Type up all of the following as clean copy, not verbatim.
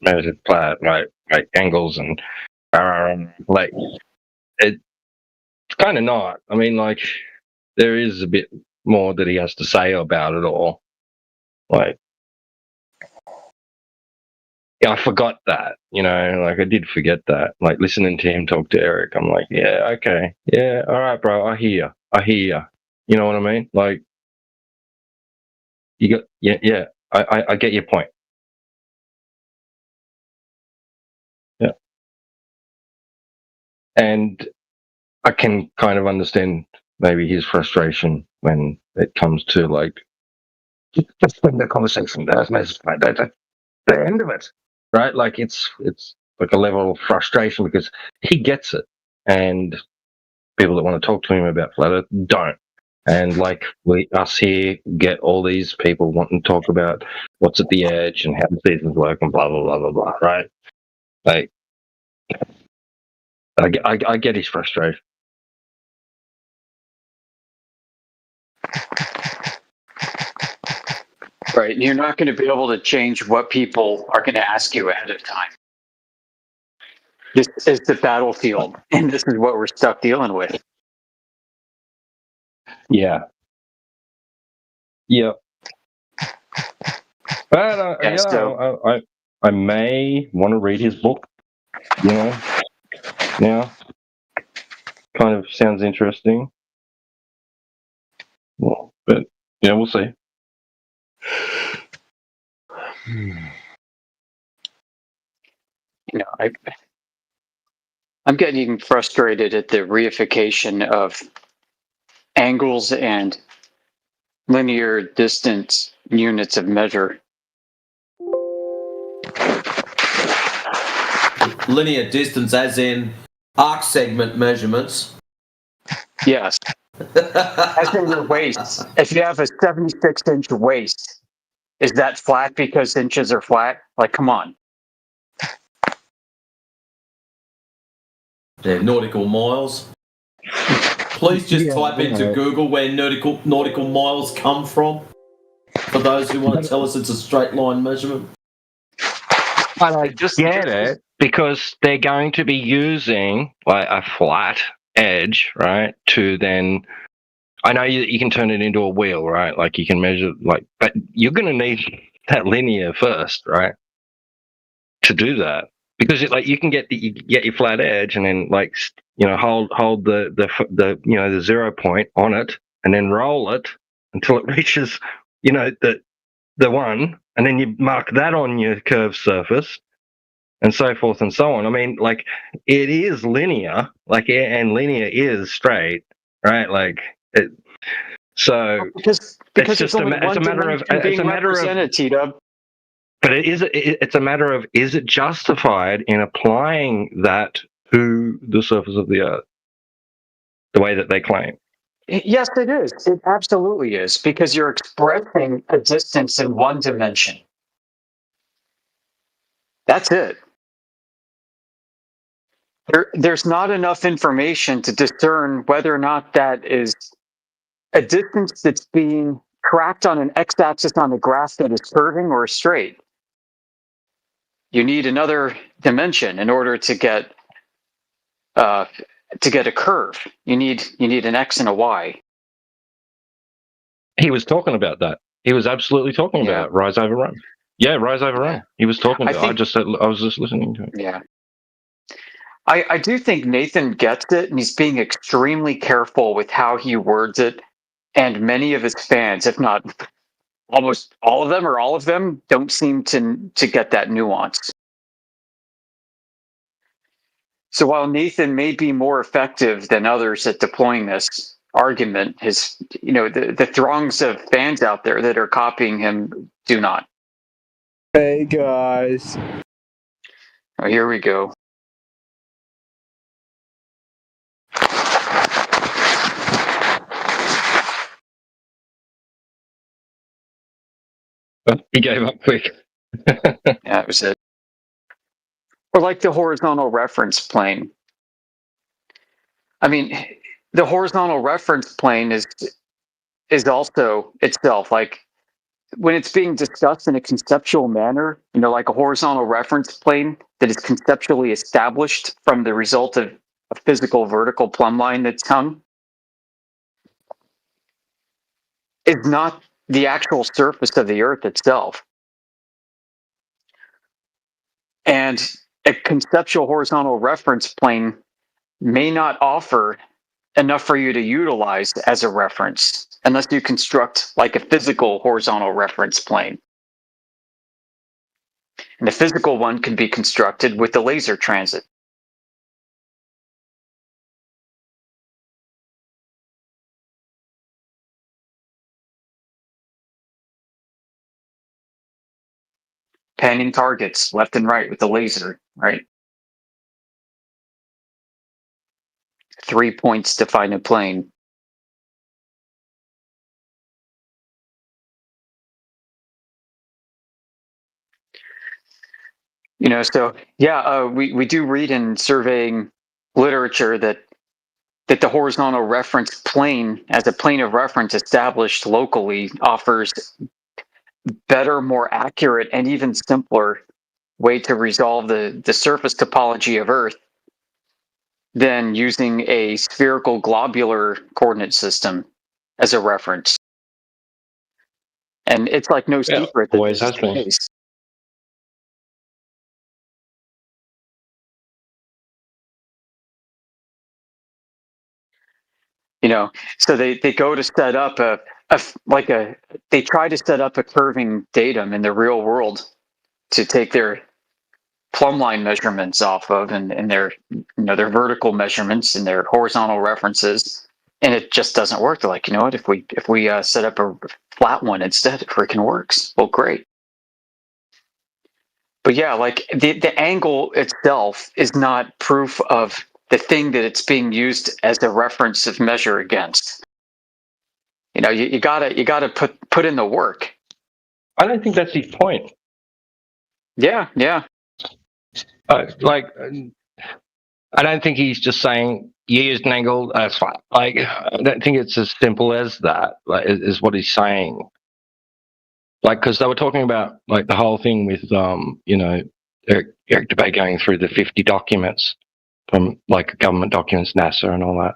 measured flat, like angles and like it's kind of not. I mean, like there is a bit more that he has to say about it all. Like, yeah, I forgot that. Like I did forget that. Like listening to him talk to Eric, I'm like, yeah, okay, yeah, all right, bro, I hear you. You know what I mean? Like, you got, yeah. I get your point. Yeah, and I can kind of understand maybe his frustration when it comes to like just when the conversation. That's the end of it, right? Like it's like a level of frustration because he gets it, and people that want to talk to him about flat Earth don't. And like us here get all these people wanting to talk about what's at the edge and how the seasons work and blah blah blah blah blah. Right? Like I get his frustration. Right. And you're not going to be able to change what people are going to ask you ahead of time. This is the battlefield, and this is what we're stuck dealing with. Yeah. Yep. But I may want to read his book. Now, kind of sounds interesting. Well, but yeah, we'll see. I'm getting frustrated at the reification of angles and linear distance units of measure. Linear distance as in arc segment measurements. Yes. As in your waist. If you have a 76-inch waist, is that flat because inches are flat? Like, come on. Yeah, nautical miles. Please just type into Google where nautical miles come from. For those who want to tell us it's a straight line measurement. But I just get it because they're going to be using like a flat edge, right? To then, I know you can turn it into a wheel, right? Like you can measure, like, but you're going to need that linear first, right? To do that, because you can get your flat edge and then like hold the 0 point on it and then roll it until it reaches the one, and then you mark that on your curved surface, and so forth and so on. I mean, like it is linear, like, and linear is straight, right? Like it. So because it's just a matter of T-Dub. But it's a matter of, is it justified in applying that to the surface of the Earth the way that they claim? Yes, it is. It absolutely is, because you're expressing a distance in one dimension. That's it. There's not enough information to discern whether or not that is a distance that's being tracked on an x-axis on a graph that is curving or straight. You need another dimension in order to get a curve. You need an x and a y. He was talking about that. He was absolutely talking about rise over run. Yeah, rise over run. He was talking about it. I was just listening to it. Yeah. I do think Nathan gets it, and he's being extremely careful with how he words it. And many of his fans, if not almost all of them or all of them, don't seem to get that nuance. So while Nathan may be more effective than others at deploying this argument, the throngs of fans out there that are copying him do not. Hey guys. Oh, here we go. He gave up quick. Yeah, that was it. Or like the horizontal reference plane. I mean, the horizontal reference plane is also itself like when it's being discussed in a conceptual manner, like a horizontal reference plane that is conceptually established from the result of a physical vertical plumb line that's hung, is not the actual surface of the Earth itself. And a conceptual horizontal reference plane may not offer enough for you to utilize as a reference unless you construct like a physical horizontal reference plane. And the physical one can be constructed with the laser transit. Panning targets left and right with the laser, right? 3 points define a plane. So yeah, we do read in surveying literature that the horizontal reference plane, as a plane of reference established locally, offers better, more accurate, and even simpler way to resolve the surface topology of Earth than using a spherical globular coordinate system as a reference. And it's like no secret that always this has is the been. case. So they go to set up they try to set up a curving datum in the real world to take their plumb line measurements off of and their their vertical measurements and their horizontal references, and it just doesn't work. They're like, what, if we set up a flat one instead, it freaking works. Well, great. But yeah, like the angle itself is not proof of the thing that it's being used as a reference of measure against. You gotta put in the work. I don't think that's his point. Yeah. I don't think he's just saying you used an angle, that's fine. Like, I don't think it's as simple as that. Like, is what he's saying. Like, because they were talking about like the whole thing with Eric Debay going through the 50 documents from like government documents, NASA, and all that.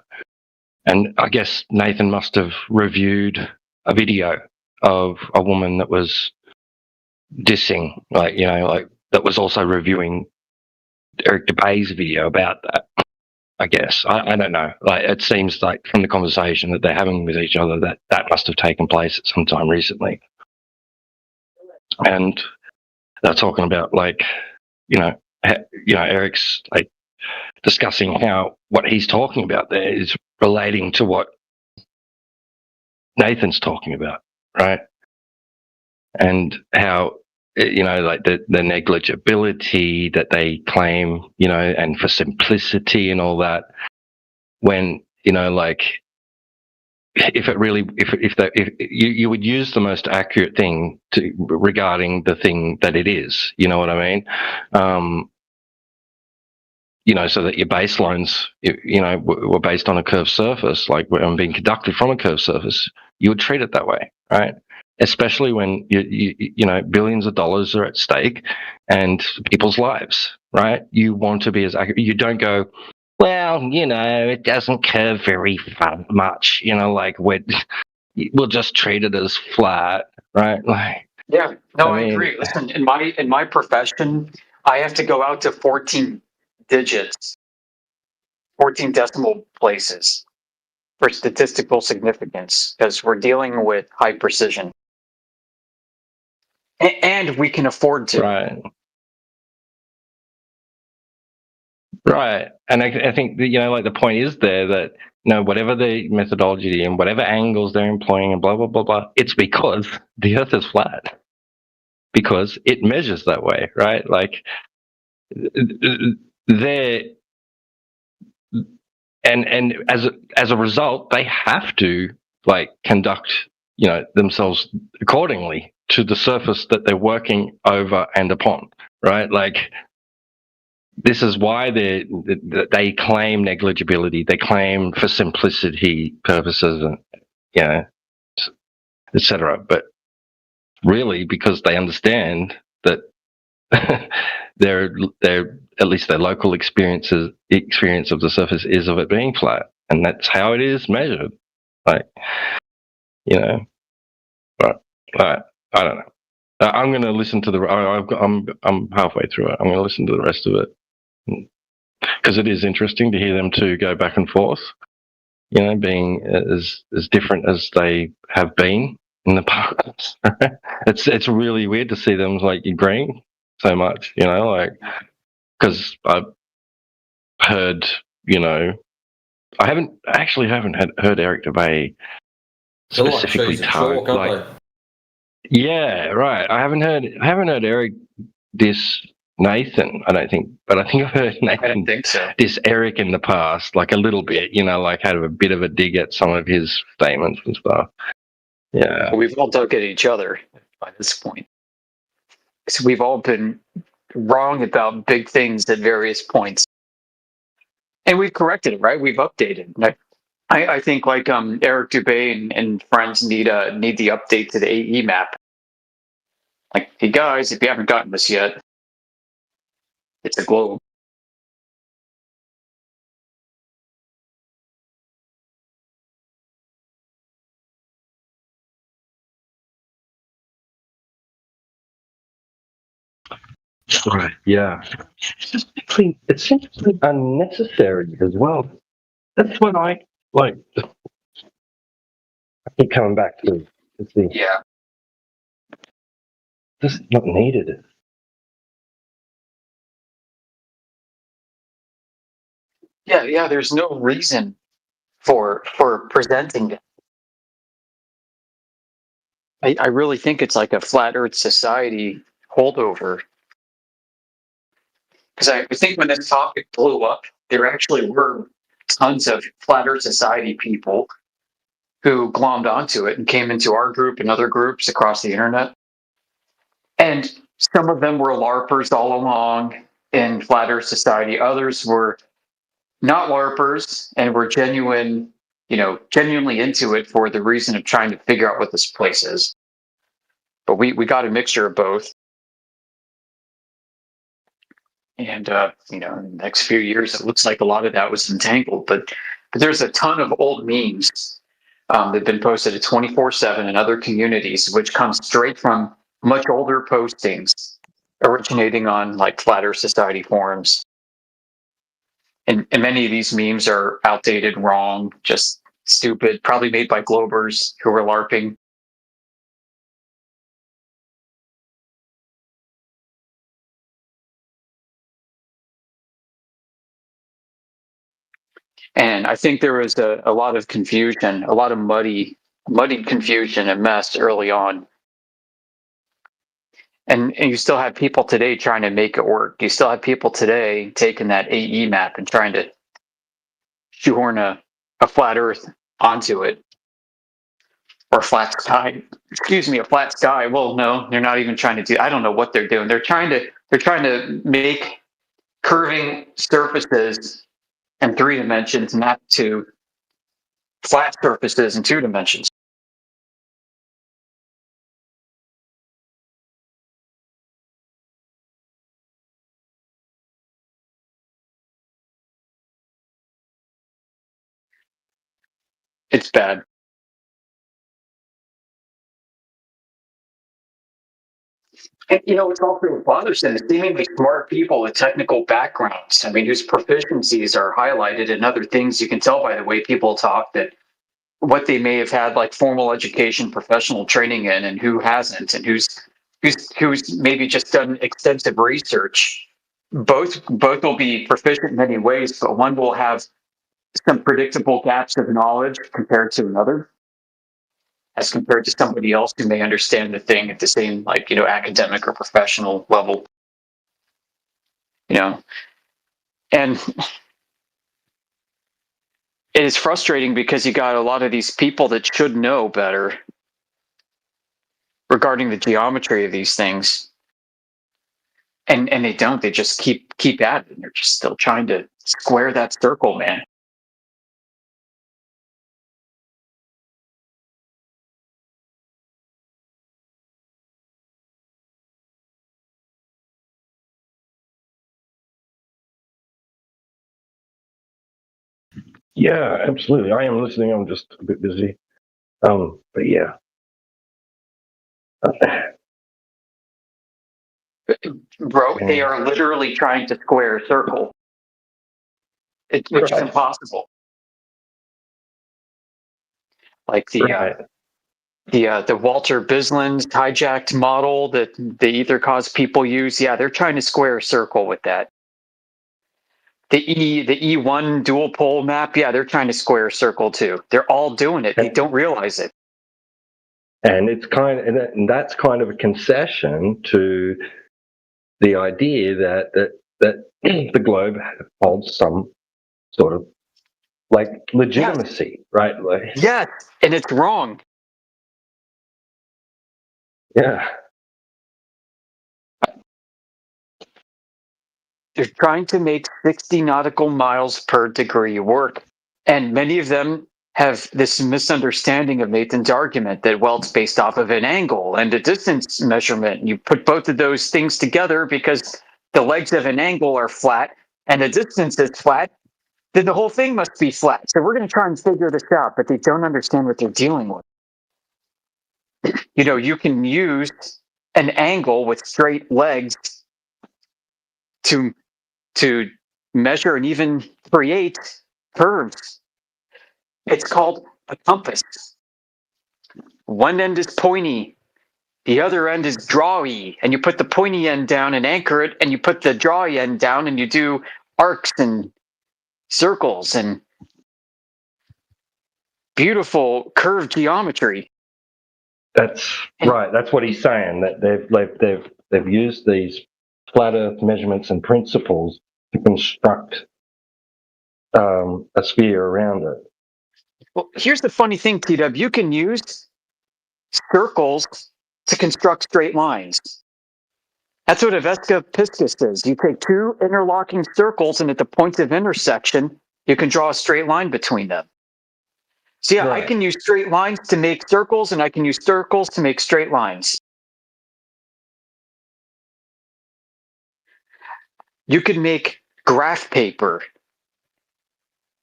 And I guess Nathan must have reviewed a video of a woman that was dissing, that was also reviewing Eric Debay's video about that. I guess I don't know. Like, it seems like from the conversation that they're having with each other that must have taken place at some time recently. And they're talking about Eric's like discussing how what he's talking about there is relating to what Nathan's talking about, right? And how like the negligibility that they claim, and for simplicity and all that, when if you would use the most accurate thing regarding the thing that it is, you know what I mean? So that your baselines, were based on a curved surface, like being conducted from a curved surface, you would treat it that way, right? Especially when billions of dollars are at stake and people's lives, right? You want to be as accurate. You don't go, well, it doesn't curve very much. We'll just treat it as flat, right? Like, yeah, no, I agree. Listen, in my profession, I have to go out to 14 digits, 14 decimal places for statistical significance, because we're dealing with high precision. And we can afford to. Right. And I think that, the point is there that, whatever the methodology and whatever angles they're employing and blah, blah, blah, blah, it's because the Earth is flat. Because it measures that way, right? Like, and as a result, they have to conduct themselves accordingly to the surface that they're working over and upon, right? Like, this is why they claim negligibility. They claim for simplicity purposes, and etc. But really, because they understand that their at least their local experience of the surface is of it being flat, and that's how it is measured. Like, but I don't know. I'm going to listen to I'm halfway through it. I'm going to listen to the rest of it because it is interesting to hear them two go back and forth. Being as different as they have been in the past. It's really weird to see them like agreeing so much. Because I've heard, I haven't heard Eric Dubay specifically talk, like. Yeah, right. I haven't heard Eric diss Nathan. I don't think, but I think I've heard Nathan diss Eric in the past, like a little bit. Like had a bit of a dig at some of his statements and stuff. Yeah, we've all dug at each other by this point. So we've all been wrong about big things at various points, and we've corrected it. Right? We've updated. I think like Eric Dubay and friends need the update to the AE map. Like, hey guys, if you haven't gotten this yet, it's a globe. right. Yeah, it's simply unnecessary as well. That's what I like. I keep coming back to the this is not needed. Yeah. There's no reason for presenting it. I really think it's like a flat Earth society holdover. Because I think when this topic blew up, there actually were tons of flat Earth society people who glommed onto it and came into our group and other groups across the internet. And some of them were LARPers all along in flat Earth society. Others were not LARPers and were genuinely into it for the reason of trying to figure out what this place is. But we got a mixture of both. And in the next few years, it looks like a lot of that was entangled. But there's a ton of old memes that have been posted at 24/7 in other communities, which come straight from much older postings originating on like Flat Earth Society forums. And many of these memes are outdated, wrong, just stupid, probably made by Globers who were LARPing. And I think there was a lot of confusion, a lot of muddy confusion and mess early on. And you still have people today trying to make it work. You still have people today taking that AE map and trying to shoehorn a flat Earth onto it. Or flat sky. Excuse me, a flat sky. Well, no, they're not even trying to do. I don't know what they're doing. They're trying to make curving surfaces in 3 dimensions map to flat surfaces in 2 dimensions. It's bad. And it's also bothersome. Seemingly smart people with technical backgrounds. I mean, whose proficiencies are highlighted and other things. You can tell by the way people talk that what they may have had like formal education, professional training in, and who hasn't, and who's maybe just done extensive research. Both will be proficient in many ways, but one will have some predictable gaps of knowledge compared to another, as compared to somebody else who may understand the thing at the same academic or professional level. And it is frustrating because you got a lot of these people that should know better regarding the geometry of these things, and they don't. They just keep at it, and they're just still trying to square that circle, man. Yeah, absolutely. I am listening. I'm just a bit busy. But yeah. Bro, they are literally trying to square a circle, which is impossible. Like the Walter Bisland's hijacked model that the Ether Cause people use. Yeah, they're trying to square a circle with that. The E1 dual pole map. Yeah, they're trying to square a circle too. They're all doing it. They don't realize it. And it's and that's kind of a concession to the idea that the globe holds some sort of like legitimacy, right? Like, yes, and it's wrong. Yeah. They're trying to make 60 nautical miles per degree work. And many of them have this misunderstanding of Nathan's argument that, well, it's based off of an angle and a distance measurement. You put both of those things together because the legs of an angle are flat and the distance is flat, then the whole thing must be flat. So we're going to try and figure this out, but they don't understand what they're dealing with. You know, you can use an angle with straight legs to measure and even create curves. It's called a compass. One end is pointy, the other end is drawy, and you put the pointy end down and anchor it, and you put the drawy end down and you do arcs and circles and beautiful curved geometry. That's right. That's what he's saying. That they've used these flat Earth measurements and principles to construct a sphere around it. Well, here's the funny thing, TW. You can use circles to construct straight lines. That's what Aveska Pistis is. You take two interlocking circles, and at the points of intersection, you can draw a straight line between them. So yeah, right. I can use straight lines to make circles, and I can use circles to make straight lines. You could make graph paper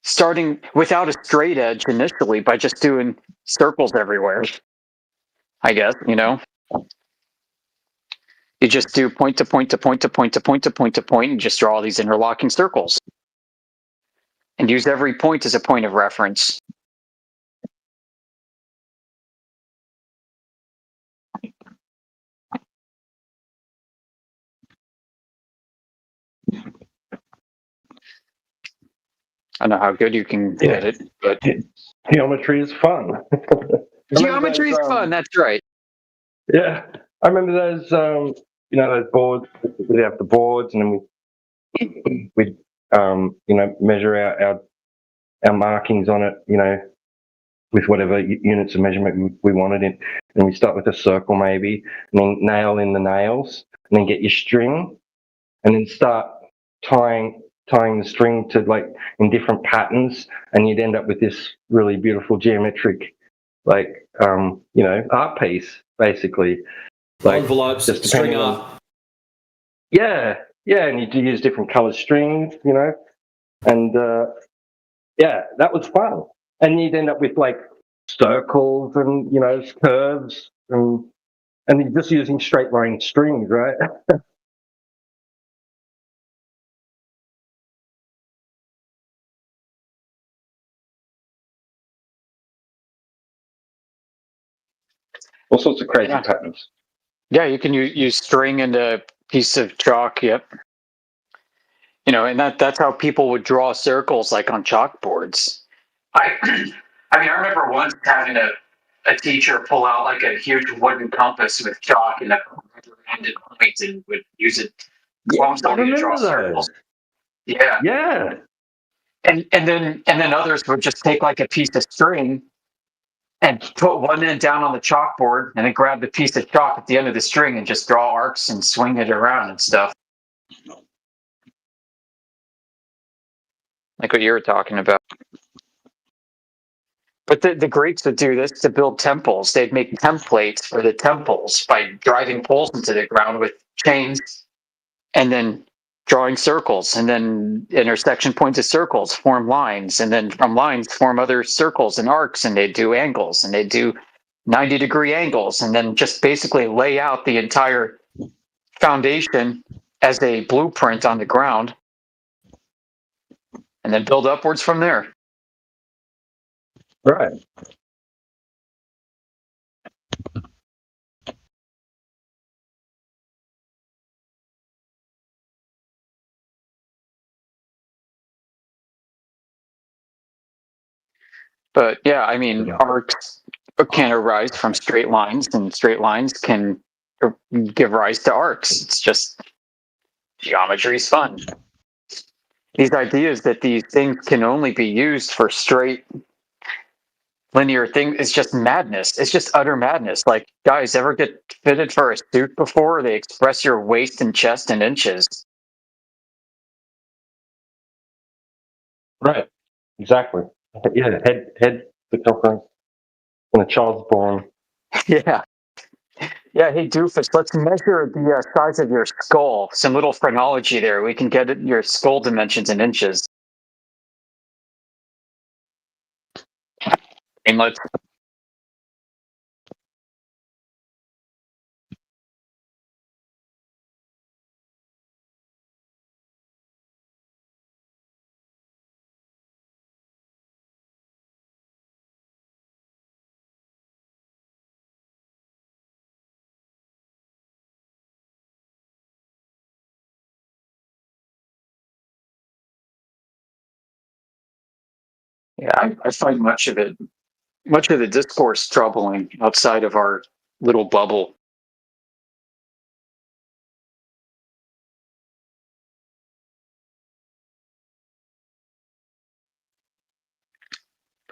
starting without a straight edge initially by just doing circles everywhere, I guess, you know. You just do point to point to point to point to point to point to point and just draw all these interlocking circles. And use every point as a point of reference. I don't know how good you can get it, but geometry is fun. Geometry is fun. That's right. Yeah, I remember those. Those boards. We'd have the boards, and then we'd measure our markings on it. You know, with whatever units of measurement we wanted in, and we start with a circle maybe, and then nail in the nails, and then get your string, and then start tying the string to like in different patterns, and you'd end up with this really beautiful geometric art piece basically, like envelopes, just string art. Yeah, and you use different color strings, and that was fun. And you'd end up with like circles and curves, and you're just using straight line strings, right? All sorts of crazy patterns. Yeah, you can use string and a piece of chalk. Yep. And that's how people would draw circles, like on chalkboards. I remember once having a teacher pull out like a huge wooden compass with chalk and a ended points and would use it clumsily to draw circles. Yeah. Yeah. And then others would just take like a piece of string and put one end down on the chalkboard and then grab the piece of chalk at the end of the string and just draw arcs and swing it around and stuff. Like what you were talking about. But the Greeks would do this to build temples. They'd make templates for the temples by driving poles into the ground with chains and then drawing circles, and then intersection points of circles form lines, and then from lines form other circles and arcs, and they do angles, and they do 90-degree angles, and then just basically lay out the entire foundation as a blueprint on the ground, and then build upwards from there. Right. But yeah, I mean, arcs can arise from straight lines, and straight lines can give rise to arcs. It's just geometry's fun. These ideas that these things can only be used for straight linear things is just madness. It's just utter madness. Like, guys, ever get fitted for a suit before? They express your waist and chest in inches. Right. Exactly. Yeah. Head circumference when a child's born. Yeah. Yeah, hey doofus, let's measure the size of your skull. Some little phrenology there. We can get your skull dimensions in inches. And let's. Yeah, I find much of the discourse troubling outside of our little bubble.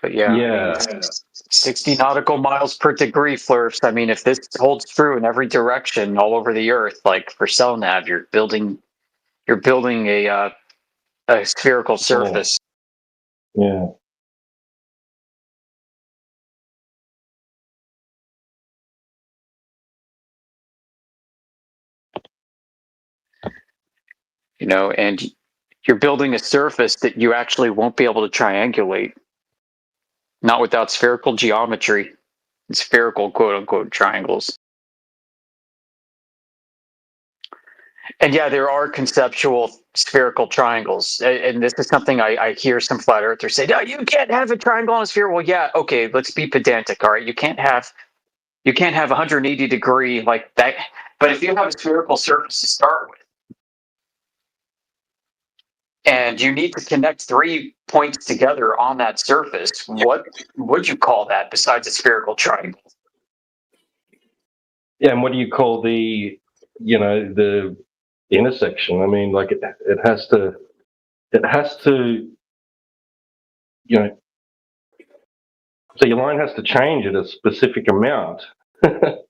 But yeah, Yeah. I mean, 60 nautical miles per degree, Flurfs. I mean, if this holds true in every direction all over the Earth, like for CellNav, you're building a spherical surface. Yeah. You know, and you're building a surface that you actually won't be able to triangulate. Not without spherical geometry, spherical quote unquote triangles. And yeah, there are conceptual spherical triangles. And this is something I hear some flat earthers say, no, you can't have a triangle on a sphere. Well, yeah, okay, let's be pedantic, all right? You can't have 180 degree like that. But if you have a spherical surface to start with, and you need to connect 3 points together on that surface, what would you call that besides a spherical triangle? Yeah, and what do you call the intersection? I mean, like it has to, so your line has to change at a specific amount.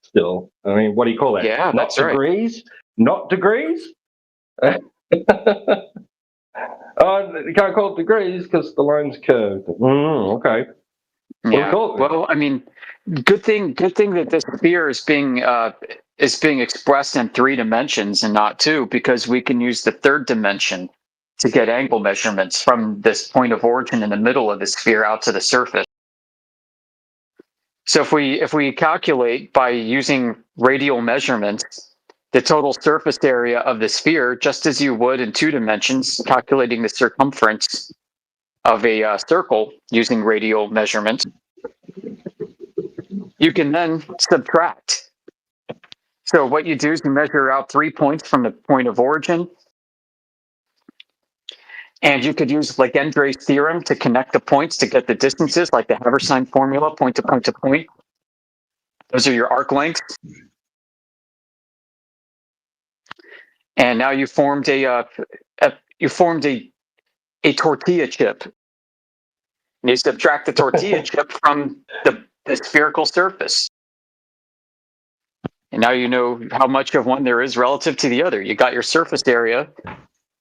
Still, I mean, what do you call that? Yeah, not that's right. degrees, not degrees. Oh, you can't call it degrees because the line's curved. Okay. Yeah. Well, I mean, good thing that this sphere is being expressed in 3 dimensions and not 2, because we can use the 3rd dimension to get angle measurements from this point of origin in the middle of the sphere out to the surface. So if we calculate by using radial measurements the total surface area of the sphere, just as you would in 2 dimensions, calculating the circumference of a circle using radial measurements, you can then subtract. So what you do is you measure out 3 points from the point of origin, and you could use Legendre's theorem to connect the points to get the distances, like the Haversine formula, point to point to point. Those are your arc lengths. And now you formed a tortilla chip. And you subtract the tortilla chip from the spherical surface. And now you know how much of one there is relative to the other. You got your surface area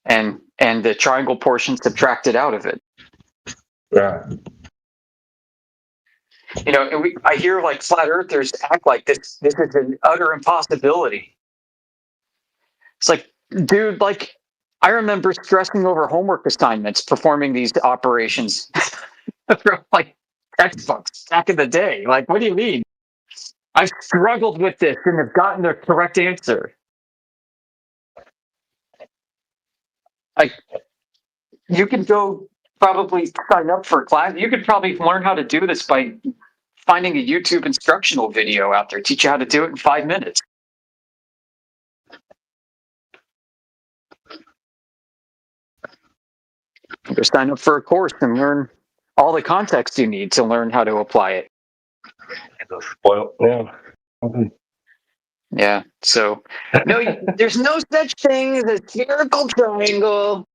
and the triangle portion subtracted out of it. Yeah. You know, and I hear like flat earthers act like this is an utter impossibility. It's like, dude, like, I remember stressing over homework assignments, performing these operations from like textbooks back in the day. Like, what do you mean? I've struggled with this and have gotten the correct answer. Like, you can go probably sign up for a class. You could probably learn how to do this by finding a YouTube instructional video out there, teach you how to do it in 5 minutes. Go sign up for a course and learn all the context you need to learn how to apply it. Well, yeah. Yeah. So, no, there's no such thing as a spherical triangle.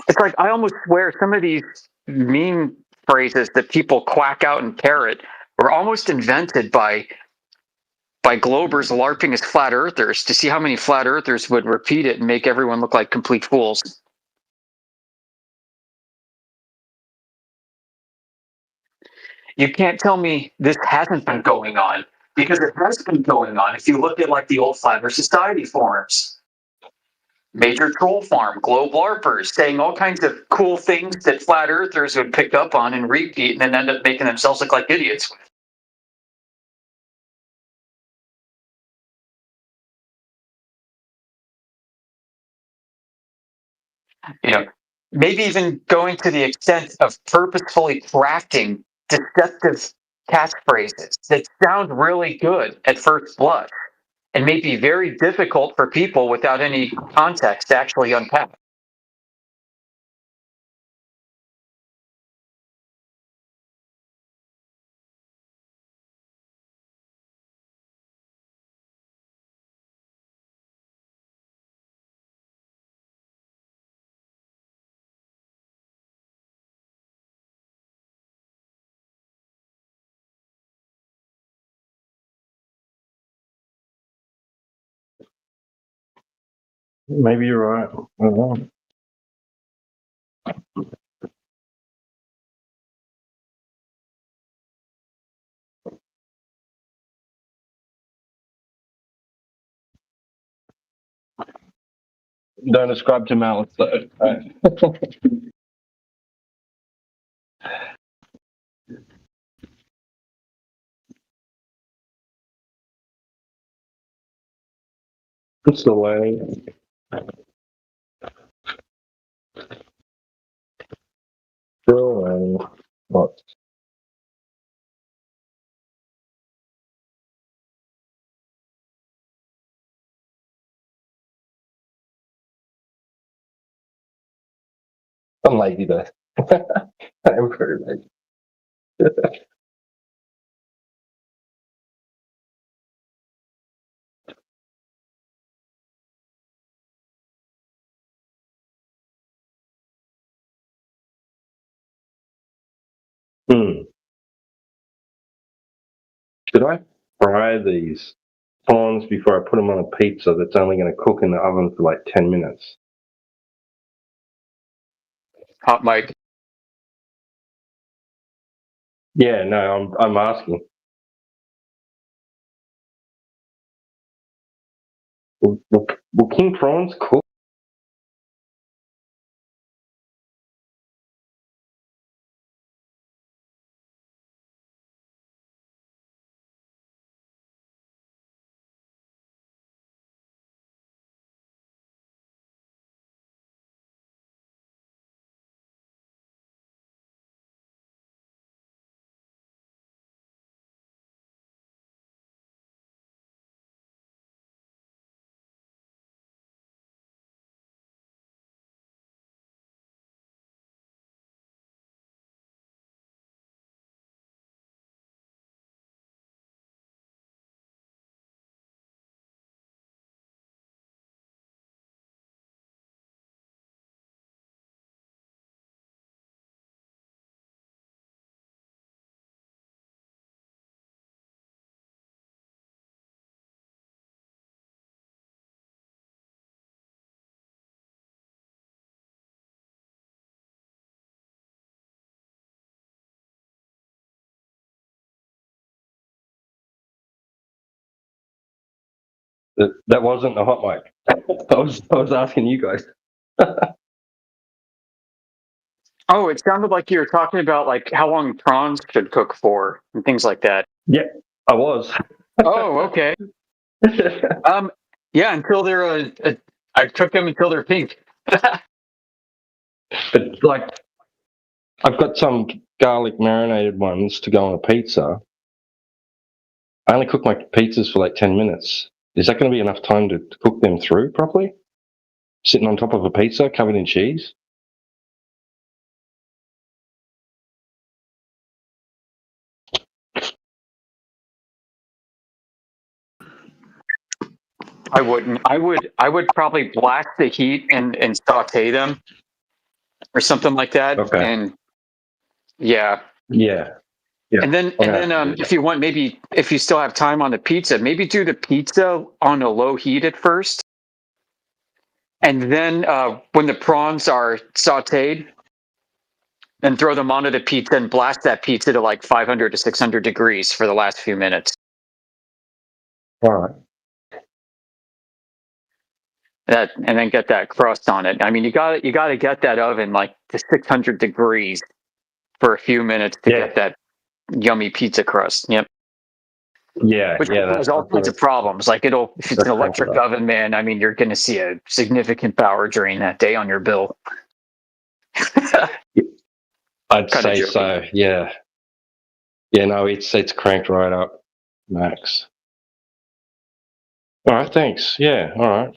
It's like I almost swear some of these meme phrases that people quack out and parrot were almost invented by Globers LARPing as flat earthers to see how many flat earthers would repeat it and make everyone look like complete fools. You can't tell me this hasn't been going on, because it has been going on. If you look at like the old Flat Earth Society forums, Major Troll Farm, Globe LARPers saying all kinds of cool things that flat earthers would pick up on and repeat and then end up making themselves look like idiots with. You know, maybe even going to the extent of purposefully crafting deceptive catchphrases that sound really good at first blush and may be very difficult for people without any context to actually unpack. Maybe you're right. I don't know. Don't ascribe to malice, though. Right? It's the way. Still, what? I'm lazy, though. I'm very lazy. Should I fry these prawns before I put them on a pizza that's only going to cook in the oven for like 10 minutes? Hot mic. Yeah, no, I'm asking. Will king prawns cook? That wasn't a hot mic. I was asking you guys. Oh, it sounded like you were talking about like how long prawns should cook for and things like that. Yeah, I was. Oh, okay. Yeah, until they're I cook them until they're pink. But like, I've got some garlic marinated ones to go on a pizza. I only cook my pizzas for like 10 minutes. Is that going to be enough time to cook them through properly? Sitting on top of a pizza covered in cheese? I wouldn't. I would probably blast the heat and saute them or something like that. Okay. And yeah. Yeah. Yeah. And then if you want, maybe if you still have time on the pizza, maybe do the pizza on a low heat at first. And then when the prawns are sauteed, then throw them onto the pizza and blast that pizza to like 500 to 600 degrees for the last few minutes. All right. And then get that crust on it. I mean, you got to get that oven like to 600 degrees for a few minutes to get that yummy pizza crust. Yep. Yeah. Which yeah. has all kinds of problems. Like if it's an electric oven, man, I mean, you're going to see a significant power drain that day on your bill. I'd say so. Yeah. Yeah. No, it's cranked right up, max. All right. Thanks. Yeah. All right.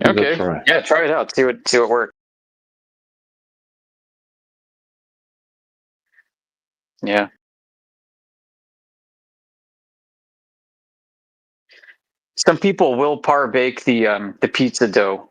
Okay. Yeah. Try it out. See what works. Yeah. Some people will par bake the pizza dough.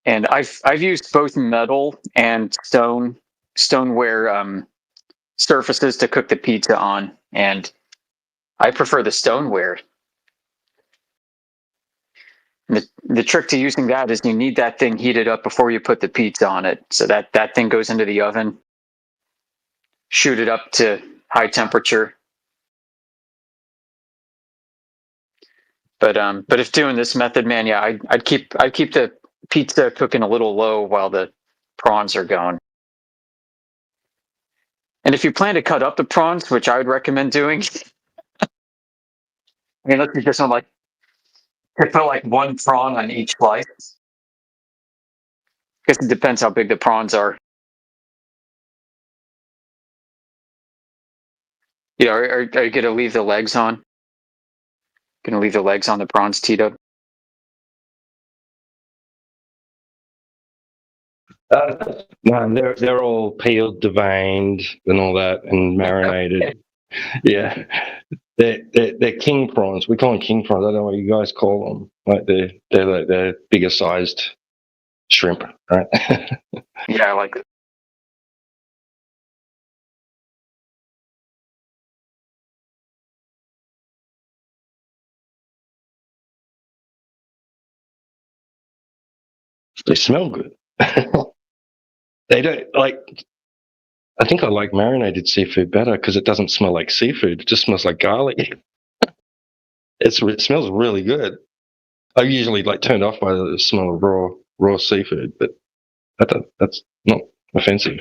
And I've used both metal and stoneware surfaces to cook the pizza on, and I prefer the stoneware. The trick to using that is you need that thing heated up before you put the pizza on it, so that thing goes into the oven. Shoot it up to high temperature. But if doing this method, man, yeah, I'd keep the pizza cooking a little low while the prawns are going. And if you plan to cut up the prawns, which I would recommend doing, I mean, let's just on like to put like one prawn on each slice, because it depends how big the prawns are. Yeah, are you gonna leave the legs on? Gonna leave the legs on the prawns, Tito? No, they're all peeled, deveined, and all that, and marinated. Yeah, they're king prawns. We call them king prawns. I don't know what you guys call them. Like they're bigger sized shrimp, right? Yeah, I like it. They smell good. They don't like. I think I like marinated seafood better because it doesn't smell like seafood. It just smells like garlic. It smells really good. I'm usually like turned off by the smell of raw seafood, but that's not offensive.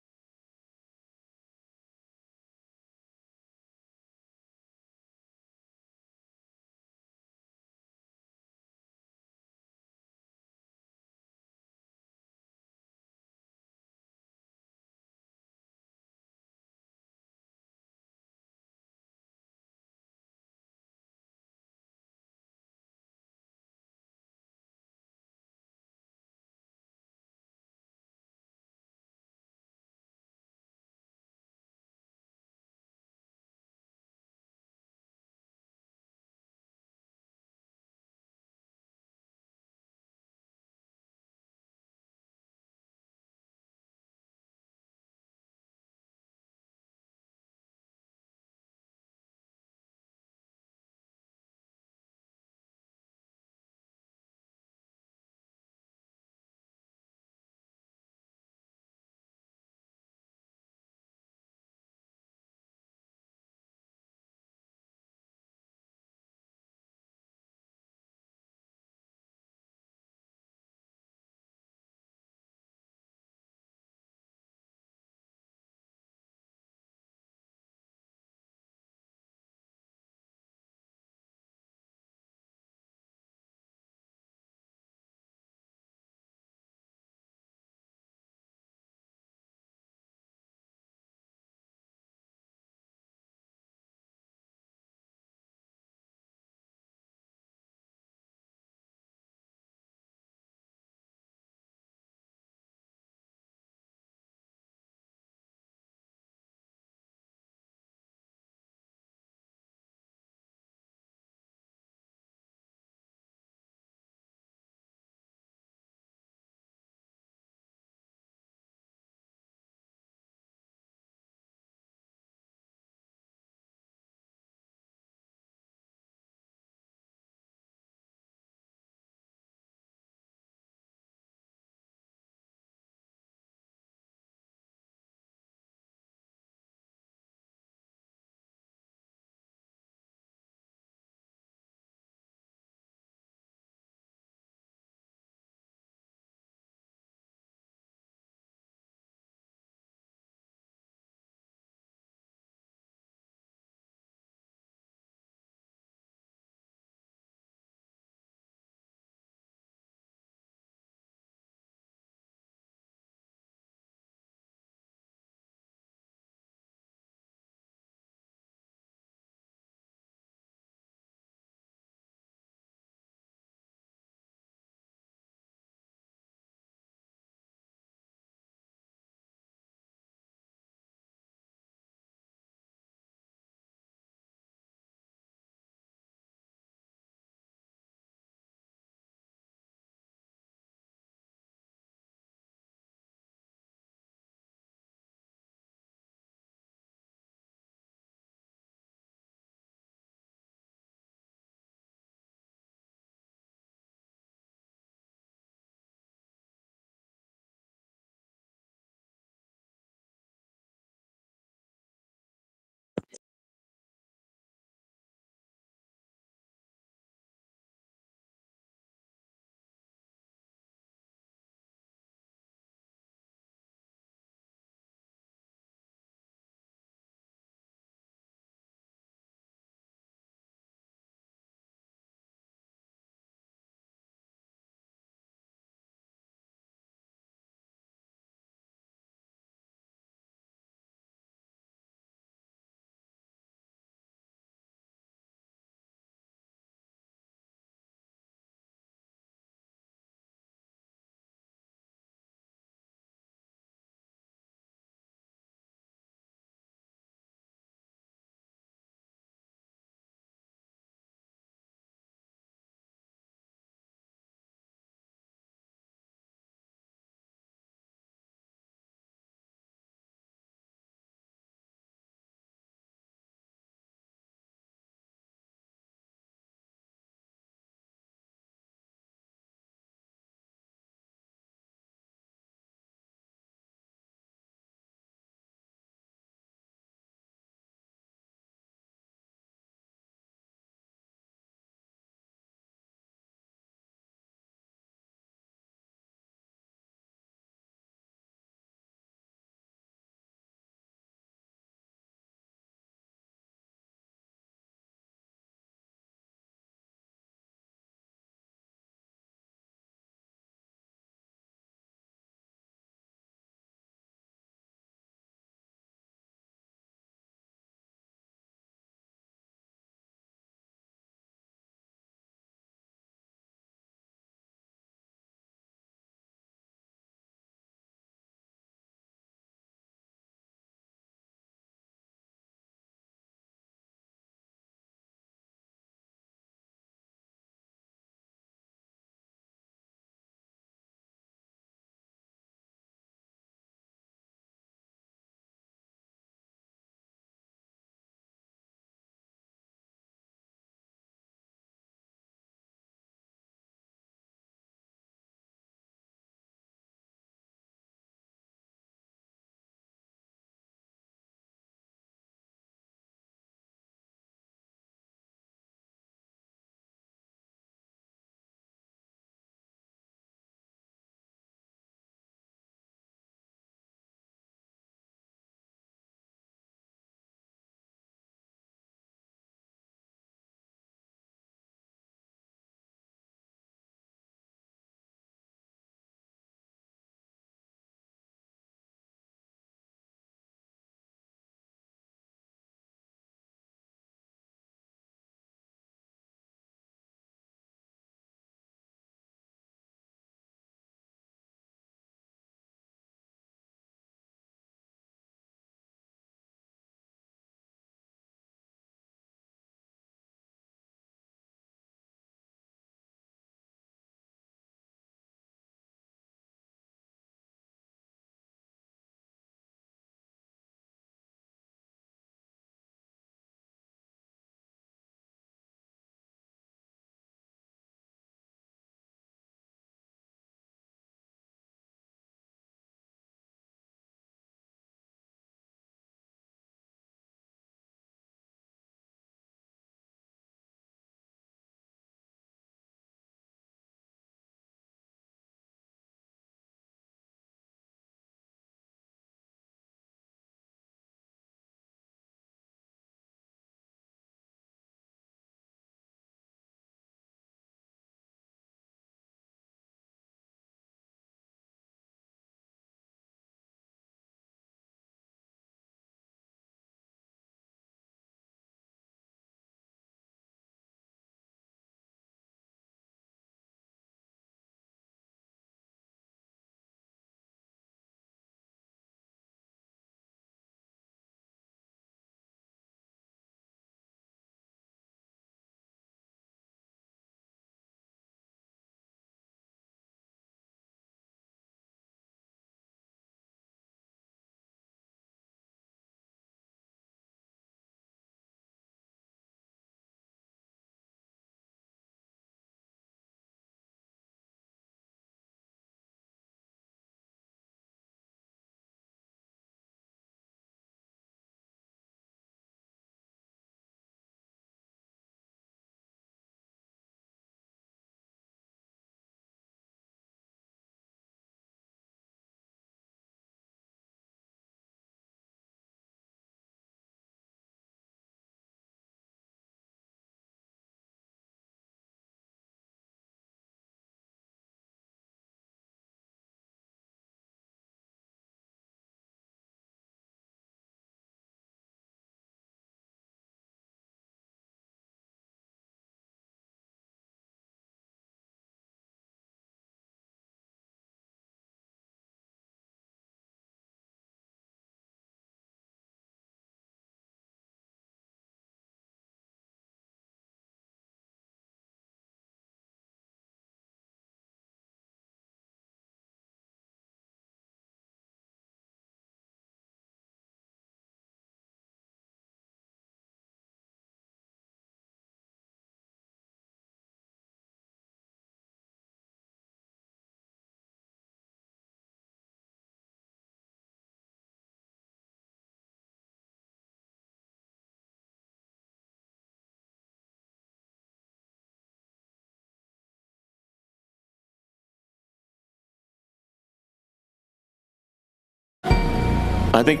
I think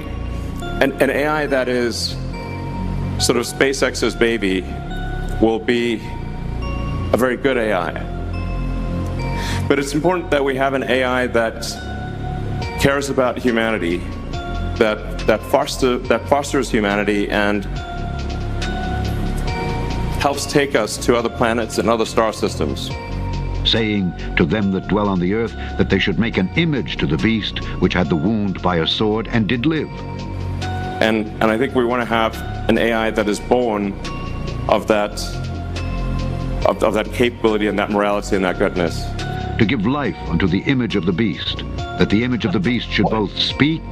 an AI that is sort of SpaceX's baby will be a very good AI. But it's important that we have an AI that cares about humanity, that fosters humanity and helps take us to other planets and other star systems. Saying to them that dwell on the earth that they should make an image to the beast which had the wound by a sword and did live. And I think we want to have an AI that is born of that capability and that morality and that goodness. To give life unto the image of the beast, that the image of the beast should both speak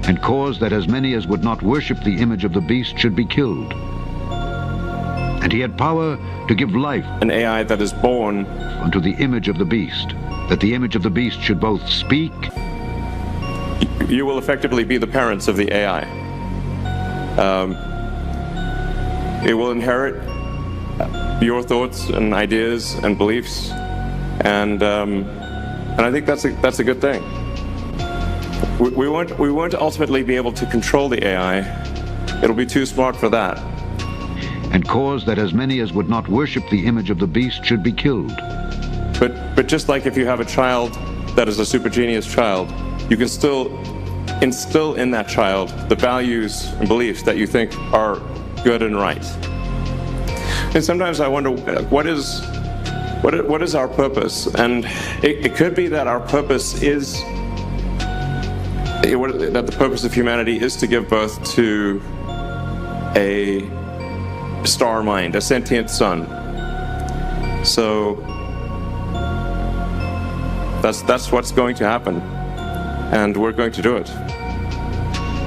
and cause that as many as would not worship the image of the beast should be killed. And he had power to give life, an AI that is born unto the image of the beast, that the image of the beast should both speak. You will effectively be the parents of the AI. It will inherit your thoughts and ideas and beliefs, and I think that's a good thing. We won't ultimately be able to control the AI. It'll be too smart for that. And cause that as many as would not worship the image of the beast should be killed. But just like if you have a child that is a super genius child, you can still instill in that child the values and beliefs that you think are good and right. And sometimes I wonder, what is our purpose? And it could be that our purpose is that the purpose of humanity is to give birth to a star mind, a sentient sun. So that's what's going to happen, and we're going to do it.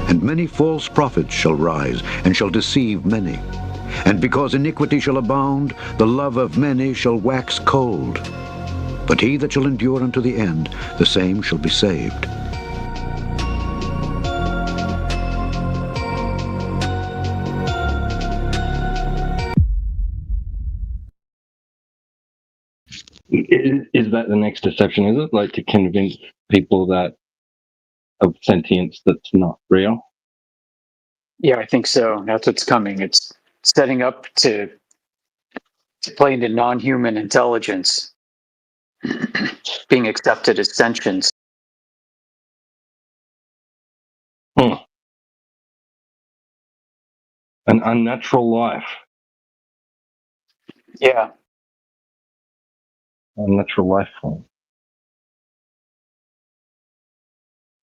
And many false prophets shall rise, and shall deceive many. And because iniquity shall abound, the love of many shall wax cold. But he that shall endure unto the end, the same shall be saved. Is that the next deception, is it? Like to convince people that of sentience that's not real? Yeah, I think so. That's what's coming. It's setting up to play into non-human intelligence being accepted as sentience. An unnatural life. Yeah. Unnatural life form.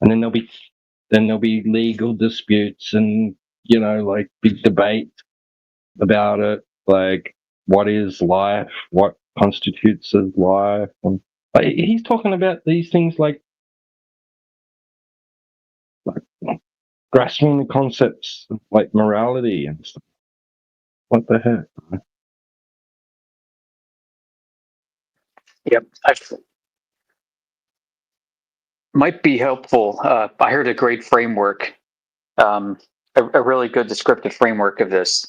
And then there'll be legal disputes and, like big debate about it. Like, what is life? What constitutes as life? And he's talking about these things like grasping the concepts of like morality and stuff. What the heck? Yep. Might be helpful. I heard a great framework, a really good descriptive framework of this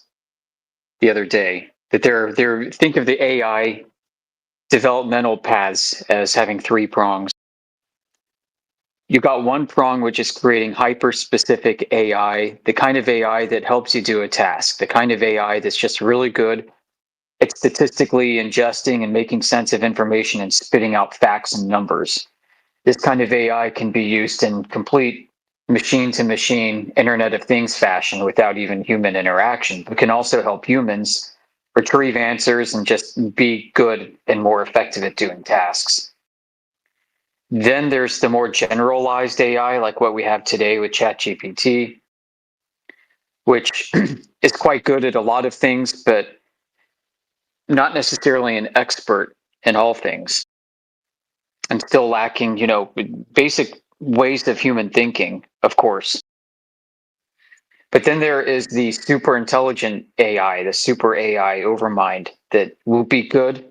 the other day. That they're think of the AI developmental paths as having 3 prongs. You got one prong, which is creating hyper-specific AI, the kind of AI that helps you do a task, the kind of AI that's just really good at statistically ingesting and making sense of information and spitting out facts and numbers. This kind of AI can be used in complete machine-to-machine Internet of Things fashion without even human interaction, but can also help humans retrieve answers and just be good and more effective at doing tasks. Then there's the more generalized AI, like what we have today with ChatGPT, which is quite good at a lot of things, but not necessarily an expert in all things, and still lacking, basic ways of human thinking, of course. But then there is the super intelligent AI, the super AI overmind that will be good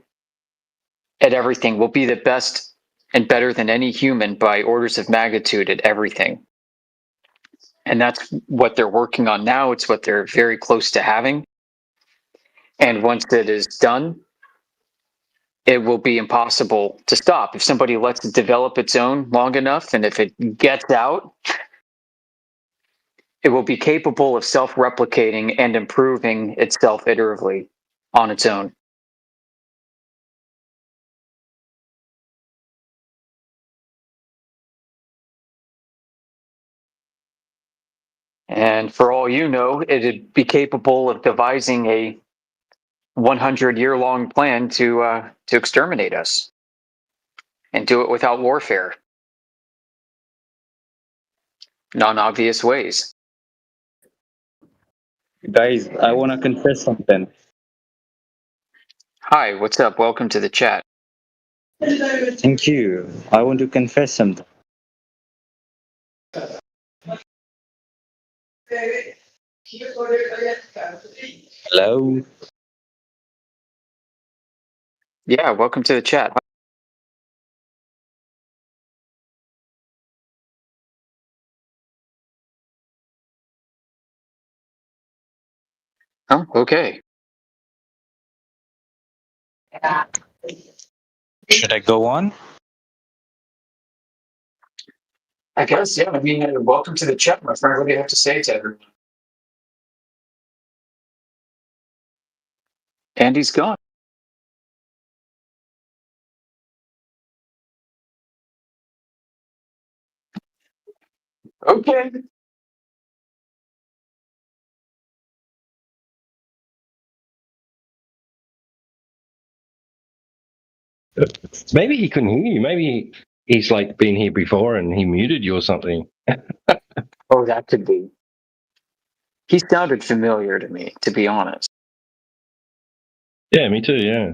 at everything, will be the best and better than any human by orders of magnitude at everything. And that's what they're working on now. It's what they're very close to having. And once it is done, it will be impossible to stop. If somebody lets it develop its own long enough, and if it gets out, it will be capable of self-replicating and improving itself iteratively on its own. And for all you know, it'd be capable of devising a 100-year-long plan to exterminate us, and do it without warfare, non-obvious ways. Guys, I want to confess something. Hi, what's up? Welcome to the chat. Thank you. I want to confess something. Hello? Yeah, welcome to the chat. Oh, okay. Should I go on? I guess, yeah. I mean, welcome to the chat, my friend. What do you have to say to everyone? Andy's gone. Okay. Maybe he couldn't hear you. Maybe he's like been here before and he muted you or something. Oh, that could be. He sounded familiar to me, to be honest. Yeah, me too. Yeah.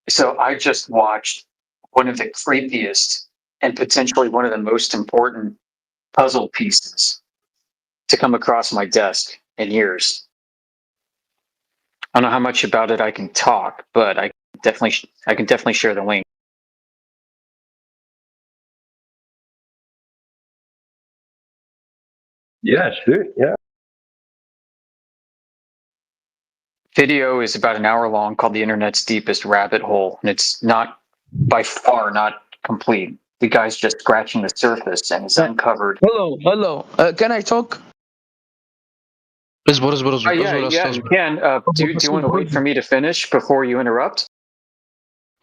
So I just watched one of the creepiest and potentially one of the most important puzzle pieces to come across my desk in years. I don't know how much about it I can talk, but I can definitely share the link. Yeah, sure. Yeah. Video is about an hour long, called The Internet's Deepest Rabbit Hole, and it's not by far not complete. The guy's just scratching the surface and it's uncovered. Hello. Can I talk? اصبر اصبر اصبر Yeah, اصبر yeah, you can. Do you want to wait for me to finish before you interrupt?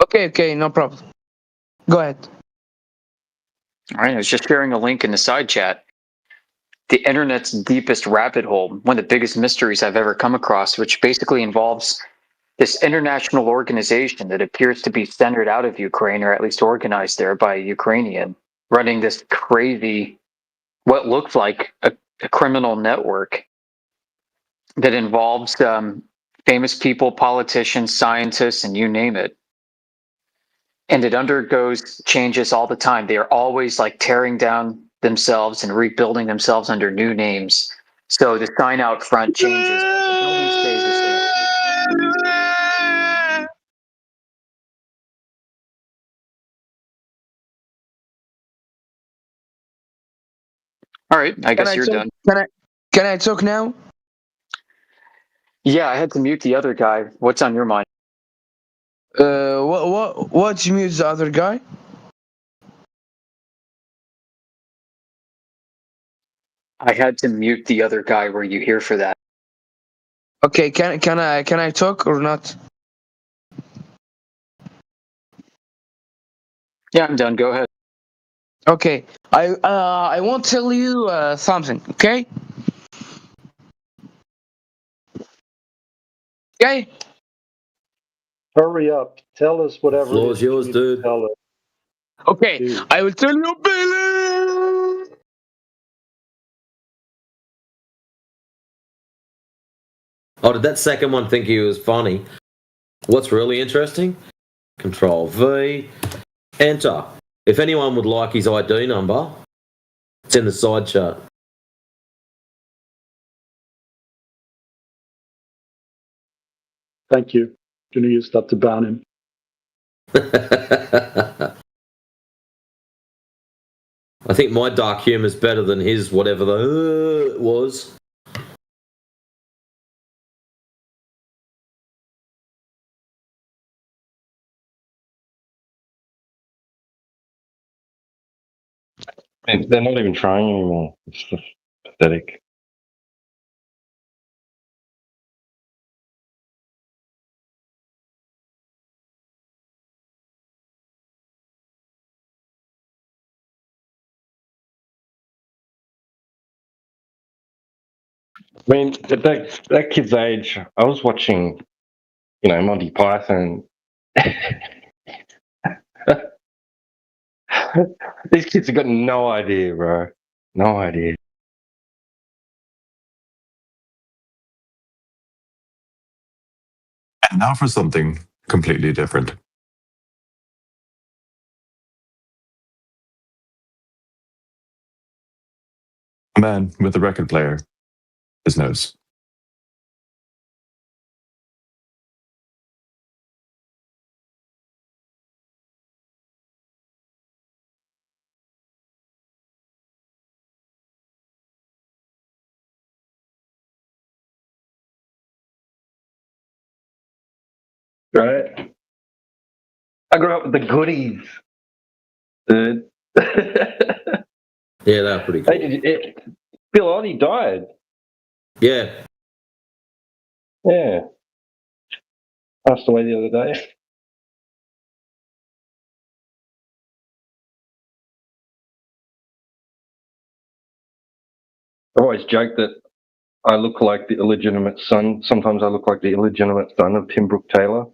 Okay, no problem. Go ahead. All right, I was just sharing a link in the side chat. The Internet's Deepest Rabbit Hole, one of the biggest mysteries I've ever come across, which basically involves this international organization that appears to be centered out of Ukraine, or at least organized there by a Ukrainian, running this crazy, what looked like a criminal network that involves famous people, politicians, scientists, and you name it. And it undergoes changes all the time. They are always like tearing down themselves and rebuilding themselves under new names. So the sign out front changes, but the building stays the same. All right, I guess you're done. Can I talk now? Yeah, I had to mute the other guy. What's on your mind? What's mute the other guy? I had to mute the other guy. Were you here for that? Okay, can I talk or not? Yeah, I'm done. Go ahead. Okay, I won't tell you something. Okay. Okay. Hurry up. Tell us whatever. Floor's yours, dude. Tell us. Okay, Dude. I will tell you, Billy. Oh, did that second one think he was funny? What's really interesting? Control V, enter. If anyone would like his ID number, it's in the side chart. Thank you. Gonna use that to ban him. I think my dark humour is better than his, whatever the was. They're not even trying anymore. It's just pathetic. I mean, at that kid's age, I was watching, Monty Python. These kids have got no idea, bro. No idea. And now for something completely different. A man with a record player. His nose. Right? I grew up with the goodies, dude. Yeah, they're pretty cool. Bill Oddie died. Yeah. Yeah. Passed away the other day. I've always joked that I look like the illegitimate son. Sometimes I look like the illegitimate son of Tim Brooke Taylor.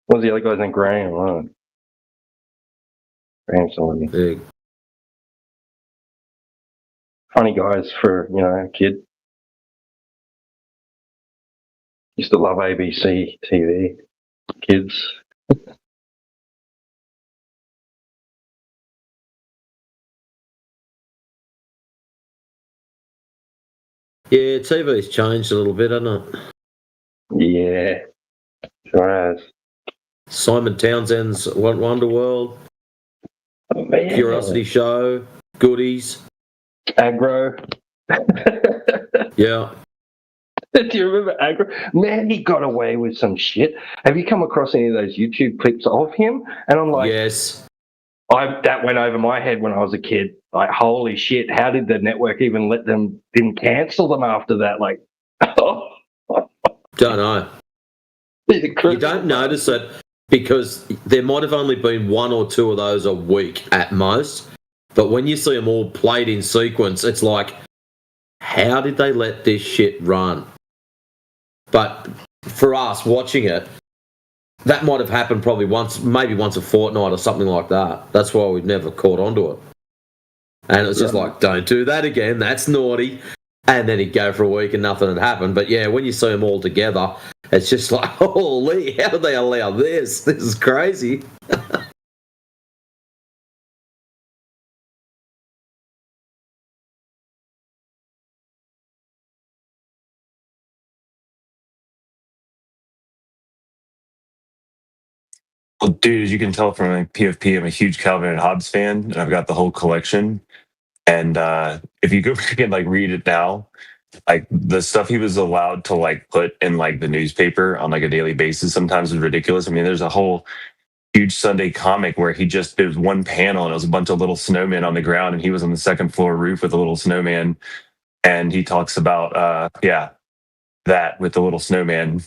What was the other guy's name? Graham, right? Graham somebody. Big. Funny guys for, a kid. Used to love ABC TV. Kids. Yeah, TV's changed a little bit, hasn't it? Yeah. Sure has. Simon Townsend's Wonderworld. Oh, man. Curiosity Show. Goodies. Aggro. Yeah. Do you remember Aggro? Man, he got away with some shit. Have you come across any of those YouTube clips of him? And I'm like, yes. That went over my head when I was a kid. Like, holy shit, how did the network even didn't cancel them after that? Like, Don't know. You don't notice it because there might have only been one or two of those a week at most. But when you see them all played in sequence, it's like, how did they let this shit run? But for us watching it, that might have happened probably maybe once a fortnight or something like that. That's why we've never caught onto it. And it was just like, don't do that again. That's naughty. And then he'd go for a week and nothing had happened. But yeah, when you see them all together, it's just like, holy, how did they allow this? This is crazy. Well, dude, as you can tell from my PFP, I'm a huge Calvin and Hobbes fan, and I've got the whole collection. And if you go back and read it now, the stuff he was allowed to put in the newspaper on a daily basis sometimes is ridiculous. I mean, there's a whole huge Sunday comic where there was one panel and it was a bunch of little snowmen on the ground, and he was on the second floor roof with a little snowman, and he talks about that with the little snowman,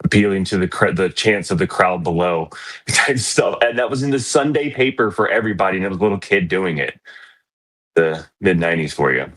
appealing to the chants of the crowd below type stuff. And that was in the Sunday paper for everybody, and it was a little kid doing it. The mid-90s for you.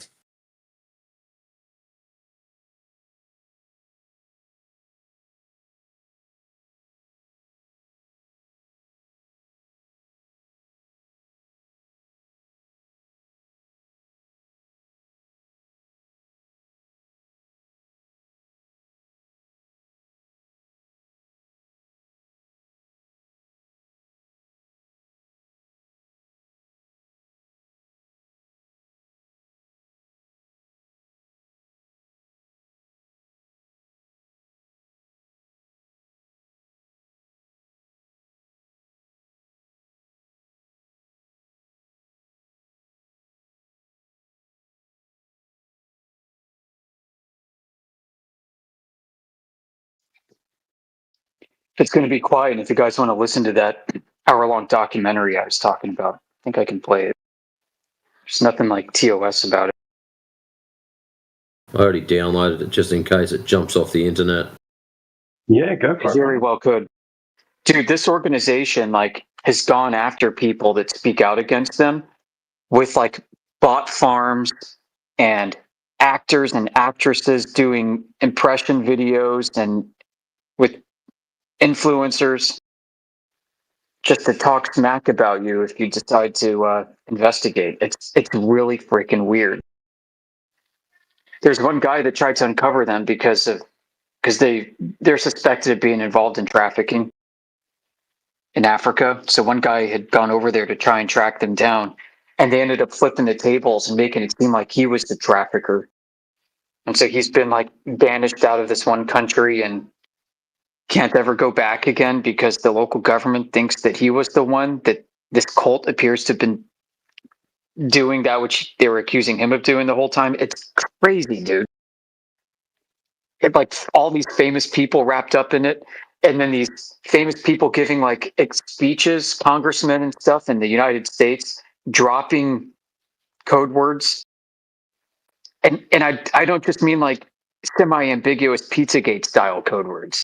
it's going to be quiet, and if you guys want to listen to that hour-long documentary I was talking about, I think I can play it. There's nothing like TOS about it. I already downloaded it just in case it jumps off the internet. Yeah, go for It it. very well could. Dude, this organization has gone after people that speak out against them with bot farms and actors and actresses doing impression videos and with influencers just to talk smack about you if you decide to investigate. It's really freaking weird. There's one guy that tried to uncover them because they're suspected of being involved in trafficking in Africa. So one guy had gone over there to try and track them down, and they ended up flipping the tables and making it seem like he was the trafficker. And so he's been banished out of this one country and can't ever go back again because the local government thinks that he was the one, that this cult appears to have been doing that which they were accusing him of doing the whole time. It's crazy, dude. All these famous people wrapped up in it, and then these famous people giving speeches, congressmen and stuff in the United States, dropping code words. And I don't just mean semi-ambiguous Pizzagate style code words.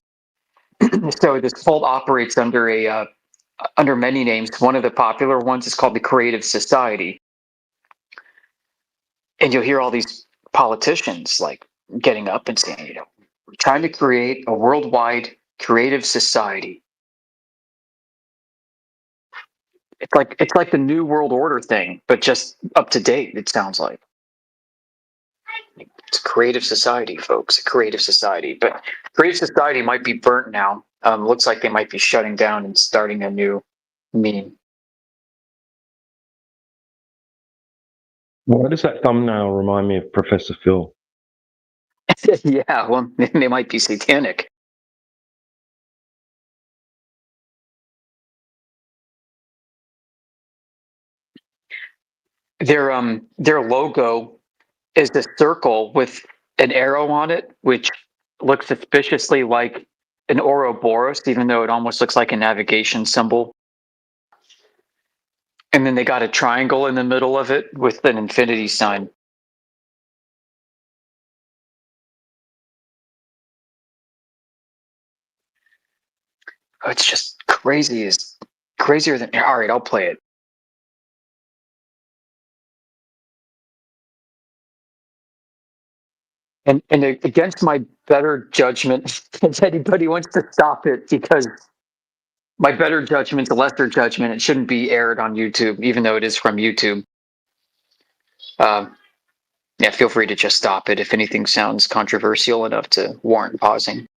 So this cult operates under under many names. One of the popular ones is called the Creative Society. And you'll hear all these politicians getting up and saying, we're trying to create a worldwide creative society. It's like the New World Order thing, but just up to date, it sounds like. It's a creative society, folks, a creative society. But creative society might be burnt now. Looks like they might be shutting down and starting a new meme. Why does that thumbnail remind me of Professor Phil? Yeah, well, they might be satanic. Their logo is a circle with an arrow on it, which looks suspiciously like an Ouroboros, even though it almost looks like a navigation symbol. And then they got a triangle in the middle of it with an infinity sign. Oh, it's just crazy. It's crazier than... All right, I'll play it. And against my better judgment, if anybody wants to stop it, because my better judgment's a lesser judgment, it shouldn't be aired on YouTube, even though it is from YouTube. Yeah, feel free to just stop it if anything sounds controversial enough to warrant pausing.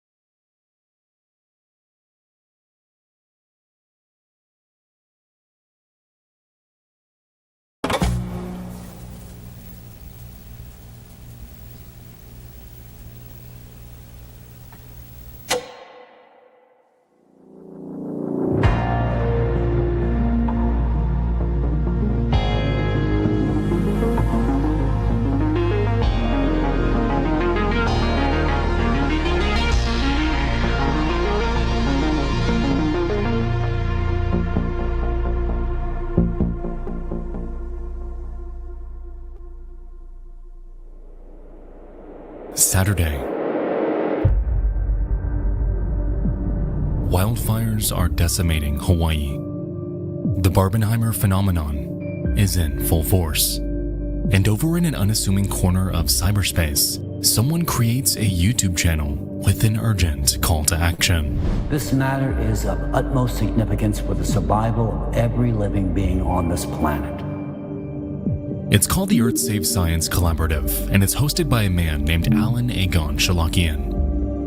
Saturday. Wildfires are decimating Hawaii. The Barbenheimer phenomenon is in full force. And over in an unassuming corner of cyberspace, someone creates a YouTube channel with an urgent call to action. This matter is of utmost significance for the survival of every living being on this planet. It's called the Earth Save Science Collaborative, and it's hosted by a man named Alan Agon Shalakian.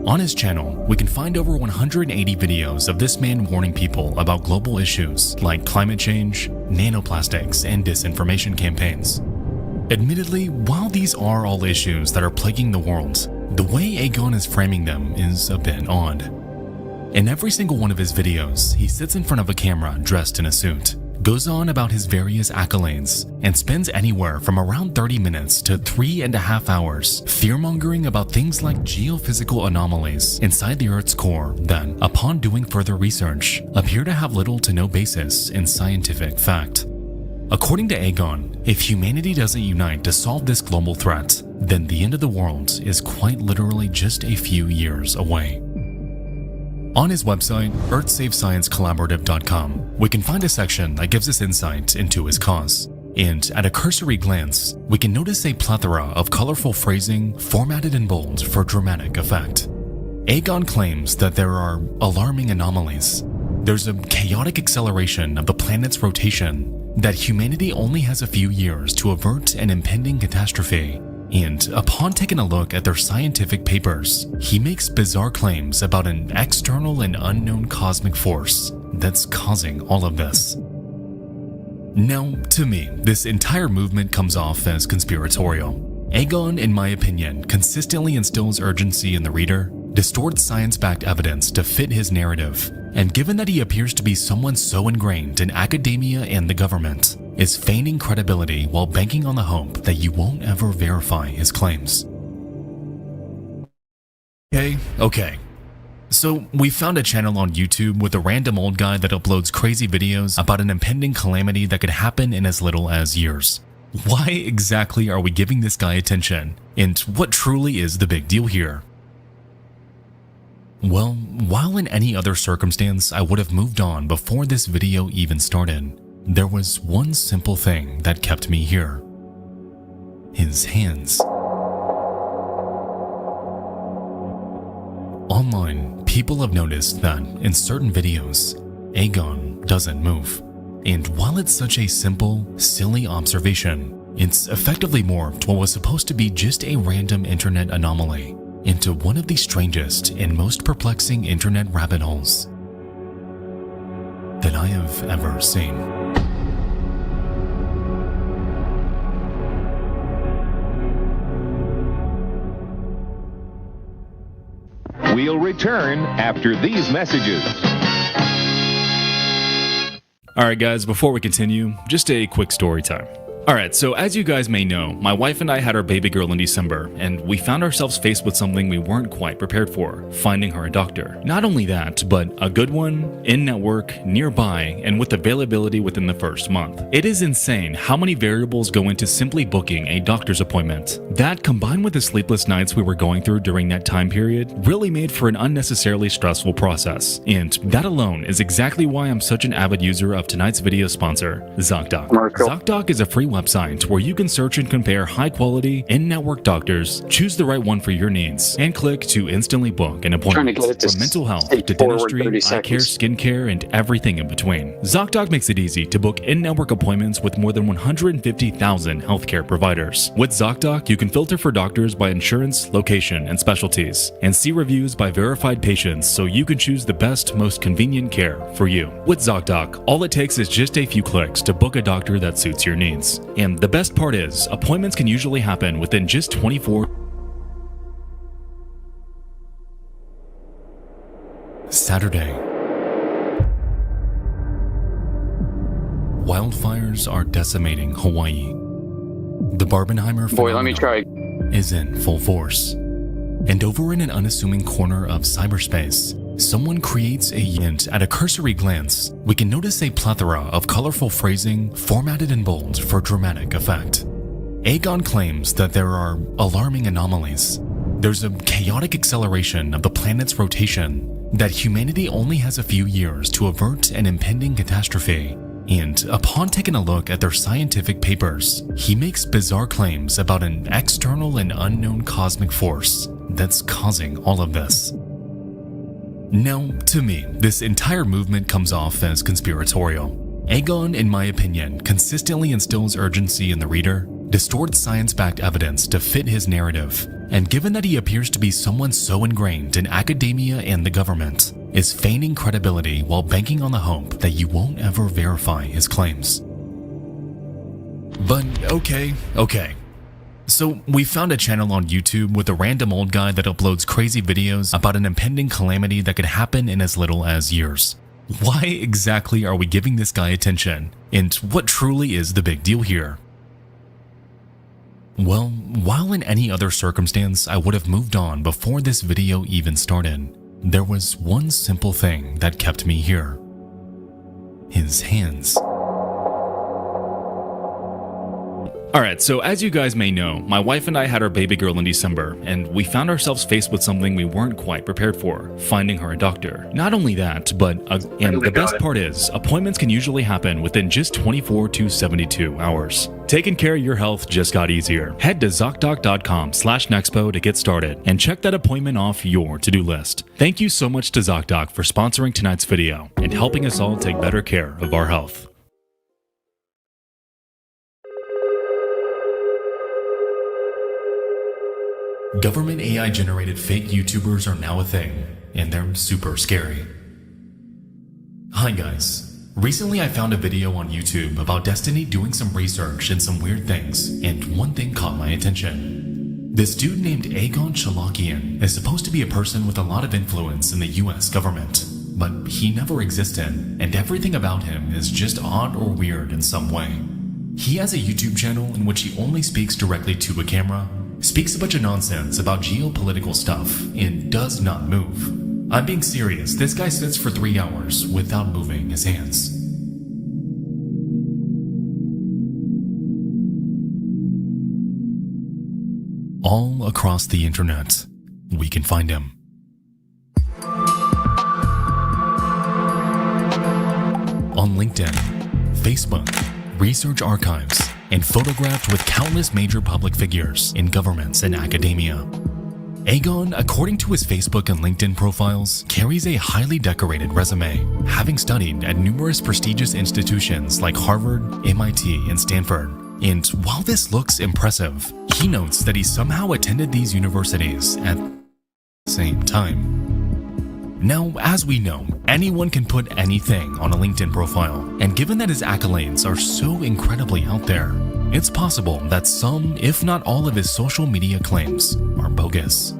On his channel, we can find over 180 videos of this man warning people about global issues like climate change, nanoplastics, and disinformation campaigns. Admittedly, while these are all issues that are plaguing the world, the way Agon is framing them is a bit odd. In every single one of his videos, he sits in front of a camera dressed in a suit, goes on about his various accolades and spends anywhere from around 30 minutes to 3.5 hours fearmongering about things like geophysical anomalies inside the Earth's core that, upon doing further research, appear to have little to no basis in scientific fact. According to Aegon, if humanity doesn't unite to solve this global threat, then the end of the world is quite literally just a few years away. On his website, EarthSaveScienceCollaborative.com, we can find a section that gives us insight into his cause. And at a cursory glance, we can notice a plethora of colorful phrasing formatted in bold for dramatic effect. Aegon claims that there are alarming anomalies. There's a chaotic acceleration of the planet's rotation, that humanity only has a few years to avert an impending catastrophe. And upon taking a look at their scientific papers, he makes bizarre claims about an external and unknown cosmic force that's causing all of this. Now, to me, this entire movement comes off as conspiratorial. Aegon, in my opinion, consistently instills urgency in the reader, distorts science-backed evidence to fit his narrative, and given that he appears to be someone so ingrained in academia and the government, is feigning credibility while banking on the hope that you won't ever verify his claims. Okay. So we found a channel on YouTube with a random old guy that uploads crazy videos about an impending calamity that could happen in as little as years. Why exactly are we giving this guy attention? And what truly is the big deal here? Well, while in any other circumstance I would have moved on before this video even started, there was one simple thing that kept me here. His hands. Online, people have noticed that in certain videos, Aegon doesn't move. And while it's such a simple, silly observation, it's effectively morphed what was supposed to be just a random internet anomaly into one of the strangest and most perplexing internet rabbit holes that I have ever seen. We'll return after these messages. Alright guys, before we continue, just a quick story time. Alright, so as you guys may know, my wife and I had our baby girl in December, and we found ourselves faced with something we weren't quite prepared for, finding her a doctor. Not only that, but a good one, in-network, nearby, and with availability within the first month. It is insane how many variables go into simply booking a doctor's appointment. That, combined with the sleepless nights we were going through during that time period, really made for an unnecessarily stressful process. And that alone is exactly why I'm such an avid user of tonight's video sponsor, ZocDoc. ZocDoc is a free website where you can search and compare high-quality, in-network doctors, choose the right one for your needs, and click to instantly book an appointment. From mental health to dentistry, eye care, skincare, and everything in between. ZocDoc makes it easy to book in-network appointments with more than 150,000 healthcare providers. With ZocDoc, you can filter for doctors by insurance, location, and specialties, and see reviews by verified patients so you can choose the best, most convenient care for you. With ZocDoc, all it takes is just a few clicks to book a doctor that suits your needs. And the best part is, appointments can usually happen within just 24 Saturday. Wildfires are decimating Hawaii. The Barbenheimer phenomenon is in full force. And over in an unassuming corner of cyberspace, someone creates a hint. At a cursory glance, we can notice a plethora of colorful phrasing formatted in bold for dramatic effect. Aegon claims that there are alarming anomalies. There's a chaotic acceleration of the planet's rotation, that humanity only has a few years to avert an impending catastrophe. And upon taking a look at their scientific papers, he makes bizarre claims about an external and unknown cosmic force that's causing all of this. Now, to me, this entire movement comes off as conspiratorial. Aegon, in my opinion, consistently instills urgency in the reader, distorts science-backed evidence to fit his narrative, and given that he appears to be someone so ingrained in academia and the government, is feigning credibility while banking on the hope that you won't ever verify his claims. But okay. So we found a channel on YouTube with a random old guy that uploads crazy videos about an impending calamity that could happen in as little as years. Why exactly are we giving this guy attention? And what truly is the big deal here? Well, while in any other circumstance I would have moved on before this video even started, there was one simple thing that kept me here. His hands. Alright, so as you guys may know, my wife and I had our baby girl in December, and we found ourselves faced with something we weren't quite prepared for, finding her a doctor. Not only that, but, and the best part is, appointments can usually happen within just 24 to 72 hours. Taking care of your health just got easier. Head to ZocDoc.com/Nexpo to get started, and check that appointment off your to-do list. Thank you so much to ZocDoc for sponsoring tonight's video, and helping us all take better care of our health. Government AI-generated fake YouTubers are now a thing, and they're super scary. Hi guys. Recently I found a video on YouTube about Destiny doing some research and some weird things, and one thing caught my attention. This dude named Agon Shalakian is supposed to be a person with a lot of influence in the US government, but he never existed, and everything about him is just odd or weird in some way. He has a YouTube channel in which he only speaks directly to a camera, speaks a bunch of nonsense about geopolitical stuff, and does not move. I'm being serious, this guy sits for 3 hours without moving his hands. All across the internet, we can find him. On LinkedIn, Facebook, research archives, and photographed with countless major public figures in governments and academia. Agon, according to his Facebook and LinkedIn profiles, carries a highly decorated resume, having studied at numerous prestigious institutions like Harvard, MIT, and Stanford. And while this looks impressive, he notes that he somehow attended these universities at the same time. Now, as we know, anyone can put anything on a LinkedIn profile, and given that his accolades are so incredibly out there, it's possible that some, if not all of his social media claims are bogus.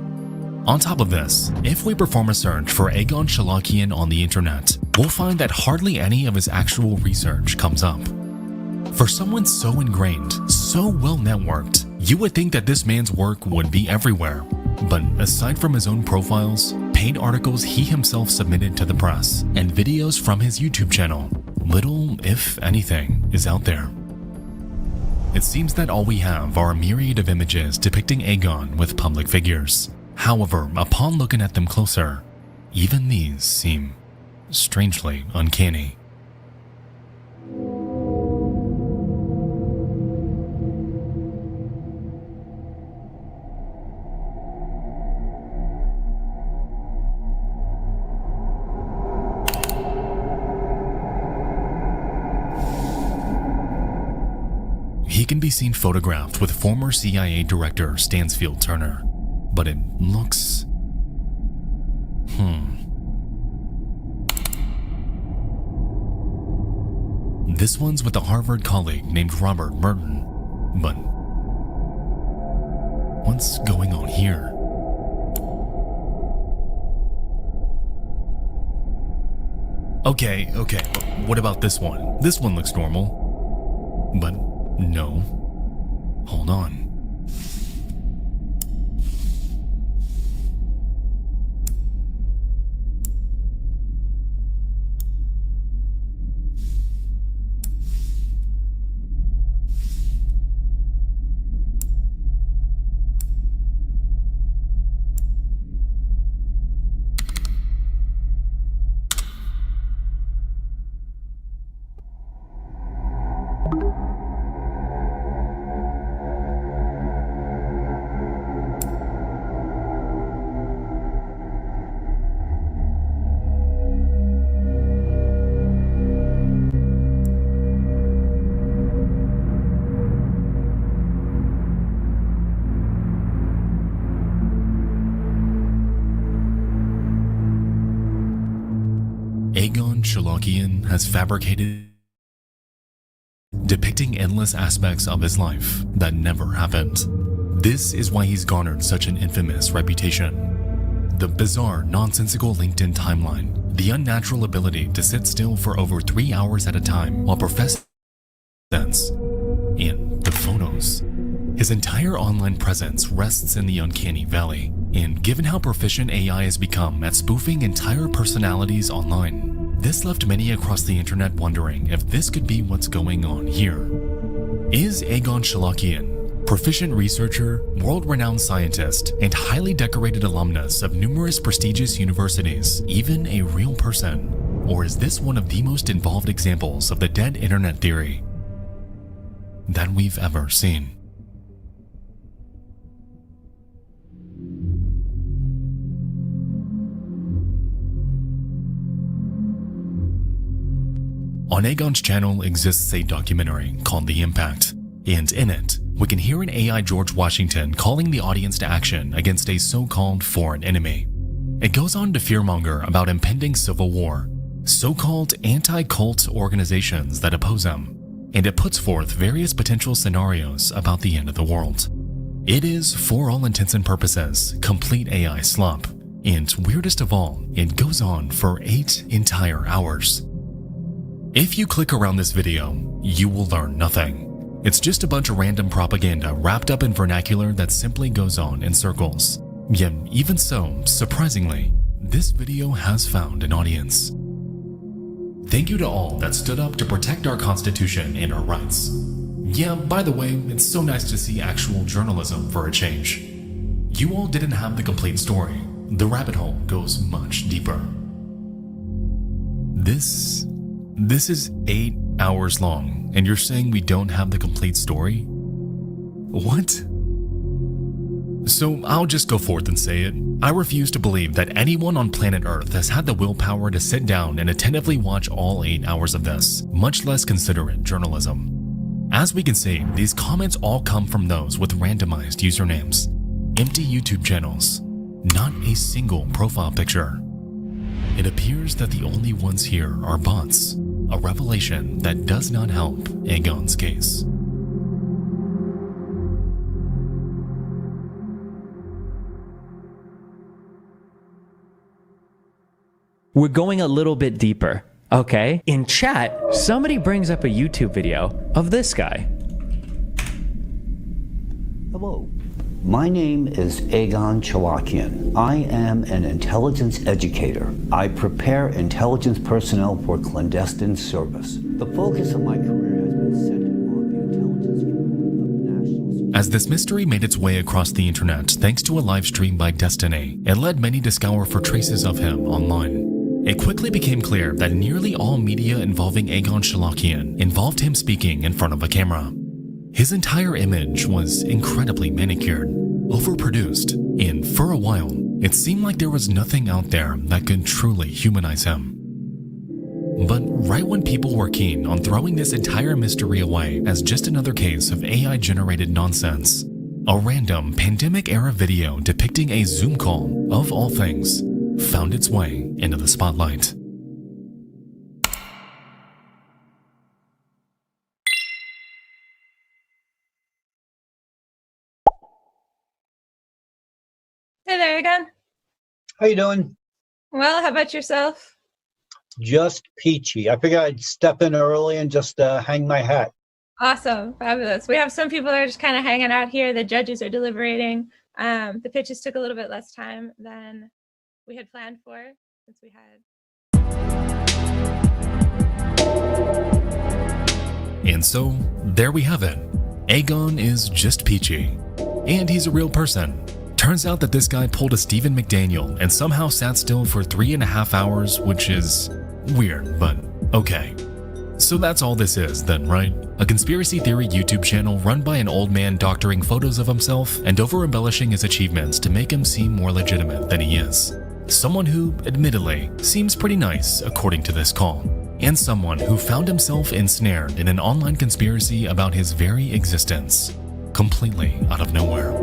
On top of this, if we perform a search for Agon Shalakian on the internet, we'll find that hardly any of his actual research comes up. For someone so ingrained, so well networked, you would think that this man's work would be everywhere. But aside from his own profiles, paid articles he himself submitted to the press, and videos from his YouTube channel, little, if anything, is out there. It seems that all we have are a myriad of images depicting Agon with public figures. However, upon looking at them closer, even these seem strangely uncanny. He can be seen photographed with former CIA Director Stansfield Turner, but it looks... This one's with a Harvard colleague named Robert Merton, but what's going on here? Okay, what about this one? This one looks normal, but no. Hold on. Agon Shalakian has fabricated depicting endless aspects of his life that never happened. This is why he's garnered such an infamous reputation. The bizarre, nonsensical LinkedIn timeline, the unnatural ability to sit still for over 3 hours at a time while professing sense. And the photos. His entire online presence rests in the uncanny valley, and given how proficient AI has become at spoofing entire personalities online, this left many across the internet wondering if this could be what's going on here. Is Egon Shalakian, proficient researcher, world-renowned scientist, and highly decorated alumnus of numerous prestigious universities, even a real person? Or is this one of the most involved examples of the dead internet theory that we've ever seen? On Aegon's channel exists a documentary called The Impact, and in it, we can hear an AI George Washington calling the audience to action against a so-called foreign enemy. It goes on to fearmonger about impending civil war, so-called anti-cult organizations that oppose him, and it puts forth various potential scenarios about the end of the world. It is, for all intents and purposes, complete AI slop, and weirdest of all, it goes on for 8 entire hours. If you click around this video, you will learn nothing. It's just a bunch of random propaganda wrapped up in vernacular that simply goes on in circles. Yet, even so, surprisingly, this video has found an audience. Thank you to all that stood up to protect our Constitution and our rights. Yeah, by the way, it's so nice to see actual journalism for a change. You all didn't have the complete story. The rabbit hole goes much deeper. This is 8 hours long, and you're saying we don't have the complete story? What? So I'll just go forth and say it. I refuse to believe that anyone on planet Earth has had the willpower to sit down and attentively watch all 8 hours of this, much less consider it journalism. As we can see, these comments all come from those with randomized usernames, empty YouTube channels, not a single profile picture. It appears that the only ones here are bots, a revelation that does not help Aegon's case. We're going a little bit deeper, okay? In chat, somebody brings up a YouTube video of this guy. Hello. My name is Egon Shalakian. I am an intelligence educator. I prepare intelligence personnel for clandestine service. The focus of my career has been centered on the intelligence community of national security. As this mystery made its way across the internet thanks to a live stream by Destiny, it led many to scour for traces of him online. It quickly became clear that nearly all media involving Egon Shalakian involved him speaking in front of a camera. His entire image was incredibly manicured, overproduced, and for a while, it seemed like there was nothing out there that could truly humanize him. But right when people were keen on throwing this entire mystery away as just another case of AI-generated nonsense, a random pandemic-era video depicting a Zoom call, of all things, found its way into the spotlight. Hey there again. How you doing? Well, how about yourself? Just peachy. I figured I'd step in early and just hang my hat. Awesome. Fabulous. We have some people that are just kind of hanging out here. The judges are deliberating. The pitches took a little bit less time than we had planned for, since we had. And so, there we have it. Aegon is just peachy. And he's a real person. Turns out that this guy pulled a Stephen McDaniel and somehow sat still for 3.5 hours, which is weird, but okay. So that's all this is then, right? A conspiracy theory YouTube channel run by an old man doctoring photos of himself and over-embellishing his achievements to make him seem more legitimate than he is. Someone who, admittedly, seems pretty nice according to this call. And someone who found himself ensnared in an online conspiracy about his very existence, completely out of nowhere.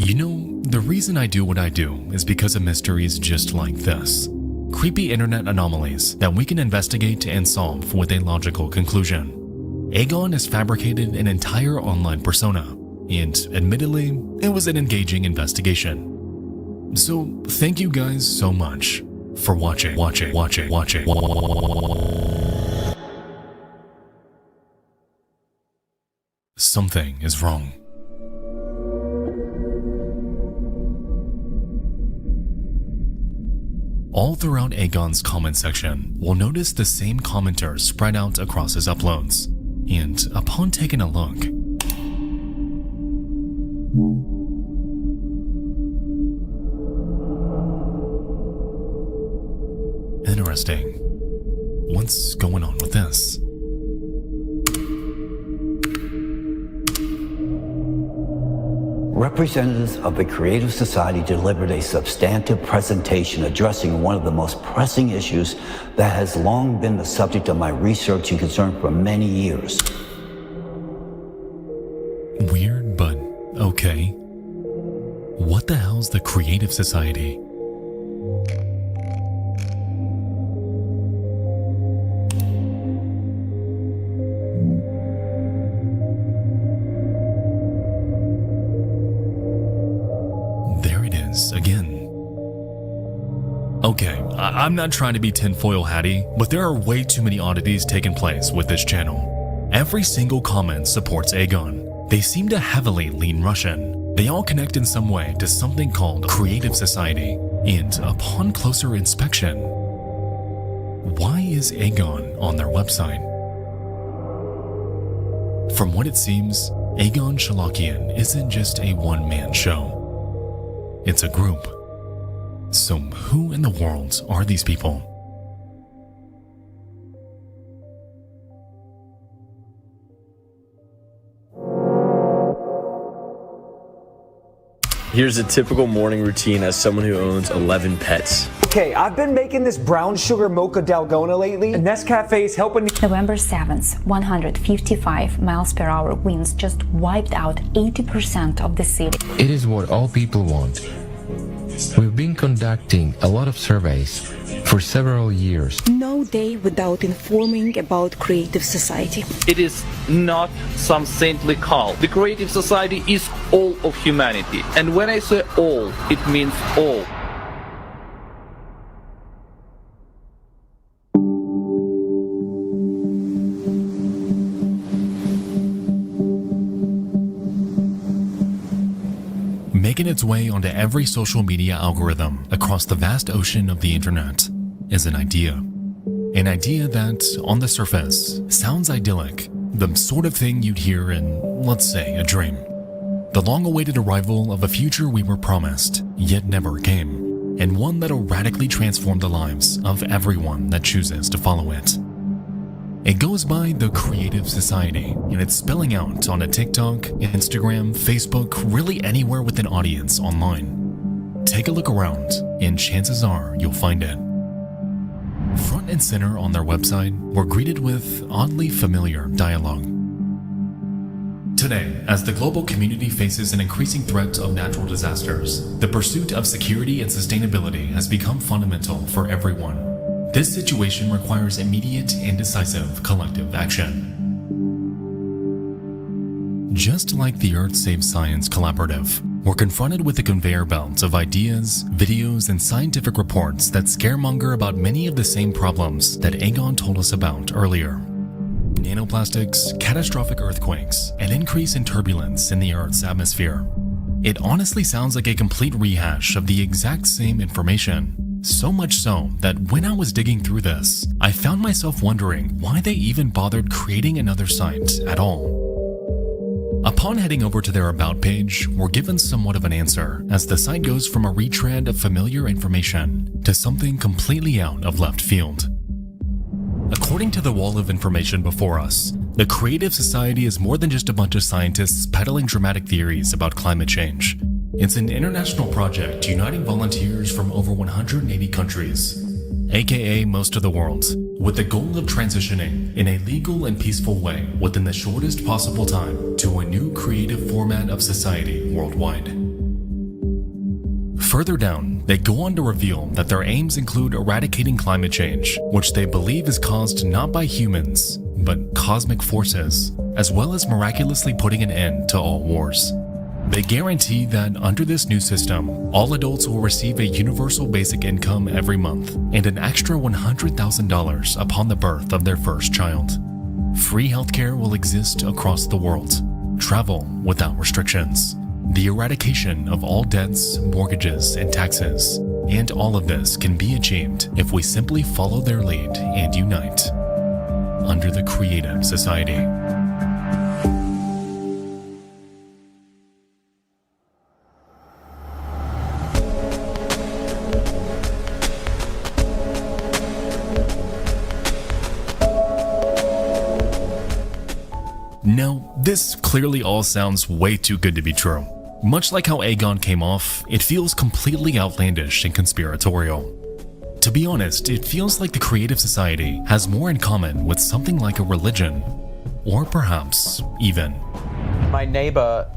You know, the reason I do what I do is because of mysteries just like this. creepy internet anomalies that we can investigate and solve with a logical conclusion. Aegon has fabricated an entire online persona, and admittedly, it was an engaging investigation. So thank you guys so much for watching. Something is wrong. All throughout Aegon's comment section, we'll notice the same commenters spread out across his uploads. And upon taking a look, interesting. What's going on with this? Representatives of the Creative Society delivered a substantive presentation addressing one of the most pressing issues that has long been the subject of my research and concern for many years. Weird, but okay. What the hell's the Creative Society? Again. Okay, I'm not trying to be tinfoil hatty, but there are way too many oddities taking place with this channel. Every single comment supports Aegon. They seem to heavily lean Russian. They all connect in some way to something called Creative Society, and upon closer inspection, why is Aegon on their website? From what it seems, Aegon Shalakian isn't just a one-man show. It's a group. So who in the world are these people? Here's a typical morning routine as someone who owns 11 pets. Okay, I've been making this brown sugar mocha dalgona lately, and Nescafe is helping me. November 7th, 155 miles per hour winds just wiped out 80% of the city. It is what all people want. We've been conducting a lot of surveys for several years. No day without informing about Creative Society. It is not some saintly cult. The Creative Society is all of humanity. And when I say all, it means all. Making its way onto every social media algorithm across the vast ocean of the internet is an idea. An idea that, on the surface, sounds idyllic, the sort of thing you'd hear in, let's say, a dream. The long-awaited arrival of a future we were promised, yet never came, and one that'll radically transform the lives of everyone that chooses to follow it. It goes by the Creative Society, and it's spilling out on a TikTok, Instagram, Facebook, really anywhere with an audience online. Take a look around, and chances are you'll find it. Front and center on their website, we're greeted with oddly familiar dialogue. Today, as the global community faces an increasing threat of natural disasters, the pursuit of security and sustainability has become fundamental for everyone. This situation requires immediate and decisive collective action. Just like the Earth Saves Science Collaborative, we're confronted with a conveyor belt of ideas, videos, and scientific reports that scaremonger about many of the same problems that Aegon told us about earlier. Nanoplastics, catastrophic earthquakes, an increase in turbulence in the Earth's atmosphere. It honestly sounds like a complete rehash of the exact same information. So much so that when I was digging through this, I found myself wondering why they even bothered creating another site at all. Upon heading over to their About page, we're given somewhat of an answer, as the site goes from a retread of familiar information to something completely out of left field. According to the wall of information before us, the Creative Society is more than just a bunch of scientists peddling dramatic theories about climate change. It's an international project uniting volunteers from over 180 countries, aka most of the world, with the goal of transitioning in a legal and peaceful way within the shortest possible time to a new creative format of society worldwide. Further down, they go on to reveal that their aims include eradicating climate change, which they believe is caused not by humans, but cosmic forces, as well as miraculously putting an end to all wars. They guarantee that under this new system, all adults will receive a universal basic income every month and an extra $100,000 upon the birth of their first child. Free healthcare will exist across the world, travel without restrictions, the eradication of all debts, mortgages, and taxes, and all of this can be achieved if we simply follow their lead and unite under the Creative Society. Now, this clearly all sounds way too good to be true. Much like how Aegon came off, it feels completely outlandish and conspiratorial. To be honest, it feels like the Creative Society has more in common with something like a religion, or perhaps even. My neighbor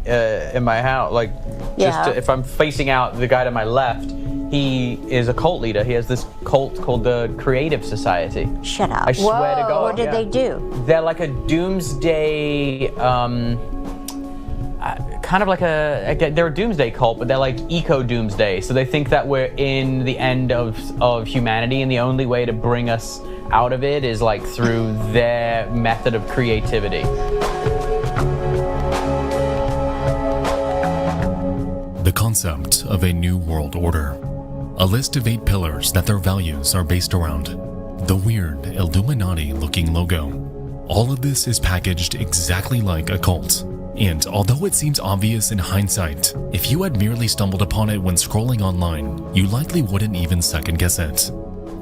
in my house, like, if I'm facing out the guy to my left, he is a cult leader. He has this cult called the Creative Society. Shut up. I swear to God. What did they do? They're like a doomsday, kind of like they're a doomsday cult, but they're like eco-doomsday. So they think that we're in the end of humanity, and the only way to bring us out of it is like through their method of creativity. The concept of a new world order. A list of 8 pillars that their values are based around. The weird Illuminati-looking logo. All of this is packaged exactly like a cult. And although it seems obvious in hindsight, if you had merely stumbled upon it when scrolling online, you likely wouldn't even second guess it.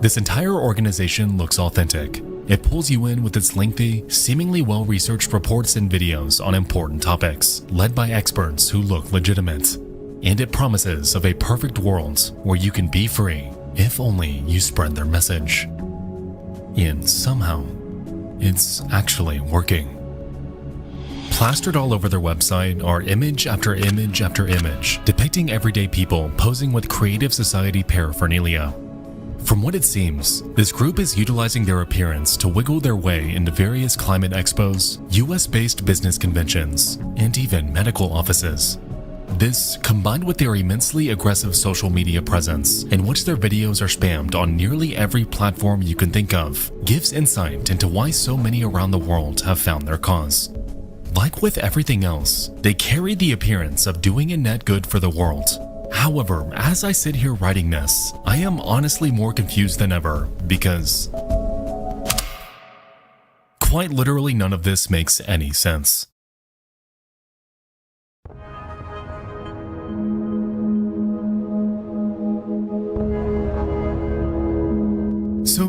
This entire organization looks authentic. It pulls you in with its lengthy, seemingly well-researched reports and videos on important topics, led by experts who look legitimate. And it promises of a perfect world where you can be free, if only you spread their message. And somehow, it's actually working. Plastered all over their website are image after image after image, depicting everyday people posing with Creative Society paraphernalia. From what it seems, this group is utilizing their appearance to wiggle their way into various climate expos, US-based business conventions, and even medical offices. This, combined with their immensely aggressive social media presence, in which their videos are spammed on nearly every platform you can think of, gives insight into why so many around the world have found their cause. Like with everything else, they carry the appearance of doing a net good for the world. However, as I sit here writing this, I am honestly more confused than ever, because quite literally none of this makes any sense.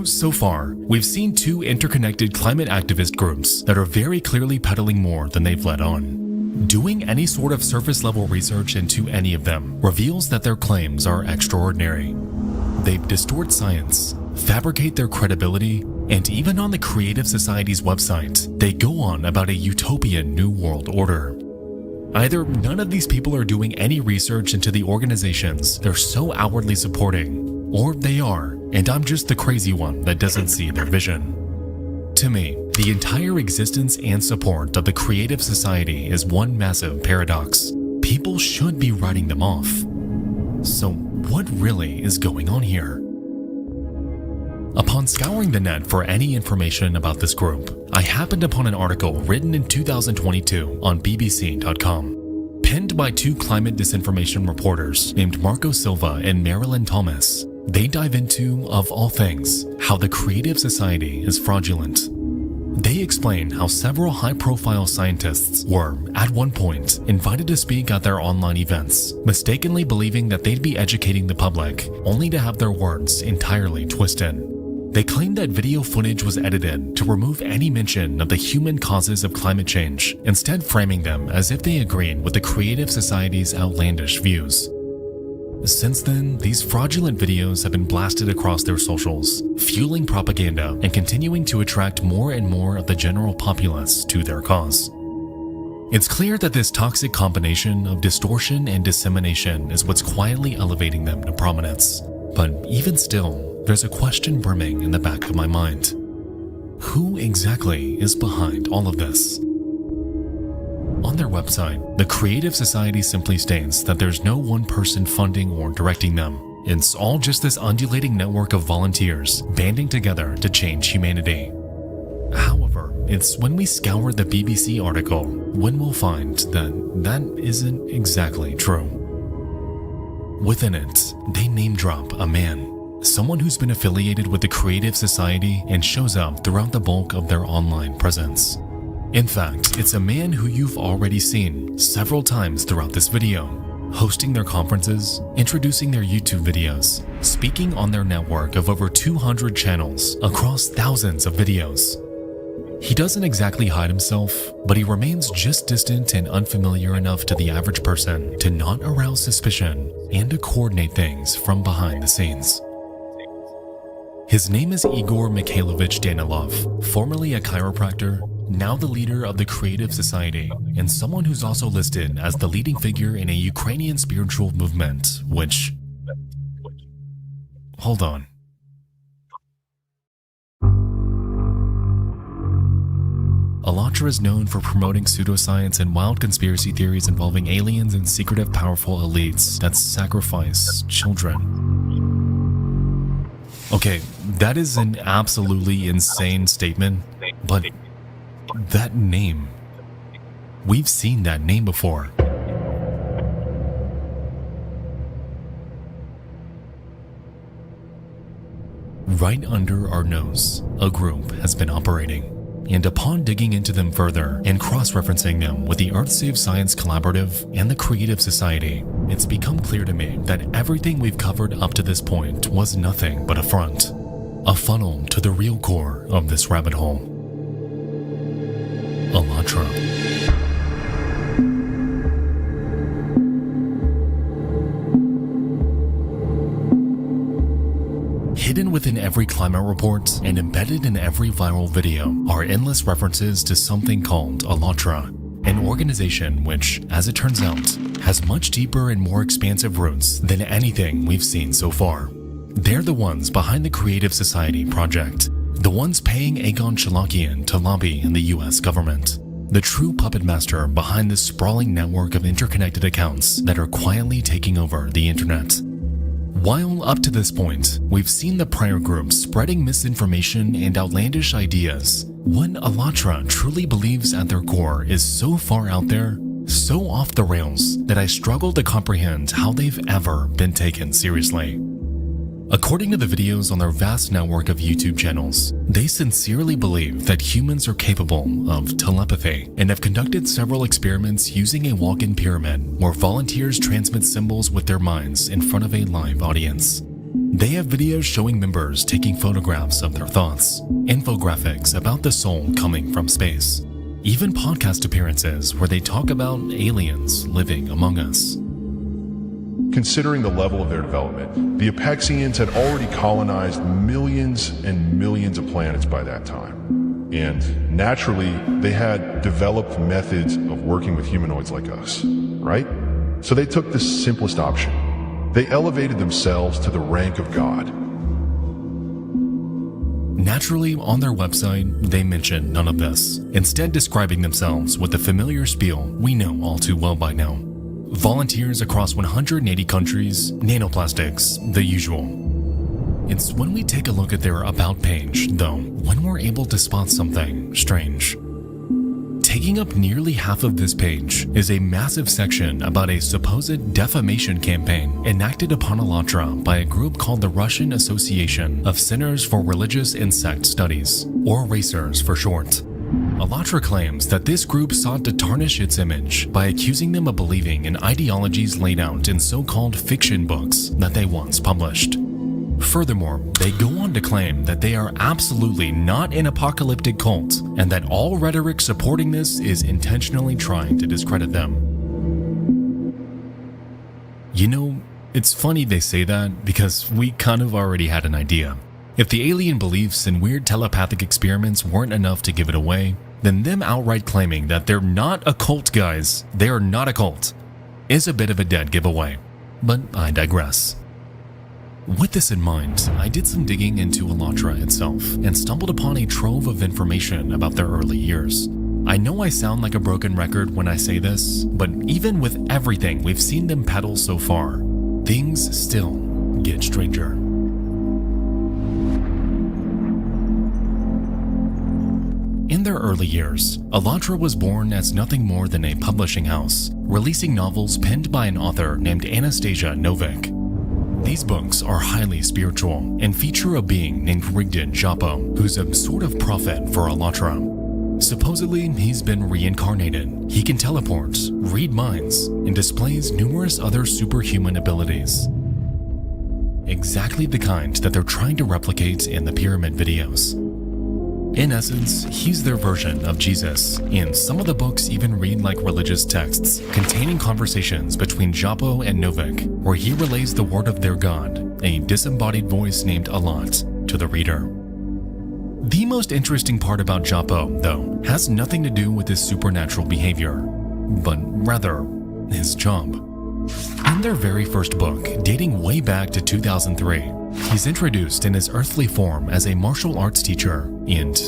So far, we've seen 2 interconnected climate activist groups that are very clearly peddling more than they've let on. Doing any sort of surface level research into any of them reveals that their claims are extraordinary. They distort science, fabricate their credibility, and even on the Creative Society's website, they go on about a utopian new world order. Either none of these people are doing any research into the organizations they're so outwardly supporting, or they are, and I'm just the crazy one that doesn't see their vision. To me, the entire existence and support of the Creative Society is one massive paradox. People should be writing them off. So what really is going on here? Upon scouring the net for any information about this group, I happened upon an article written in 2022 on BBC.com, penned by 2 climate disinformation reporters named Marco Silva and Marilyn Thomas. They dive into, of all things, how the Creative Society is fraudulent. They explain how several high-profile scientists were, at one point, invited to speak at their online events, mistakenly believing that they'd be educating the public, only to have their words entirely twisted. They claim that video footage was edited to remove any mention of the human causes of climate change, instead framing them as if they agreed with the Creative Society's outlandish views. Since then, these fraudulent videos have been blasted across their socials, fueling propaganda and continuing to attract more and more of the general populace to their cause. It's clear that this toxic combination of distortion and dissemination is what's quietly elevating them to prominence. But even still, there's a question brimming in the back of my mind. Who exactly is behind all of this? On their website, the Creative Society simply states that there's no one person funding or directing them. It's all just this undulating network of volunteers banding together to change humanity. However, it's when we scour the BBC article when we'll find that that isn't exactly true. Within it, they name drop a man, someone who's been affiliated with the Creative Society and shows up throughout the bulk of their online presence. In fact, it's a man who you've already seen several times throughout this video, hosting their conferences, introducing their YouTube videos, speaking on their network of over 200 channels across thousands of videos. He doesn't exactly hide himself, but he remains just distant and unfamiliar enough to the average person to not arouse suspicion and to coordinate things from behind the scenes. His name is Igor Mikhailovich Danilov, formerly a chiropractor, now the leader of the Creative Society, and someone who's also listed as the leading figure in a Ukrainian spiritual movement, which... Hold on. Alatra is known for promoting pseudoscience and wild conspiracy theories involving aliens and secretive powerful elites that sacrifice children. Okay, that is an absolutely insane statement, but that name, we've seen that name before. Right under our nose, a group has been operating. And upon digging into them further and cross-referencing them with the Earth Save Science Collaborative and the Creative Society, it's become clear to me that everything we've covered up to this point was nothing but a front, a funnel to the real core of this rabbit hole. Alatra. Hidden within every climate report and embedded in every viral video are endless references to something called Alatra, an organization which, as it turns out, has much deeper and more expansive roots than anything we've seen so far. They're the ones behind the Creative Society project, the ones paying Egon Shalakian to lobby in the US government, the true puppet master behind this sprawling network of interconnected accounts that are quietly taking over the internet. While up to this point, we've seen the prior groups spreading misinformation and outlandish ideas, what Alatra truly believes at their core is so far out there, so off the rails, that I struggle to comprehend how they've ever been taken seriously. According to the videos on their vast network of YouTube channels, they sincerely believe that humans are capable of telepathy and have conducted several experiments using a walk-in pyramid where volunteers transmit symbols with their minds in front of a live audience. They have videos showing members taking photographs of their thoughts, infographics about the soul coming from space, even podcast appearances where they talk about aliens living among us. Considering the level of their development, the Apexians had already colonized millions and millions of planets by that time. And naturally, they had developed methods of working with humanoids like us, right? So they took the simplest option. They elevated themselves to the rank of God. Naturally, on their website, they mention none of this, instead describing themselves with the familiar spiel we know all too well by now. Volunteers across 180 countries, nanoplastics, the usual. It's when we take a look at their About page, though, when we're able to spot something strange. Taking up nearly half of this page is a massive section about a supposed defamation campaign enacted upon Alatra by a group called the Russian Association of Centers for Religious Insect Studies, or RACERS for short. Alatra claims that this group sought to tarnish its image by accusing them of believing in ideologies laid out in so-called fiction books that they once published. Furthermore, they go on to claim that they are absolutely not an apocalyptic cult and that all rhetoric supporting this is intentionally trying to discredit them. You know, it's funny they say that because we kind of already had an idea. If the alien beliefs and weird telepathic experiments weren't enough to give it away, then them outright claiming that they're not a cult, guys, they are not a cult, is a bit of a dead giveaway. But I digress. With this in mind, I did some digging into Allatra itself and stumbled upon a trove of information about their early years. I know I sound like a broken record when I say this, but even with everything we've seen them peddle so far, things still get stranger. In their early years, Allatra was born as nothing more than a publishing house, releasing novels penned by an author named Anastasia Novik. These books are highly spiritual and feature a being named Rigdon Japo, who's a sort of prophet for Allatra. Supposedly, he's been reincarnated. He can teleport, read minds, and displays numerous other superhuman abilities. Exactly the kind that they're trying to replicate in the Pyramid videos. In essence, he's their version of Jesus, and some of the books even read like religious texts, containing conversations between Japo and Novik, where he relays the word of their god, a disembodied voice named Alat, to the reader. The most interesting part about Japo, though, has nothing to do with his supernatural behavior, but rather, his job. In their very first book, dating way back to 2003, he's introduced in his earthly form as a martial arts teacher and,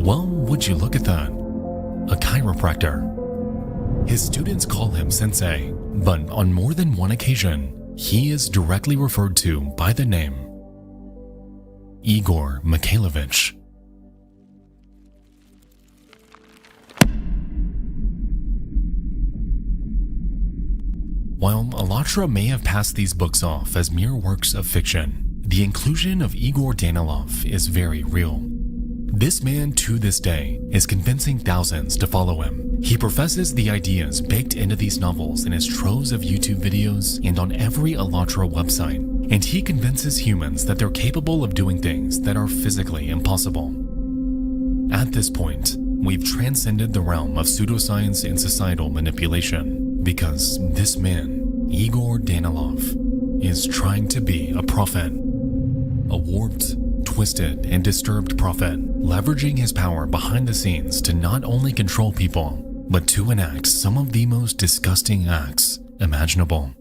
well, would you look at that, a chiropractor. His students call him sensei, but on more than one occasion, he is directly referred to by the name Igor Mikhailovich. While Allatra may have passed these books off as mere works of fiction, the inclusion of Igor Danilov is very real. This man, to this day, is convincing thousands to follow him. He professes the ideas baked into these novels in his troves of YouTube videos and on every Allatra website, and he convinces humans that they're capable of doing things that are physically impossible. At this point, we've transcended the realm of pseudoscience and societal manipulation, because this man, Igor Danilov, is trying to be a prophet. A warped, twisted, and disturbed prophet, leveraging his power behind the scenes to not only control people, but to enact some of the most disgusting acts imaginable.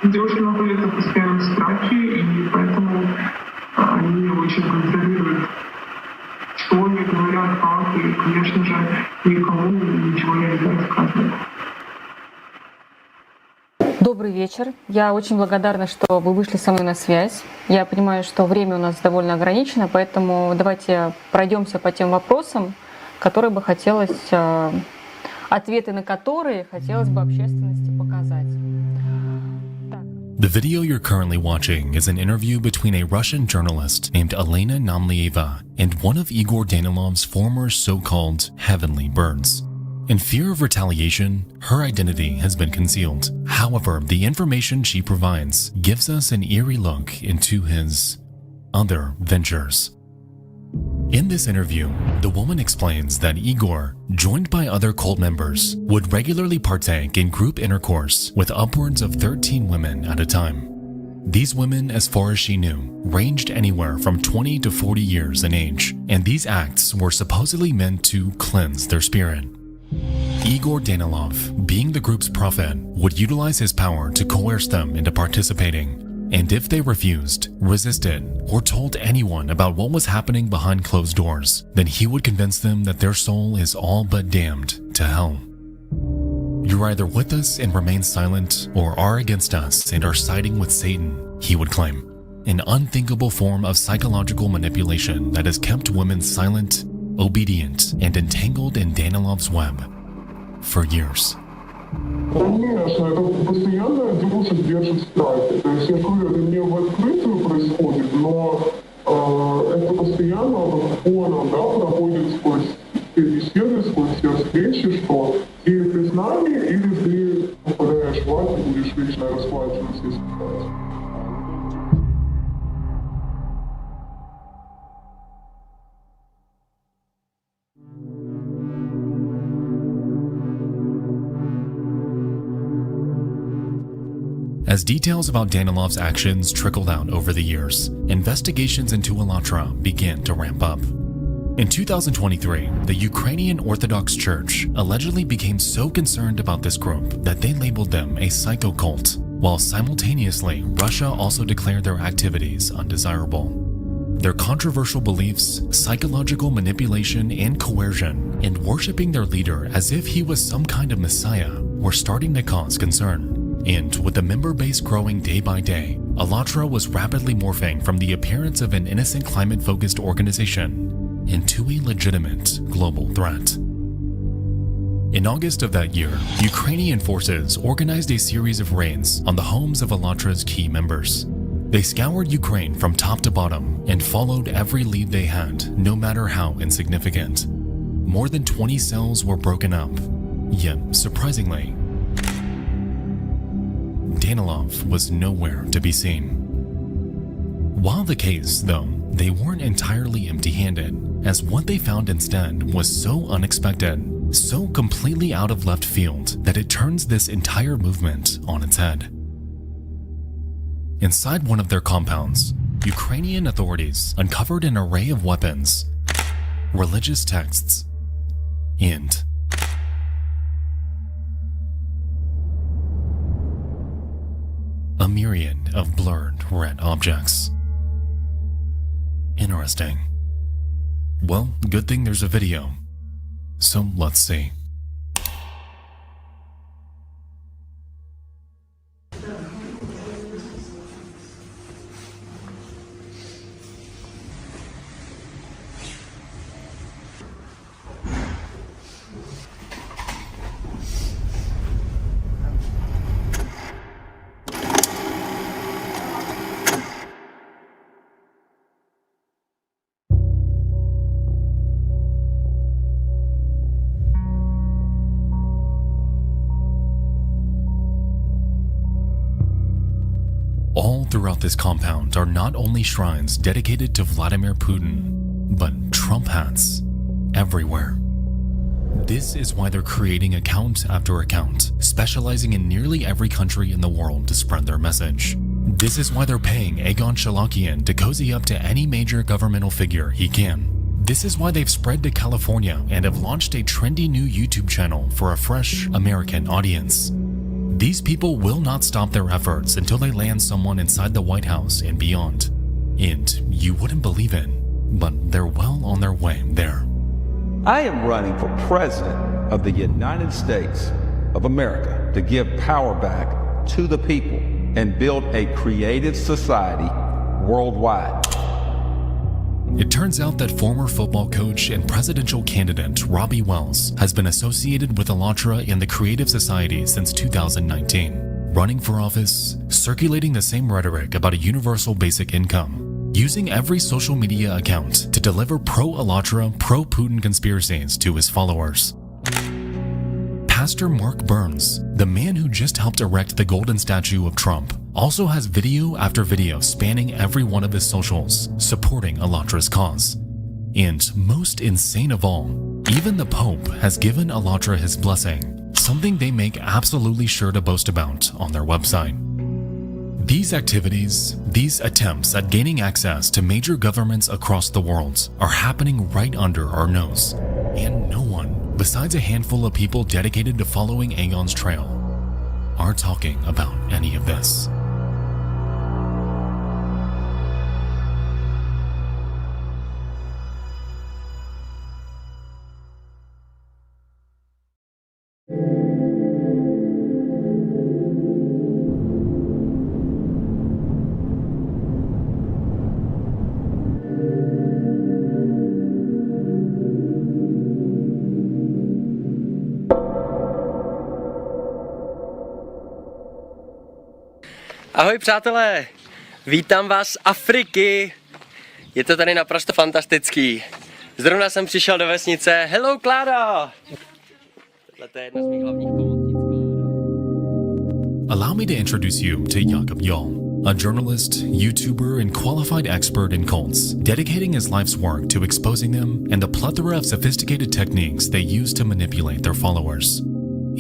Девушки находятся в постоянном страхе, и поэтому они очень контролируют, что они говорят, как, и, конечно же, никому ничего нельзя рассказывать. Добрый вечер. Я очень благодарна, что вы вышли со мной на связь. Я понимаю, что время у нас довольно ограничено, поэтому давайте пройдемся по тем вопросам, которые бы хотелось, ответы на которые хотелось бы общественности показать. The video you're currently watching is an interview between a Russian journalist named Elena Namlieva and one of Igor Danilov's former so-called heavenly birds. In fear of retaliation, her identity has been concealed. However, the information she provides gives us an eerie look into his other ventures. In this interview, the woman explains that Igor, joined by other cult members, would regularly partake in group intercourse with upwards of 13 women at a time. These women, as far as she knew, ranged anywhere from 20 to 40 years in age, and these acts were supposedly meant to cleanse their spirit. Igor Danilov, being the group's prophet, would utilize his power to coerce them into participating, and if they refused, resisted, or told anyone about what was happening behind closed doors, then he would convince them that their soul is all but damned to hell. You're either with us and remain silent, or are against us and are siding with Satan, he would claim. An unthinkable form of psychological manipulation that has kept women silent, obedient, and entangled in Danilov's web for years. Конечно, это постоянно девушек держит в страхе. То есть, я говорю, это не в открытую происходит, но это постоянно фоном, да, проходит сквозь все беседы, сквозь все встречи, что или ты с нами, или ты попадаешь в ад и будешь вечно расплачиваться и страдать. As details about Danilov's actions trickled out over the years, investigations into Allatra began to ramp up. In 2023, the Ukrainian Orthodox Church allegedly became so concerned about this group that they labeled them a psycho cult, while simultaneously Russia also declared their activities undesirable. Their controversial beliefs, psychological manipulation and coercion, and worshipping their leader as if he was some kind of messiah were starting to cause concern. And with the member base growing day by day, Allatra was rapidly morphing from the appearance of an innocent climate-focused organization into a legitimate global threat. In August of that year, Ukrainian forces organized a series of raids on the homes of Allatra's key members. They scoured Ukraine from top to bottom and followed every lead they had, no matter how insignificant. More than 20 cells were broken up, yet surprisingly, Danilov was nowhere to be seen. While the case, though, they weren't entirely empty-handed, as what they found instead was so unexpected, so completely out of left field that it turns this entire movement on its head. Inside one of their compounds, Ukrainian authorities uncovered an array of weapons, religious texts, and a myriad of blurred red objects. Interesting. Well, good thing there's a video. So let's see. All throughout this compound are not only shrines dedicated to Vladimir Putin, but Trump hats everywhere. This is why they're creating account after account, specializing in nearly every country in the world to spread their message. This is why they're paying Egon Shalakian to cozy up to any major governmental figure he can. This is why they've spread to California and have launched a trendy new YouTube channel for a fresh American audience. These people will not stop their efforts until they land someone inside the White House and beyond. And you wouldn't believe it, but they're well on their way there. I am running for president of the United States of America to give power back to the people and build a creative society worldwide. It turns out that former football coach and presidential candidate Robbie Wells has been associated with Allatra and the Creative Society since 2019, running for office, circulating the same rhetoric about a universal basic income, using every social media account to deliver pro-Allatra, pro-Putin conspiracies to his followers. Pastor Mark Burns, the man who just helped erect the golden statue of Trump, also has video after video spanning every one of his socials supporting Allatra's cause. And most insane of all, even the Pope has given Allatra his blessing, something they make absolutely sure to boast about on their website. These activities, these attempts at gaining access to major governments across the world are happening right under our nose, and no one, besides a handful of people dedicated to following Egon's trail, are talking about any of this. Ahoj přátelé, vítám vás z Afriky. Je to tady naprosto fantastický. Zrovna jsem přišel do vesnice. Hello, Klára! Tohle je jedna z mých hlavních pomocnic. Allow me to introduce you to Jakob Jol, a journalist, YouTuber, and qualified expert in cults, dedicating his life's work to exposing them and the plethora of sophisticated techniques they use to manipulate their followers.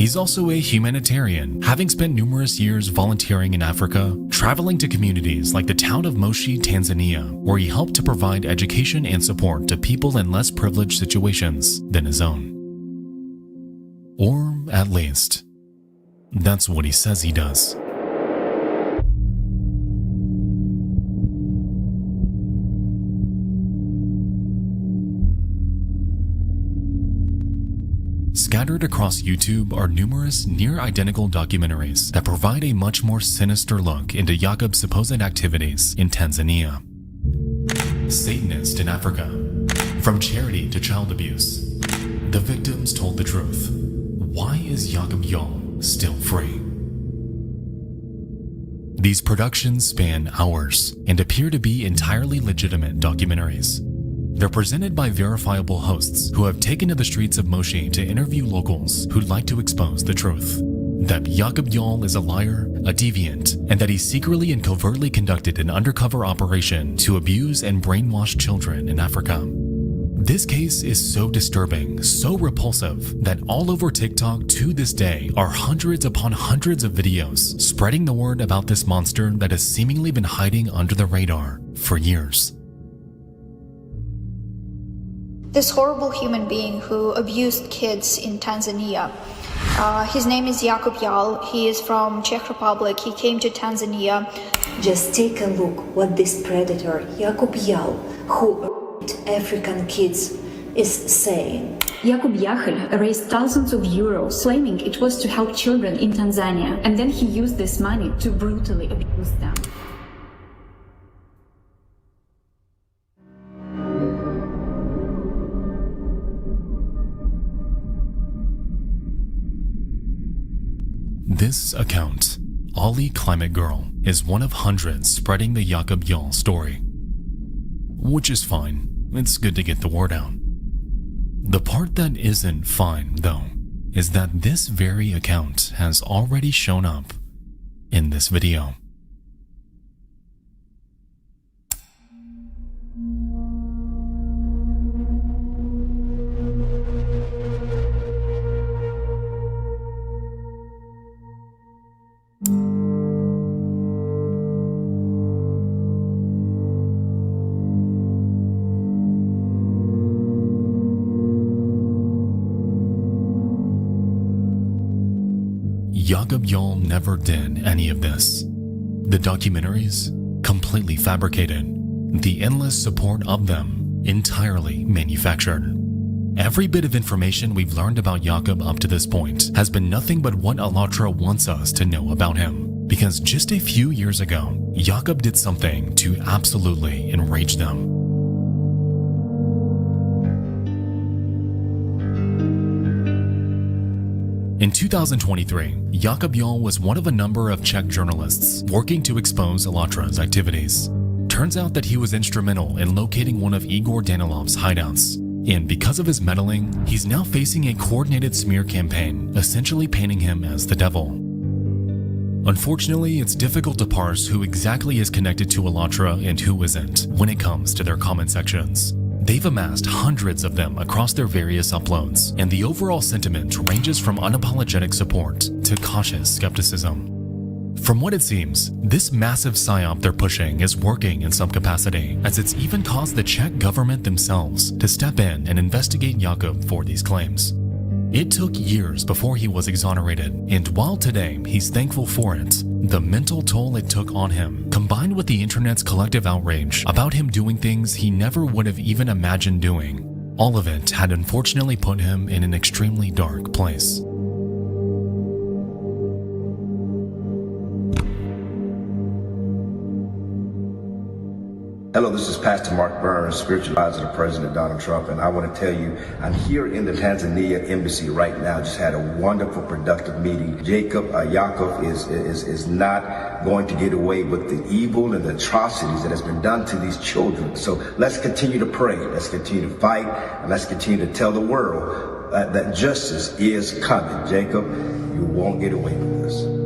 He's also a humanitarian, having spent numerous years volunteering in Africa, traveling to communities like the town of Moshi, Tanzania, where he helped to provide education and support to people in less privileged situations than his own. Or at least, that's what he says he does. Scattered across YouTube are numerous near-identical documentaries that provide a much more sinister look into Jakob's supposed activities in Tanzania. Satanist in Africa. From charity to child abuse. The victims told the truth. Why is Jakob Jarl still free? These productions span hours and appear to be entirely legitimate documentaries. They're presented by verifiable hosts who have taken to the streets of Moshi to interview locals who'd like to expose the truth. That Jakob Jarl is a liar, a deviant, and that he secretly and covertly conducted an undercover operation to abuse and brainwash children in Africa. This case is so disturbing, so repulsive, that all over TikTok to this day are hundreds upon hundreds of videos spreading the word about this monster that has seemingly been hiding under the radar for years. This horrible human being who abused kids in Tanzania. His name is Jakob Jarl. He is from Czech Republic. He came to Tanzania. Just take a look what this predator, Jakob Jarl, who raped African kids, is saying. Jakob Jarl raised thousands of euros, claiming it was to help children in Tanzania, and then he used this money to brutally abuse them. This account, Ollie Climate Girl, is one of hundreds spreading the Jakob Jarl story. Which is fine, it's good to get the word out. The part that isn't fine, though, is that this very account has already shown up in this video. Jakob Jarl never did any of this. The documentaries, completely fabricated. The endless support of them, entirely manufactured. Every bit of information we've learned about Jakob up to this point has been nothing but what Alatra wants us to know about him. Because just a few years ago, Jakob did something to absolutely enrage them. In 2023, Jakob Jarl was one of a number of Czech journalists working to expose Alatra's activities. Turns out that he was instrumental in locating one of Igor Danilov's hideouts. And because of his meddling, he's now facing a coordinated smear campaign, essentially painting him as the devil. Unfortunately, it's difficult to parse who exactly is connected to Alatra and who isn't when it comes to their comment sections. They've amassed hundreds of them across their various uploads, and the overall sentiment ranges from unapologetic support to cautious skepticism. From what it seems, this massive psyop they're pushing is working in some capacity, as it's even caused the Czech government themselves to step in and investigate Jakob for these claims. It took years before he was exonerated, and while today he's thankful for it, the mental toll it took on him, combined with the internet's collective outrage about him doing things he never would have even imagined doing, all of it had unfortunately put him in an extremely dark place. Hello, this is Pastor Mark Burns, spiritual advisor to President Donald Trump, and I want to tell you, I'm here in the Tanzania embassy right now. Just had a wonderful, productive meeting. Jacob is not going to get away with the evil and the atrocities that has been done to these children. So let's continue to pray, let's continue to fight, and let's continue to tell the world that justice is coming. Jacob, you won't get away with this.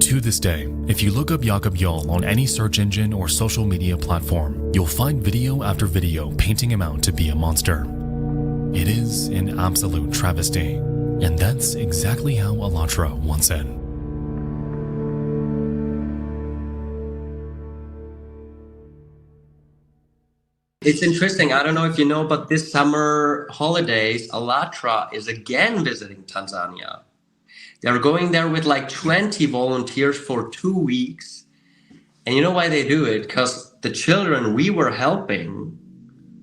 To this day, if you look up Jakob Jarl on any search engine or social media platform, you'll find video after video painting him out to be a monster. It is an absolute travesty, and that's exactly how Allatra wants it. It's interesting. I don't know if you know, but this summer holidays, Allatra is again visiting Tanzania. They're going there with like 20 volunteers for 2 weeks. And you know why they do it? Because the children we were helping,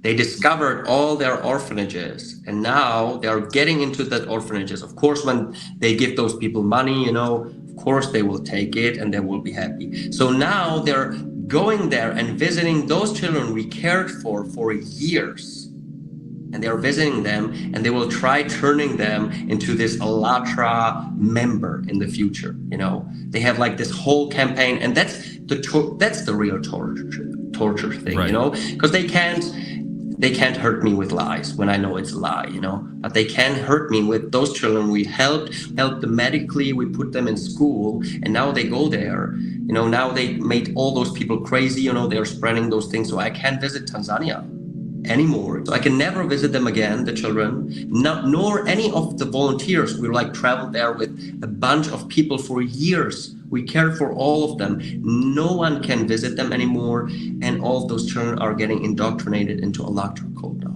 they discovered all their orphanages. And now they're getting into the orphanages. Of course, when they give those people money, of course they will take it and they will be happy. So now they're going there and visiting those children we cared for years. And they're visiting them, and they will try turning them into this Allatra member in the future. They have like this whole campaign, and that's the real torture thing, Right. because they can't hurt me with lies when I know it's a lie, but they can hurt me with those children we helped them medically, we put them in school, and now they go there, now they made all those people crazy, they're spreading those things, so I can't visit Tanzania anymore. So I can never visit them again, the children, nor any of the volunteers. We traveled there with a bunch of people for years. We cared for all of them. No one can visit them anymore, and all of those children are getting indoctrinated into Allatra cult now.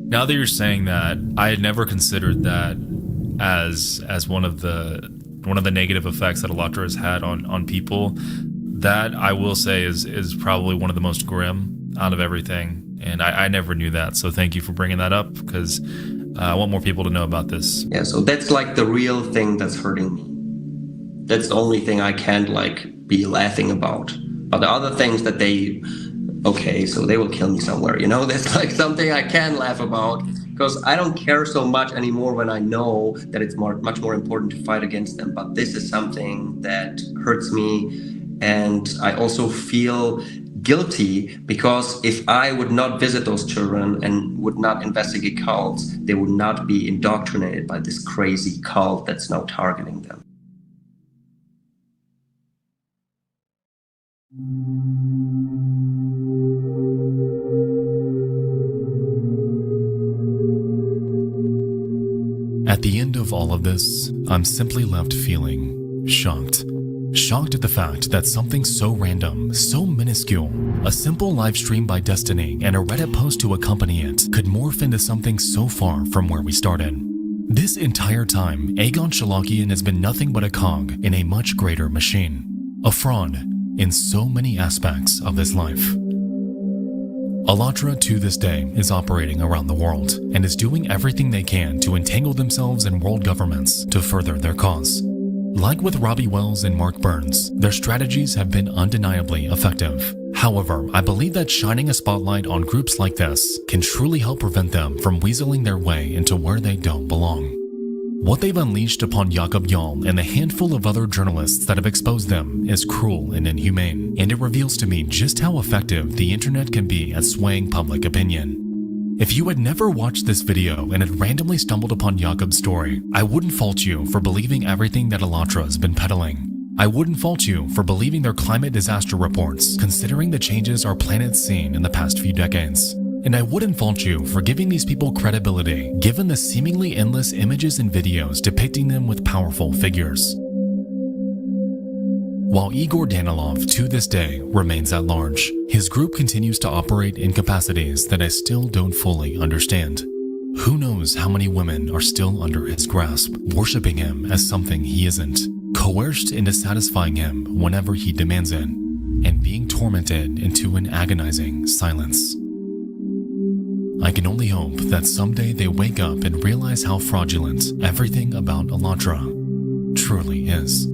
Now that you're saying that, I had never considered that as one of the negative effects that Allatra has had on people. That, I will say, is probably one of the most grim out of everything, and I never knew that. So thank you for bringing that up, because I want more people to know about this. Yeah, so that's like the real thing that's hurting me. That's the only thing I can't be laughing about. But the other things that so they will kill me somewhere, that's like something I can laugh about, because I don't care so much anymore when I know that it's much more important to fight against them. But this is something that hurts me, and I also feel guilty, because if I would not visit those children and would not investigate cults, they would not be indoctrinated by this crazy cult that's now targeting them. At the end of all of this, I'm simply left feeling shocked. Shocked at the fact that something so random, so minuscule, a simple live stream by Destiny and a Reddit post to accompany it, could morph into something so far from where we started. This entire time, Aegon Shalakian has been nothing but a cog in a much greater machine. A fraud in so many aspects of his life. Allatra to this day is operating around the world and is doing everything they can to entangle themselves in world governments to further their cause. Like with Robbie Wells and Mark Burns, their strategies have been undeniably effective. However, I believe that shining a spotlight on groups like this can truly help prevent them from weaseling their way into where they don't belong. What they've unleashed upon Jakob Jarl and the handful of other journalists that have exposed them is cruel and inhumane, and it reveals to me just how effective the internet can be at swaying public opinion. If you had never watched this video and had randomly stumbled upon Jakob's story, I wouldn't fault you for believing everything that Allatra has been peddling. I wouldn't fault you for believing their climate disaster reports, considering the changes our planet's seen in the past few decades. And I wouldn't fault you for giving these people credibility, given the seemingly endless images and videos depicting them with powerful figures. While Igor Danilov to this day remains at large, his group continues to operate in capacities that I still don't fully understand. Who knows how many women are still under his grasp, worshipping him as something he isn't, coerced into satisfying him whenever he demands it, and being tormented into an agonizing silence. I can only hope that someday they wake up and realize how fraudulent everything about Allatra truly is.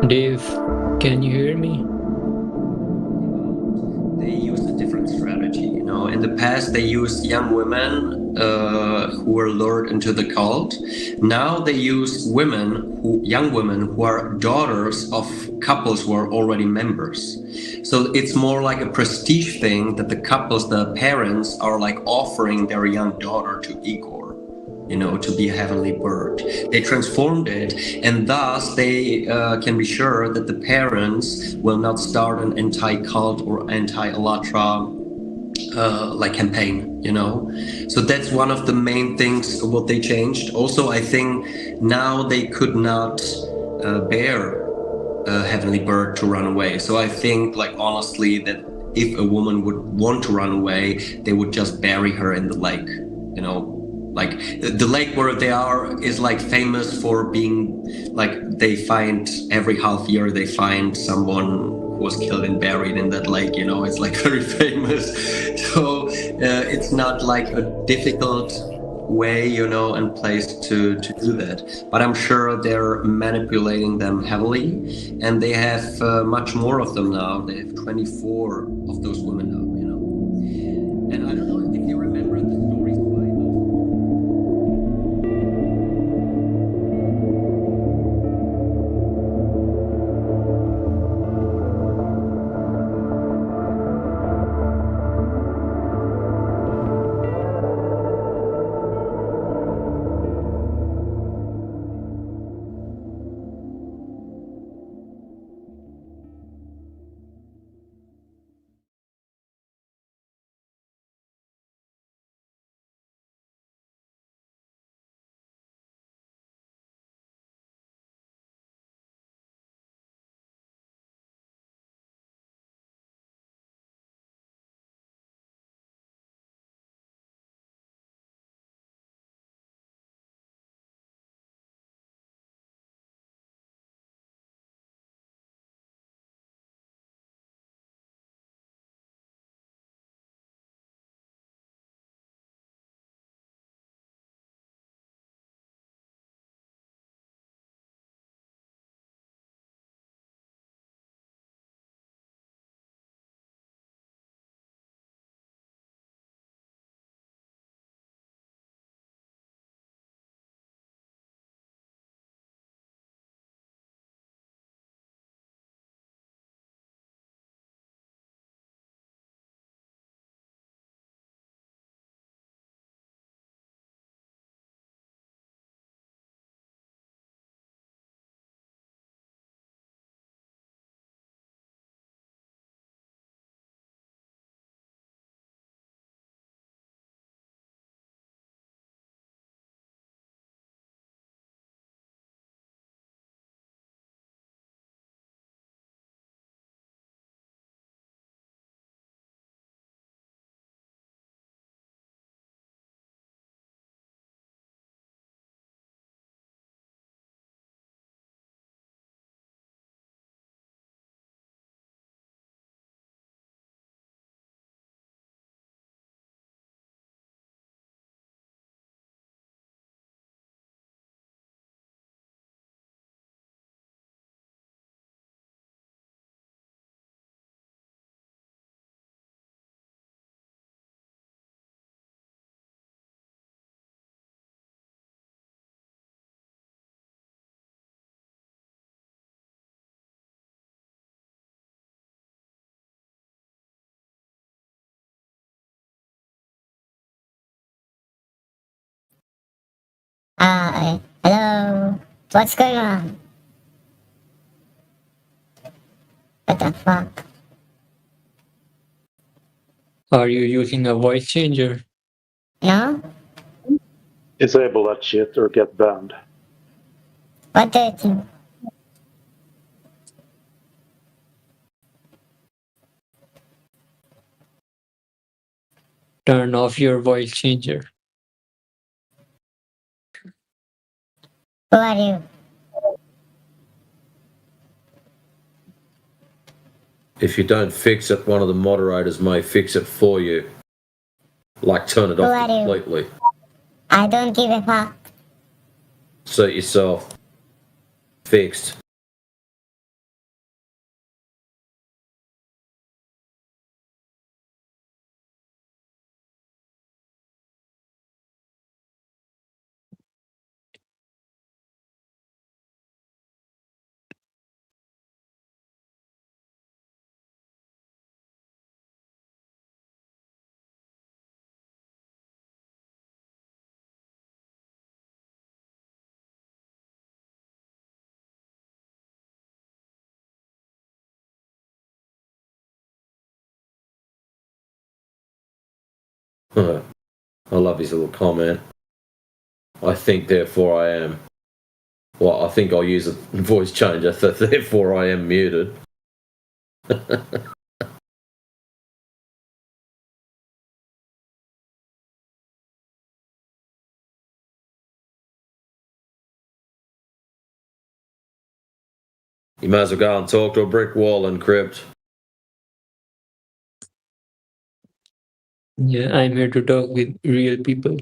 Dave, can you hear me? They use a different strategy. You know, in the past they used young women who were lured into the cult. Now they use young women who are daughters of couples who are already members. So it's more like a prestige thing that the couples, the parents, are like offering their young daughter to Igor, you know, to be a heavenly bird. They transformed it, and thus they can be sure that the parents will not start an anti-cult or anti-Alatra like campaign, you know. So that's one of the main things what they changed. Also, I think now they could not bear a heavenly bird to run away. So I think, like, honestly, that if a woman would want to run away, they would just bury her in the lake, you know. Like the lake where they are is like famous for being like, they find every half year they find someone who was killed and buried in that lake, you know. It's like very famous. So it's not like a difficult way, you know, and place to do that. But I'm sure they're manipulating them heavily, and they have much more of them now. They have 24 of those women now, you know. And I don't know if you remember the stories. Hello. What's going on? What the fuck? Are you using a voice changer? No? Disable that shit or get banned. What did you? Turn off your voice changer. Who are you? If you don't fix it, one of the moderators may fix it for you. Like turn it Who off are you? completely. I don't give a fuck. Suit yourself. Fixed. I love his little comment. I think, therefore I am. Well, I think I'll use a voice changer, therefore I am muted. You might as well go and talk to a brick wall, Encrypt. Yeah, I'm here to talk with real people.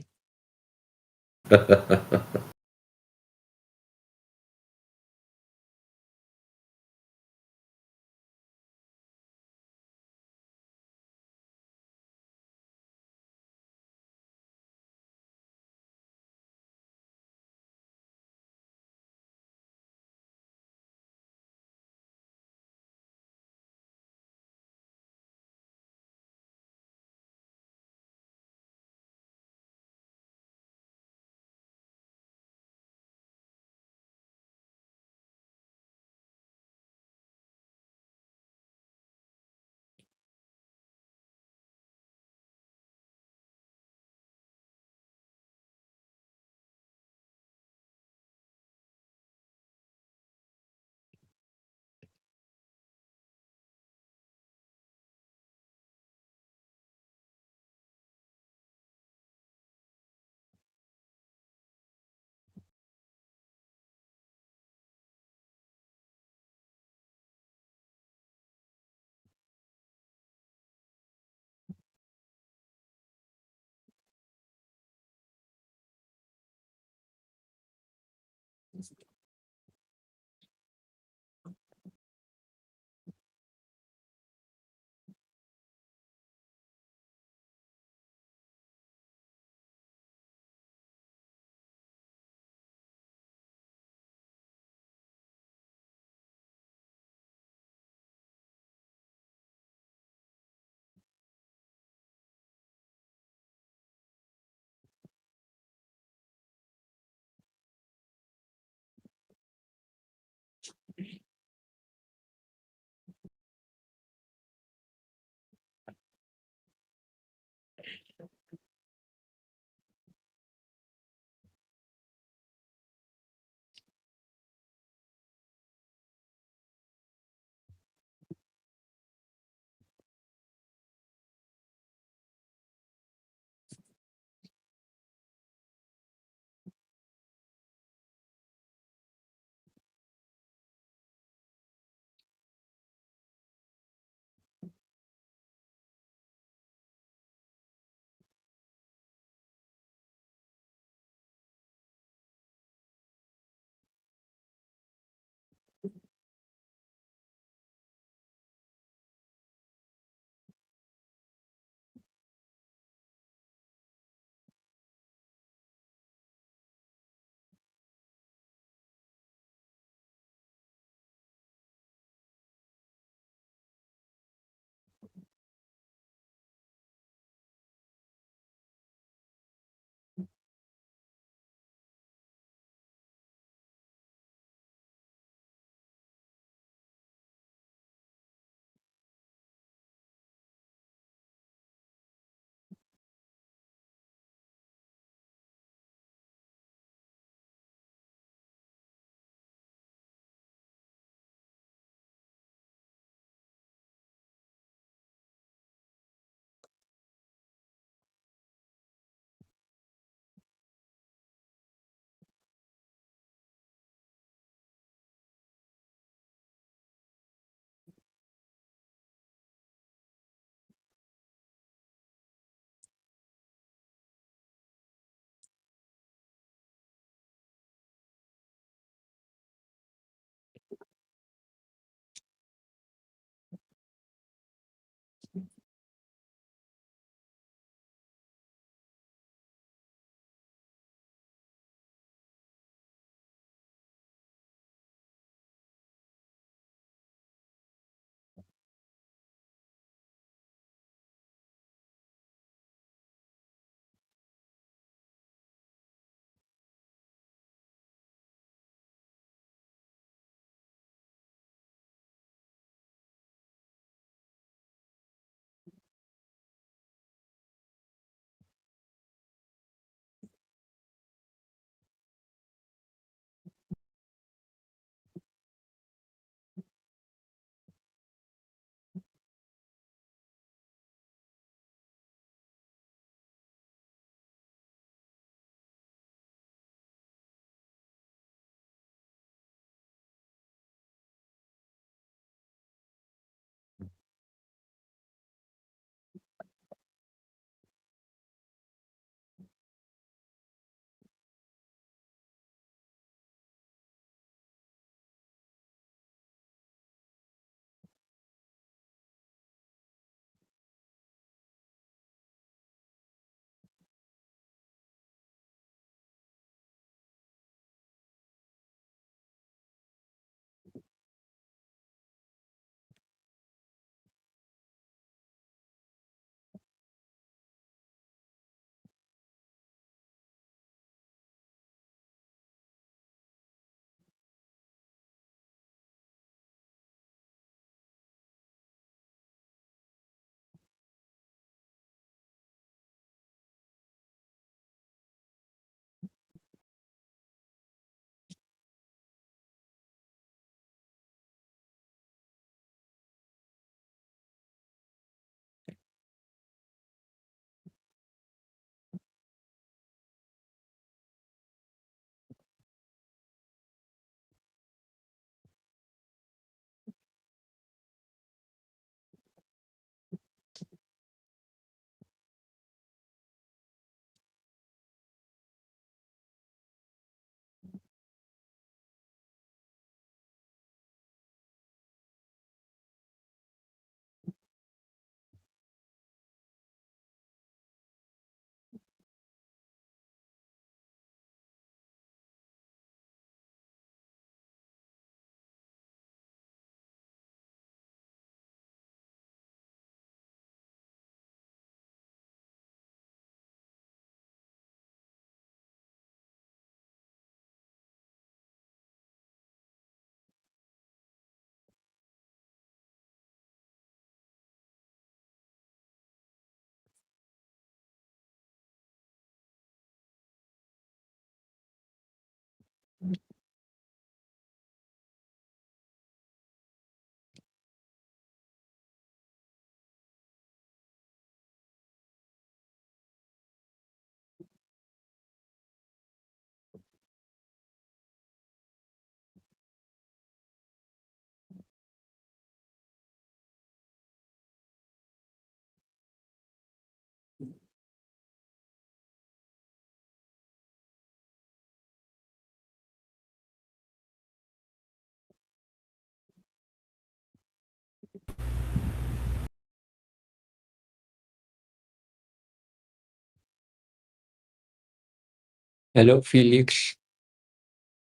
Hello, Felix.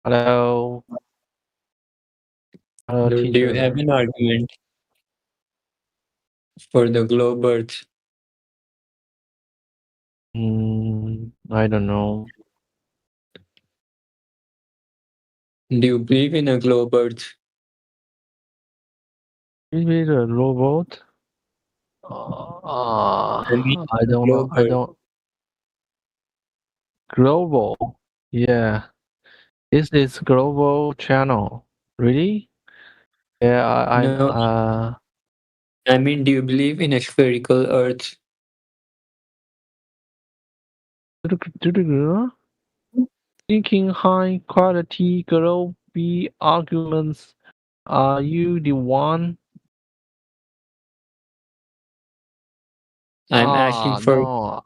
Hello. Hello, Hello, do you have teacher. an argument for the globe Earth? I don't know. Do you believe in a globe Earth? Is it a robot? I mean, I a don't know. globe I Earth. don't. Global. Yeah. Is this global channel? Really? Yeah, No, I mean, do you believe in a spherical Earth? Thinking high quality global arguments. Are you the one? I'm asking for No.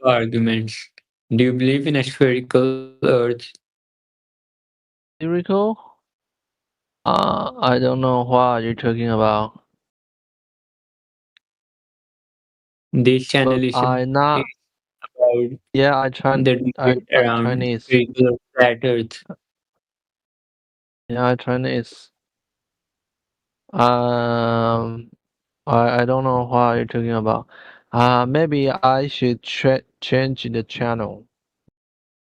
arguments. Do you believe in a spherical Earth? Miracle? I don't know what you're talking about. This channel But is I not. about Yeah, the debate I around Chinese. spherical or flat Earth. Yeah, I Chinese. Um, I don't know what you're talking about. Maybe I should change the channel.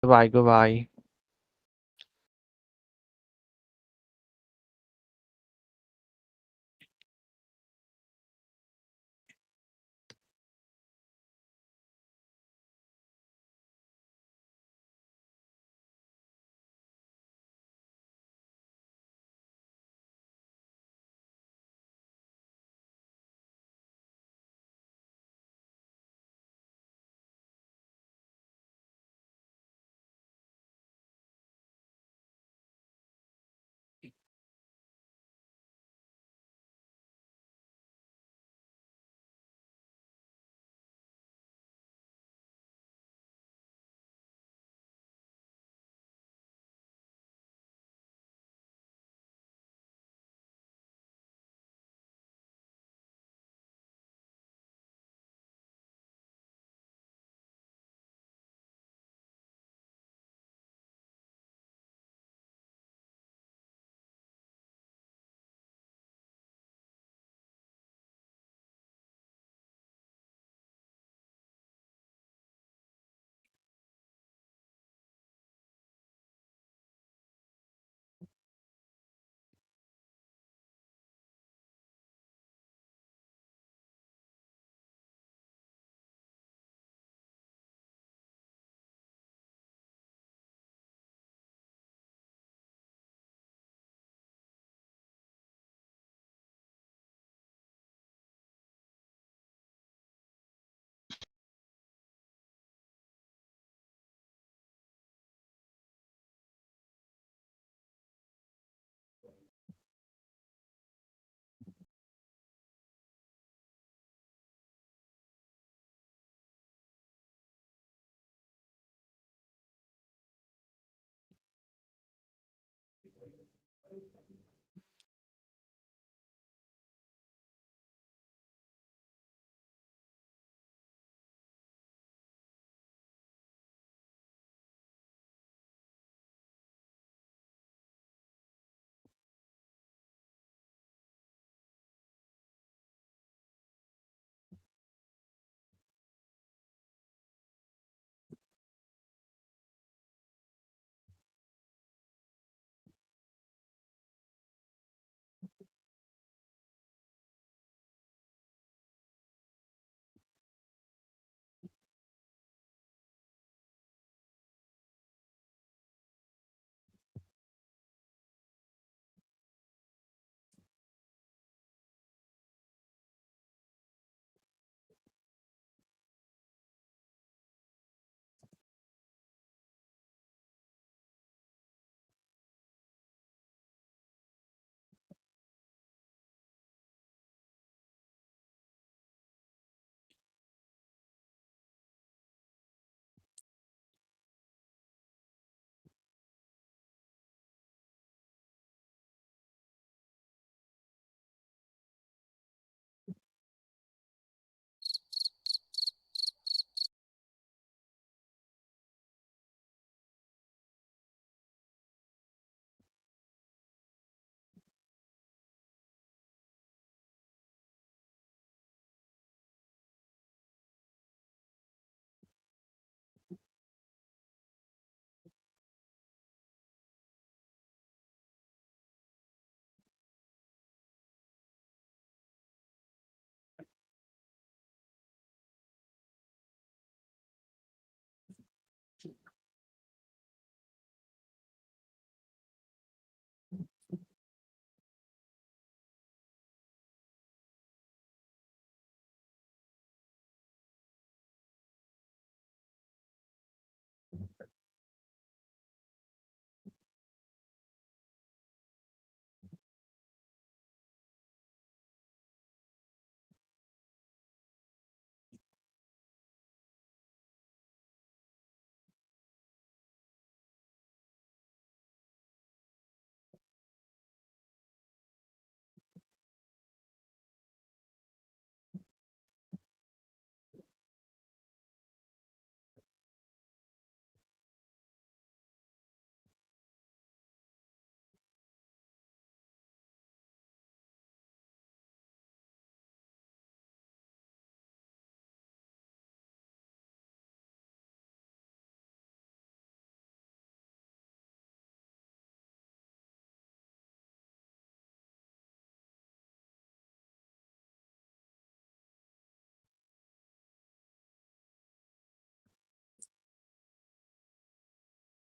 Goodbye, goodbye.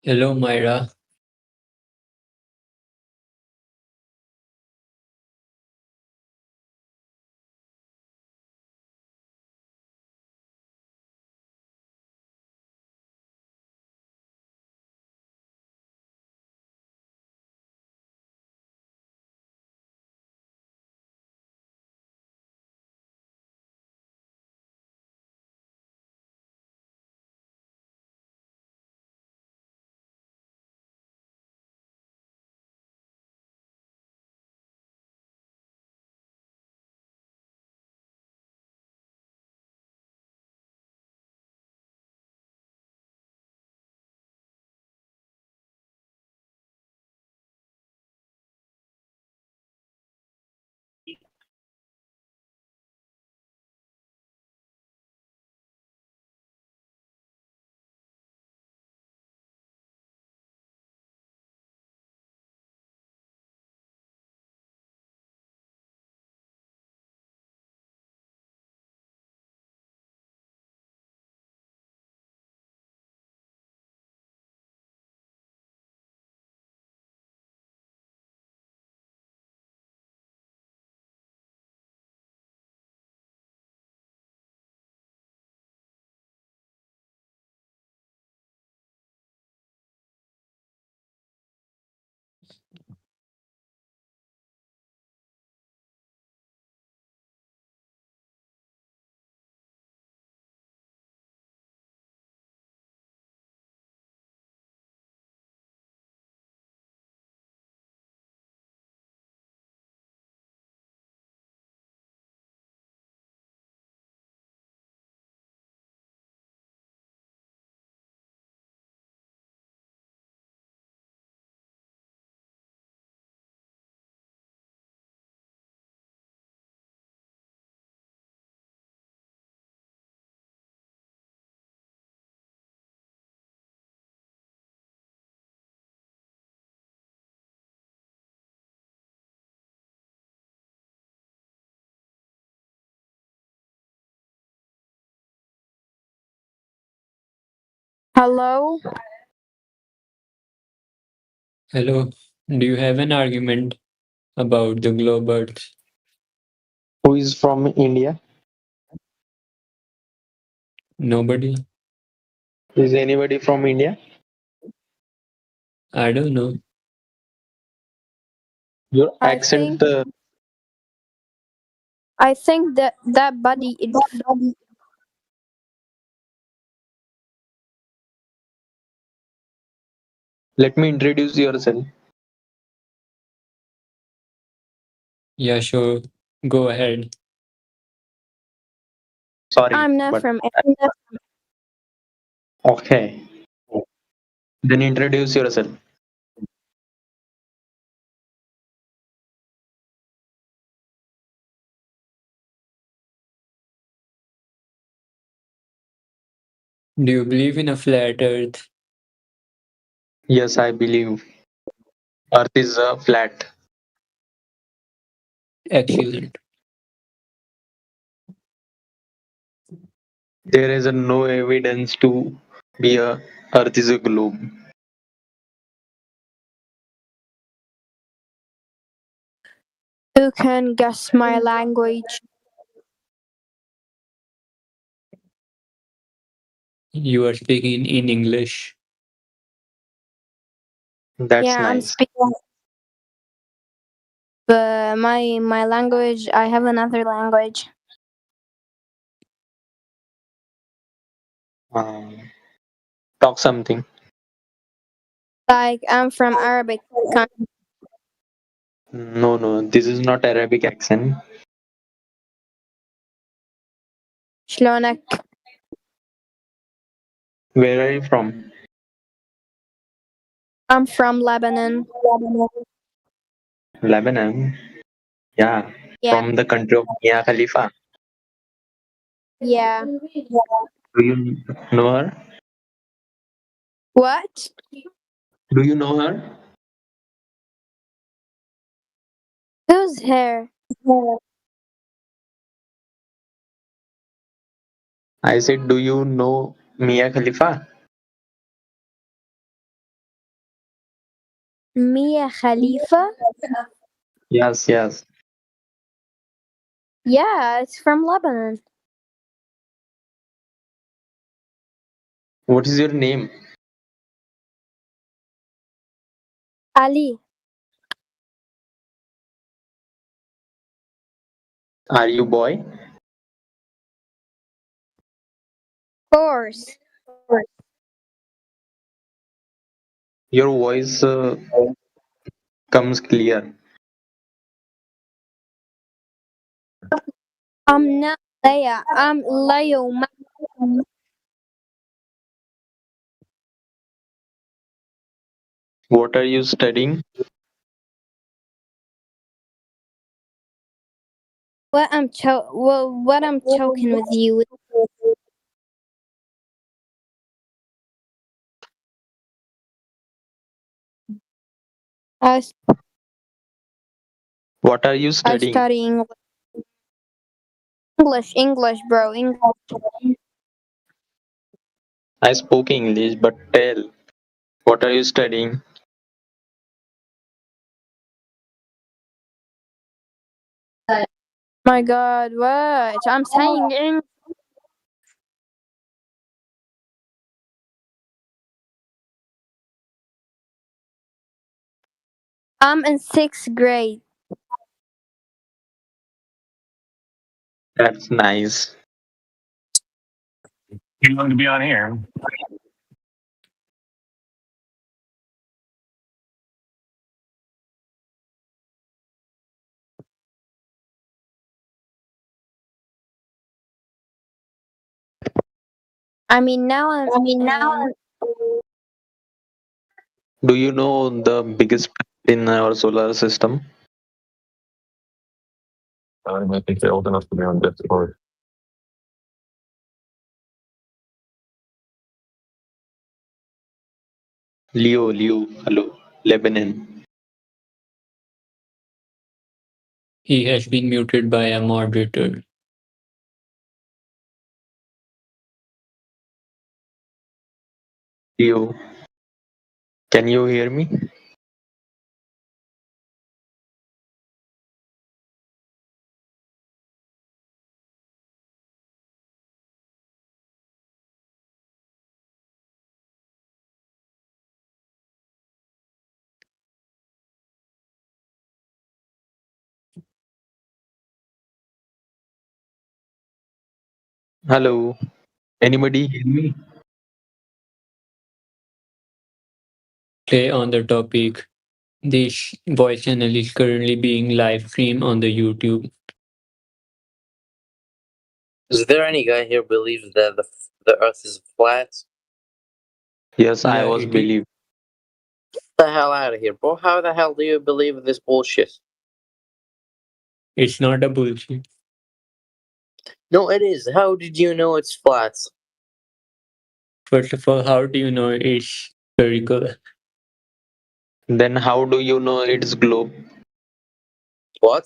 Hello, Myra. Hello? Hello. Do you have an argument about the globe Earth? Who is from India? Nobody. Is anybody from India? I don't know. Your I accent. think I think that body is Let me introduce yourself. Yeah, sure. Go ahead. Sorry, I'm not but from okay. Then introduce yourself. Do you believe in a flat Earth? Yes, I believe Earth is flat. Excellent. There is no evidence to be a Earth is a globe. You can guess my language. You are speaking in English. That's Yeah, I'm nice. speaking. But my language, I have another language. Talk something. Like I'm from Arabic country. No, no, this is not Arabic accent. شلونك؟ Where are you from? I'm from Lebanon. Lebanon. Yeah, Yeah. from the country of Mia Khalifa. Yeah. Do you know her? What? Do you know her? Whose hair? I said, do you know Mia Khalifa? Mia Khalifa? Yes, yes. Yeah, it's from Lebanon. What is your name? Ali. Are you boy? Of course. Your voice comes clear. I'm not Leia. I'm Leo. What are you studying? What I'm choking with you. I What are you I studying? study English, bro. English. I spoke English, but tell, what are you studying? My God, what? I'm saying English. I'm in 6th grade. That's nice. You want to be on here? I mean, now I'm. Do you know the biggest planet in our solar system? I think they're old enough to be on Discord. Leo, hello, Lebanon. He has been muted by a moderator. Leo, can you hear me? Hello, anybody hear me? Play on the topic. This voice channel is currently being live streamed on the YouTube. Is there any guy here who believes that the Earth is flat? Yes, I Yeah, was it is. believe. Get the hell out of here, bro. How the hell do you believe this bullshit? It's not a bullshit. No, it is. How did you know it's flat? First of all, how do you know it's spherical? Then how do you know it's globe? What?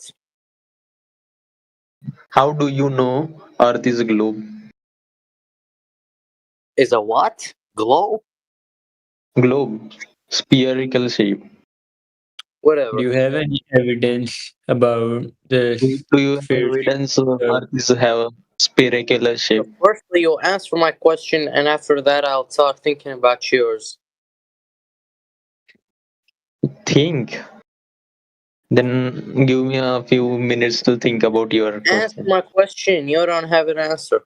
How do you know Earth is globe? Is a what? Globe? Globe, spherical shape. Whatever. Do you have any evidence about the Do you have sphere? evidence Earth is have a spherical shape? Firstly, you'll answer my question, and after that, I'll start thinking about yours. Think. Then give me a few minutes to think about your Answer question. my question. You don't have an answer.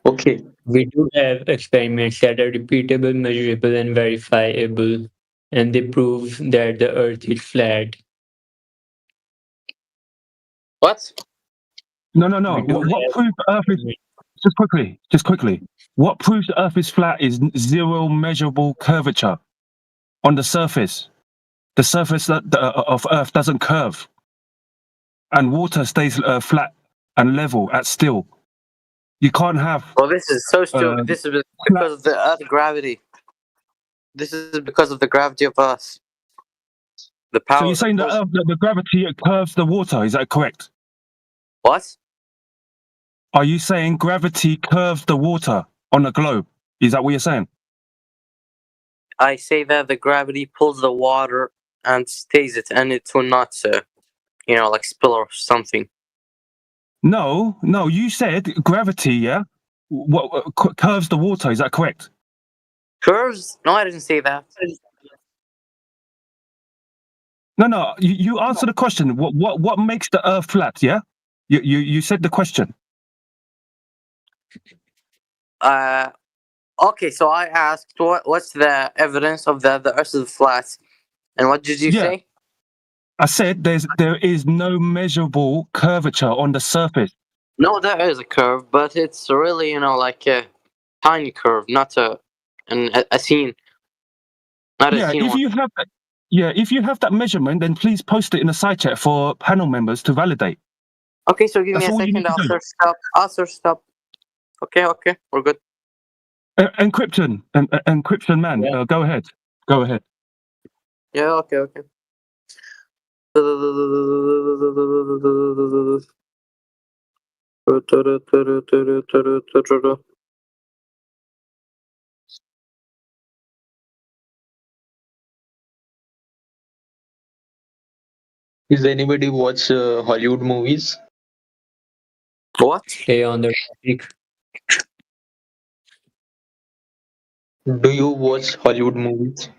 Okay. We do have experiments that are repeatable, measurable, and verifiable, and they prove that the Earth is flat. What? No. We do What have- proves the Earth is just quickly? What proves the Earth is flat is zero measurable curvature on the surface. The surface of Earth doesn't curve, and water stays flat and level at still. You can't have. Well, this is so stupid. This is because of the Earth gravity. This is because of the gravity of Earth. The power. So you're saying that the gravity curves the water? Is that correct? What? Are you saying gravity curves the water on the globe? Is that what you're saying? I say that the gravity pulls the water and stays it, and it will not, like spill or something. No, you said gravity, yeah? What curves the water, is that correct? Curves? No, I didn't say that. No, you answer the question. What makes the earth flat, yeah? You said the question. Okay, so I asked what's the evidence of the earth is flat, and what did you say? I said there is no measurable curvature on the surface. No, there is a curve, but it's really, like a tiny curve, not a scene. Not a scene If one. you have that, if you have that measurement, then please post it in the side chat for panel members to validate. Okay, so give That's me a all you second. need to do. I'll search stop. Okay, we're good. Encryption man, go ahead. Yeah, okay. Is anybody watch Hollywood movies? What? Stay on the topic. Do you watch Hollywood movies?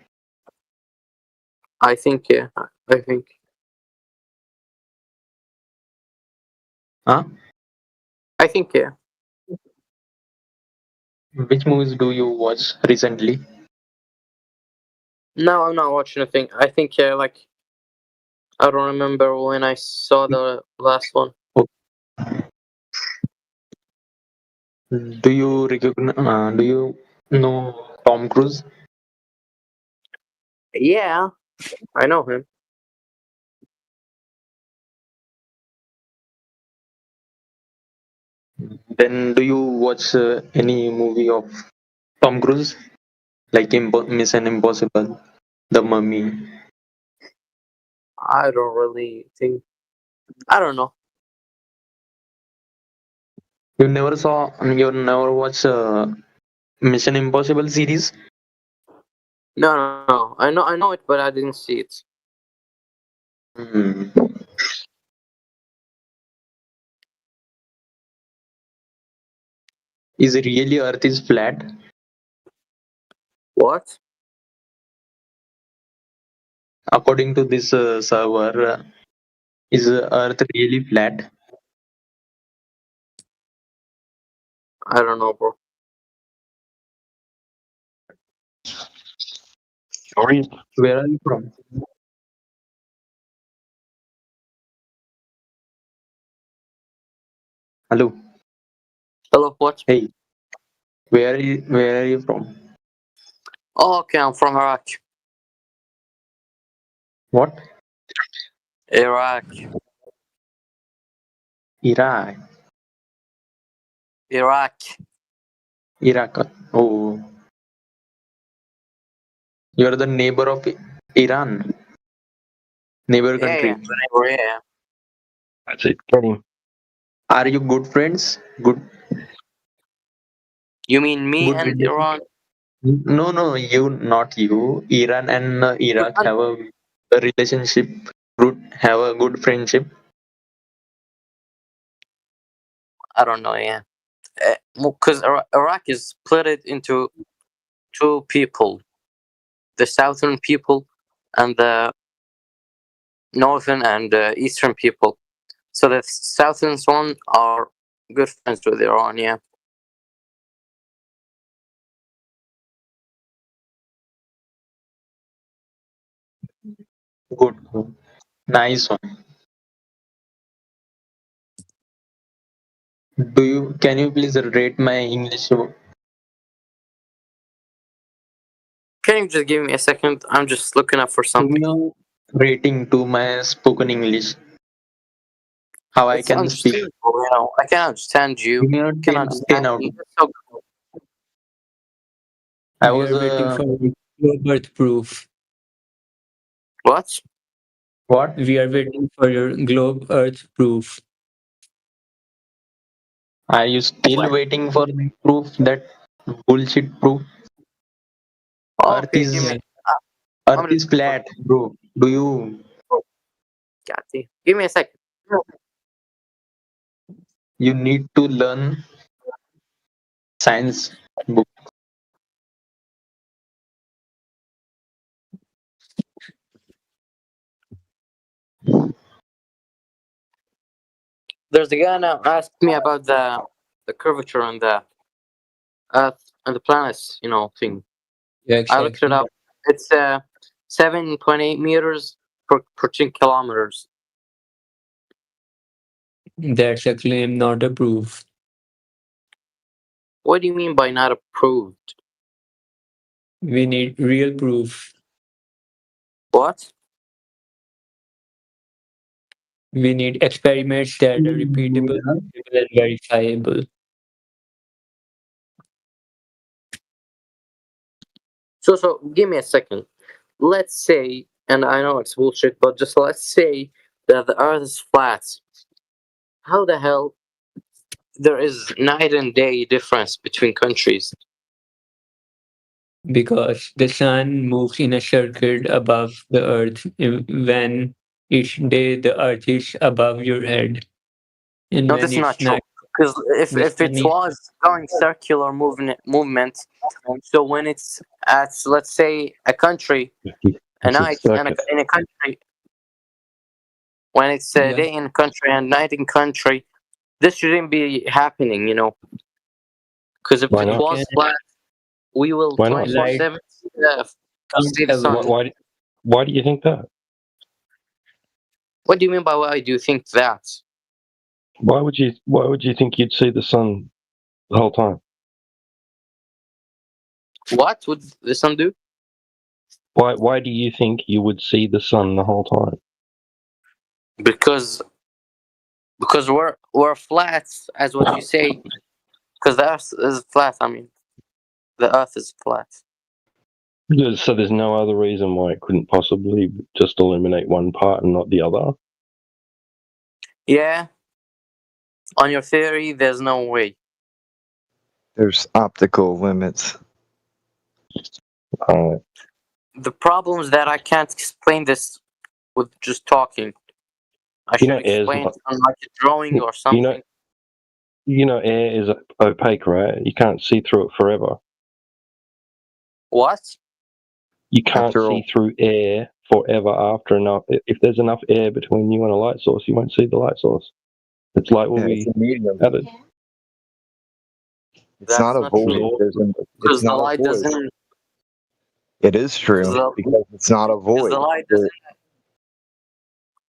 I think, yeah. I think. Huh? I think, yeah. Which movies do you watch recently? No, I'm not watching a thing. I think, yeah, like, I don't remember when I saw the last one. Do you recognize? Do you know Tom Cruise? Yeah, I know him. Then do you watch any movie of Tom Cruise? Like Mission Impossible, The Mummy. I don't really think. I don't know. You never watched Mission Impossible series? No. I know it, but I didn't see it. Is it really Earth is flat? What? According to this server, is Earth really flat? I don't know, bro. Where are you from? Hello. Hello, what? Hey. Where are you from? Oh, okay, I'm from Iraq. What? Iraq. Iraq. Oh. You're the neighbor of Iran. Neighbor country. Yeah. That's it. Kidding. Are you good friends? Good. You mean me Good and relationship? Iran? No, not you. Iran and Iraq have a relationship. Have a good friendship. I don't know, yeah. Because Iraq is split it into two people. The southern people and the northern and eastern people. So the southern one are good friends with Iran, yeah. Good. Nice one. Can you please rate my English? Can you just give me a second? I'm just looking up for something. Give me a rating to my spoken English. How I can speak. I can understand you. Give me a 10 out. I We was are waiting for globe earth proof. What? What? We are waiting for your globe earth proof. Are you still waiting for proof, that bullshit proof? Earth Okay, is give me. Earth is flat, bro. Do you Give me a second. need to learn science book? There's a guy now asked me about the curvature on the Earth and the planets, thing. Yeah, I looked it exactly. up. It's 7.8 meters per 10 kilometers. That's a claim, not a proof. What do you mean by not approved? We need real proof. What? We need experiments that are repeatable and verifiable. So give me a second. Let's say, and I know it's bullshit, but just let's say that the Earth is flat. How the hell there is night and day difference between countries? Because the sun moves in a circle above the earth when each day the earth is above your head. And No, when that's not it's true. night, Because the if it sun is was going circular movement, so when it's at, let's say, a country, a It's a night circuit. in a country, when it's a yeah, day in country and night in country, this shouldn't be happening, Because if Why it not? we was can flat, we will Why not? light 24/7 comes see the sun. everywhere. Why do you think that? What do you mean by why do you think that? Why would you think you'd see the sun the whole time? What would the sun do? Why do you think you would see the sun the whole time? Because we're flat, as what you say. Because the Earth is flat. I mean, the Earth is flat. So there's no other reason why it couldn't possibly just eliminate one part and not the other? Yeah. On your theory, there's no way. There's optical limits. The problem is that I can't explain this with just talking. I You should know, air's explain not- it on like a drawing or something. You know, air is opaque, right? You can't see through it forever. What? You can't After all- see through air forever after enough. If there's enough air between you and a light source, you won't see the light source. It's like when Yeah, it's we a medium. had it. It's That's not a not void. true. It's Because the not a light void. doesn't. It is true The- because it's not a Because void. the light doesn't.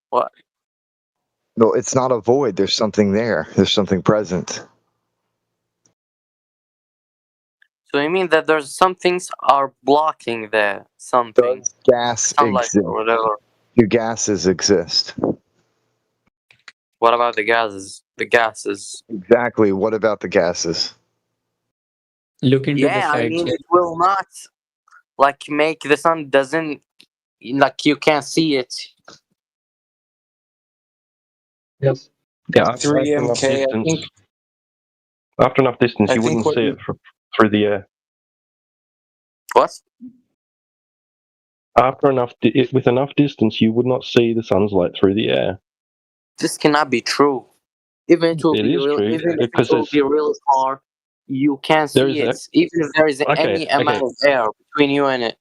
What? No, it's not a void. There's something there. There's something present. So you mean that there's some things are blocking the something, Does gas sunlight exist? or whatever? Do gases exist? What about the gases? The gases. Exactly. What about the gases? Look into the Yeah, I side mean, check. it will not like make the sun doesn't like you can't see it. Yes. Yeah, after enough 3MK. I distance, think after enough distance, I you think wouldn't what see you- it through the air. What? After with enough distance, you would not see the sun's light through the air. This cannot be true. Even it will It be is real. true, Even if it because will be real far, you can't there see is it. Even if there is Okay, any amount okay. of air between you and it.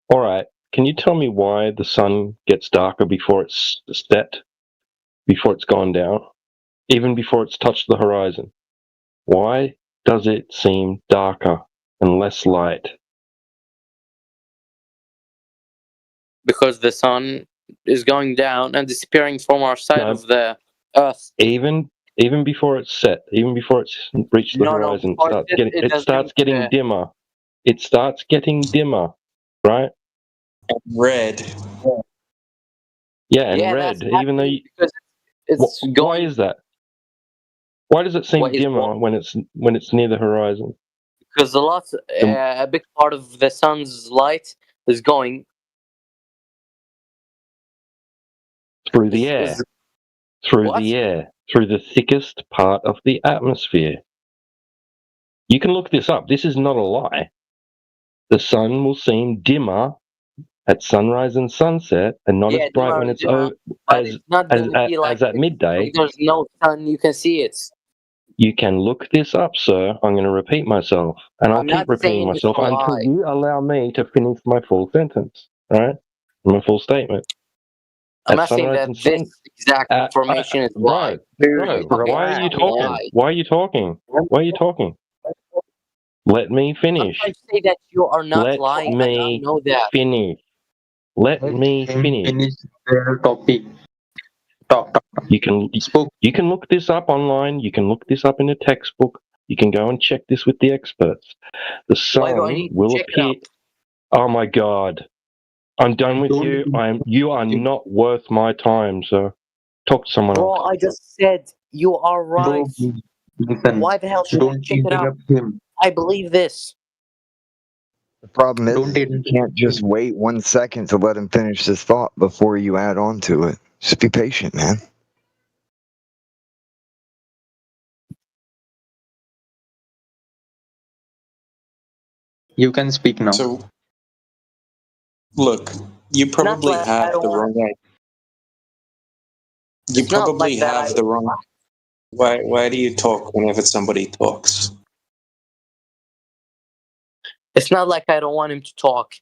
All right. Can you tell me why the sun gets darker before it's set, before it's gone down, even before it's touched the horizon? Why does it seem darker and less light? Because the sun is going down and disappearing from our side No. of the Earth. Even before it's set, even before it's reached the No, horizon, before it it starts doesn't, getting dimmer. It starts getting dimmer, right? red. Yeah, and Yeah, red. that's Even though happening because it's why going. is that? Why does it seem What is dimmer when it's near the horizon? Because a big part of the sun's light is going Through the air. is Through what? the air. Through the thickest part of the atmosphere. You can look this up. This is not a lie. the sun will seem dimmer at sunrise and sunset, and not as bright when it's over but it's not gonna be like as at midday. like there's no sun, you can see it. You can look this up, sir. I'm going to repeat myself, and I'll I'm keep not repeating saying it's myself a until lie. you allow me to finish my full sentence. All right, my full statement. I'm At not saying sunrise that and this exact information is lie. Bro, why are you talking? Why are you talking? Why are you talking? Let me finish. I say that you are not Let lying, and I me know that. finish. Let me finish. Finish their topic. Talk. You can look this up online. You can look this up in a textbook. You can go and check this with the experts. The Why do I sun need to will check it appear. up? Oh my God! I'm done with you. You are not worth my time, sir. Talk to someone Bro, else. I just said you are right. Listen, Why the hell should I don't check it up? interrupt him. I believe this. The problem is you can't just wait 1 second to let him finish his thought before you add on to it. Just be patient, man. You can speak now. So, look, you probably like I have don't the wanna- wrong idea. You It's not probably like that have the wrong. Why do you talk whenever somebody talks? It's not like I don't want him to talk.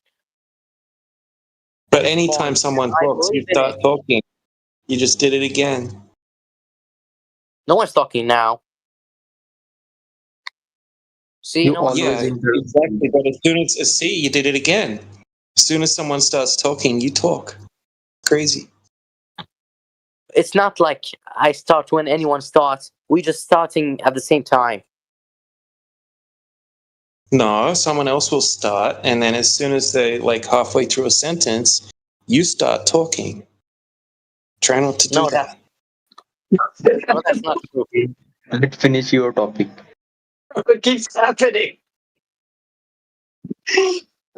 But anytime someone I talks, you believe in start it. talking. You just did it again. No one's talking now. See, no one's Yeah, talking. exactly. But see, you did it again. As soon as someone starts talking, you talk. Crazy. It's not like I start when anyone starts. We just starting at the same time. No, someone else will start, and then as soon as they halfway through a sentence, you start talking. Try not to do that. No, that's not true. Let's finish your topic. What keeps happening?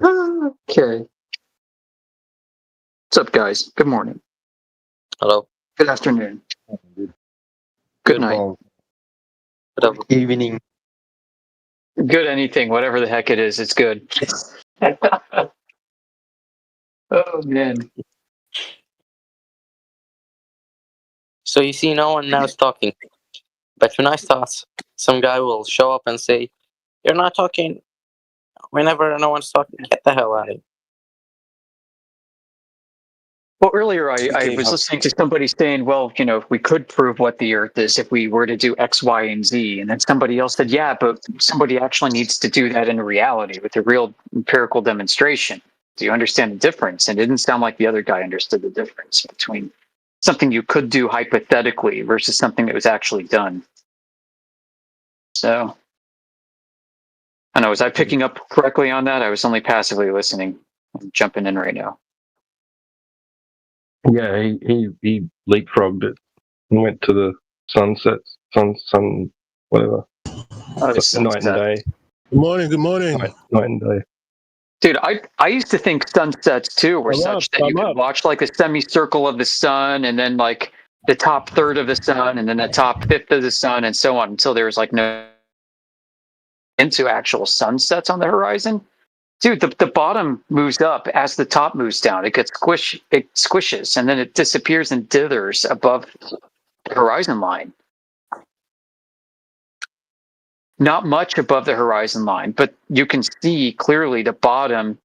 Okay. What's up, guys? Good morning. Hello. Good afternoon. Good night. Good evening. Good anything, whatever the heck it is, it's good. Oh, man. So you see, no one now is talking. But when I start, some guy will show up and say, "You're not talking." Whenever no one's talking, get the hell out of here. Well, earlier I was listening to somebody saying, well, we could prove what the Earth is if we were to do X, Y, and Z. And then somebody else said, yeah, but somebody actually needs to do that in reality with a real empirical demonstration. Do you understand the difference? And it didn't sound like the other guy understood the difference between something you could do hypothetically versus something that was actually done. So, I don't know, was I picking up correctly on that? I was only passively listening. I'm jumping in right now. Yeah, he leapfrogged it and went to the sunsets, sun, whatever. Night and day. Good morning. Good morning. Night and day. Dude, I used to think sunsets too were such that you could watch like a semicircle of the sun and then like the top third of the sun and then the top fifth of the sun and so on until there was like no into actual sunsets on the horizon. Dude, the bottom moves up as the top moves down. It squishes and then it disappears and dithers above the horizon line. Not much above the horizon line, but you can see clearly the bottom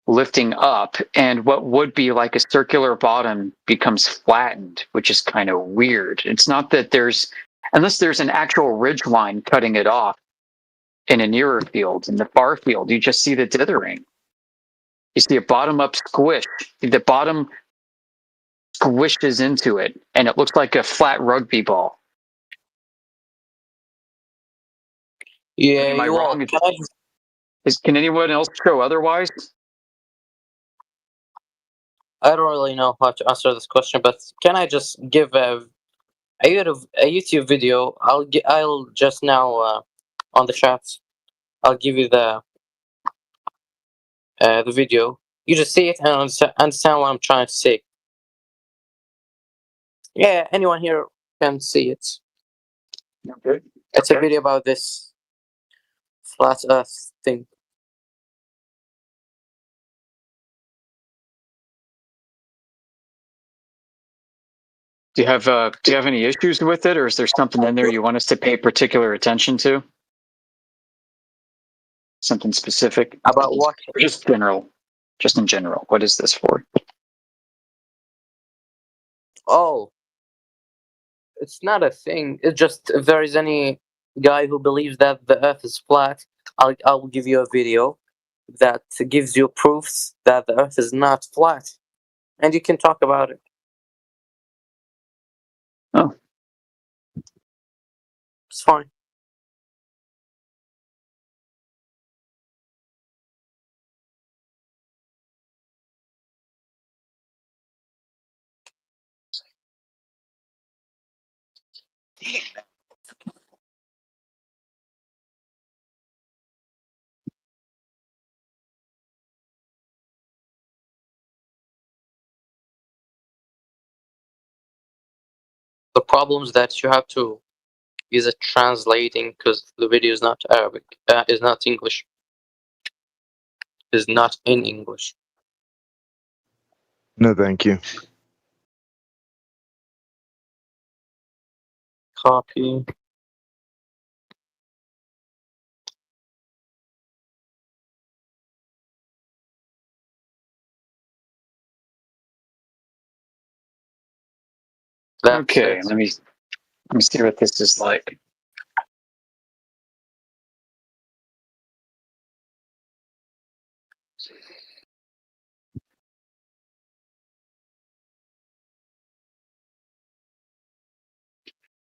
lifting up, and what would be like a circular bottom becomes flattened, which is kind of weird. It's not that unless there's an actual ridge line cutting it off in a nearer field. In the far field, you just see the dithering. You see a bottom up squish. The bottom squishes into it, and it looks like a flat rugby ball. Yeah, Am I wrong? Can anyone else show otherwise? I don't really know how to answer this question, but can I just give a YouTube video? I'll just now on the chat. I'll give you the video. You just see it and understand what I'm trying to say. Yeah, anyone here can see it. Okay. It's a video about this flat Earth thing. Do you have any issues with it, or is there something in there you want us to pay particular attention to? Something specific? About what? Just general. Just in general. What is this for? Oh, it's not a thing. It's just if there is any guy who believes that the Earth is flat, I'll give you a video that gives you proofs that the Earth is not flat, and you can talk about it. Oh, it's fine. The problem is that you have to use it translating because the video is not Arabic, is not English, is not in English. No, thank you. Copy. okay. Let me see what this is like.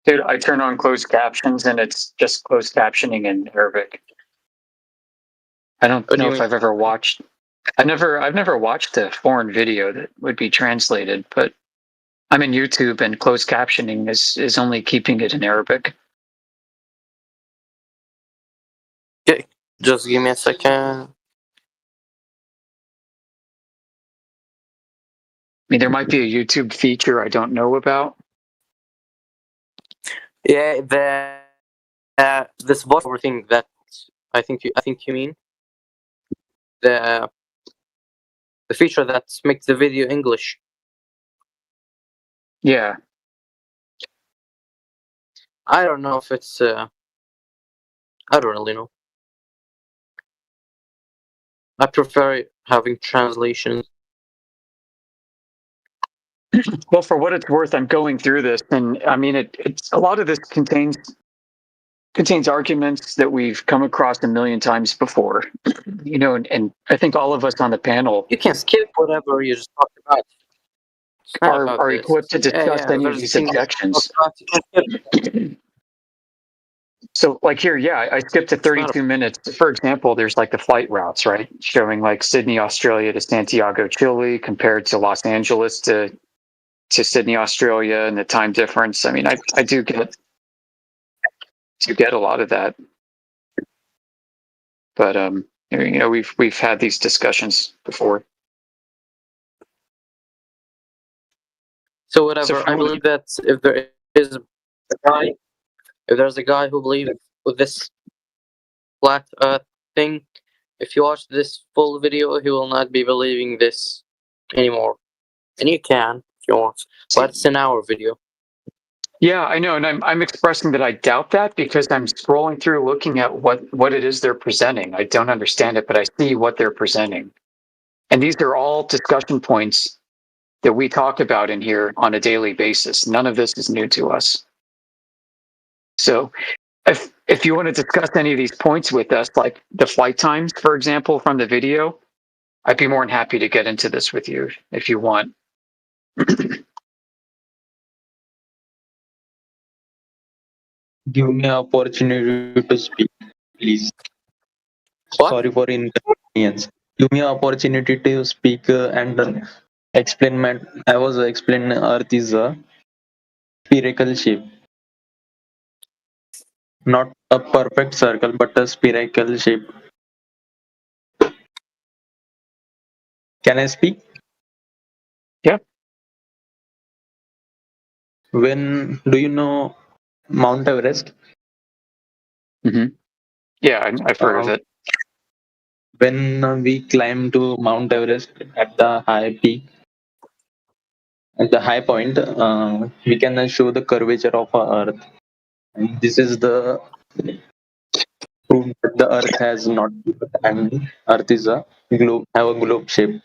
Dude, I turn on closed captions and it's just closed captioning in Arabic. I don't know if I've ever watched. I've never watched a foreign video that would be translated, but I'm in YouTube and closed captioning is only keeping it in Arabic. Okay, just give me a second. I mean, there might be a YouTube feature I don't know about. Yeah, this voiceover thing that I think you mean the feature that makes the video English. Yeah. I don't know if it's I don't really know. I prefer having translations. Well, for what it's worth, I'm going through this, and I mean, it's a lot of this contains arguments that we've come across a million times before, you know, and I think all of us on the panel You can skip whatever you just talked about. It's not about are this. equipped to discuss any of there's these things you objections. talked about, you can skip. So, like here, yeah, I skipped to 32 minutes. For example, there's like the flight routes, right? Showing like Sydney, Australia to Santiago, Chile, compared to Los Angeles to Sydney, Australia, and the time difference. I mean, I do get a lot of that, but you know, we've had these discussions before. So whatever, I believe that if there is a guy, if there's a guy who believes with this flat Earth thing, if you watch this full video, he will not be believing this anymore. And you can if you want, but it's an hour video. Yeah, I know, and I'm expressing that I doubt that because I'm scrolling through looking at what it is they're presenting. I don't understand it, but I see what they're presenting. And these are all discussion points that we talk about in here on a daily basis. None of this is new to us. So if you want to discuss any of these points with us, like the flight times, for example, from the video, I'd be more than happy to get into this with you if you want. Give me an opportunity to speak, please. Sorry for inconvenience. Give me an opportunity to speak and explain. I was explaining Earth is a spherical shape, not a perfect circle, but a spherical shape. Can I speak? Yeah. When do you know Mount Everest? Mm-hmm. Yeah, I've heard of it. When we climb to Mount Everest at the high peak, at the high point, we can show the curvature of our Earth. And this is the proof that the Earth has not and Earth is a globe, have a globe shape.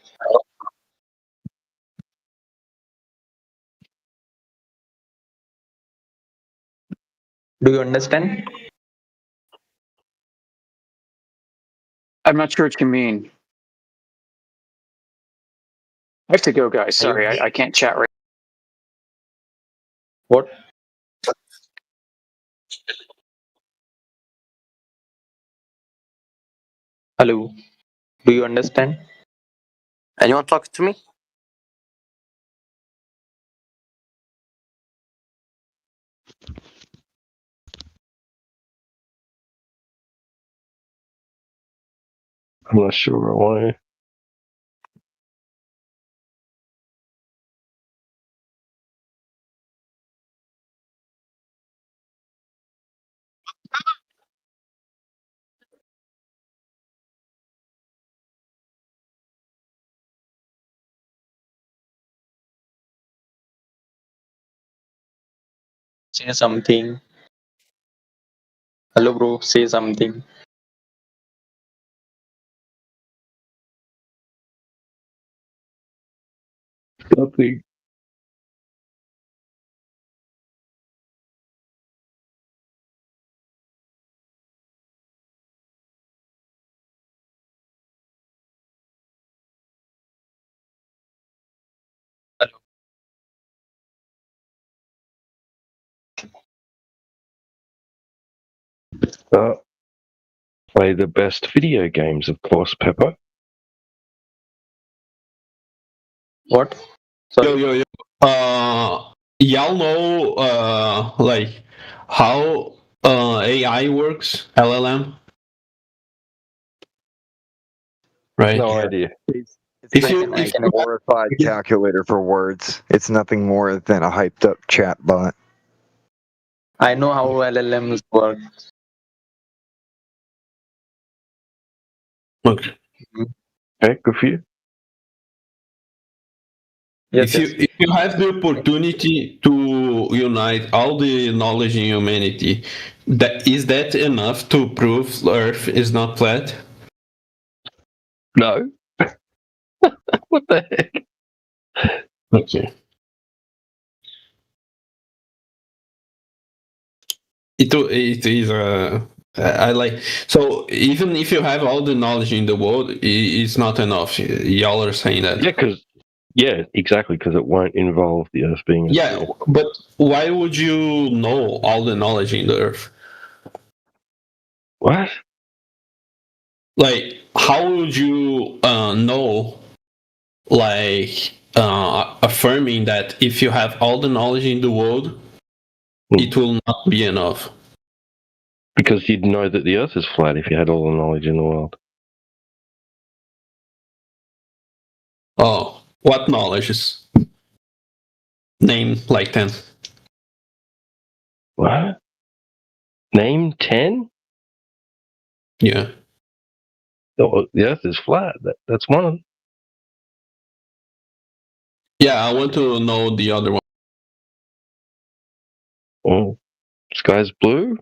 Do you understand? I'm not sure what you mean. I have to go, guys. Sorry, I can't chat right. What? Hello. Do you understand? Anyone talking to me? I'm not sure why. Say something. Hello, bro. Say something. Nothing. Play the best video games, of course, Pepper. What? Yo, yo, yo. Y'all know, like, how AI works, LLM? Right. No idea. It's a glorified calculator for words. It's nothing more than a hyped up chat bot. I know how LLMs work. Okay. Okay, good for you. Yes, if you have the opportunity to unite all the knowledge in humanity, is that enough to prove Earth is not flat? No. What the heck? Okay. It is I like, so even if you have all the knowledge in the world, it's not enough. Y'all are saying that. Yeah, exactly, because it won't involve the Earth being. Yeah, but why would you know all the knowledge in the Earth? What? Like, how would you know, like, affirming that if you have all the knowledge in the world, it will not be enough? Because you'd know that the Earth is flat if you had all the knowledge in the world. Oh, what knowledges? Name like 10. What? Name 10? Yeah. Oh, the Earth is flat. That's one of them. Yeah, I want to know the other one. Oh, sky's blue?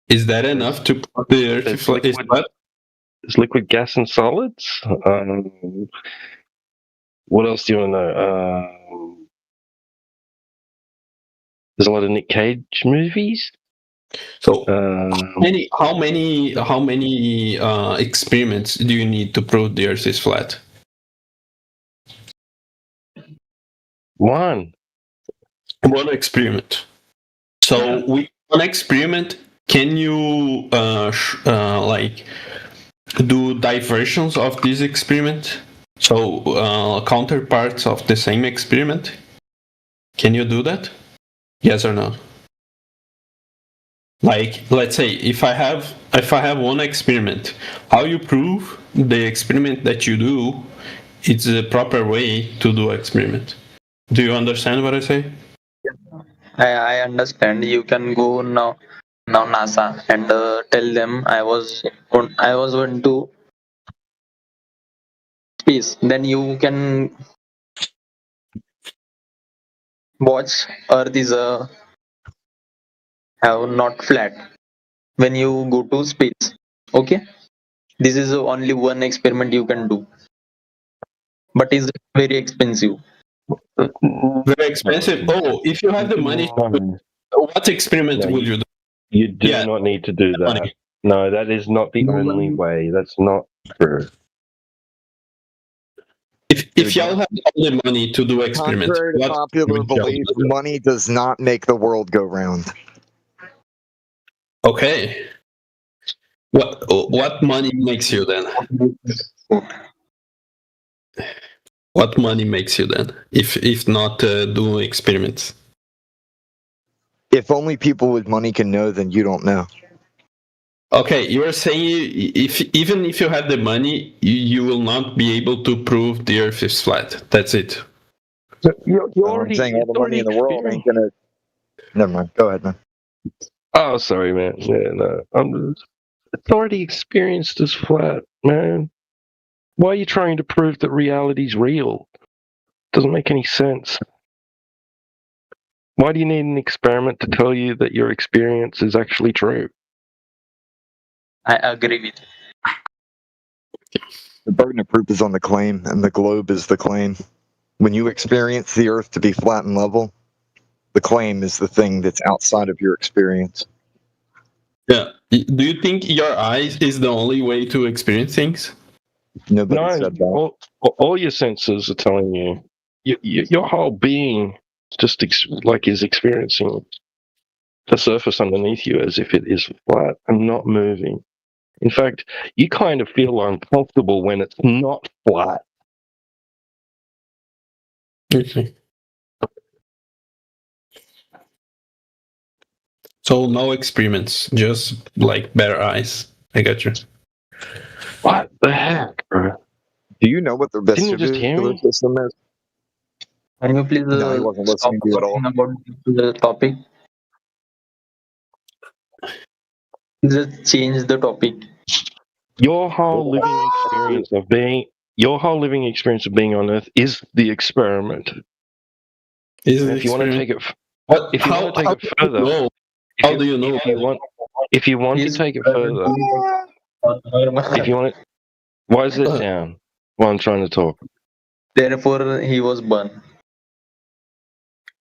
Is that enough to put the Earth is flat? There's liquid, gas, and solids. What else do you want to know? There's a lot of Nick Cage movies. So how many experiments do you need to prove the Earth is flat? One experiment. So with one experiment, can you like do diversions of this experiment? So counterparts of the same experiment. Can you do that? Yes or no? Like, let's say if I have one experiment, how you prove the experiment that you do, it's the proper way to do experiment. Do you understand what I say? I understand. You can go now NASA and tell them I was going to space, then you can watch Earth is have not flat when you go to space. Okay, this is only one experiment you can do, but it's very expensive. Very expensive. Oh, if you have the money, what experiment No, would you do? You do Yeah. not need to do that. No, that is not the only way. That's not true. If y'all have all the money to do experiments, Contrary to what popular would y'all belief, do? money does not make the world go round. Okay. What money makes you then? What money makes you then? If not do experiments? If only people with money can know, then you don't know. Okay, you are saying even if you have the money, you will not be able to prove the Earth is flat. That's it. I'm saying all the money in the world ain't gonna. Never mind. Go ahead, man. Oh, sorry, man. Yeah, no. It's already experienced as flat, man. Why are you trying to prove that reality's real? Doesn't make any sense. Why do you need an experiment to tell you that your experience is actually true? I agree with you. The burden of proof is on the claim, and the globe is the claim. When you experience the Earth to be flat and level, the claim is the thing that's outside of your experience. Yeah. Do you think your eyes is the only way to experience things? Nobody said that. All your senses are telling you. Your whole being just is experiencing the surface underneath you as if it is flat and not moving. In fact, you kind of feel uncomfortable when it's not flat. Okay. So no experiments, just like better eyes. I got you. What the heck, bro? Do you know what the Didn't you just hear vestibular me? system is? Can you please No, he wasn't stop listening to you at all. talking about the topic? Just change the topic. Your whole living experience of being on Earth is the experiment. And if you want to take it, further, how do you know? If you want to take it further, if you want it, why is it down while I'm trying to talk? Therefore, he was burned.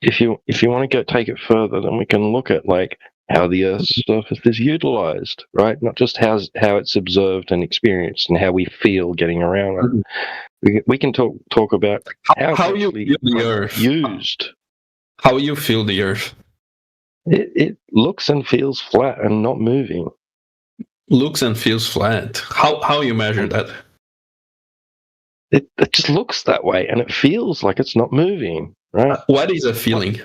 If you want to take it further, then we can look at like how the Earth's surface is utilized, right? Not just how it's observed and experienced, and how we feel getting around it. We can talk about how you feel the Earth used. How you feel the Earth? It looks and feels flat and not moving. Looks and feels flat. How you measure that? It just looks that way, and it feels like it's not moving, right? What is a feeling?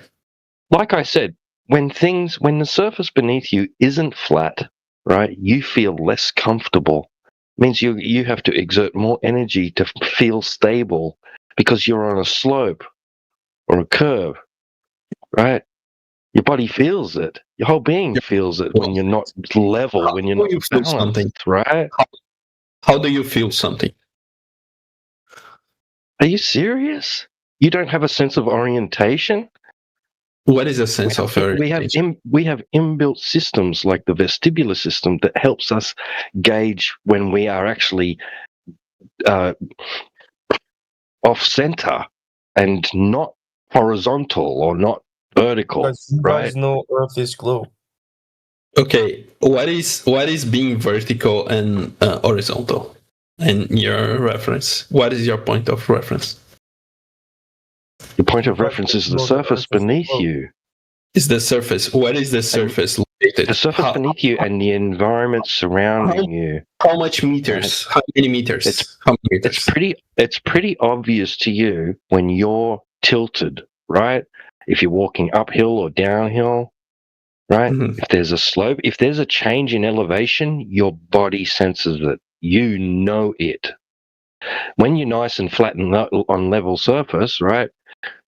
Like I said, when the surface beneath you isn't flat, right, you feel less comfortable. It means you have to exert more energy to feel stable because you're on a slope or a curve, right? Your body feels it. Your whole being feels it when you're not level, when you're not balanced, right? How do you feel something? Are you serious? You don't have a sense of orientation? What is a sense of orientation? We have inbuilt systems like the vestibular system that helps us gauge when we are actually off center and not horizontal or not vertical, right? There's no Earth is globe. Okay, what is being vertical and horizontal in your reference? What is your point of reference? Your point of reference is the surface beneath you. Is the surface? What is the surface located? The surface beneath you and the environment surrounding you. How much meters? How many meters? How many meters? It's pretty obvious to you when you're tilted, right? If you're walking uphill or downhill, right? If there's a slope, if there's a change in elevation, your body senses it. You know it. When you're nice and flat and on level surface, right,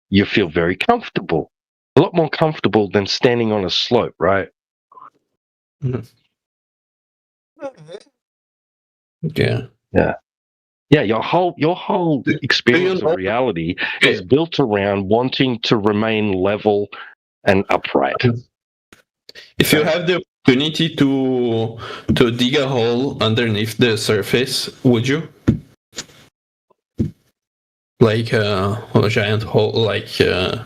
you feel very comfortable. A lot more comfortable than standing on a slope, right? Yeah. Yeah. Yeah, your whole experience of reality is built around wanting to remain level and upright. If you have the opportunity to dig a hole underneath the surface, would you? Like a giant hole, like to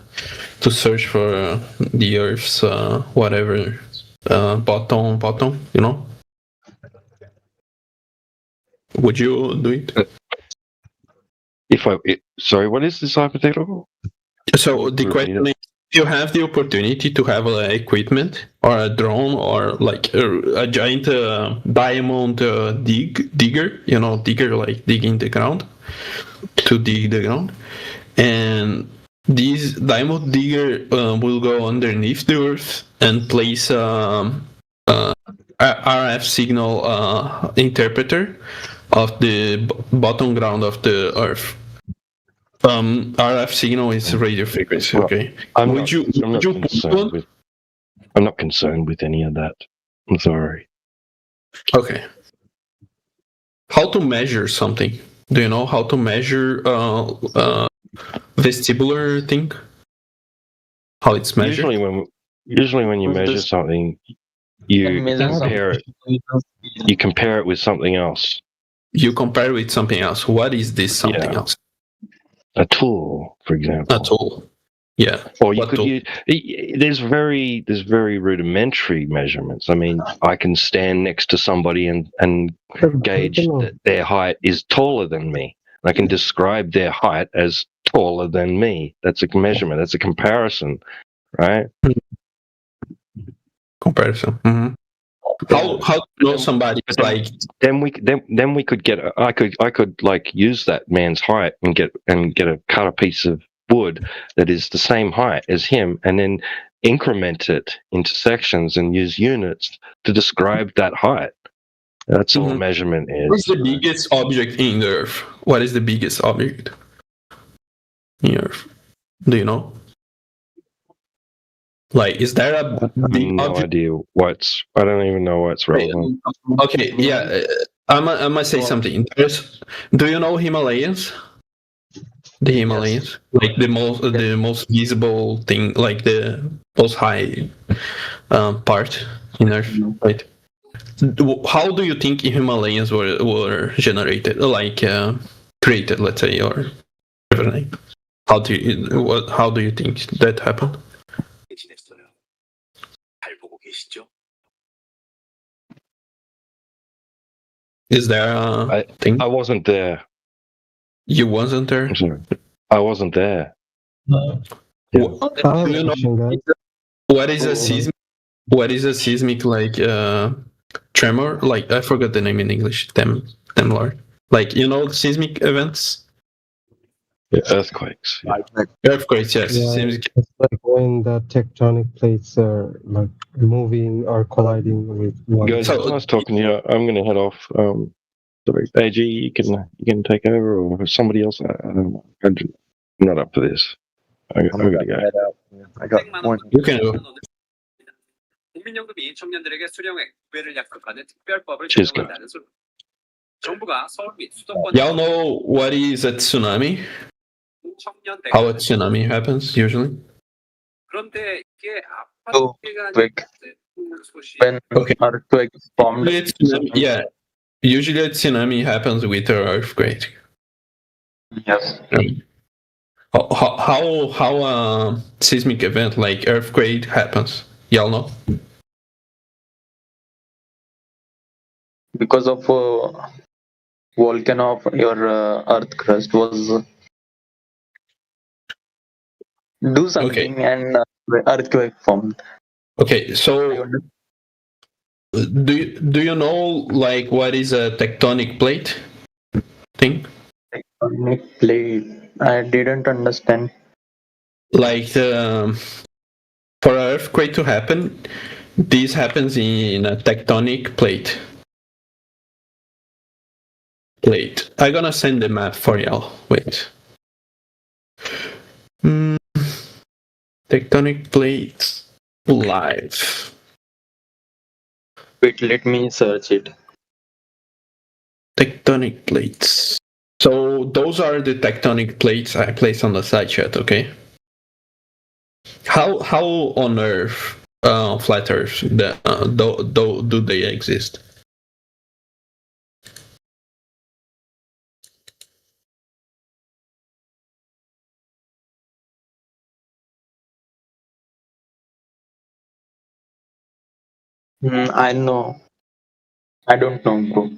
search for the Earth's whatever bottom, you know? Would you do it? Sorry, what is this hypothetical? So the question is, if you have the opportunity to have equipment or a drone or like a giant diamond digger, you know, digger like digging the ground, to dig the ground, and this diamond digger will go underneath the earth and place RF signal interpreter of the bottom ground of the earth. RF signal is radio frequency. Okay. I'm not concerned with any of that. I'm sorry. Okay. How to measure something? Do you know how to measure vestibular thing? How it's measured? Usually when you measure something, you compare it with something else. You compare it with something else. What is this something else? A tool, for example. A tool. Yeah. Or you could use. There's very rudimentary measurements. I mean, I can stand next to somebody and gauge that their height is taller than me. I can describe their height as taller than me. That's a measurement. That's a comparison, right? Comparison. Mm-hmm. How to know somebody like? Then we could get. I could like use that man's height and cut a piece of wood that is the same height as him, and then increment it into sections and use units to describe that height. That's all measurement is. What's the biggest object in the Earth? What is the biggest object in Earth? Do you know? Like, is there a big no object? idea what's. I don't even know what's relevant. Okay, yeah, I might say something. Do you know Himalayas? The Himalayas, like the most visible thing, like the most high part in Earth, right? How do you think Himalayas were generated, like created, let's say, or everything? How do you think that happened? Is there a thing? I wasn't there. You wasn't there? I'm sorry. I wasn't there. Do you know what is a seismic? What is a seismic like tremor? Like I forgot the name in English. Tremor. Like seismic events. Yeah, earthquakes. Yeah. Earthquakes, yes. It's like when the tectonic plates are like moving or colliding with one. Guys, it's nice talking to you. I'm going to head off. Sorry, AG, you can take over, or somebody else. I don't know. I'm not up for this. I got to go. I got one. You can go. 국민연금이 청년들에게 수령액 구매를 약속하는 특별법을 Cheers, 제정한다는 소식. 정부가 서울 및 수도권 Y'all know what is a tsunami? How a tsunami happens usually? 그런데 이게 When earthquake formed. Yeah, usually a tsunami happens with an earthquake. Yes. How a seismic event like earthquake happens? Y'all know? Because of volcano of your earth crust was do something and earthquake formed. Okay, so do you know like what is a tectonic plate thing? Tectonic plate. I didn't understand. Like for an earthquake to happen, this happens in a tectonic plate. I'm gonna send the map for y'all. Wait. Tectonic plates live. Wait, let me search it. Tectonic plates. So those are the tectonic plates I placed on the side chat, okay? How on Earth, flat Earth, do they exist? I know. I don't know, bro.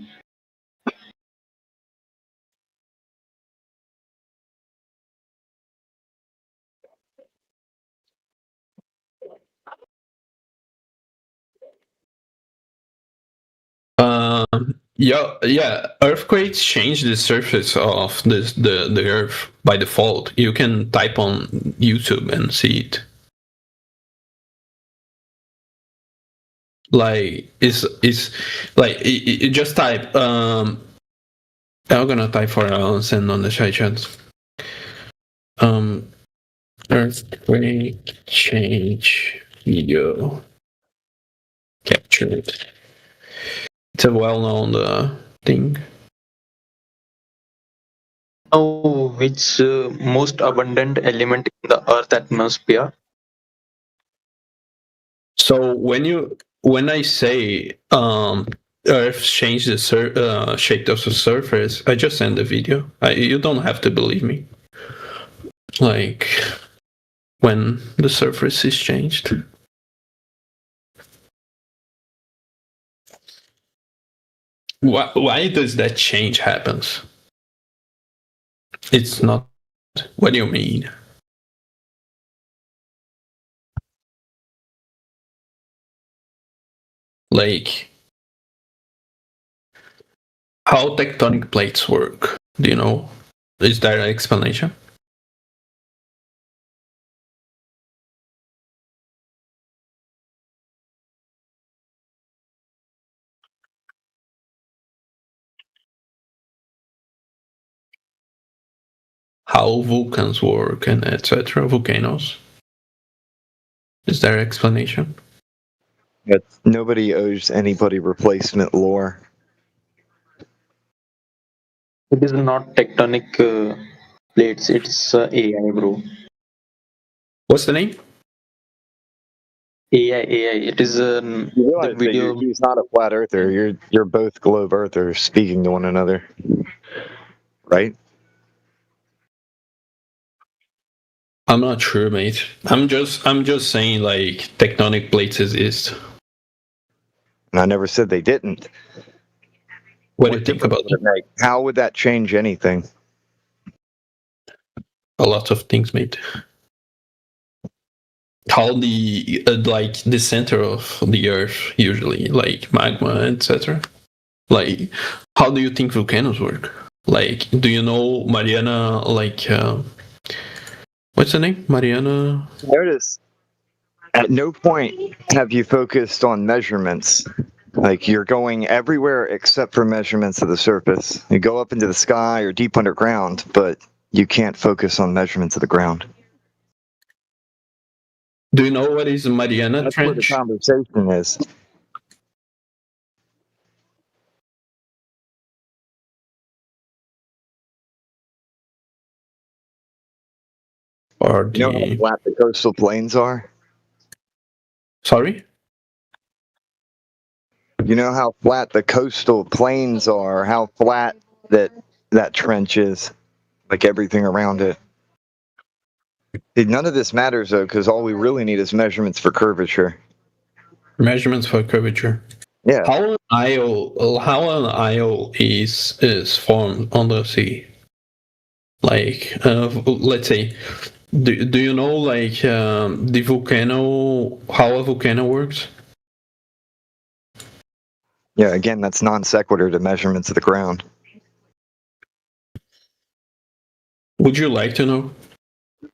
Yeah. Earthquakes change the surface of the Earth by default. You can type on YouTube and see it. Like it's like you just type. I'm gonna type for send on the chat. Earthquake change video captured. It's a well-known thing. Know which most abundant element in the Earth atmosphere? So when I say Earth changed the shape of the surface, I just send the video. You don't have to believe me. Like when the surface is changed. Why does that change happens? It's not. What do you mean? Like how tectonic plates work? Do you know? Is there an explanation? How volcans work and etc. Volcanoes. Is there an explanation? But nobody owes anybody replacement lore. It is not tectonic plates. It's AI, bro. What's the name? AI. It is You realize the video. he's not a flat earther. You're both globe earthers speaking to one another, right? I'm not sure, mate. I'm just saying like tectonic plates exist. And I never said they didn't. What do you think about it? How would that change anything? A lot of things, mate. How the like the center of the Earth usually, like magma, etc. Like, how do you think volcanoes work? Like, do you know Mariana? Like, what's the name? Mariana. Notice, at no point have you focused on measurements. Like, you're going everywhere except for measurements of the surface. You go up into the sky or deep underground, but you can't focus on measurements of the ground. Do you know what is Mariana That's Trench? where the conversation is. Or you know how flat the coastal plains are? Sorry? You know how flat the coastal plains are, how flat that trench is, like everything around it. None of this matters, though, because all we really need is measurements for curvature. Measurements for curvature. Yeah. How an isle is formed on the sea? Like, let's say, do you know like the volcano? How a volcano works? Yeah. Again, that's non sequitur to measurements of the ground. Would you like to know?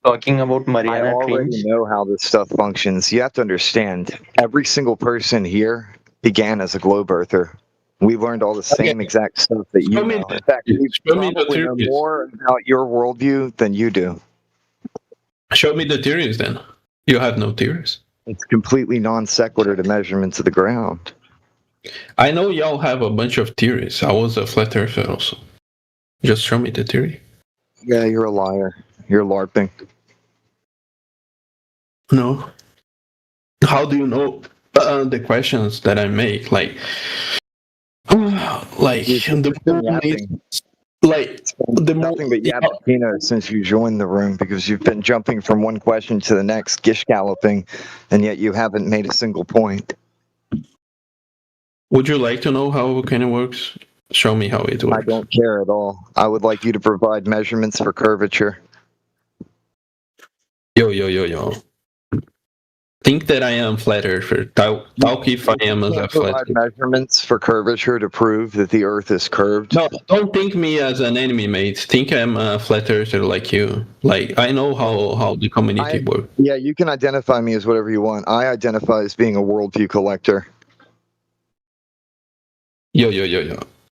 Talking about Mariana I already Trench. know how this stuff functions. You have to understand, every single person here began as a globe earther. We learned all the same exact stuff that you know. In fact, we probably know more about your worldview than you do. Show me the theories then. You have no theories. It's completely non sequitur to measurements of the ground. I know y'all have a bunch of theories. I was a flat earther also. Just show me the theory. Yeah, you're a liar. You're LARPing. No. How do you know the questions that I make? Like the moon is like the Nothing but Yappatino since you joined the room, because you've been jumping from one question to the next, gish galloping, and yet you haven't made a single point. Would you like to know how volcano works? Show me how it works. I don't care at all. I would like you to provide measurements for curvature. Yo. Think that I am flat earther. Talk if I am as a flat provide earther. measurements for curvature to prove that the Earth is curved. No, don't think me as an enemy, mate. Think I'm a flat earther like you. Like, I know how the community works. Yeah, you can identify me as whatever you want. I identify as being a worldview collector. Yo.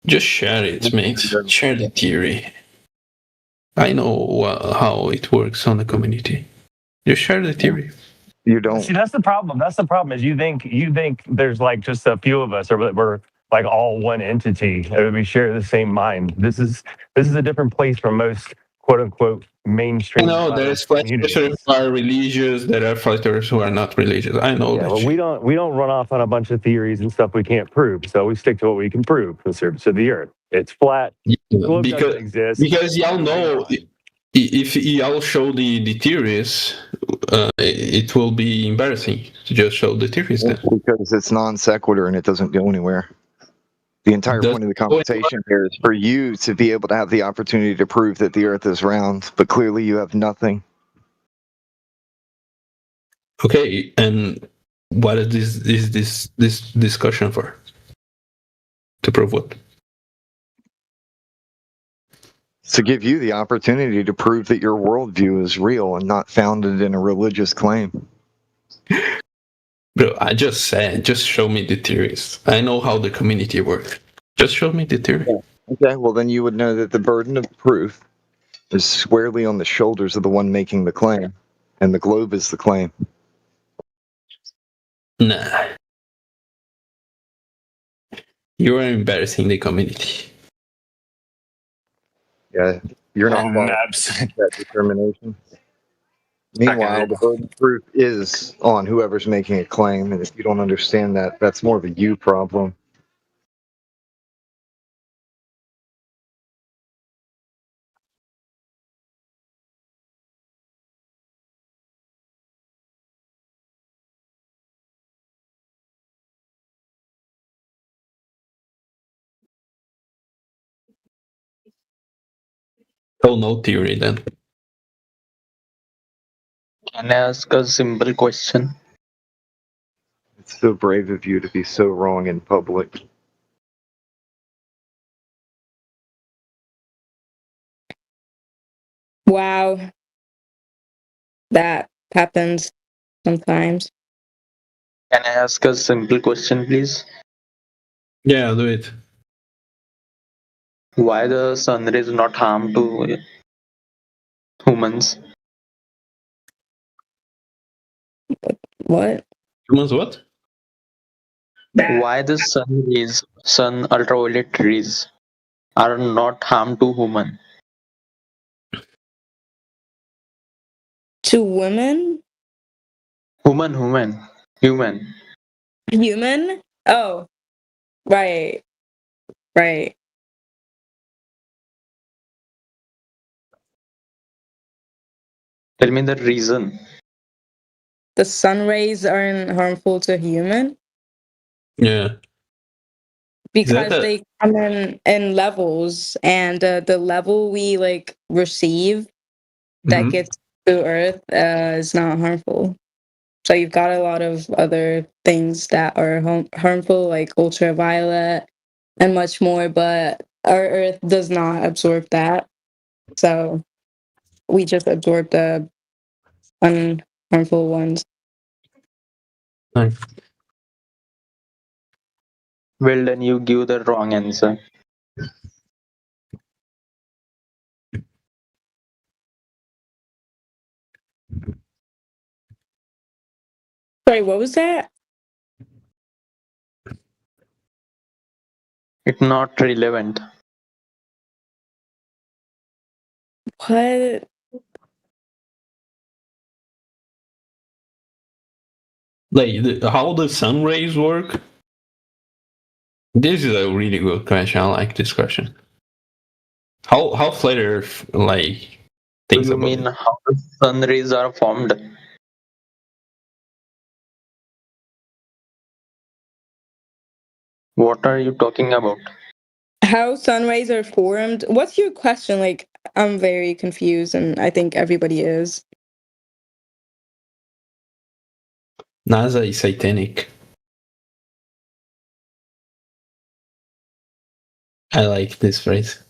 Just share it, mate. Share the theory. I know how it works on the community. Just share the theory. You don't. See, that's the problem. That's the problem. Is you think there's like just a few of us, or we're like all one entity. We share the same mind. This is a different place from most quote unquote mainstream. No, there's flat earthers who are religious. There are flat earthers who are not religious. I know that. Well, we don't run off on a bunch of theories and stuff we can't prove. So we stick to what we can prove. The surface of the Earth, it's flat. Because y'all know, if y'all show the theories, it will be embarrassing to just show the theories then. Because it's non sequitur and it doesn't go anywhere. The entire point of the conversation here is for you to be able to have the opportunity to prove that the Earth is round, but clearly you have nothing. Okay, and what is this discussion for? To prove what? To give you the opportunity to prove that your worldview is real and not founded in a religious claim. Bro, I just said, just show me the theories. I know how the community works. Just show me the theory. Okay, well then you would know that the burden of proof is squarely on the shoulders of the one making the claim, and the globe is the claim. Nah. You are embarrassing the community. Yeah, you're not following that determination. Meanwhile, the burden of proof is on whoever's making a claim, and if you don't understand that, that's more of a you problem. Oh, no theory then. Can I ask a simple question? It's so brave of you to be so wrong in public. Wow. That happens sometimes. Can I ask a simple question, please? Yeah, do it. Why the sun rays not harm to humans? What? Humans what? Why the sun ultraviolet rays are not harm to human? To women? Human. Human? Oh, right. Tell me the reason. The sun rays aren't harmful to human Yeah. because they come in levels, and the level we like receive that gets to Earth is not harmful. So you've got a lot of other things that are harmful, like ultraviolet and much more, but our Earth does not absorb that. So we just absorb the unharmful ones. Nice. Well, then you give the wrong answer. Sorry, what was that? It's not relevant. What? Like how the sun rays work? This is a really good question. I like this question. How flat Earth like thinks You about mean it? how the sun rays are formed? What are you talking about? How sun rays are formed? What's your question? Like, I'm very confused, and I think everybody is. NASA is satanic. I like this phrase.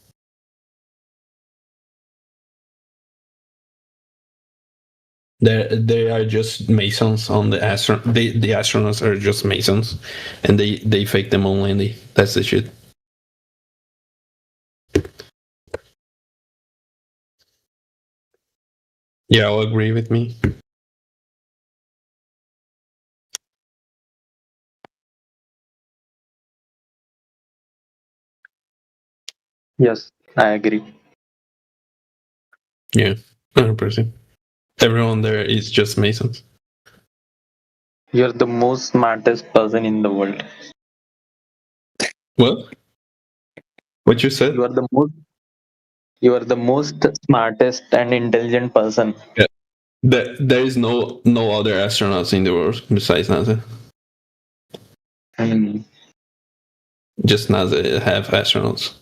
They are just masons on the the astronauts are just masons, and they fake them on landing. That's the shit. Yeah, I'll agree with me. Yes, I agree. Yeah, 100%. Everyone there is just masons. You're the most smartest person in the world. What? What you said? You are the most smartest and intelligent person. Yeah. There is no other astronauts in the world besides NASA. Just NASA have astronauts.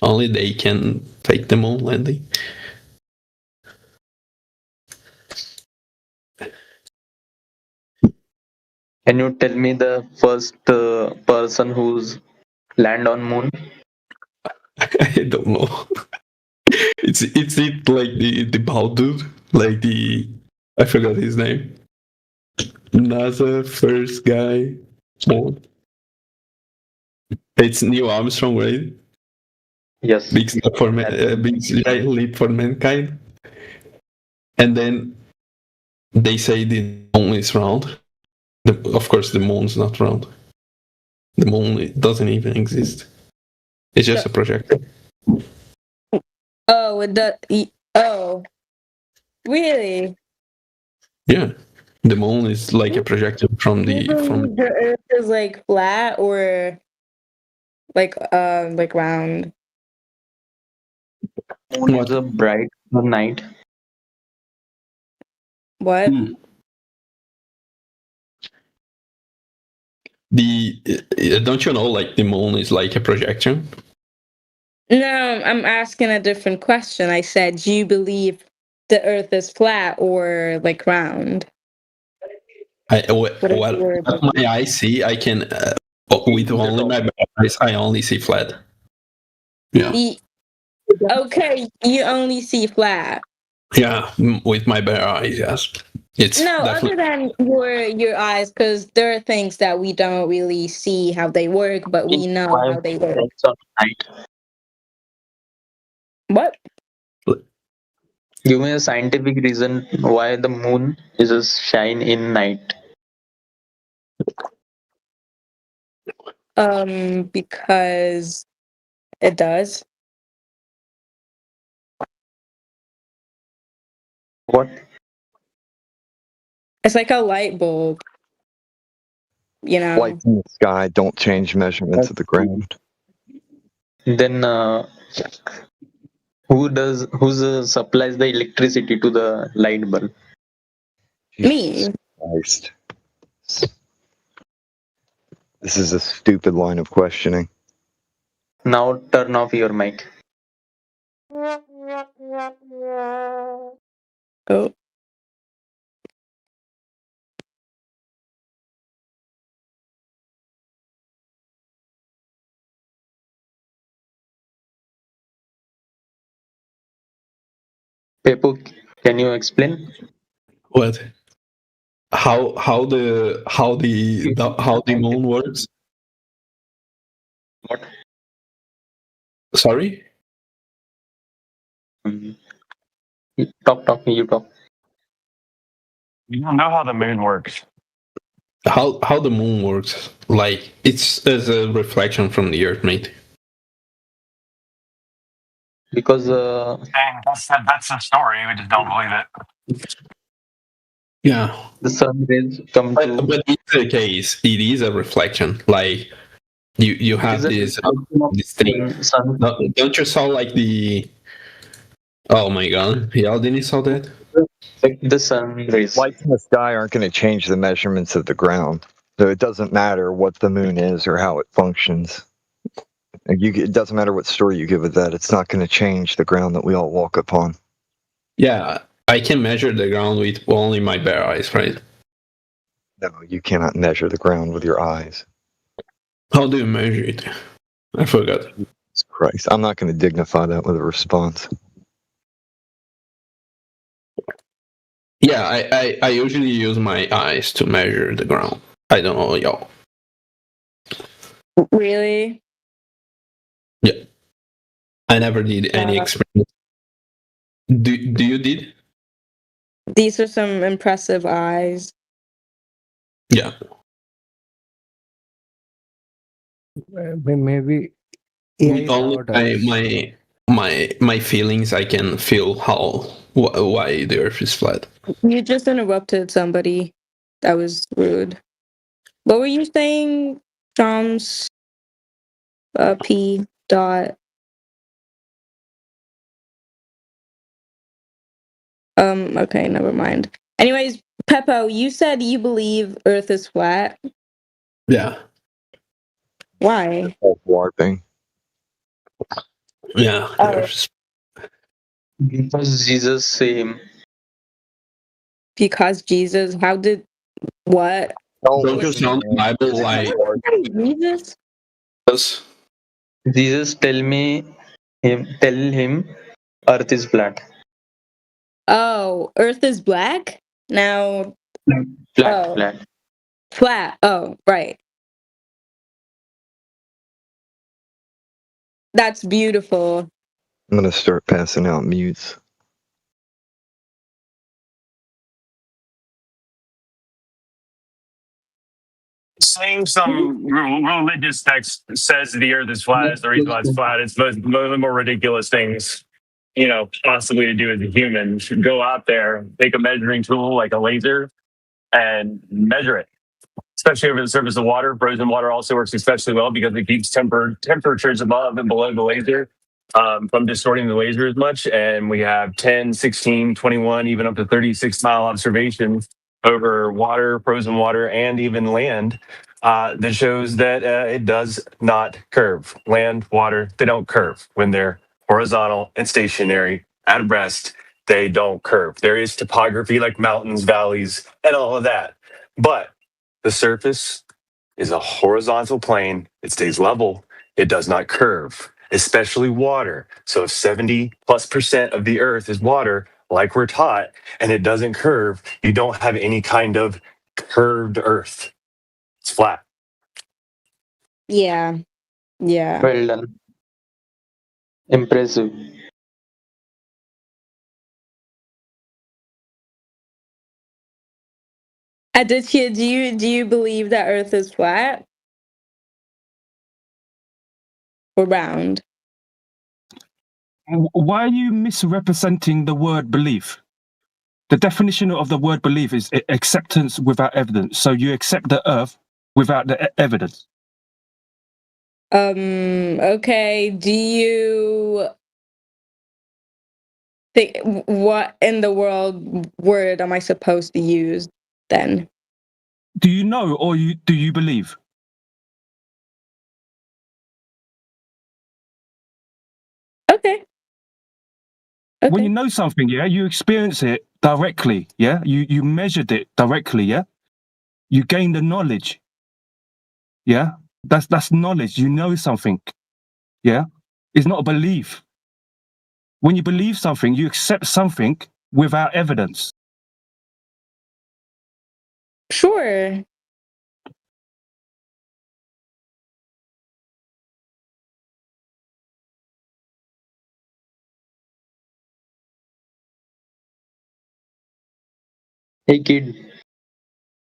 Only they can fake them on landing. Can you tell me the first person who's land on moon? I don't know. It's it like the bald dude, like the I forgot his name. NASA first guy. Oh. It's Neil Armstrong, right? Yes. Big step for big giant leap for mankind. And then they say the moon is round. Of course, the moon's not round. The moon doesn't even exist. It's just a projector. Oh, really? Yeah, the moon is like a projector from the from. The Earth is like flat or like round. Moon is a bright night. What? Don't you know like the moon is like a projection? No, I'm asking a different question. I said, do you believe the Earth is flat or like round? What my eyes see, I can with only my eyes, I only see flat. Yeah. Okay, you only see flat. Yeah, with my bare eyes, yes. It's no, other than your eyes, because there are things that we don't really see how they work, but we know how they work. What? Give me a scientific reason why the moon is a shine in night. Because it does. What? It's like a light bulb. You know. Lights in the sky don't change measurements of the ground. Then who supplies the electricity to the light bulb? Me. Christ. This is a stupid line of questioning. Now turn off your mic. Oh. Pepo, can you explain? What? How the moon works? What? Sorry? Talk. You talk. You don't know how the moon works. How the moon works? Like it's as a reflection from the Earth, mate. because And that's the story. We just don't believe it. Yeah. the sun rays come But, to. but in the case, it is a reflection. Like you It have is a this reflection of this thing. sun. Don't you saw like the? Oh my god! Y'all didn't saw that? Like the sun rays. Lights in the sky aren't going to change the measurements of the ground. So it doesn't matter what the moon is or how it functions. It doesn't matter what story you give it that. It's not going to change the ground that we all walk upon. Yeah, I can measure the ground with only my bare eyes, right? No, you cannot measure the ground with your eyes. How do you measure it? I forgot. Jesus Christ. I'm not going to dignify that with a response. Yeah, I usually use my eyes to measure the ground. I don't know, y'all. Really? Yeah. I never did any experiment. Do you did? These are some impressive eyes. Yeah. Maybe With only my feelings, I can feel why the Earth is flat. You just interrupted somebody. That was rude. What were you saying, Joms? P. Dot. Okay, never mind. Anyways, Peppo, you said you believe Earth is flat. Yeah. Why? Warping. Yeah. Because Jesus same. Because Jesus, how did what? Don't you sound the Bible like Jesus? Jesus tell him Earth is flat. Oh, Earth is black? Now Flat. flat. Oh, right. That's beautiful. I'm going to start passing out mutes. Saying some religious text says the earth is flat is the reason why it's flat. It's one of the more ridiculous things, possibly to do as a human. You should go out there, take a measuring tool like a laser and measure it, especially over the surface of water. Frozen water also works especially well because it keeps temperatures above and below the laser from distorting the laser as much. And we have 10, 16, 21, even up to 36-mile observations over water, frozen water, and even land that shows that it does not curve. Land, water, they don't curve. When they're horizontal and stationary at rest, they don't curve. There is topography like mountains, valleys, and all of that. But the surface is a horizontal plane. It stays level. It does not curve, especially water. So if 70+% of the earth is water, like we're taught, and it doesn't curve, you don't have any kind of curved earth. It's flat. Yeah. Yeah. Well done. Impressive. Aditya, do you believe that Earth is flat or round? Why are you misrepresenting the word belief? The definition of the word belief is acceptance without evidence. So you accept the earth without the evidence. Okay. Do you think what in the world word am I supposed to use then? Do you know or do you believe? Okay. When you know something, yeah, you experience it directly, yeah? You measured it directly, yeah? You gain the knowledge. Yeah? That's knowledge. You know something. Yeah? It's not a belief. When you believe something, you accept something without evidence. Sure. Hey kid,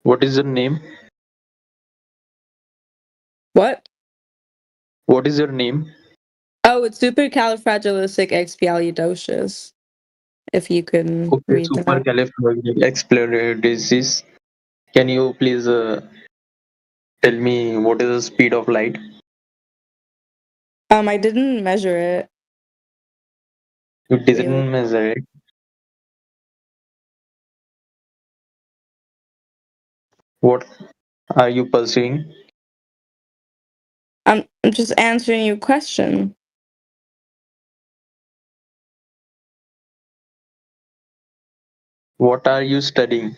what is your name? What? What is your name? Oh, it's supercalifragilisticexpialidocious. If you can Okay, read that. supercalifragilisticexpialidocious. Can you please tell me what is the speed of light? I didn't measure it. You didn't measure it. What are you pursuing? I'm just answering your question. What are you studying?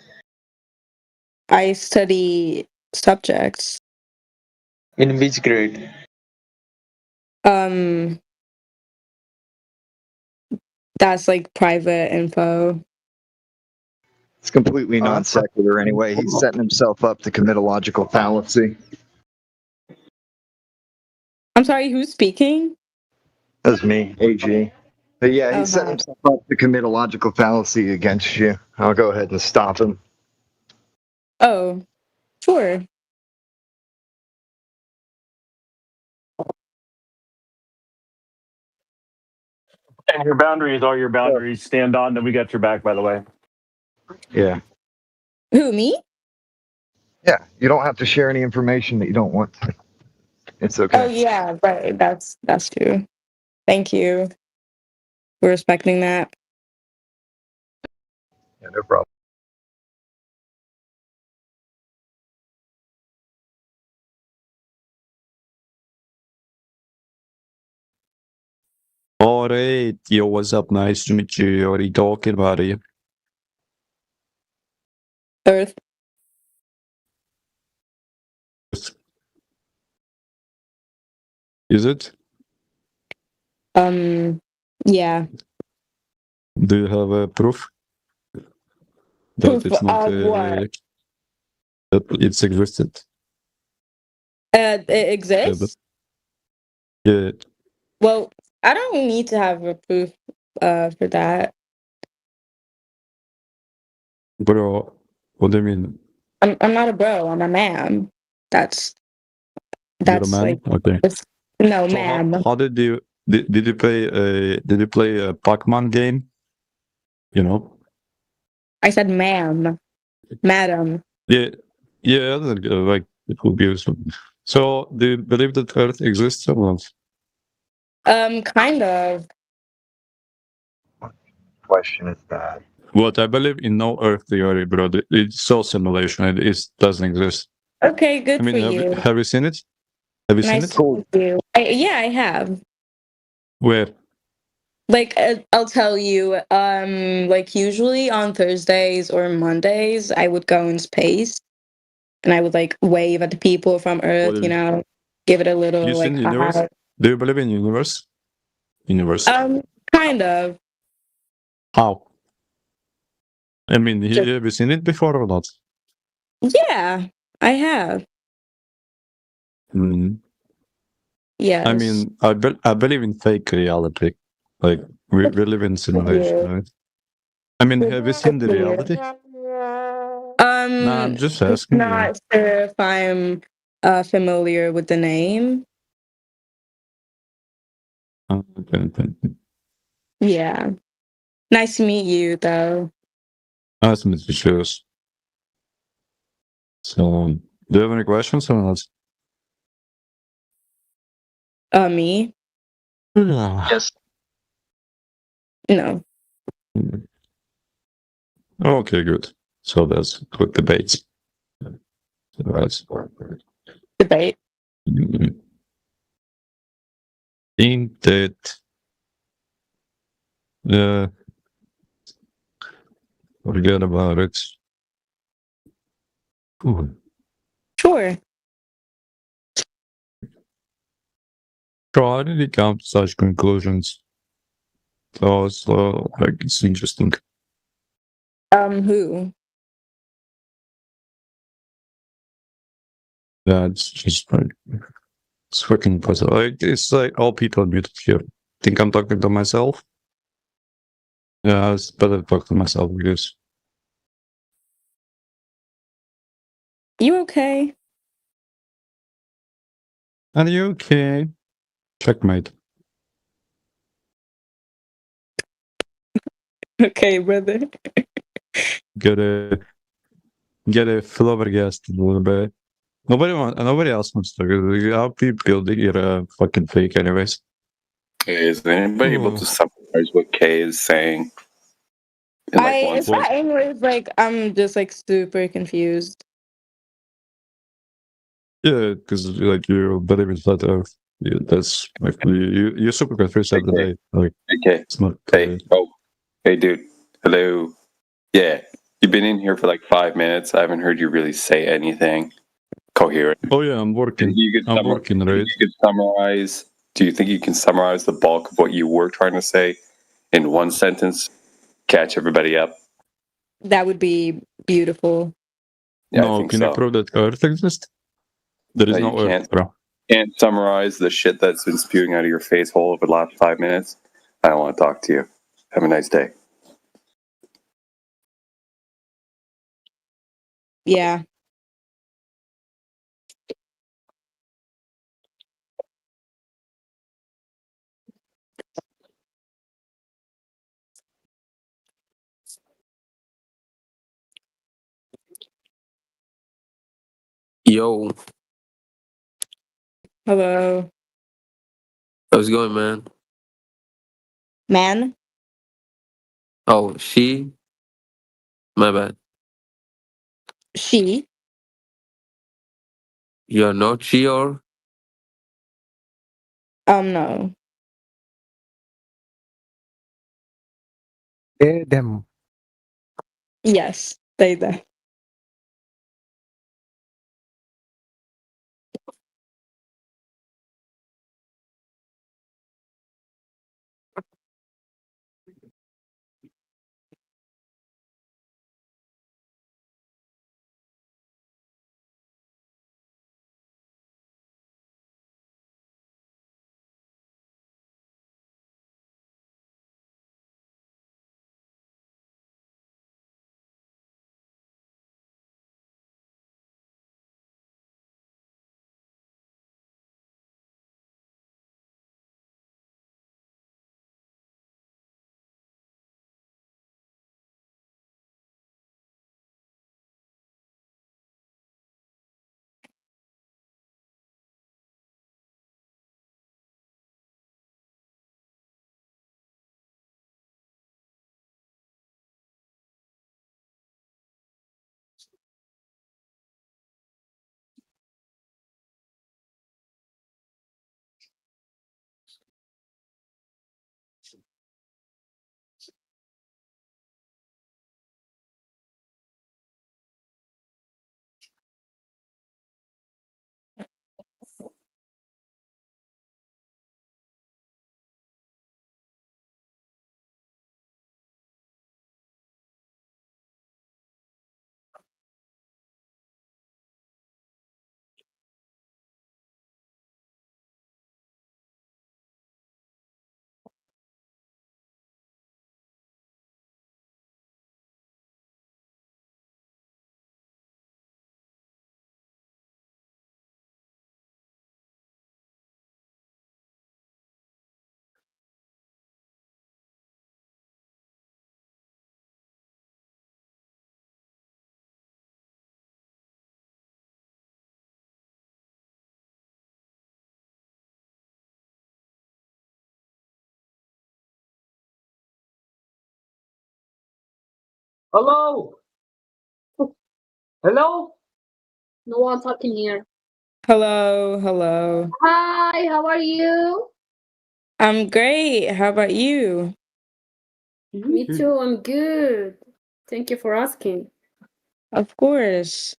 I study subjects. In which grade? That's like private info. It's completely non sequitur anyway. He's setting himself up to commit a logical fallacy. I'm sorry, who's speaking? That's me, AG. But yeah, he's setting himself up to commit a logical fallacy against you. I'll go ahead and stop him. Oh, sure. And your boundaries are your boundaries. Stand on them. We got your back, by the way. Yeah. Who, me? Yeah, you don't have to share any information that you don't want to. It's okay. Oh yeah, right. That's true. Thank you for respecting that. Yeah, no problem. Alright, yo, what's up? Nice to meet you. What are you talking about here? Earth. Is it? Yeah. Do you have a proof? That Proof it's not of what? that it's existed. It exists? Yeah. Well, I don't need to have a proof for that. Bro, what do you mean? I'm not a bro, I'm a ma'am. That's You're a man? like Okay. no, So ma'am. how did you play a Pac-Man game? You know? I said ma'am. Madam. Yeah, yeah, like it would be useful. So do you believe that Earth exists or not? Kind of. Question is that. What I believe in no Earth theory, bro. It's all simulation. It doesn't exist. Okay, good I mean, for you. have you seen it? Have you Nice seen to meet you. Yeah, I have. Where? Like I'll tell you, like usually on Thursdays or Mondays, I would go in space and I would like wave at the people from Earth, What you is- know, give it a little You like seen universe? high. Do you believe in universe? Universe. Kind of. How? I mean, have you seen it before or not? Yeah, I have. Mm. Yes. I mean, I believe in fake reality. Like we live in simulation, you. right? I mean, have you seen the Good for you. reality? Nah, I'm just asking you. Not sure if I'm familiar with the name. Okay. Yeah. Nice to meet you, though. Nice to meet you, cheers. So, do you have any questions or not? Me? Yes. No. Okay, good. So that's quick debate. Right. Debate. Think that forget about it. Ooh. Sure. How did he come to such conclusions? So it's like it's interesting. Who? That's just like it's freaking puzzle. Like it's like all people muted here. Think I'm talking to myself? Yeah, it's better to talk to myself because You okay? are you okay? Checkmate. Okay, brother. Gotta flabbergasted a little bit. Nobody else wants to. I'll be building it a fucking fake, anyways. Is anybody able to summarize what Kay is saying? In like one It's not English. Like I'm just like super confused. Yeah, because like you believe in flat Earth. Yeah, that's like you're super confused every day. Like Okay. it's not. Hey, hey, dude. Hello. Yeah, you've been in here for like 5 minutes. I haven't heard you really say anything coherent. Oh yeah, I'm working. I'm working, right? You could summarize. Do you think you can summarize the bulk of what you were trying to say in one sentence? Catch everybody up. That would be beautiful. Yeah, I No, think can so. you prove that Earth exists? There is No, no you Earth, can't. bro. Can't summarize the shit that's been spewing out of your face hole over the last 5 minutes. I don't want to talk to you. Have a nice day. Yeah. Yo, Hello, how's it going, man? man. Oh, she? My bad. She. You're not she or? No. Them. Yes, they them. Hello? Hello? No one talking here. Hello. Hi, how are you? I'm great. How about you? Me too, I'm good. Thank you for asking. Of course.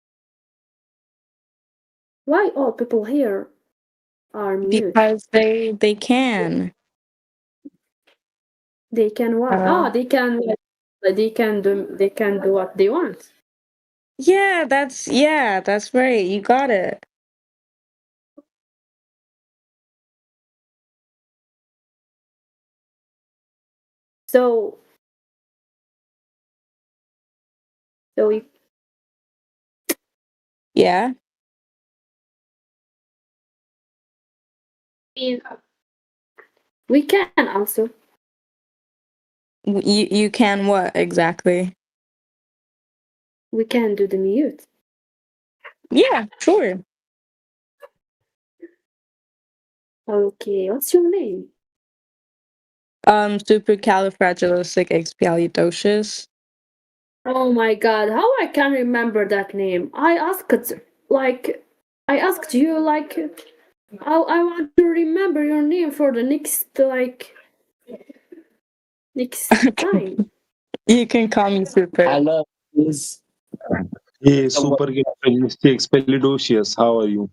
Why all people here are mute? Because they can. They can what? They can do what they want. Yeah, that's right. You got it. So we Yeah. we can also. You can what exactly? We can do the mute. Yeah, sure. Okay, what's your name? Supercalifragilisticexpialidocious. Oh my god, how I can remember that name? I asked you like I want to remember your name for the next time. You can call me Super. I love this. Hey, Supercalifragilisticexpialidocious, how are you?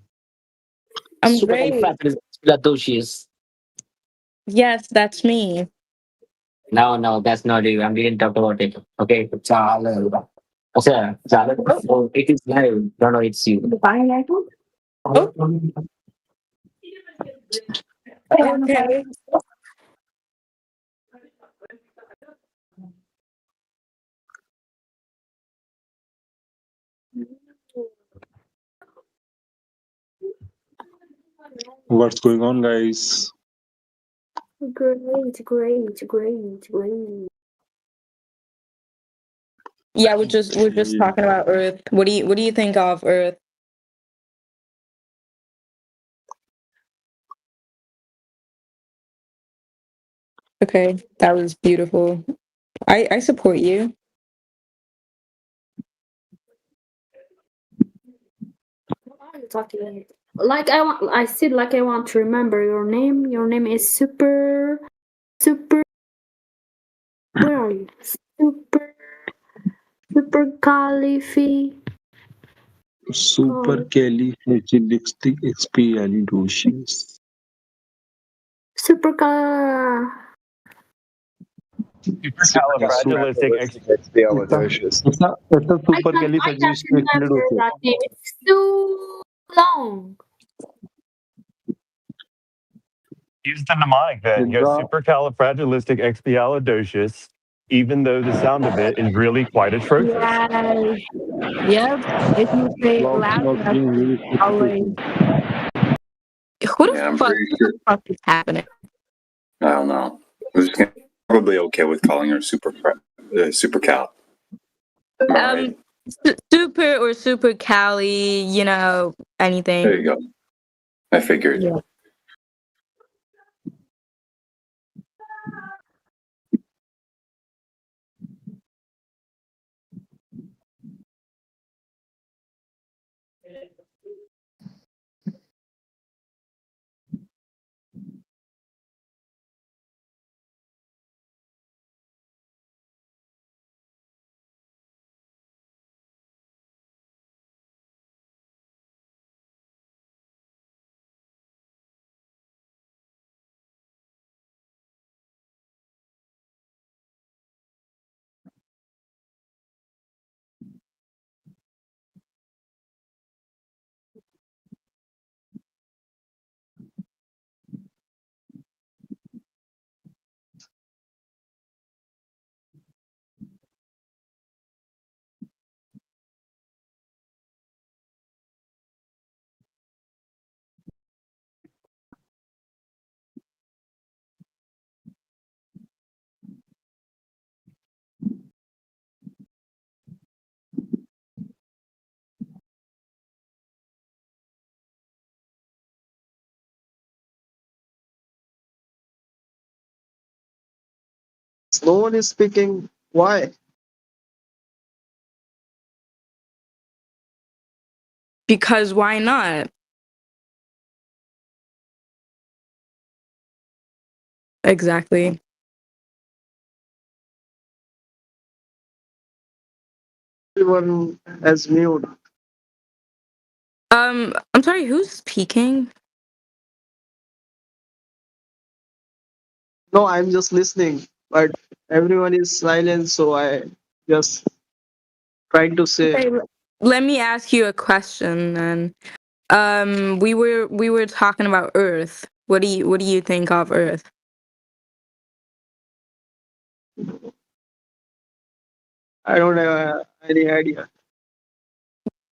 I'm great. Supercalifragilisticexpialidocious. Yes, that's me. No, that's not you. I'm didn't talk about it. Okay, Sir, oh, it is live. No, it's you. Okay. What's going on, guys? Great. Yeah, we're just talking about Earth. What do you think of Earth? Okay, that was beautiful. I support you. What are you talking about? I said I want to remember your name. Your name is Super. Where are you? Supercalifragilisticexpialidocious. Supercalifragilisticexpialidocious. It's a I can't remember supercalifragilisticexpialidocious. that name. It's too long. Use the mnemonic then. Go supercalifragilisticexpialidocious, even though the sound of it is really quite atrocious. Yes. Yep. If you say it loud enough, always. Who the Yeah, I'm fuck, pretty what sure. the fuck is happening? I don't know. I'm just gonna, probably okay with calling her Supercal. Super or super Cali, anything. There you go. I figured. Yeah. No one is speaking. Why? Because why not? Exactly. Everyone has mute. I'm sorry, who's speaking? No, I'm just listening, but everyone is silent, so I just trying to say. Okay, let me ask you a question then. We were talking about Earth. What do you think of Earth? I don't have any idea.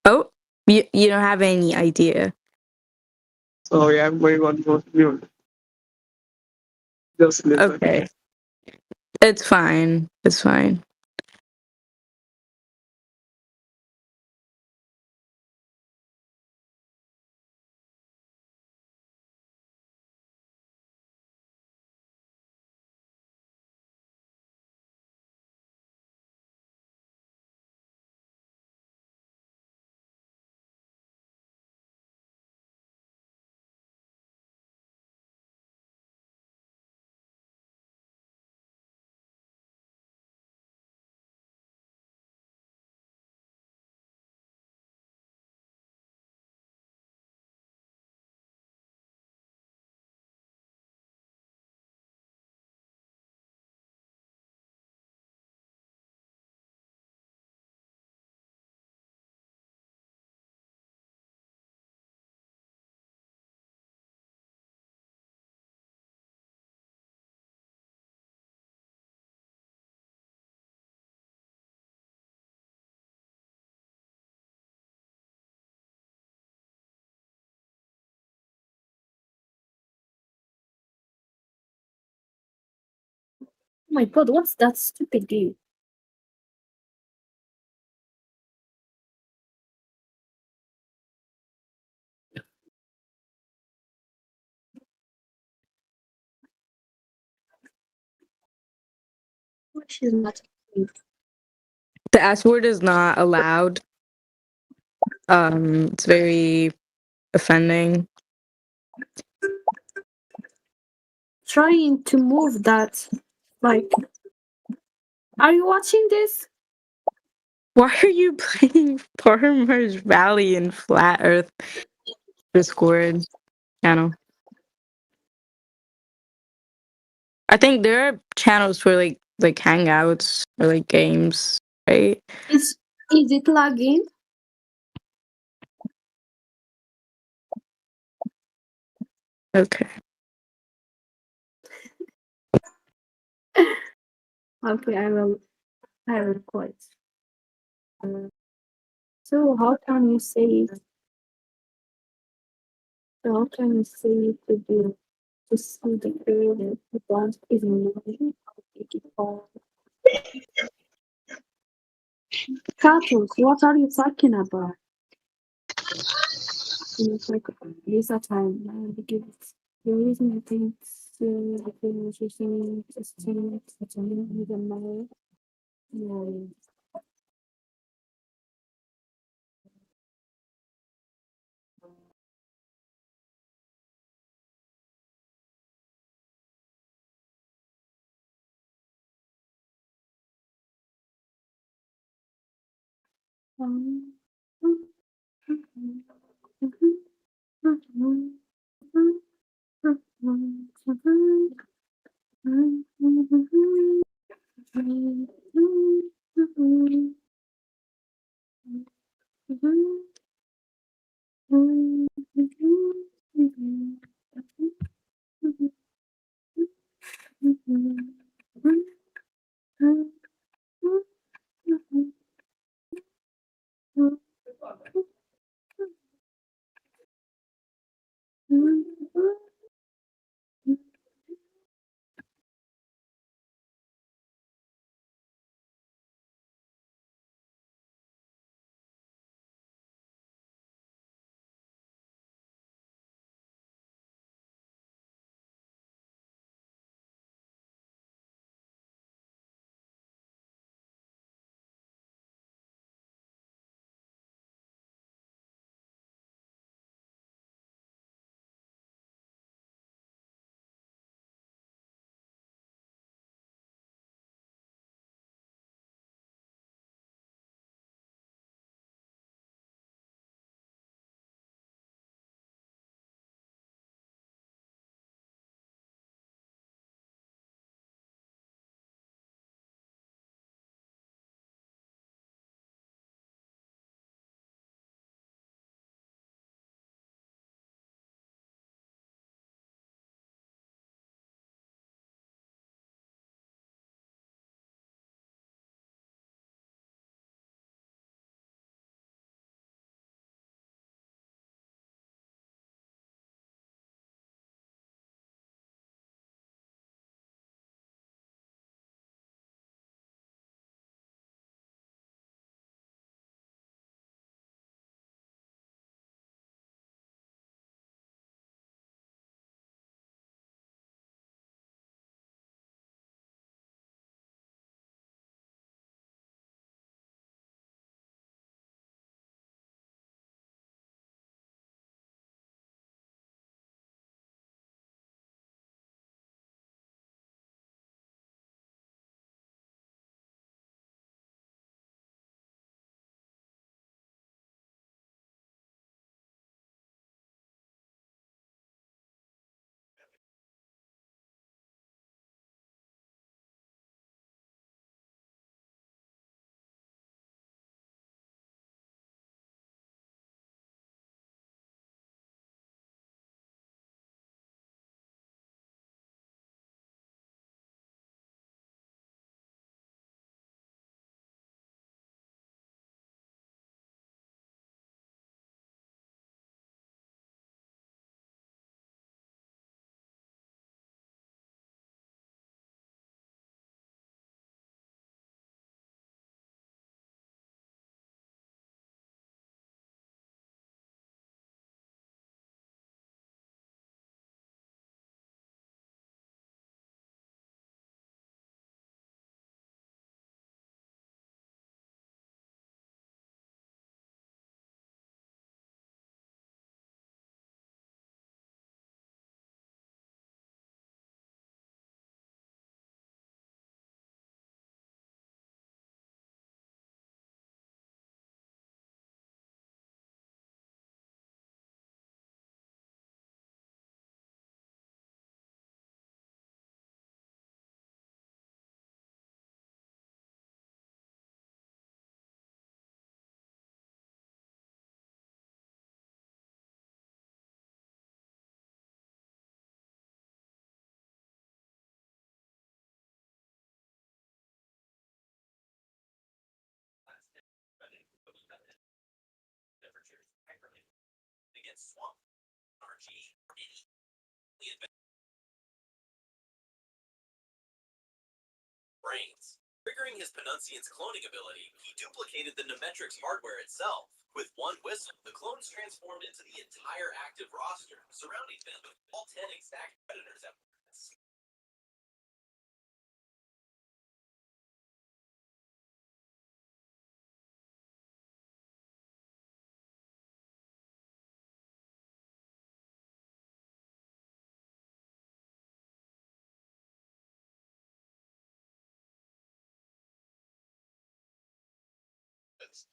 Oh, you don't have any idea. Sorry, I'm going on mute. Just listen. Okay. It's fine. It's fine. Oh my god, what's that stupid game? She's not. The S word is not allowed. It's very offending. Trying to move that. Like, are you watching this? Why are you playing Farmers Valley in Flat Earth Discord channel? I think there are channels for like hangouts or like games, right? Is it lagging? Okay. Okay, I will quit. So how can you say it? So how can you say it to see the creative the bond is moving? Take it all. Cartoons, what are you talking about? It's like use a time because the reason I think the thing is using it's a even more. Yeah.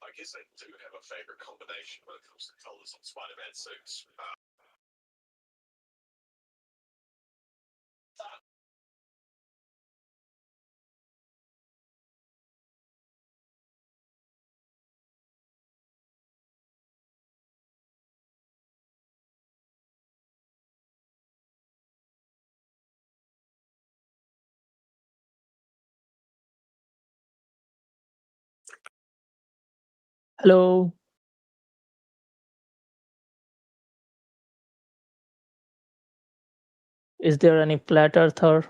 I guess I do have a favorite combination when it comes to colors on Spider-Man suits. Hello. Is there any flat earther?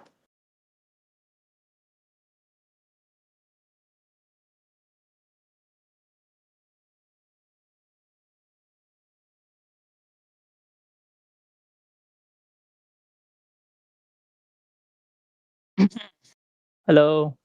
Hello.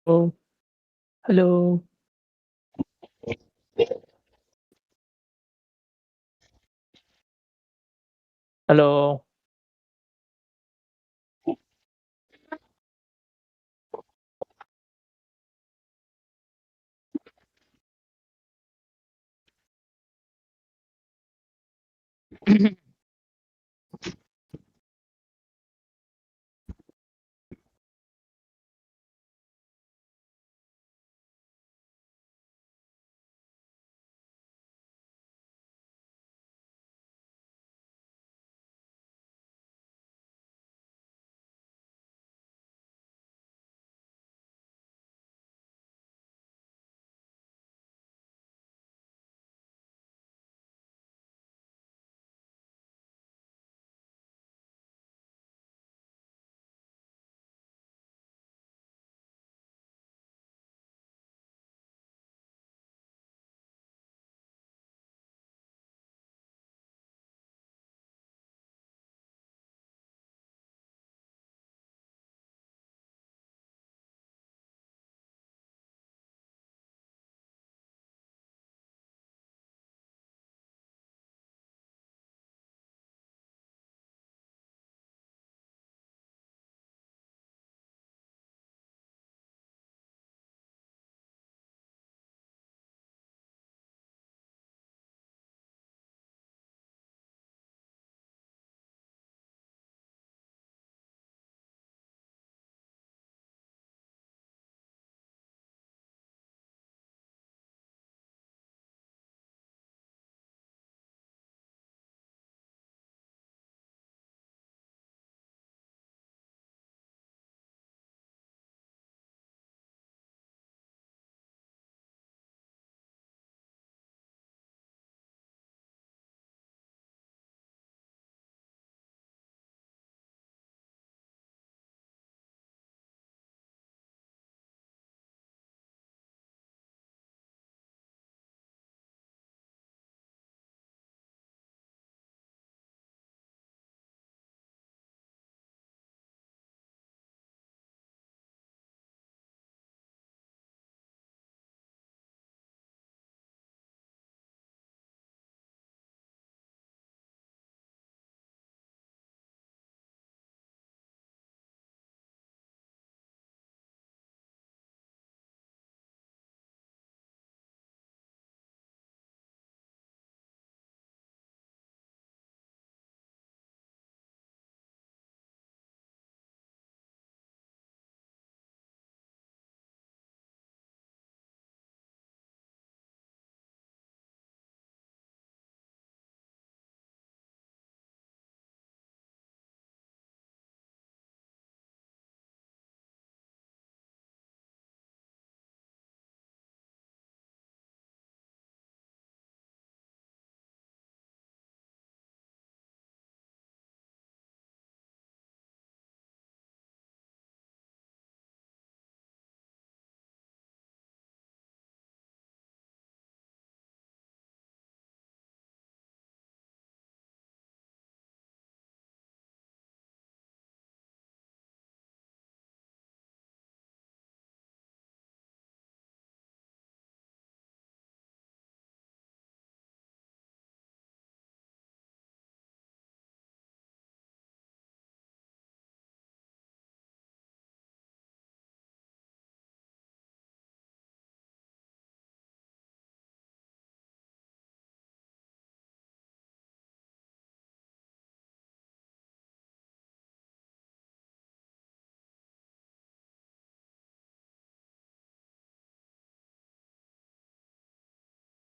Oh, hello. Hello.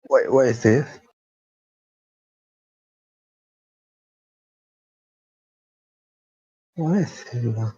Wait, what is this? What is this?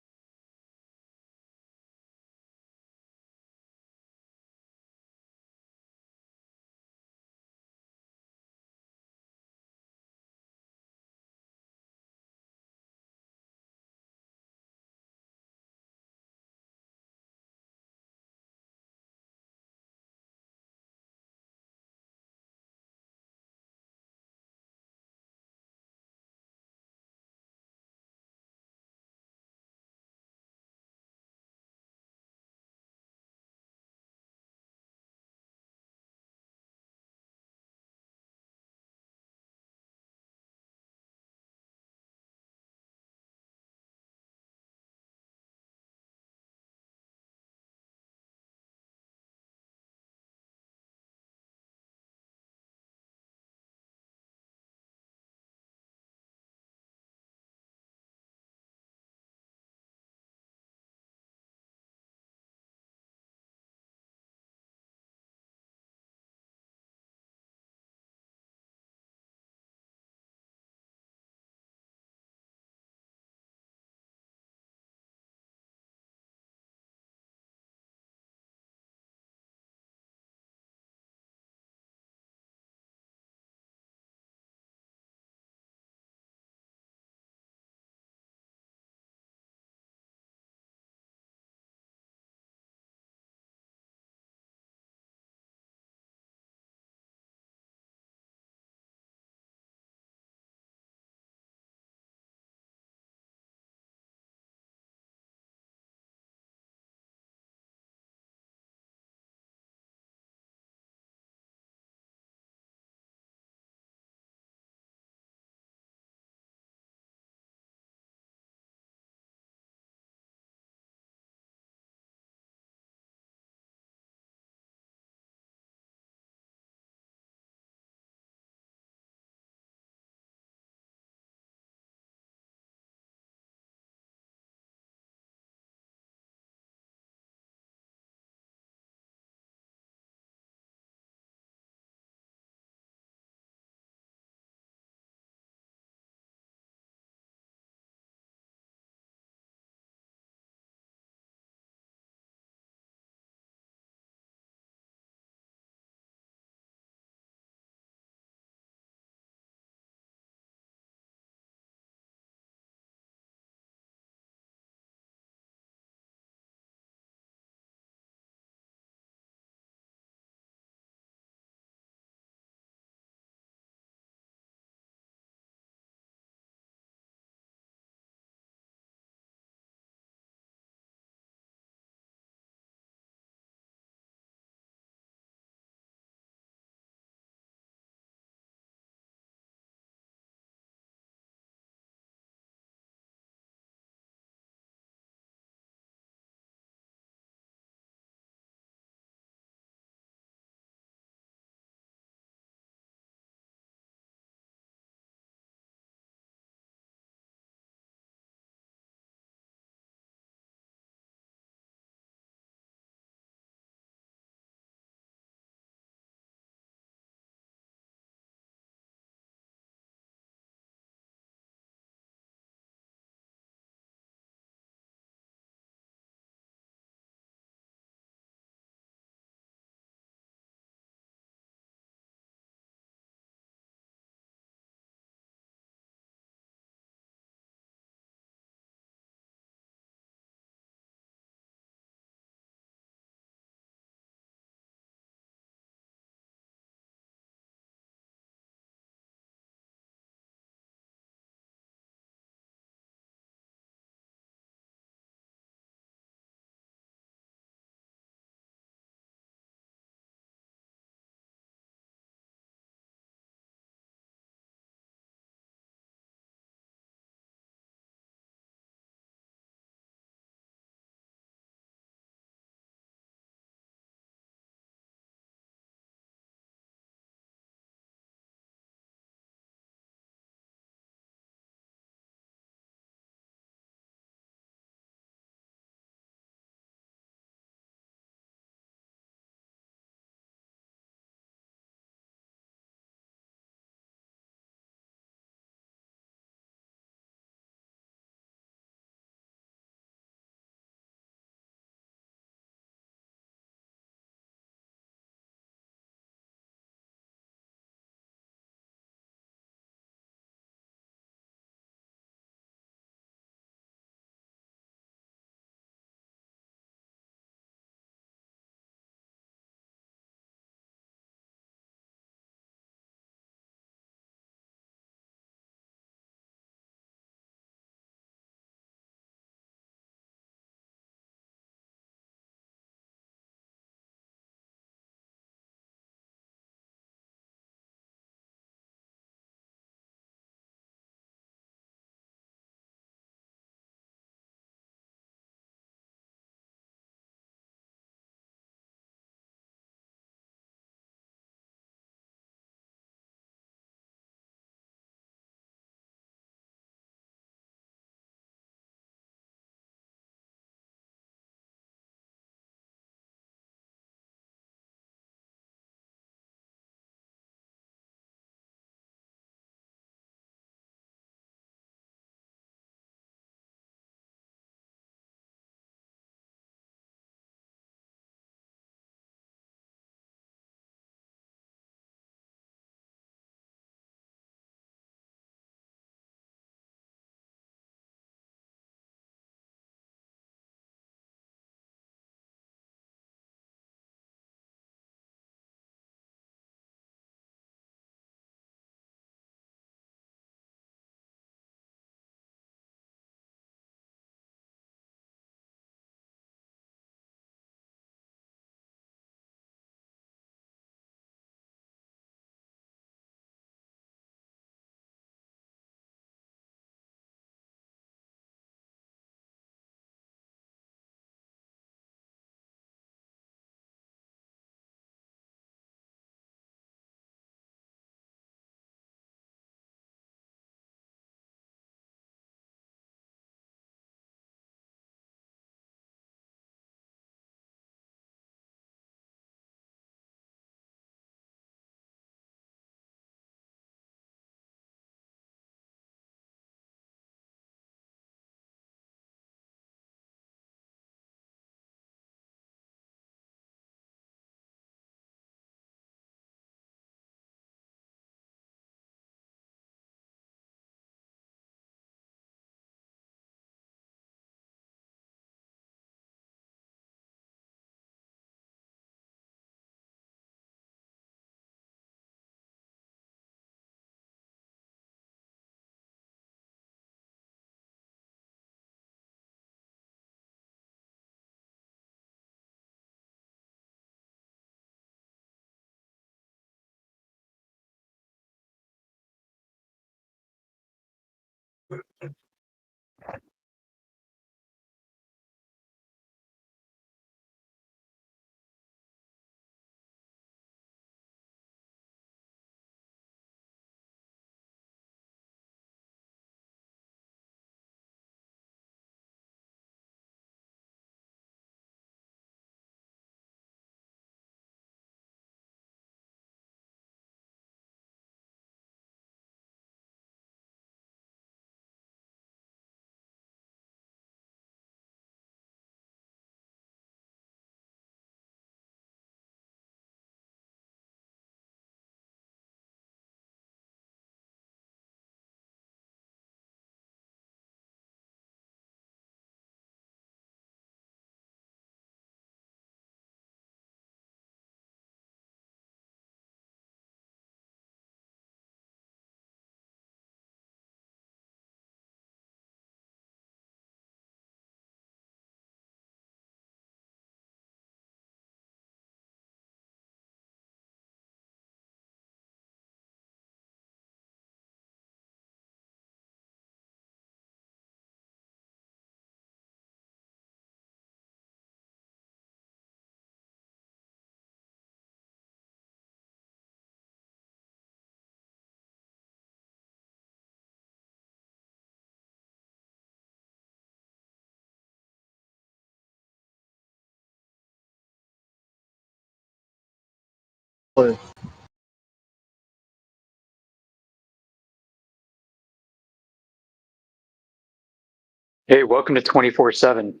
Hey, welcome to 24/7.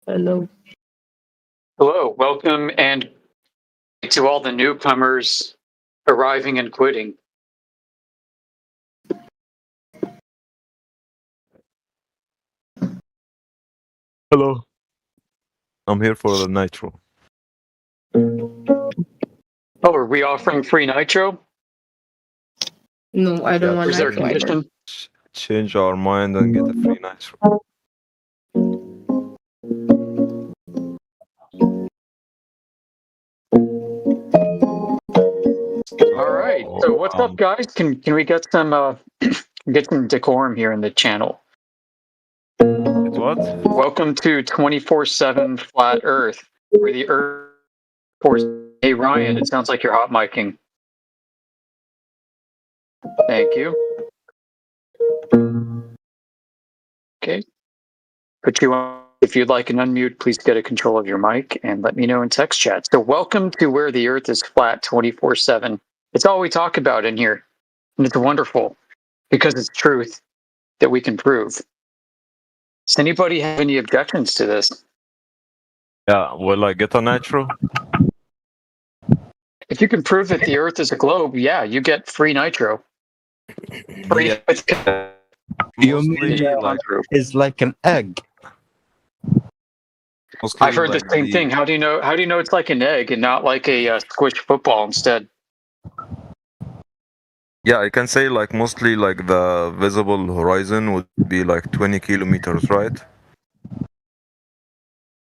Hello. Hello, welcome, and to all the newcomers arriving and quitting. Hello. I'm here for the nitro. Oh, are we offering free nitro? No, I don't Yeah, want Is there a nitro. I don't. condition? change our mind and get a free nitro. All right. So what's up, guys? Can we get some decorum here in the channel? What? Welcome to 24/7 Flat Earth, where the Earth. Hey Ryan, it sounds like you're hot micing. Thank you. Okay. Put you on. If you'd like an unmute, please get a control of your mic and let me know in text chat. So welcome to where the Earth is flat 24/7. It's all we talk about in here, and it's wonderful because it's truth that we can prove. Does anybody have any objections to this? Yeah, will I get a nitro? If you can prove that the Earth is a globe, yeah, you get free nitro. Free. You mean it's like an egg? I've heard the same thing. How do you know? How do you know it's like an egg and not like a squished football instead? Yeah, I can say like mostly like the visible horizon would be like 20 kilometers, right?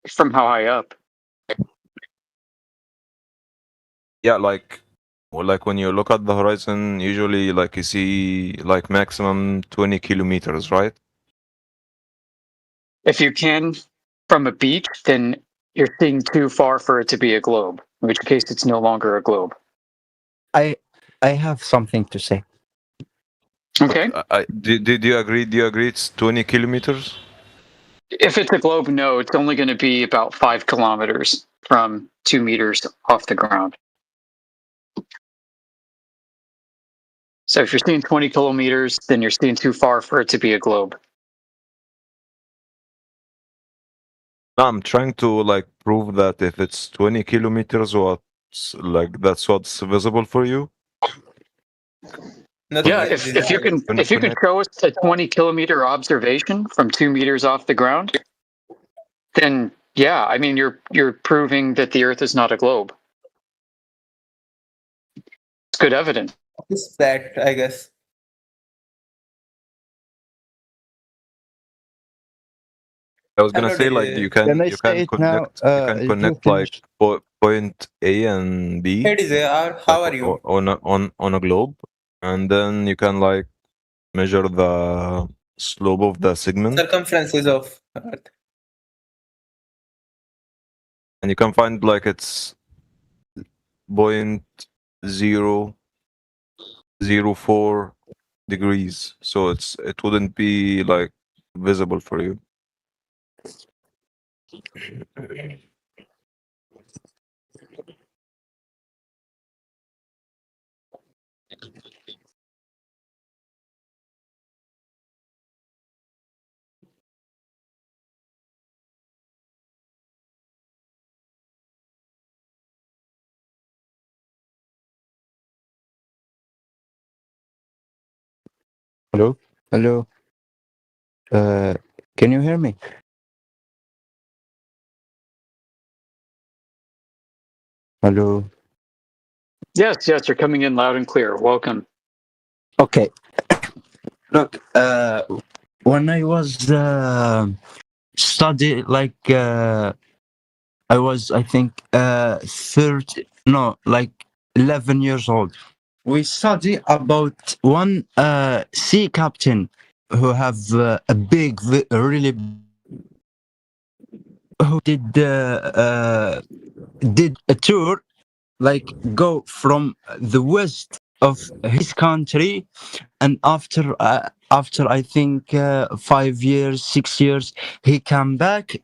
From how high up? Yeah, like when you look at the horizon, usually like you see like maximum 20 kilometers, right? If you can, from a beach, then you're seeing too far for it to be a globe. In which case, it's no longer a globe. I have something to say. Okay. Do you agree? Do you agree it's 20 kilometers? If it's a globe, no, it's only going to be about 5 kilometers from 2 meters off the ground. So if you're seeing 20 kilometers, then you're seeing too far for it to be a globe. No, I'm trying to like prove that if it's 20 kilometers, that's what's visible for you. Yeah, if you can show us a 20 kilometer observation from 2 meters off the ground, then yeah, I mean you're proving that the Earth is not a globe. It's good evidence. It's flat, I guess. I was gonna say like you can connect like point A and B. Hey DJ, how are you? On a globe, and then you can like measure the slope of the segment, Circumferences of Earth. and you can find like it's 0.004 degrees, so it wouldn't be like visible for you. Hello? Hello? Can you hear me? Hello? Yes, you're coming in loud and clear. Welcome. Okay. Look, when I was study like I was, I think, 11 years old. We study about one sea captain who have a big, really, who did a tour, like go from the west of his country, and after I think 5 years, 6 years, he came back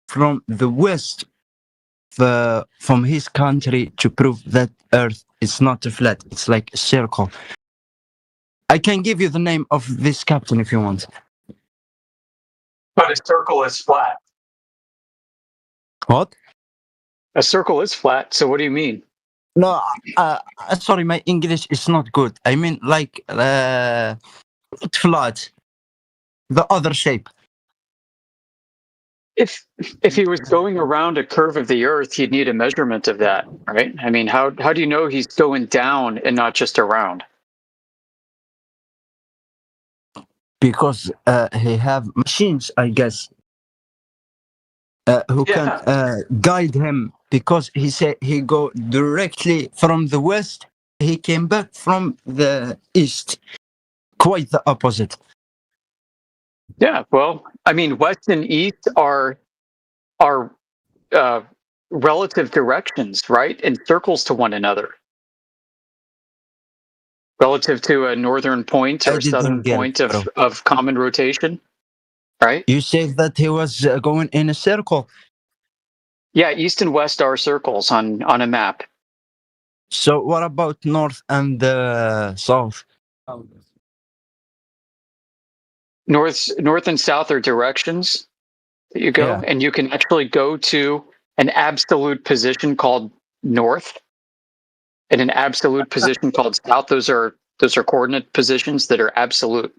from the west from his country to prove that Earth is not a flat; it's like a circle. I can give you the name of this captain if you want. But a circle is flat. What? A circle is flat. So what do you mean? No, sorry, my English is not good. I mean, like, flat. The other shape. If he was going around a curve of the Earth, you'd need a measurement of that, right? I mean, how do you know he's going down and not just around? Because he have machines, I guess, who can guide him. Because he said he go directly from the west. He came back from the east. Quite the opposite. Yeah, well, I mean, west and east are relative directions, right? And circles to one another. Relative to a northern point or southern point of common rotation, right? You said that he was going in a circle. Yeah, east and west are circles on a map. So what about north and south? North and south are directions that you go, and you can actually go to an absolute position called north and an absolute position called south. Those are coordinate positions that are absolute,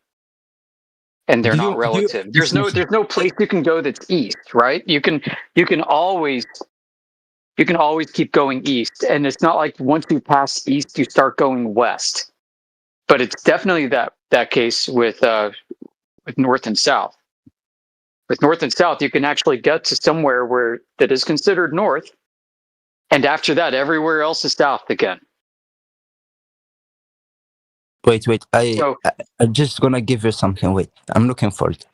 and they're not relative. There's no place you can go that's east, right? You can always keep going east, and it's not like once you pass east you start going west. But it's definitely that case with north and south. With north and south, you can actually get to somewhere that is considered north, and after that, everywhere else is south again. Wait. I'm just gonna give you something. Wait, I'm looking for it.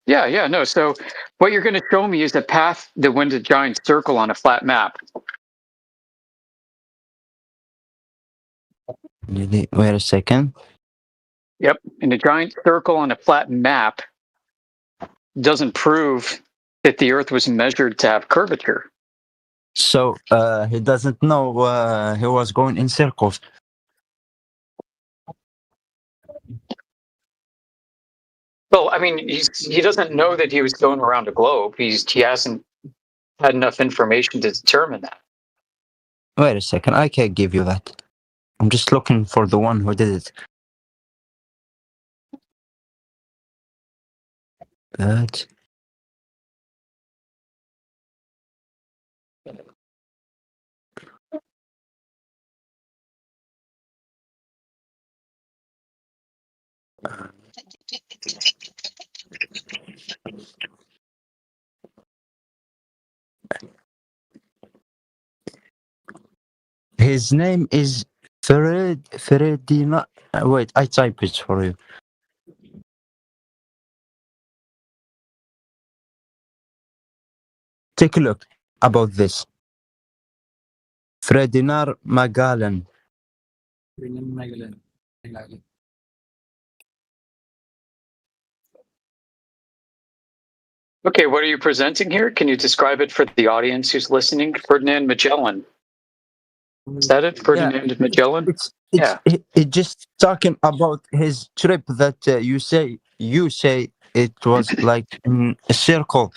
Yeah, no. So what you're going to show me is a path that went a giant circle on a flat map. Wait a second. Yep, and a giant circle on a flat map doesn't prove that the Earth was measured to have curvature. So he doesn't know he was going in circles. Well, I mean, he doesn't know that he was going around a globe. He hasn't had enough information to determine that. Wait a second, I can't give you that. I'm just looking for the one who did it. That. His name is Ferdinand. Wait, I type it for you. Take a look about this. Ferdinand Magellan. Okay, what are you presenting here? Can you describe it for the audience who's listening? Ferdinand Magellan. Is that it? Ferdinand Magellan? It's just talking about his trip that you say it was like in a circle.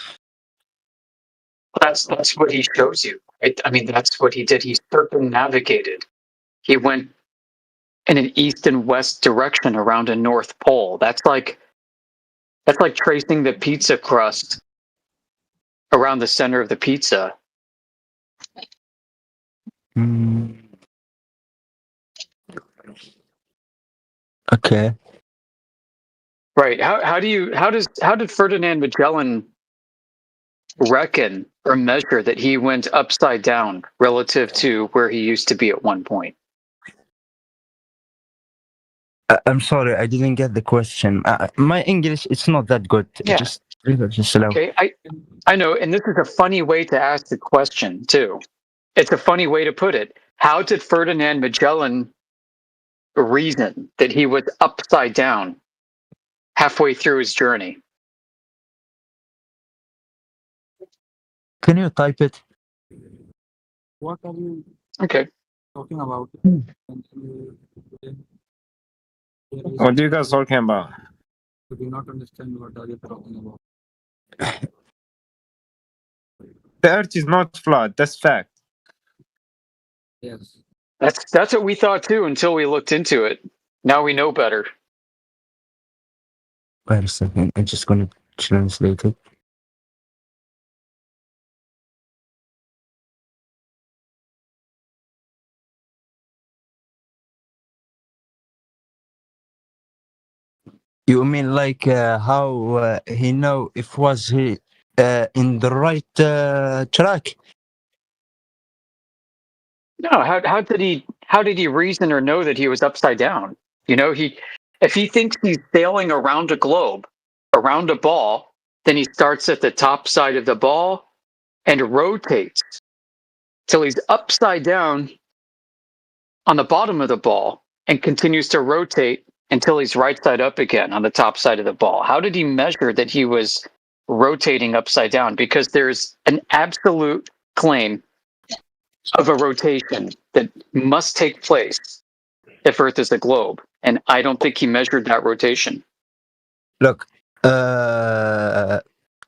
That's what he shows you, right? I mean, that's what he did. He circumnavigated. He went in an east and west direction around a north pole. That's like tracing the pizza crust around the center of the pizza. Okay. Right. How did Ferdinand Magellan reckon or measure that he went upside down relative to where he used to be at one point? I'm sorry, I didn't get the question. My English it's not that good. Yeah. Just slow. Okay, I know, and this is a funny way to ask the question too. It's a funny way to put it. How did Ferdinand Magellan reason that he was upside down halfway through his journey? Can you type it? What are you Okay. talking about? What are you guys talking about? I do not understand what are you talking about. The Earth is not flat. That's fact. Yes. That's what we thought too until we looked into it. Now we know better. Wait a second. I'm just gonna translate it. You mean like how he know if was he in the right track? No, how did he reason or know that he was upside down? You know, if he thinks he's sailing around a globe, around a ball, then he starts at the top side of the ball and rotates till he's upside down on the bottom of the ball and continues to rotate until he's right side up again on the top side of the ball. How did he measure that he was rotating upside down? Because there's an absolute claim of a rotation that must take place if Earth is a globe. And I don't think he measured that rotation. Look,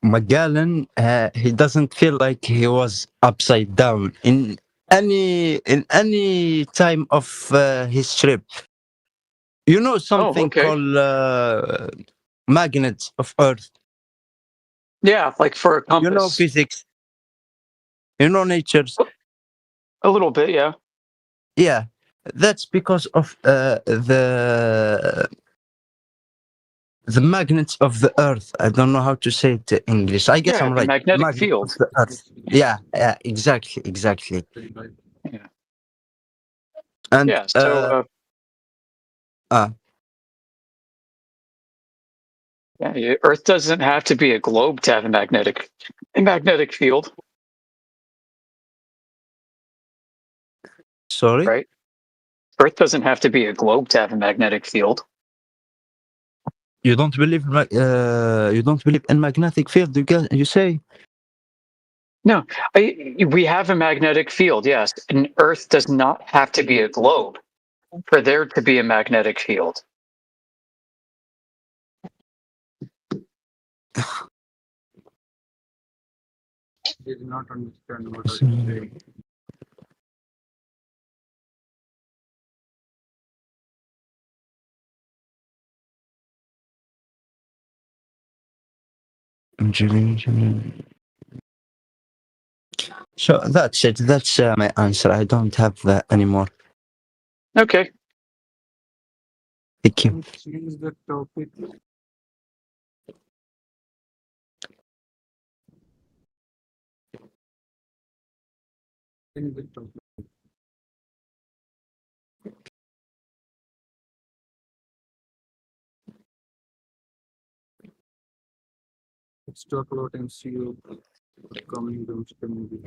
Magellan, he doesn't feel like he was upside down in any time of his trip. You know something okay. called magnets of Earth. Yeah, like for a compass. You know physics. You know natures. A little bit, yeah. Yeah, that's because of the magnets of the Earth. I don't know how to say it in English. I guess Yeah, I'm the right. magnetic Magnets field. of the Earth. Yeah, exactly. Yeah. And Yeah, so yeah, Earth doesn't have to be a globe to have a magnetic field. Sorry? Right? Earth doesn't have to be a globe to have a magnetic field. You don't believe in magnetic field? You say? No, we have a magnetic field, yes, and Earth does not have to be a globe for there to be a magnetic field. Did not understand what are you saying. So that's it. That's my answer. I don't have anymore. Okay. Thank you. Change the topic. Change the topic. Let's talk about MCU upcoming Doomsday movie.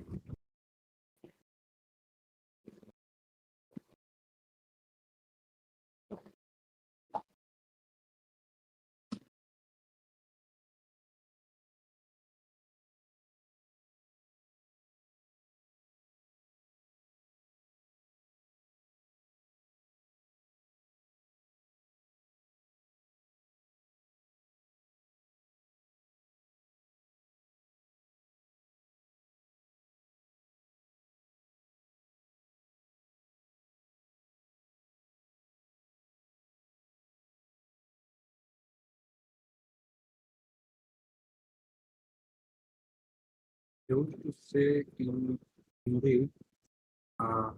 Used to say in Hindi,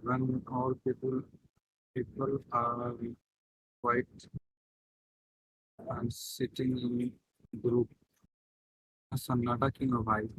when all people are white and sitting in group, Sannata king of white.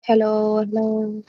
Hello, hello.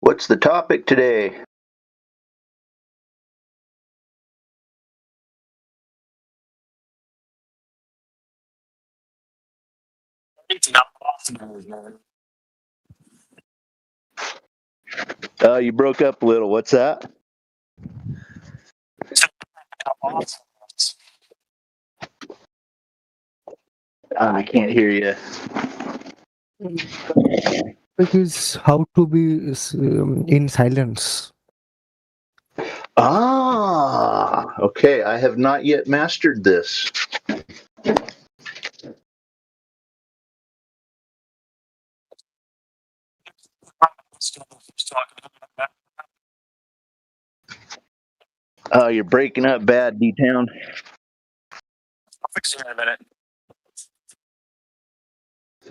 What's the topic today? It's not possible, man. You broke up a little. What's that? I can't hear you. Because how to be in silence. Okay. I have not yet mastered this. You're breaking up bad, D-Town. I'll fix it in a minute.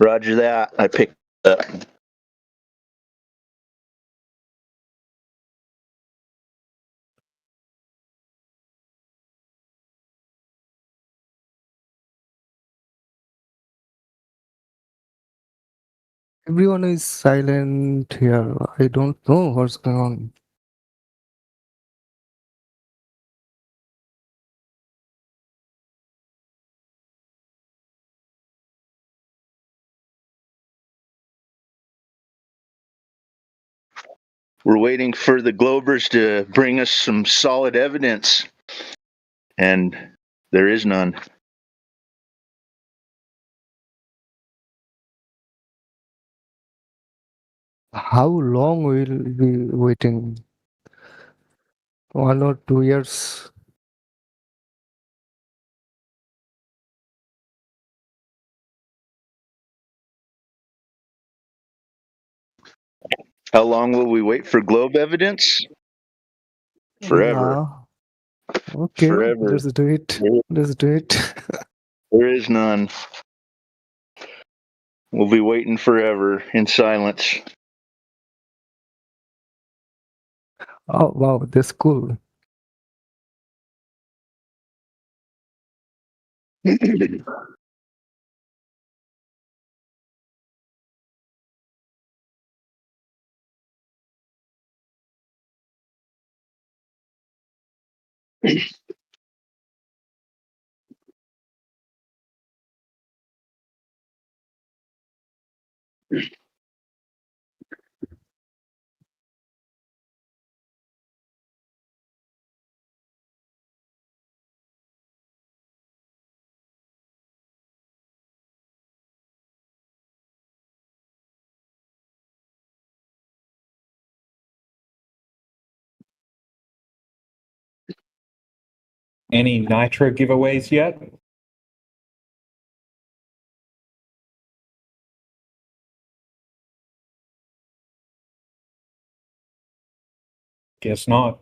Roger that. I picked up. Everyone is silent here. I don't know what's going on. We're waiting for the Globers to bring us some solid evidence, and there is none. How long will be waiting? 1 or 2 years? How long will we wait for globe evidence? Forever. Yeah. Okay, Forever. let's do it. Let's do it. There is none. We'll be waiting forever in silence. Oh wow, that's cool. Any Nitro giveaways yet? Guess not.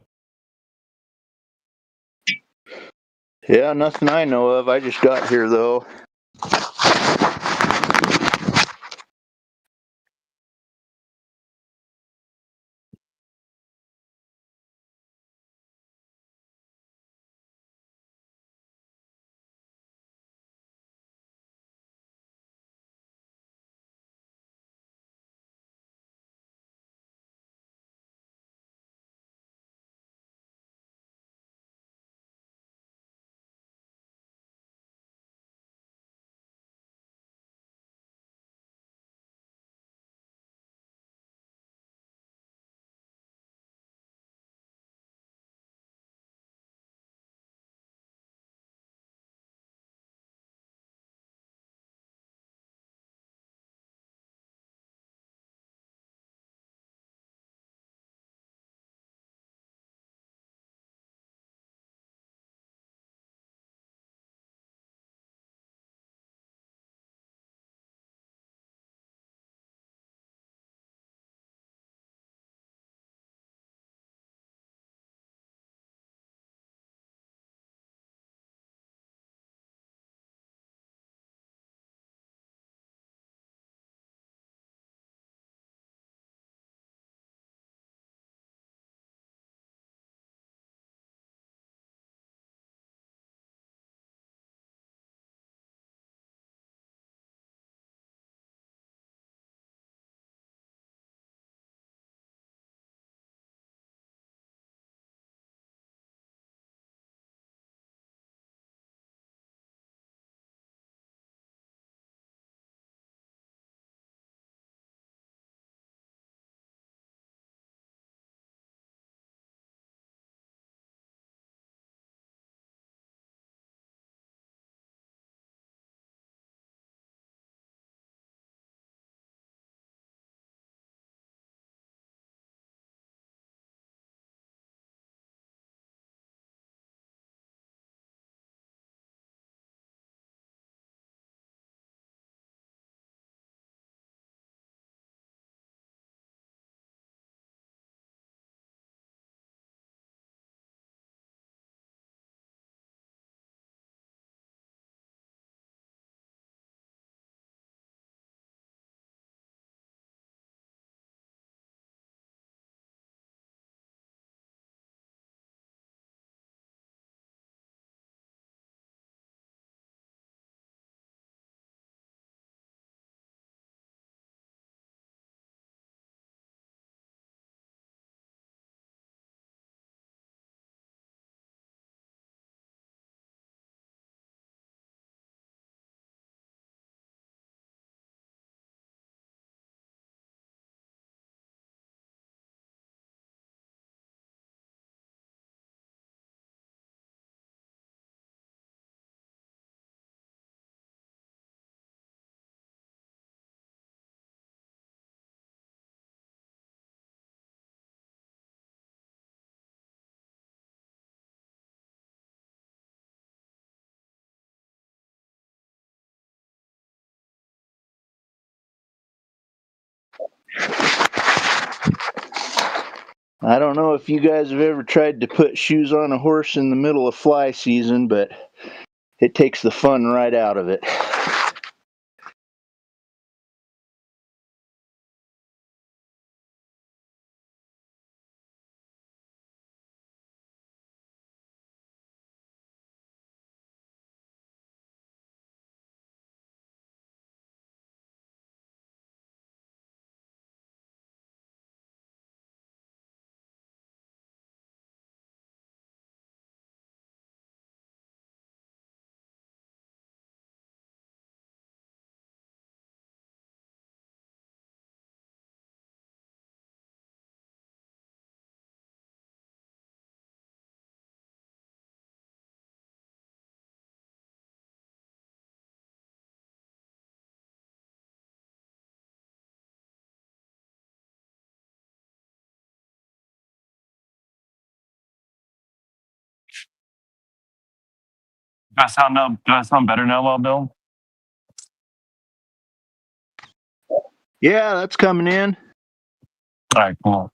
Yeah, nothing I know of. I just got here though. I don't know if you guys have ever tried to put shoes on a horse in the middle of fly season, but it takes the fun right out of it. Do I sound better now, Wild Bill? Yeah, that's coming in. All right, cool.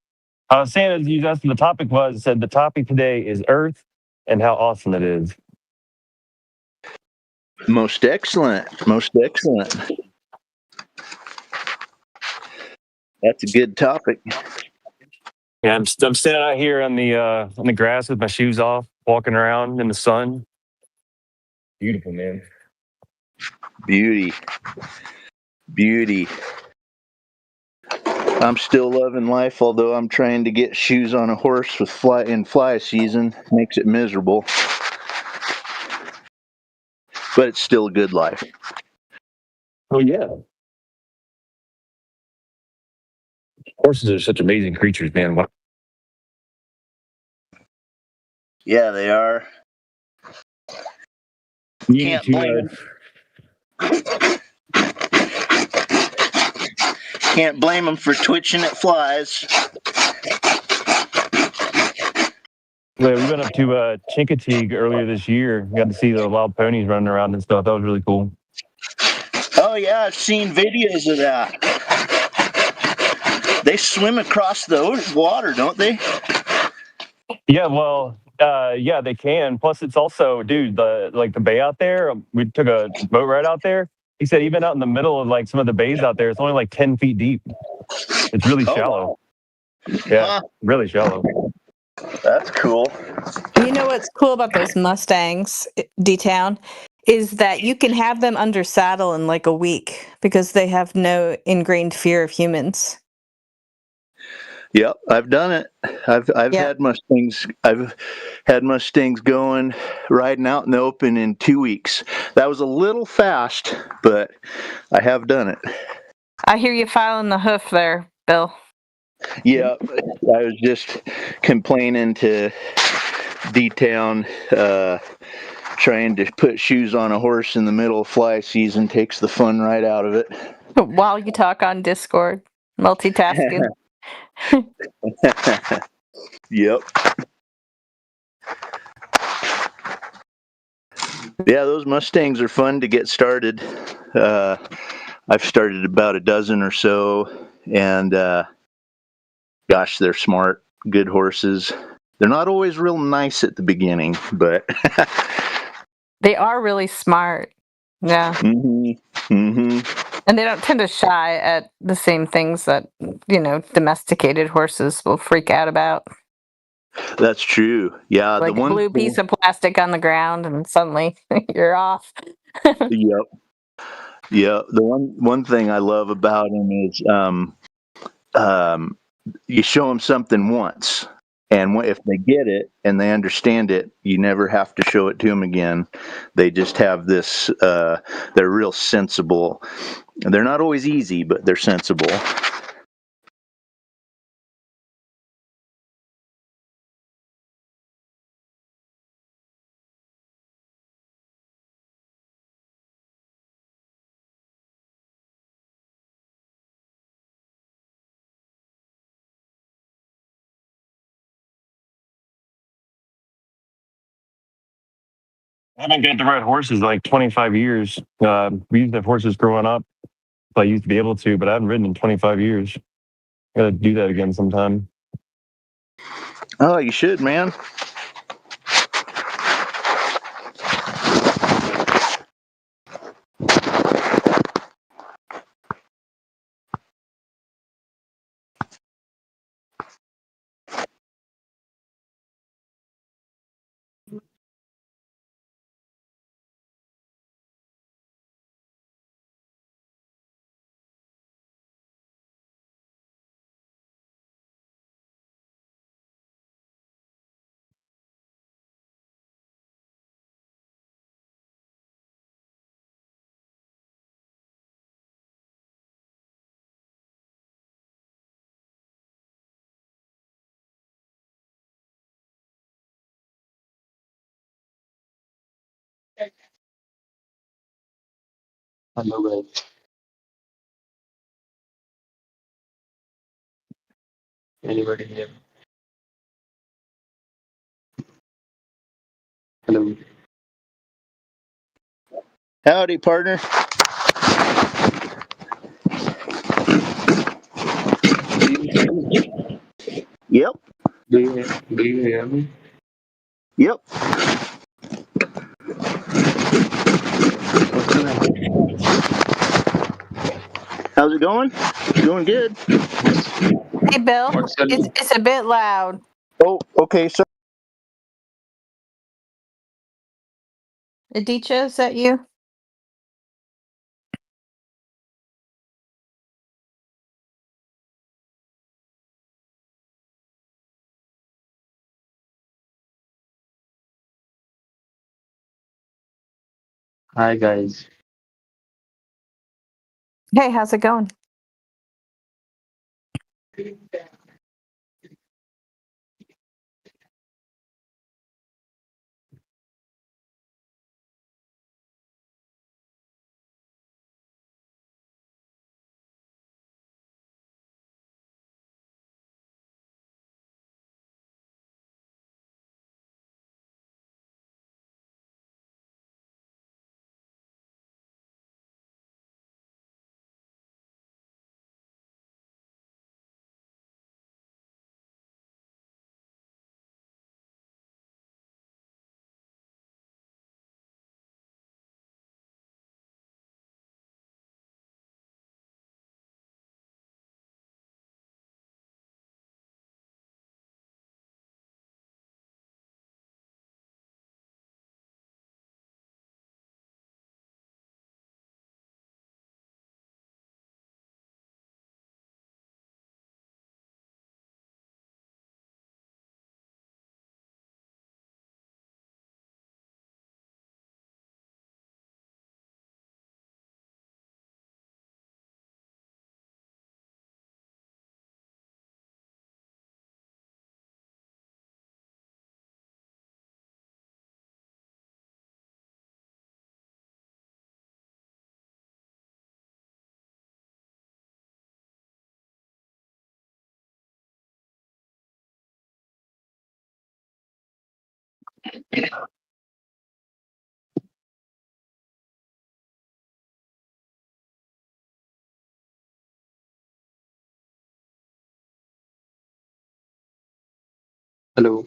I was saying, as you asked what the topic was, said the topic today is Earth and how awesome it is. Most excellent. Most excellent. That's a good topic. Yeah, I'm standing out here on the grass with my shoes off, walking around in the sun. Beautiful, man. Beauty. Beauty. I'm still loving life, although I'm trying to get shoes on a horse with fly season. Makes it miserable. But it's still a good life. Oh yeah. Horses are such amazing creatures, man. Yeah, they are. Can't blame them. Can't blame them for twitching at flies. Yeah, we went up to Chincoteague earlier this year. We got to see the wild ponies running around and stuff. That was really cool. Oh yeah, I've seen videos of that. They swim across the water, don't they? Yeah, well, yeah, they can. Plus, it's also, dude, the bay out there. We took a boat ride out there. He said even out in the middle of like some of the bays out there, it's only like 10 feet deep. It's really shallow. Yeah, really shallow. That's cool. You know what's cool about those Mustangs, D-Town, is that you can have them under saddle in like a week because they have no ingrained fear of humans. Yep, I've done it. I've had Mustangs. I've had Mustangs going riding out in the open in 2 weeks. That was a little fast, but I have done it. I hear you filing the hoof there, Bill. Yeah, I was just complaining to D-Town, trying to put shoes on a horse in the middle of fly season takes the fun right out of it. While you talk on Discord, multitasking. Yep. Yeah, those Mustangs are fun to get started. I've started about a dozen or so, and gosh, they're smart, good horses. They're not always real nice at the beginning, but They are really smart. Yeah. Mm-hmm. Mm-hmm. And they don't tend to shy at the same things that, domesticated horses will freak out about. That's true. Yeah, Like the a one blue piece of plastic on the ground and suddenly you're off. Yep. Yeah, the one thing I love about them is you show them something once, and if they get it and they understand it, you never have to show it to them again. They just have this. They're real sensible. They're not always easy, but they're sensible. I haven't got to ride horses in like 25 years. We used to have horses growing up. I used to be able to, but I haven't ridden in 25 years. Gotta do that again sometime. Oh, you should, man. Hello guys. Anybody here? Hello. Howdy, partner. Yep. Do you hear me? Yep. What's the name? How's it going? Doing good. Hey, Bill, What's your name? it's a bit loud. Oh, okay. So Aditya, is that you? Hi guys. Hey, how's it going? Hello.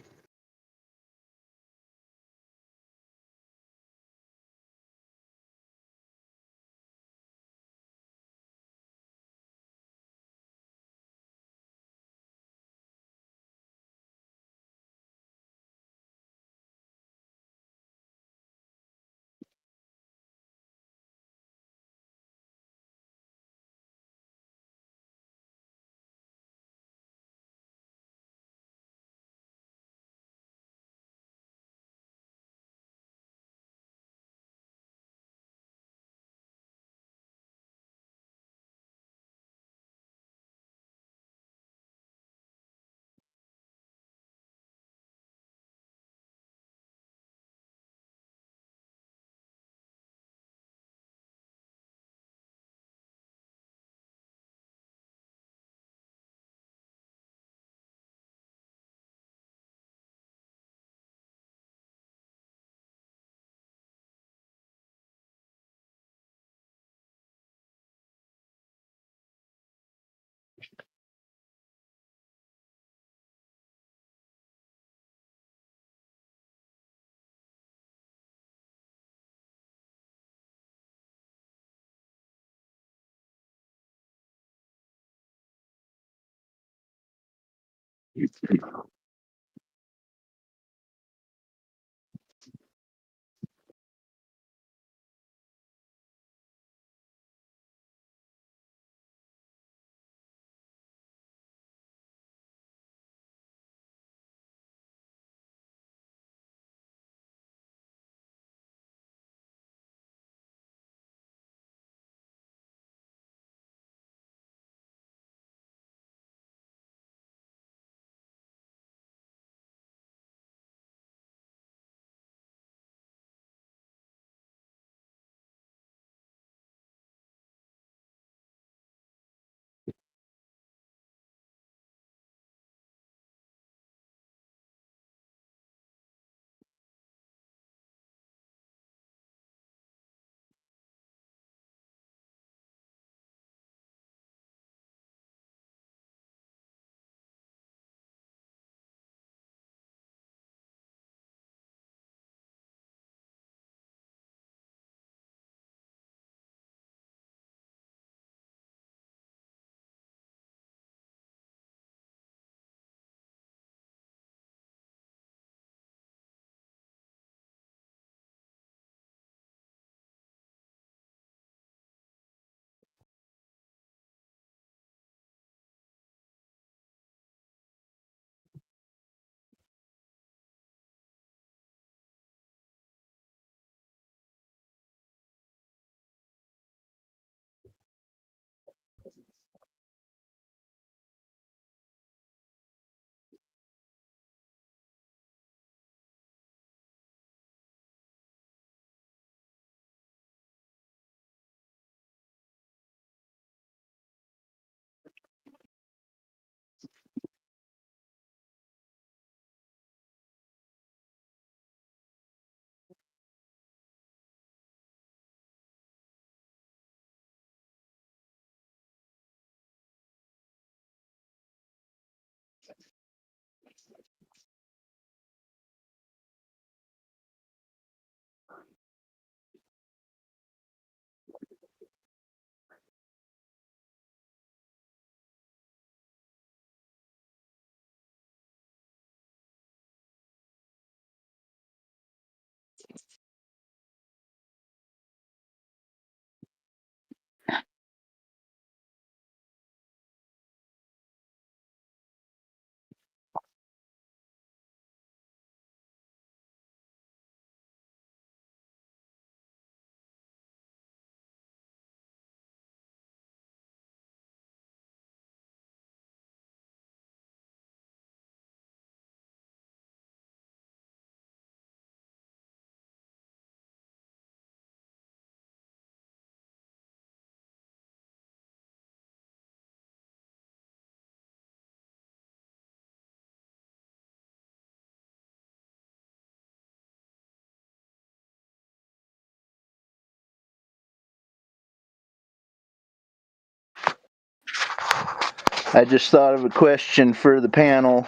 I just thought of a question for the panel.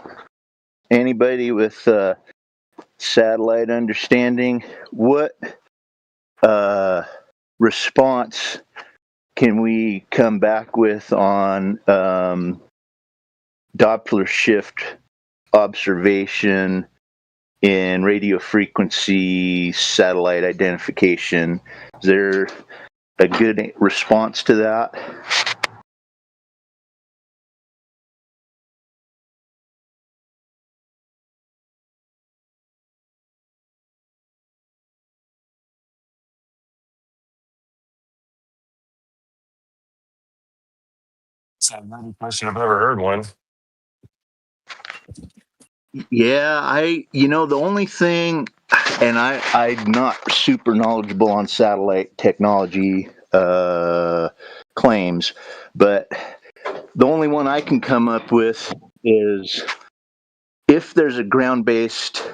Anybody with satellite understanding, what response can we come back with on Doppler shift observation in radio frequency satellite identification? Is there a good response to that? It's not a question I've ever heard one. Yeah, the only thing, and I'm not super knowledgeable on satellite technology claims, but the only one I can come up with is if there's a ground-based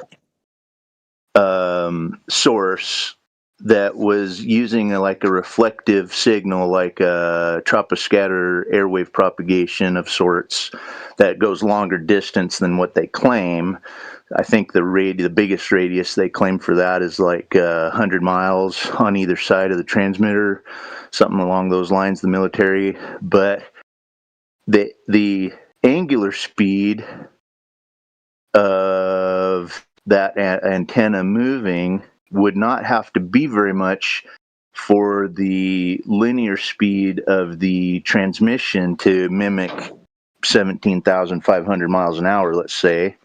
source that was using a reflective signal, like a troposcatter airwave propagation of sorts that goes longer distance than what they claim. I think the biggest radius they claim for that is 100 miles on either side of the transmitter, something along those lines, the military. But the angular speed of that antenna moving would not have to be very much for the linear speed of the transmission to mimic 17,500 miles an hour, let's say.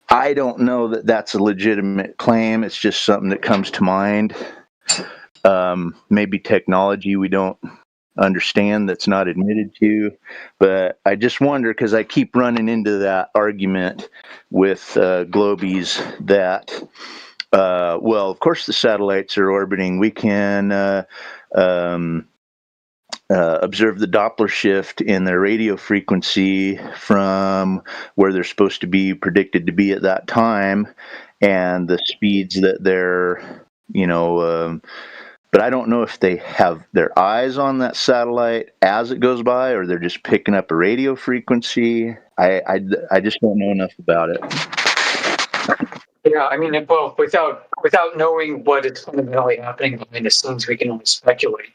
I don't know that that's a legitimate claim. It's just something that comes to mind. Maybe technology we don't understand that's not admitted to, but I just wonder, because I keep running into that argument with Globies that well, of course the satellites are orbiting. We can observe the Doppler shift in their radio frequency from where they're supposed to be predicted to be at that time, and the speeds that they're, but I don't know if they have their eyes on that satellite as it goes by, or they're just picking up a radio frequency. I just don't know enough about it. Yeah, I mean, well, without knowing what is fundamentally happening behind the scenes, we can only speculate.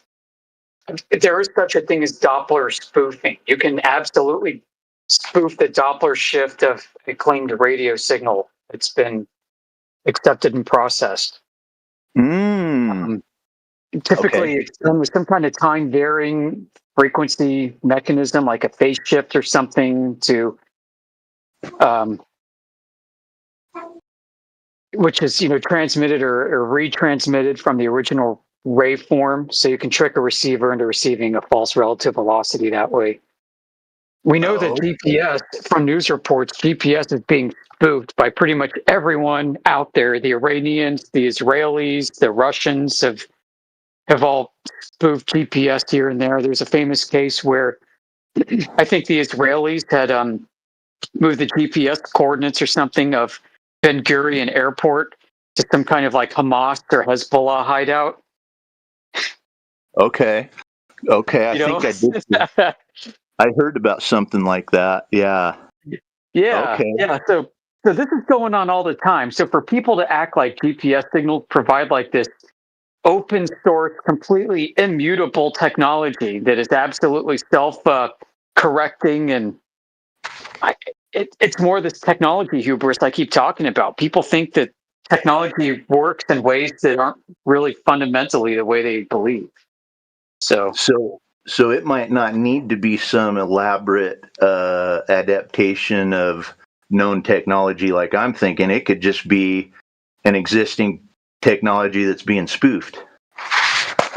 There is such a thing as Doppler spoofing. You can absolutely spoof the Doppler shift of a claimed radio signal that's been accepted and processed. Typically, it's done with some kind of time varying frequency mechanism, like a phase shift or something, to which is transmitted or retransmitted from the original waveform, so you can trick a receiver into receiving a false relative velocity that way. We know that GPS, from news reports, GPS is being spoofed by pretty much everyone out there. The Iranians, the Israelis, the Russians have all spoofed GPS here and there. There's a famous case where I think the Israelis had moved the GPS coordinates or something of Ben Gurion Airport to some kind of like Hamas or Hezbollah hideout. Okay. I think I did. I heard about something like that. Yeah. Yeah. Okay. Yeah. So this is going on all the time. So for people to act like GPS signals provide like this open source, completely immutable technology that is absolutely self-correcting, and it's more this technology hubris I keep talking about. People think that technology works in ways that aren't really fundamentally the way they believe. So it might not need to be some elaborate adaptation of known technology like I'm thinking. It could just be an existing technology that's being spoofed.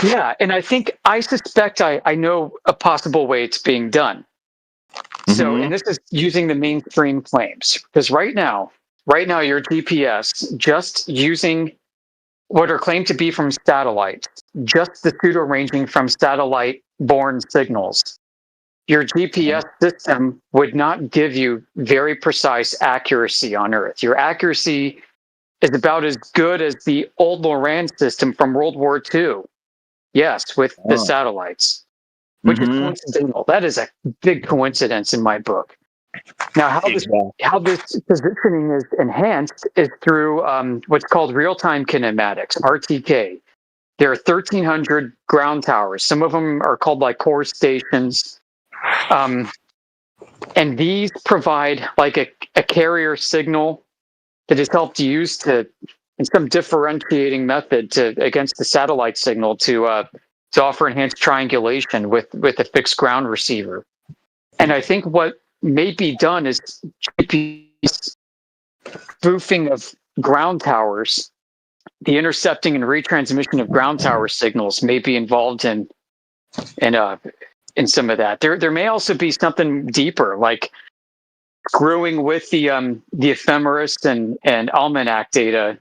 Yeah, and I suspect I know a possible way it's being done. So, and this is using the mainstream claims, because right now your GPS, just using what are claimed to be from satellites, just the pseudo ranging from satellite-borne signals, your GPS system would not give you very precise accuracy on Earth. Your accuracy is about as good as the old Loran system from World War II. Yes, with the satellites, which is coincidental. That is a big coincidence in my book. Now, how this positioning is enhanced is through what's called real-time kinematics, RTK. There are 1,300 ground towers. Some of them are called like core stations. And these provide like a carrier signal that is helped use in some differentiating method against the satellite signal to offer enhanced triangulation with a fixed ground receiver. And I think what may be done is GPS spoofing of ground towers. The intercepting and retransmission of ground tower signals may be involved in some of that. There may also be something deeper, like screwing with the ephemeris and almanac data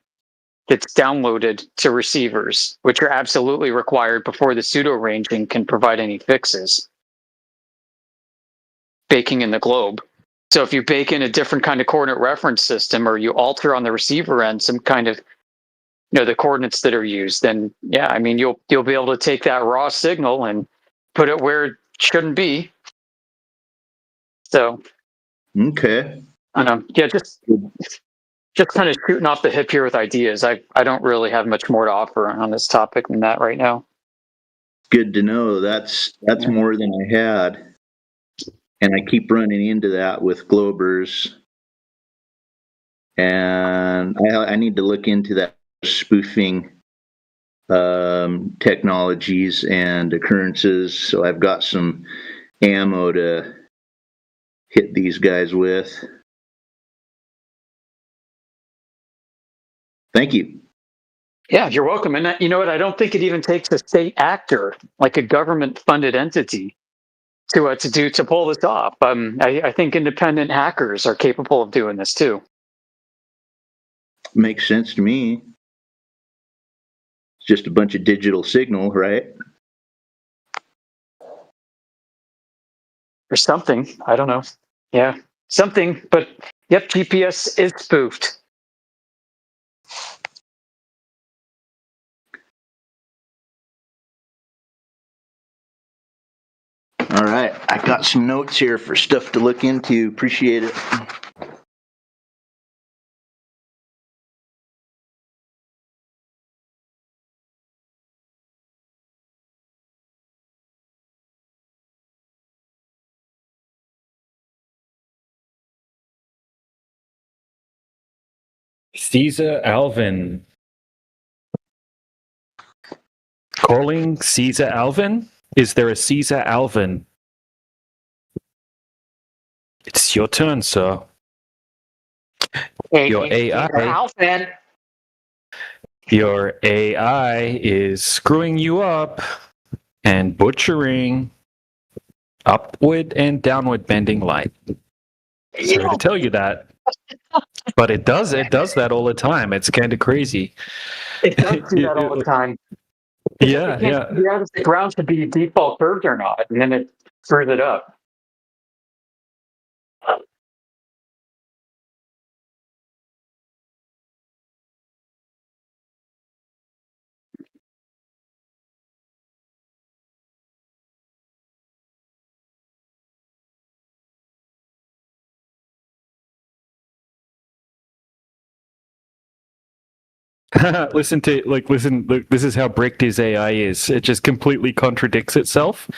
that's downloaded to receivers, which are absolutely required before the pseudo ranging can provide any fixes. Baking in the globe. So if you bake in a different kind of coordinate reference system, or you alter on the receiver end some kind of, the coordinates that are used, then yeah, I mean you'll be able to take that raw signal and put it where it shouldn't be. So okay. I don't know. Yeah, just kind of shooting off the hip here with ideas. I don't really have much more to offer on this topic than that right now. Good to know. That's more than I had. And I keep running into that with Globers. and I need to look into that spoofing technologies and occurrences. So I've got some ammo to hit these guys with. Thank you. Yeah, you're welcome. And you know what? I don't think it even takes a state actor, like a government-funded entity, to pull this off. I think independent hackers are capable of doing this too. Makes sense to me. It's just a bunch of digital signal, right? Or something. I don't know. Yeah, something. But yep, GPS is spoofed. All right, I got some notes here for stuff to look into. Appreciate it. Caesar Alvin. Calling Caesar Alvin? Is there a Caesar Alvin? It's your turn, sir. Your AI. Alvin. Your AI is screwing you up and butchering upward and downward bending light. Sorry to tell you that. But it does that all the time. It's kind of crazy. It does do that all the time. Yeah, yeah. If the ground should be default curved or not, and then it screws it up. Listen, look, this is how bricked his AI is. It just completely contradicts itself.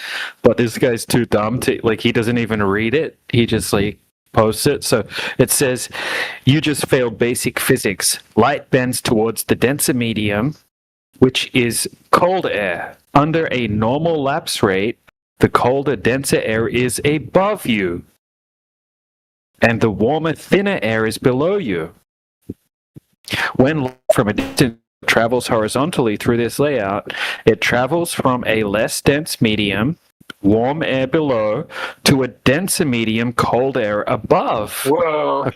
But this guy's too dumb to, he doesn't even read it. He just, posts it. So it says, you just failed basic physics. Light bends towards the denser medium, which is cold air. Under a normal lapse rate, the colder, denser air is above you. And the warmer, thinner air is below you. When light from a distance travels horizontally through this layout, it travels from a less dense medium, warm air below, to a denser medium, cold air above. Whoa.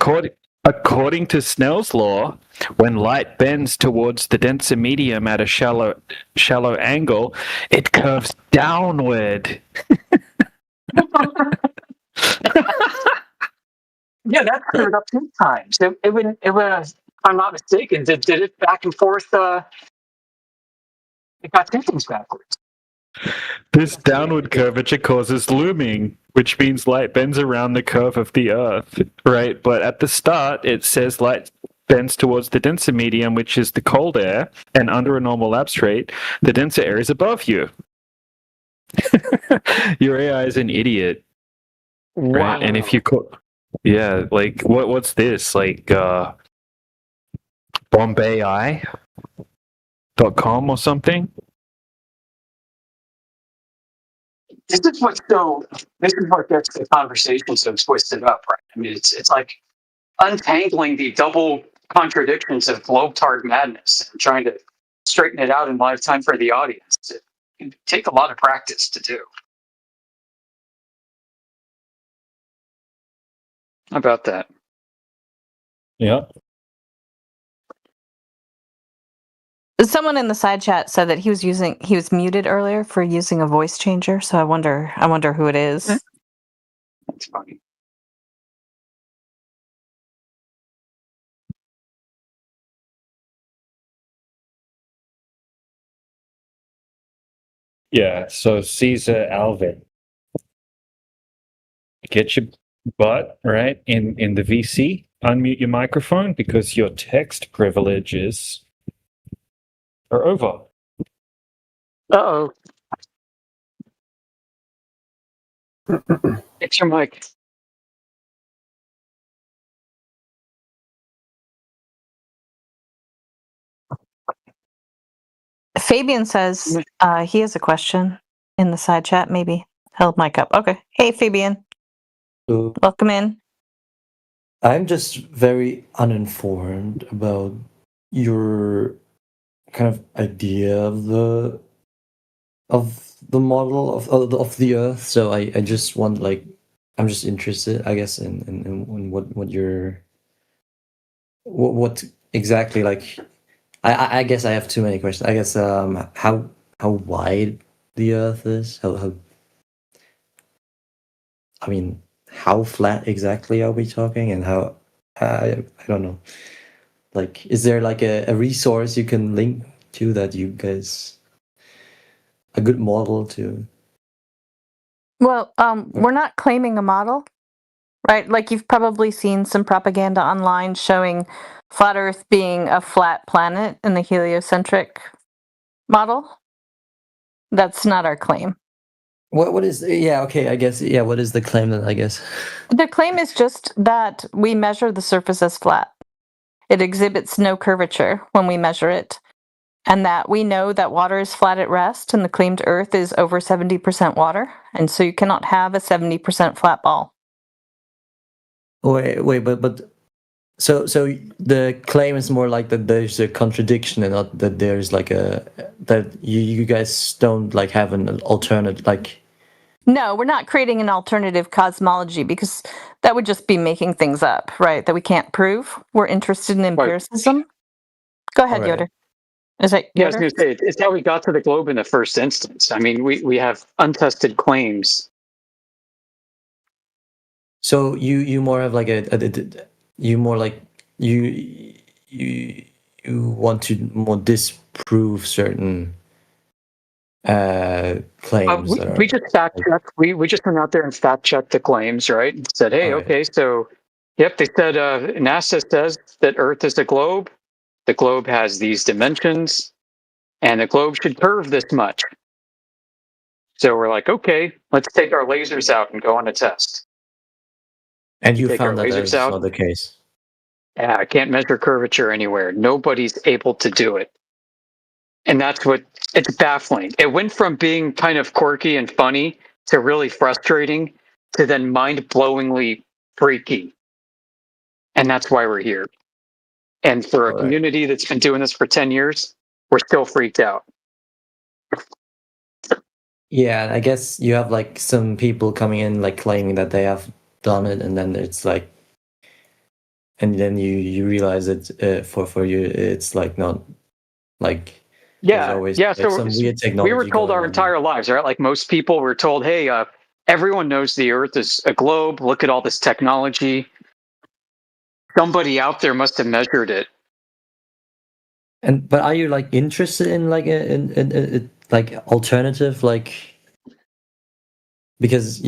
According to Snell's law, when light bends towards the denser medium at a shallow angle, it curves downward. Yeah, that screwed up 2 times. It was, if I'm not mistaken, did it back and forth. It got 2 things backwards. This downward curvature causes looming, which means light bends around the curve of the Earth, right? But at the start, it says light bends towards the denser medium, which is the cold air, and under a normal lapse rate, the denser air is above you. Your AI is an idiot, right? Wow. And if you what's this? BombayEye.com or something? This is what gets the conversation so twisted up, right? I mean, it's like untangling the double contradictions of globetard madness and trying to straighten it out in live time for the audience. It can take a lot of practice to do. How about that? Yeah. Someone in the side chat said that he was muted earlier for using a voice changer. So I wonder who it is. That's funny. Yeah, so Caesar Alvin. Get your butt, right, in the VC. Unmute your microphone because your text privileges are over. Uh-oh. Fix your mic. Fabian says he has a question in the side chat. Maybe held mic up. Okay. Hey, Fabian. So Welcome in. I'm just very uninformed about your kind of idea of the model of the Earth. So I just want like I'm just interested, I guess, in what your what exactly like. I guess I have too many questions. I guess how wide the Earth is. How I mean, how flat exactly are we talking, and how I don't know. Like, is there like a resource you can link to that you guys a good model to? Well, we're not claiming a model, right? Like you've probably seen some propaganda online showing flat Earth being a flat planet in the heliocentric model. That's not our claim. What is okay, I guess what is the claim then, I guess? The claim is just that we measure the surface as flat. It exhibits no curvature when we measure it, and that we know that water is flat at rest and the claimed Earth is over 70% water, and so you cannot have a 70% flat ball. Wait, but so the claim is more like that there's a contradiction and not that there's like that you guys don't like have an alternate like. No, we're not creating an alternative cosmology because that would just be making things up, right? That we can't prove. We're interested in empiricism. Go ahead, All right. Yoder. Is that Yeah, I was Yoder? going to say, it's how we got to the globe in the first instance. I mean, we have untested claims. So you more have like you more like you want to more disprove certain claims that are We just fact checked. We just went out there and fact checked the claims, right? And said, hey, okay, so yep, they said NASA says that Earth is a globe. The globe has these dimensions, and the globe should curve this much. So we're like, okay, let's take our lasers out and go on a test. And you Take found our that lasers is out. not the case. Yeah, I can't measure curvature anywhere. Nobody's able to do it. And that's what it's baffling. It went from being kind of quirky and funny to really frustrating to then mind-blowingly freaky. And that's why we're here. And for a community that's been doing this for 10 years, we're still freaked out. Yeah, I guess you have like some people coming in like claiming that they have done it, and then it's like, and then you realize that for you it's like not like there's always like, So some weird technology. we were told going our on. entire lives, right? Like most people were told, hey, everyone knows the Earth is a globe. Look at all this technology. Somebody out there must have measured it. And but are you like interested in like a like alternative like, because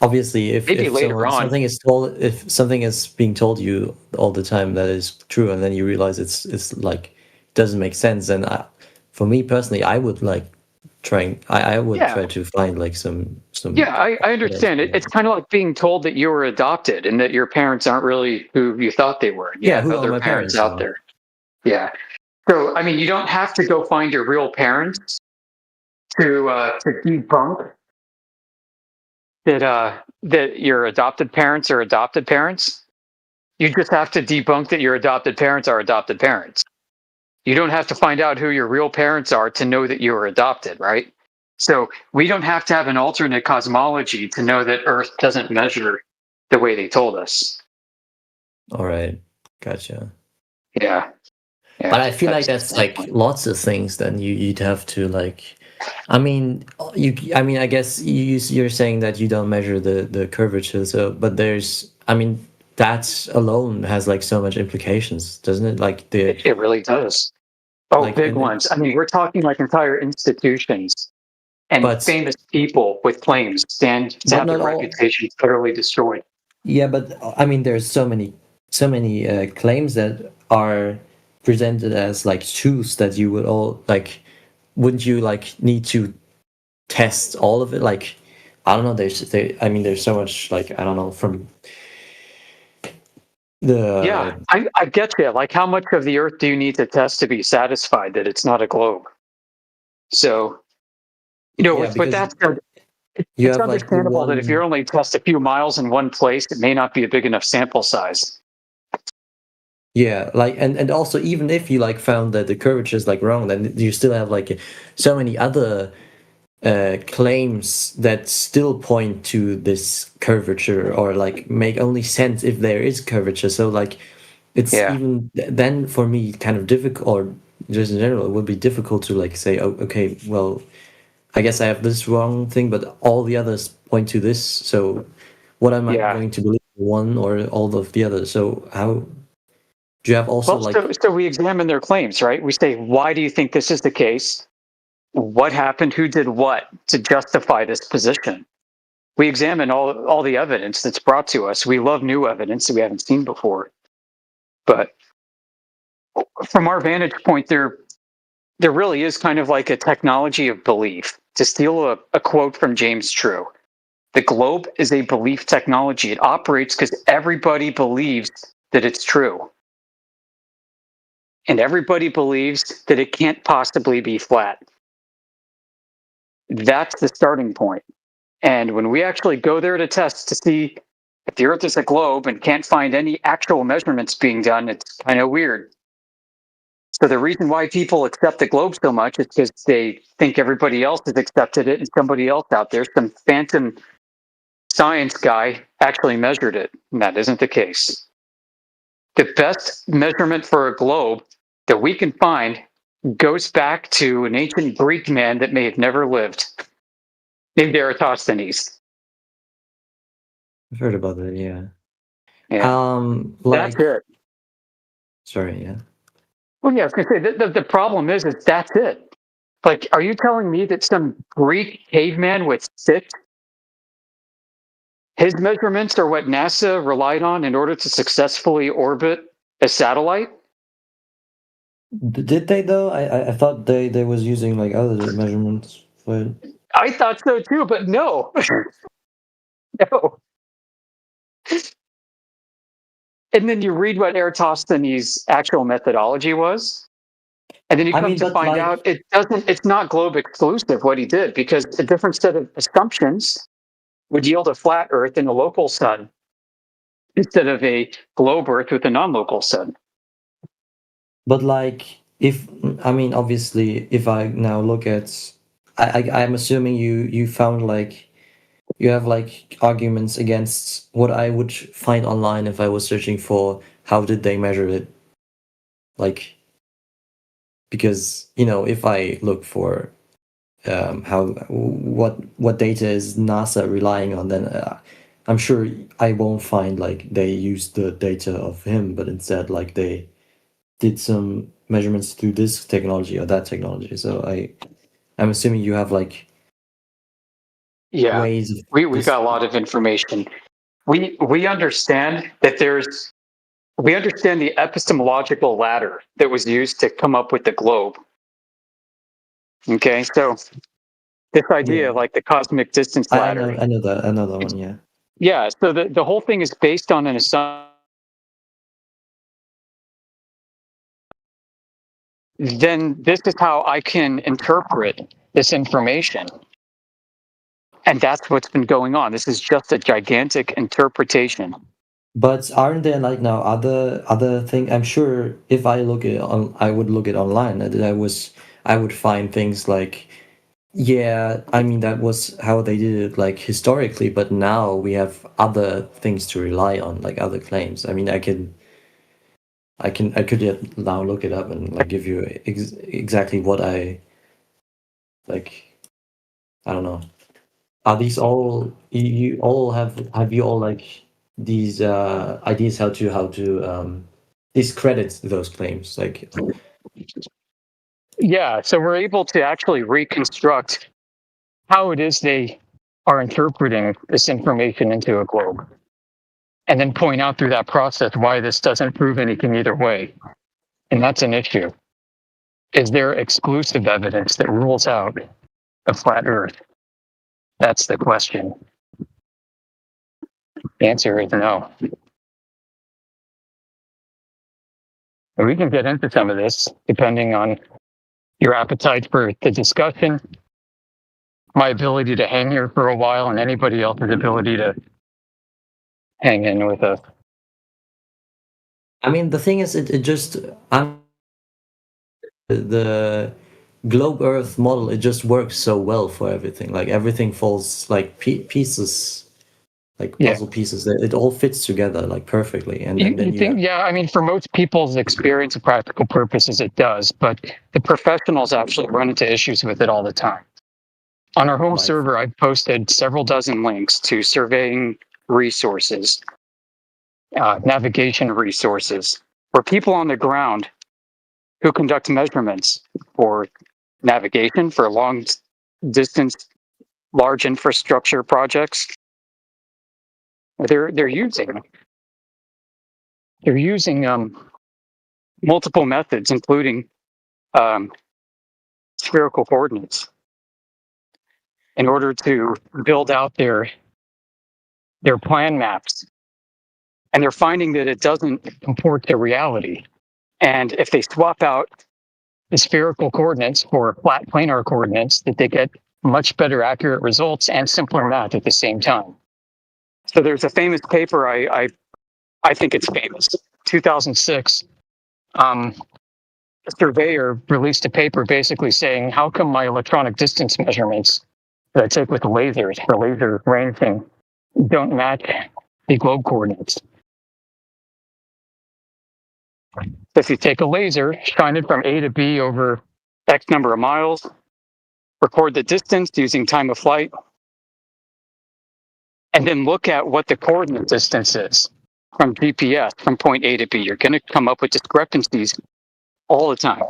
obviously if Maybe later on. something is told, if something is being told you all the time that is true, and then you realize it's like doesn't make sense, then for me personally I would like I would try to find like some Yeah, I understand it. It's kind of like being told that you were adopted and that your parents aren't really who you thought they were. You Yeah, have who are other my parents parents out there. Yeah. So I mean, you don't have to go find your real parents to debunk that your adopted parents are adopted parents. You just have to debunk that your adopted parents are adopted parents. You don't have to find out who your real parents are to know that you were adopted, right? So we don't have to have an alternate cosmology to know that Earth doesn't measure the way they told us. All right, gotcha. Yeah. But I feel like that's like lots of things. Then you'd have to like, I mean, I guess you're saying that you don't measure the curvature. So, but there's, I mean, that alone has like so much implications, doesn't it? Like it really does. Oh, like, big ones. I mean, we're talking like entire institutions and famous people with claims stand to have their reputation totally destroyed. Yeah, but I mean, there's so many claims that are presented as like truths that you would all like. Wouldn't you like need to test all of it? Like, I don't know. There's so much like, I don't know, from the Yeah, I get you. Like, how much of the Earth do you need to test to be satisfied that it's not a globe? So, Yeah, with because that said, you it's have like the understandable that if one. you're only test a few miles in one place, it may not be a big enough sample size. Yeah, like and also even if you like found that the curvature is like wrong, then you still have like so many other claims that still point to this curvature or like make only sense if there is curvature. So like it's even then for me kind of difficult, or just in general, it would be difficult to like say, oh, okay, well, I guess I have this wrong thing, but all the others point to this. So what am I going to believe, one or all of the others? So how do you have also So we examine their claims, right? We say, why do you think this is the case? What happened? Who did what to justify this position? We examine all the evidence that's brought to us. We love new evidence that we haven't seen before. But from our vantage point, there really is kind of like a technology of belief. To steal a quote from James True, the globe is a belief technology. It operates because everybody believes that it's true. And everybody believes that it can't possibly be flat. That's the starting point. And when we actually go there to test to see if the Earth is a globe and can't find any actual measurements being done, it's kind of weird. So the reason why people accept the globe so much is because they think everybody else has accepted it and somebody else out there, some phantom science guy, actually measured it. And that isn't the case. The best measurement for a globe that we can find goes back to an ancient Greek man that may have never lived, named Eratosthenes. I've heard about that, yeah. That's it. Sorry, yeah. Well, yeah, I was going to say, the problem is that's it. Like, are you telling me that some Greek caveman with sticks, his measurements are what NASA relied on in order to successfully orbit a satellite? Did they though? I thought they was using like other measurements for it. I thought so too, but no. No. And then you read what Eratosthenes' actual methodology was, and then you come to find out it's not globe exclusive what he did, because a different set of assumptions would yield a flat Earth and a local sun instead of a globe Earth with a non-local sun. But like, obviously, if I now look at, I'm assuming you found like, you have like arguments against what I would find online if I was searching for how did they measure it, like, because if I look for what data is NASA relying on, then I'm sure I won't find like they used the data of him, but instead like they did some measurements through this technology or that technology. So I'm assuming you have like ways of we got a lot of information. We understand that we understand the epistemological ladder that was used to come up with the globe. Okay, so this idea, like the cosmic distance ladder. I know that one, yeah. Yeah, so the whole thing is based on an assumption. Then this is how I can interpret this information. And that's what's been going on. This is just a gigantic interpretation. But aren't there like now other thing? I'm sure if I look it on, I would look it online. I would find things like, yeah, I mean that was how they did it like historically, but now we have other things to rely on, like other claims. I mean, I could now look it up and like give you exactly what I like. I don't know. Are these all you all have you all like these ideas how to discredit those claims, like? Yeah, so we're able to actually reconstruct how it is they are interpreting this information into a globe, and then point out through that process why this doesn't prove anything either way. And that's an issue. Is there exclusive evidence that rules out a flat Earth? That's the question. The answer is no. And we can get into some of this depending on your appetite for the discussion, my ability to hang here for a while, and anybody else's ability to hang in with us. I mean, the thing is, it just the globe Earth model. It just works so well for everything. Like everything falls like pieces, like puzzle pieces. It all fits together like perfectly. And then You think, yeah, I mean, for most people's experience and practical purposes, it does, but the professionals actually run into issues with it all the time. On our home server, I've posted several dozen links to surveying resources, navigation resources, for people on the ground who conduct measurements for navigation, for long distance, large infrastructure projects. They're using multiple methods, including spherical coordinates, in order to build out their plan maps. And they're finding that it doesn't comport to reality. And if they swap out the spherical coordinates for flat planar coordinates, that they get much better accurate results and simpler math at the same time. So there's a famous paper, I think it's famous, 2006. A surveyor released a paper basically saying, how come my electronic distance measurements that I take with the lasers for laser ranging don't match the globe coordinates? If you take a laser, shine it from A to B over X number of miles, record the distance using time of flight, and then look at what the coordinate distance is from GPS from point A to B, you're going to come up with discrepancies all the time.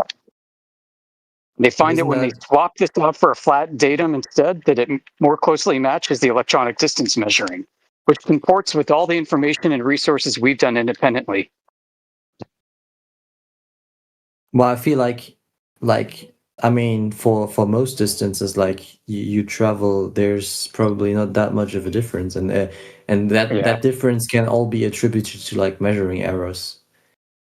They find that when they swap this out for a flat datum instead, that it more closely matches the electronic distance measuring, which comports with all the information and resources we've done independently. Well, I feel like I mean, for most distances, like you travel, there's probably not that much of a difference, and that difference can all be attributed to like measuring errors.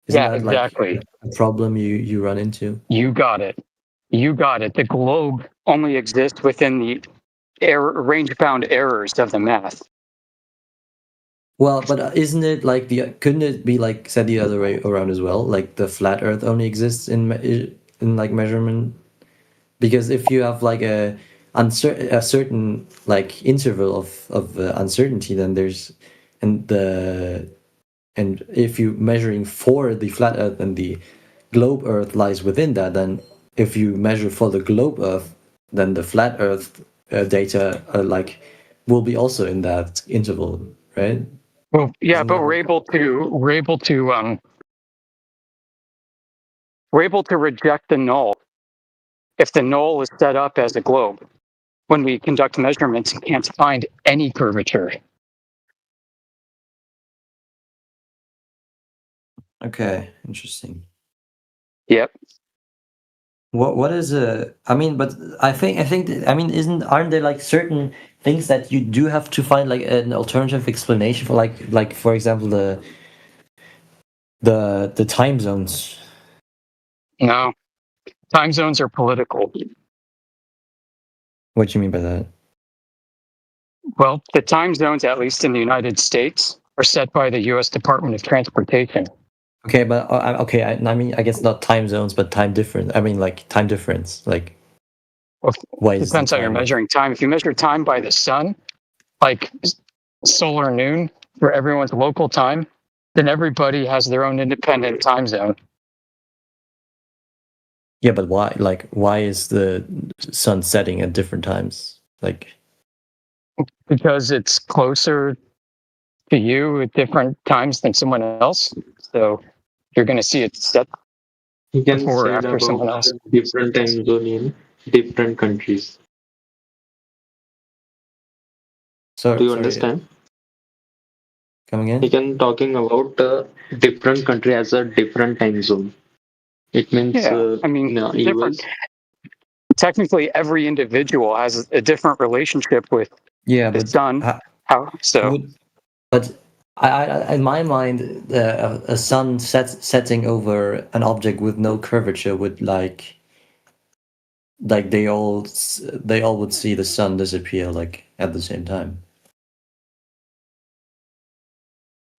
Isn't that exactly. Like a problem you run into? You got it. The globe only exists within the range-bound errors of the math. Well, but isn't it like couldn't it be like said the other way around as well? Like the flat Earth only exists in like measurement, because if you have like a certain like interval of uncertainty, then there's and if you measuring for the flat Earth and the globe Earth lies within that, then if you measure for the globe Earth, then the flat Earth data like will be also in that interval, right? Well, yeah, but we're able to reject the null if the null is set up as a globe. When we conduct measurements, we can't find any curvature. Okay, interesting. Yep. What is I mean, but I think I mean, aren't there like certain things that you do have to find like an alternative explanation for, like for example the time zones? No, time zones are political. What do you mean by that? Well, the time zones, at least in the United States, are set by the U.S. Department of Transportation. Okay, but I mean, I guess not time zones, but time difference. I mean, like time difference. Like, why? Depends how you're measuring time. If you measure time by the sun, like solar noon for everyone's local time, then everybody has their own independent time zone. Yeah, but why? Like, why is the sun setting at different times? Like, because it's closer to you at different times than someone else. So you're going to see it set before or after someone else. Different time zone in different countries. So do you understand? Come again? You can talking about a different country as a different time zone. It means I mean, different. Technically, every individual has a different relationship with the sun. But I in my mind, a sun setting over an object with no curvature would like like they all would see the sun disappear like at the same time?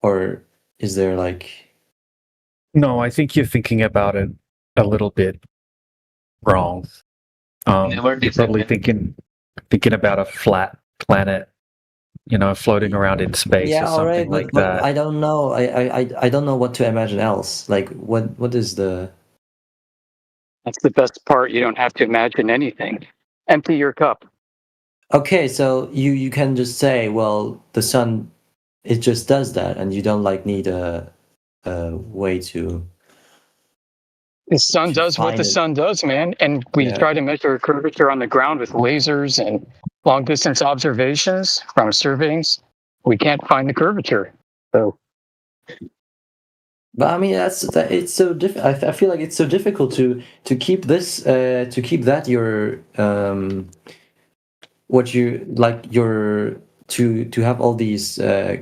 Or is there like... No, I think you're thinking about it a little bit wrong. You're probably thinking about a flat planet, floating around in space Yeah, or all something right, like but that. I don't know. I don't know what to imagine else. Like, what is the... That's the best part. You don't have to imagine anything. Empty your cup. Okay, so you can just say, well, the sun, it just does that, and you don't like need a way to... The sun does what find the it. sun does, man. And we Yeah. try to measure curvature on the ground with lasers and long distance observations from surveys. We can't find the curvature. So But I mean, it's so I feel like it's so difficult to keep this to keep that your what you like your to have all these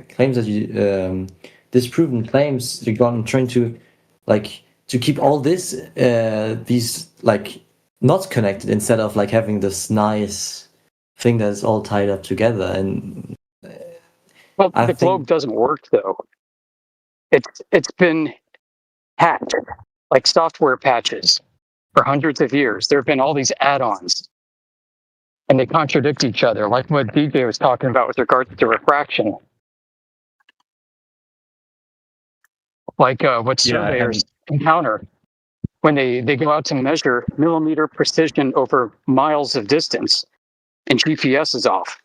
claims that you disproven claims you're going trying to like to keep all this these like not connected instead of like having this nice thing that's all tied up together. And well, the globe doesn't work though. It's been hacked like software patches for hundreds of years. There have been all these add-ons and they contradict each other, like what DJ was talking about with regards to refraction. Like what surveyors encounter when they go out to measure millimeter precision over miles of distance and GPS is off.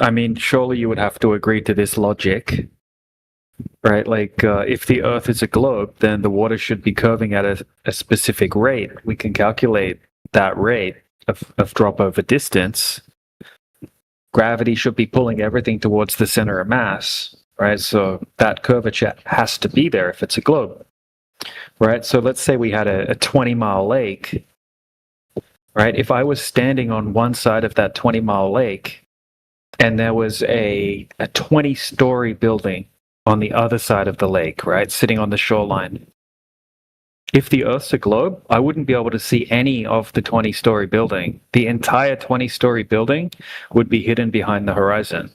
I mean, surely you would have to agree to this logic, right? Like, if the Earth is a globe, then the water should be curving at a specific rate. We can calculate that rate of drop over distance. Gravity should be pulling everything towards the center of mass, right? So that curvature has to be there if it's a globe, right? So let's say we had a 20-mile lake, right? If I was standing on one side of that 20-mile lake, and there was a 20-story building on the other side of the lake, right, sitting on the shoreline. If the Earth's a globe, I wouldn't be able to see any of the 20-story building. The entire 20-story building would be hidden behind the horizon.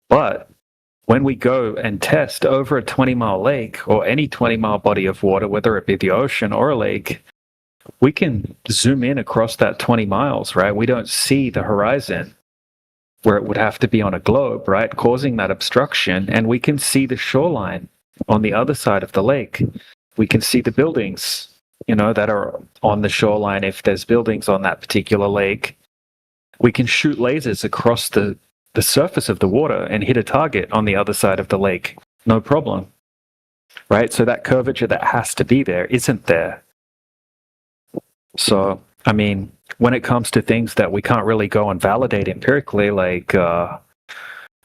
But when we go and test over a 20-mile lake or any 20-mile body of water, whether it be the ocean or a lake, we can zoom in across that 20 miles, right? We don't see the horizon where it would have to be on a globe, right? Causing that obstruction. And we can see the shoreline on the other side of the lake. We can see the buildings, that are on the shoreline if there's buildings on that particular lake. We can shoot lasers across the surface of the water and hit a target on the other side of the lake. No problem, right? So that curvature that has to be there isn't there. So, I mean, when it comes to things that we can't really go and validate empirically, like, the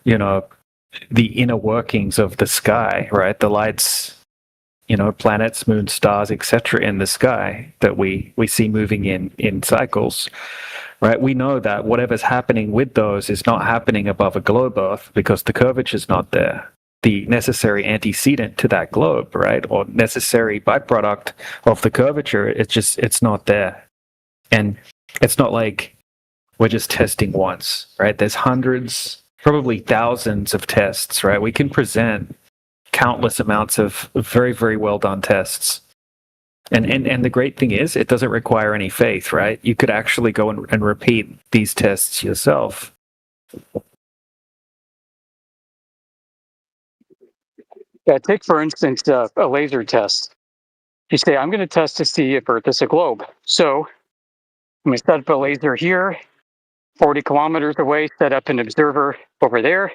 inner workings of the sky, right? The lights, planets, moons, stars, etc. in the sky that we see moving in cycles, right? We know that whatever's happening with those is not happening above a globe Earth because the curvature's not there. The necessary antecedent to that globe, right, or necessary byproduct of the curvature, it's not there. And it's not like we're just testing once, right? There's hundreds, probably thousands of tests, right? We can present countless amounts of very, very well done tests. And the great thing is it doesn't require any faith, right? You could actually go and repeat these tests yourself. Yeah, take for instance a laser test. You say, I'm going to test to see if Earth is a globe. So I'm going to set up a laser here, 40 kilometers away, set up an observer over there. I'm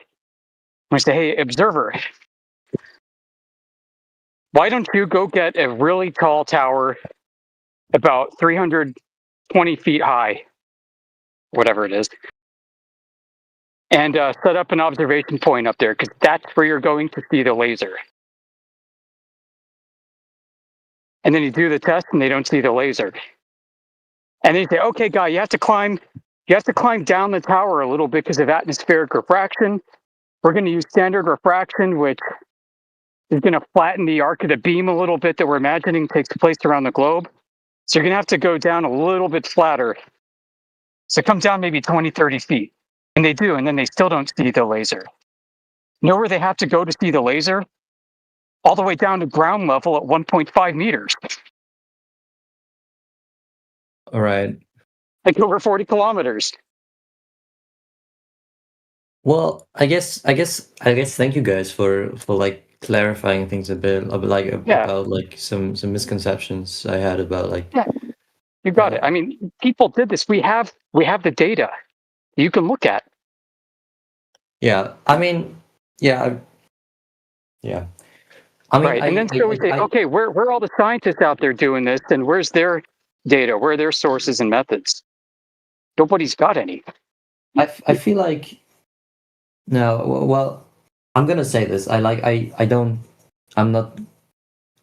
going to say, hey, observer, why don't you go get a really tall tower about 320 feet high, whatever it is, and set up an observation point up there, because that's where you're going to see the laser. And then you do the test and they don't see the laser. And then you say, okay, guy, you have to climb down the tower a little bit because of atmospheric refraction. We're going to use standard refraction, which is going to flatten the arc of the beam a little bit that we're imagining takes place around the globe. So you're going to have to go down a little bit flatter. So come down maybe 20, 30 feet. And they do, and then they still don't see the laser. Know where they have to go to see the laser? All the way down to ground level at 1.5 meters. All right. Like over 40 kilometers. Well, I guess thank you guys for like clarifying things a bit about like some misconceptions I had about like You got it. I mean, people did this. We have the data you can look at. Yeah, I mean, yeah. I mean, right, and then so we say, okay, where are all the scientists out there doing this, and where's their data? Where are their sources and methods? Nobody's got any. I feel like no. Well, I'm gonna say this. I'm not.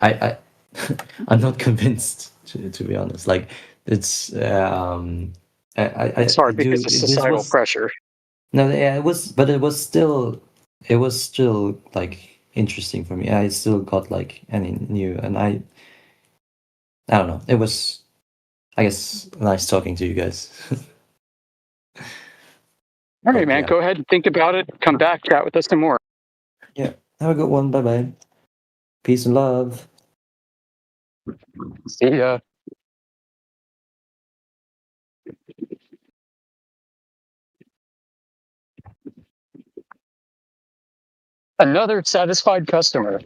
I'm not convinced to be honest. Like it's it's hard because of societal pressure. No, yeah, it was, but it was still like interesting for me. I still got like any new, and I don't know. It was, I guess, nice talking to you guys. All right, man. Go ahead and think about it. Come back, chat with us some more. Yeah. Have a good one. Bye bye. Peace and love. See ya. Another satisfied customer.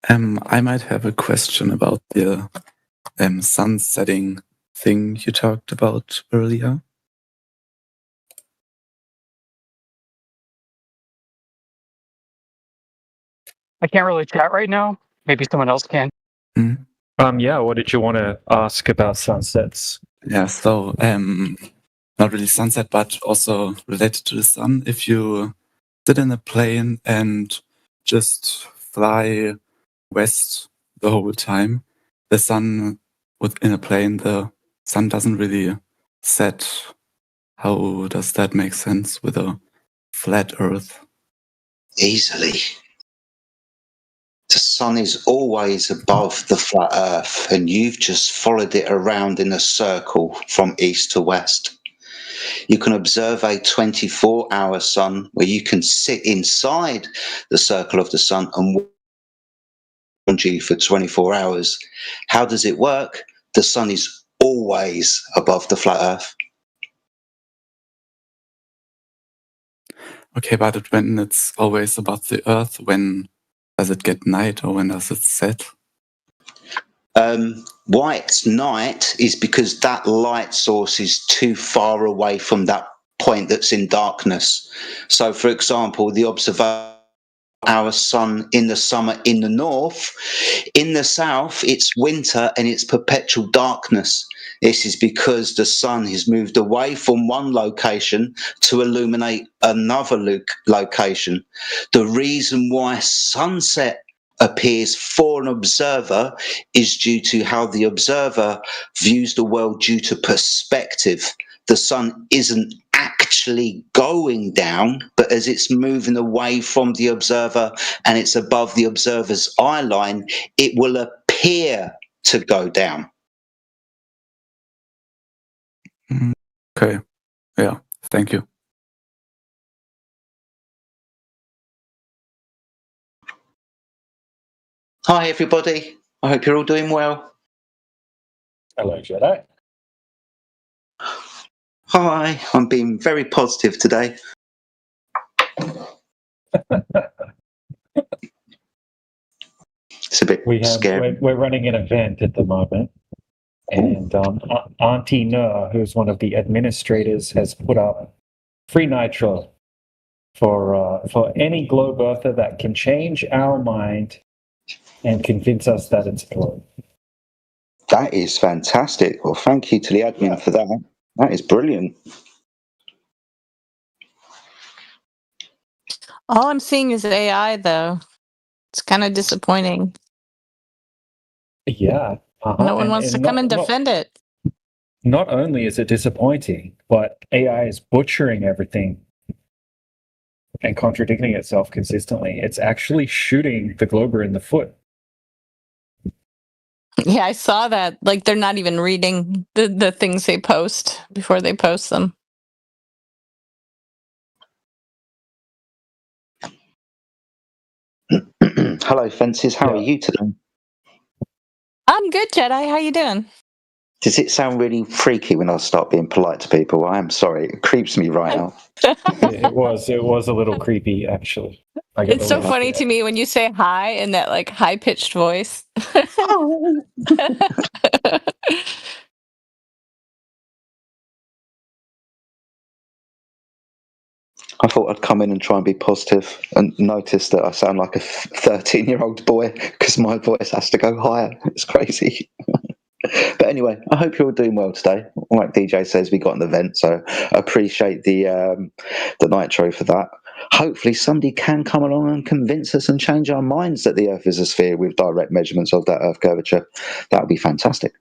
I might have a question about the sun setting thing you talked about earlier. I can't really chat right now. Maybe someone else can. Yeah, what did you want to ask about sunsets? Yeah, so not really sunset, but also related to the sun. If you sit in a plane and just fly west the whole time, the sun within a plane, the sun doesn't really set. How does that make sense with a flat Earth? Easily. The sun is always above the flat Earth, and you've just followed it around in a circle from east to west. You can observe a 24-hour sun where you can sit inside the circle of the sun and watch you for 24 hours. How does it work? The sun is always above the flat Earth. Okay, but when it's always above the Earth, when does it get night or when does it set? Why it's night is because that light source is too far away from that point that's in darkness. So, for example, the observation our sun in the summer in the north, in the south, it's winter and it's perpetual darkness. This is because the sun has moved away from one location to illuminate another location. The reason why sunset appears for an observer is due to how the observer views the world due to perspective. The sun isn't actually going down, but as it's moving away from the observer and it's above the observer's eye line, it will appear to go down. Okay. Yeah. Thank you. Hi, everybody. I hope you're all doing well. Hello, Jedi. Hi, I'm being very positive today. It's a bit scary. We're running an event at the moment, and Auntie Nur, who's one of the administrators, has put up free nitro for any globe earther that can change our mind and convince us that it's a globe. That is fantastic. Well, thank you to the admin for that. That is brilliant. All I'm seeing is AI, though. It's kind of disappointing. Yeah. No one wants to come and defend it. Not only is it disappointing, but AI is butchering everything and contradicting itself consistently. It's actually shooting the Glober in the foot. Yeah, I saw that. Like, they're not even reading the things they post before they post them. Hello, Fences. How are you today? I'm good, Jedi. How you doing? Does it sound really freaky when I start being polite to people? I am sorry. It creeps me right out. It was a little creepy, actually. It's so funny to me when you say hi in that like high pitched voice. I thought I'd come in and try and be positive and notice that I sound like a 13-year-old boy because my voice has to go higher. It's crazy. But anyway, I hope you're all doing well today. Like DJ says, we got an event, so I appreciate the nitro for that. Hopefully somebody can come along and convince us and change our minds that the Earth is a sphere with direct measurements of that Earth curvature. That would be fantastic.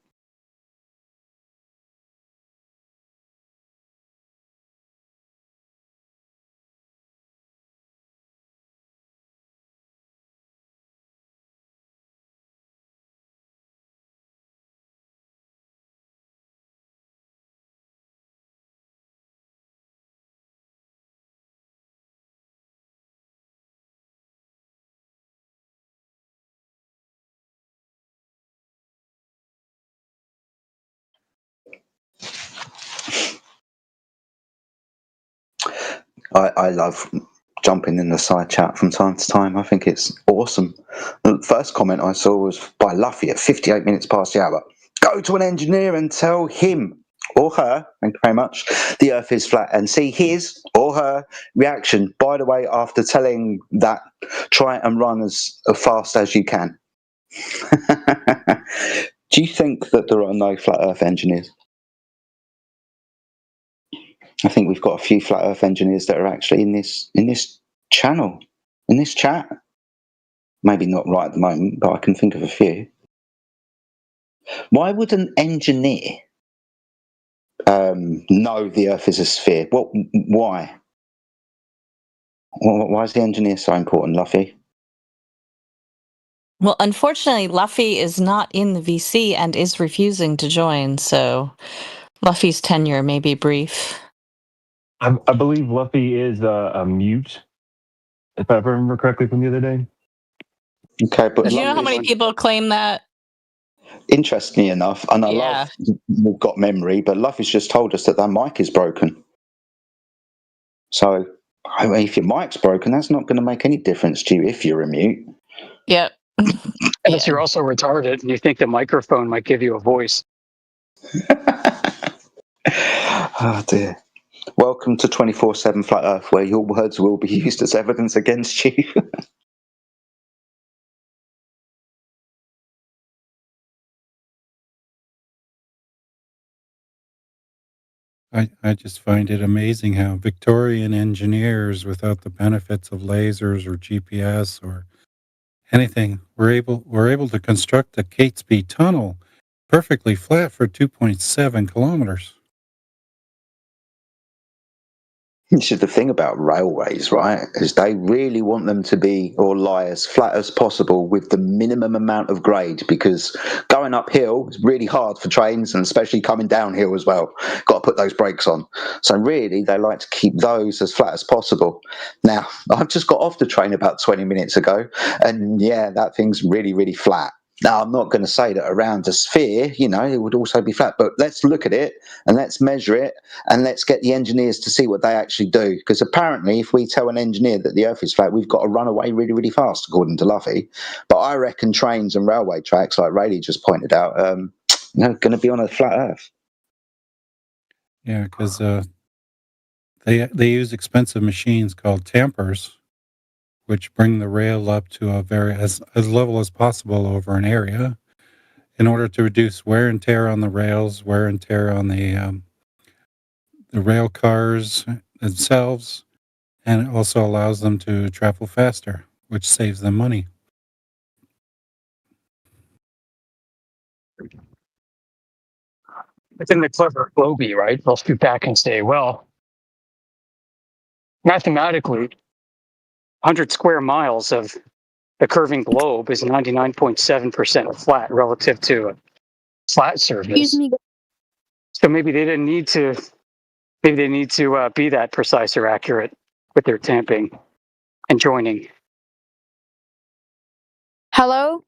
I love jumping in the side chat from time to time. I think it's awesome. The first comment I saw was by Luffy at 58 minutes past the hour. Go to an engineer and tell him or her, thank you very much, the Earth is flat, and see his or her reaction. By the way, after telling that, try and run as fast as you can. Do you think that there are no flat Earth engineers? I think we've got a few flat Earth engineers that are actually in this channel, in this chat. Maybe not right at the moment, but I can think of a few. Why would an engineer know the Earth is a sphere? Why? Why is the engineer so important, Luffy? Well, unfortunately, Luffy is not in the VC and is refusing to join, so Luffy's tenure may be brief. I believe Luffy is a mute, if I remember correctly from the other day. Okay, but Do you know how many people claim that? Interestingly enough, and I love we've got memory, but Luffy's just told us that mic is broken. So, I mean, if your mic's broken, that's not going to make any difference to you if you're a mute. Yep. Unless you're also retarded and you think the microphone might give you a voice. Oh dear. Welcome to 24/7 Flat Earth, where your words will be used as evidence against you. I just find it amazing how Victorian engineers, without the benefits of lasers or GPS or anything, were able to construct the Catesby Tunnel perfectly flat for 2.7 kilometers. This is the thing about railways, right? Is they really want them to be or lie as flat as possible with the minimum amount of grade, because going uphill is really hard for trains, and especially coming downhill as well. Got to put those brakes on. So really, they like to keep those as flat as possible. Now, I've just got off the train about 20 minutes ago, and yeah, that thing's really, really flat. Now, I'm not going to say that around a sphere, it would also be flat, but let's look at it and let's measure it and let's get the engineers to see what they actually do. Because apparently, if we tell an engineer that the Earth is flat, we've got to run away really, really fast, according to Luffy. But I reckon trains and railway tracks, like Rayleigh just pointed out, going to be on a flat Earth. Yeah, because they use expensive machines called tampers, which bring the rail up to a as level as possible over an area, in order to reduce wear and tear on the rails, wear and tear on the rail cars themselves, and it also allows them to travel faster, which saves them money. But then the clever Globy, right? They'll shoot back and say, well, mathematically, 100 square miles of the curving globe is 99.7% flat relative to a flat surface. Excuse me. So maybe they didn't need to. Maybe they need to be that precise or accurate with their tamping and joining. Hello?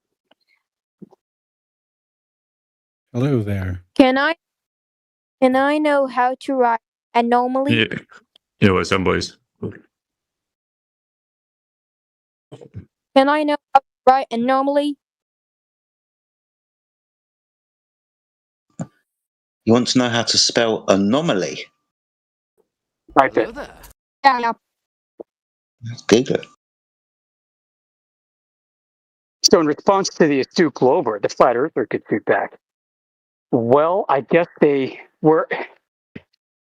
Hello there. Can I know how to write anomaly? Yeah, what's up, boys? Can I know how to write anomaly? You want to know how to spell anomaly? Right there. Yeah. Google it. So in response to the astute glober, the flat earther could shoot back. Well, I guess they were,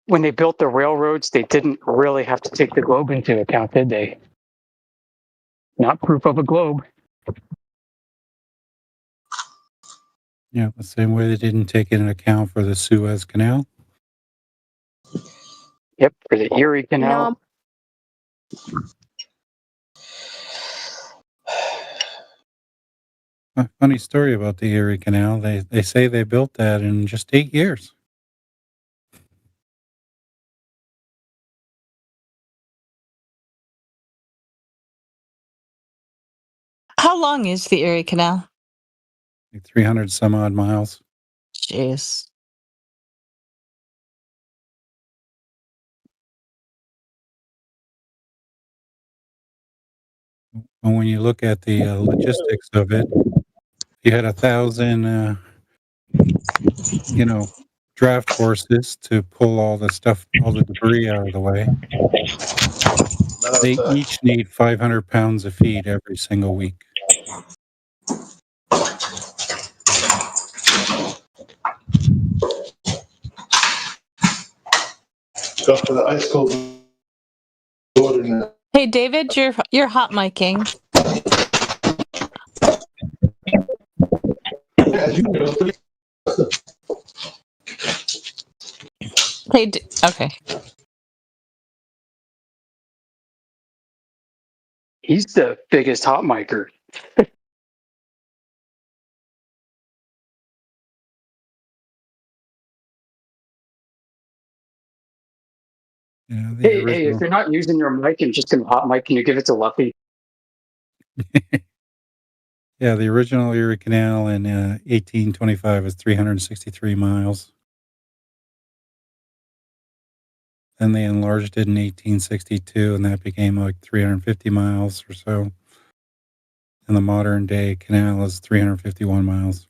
when they built the railroads, they didn't really have to take the globe into account, did they? Not proof of a globe. Yeah, the same way they didn't take into account for the Suez Canal. Yep, for the Erie Canal. A funny story about the Erie Canal. They say they built that in just 8 years. How long is the Erie Canal? Like 300 some odd miles. Jeez. And when you look at the logistics of it, you had 1,000, draft horses to pull all the stuff, all the debris out of the way. They each need 500 pounds of feed every single week. Go for the ice cold water now. Hey, David, you're hot micing. Hey, okay. He's the biggest hot micer. Yeah, Hey, if you're not using your mic and just in hot mic, can you give it to Luffy? Yeah, the original Erie Canal in 1825 was 363 miles. Then they enlarged it in 1862, and that became like 350 miles or so. And the modern day canal is 351 miles.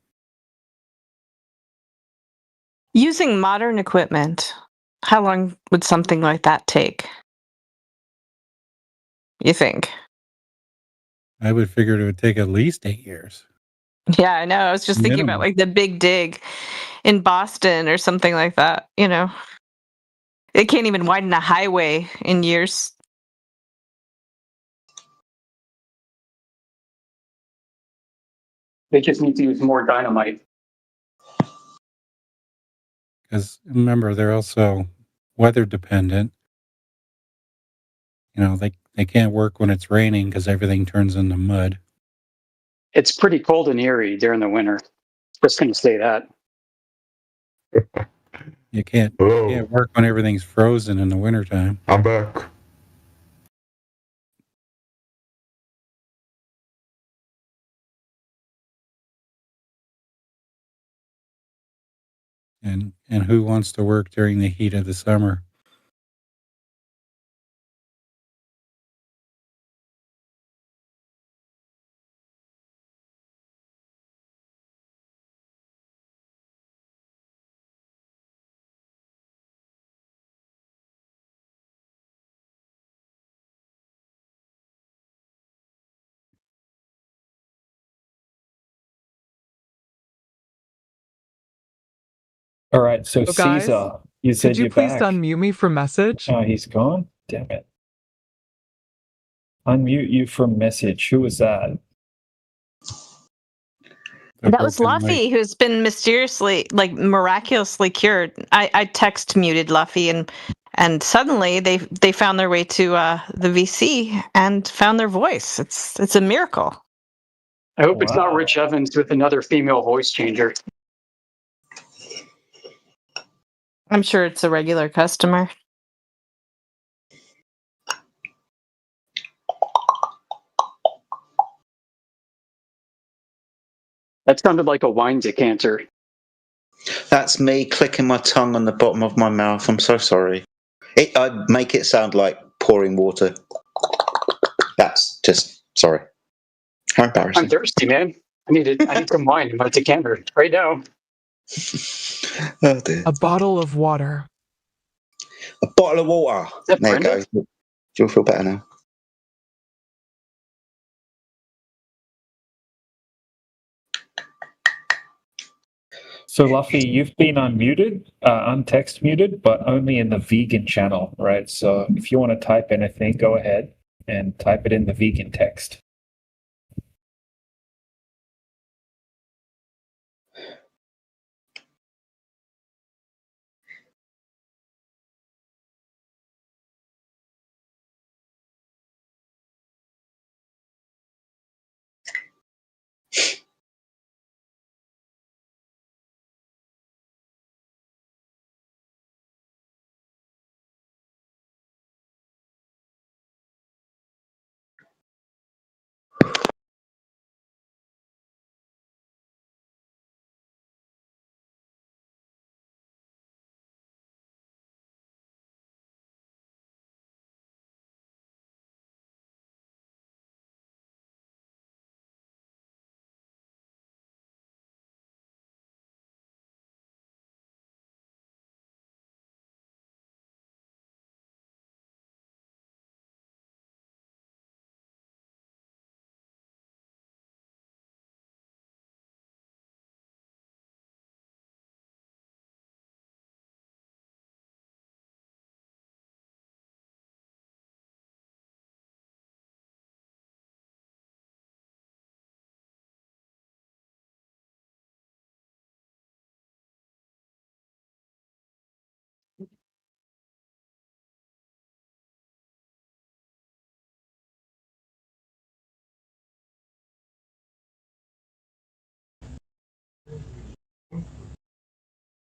Using modern equipment, how long would something like that take? You think? I would figure it would take at least 8 years. Yeah, I know. I was just thinking about Minimum. like the Big Dig in Boston or something like that. They can't even widen a highway in years. They just need to use more dynamite. Because remember, they're also weather dependent. You know, they can't work when it's raining because everything turns into mud. It's pretty cold in Erie during the winter. Just going to say that. You can't work when everything's frozen in the wintertime. I'm back. And who wants to work during the heat of the summer? All right, so So guys, Caesar, you said could you you're please back. unmute me for message? Oh, he's gone? Damn it. Unmute you from message. Who was that? That was Luffy, who's been mysteriously, like miraculously cured. I text muted Luffy, and suddenly they found their way to the VC and found their voice. It's a miracle. I hope it's not Rich Evans with another female voice changer. I'm sure it's a regular customer. That sounded like a wine decanter. That's me clicking my tongue on the bottom of my mouth. I'm so sorry. I'd make it sound like pouring water. That's just sorry. How embarrassing. I'm thirsty, man. I need some wine in my decanter right now. Oh dear. A bottle of water. A bottle of water. Is that There you Brenda? go. You'll feel better now. So Luffy, you've been unmuted, untext muted, but only in the vegan channel, right? So if you want to type anything, go ahead and type it in the vegan text.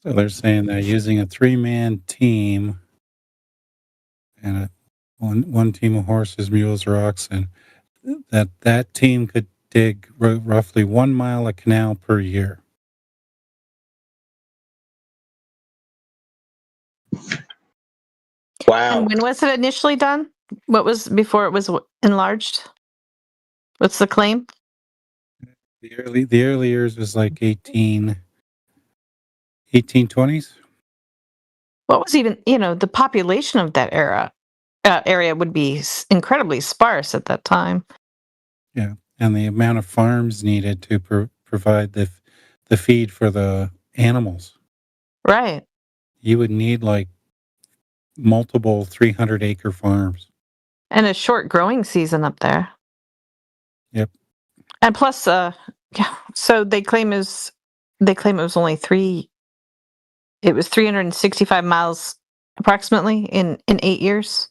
So they're saying they're using a 3-man team and one team of horses, mules, or oxen. That team could dig roughly 1 mile of canal per year. Wow. And when was it initially done? What was before it was enlarged? What's the claim? The early years was like 1820s. What was even, the population of that area would be incredibly sparse at that time. Yeah, and the amount of farms needed to provide the feed for the animals. Right. You would need like multiple 300-acre farms. And a short growing season up there. Yep. And plus, so they claim it was only 365 miles approximately in 8 years.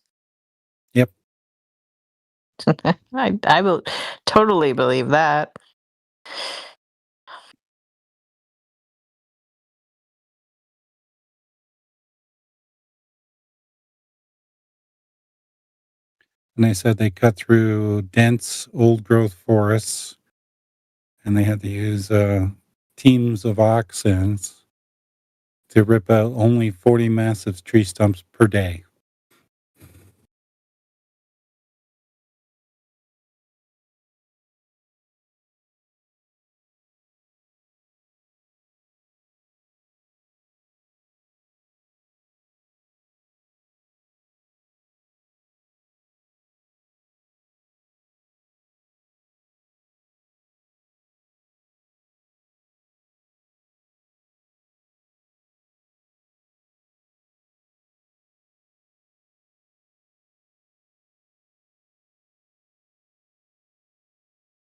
Yep. I will totally believe that. And they said they cut through dense old growth forests and they had to use teams of oxen to rip out only 40 massive tree stumps per day.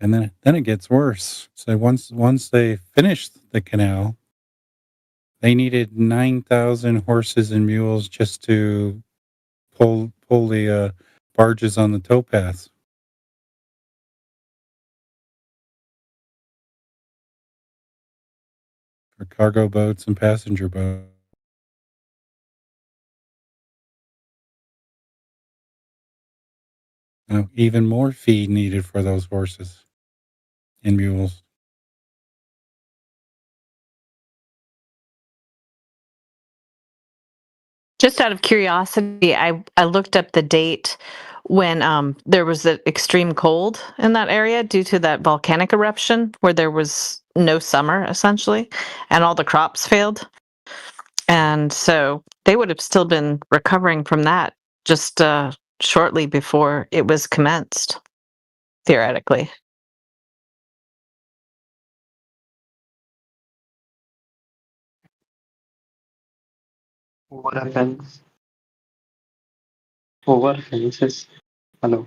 And then it gets worse. So once they finished the canal, they needed 9,000 horses and mules just to pull the barges on the towpaths. For cargo boats and passenger boats. Now, even more feed needed for those horses and mules. Just out of curiosity, I looked up the date when there was the extreme cold in that area due to that volcanic eruption where there was no summer essentially and all the crops failed. And so they would have still been recovering from that just shortly before it was commenced, theoretically. What happens over fences? Hello.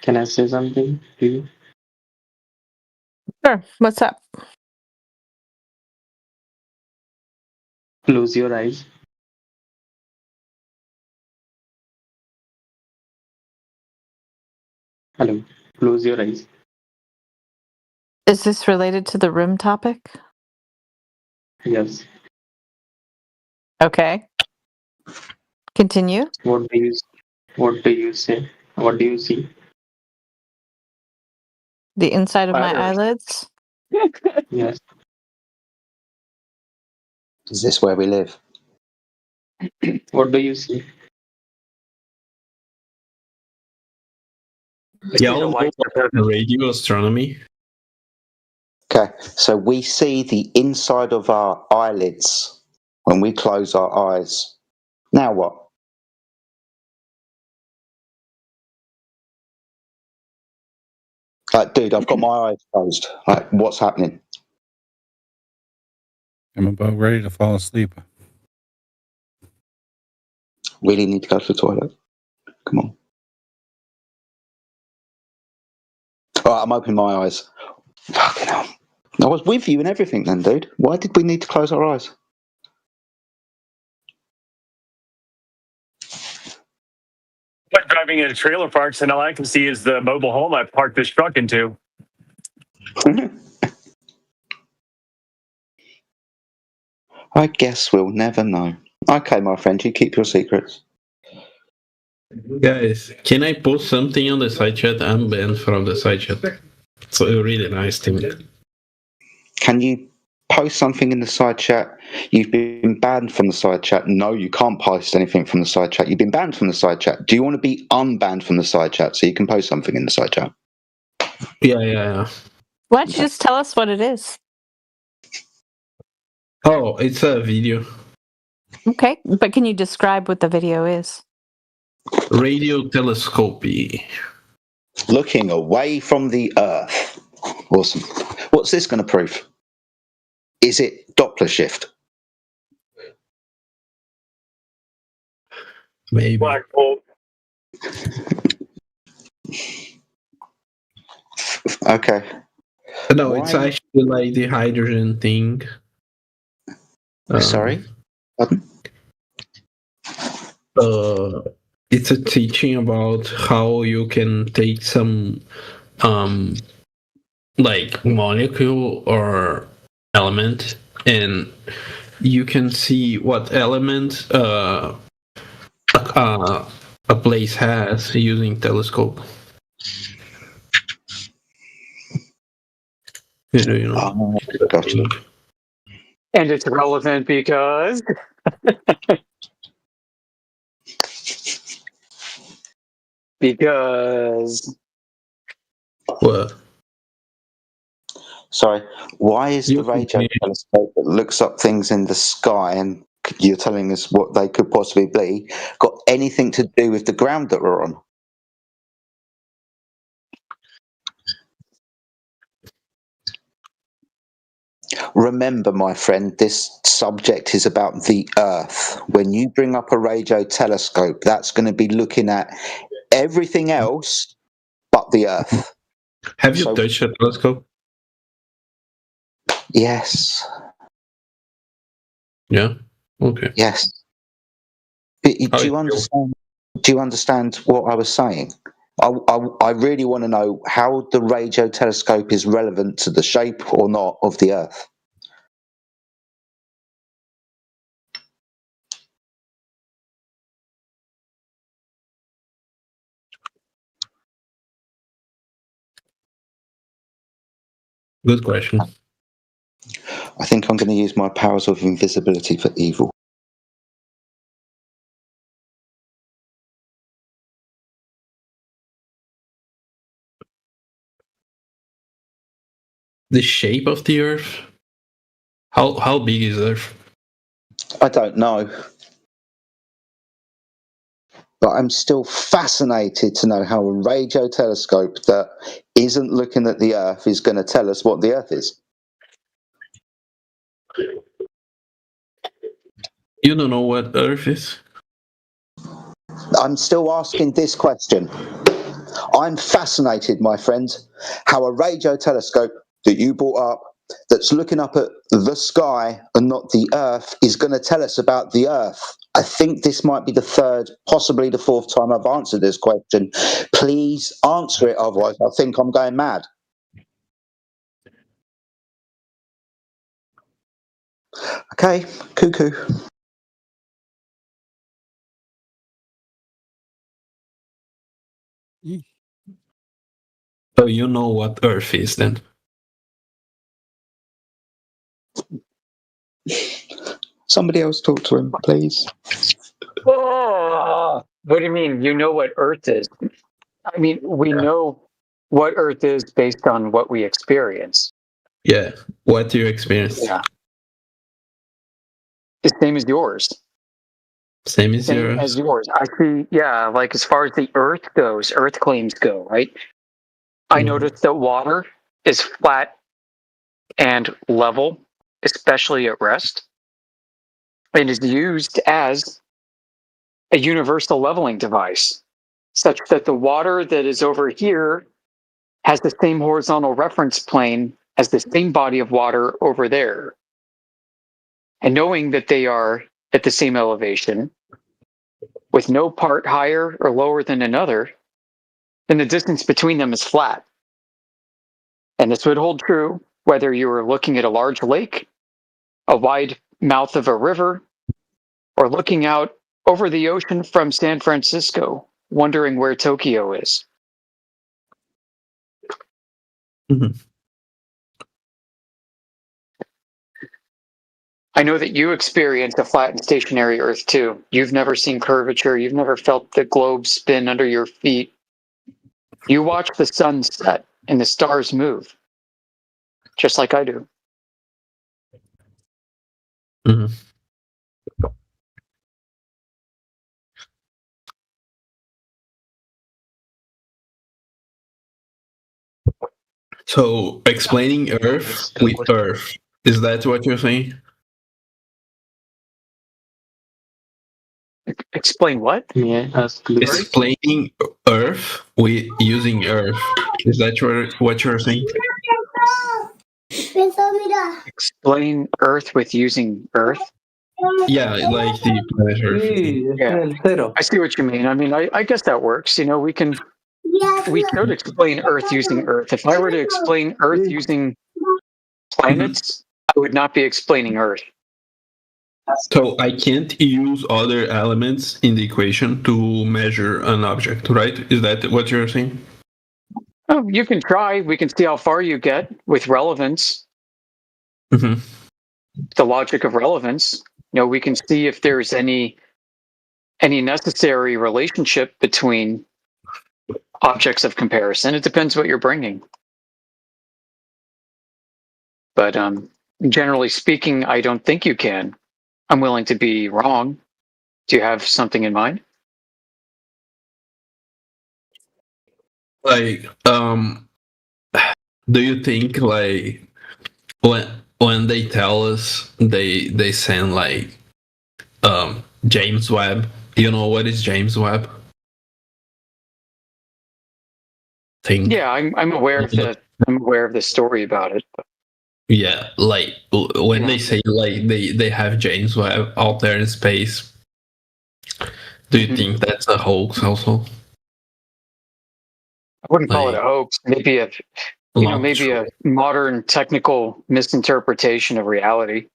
Can I say something to you? Sure. What's up? Close your eyes. Hello. Close your eyes. Is this related to the room topic? Yes. Okay. Continue. What do you say? What do you see? The inside of my Fire. eyelids? Yes. Is this where we live? What do you see? Y'all know radio astronomy? Okay, so we see the inside of our eyelids when we close our eyes. Now what? Like, dude, I've got my eyes closed. Like, what's happening? I'm about ready to fall asleep. Really need to go to the toilet. Come on. All right, I'm opening my eyes. Fucking hell. I was with you and everything then, dude. Why did we need to close our eyes? But driving into trailer parks, and all I can see is the mobile home I parked this truck into. I guess we'll never know. Okay, my friend, you keep your secrets. Guys, can I post something on the side chat? I'm banned from the side chat. It's a really nice thing. Can you post something in the side chat? You've been banned from the side chat. No, you can't post anything from the side chat. You've been banned from the side chat. Do you want to be unbanned from the side chat so you can post something in the side chat? Yeah. Why don't you just tell us what it is? Oh, it's a video. Okay, but can you describe what the video is? Radio telescopy. Looking away from the Earth. Awesome. What's this going to prove? Is it Doppler shift? Maybe. Black hole. Okay. No, it's actually like the hydrogen thing. Sorry? Pardon? it's a teaching about how you can take some like molecule or element, and you can see what element a place has using telescope. You know. Gotcha. And it's relevant because What? Sorry, why is the radio telescope that looks up things in the sky and you're telling us what they could possibly be got anything to do with the ground that we're on? Remember, my friend, this subject is about the Earth. When you bring up a radio telescope, that's going to be looking at everything else but the Earth. Have you touched a telescope? Yes. Yeah. Okay. Yes. Do you understand? Do you understand what I was saying? I really want to know how the radio telescope is relevant to the shape or not of the Earth. Good question. I think I'm going to use my powers of invisibility for evil. The shape of the Earth? How big is Earth? I don't know. But I'm still fascinated to know how a radio telescope that isn't looking at the Earth is going to tell us what the Earth is. You don't know what Earth is? I'm still asking this question. I'm fascinated, my friend, how a radio telescope that you brought up that's looking up at the sky and not the Earth is going to tell us about the Earth. I think this might be the third, possibly the fourth time I've answered this question. Please answer it, otherwise I think I'm going mad. Okay, cuckoo. So you know what Earth is then? Somebody else talk to him, please. Oh, what do you mean? You know what Earth is? I mean, we know what Earth is based on what we experience. Yeah. What do you experience? Yeah. The same as yours. Same as Same yours? as yours. I see, yeah, like as far as the Earth goes, Earth claims go, right? I noticed that water is flat and level, especially at rest, and is used as a universal leveling device, such that the water that is over here has the same horizontal reference plane as the same body of water over there. And knowing that they are at the same elevation, with no part higher or lower than another, then the distance between them is flat. And this would hold true whether you were looking at a large lake, a wide mouth of a river, or looking out over the ocean from San Francisco, wondering where Tokyo is. Mm-hmm. I know that you experience a flat and stationary Earth too. You've never seen curvature. You've never felt the globe spin under your feet. You watch the sun set and the stars move, just like I do. Mm-hmm. So explaining Earth with Earth, is that what you're saying? Explain what? May I ask you? Explaining Earth with using Earth, is that what you're saying? Explain Earth with using Earth? Yeah, like the planet Earth. Yeah, I see what you mean. I mean, I guess that works. You know, we could explain Earth using Earth. If I were to explain Earth using planets, I would not be explaining Earth. So I can't use other elements in the equation to measure an object, right? Is that what you're saying? Oh, you can try. We can see how far you get with relevance. Mm-hmm. The logic of relevance. You know, we can see if there's any necessary relationship between objects of comparison. It depends what you're bringing. But generally speaking, I don't think you can. I'm willing to be wrong. Do you have something in mind? Like, do you think like when they tell us they send like James Webb? You know what is James Webb? Think. Yeah, I'm aware of the story about it. Yeah, like when they say like they have James Webb out there in space, do you think that's a hoax also? I wouldn't call it a hoax. Maybe a modern technical misinterpretation of reality.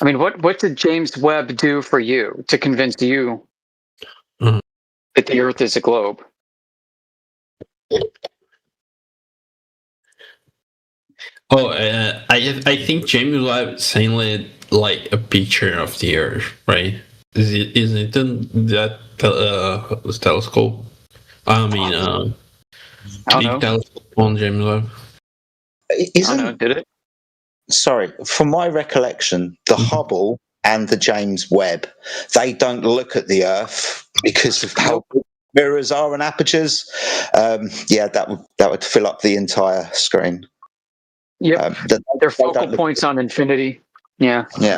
I mean, what did James Webb do for you to convince you that the Earth is a globe? Oh, I think James Webb sent like a picture of the Earth, right? Isn't that telescope? I mean, big telescope on James Webb. Did it? Sorry, from my recollection, the Hubble and the James Webb, they don't look at the Earth because of how big mirrors are and apertures. That would fill up the entire screen. Yep, they're focal points on infinity. Yeah. Yeah.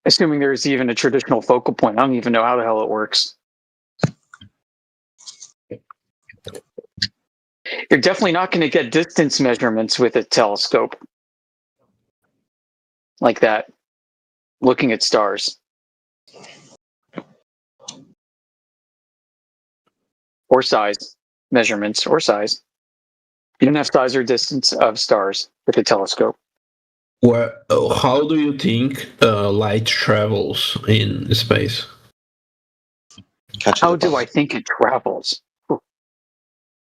Assuming there's even a traditional focal point. I don't even know how the hell it works. You're definitely not going to get distance measurements with a telescope like that, looking at stars. Or size measurements, or size. You don't have size or distance of stars with a telescope. How do you think light travels in space? How do I think it travels?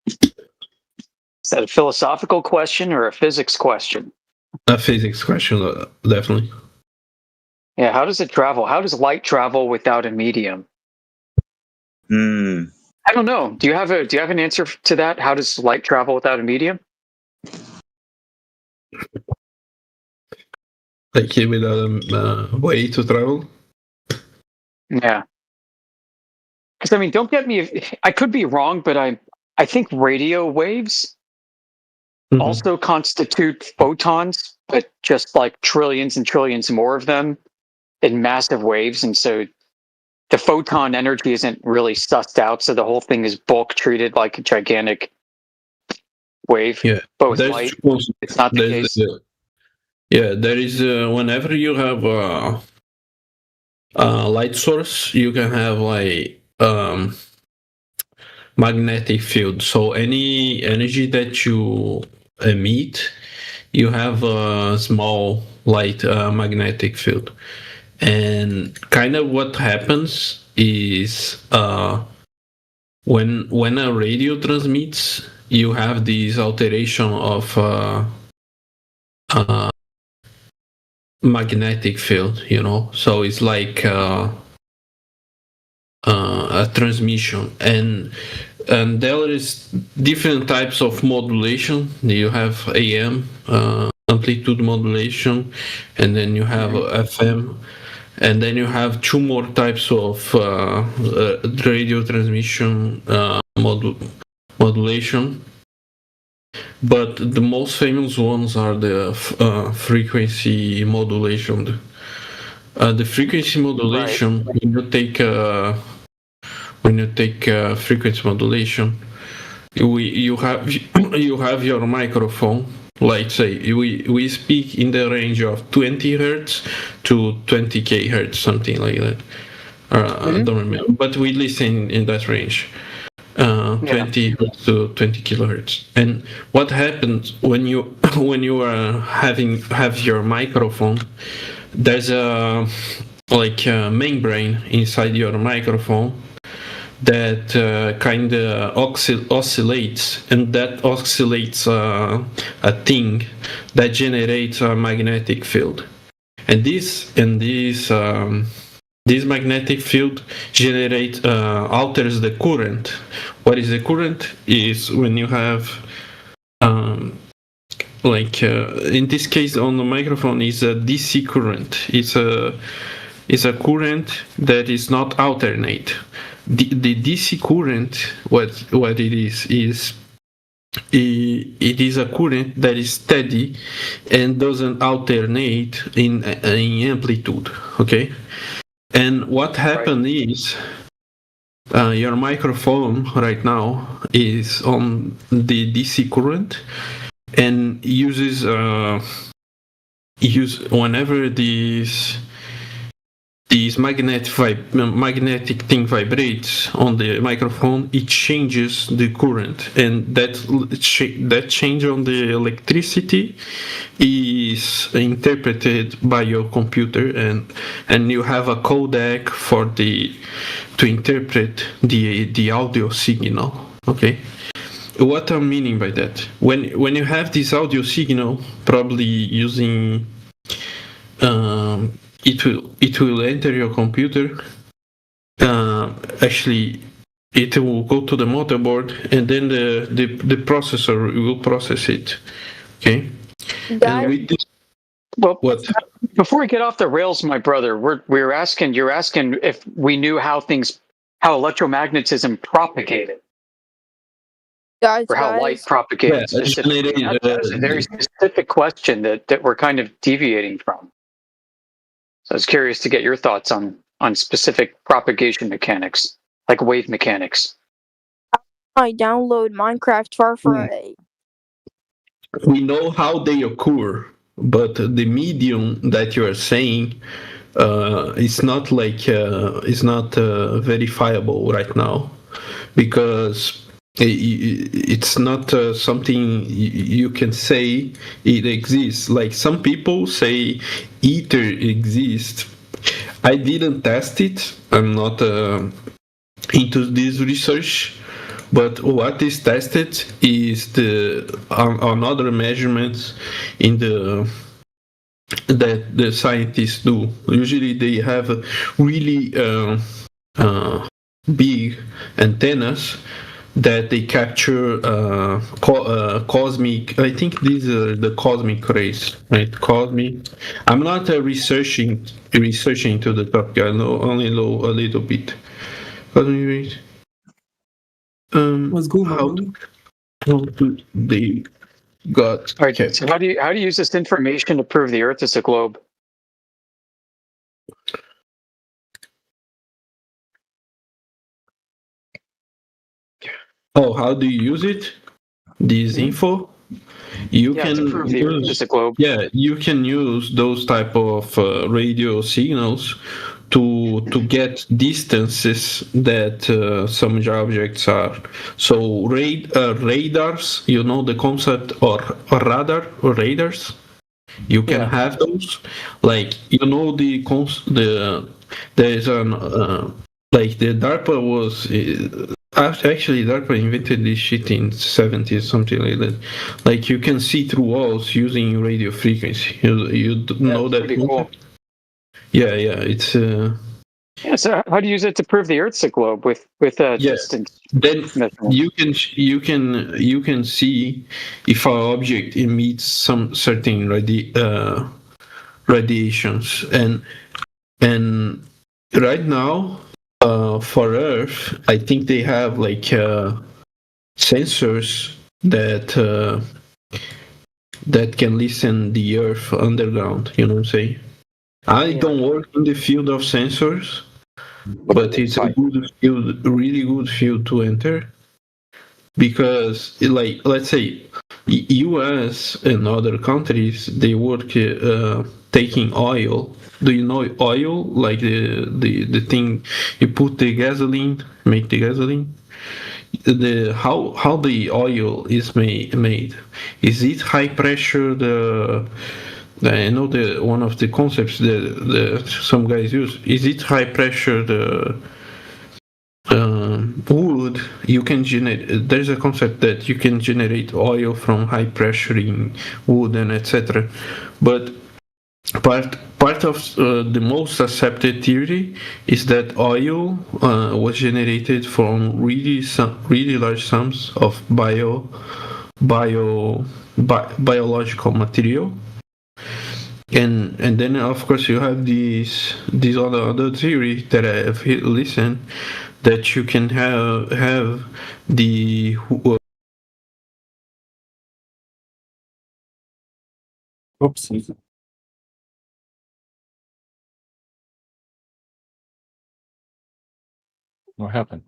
Is that a philosophical question or a physics question? A physics question, definitely. Yeah, how does it travel? How does light travel without a medium? I don't know. Do you have an answer to that? How does light travel without a medium? Like without a way to travel? Yeah. Because, I mean, don't get me... I could be wrong, but I think radio waves also constitute photons, but just like trillions and trillions more of them in massive waves. And so the photon energy isn't really sussed out. So the whole thing is bulk treated like a gigantic wave. Yeah. But with light, it's not the case. There is whenever you have a light source, you can have like magnetic field. So any energy that you emit, you have a small light magnetic field. And kind of what happens is when a radio transmits, you have this alteration of magnetic field, you know. So it's like a transmission, and there is different types of modulation. You have AM, amplitude modulation, and then you have FM, and then you have two more types of radio transmission modulation. But the most famous ones are the frequency modulation. The frequency modulation, when you take frequency modulation, you have your microphone, Like say we speak in the range of 20 hertz to 20k hertz, something like that. I don't remember, but we listen in that range, 20 hertz to 20 kilohertz. And what happens when you have your microphone? There's a membrane inside your microphone that kind of oscillates, and that oscillates a thing that generates a magnetic field, and this magnetic field alters the current. What is the current? Is when you have in this case on the microphone is a DC current. It's a current that is not alternate. The DC current, what it is it is a current that is steady and doesn't alternate in amplitude. Okay, and what happened is your microphone right now is on the DC current and uses whenever these magnetic thing vibrates on the microphone, it changes the current, and that change on the electricity is interpreted by your computer, and you have a codec to interpret the audio signal. Okay, what I'm meaning by that, when you have this audio signal, probably using it will enter your computer. Actually, it will go to the motherboard, and then the processor will process it. Okay. And with this, what? Before we get off the rails, my brother, you're asking if we knew how electromagnetism propagated. Or how light propagates. That's a very specific question that we're kind of deviating from. So I was curious to get your thoughts on specific propagation mechanics, like wave mechanics. I download Minecraft for free. We know how they occur, but the medium that you are saying is not verifiable right now, because it's not something you can say it exists. Like some people say ether exists. I didn't test it. I'm not into this research, but what is tested is another measurements that the scientists do. Usually they have really big antennas that they capture cosmic. I think these are the cosmic rays, right? Cosmic. I'm not researching to the topic. I know only a little bit. Cosmic rays. What's going on? How do they got? All right. So how do you use this information to prove the Earth is a globe? Oh, how do you use it? This info? You can use, you can use those type of radio signals to get distances that some objects are. So radars, you know the concept, or radar or radars. You can have those, like there's an like the DARPA was. Actually, DARPA invented this shit in 70s, something like that. Like, you can see through walls using radio frequency. You know that? Pretty cool. Yeah, it's. Yeah. So, how do you use it to prove the Earth's a globe with distance? Then you can see if our object emits some certain radiations, and right now. For Earth, I think they have like sensors that can listen the Earth underground. You know what I'm saying? I don't work in the field of sensors, but it's a good field, really good field to enter, because like let's say US and other countries, they work taking oil. Do you know oil? Like the thing you put the gasoline, make the gasoline. The how the oil is made. Is it high pressure? I know the one of the concepts that some guys use. Is it high pressure? The wood you can generate. There's a concept that you can generate oil from high pressure in wood and etc. But part of the most accepted theory is that oil was generated from really large sums of biological material. And then of course you have this other theory that I have listened, that you can have the Oopsie. What happened?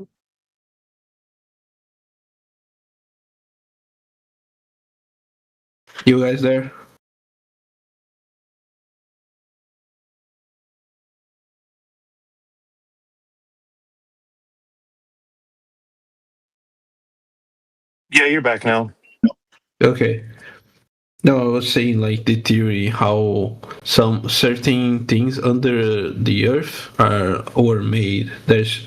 You guys there? Yeah, you're back now. Okay. No, I was saying like the theory how some certain things under the earth were made. There's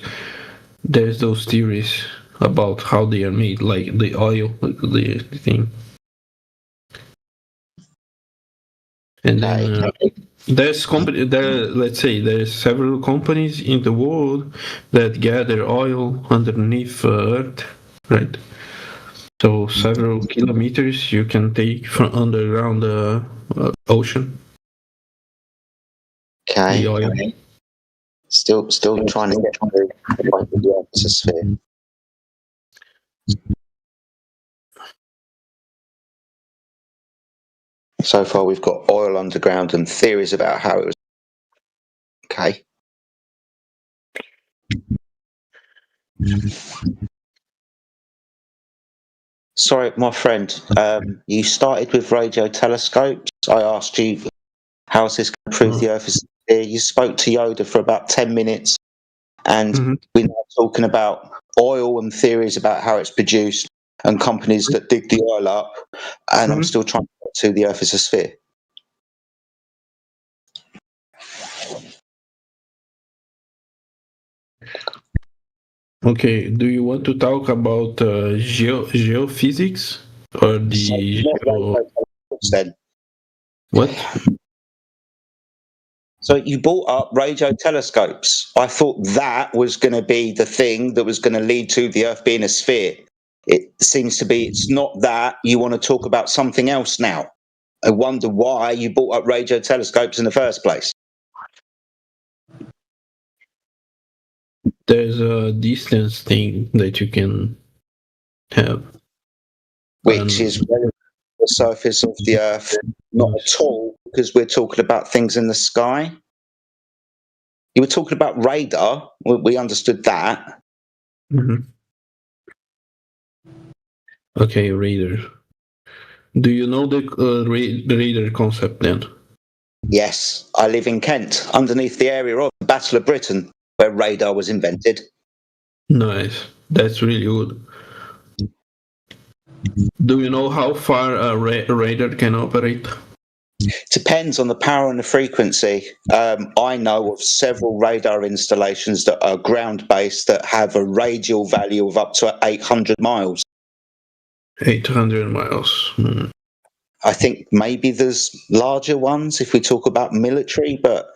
those theories about how they are made, like the oil, the thing. And then there's let's say there's several companies in the world that gather oil underneath Earth, right? So several kilometers you can take from underground the ocean. Okay. The oil. Still trying to get through the atmosphere. So far, we've got oil underground and theories about how it was. Okay. Sorry, my friend. You started with radio telescopes. I asked you, how is this going to prove the Earth is sphere? You spoke to Yoda for about 10 minutes, and we're now talking about oil and theories about how it's produced and companies that dig the oil up, and I'm still trying to get to the Earth is a sphere. Okay, do you want to talk about geophysics or then? What? So you brought up radio telescopes. I thought that was going to be the thing that was going to lead to the Earth being a sphere. It seems to be it's not that. You want to talk about something else now. I wonder why you brought up radio telescopes in the first place. There's a distance thing that you can have, which is the surface of the Earth, not at all, because we're talking about things in the sky. You were talking about radar. We understood that. Okay, radar. Do you know the radar concept then? Yes, I live in Kent, underneath the area of the Battle of Britain, where radar was invented. Nice. That's really good. Do you know how far a radar can operate? Depends on the power and the frequency. I know of several radar installations that are ground-based that have a radial value of up to 800 miles. 800 miles. I think maybe there's larger ones if we talk about military, but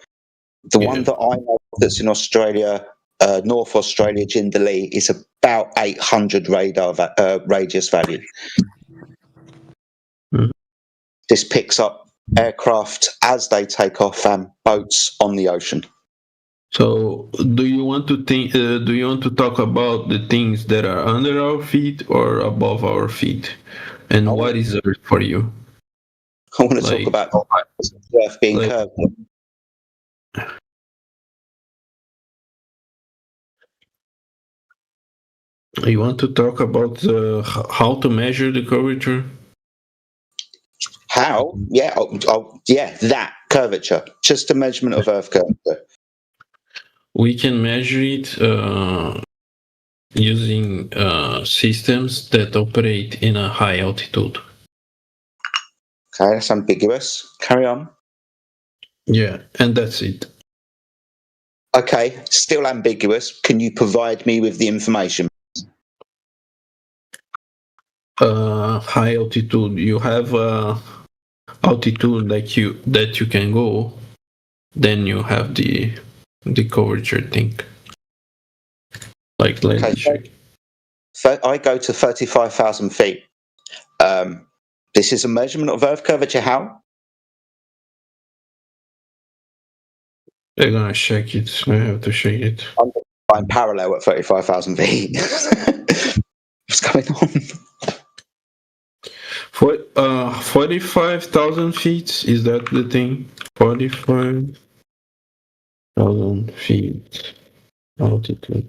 the one that I know that's in Australia, North Australia, Jindalee, is about 800 radar radius value. This picks up aircraft as they take off and boats on the ocean. So, do you want to think? Do you want to talk about the things that are under our feet or above our feet, and what is Earth for you? I want to talk about the Earth being curved. You want to talk about how to measure the curvature? How? Yeah, yeah, that curvature. Just a measurement of Earth curvature. We can measure it using systems that operate in a high altitude. Okay, that's ambiguous. Carry on. Yeah, and that's it. Okay, still ambiguous. Can you provide me with the information? High altitude. You have altitude that you can go. Then you have the curvature thing. Like let me check. So I go to 35,000 feet. This is a measurement of Earth curvature. How? They're gonna check it. I have to check it. I'm parallel at 35,000 feet. What's going on? 45,000 feet. Is that the thing? 45,000 feet altitude.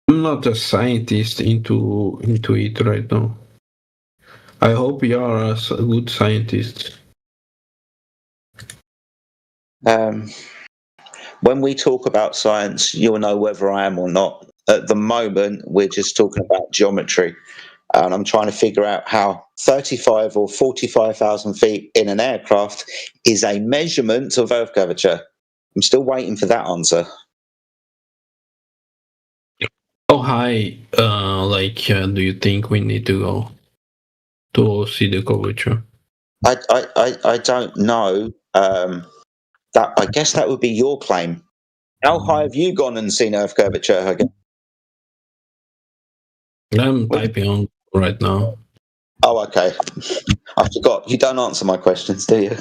I'm not a scientist into it right now. I hope you are a good scientist. When we talk about science, you'll know whether I am or not. At the moment, we're just talking about geometry. And I'm trying to figure out how 35 or 45,000 feet in an aircraft is a measurement of Earth curvature. I'm still waiting for that answer. How high, do you think we need to go to see the curvature? I don't know. That I guess that would be your claim. How high have you gone and seen Earth curvature again? I'm typing on right now. Oh, okay. I forgot. You don't answer my questions, do you?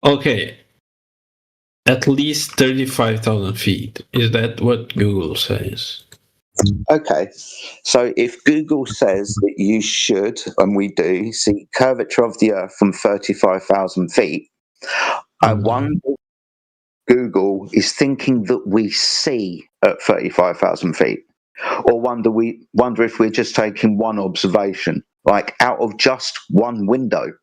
Okay. At least 35,000 feet. Is that what Google says? Okay. So if Google says that you should, and we do, see curvature of the Earth from 35,000 feet, I wonder if Google is thinking that we see at 35,000 feet, or wonder if we're just taking one observation, like out of just one window.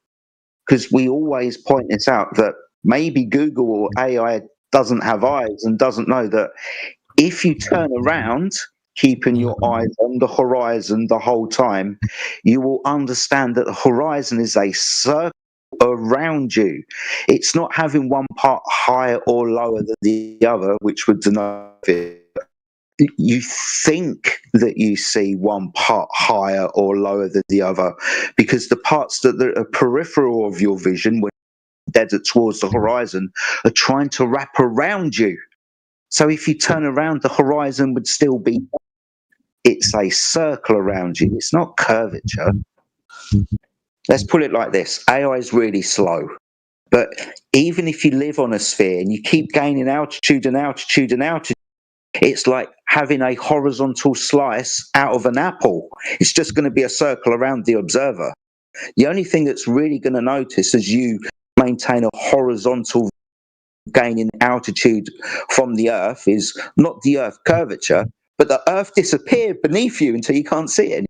Because we always point this out that maybe Google or AI doesn't have eyes and doesn't know that if you turn around, keeping your eyes on the horizon the whole time, you will understand that the horizon is a circle around you. It's not having one part higher or lower than the other, which would denote it. You think that you see one part higher or lower than the other because the parts that are peripheral of your vision, when dead towards the horizon, are trying to wrap around you. So if you turn around, the horizon would still be. It's a circle around you. It's not curvature. Let's put it like this: AI is really slow. But even if you live on a sphere and you keep gaining altitude and altitude and altitude, it's like having a horizontal slice out of an apple. It's just going to be a circle around the observer. The only thing that's really going to notice as you maintain a horizontal gaining altitude from the Earth is not the Earth curvature, but the Earth disappeared beneath you until you can't see it.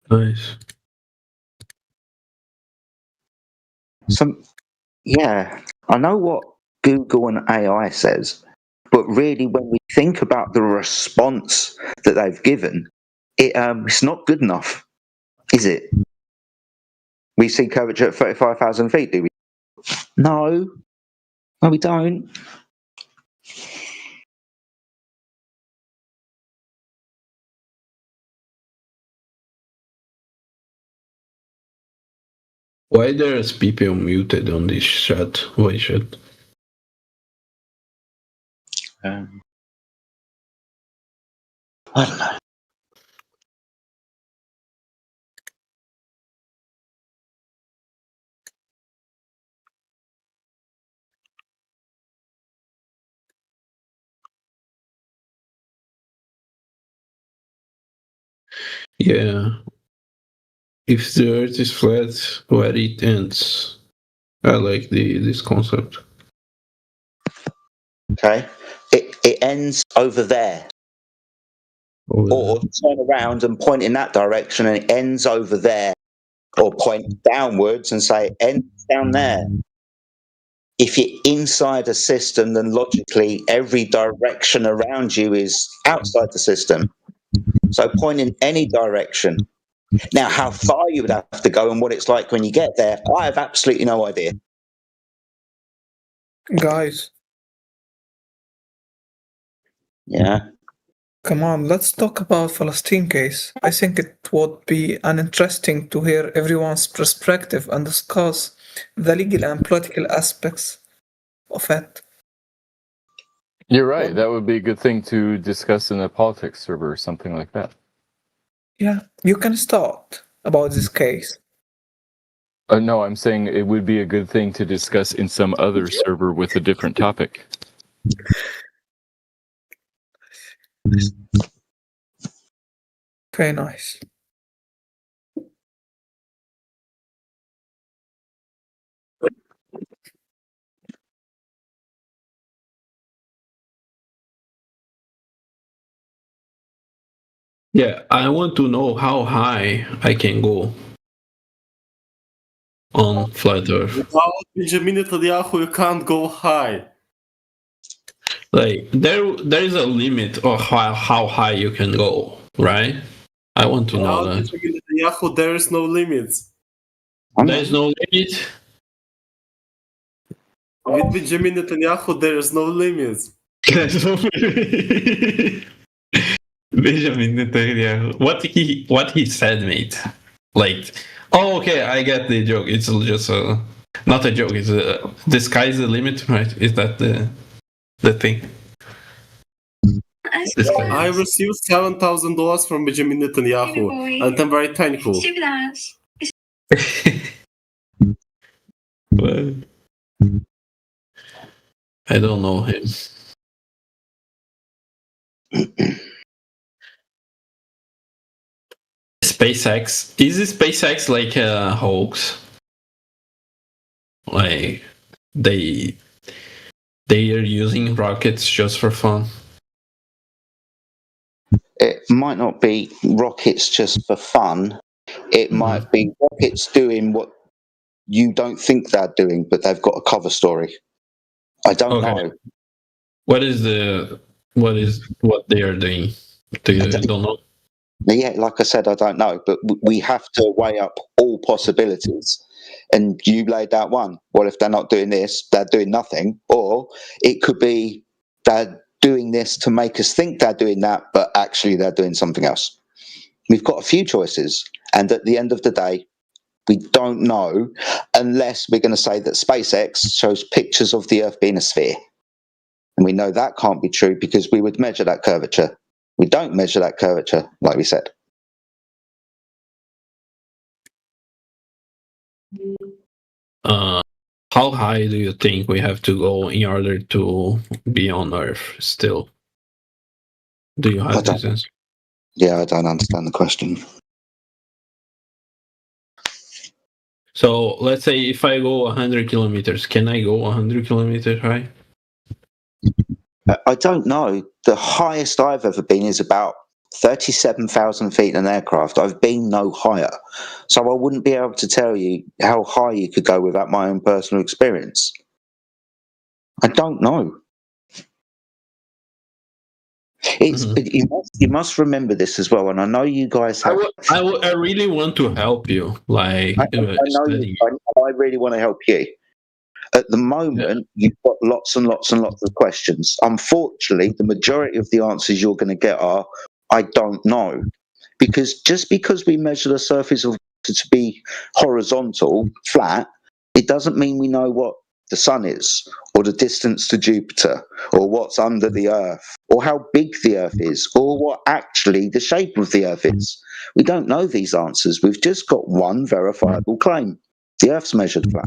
Nice. Yeah, I know what Google and AI says, but really, when we think about the response that they've given, it's not good enough, is it? We see curvature at 35,000 feet, do we? No, we don't. Why there's people muted on this chat? Why should? I don't know. Yeah. If the Earth is flat, where it ends. I like this concept. Okay, it ends over there. Or turn around and point in that direction, and it ends over there. Or point downwards and say it ends down there. If you're inside a system, then logically every direction around you is outside the system. So point in any direction. Now, how far you would have to go and what it's like when you get there, I have absolutely no idea. Guys, Yeah. come on, let's talk about Palestine case. I think it would be uninteresting to hear everyone's perspective and discuss the legal and political aspects of it. You're right. That would be a good thing to discuss in a politics server or something like that. Yeah, you can start about this case. No, I'm saying it would be a good thing to discuss in some other server with a different topic. Okay, nice. Yeah, I want to know how high I can go on flat Earth. Without Benjamin Netanyahu, you can't go high. Like there is a limit of how high you can go, right? I want to know Without that. Benjamin Netanyahu, there is no limits. There is no limit. With Benjamin Netanyahu, there is no limits. There's no limit. Benjamin Netanyahu. What he said, mate. Like, oh, okay, I get the joke. It's just not a joke. It's the sky's the limit, right? Is that the thing? I received $7,000 from Benjamin Netanyahu, and I'm very thankful. Well, I don't know him. SpaceX, is SpaceX like a hoax? Like they are using rockets just for fun? It might not be rockets just for fun. It might be rockets doing what you don't think they're doing, but they've got a cover story. I don't know. What they are doing? Don't know. Yeah, like I said, I don't know, but we have to weigh up all possibilities. And you laid out one. Well, if they're not doing this, they're doing nothing. Or it could be they're doing this to make us think they're doing that, but actually they're doing something else. We've got a few choices. And at the end of the day, we don't know unless we're going to say that SpaceX shows pictures of the Earth being a sphere. And we know that can't be true because we would measure that curvature. We don't measure that curvature, like we said. How high do you think we have to go in order to be on Earth still? Do you have this answer? Yeah, I don't understand the question. So let's say if I go 100 kilometers, can I go 100 kilometers high? I don't know. The highest I've ever been is about 37,000 feet in an aircraft. I've been no higher. So I wouldn't be able to tell you how high you could go without my own personal experience. I don't know. It's you must remember this as well, and I know you guys have. I really want to help you. Like I really want to help you. At the moment, you've got lots and lots and lots of questions. Unfortunately, the majority of the answers you're going to get are, I don't know. Because just because we measure the surface of water to be horizontal, flat, it doesn't mean we know what the sun is, or the distance to Jupiter, or what's under the Earth, or how big the Earth is, or what actually the shape of the Earth is. We don't know these answers. We've just got one verifiable claim. The Earth's measured flat.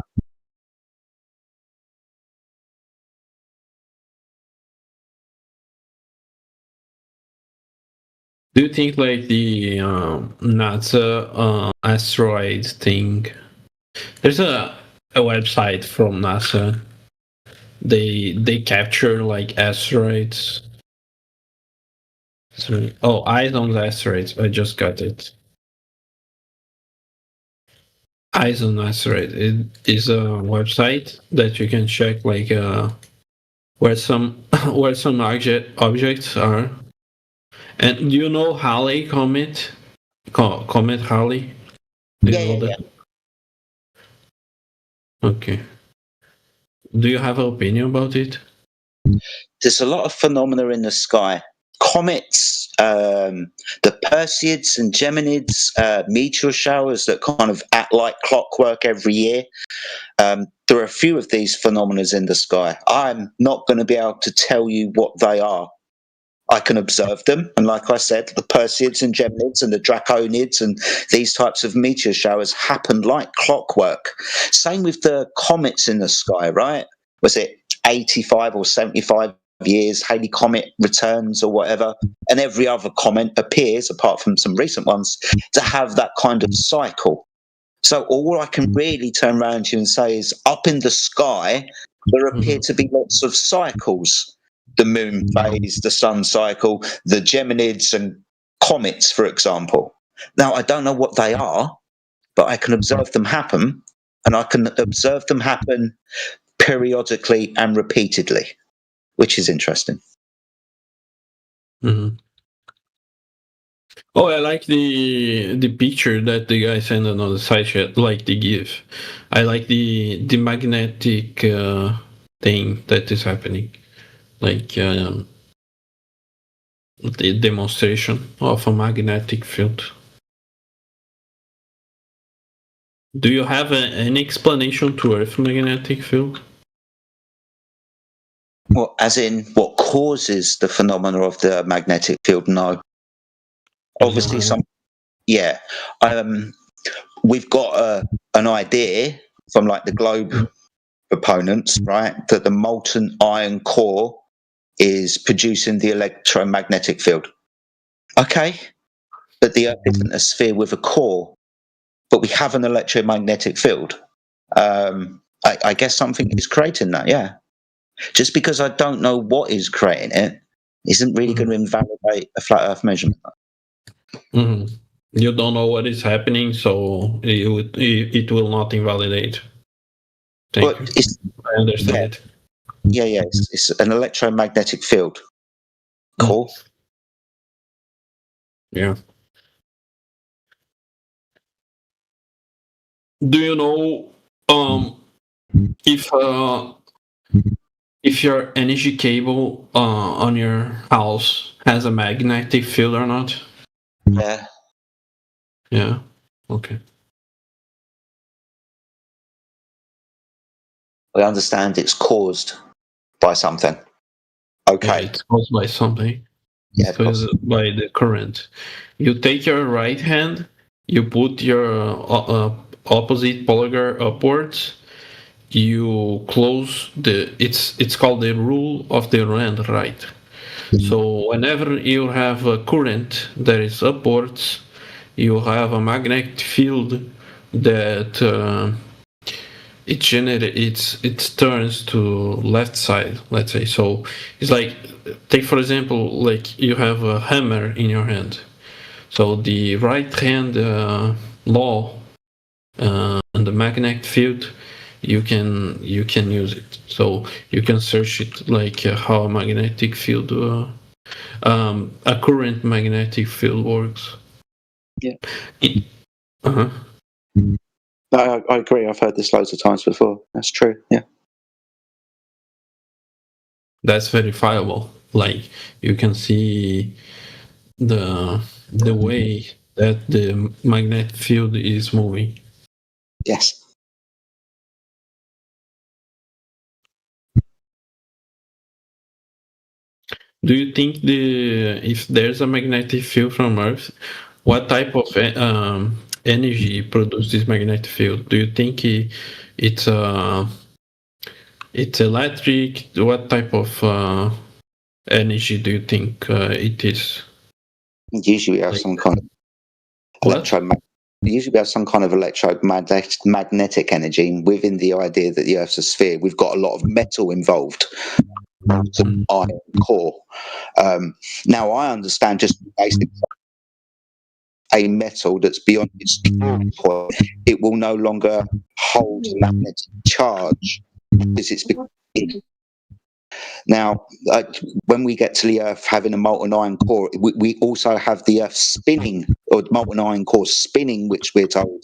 Do you think like the NASA asteroid thing? There's a website from NASA. They capture like asteroids. So, Eyes on Asteroids. I just got it. Eyes on Asteroid. It is a website that you can check like where some objects are. And do you know Halley Comet? Comet Halley? Do you know that? Okay. Do you have an opinion about it? There's a lot of phenomena in the sky. Comets, the Perseids and Geminids, meteor showers that kind of act like clockwork every year. There are a few of these phenomena in the sky. I'm not going to be able to tell you what they are. I can observe them, and like I said, the Perseids and Geminids and the Draconids and these types of meteor showers happen like clockwork. Same with the comets in the sky, right? Was it 85 or 75 years, Halley Comet returns or whatever, and every other comet appears, apart from some recent ones, to have that kind of cycle. So all I can really turn around to you and say is, up in the sky, there appear to be lots of cycles. The moon phase, the sun cycle, the Geminids and comets, for example. Now, I don't know what they are, but I can observe them happen, and I can observe them happen periodically and repeatedly, which is interesting. Mm-hmm. Oh, I like the picture that the guy sent on the side chat, like the GIF. I like the magnetic thing that is happening. Like the demonstration of a magnetic field. Do you have any explanation to Earth's magnetic field? Well, as in what causes the phenomena of the magnetic field? No. Obviously, we've got an idea from like the globe proponents, right, that the molten iron core is producing the electromagnetic field. Okay, but the Earth isn't a sphere with a core, but we have an electromagnetic field. I guess something is creating that, yeah. Just because I don't know what is creating it isn't really going to invalidate a flat Earth measurement. Mm-hmm. You don't know what is happening, so it will not invalidate. Thank you. I understand it. Yeah, it's an electromagnetic field. Cool. Yeah. Do you know if your energy cable on your house has a magnetic field or not? Yeah. Yeah. Okay. I understand it's caused by something. Okay. Yeah, it's caused by something. Yeah, it's caused by the current. You take your right hand, you put your opposite polar upwards, you close it's called the rule of the hand, right? So whenever you have a current that is upwards, you have a magnetic field that it turns to left side, let's say. So it's like, take for example, like you have a hammer in your hand. So the right hand law and the magnetic field, you can use it. So you can search it like how a magnetic field, a current magnetic field works. Yeah. Uh-huh. No, I agree. I've heard this loads of times before. That's true. Yeah. That's verifiable. Like you can see the way that the magnetic field is moving. Yes. Do you think if there's a magnetic field from Earth, what type of energy produces this magnetic field? Do you think it's electric? What type of energy do you think it is? Usually we have some kind of usually we have some kind of electromagnetic energy within the idea that the Earth's a sphere. We've got a lot of metal involved, some iron core. Now I understand just basically a metal that's beyond its Curie point, it will no longer hold magnetic charge because it's now, when we get to the Earth having a molten iron core, we also have the Earth spinning, or molten iron core spinning, which we're told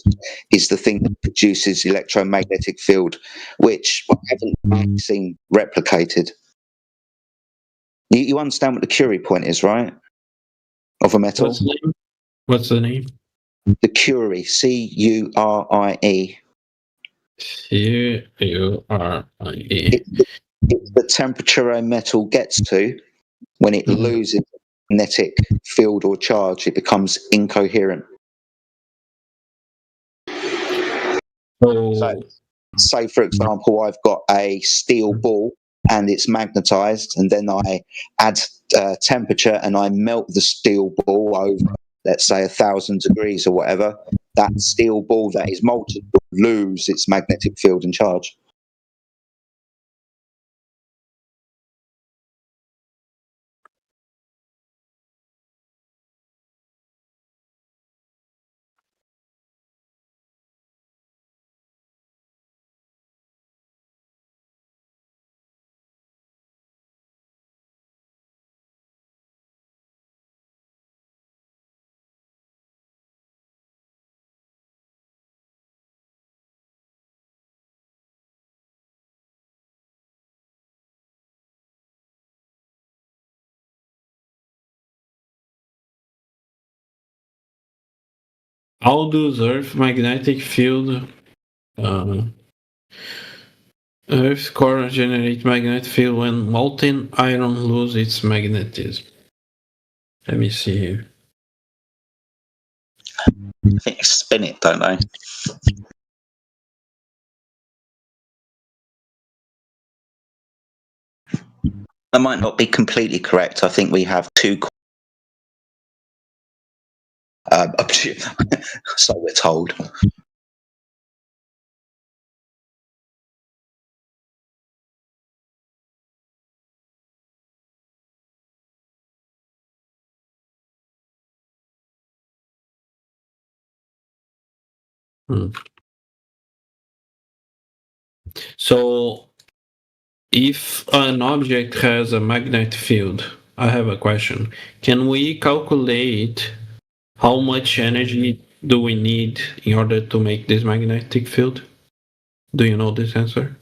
is the thing that produces electromagnetic field, which I haven't really seen replicated. You understand what the Curie point is, right? Of a metal. What's the name? What's the name? The Curie, Curie. Curie. It's the temperature a metal gets to when it loses magnetic field or charge, it becomes incoherent. So, say for example, I've got a steel ball and it's magnetized, and then I add temperature and I melt the steel ball over, let's say, 1,000 degrees or whatever. That steel ball that is molten will lose its magnetic field and charge. How does Earth magnetic field Earth's core generate magnetic field when molten iron loses its magnetism? Let me see here. I think they spin it, don't they? That might not be completely correct. I think we have two. So we're told. So, if an object has a magnetic field, I have a question. Can we calculate how much energy do we need in order to make this magnetic field? Do you know this answer?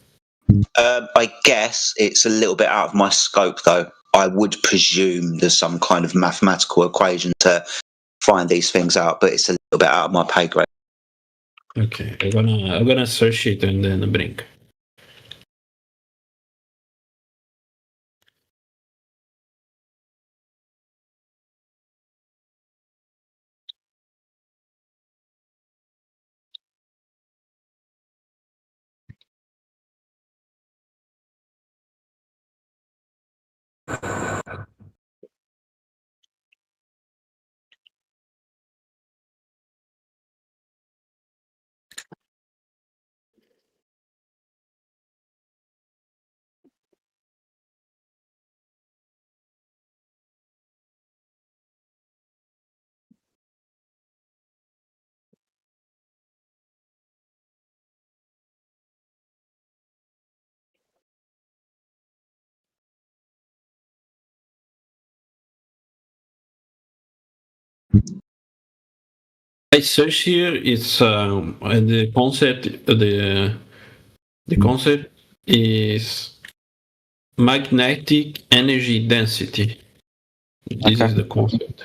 I guess it's a little bit out of my scope, though. I would presume there's some kind of mathematical equation to find these things out, but it's a little bit out of my pay grade. Okay, I'm gonna search it and then bring. I search here. It's the concept is magnetic energy density. This is the concept.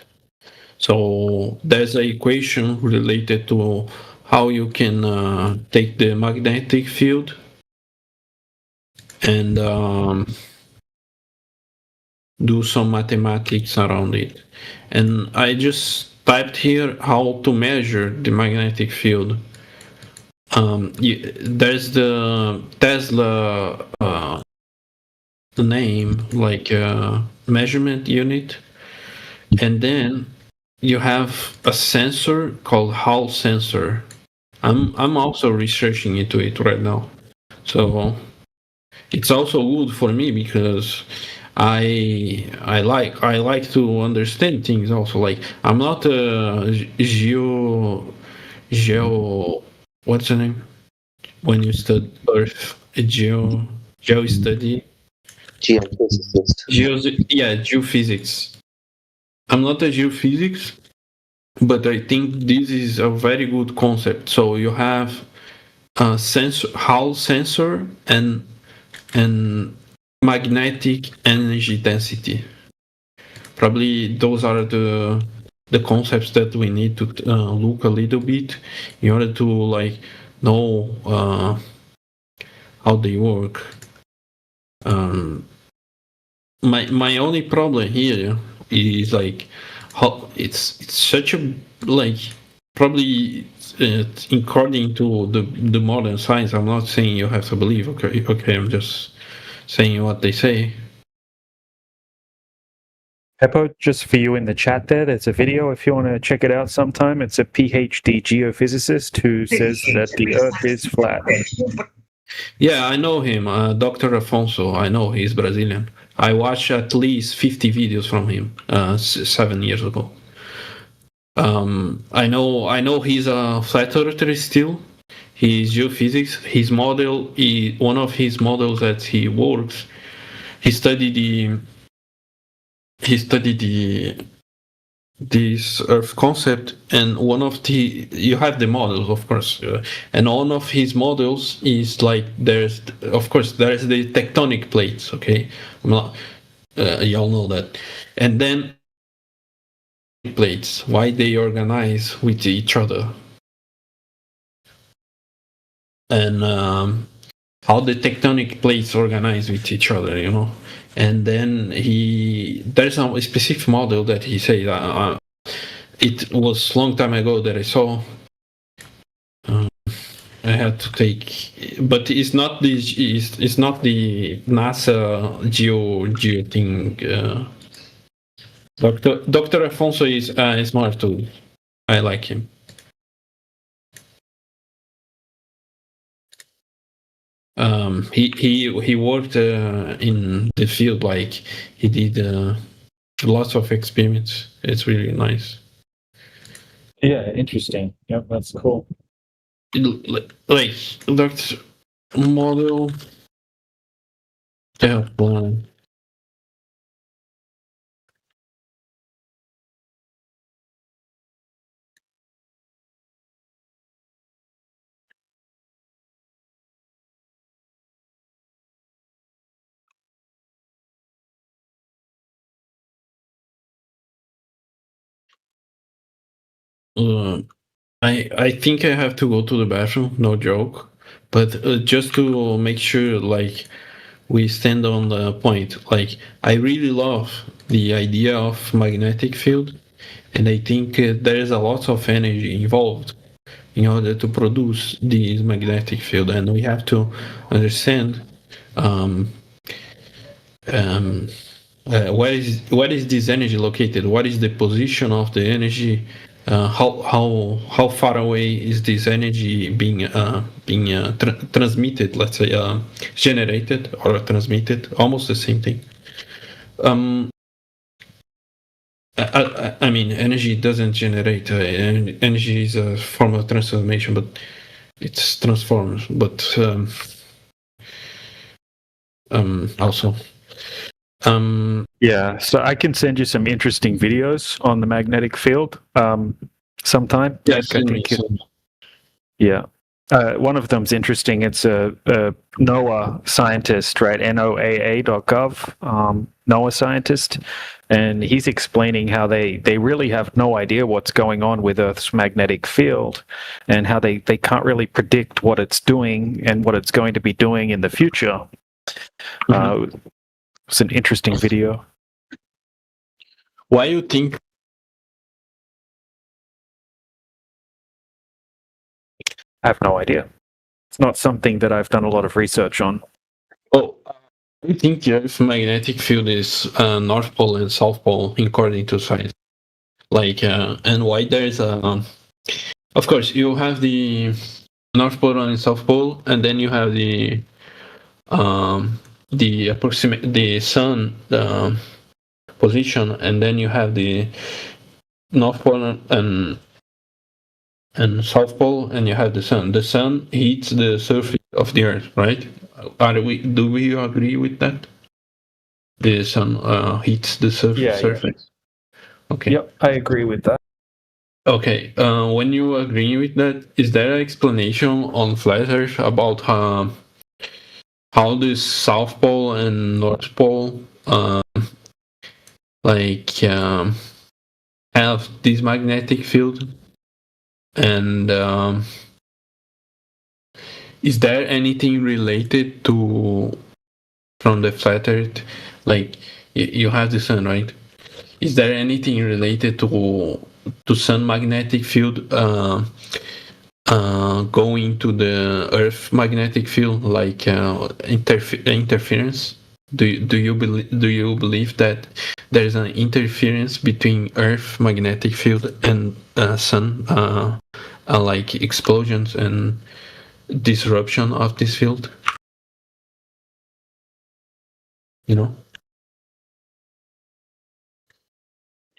So there's an equation related to how you can take the magnetic field and do some mathematics around it. And I just typed here how to measure the magnetic field. There's the Tesla the name, like measurement unit, and then you have a sensor called Hall sensor. I'm also researching into it right now, so it's also good for me because I like to understand things. Also, like I'm not a geo what's the name when you study Earth, a geo study. Geophysicist. Geophysics. I'm not a geophysics, but I think this is a very good concept. So you have a sensor, Hall sensor, and magnetic energy density. Probably those are the concepts that we need to look a little bit in order to like know how they work. My only problem here is like how it's such a like probably according to the modern science. I'm not saying you have to believe. Okay, I'm just saying what they say. Peppo, just for you in the chat there's a video if you want to check it out sometime. It's a PhD geophysicist who says that the Earth is flat. Yeah, I know him, Dr. Afonso. I know he's Brazilian. I watched at least 50 videos from him 7 years ago. I know he's a flat earther still. He's geophysics. His model, one of his models that he works, he studied this Earth concept, and you have the models, of course, and one of his models is like there's the tectonic plates. Okay, y'all know that, and then plates, why they organize with each other, and how the tectonic plates organize with each other, you know. And then there's a specific model that he said, it was a long time ago that I saw. I had to take, but it's not the NASA geo thing. Dr. Afonso is smart too. I like him. He worked in the field, like he did lots of experiments. It's really nice. Yeah, interesting. Yep, that's cool. Like Dr. Model. Yeah, plan. I think I have to go to the bathroom, no joke. But just to make sure, like, we stand on the point. Like, I really love the idea of magnetic field, and I think there is a lot of energy involved in order to produce this magnetic field, and we have to understand where is this energy located? What is the position of the energy? How far away is this energy being transmitted? Let's say generated or transmitted, almost the same thing. I mean, energy doesn't generate. Energy is a form of transformation, but it's transformed. But also. Yeah, so I can send you some interesting videos on the magnetic field sometime. Yes, yeah. One of them's interesting. It's a NOAA scientist, right? NOAA.gov, NOAA scientist. And he's explaining how they really have no idea what's going on with Earth's magnetic field and how they can't really predict what it's doing and what it's going to be doing in the future. It's an interesting video. Why you think? I have no idea. It's not something that I've done a lot of research on. Oh, I think the Earth's magnetic field is North Pole and South Pole, according to science. and why there's of course you have the North Pole and South Pole, and then you have the sun position, and then you have the North Pole and South Pole, and you have the sun. The sun heats the surface of the Earth, right? Do we agree with that? The sun heats the surface. Okay. Yep, I agree with that. Okay. When you agree with that, is there an explanation on Flat Earth about how the South Pole and North Pole have this magnetic field? And is there anything related to from the Flat Earth? Like you have the sun, right? Is there anything related to sun magnetic field going to the Earth magnetic field, like interference? Do you believe that there's an interference between Earth magnetic field and sun, like explosions and disruption of this field? You know?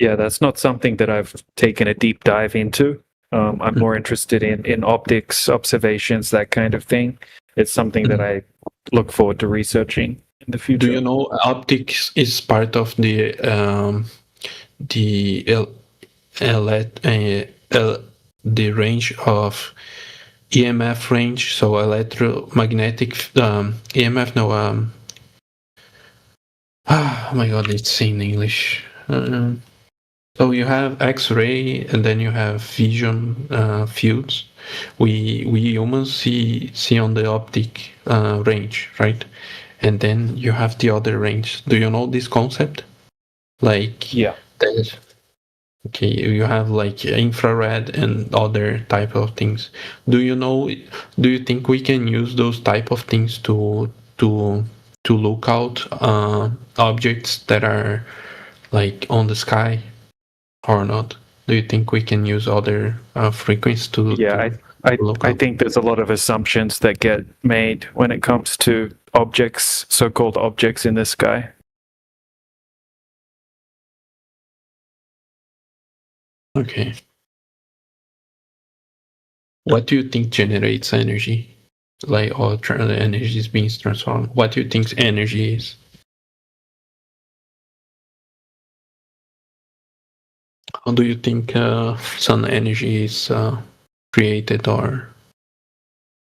Yeah, that's not something that I've taken a deep dive into. I'm more interested in optics, observations, that kind of thing. It's something that I look forward to researching in the future. Do you know optics is part of the range of EMF range? So electromagnetic EMF. No. Oh my God, it's in English. So you have X-ray, and then you have vision fields. We humans see on the optic range, right? And then you have the other range. Do you know this concept? Yeah. Okay, you have like infrared and other type of things. Do you think we can use those type of things to look out objects that are like on the sky or not? Do you think we can use other frequencies to? Yeah, I think there's a lot of assumptions that get made when it comes to objects, so-called objects in the sky. Okay. What do you think generates energy? Like, or the energy is being transformed. What do you think energy is? How do you think sun energy is created, or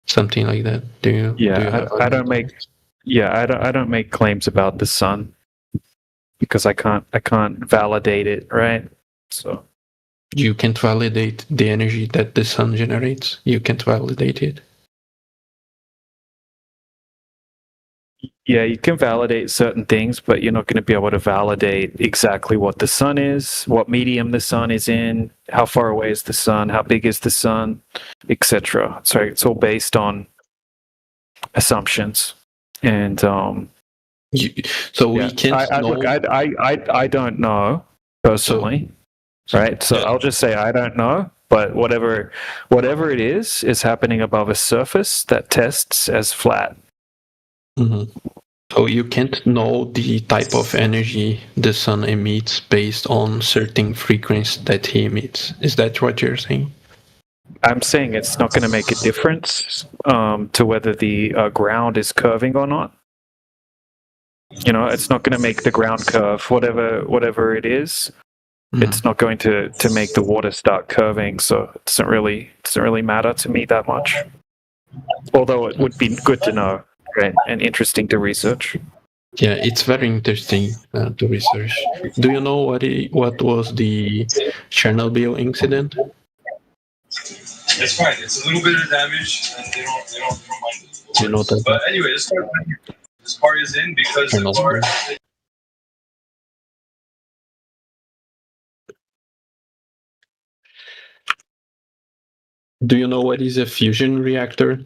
something like that? I don't make claims about the sun because I can't validate it, right? So you can't validate the energy that the sun generates. You can't validate it. Yeah, you can validate certain things, but you're not going to be able to validate exactly what the sun is, what medium the sun is in, how far away is the sun, how big is the sun, etc. So it's all based on assumptions. And we can't know. Look, I don't know personally, right? So I'll just say I don't know. But whatever it is happening above a surface that tests as flat. Mm-hmm. So you can't know the type of energy the sun emits based on certain frequency that he emits. Is that what you're saying? I'm saying it's not going to make a difference to whether the ground is curving or not. You know, it's not going to make the ground curve, whatever it is. Mm-hmm. It's not going to make the water start curving, so it doesn't really matter to me that much. Although it would be good to know. Right, and interesting to research. Yeah, it's very interesting to research. Do you know what was the Chernobyl incident? It's fine. It's a little bit of damage, and they don't mind it. You know that. But anyway, this part is in because the part. Do you know what is a fusion reactor?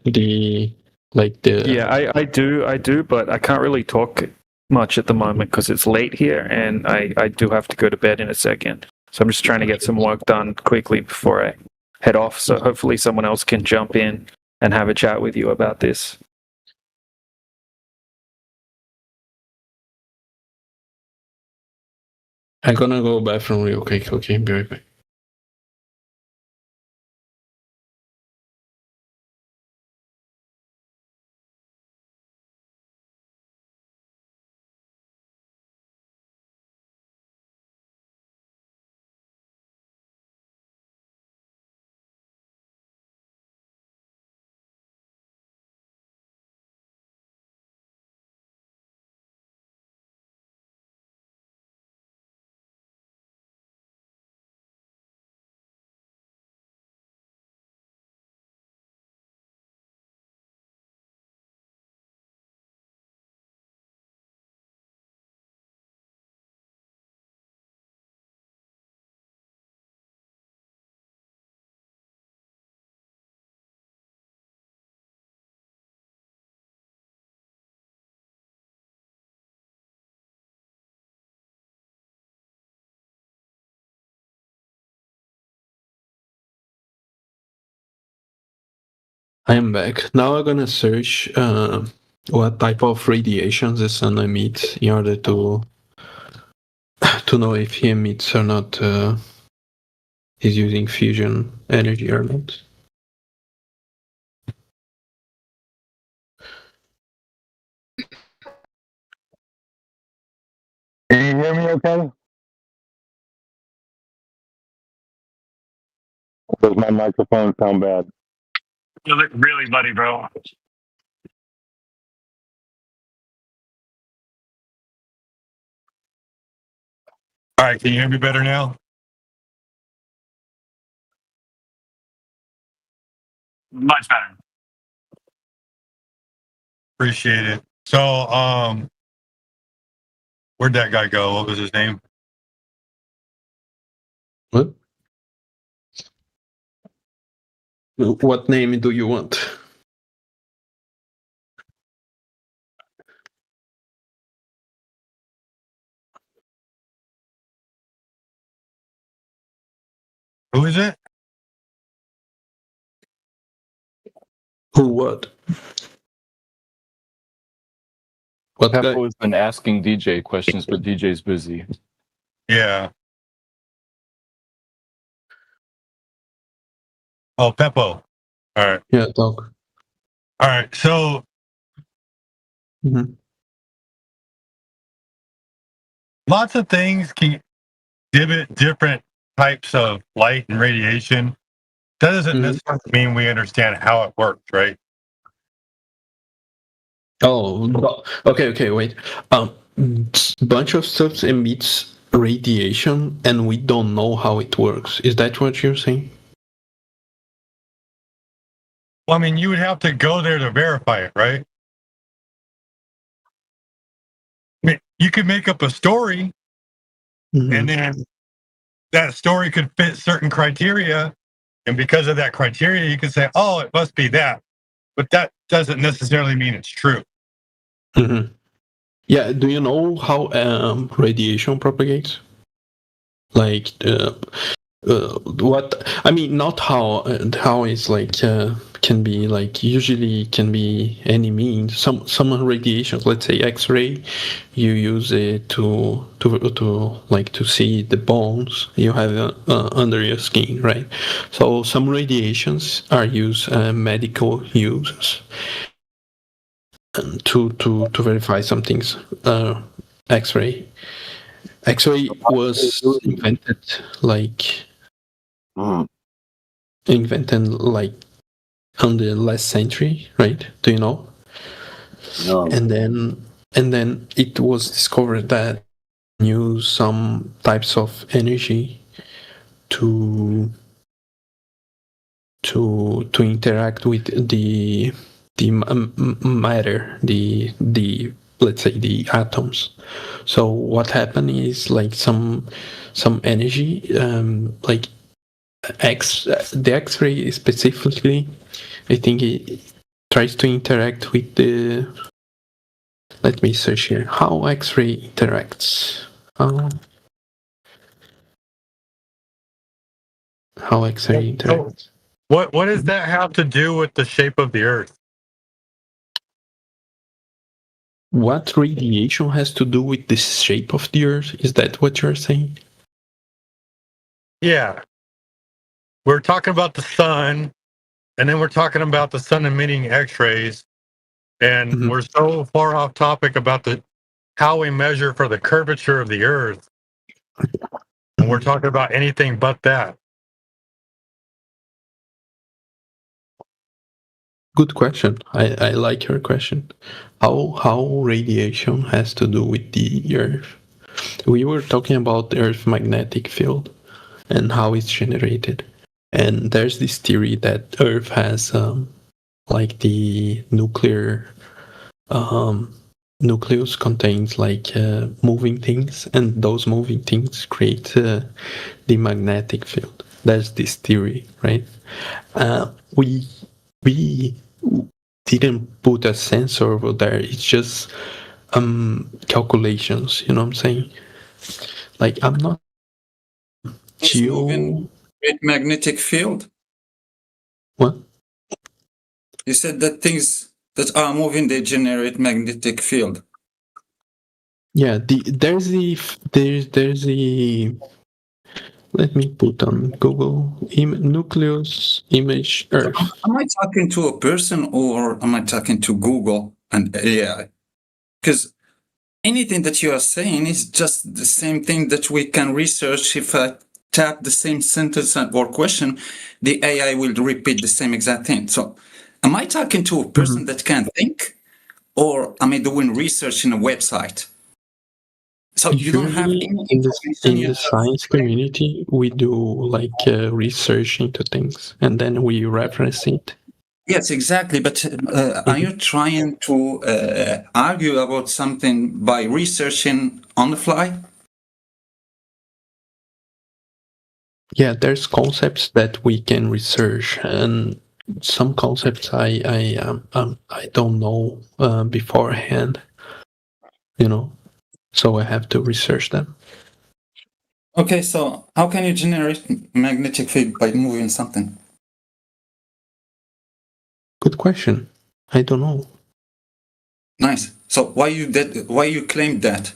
Yeah, I do, but I can't really talk much at the moment because it's late here, and I do have to go to bed in a second. So I'm just trying to get some work done quickly before I head off. So hopefully someone else can jump in and have a chat with you about this. I'm gonna go bathroom real quick. Okay, be right back. I am back. Now I'm gonna search what type of radiations the sun emits in order to know if he emits or not. He's using fusion energy or not. Can you hear me okay? Does my microphone sound bad? Really, buddy, bro. All right, can you hear me better now? Much better. Appreciate it. So, where'd that guy go? What was his name? What? What name do you want? Who is it? Who what? What guy? Peppo has been asking DJ questions, but DJ's busy. Yeah. Oh, Peppo. All right. Yeah, talk. All right. So, lots of things can exhibit different types of light and radiation. That doesn't necessarily mean we understand how it works, right? Oh, okay, wait. Bunch of stuff emits radiation, and we don't know how it works. Is that what you're saying? Well, I mean, you would have to go there to verify it, right? I mean, you could make up a story, and then that story could fit certain criteria, and because of that criteria, you could say, "Oh, it must be that," but that doesn't necessarily mean it's true. Yeah. Do you know how radiation propagates? Like what? I mean, not how it's like can be like usually can be any means. Some radiations, let's say X-ray, you use it to like to see the bones you have under your skin, right? So some radiations are used medical uses to verify some things. X-ray was invented like on the last century, right? Do you know? No. And then it was discovered that use some types of energy to interact with the matter, the let's say the atoms. So what happened is like some energy, like the X-ray specifically, I think it tries to interact with the. Let me search here. How X-ray interacts. how X-ray interacts. What does that have to do with the shape of the Earth? What radiation has to do with the shape of the Earth? Is that what you're saying? Yeah. We're talking about the sun, and then we're talking about the sun emitting X-rays, and we're so far off topic about how we measure for the curvature of the Earth, and we're talking about anything but that. Good question. I like your question. How radiation has to do with the Earth? We were talking about the Earth magnetic field and how it's generated. And there's this theory that Earth has like the nucleus contains like moving things, and those moving things create the magnetic field. There's this theory, right? We didn't put a sensor over there. It's just calculations. You know what I'm saying? Like I'm not. Magnetic field. What? You said that things that are moving, they generate magnetic field. Yeah, there's the let me put on Google nucleus image Earth. Am I talking to a person or am I talking to Google and AI? Because anything that you are saying is just the same thing that we can research. If I tap the same sentence or question, the AI will repeat the same exact thing. So am I talking to a person that can think, or am I doing research in a website? So you don't have any in the science community, we do like research into things and then we reference it. Yes, exactly. But are you trying to argue about something by researching on the fly? Yeah, there's concepts that we can research, and some concepts I don't know beforehand, you know, so I have to research them. Okay, so how can you generate magnetic field by moving something? Good question. I don't know. Nice. So why you claim that?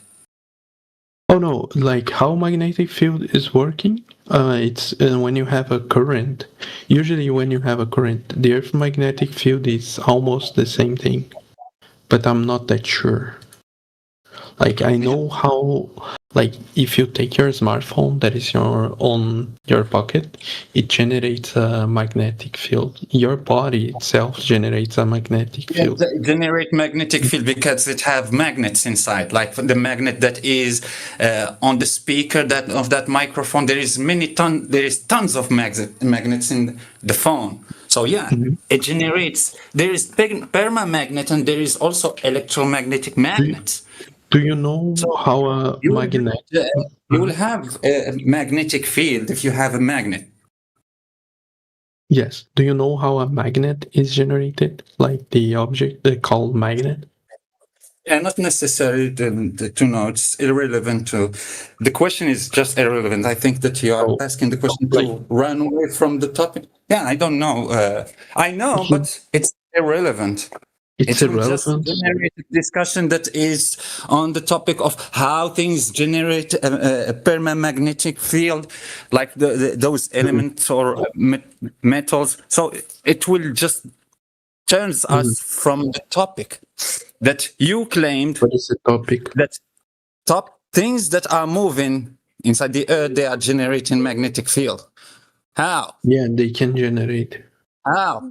Oh no, like how magnetic field is working? It's when you have a current. Usually when you have a current, the Earth magnetic field is almost the same thing, but I'm not that sure. Like I know how, like if you take your smartphone that is on your pocket, it generates a magnetic field. Your body itself generates a magnetic field. Yeah, generate magnetic field because it have magnets inside, like the magnet that is on the speaker of that microphone. There is tons of magnets in the phone. So yeah, it generates. There is permamagnet and there is also electromagnetic magnets. Do you know how a magnet? You will have a magnetic field if you have a magnet. Yes. Do you know how a magnet is generated? Like the object they call magnet? Yeah, not necessary to know. It's irrelevant to. The question is just irrelevant. I think that you are asking the question to run away from the topic. Yeah, I don't know. I know, but it's irrelevant. It's irrelevant. Just generate a discussion that is on the topic of how things generate a permamagnetic field, like those elements or metals. So it will just turns us from the topic that you claimed. What is the topic? That things that are moving inside the Earth, they are generating magnetic field. How? Yeah, they can generate. How?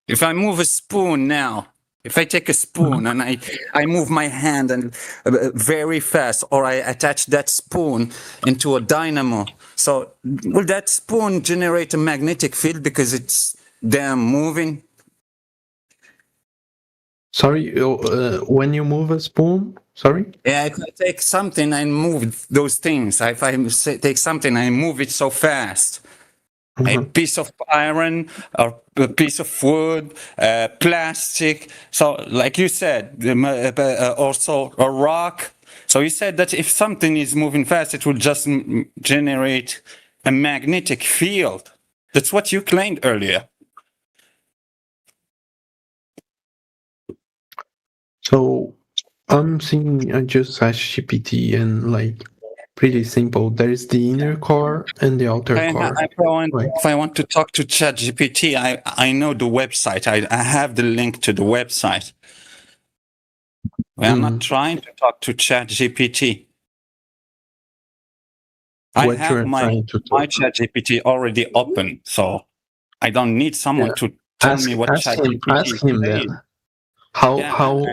If I move a spoon now, if I take a spoon and I move my hand and very fast, or I attach that spoon into a dynamo, so will that spoon generate a magnetic field because it's there moving? Sorry, when you move a spoon, sorry? Yeah, if I take something and move those things, if I take something and move it so fast, a piece of iron or a piece of wood, plastic. So like you said, also a rock. So you said that if something is moving fast, it will just generate a magnetic field. That's what you claimed earlier. So I'm thinking I just ChatGPT and like pretty simple. There is the inner core and the outer core. If I want to talk to ChatGPT, I know the website. I have the link to the website. We are not trying to talk to ChatGPT. I have my ChatGPT already open, so I don't need someone to tell me what ChatGPT ask him is. then. How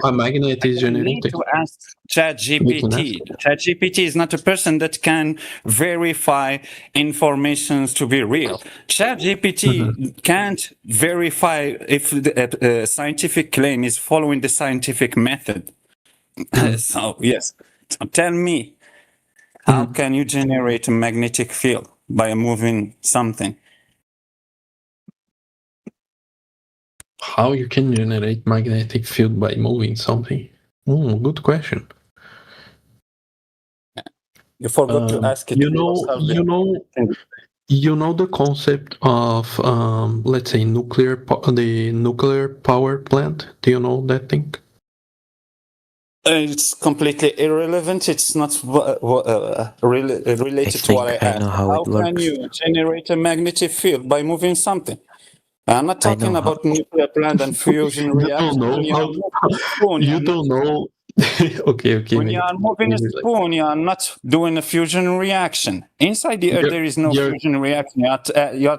a magnet is You need generated. to ask ChatGPT. ChatGPT is not a person that can verify information to be real. ChatGPT can't verify if the scientific claim is following the scientific method. So, yes. So tell me, how can you generate a magnetic field by moving something? How you can generate magnetic field by moving something? Good question. You forgot to ask it. You know the concept of let's say the nuclear power plant. Do you know that thing? It's completely irrelevant. It's not related to what I asked. How can you generate a magnetic field by moving something? I'm not talking about nuclear plant and fusion reaction. You don't know. Okay. When you are moving a spoon, you are not doing a fusion reaction. Inside the Earth, there is no fusion reaction. You're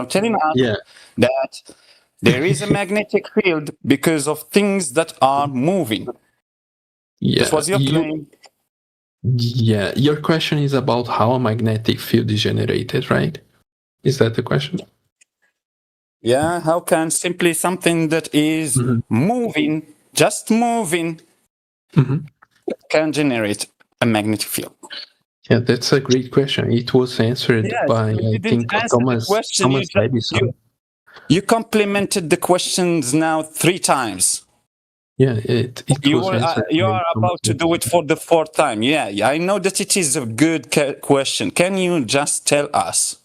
telling us that there is a magnetic field because of things that are moving. Yeah, This was your claim. Yeah, your question is about how a magnetic field is generated, right? Is that the question? Yeah, how can simply something that is moving, just moving, can generate a magnetic field? Yeah, that's a great question. It was answered by, I think, Thomas Edison. You complimented the questions now 3 times. Yeah, it was answered. You are about to do it for the 4th time. Yeah, I know that it is a good question. Can you just tell us?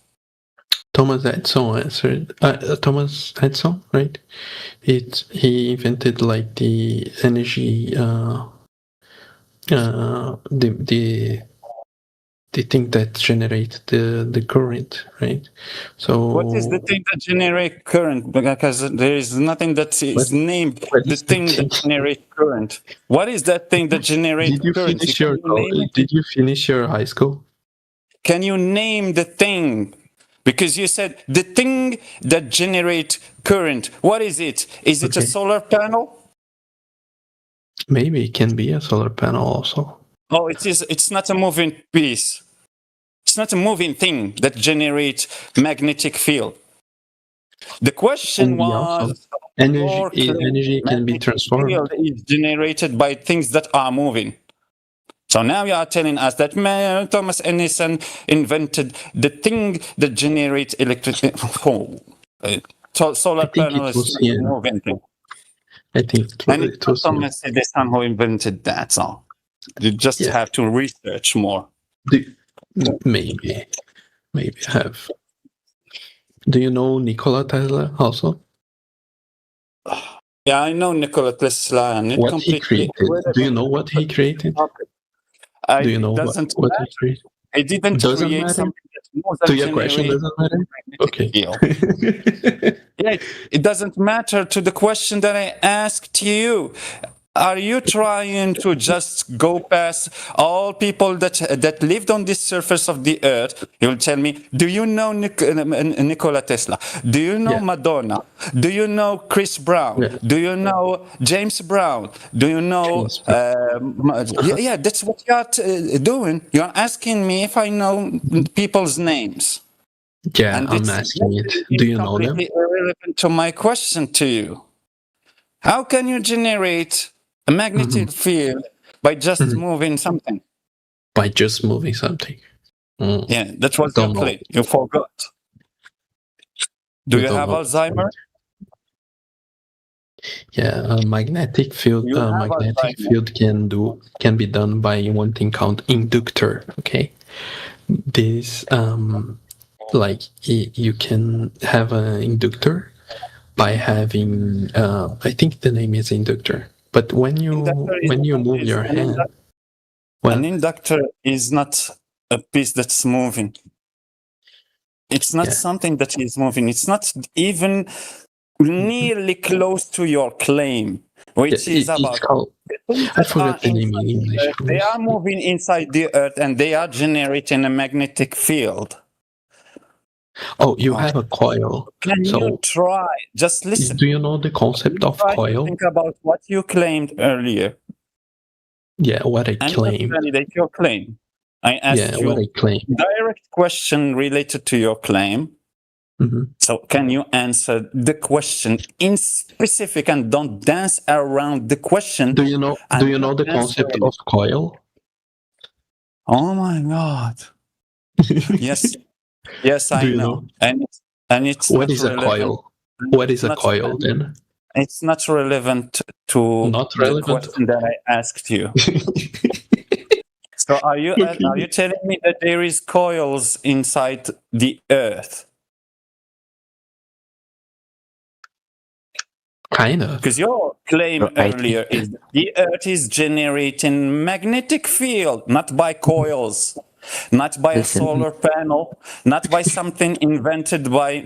Thomas Edison answered. Thomas Edison, right? He invented like the energy, the thing that generates the current, right? So what is the thing that generates current? Because there is nothing that is named the thing that generates current. What is that thing that generates current? Did you finish your high school? Can you name the thing? Because you said the thing that generates current. What is it? Is it a solar panel? Maybe it can be a solar panel also. Oh, it is. It's not a moving piece. It's not a moving thing that generates magnetic field. The question was, energy can be transformed. Field is generated by things that are moving. So now you are telling us that Thomas Edison invented the thing that generates electricity. Solar panel is a moving thing. I think it was Thomas Edison who invented that. So you just have to research more. Maybe have. Do you know Nikola Tesla also? Yeah, I know Nikola Tesla. And what he created. Do you know what he created? Do you know what he created? I didn't create something that moves. To your question, doesn't matter? Okay. Yeah, it doesn't matter to the question that I asked you. Are you trying to just go past all people that lived on this surface of the earth? You'll tell me, do you know Nikola Tesla? Do you know Madonna? Do you know Chris Brown? Do you know James Brown? Do you know... that's what you are doing. You're asking me if I know people's names. Yeah, and I'm asking it. Do you know them? It's completely irrelevant to my question to you. How can you generate a magnetic field by just moving something? By just moving something. Yeah, that was your claim. You forgot. Do you have Alzheimer's? Yeah, a magnetic field. Field can be done by one thing called inductor. Okay, this like you can have an inductor by having I think the name is inductor. But when you move your hand, an inductor is not a piece that's moving. It's not something that is moving. It's not even nearly close to your claim, which is about. I forgot the name in English. They are moving inside the Earth and they are generating a magnetic field. Oh, you have a coil. Can you try? Just listen. Do you know the concept of coil? Think about what you claimed earlier. Yeah, what I claimed. Validate your claim. I asked you what I claimed. Direct question related to your claim. Mm-hmm. So can you answer the question in specific and don't dance around the question? Do you know the concept of coil? Oh my God. Yes, I know. And it's what is a coil? What is a coil then? It's not relevant to the question that I asked you. So are you telling me that there is coils inside the Earth? Kind of. Because your claim earlier is the Earth is generating magnetic field, not by coils, not by a solar panel, not by something invented by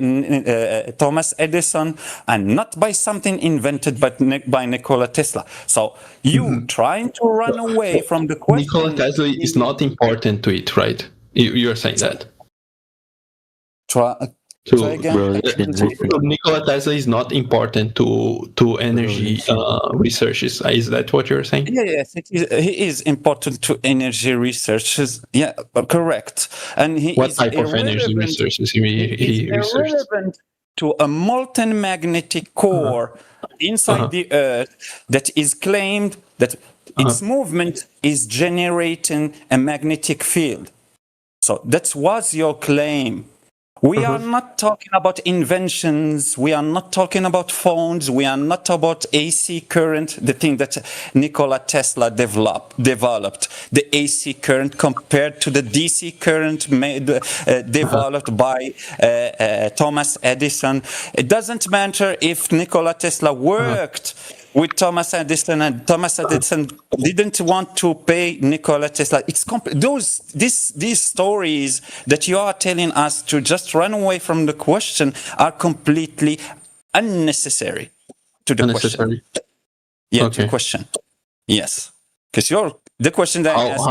Thomas Edison, and not by something invented by Nikola Tesla. So you trying to run away from the question. Nikola Tesla is not important to it, right? You're saying that. Try again. Nikola Tesla is not important to energy researches. Is that what you're saying? Yes, he is important to energy researches. Yeah, correct. And what type of energy researches he researches? Irrelevant to a molten magnetic core inside the Earth that is claimed that its movement is generating a magnetic field. So that was your claim. We are not talking about inventions. We are not talking about phones. We are not about AC current, the thing that Nikola Tesla developed, the AC current compared to the DC current developed by Thomas Edison. It doesn't matter if Nikola Tesla worked with Thomas Edison and Thomas Edison didn't want to pay Nikola Tesla. It's these stories that you are telling us to just run away from the question are completely unnecessary to the question. Yeah, to the question. Yes, because the question that I asked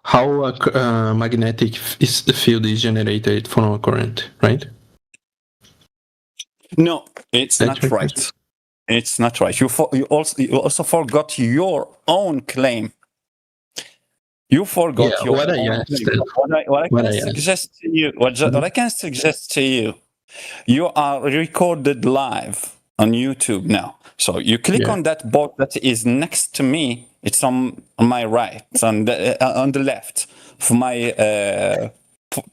how a magnetic field is generated from a current, right? No, it's not right. It's not right. You also forgot your own claim. You forgot your what own claim. What I can suggest to you, you are recorded live on YouTube now. So you click on that box that is next to me. It's on my right. It's on the left of my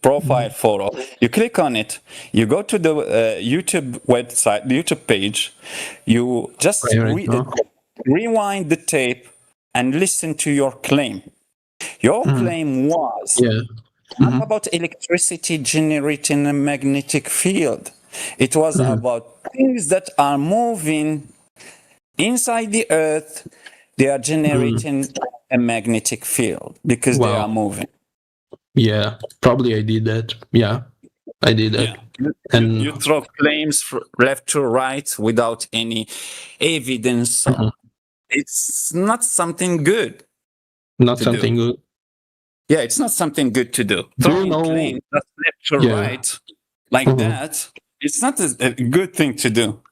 profile photo. You click on it, you go to the YouTube website, the YouTube page, you just rewind the tape and listen to your claim. Your claim was not about electricity generating a magnetic field. It was about things that are moving inside the Earth. They are generating a magnetic field because they are moving. Yeah, probably I did that. Yeah, I did that. Yeah. And you throw claims left to right without any evidence. It's not something good. Not something good. Yeah, it's not something good to do. Throwing claims left to right like that, it's not a good thing to do.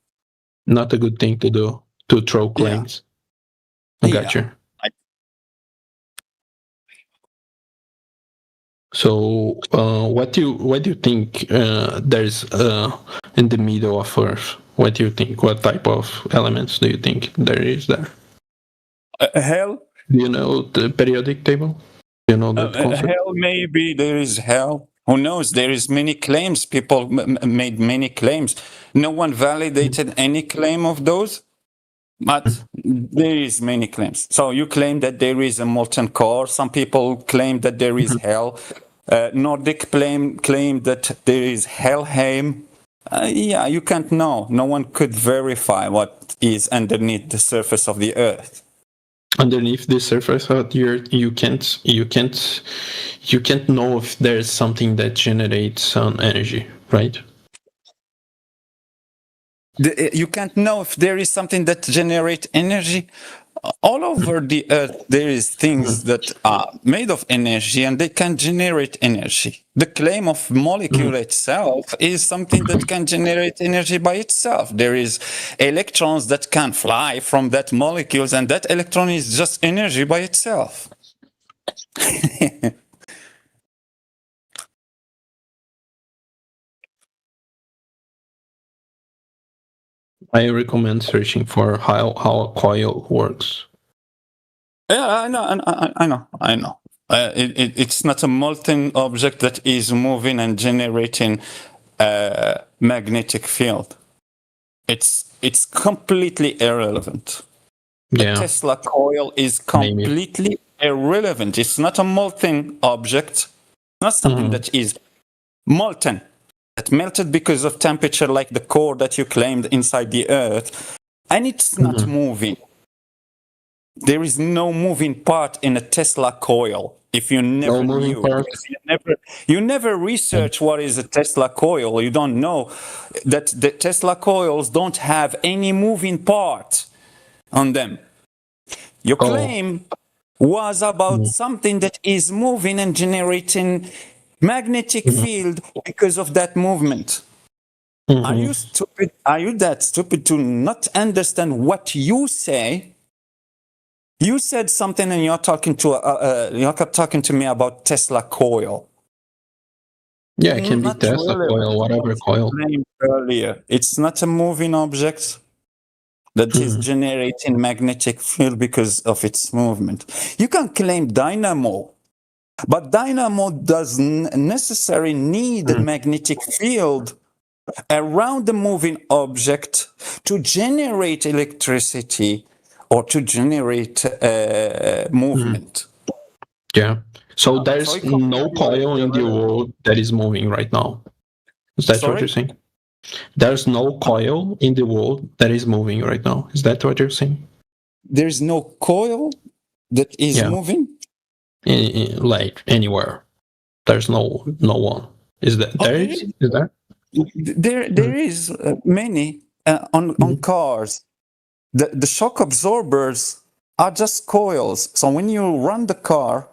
Not a good thing to do, to throw claims. I got you. So, what do you think there's in the middle of Earth? What do you think? What type of elements do you think there is there? Hell? Do you know the periodic table? Do you know that concept? Hell, maybe there is hell. Who knows? There is many claims. People made many claims. No one validated any claim of those. But there is many claims. So you claim that there is a molten core. Some people claim that there is hell. Nordic claim that there is Helheim. Yeah, you can't know. No one could verify what is underneath the surface of the Earth. Underneath the surface of the Earth, you can't know if there's something that generates some energy, right? You can't know if there is something that generates energy. All over the Earth, there is things that are made of energy and they can generate energy. The claim of molecule itself is something that can generate energy by itself. There is electrons that can fly from that molecules, and that electron is just energy by itself. I recommend searching for how a coil works. Yeah, I know. It's not a molten object that is moving and generating a magnetic field. It's completely irrelevant. The Tesla coil is completely irrelevant. It's not a molten object. Not something that is molten. That melted because of temperature, like the core that you claimed inside the Earth, and it's not moving. There is no moving part in a Tesla coil. If you never knew, you never research what is a Tesla coil. You don't know that the Tesla coils don't have any moving part on them. Your claim was about something that is moving and generating magnetic field because of that movement. Are you stupid? Are you that stupid to not understand what you say? You said something, and you're talking to me about Tesla coil. Yeah, it can be Tesla coil, whatever coil. Earlier, it's not a moving object that is generating magnetic field because of its movement. You can claim dynamo. But dynamo doesn't necessarily need a magnetic field around the moving object to generate electricity or to generate movement. Yeah. So there's no coil in the world that is moving right now. Is that what you're saying? There's no coil in the world that is moving right now. Is that what you're saying? There's no coil that is moving? Like anywhere. There's no one. Is that there is? Is there? There is many on cars. The shock absorbers are just coils. So when you run the car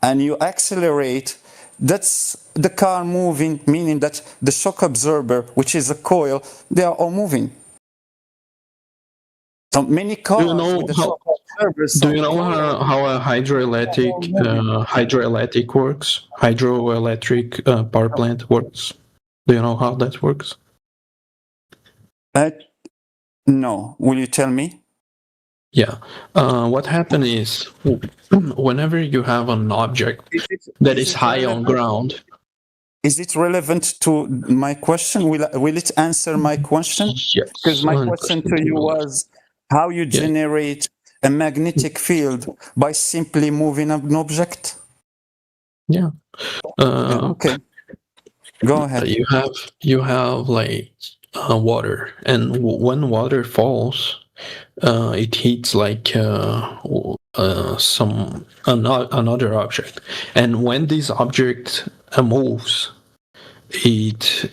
and you accelerate, that's the car moving, meaning that the shock absorber, which is a coil, they are all moving. So many cars. Do you know how a hydroelectric works? Hydroelectric power plant works. Do you know how that works? No. Will you tell me? Yeah. What happens is whenever you have an object that is high on ground. Is it relevant to my question? Will it answer my question? Yes. Because my question to you was how you generate a magnetic field by simply moving an object? Yeah. Okay. Go ahead. You have like water, and when water falls, it hits like another object, and when this object moves, it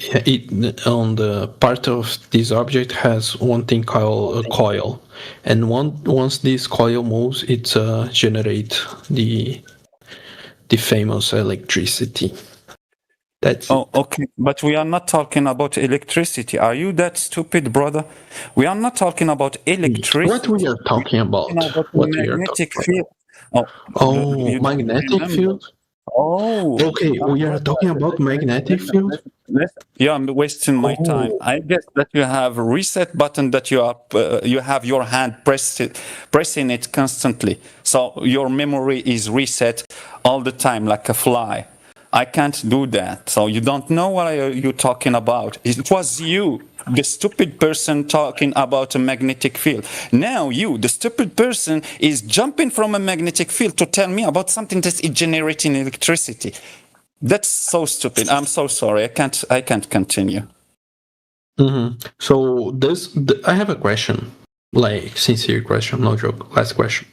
on the part of this object has one thing called a coil, and once this coil moves, it generates the famous electricity. Okay. But we are not talking about electricity. Are you that stupid, brother? We are not talking about electricity. What we are talking about? Magnetic field. Magnetic field? Oh. Okay, we are talking about magnetic field? Yeah, I'm wasting my time. I guess that you have a reset button that you have your hand pressing it constantly. So your memory is reset all the time like a fly. I can't do that. So you don't know what you're talking about. It was you the stupid person talking about a magnetic field. Now you, the stupid person, is jumping from a magnetic field to tell me about something that's generating electricity. That's so stupid. I'm so sorry. I can't continue. So I have a question, like sincere question, no joke. Last question.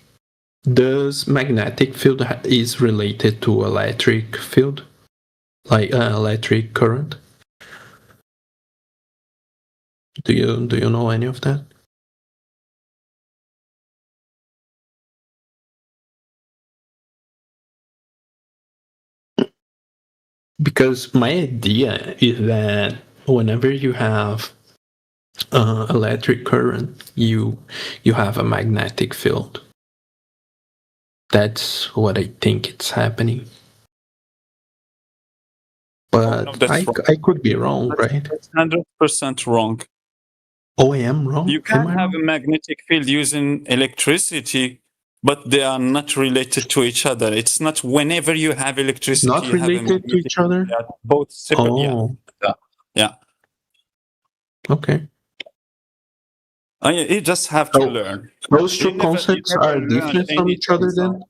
Does magnetic field is related to electric field, like electric current? Do you know any of that? Because my idea is that whenever you have electric current, you have a magnetic field. That's what I think it's happening. But No, I could be wrong, right? That's 100% wrong. Oh, I am wrong? You can have a magnetic field using electricity, but they are not related to each other. It's not whenever you have electricity. Not you have a related to each other? They are both separate. Oh. Yeah. Okay. You just have to learn. Those two concepts are different from each other then?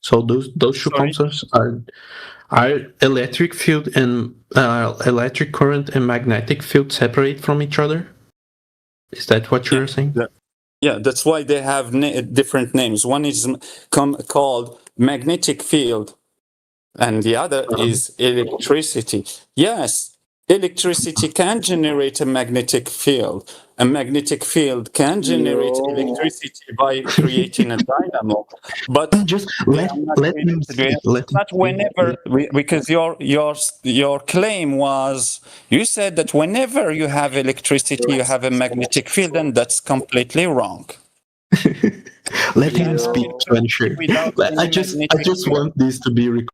So those two concepts are electric field and electric current and magnetic field separate from each other? Is that what you're saying? Yeah, that's why they have different names. One is called magnetic field, and the other is electricity. Yes, electricity can generate a magnetic field. A magnetic field can generate electricity by creating a dynamo, but just let me not whenever, because your claim was, you said that whenever you have electricity, you have a magnetic field, and that's completely wrong. Let him speak to ensure. I just want this to be recorded.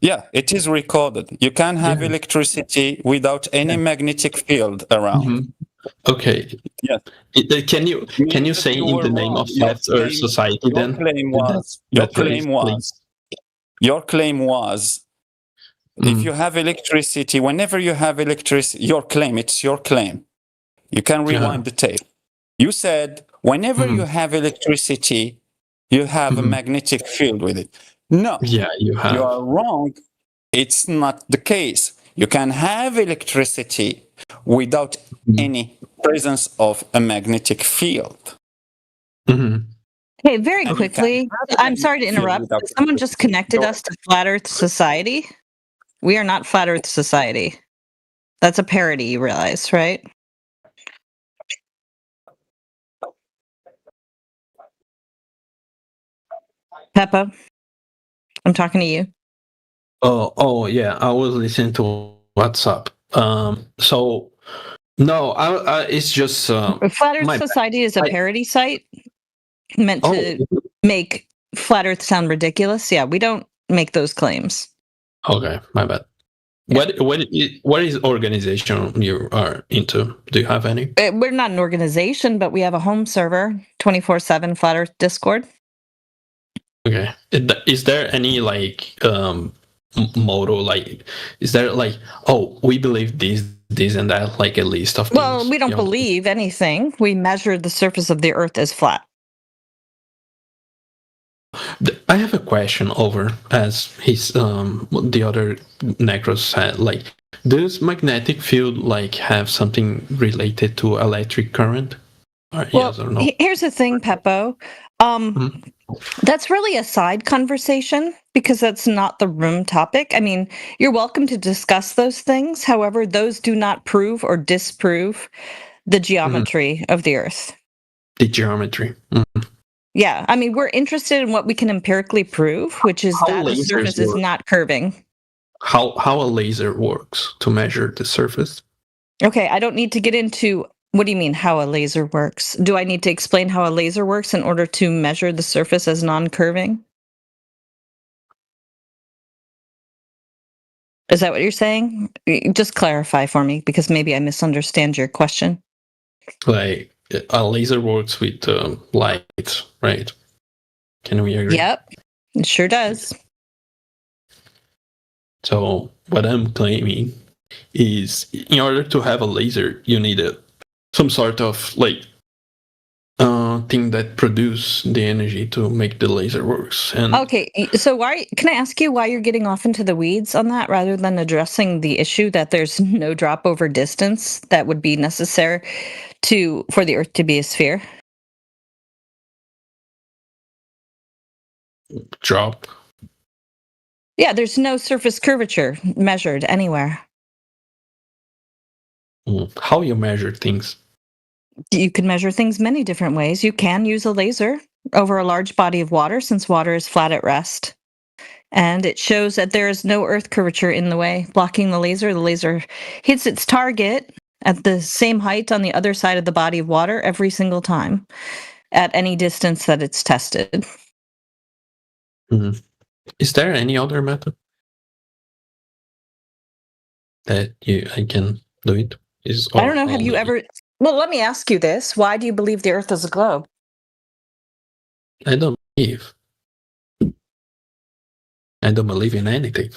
Yeah, it is recorded. You can have electricity without any magnetic field around. Okay. Yes. Can you say in the name of Flat Earth Society then? Your claim was if you have electricity, whenever you have electricity, it's your claim. You can rewind the tape. You said whenever you have electricity, you have a magnetic field with it. No. Yeah, you have. You are wrong. It's not the case. You can have electricity without any presence of a magnetic field. Hey, very quickly, I'm sorry to interrupt. Someone just connected us to Flat Earth Society. We are not Flat Earth Society. That's a parody, you realize, right? Peppa, I'm talking to you. Oh yeah, I was listening to WhatsApp. So no, it's just Flat Earth Society is a parody site meant to make Flat Earth sound ridiculous. Yeah, we don't make those claims. Okay, my bad. Yeah. What is organization you are into? Do you have any? We're not an organization, but we have a home server, 24/7 Flat Earth Discord. Okay. Is there any like motto? Like, is there like, oh, we believe this and that, like a list of things? Well, we don't believe anything. We measure the surface of the Earth as flat. I have a question over, as the other Necros said, like, does magnetic field like have something related to electric current? Or yes or no? Here's the thing, Peppo. That's really a side conversation because that's not the room topic. I mean, you're welcome to discuss those things. However, those do not prove or disprove the geometry of the Earth. The geometry. Yeah, I mean, we're interested in what we can empirically prove, which is that the surface is not curving. How a laser works to measure the surface? Okay, I don't need to get into, what do you mean how a laser works? Do I need to explain how a laser works in order to measure the surface as non-curving? Is that what you're saying? Just clarify for me, because maybe I misunderstand your question. Like, a laser works with light, right? Can we agree? Yep, it sure does. So what I'm claiming is in order to have a laser, you need some sort of like thing that produce the energy to make the laser works. And Okay, so can I ask you why you're getting off into the weeds on that rather than addressing the issue that there's no drop over distance that would be necessary for the Earth to be a sphere? drop. Yeah, there's no surface curvature measured anywhere. How you measure things? You can measure things many different ways. You can use a laser over a large body of water since water is flat at rest. And it shows that there is no Earth curvature in the way, blocking the laser. The laser hits its target at the same height on the other side of the body of water every single time at any distance that it's tested. Mm-hmm. Is there any other method that I can do it? I don't know. Have you ever... Well, let me ask you this. Why do you believe the Earth is a globe? I don't believe. I don't believe in anything.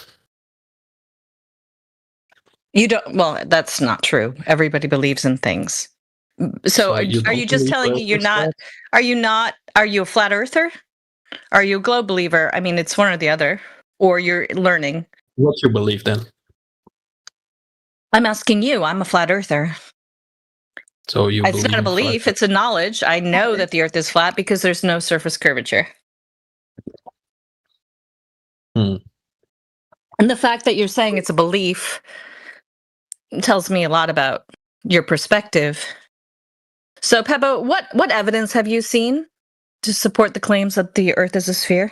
You don't... Well, that's not true. Everybody believes in things. So are you just telling me you're not... Are you a flat earther? Are you a globe believer? I mean, it's one or the other. Or you're learning. What you believe then? I'm asking you. I'm a flat earther. So it's not a belief, it's a knowledge. I know that the Earth is flat because there's no surface curvature. And the fact that you're saying it's a belief tells me a lot about your perspective. So, Peppo, what evidence have you seen to support the claims that the Earth is a sphere?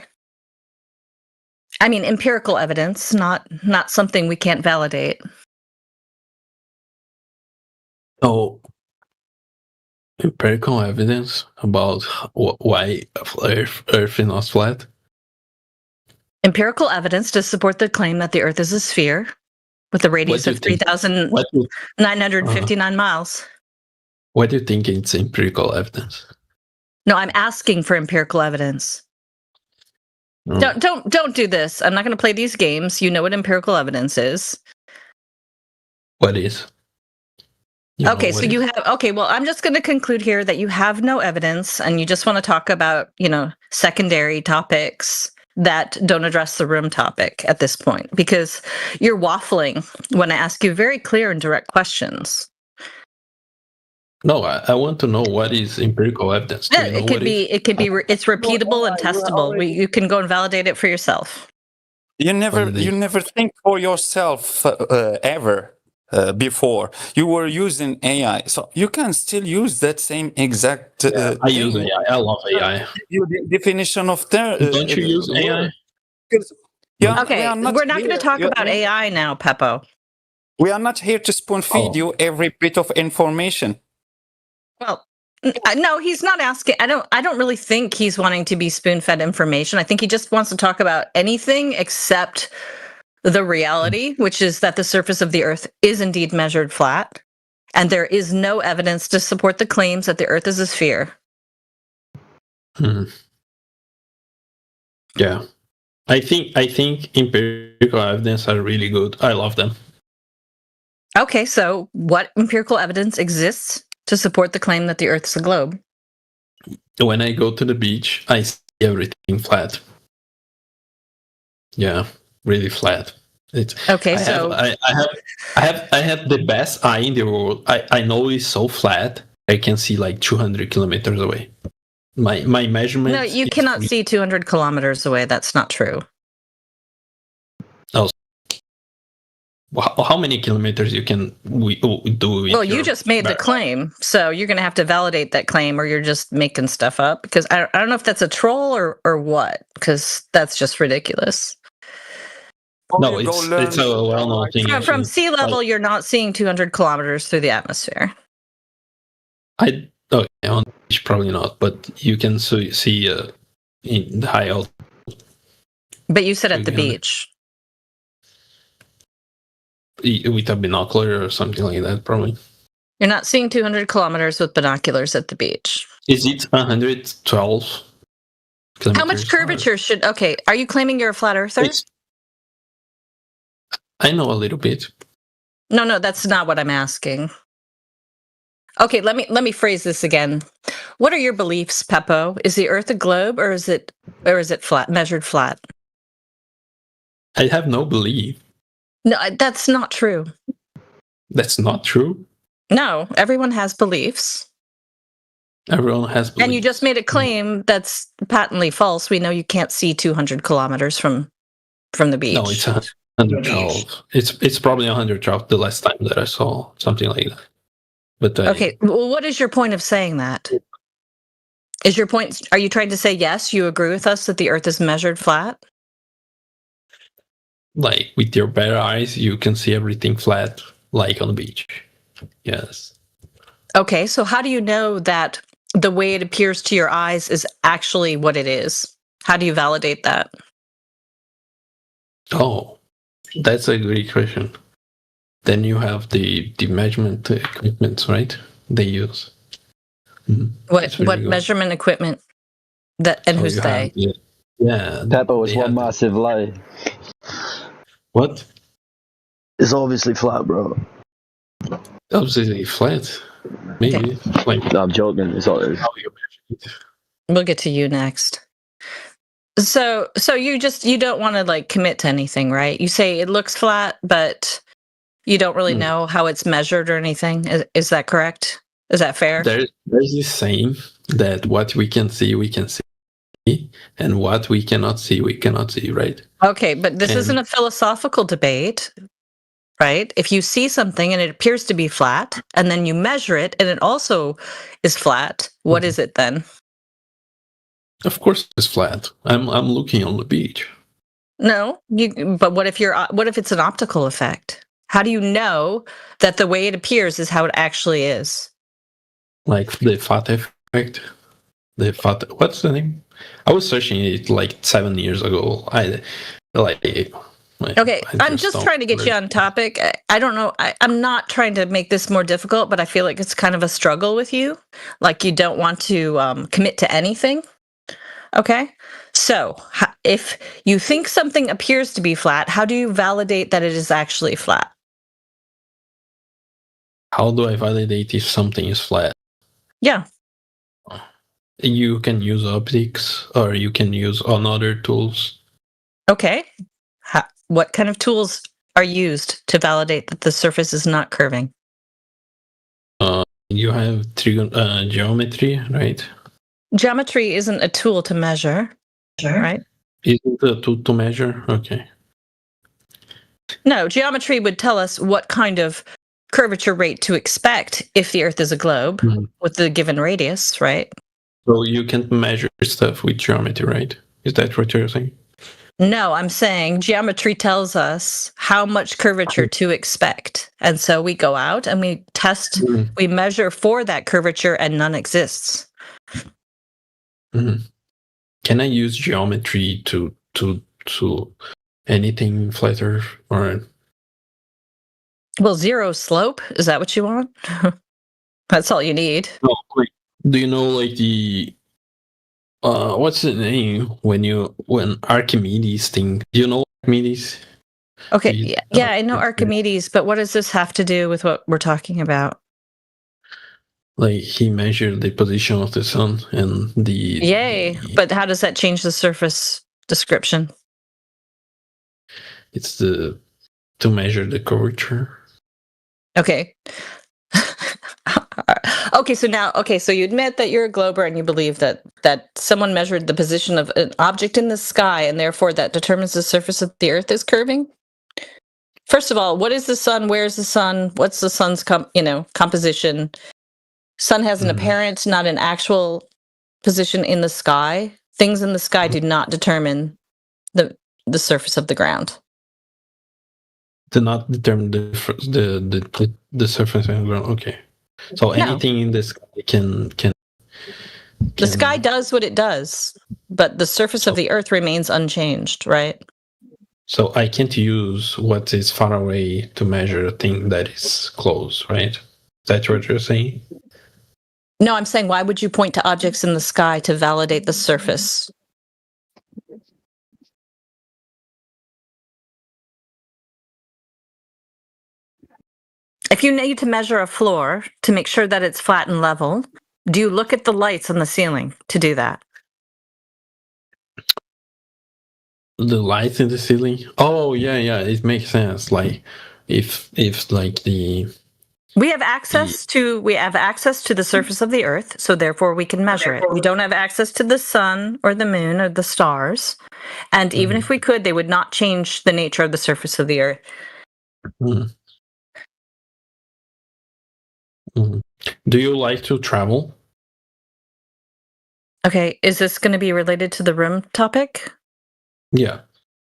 I mean, empirical evidence, not something we can't validate. Oh. Empirical evidence about why Earth is not flat? Empirical evidence to support the claim that the Earth is a sphere with a radius of 3,959 miles. What do you think it's empirical evidence? No, I'm asking for empirical evidence. Don't do this. I'm not going to play these games. You know what empirical evidence is. What is? Okay, so you have, okay, well, I'm just going to conclude here that you have no evidence and you just want to talk about, secondary topics that don't address the room topic at this point, because you're waffling when I ask you very clear and direct questions. No, I want to know what is empirical evidence. Yeah, it's repeatable and testable. You can go and validate it for yourself. You never think for yourself ever. Before you were using AI, so you can still use that same exact. I use AI. I love AI. The definition of don't you use AI? Okay, we're not going to talk about AI now, Peppo. We are not here to spoon feed you every bit of information. Well, no, he's not asking. I don't really think he's wanting to be spoon fed information. I think he just wants to talk about anything except the reality, which is that the surface of the Earth is indeed measured flat, and there is no evidence to support the claims that the Earth is a sphere. Yeah, I think empirical evidence are really good. I love them. Okay, so what empirical evidence exists to support the claim that the Earth is a globe? When I go to the beach, I see everything flat. Yeah. Really flat. Okay, I have the best eye in the world. I know it's so flat. I can see like 200 kilometers away. My measurement. No, you cannot see 200 kilometers away. That's not true. Oh, how many kilometers you can do? Well, you just made the claim, so you're going to have to validate that claim, or you're just making stuff up. Because I don't know if that's a troll or what. Because that's just ridiculous. No, it's a well-known thing. From sea level, you're not seeing 200 kilometers through the atmosphere. On the beach, probably not, but you can see in the high altitude. But you said at the beach. With a binocular or something like that, probably. You're not seeing 200 kilometers with binoculars at the beach. Is it 112 kilometers? How much curvature should... Okay, are you claiming you're a flat earther? I know a little bit. No, that's not what I'm asking. Okay, let me phrase this again. What are your beliefs, Peppo? Is the Earth a globe, or is it flat, measured flat? I have no belief. No, that's not true. That's not true. No, everyone has beliefs. Everyone has beliefs. And you just made a claim that's patently false. We know you can't see 200 kilometers from the beach. No, it's 112. It's probably 112 the last time that I saw something like that. But Okay, well, what is your point of saying that? Is your point, are you trying to say, yes, you agree with us that the Earth is measured flat? like with your bare eyes, you can see everything flat, like on the beach. Yes. Okay, so how do you know that the way it appears to your eyes is actually what it is? How do you validate that? Oh, that's a great question. Then you have the measurement equipment, right? They use. What measurement equipment? That and So who's you they? have- yeah. Peppo is one massive lie. What? It's obviously flat, bro. Obviously flat. Maybe. Like, no, I'm joking. It's all. We'll get to you next. So you don't want to like commit to anything, right? You say it looks flat, but you don't really know how it's measured or anything. Is that correct? Is that fair? There's this saying that what we can see, and what we cannot see, right? Okay, but this isn't a philosophical debate, right? If you see something and it appears to be flat, and then you measure it and it also is flat, what is it then? Of course it's flat. I'm looking on the beach. No, but what if it's an optical effect? How do you know that the way it appears is how it actually is? Like the fat effect. What's the name? I was searching it like 7 years ago. Okay, I'm just trying to get you on topic. I don't know. I'm not trying to make this more difficult, but I feel like it's kind of a struggle with you. Like you don't want to commit to anything. Okay. So if you think something appears to be flat, how do you validate that it is actually flat? How do I validate if something is flat? Yeah. You can use optics or you can use other tools. Okay. What kind of tools are used to validate that the surface is not curving? You have geometry, right? Geometry isn't a tool to measure, right? Isn't a tool to measure? Okay. No, geometry would tell us what kind of curvature rate to expect if the Earth is a globe with the given radius, right? So you can measure stuff with geometry, right? Is that what you're saying? No, I'm saying geometry tells us how much curvature to expect. And so we go out and we test, we measure for that curvature and none exists. Can I use geometry to anything flat Earth or? Well, zero slope, is that what you want? That's all you need. No, like, do you know like the what's the name when Archimedes thing? Do you know Archimedes? Okay, yeah, I know Archimedes, but what does this have to do with what we're talking about? Like he measured the position of the sun and the. Yay! But how does that change the surface description? It's to measure the curvature. Okay. So you admit that you're a glober and you believe that someone measured the position of an object in the sky and therefore that determines the surface of the Earth is curving? First of all, what is the sun? Where is the sun? What's the sun's composition? Sun has an apparent, not an actual position in the sky. Things in the sky do not determine the surface of the ground. Do not determine the surface of the ground. Okay. So anything in the sky can. The sky does what it does, but the surface of the Earth remains unchanged, right? So I can't use what is far away to measure a thing that is close, right? Is that what you're saying? No, I'm saying why would you point to objects in the sky to validate the surface? if you need to measure a floor to make sure that it's flat and level, do you look at the lights on the ceiling to do that? The lights in the ceiling. Oh yeah, it makes sense. Like if like the We have access to the surface of the Earth, so therefore we can measure it. We don't have access to the sun or the moon or the stars, and even if we could, they would not change the nature of the surface of the Earth. Do you like to travel? Okay, is this going to be related to the room topic? Yeah.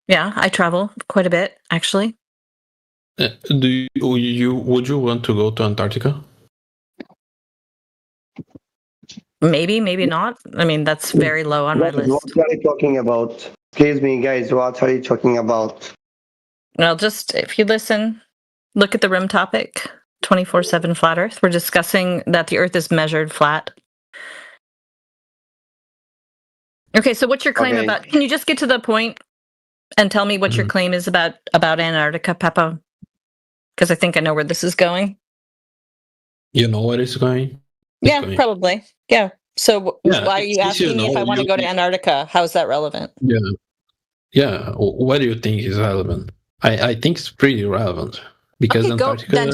Yeah, I travel quite a bit, actually. Would you want to go to Antarctica? Maybe, maybe not. I mean, that's very low on my What list. are you talking about? Excuse me, guys. What are you talking about? Well, just if you listen, look at the room topic, 24/7 flat Earth. We're discussing that the Earth is measured flat. Okay, so what's your claim Okay. about? Can you just get to the point and tell me what your claim is about Antarctica, Peppo? Because I think I know where this is going. You know where it's going? Yeah, going- probably. Yeah. So Yeah, why are you if you asking me if know, I want to you- go to Antarctica? How is that relevant? Yeah. What do you think is relevant? I think it's pretty relevant because Okay, go Antarctica. then.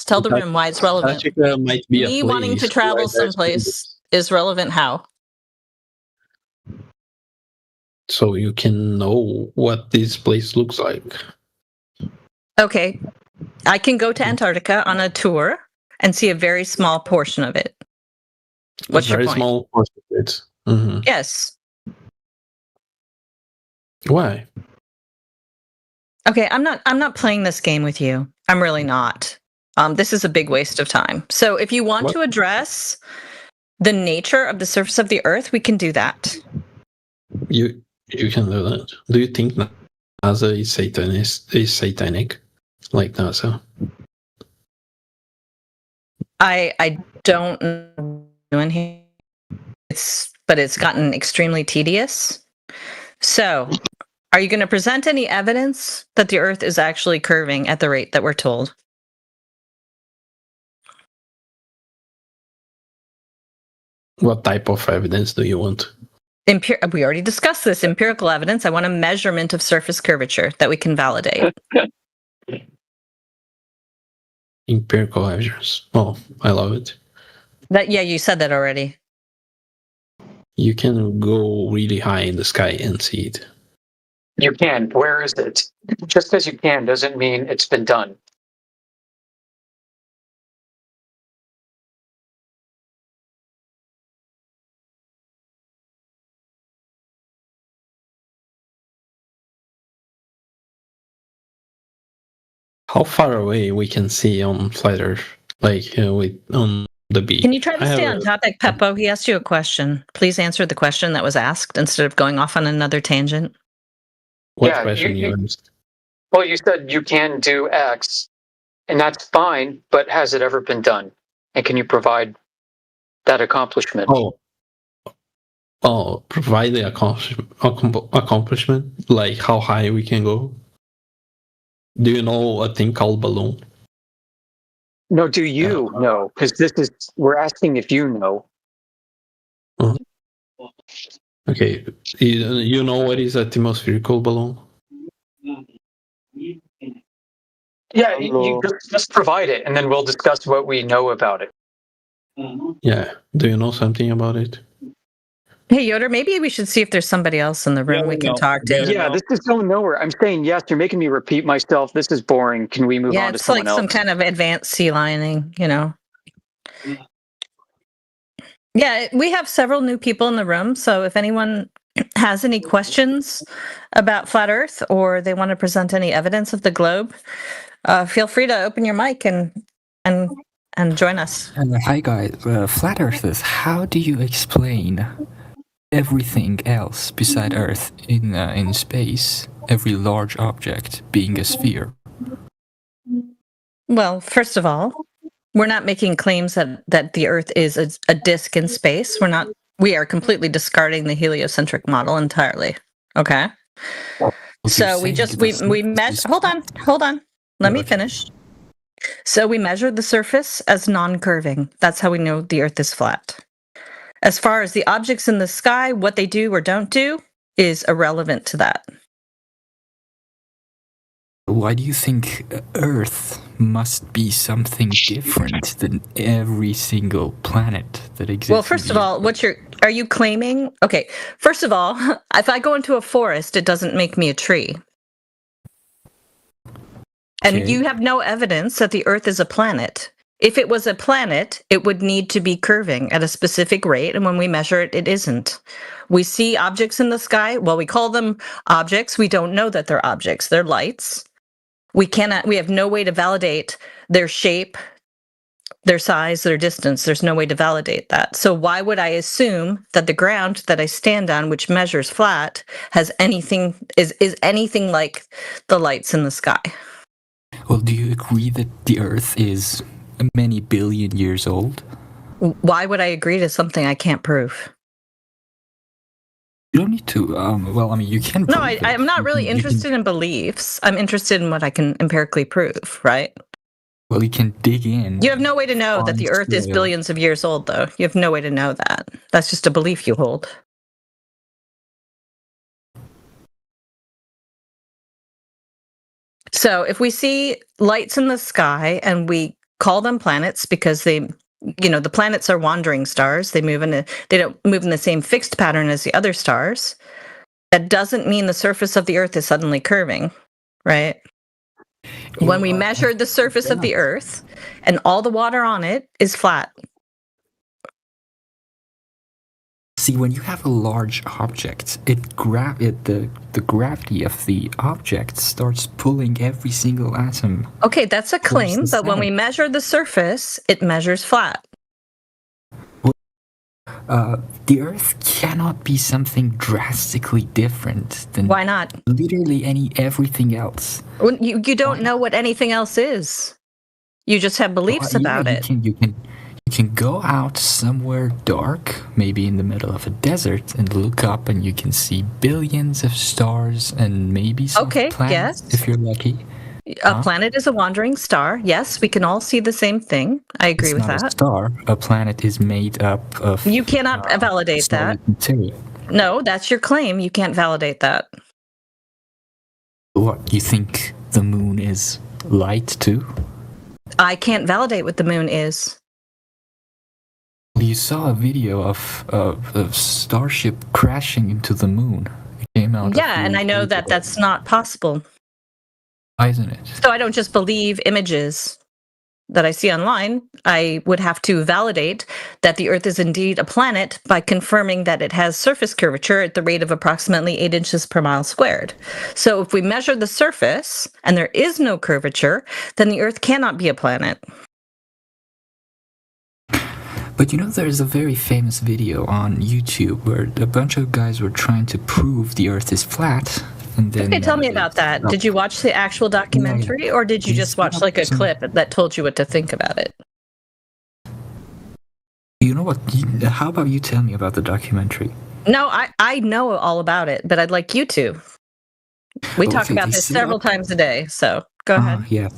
Tell the room why it's relevant. Antarctica might be Me a wanting to place travel where there's- someplace is relevant. How? so you can know what this place looks like. Okay, I can go to Antarctica on a tour and see a very small portion of it. What's a your very point? small portion of it. Mhm. Yes. Why? Okay, I'm not playing this game with you. I'm really not. This is a big waste of time. So if you want What? to address the nature of the surface of the Earth, we can do that. You can do that. Do you think NASA is satanic, like NASA? I don't know in here. But it's gotten extremely tedious. So, are you going to present any evidence that the Earth is actually curving at the rate that we're told? What type of evidence do you want? We already discussed this. Empirical evidence. I want a measurement of surface curvature that we can validate. Empirical evidence. Oh, I love it. Yeah, you said that already. You can go really high in the sky and see it. You can. Where is it? Just because you can doesn't mean it's been done. How far away we can see on flat Earth, like on the beach? Can you try to I have stay a- on topic, Peppo? He asked you a question. Please answer the question that was asked instead of going off on another tangent. What Yeah, question you- you asked? Well, you said you can do X, and that's fine, but has it ever been done? And can you provide that accomplishment? Oh, provide the accomplishment, like how high we can go. Do you know a thing called balloon? No, do you know? Because we're asking if you know. Okay, you know what is a atmospherical balloon? Yeah, you just provide it, and then we'll discuss what we know about it. Yeah. Do you know something about it? Hey, Yoder, maybe we should see if there's somebody else in the room we can talk to. Yeah, this is going nowhere. I'm saying yes. You're making me repeat myself. This is boring. Can we move Yeah, on to it's like someone else? some kind of advanced sea lining, you know. Yeah, we have several new people in the room, so if anyone has any questions about flat Earth or they want to present any evidence of the globe, feel free to open your mic and join us. Hi guys, flat earthers, how do you explain everything else beside Earth in space, every large object being a sphere? Well, first of all, we're not making claims that the Earth is a disk in space. We are completely discarding the heliocentric model entirely. Okay. So we measure. Hold on. Let me finish. So we measure the surface as non-curving. That's how we know the Earth is flat. As far as the objects in the sky, what they do or don't do is irrelevant to that. Why do you think Earth must be something different than every single planet that exists? Well, first of all, are you claiming? Okay, first of all, if I go into a forest, it doesn't make me a tree. And Okay. you have no evidence that the Earth is a planet. If it was a planet, it would need to be curving at a specific rate, and when we measure it, it isn't. We see objects in the sky. Well, we call them objects. We don't know that they're objects. They're lights. We have no way to validate their shape, their size, their distance. There's no way to validate that. So why would I assume that the ground that I stand on, which measures flat, is anything like the lights in the sky? Well, do you agree that the Earth is many billion years old? Why would I agree to something I can't prove? You don't need to. Well, I mean, you can. No, prove it. I'm not really You can- interested in beliefs. I'm interested in what I can empirically prove, right? Well, you can dig in. You have no way to know that the Earth is scale. billions of years old, though. You have no way to know that. That's just a belief you hold. So if we see lights in the sky and we call them planets because the planets are wandering stars. They don't move in the same fixed pattern as the other stars. That doesn't mean the surface of the Earth is suddenly curving, right? When we measured the surface of the Earth and all the water on it is flat. See, when you have a large object, the gravity of the object starts pulling every single atom. Okay, that's a claim, the but when we center. measure the surface, it measures flat. The Earth cannot be something drastically different than Why not? literally everything else. Well, you don't know what anything else is. You just have beliefs about it. You can go out somewhere dark, maybe in the middle of a desert, and look up, and you can see billions of stars and maybe some Okay, planets yes. if you're lucky. A planet is a wandering star. Yes, we can all see the same thing. I agree It's with not a that. star. A planet is made up of. You cannot validate that. solid material. No, that's your claim. You can't validate that. What, you think the moon is light too? I can't validate what the moon is. You saw a video of a starship crashing into the moon. It came out. Yeah, and I know that that's not possible. Why isn't it? So I don't just believe images that I see online. I would have to validate that the Earth is indeed a planet by confirming that it has surface curvature at the rate of approximately 8 inches per mile squared. So if we measure the surface and there is no curvature, then the Earth cannot be a planet. But you know, there's a very famous video on YouTube where a bunch of guys were trying to prove the Earth is flat. And then, Okay, tell me about that. Did you watch the actual documentary or did you just watch like a clip that told you what to think about it? You know what? How about you tell me about the documentary? No, I know all about it, but I'd like you to. We talk Okay, about they this set several up- times a day, so go ahead. Yeah.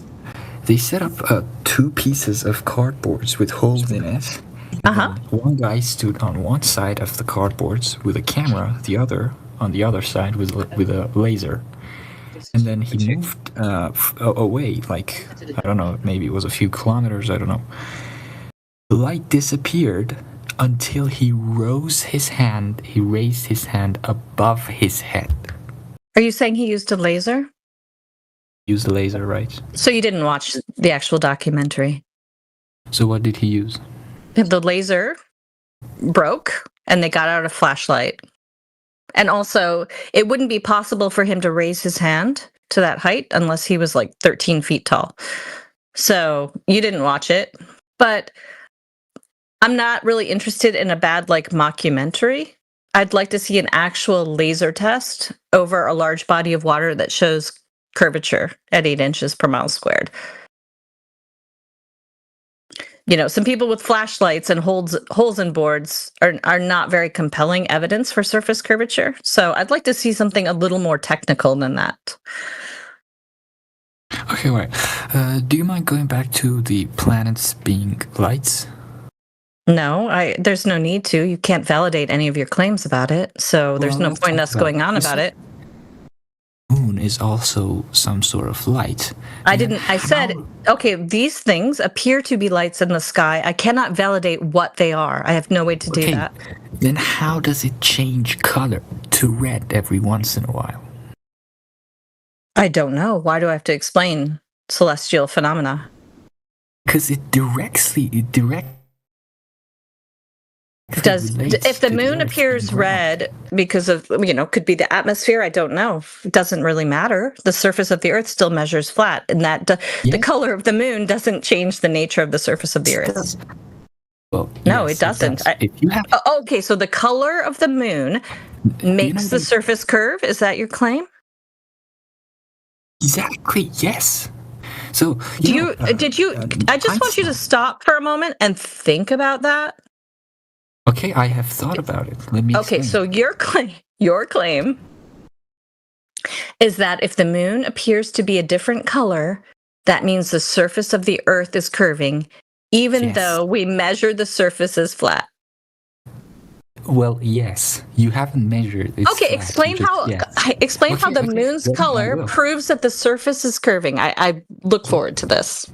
They set up two pieces of cardboards with holes in it. Uh-huh. One guy stood on one side of the cardboards with a camera, the other on the other side with a laser. And then he moved away, like, I don't know, maybe it was a few kilometers, I don't know. The light disappeared until he raised his hand above his head. Are you saying he used a laser? Use the laser, right? So you didn't watch the actual documentary? So what did he use? The laser broke and they got out a flashlight. And also, it wouldn't be possible for him to raise his hand to that height unless he was like 13 feet tall. So you didn't watch it. But I'm not really interested in a bad like mockumentary. I'd like to see an actual laser test over a large body of water that shows curvature at 8 inches per mile squared. You know, some people with flashlights and holes in boards are not very compelling evidence for surface curvature. So I'd like to see something a little more technical than that. Okay, wait. Do you mind going back to the planets being lights? No, there's no need to. You can't validate any of your claims about it, so there's Well, no let's point in talk us about going on it. about it. Moon is also some sort of light. I said, okay, these things appear to be lights in the sky. I cannot validate what they are. I have no way to do that. Then how does it change color to red every once in a while? I don't know. Why do I have to explain celestial phenomena? Because it directly Does if the moon appears red because of, could be the atmosphere, I don't know. It doesn't really matter. The surface of the earth still measures flat, and that the color of the moon doesn't change the nature of the surface of the earth. Well, no, yes, it doesn't. If you have okay, so the color of the moon makes the surface curve. Is that your claim? Exactly, yes. So I just want you to stop for a moment and think about that. Okay, I have thought about it. Let me Okay, explain. so your claim is that if the moon appears to be a different color, that means the surface of the earth is curving, even though we measured the surface as flat. Well, yes, you haven't measured it. Okay, explain how the moon's color proves that the surface is curving. I look forward to this.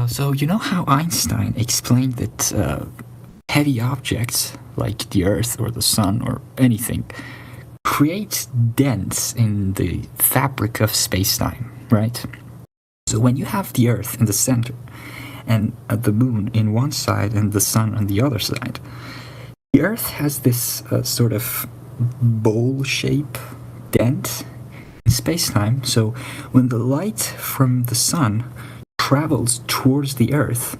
So you know how Einstein explained that heavy objects like the Earth or the Sun or anything create dents in the fabric of space-time, right? So when you have the Earth in the center and the Moon in one side and the Sun on the other side, the Earth has this sort of bowl shape dent in space-time. So when the light from the Sun travels towards the Earth,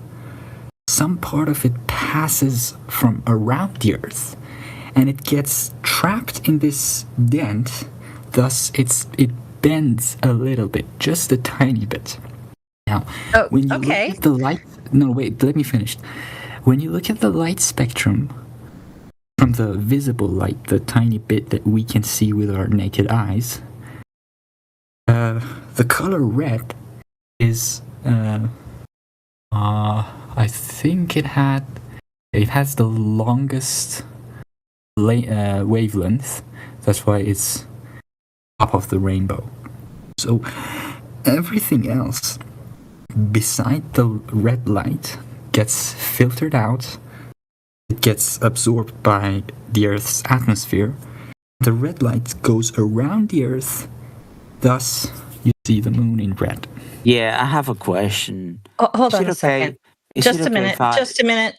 some part of it passes from around the Earth and it gets trapped in this dent. Thus it bends a little bit, just a tiny bit. Now, when you look at the light, no, wait, let me finish. When you look at the light spectrum from the visible light, the tiny bit that we can see with our naked eyes, the color red is I think it has the longest wavelength. That's why it's top of the rainbow. So everything else beside the red light gets filtered out. It gets absorbed by the Earth's atmosphere. The red light goes around the Earth. Thus, you see the moon in red. Yeah, I have a question. Oh, hold on a second. Just a minute. Just a minute.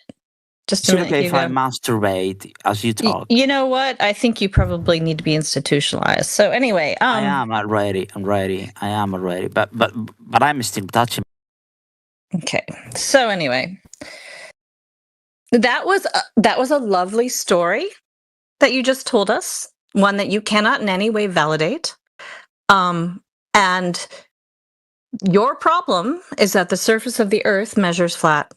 Is it okay if I masturbate as you talk? You know what? I think you probably need to be institutionalized. So anyway, I am already. I am already. But I'm still touching. Okay. So anyway, that was a lovely story that you just told us. One that you cannot in any way validate. And your problem is that the surface of the Earth measures flat.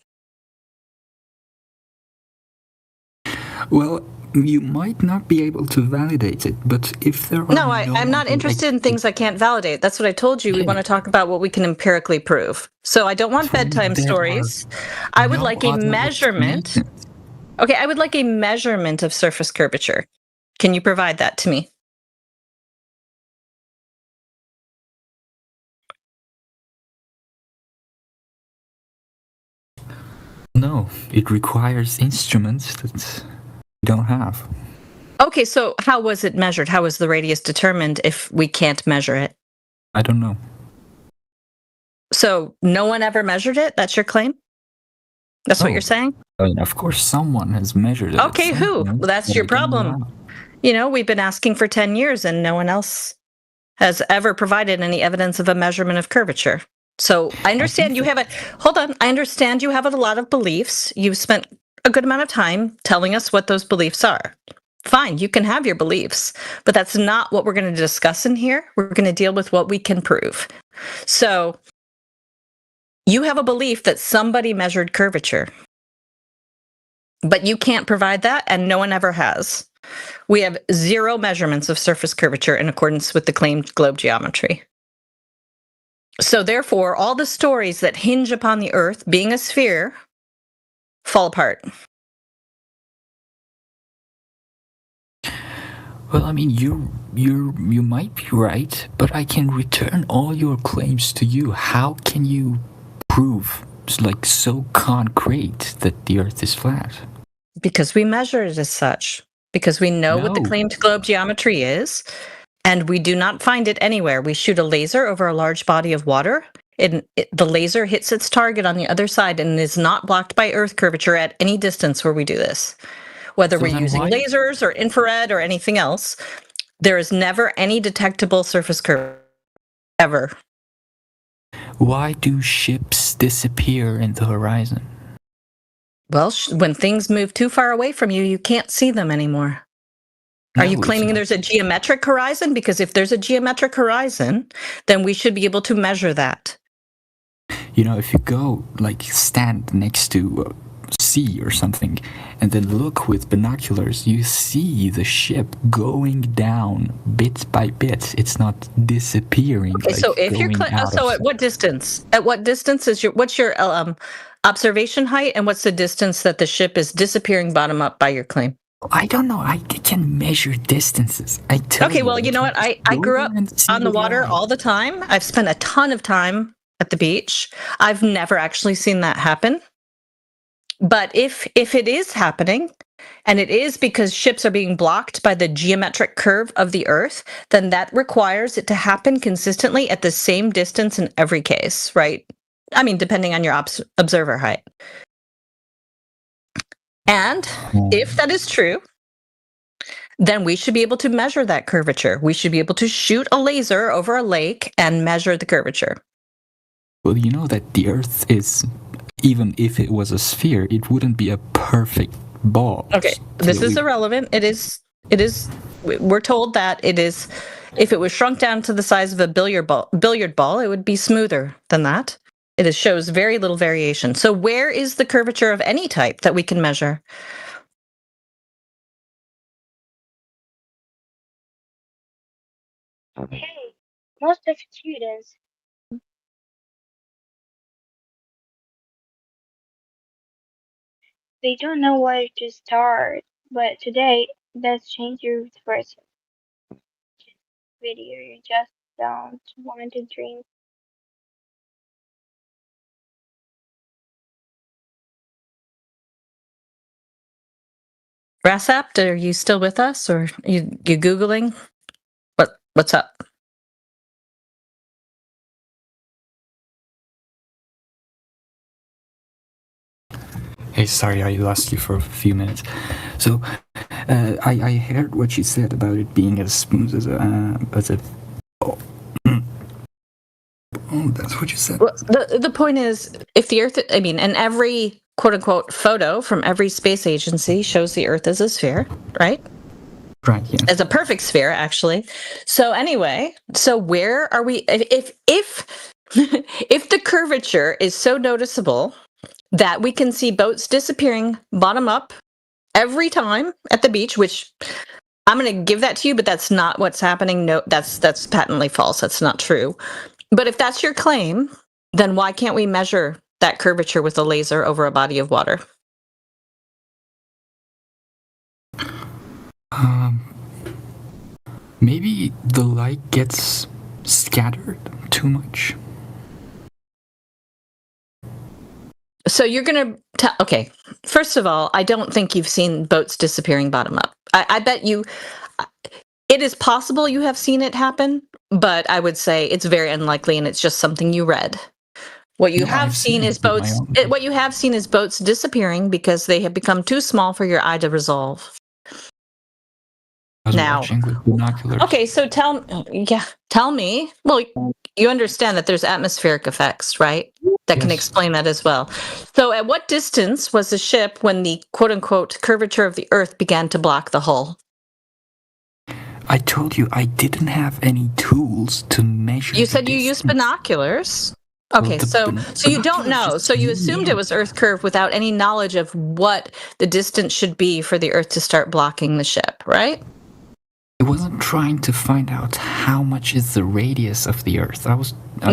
Well, you might not be able to validate it, but if there are I'm not interested in things I can't validate. That's what I told you. We want to talk about what we can empirically prove. So I don't want bedtime stories. I would like a measurement. Okay, I would like a measurement of surface curvature. Can you provide that to me? No, it requires instruments that we don't have. Okay, so how was it measured? How was the radius determined if we can't measure it? I don't know. So no one ever measured it? That's your claim? That's what you're saying? I mean, of course, someone has measured it. Okay, who? Well, that's your problem. You know, we've been asking for 10 years and no one else has ever provided any evidence of a measurement of curvature. So I understand you have I understand you have a lot of beliefs. You've spent a good amount of time telling us what those beliefs are. Fine, you can have your beliefs, but that's not what we're going to discuss in here. We're going to deal with what we can prove. So you have a belief that somebody measured curvature, but you can't provide that, and no one ever has. We have 0 measurements of surface curvature in accordance with the claimed globe geometry. So therefore, all the stories that hinge upon the Earth being a sphere fall apart. Well, I mean, you might be right, but I can return all your claims to you. How can you prove, like, so concrete that the Earth is flat? Because we measure it as such. Because we know what the No. claimed globe geometry is, and we do not find it anywhere. We shoot a laser over a large body of water. The laser hits its target on the other side and is not blocked by Earth curvature at any distance where we do this. Whether So we're then using why- lasers or infrared or anything else, there is never any detectable surface curve, ever. Why do ships disappear in the horizon? Well, when things move too far away from you, you can't see them anymore. Are you No, it's claiming not. there's a geometric horizon? Because if there's a geometric horizon, then we should be able to measure that. You know, if you go, like, stand next to sea or something, and then look with binoculars, you see the ship going down bit by bit. It's not disappearing. Okay, so if you're at what distance? At what distance is what's your observation height, and what's the distance that the ship is disappearing bottom up by your claim? I don't know. I can measure distances. I tell Okay, you, well, you know what? I grew up on the water all the time. I've spent a ton of time at the beach. I've never actually seen that happen. But if it is happening, and it is because ships are being blocked by the geometric curve of the Earth, then that requires it to happen consistently at the same distance in every case, right? I mean, depending on your observer height. And if that is true, then we should be able to measure that curvature. We should be able to shoot a laser over a lake and measure the curvature. Well, you know that the Earth is, even if it was a sphere, it wouldn't be a perfect ball. Okay, this is irrelevant. It is, we're told that it is, if it was shrunk down to the size of a billiard ball, it would be smoother than that. It shows very little variation. So where is the curvature of any type that we can measure? Hey, most of students. They don't know where to start, but today, let's change your first video. You just don't want to dream. Rasapt, are you still with us, or you Googling? What's up? Hey, sorry, I lost you for a few minutes. So, I heard what you said about it being as smooth as a. Oh, that's what you said. Well, the point is, if the Earth, I mean, and every quote unquote photo from every space agency shows the Earth as a sphere, right? Right. Yeah. As a perfect sphere, actually. So anyway, so where are we? If if the curvature is so noticeable that we can see boats disappearing bottom up every time at the beach, which I'm going to give that to you, but that's not what's happening. No, that's patently false. That's not true. But if that's your claim, then why can't we measure that curvature with a laser over a body of water? Maybe the light gets scattered too much. So you're going to tell, okay, first of all, I don't think you've seen boats disappearing bottom up. I bet you, it is possible you have seen it happen, but I would say it's very unlikely and it's just something you read. What you have seen is boats, what you have seen is boats disappearing because they have become too small for your eye to resolve. Now, okay, so tell me, well, you understand that there's atmospheric effects, right? That can explain that as well. So at what distance was the ship when the quote unquote curvature of the Earth began to block the hull? I told you I didn't have any tools to measure. You said you used binoculars. Okay, so you don't know. So you assumed it was Earth curve without any knowledge of what the distance should be for the Earth to start blocking the ship, right? I wasn't trying to find out how much is the radius of the Earth.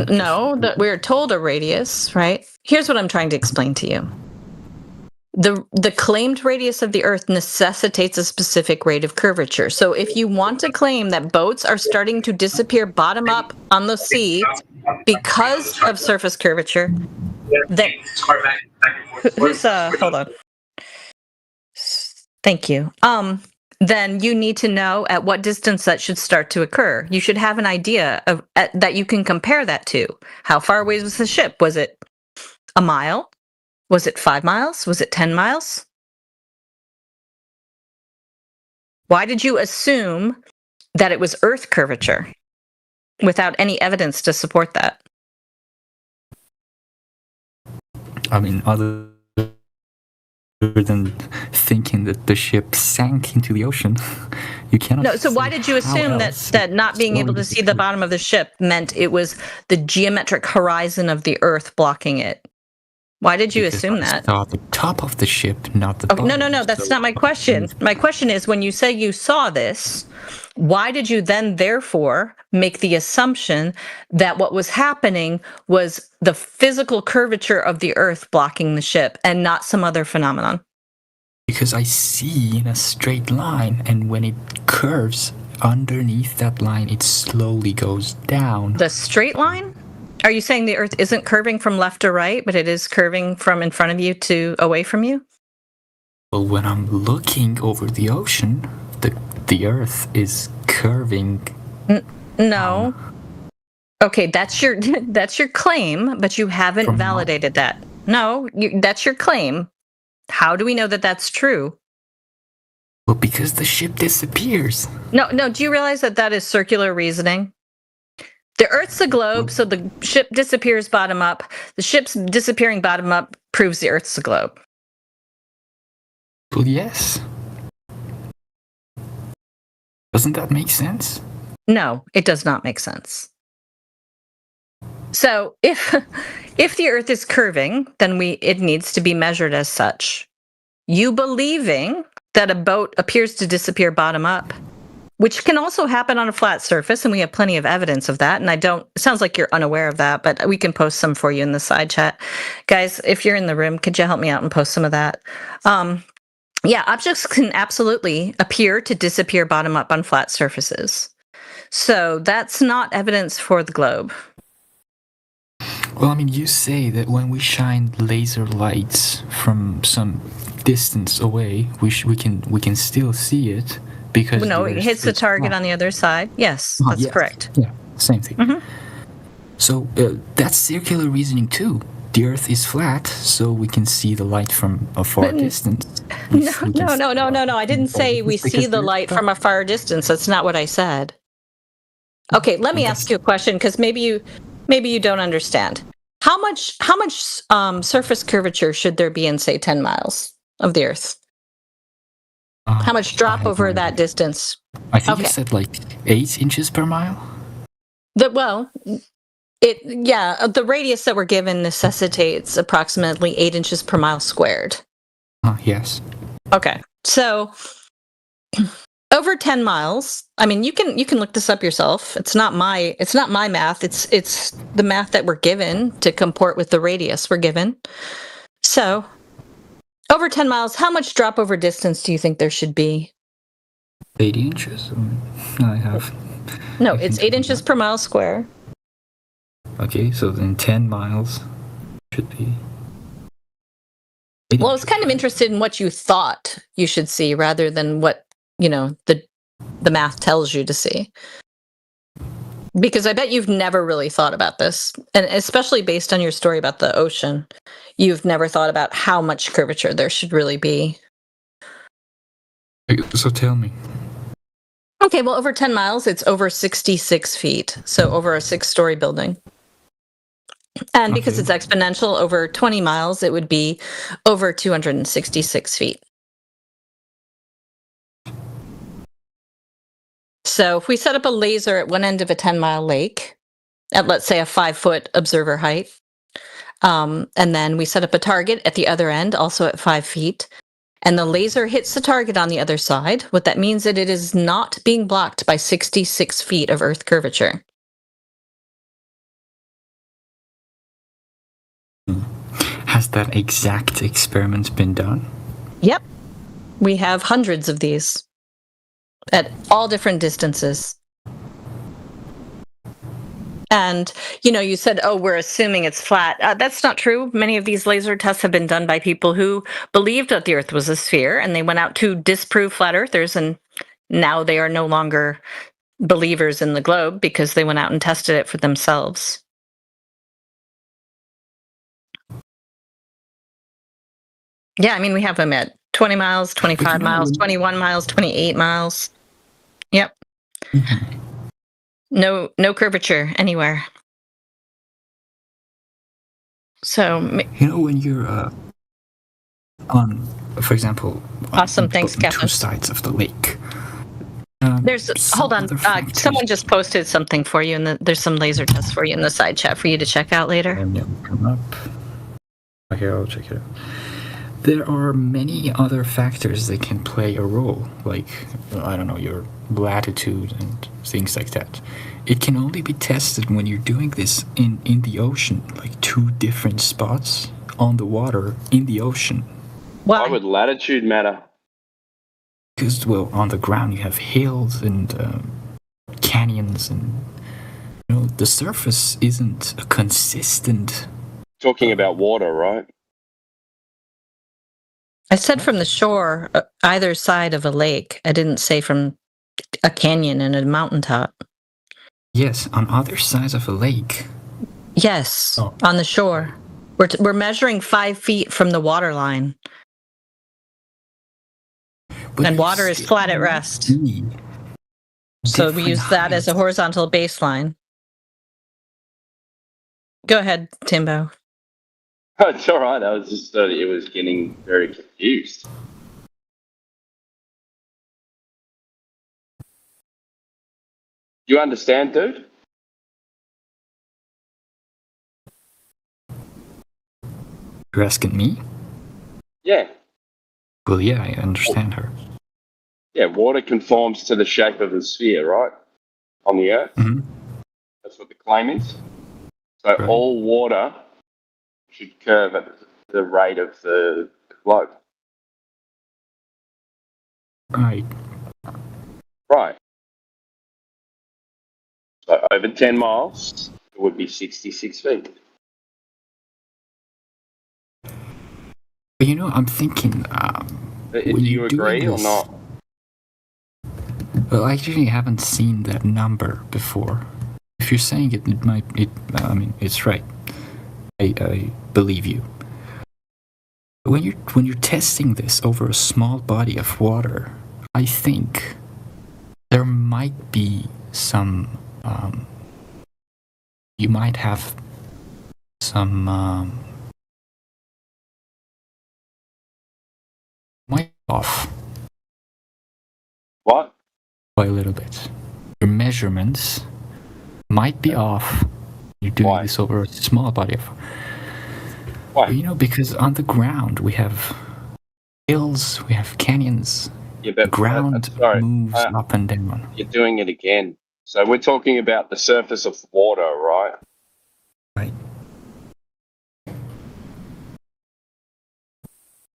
No, that we're told a radius, right? Here's what I'm trying to explain to you. The claimed radius of the Earth necessitates a specific rate of curvature. So if you want to claim that boats are starting to disappear bottom up on the sea because of surface curvature, then who's hold on. Thank you. Then you need to know at what distance that should start to occur. You should have an idea of that you can compare that to. How far away was the ship? Was it a mile? Was it 5 miles? Was it 10 miles? Why did you assume that it was Earth curvature without any evidence to support that? I mean, other than thinking that the ship sank into the ocean, you cannot. No, so why did you assume that not being able to see the bottom of the ship meant it was the geometric horizon of the Earth blocking it? Why did you assume that? I saw the top of the ship, not the Okay, bottom. no, that's not my question. My question is, when you say you saw this, why did you then therefore make the assumption that what was happening was the physical curvature of the Earth blocking the ship and not some other phenomenon? Because I see in a straight line, and when it curves underneath that line, it slowly goes down. The straight line? Are you saying the Earth isn't curving from left to right, but it is curving from in front of you to away from you? Well, when I'm looking over the ocean, the Earth is curving. No. Okay, that's your claim, but you haven't validated that. No, that's your claim. How do we know that that's true? Well, because the ship disappears. No. Do you realize that is circular reasoning? The Earth's a globe, so the ship disappears bottom up. The ship's disappearing bottom up proves the Earth's a globe. Well, yes. Doesn't that make sense? No, it does not make sense. So if the Earth is curving, then it needs to be measured as such. You believing that a boat appears to disappear bottom up, which can also happen on a flat surface, and we have plenty of evidence of that. And it sounds like you're unaware of that, but we can post some for you in the side chat. Guys, if you're in the room, could you help me out and post some of that? Yeah, objects can absolutely appear to disappear bottom up on flat surfaces. So that's not evidence for the globe. Well, I mean, you say that when we shine laser lights from some distance away, we can still see it. Because no, it hits the target on the other side. Yes, that's correct. Yeah, same thing. Mm-hmm. So that's circular reasoning too. The Earth is flat, so we can see the light from a far distance. No. I didn't say we see the light from a far distance. That's not what I said. Okay, let me ask you a question, because maybe you don't understand. How much surface curvature should there be in, say, 10 miles of the Earth? How much drop over that distance? I think you said like 8 inches per mile. The radius that we're given necessitates approximately 8 inches per mile squared. Yes. Okay, so over 10 miles. I mean, you can look this up yourself. It's not my math. It's the math that we're given to comport with the radius we're given. So, over 10 miles, how much drop over distance do you think there should be? 80 inches. I have. No, it's 8 inches per mile square. Okay, so then 10 miles should be. Well, I was kind of interested in what you thought you should see rather than what, the math tells you to see. Because I bet you've never really thought about this, and especially based on your story about the ocean, you've never thought about how much curvature there should really be. So tell me. Okay, well, over 10 miles, it's over 66 feet, so over a 6-story building. And because it's exponential, over 20 miles, it would be over 266 feet. So if we set up a laser at one end of a 10-mile lake, at let's say a 5-foot observer height, and then we set up a target at the other end, also at 5 feet, and the laser hits the target on the other side, what that means is that it is not being blocked by 66 feet of Earth curvature. Has that exact experiment been done? Yep. We have hundreds of these at all different distances. And, you said, oh, we're assuming it's flat. That's not true. Many of these laser tests have been done by people who believed that the Earth was a sphere, and they went out to disprove flat earthers, and now they are no longer believers in the globe because they went out and tested it for themselves. Yeah, I mean, we have them at 20 miles, 25 miles, 21 miles, 28 miles. Yep. No curvature anywhere. So, when you're on, for example, awesome. Thanks, two Kappa. sides of the lake. Hold on. Someone just posted something for you, and there's some laser tests for you in the side chat for you to check out later. Come up. Okay, I'll check it out. There are many other factors that can play a role, like, I don't know, your latitude and things like that. It can only be tested when you're doing this in the ocean, like 2 different spots on the water in the ocean. Why would latitude matter? Because, well, on the ground you have hills and canyons, and the surface isn't a consistent. Talking about water, right? I said from the shore, either side of a lake. I didn't say from a canyon and a mountaintop. Yes, on other sides of a lake. Yes, on the shore. We're measuring 5 feet from the water line. And water is flat at rest. So we use that as a horizontal baseline. Go ahead, Timbo. Oh, it's all right. I was just it was getting very confused. You understand, dude? You're asking me? Yeah. Well, yeah, I understand her. Yeah, water conforms to the shape of the sphere, right? On the Earth. Mm-hmm. That's what the claim is. So all water should curve at the rate of the globe. Right. Right. So over 10 miles, it would be 66 feet. But I'm thinking. Do you agree or not? Well, I actually haven't seen that number before. If you're saying it, I mean, it's right. I believe you. When you're testing this over a small body of water, I think there might be some. You might have some. Might off. What? By a little bit. Your measurements might be off. You're doing this over a small body of. Why? Because on the ground we have hills, we have canyons. Yeah, but the ground moves up and down. You're doing it again. So we're talking about the surface of water, right? Right.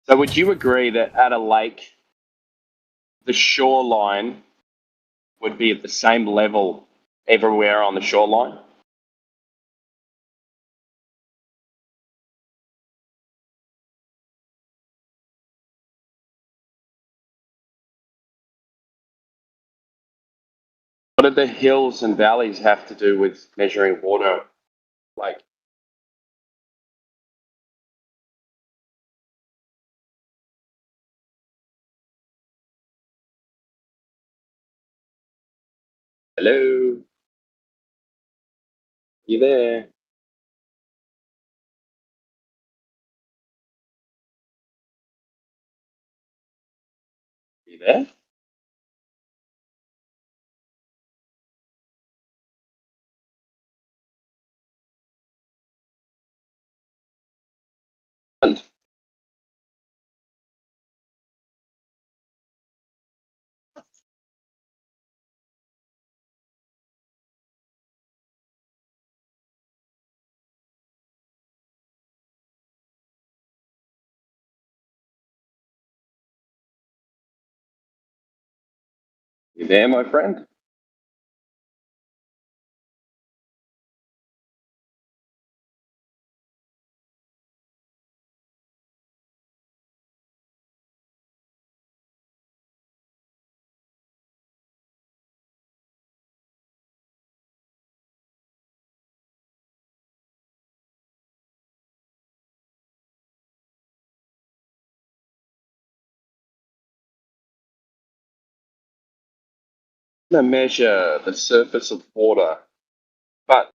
So would you agree that at a lake, the shoreline would be at the same level everywhere on the shoreline? What do the hills and valleys have to do with measuring water? Like, hello? You there? You there? You there, my friend? To measure the surface of water, but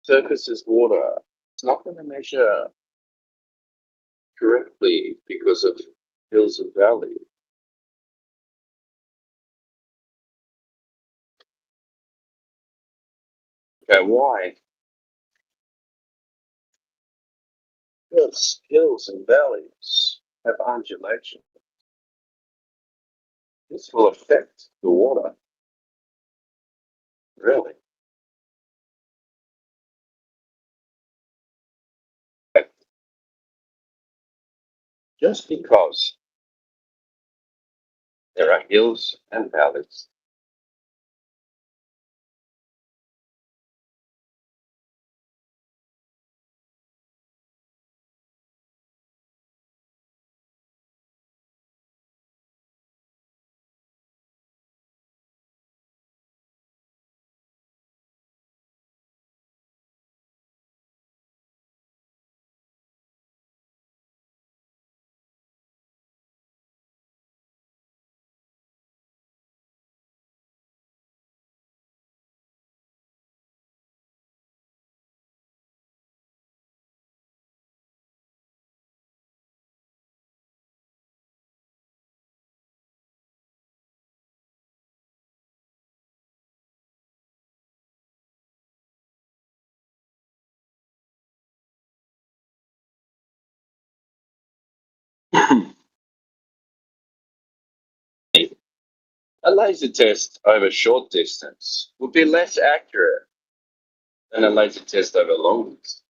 surface is water. It's not going to measure correctly because of hills and valleys. Okay, why? Because hills and valleys have undulation. This will affect the water. Really? Just because there are hills and valleys. A laser test over short distance would be less accurate than a laser test over long distance.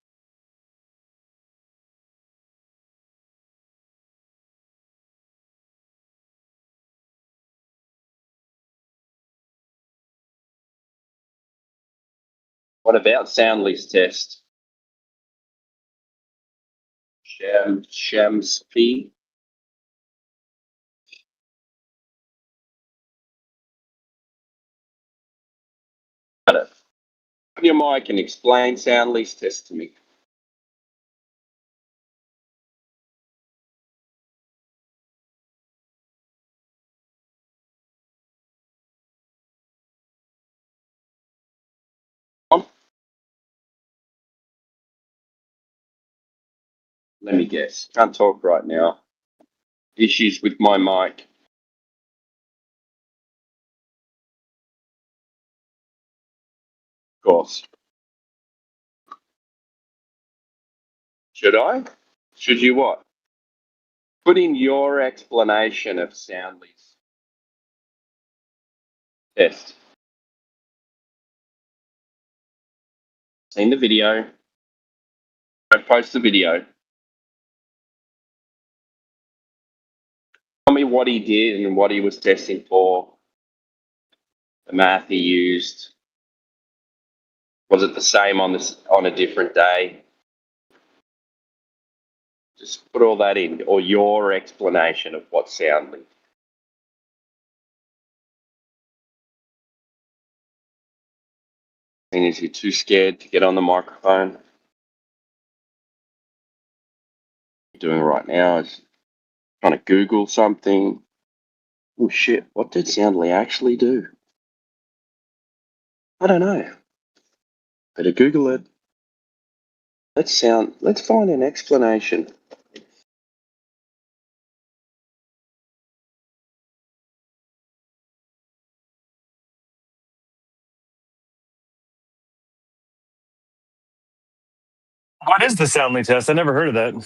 What about Soundly's test? Shams P. Open your mic and explain Soundly's test to me. Let me guess. Can't talk right now. Issues with my mic. Of course. Should I? Should you what? Put in your explanation of Soundly's test. Seen the video. Don't post the video. Tell me what he did and what he was testing for. The math he used. Was it the same on a different day? Just put all that in, or your explanation of what Soundly. And is he too scared to get on the microphone? Doing right now is trying to Google something. Oh shit, what did Soundly actually do? I don't know. Better Google it. Let's find an explanation. What is the Soundly test? I never heard of that. It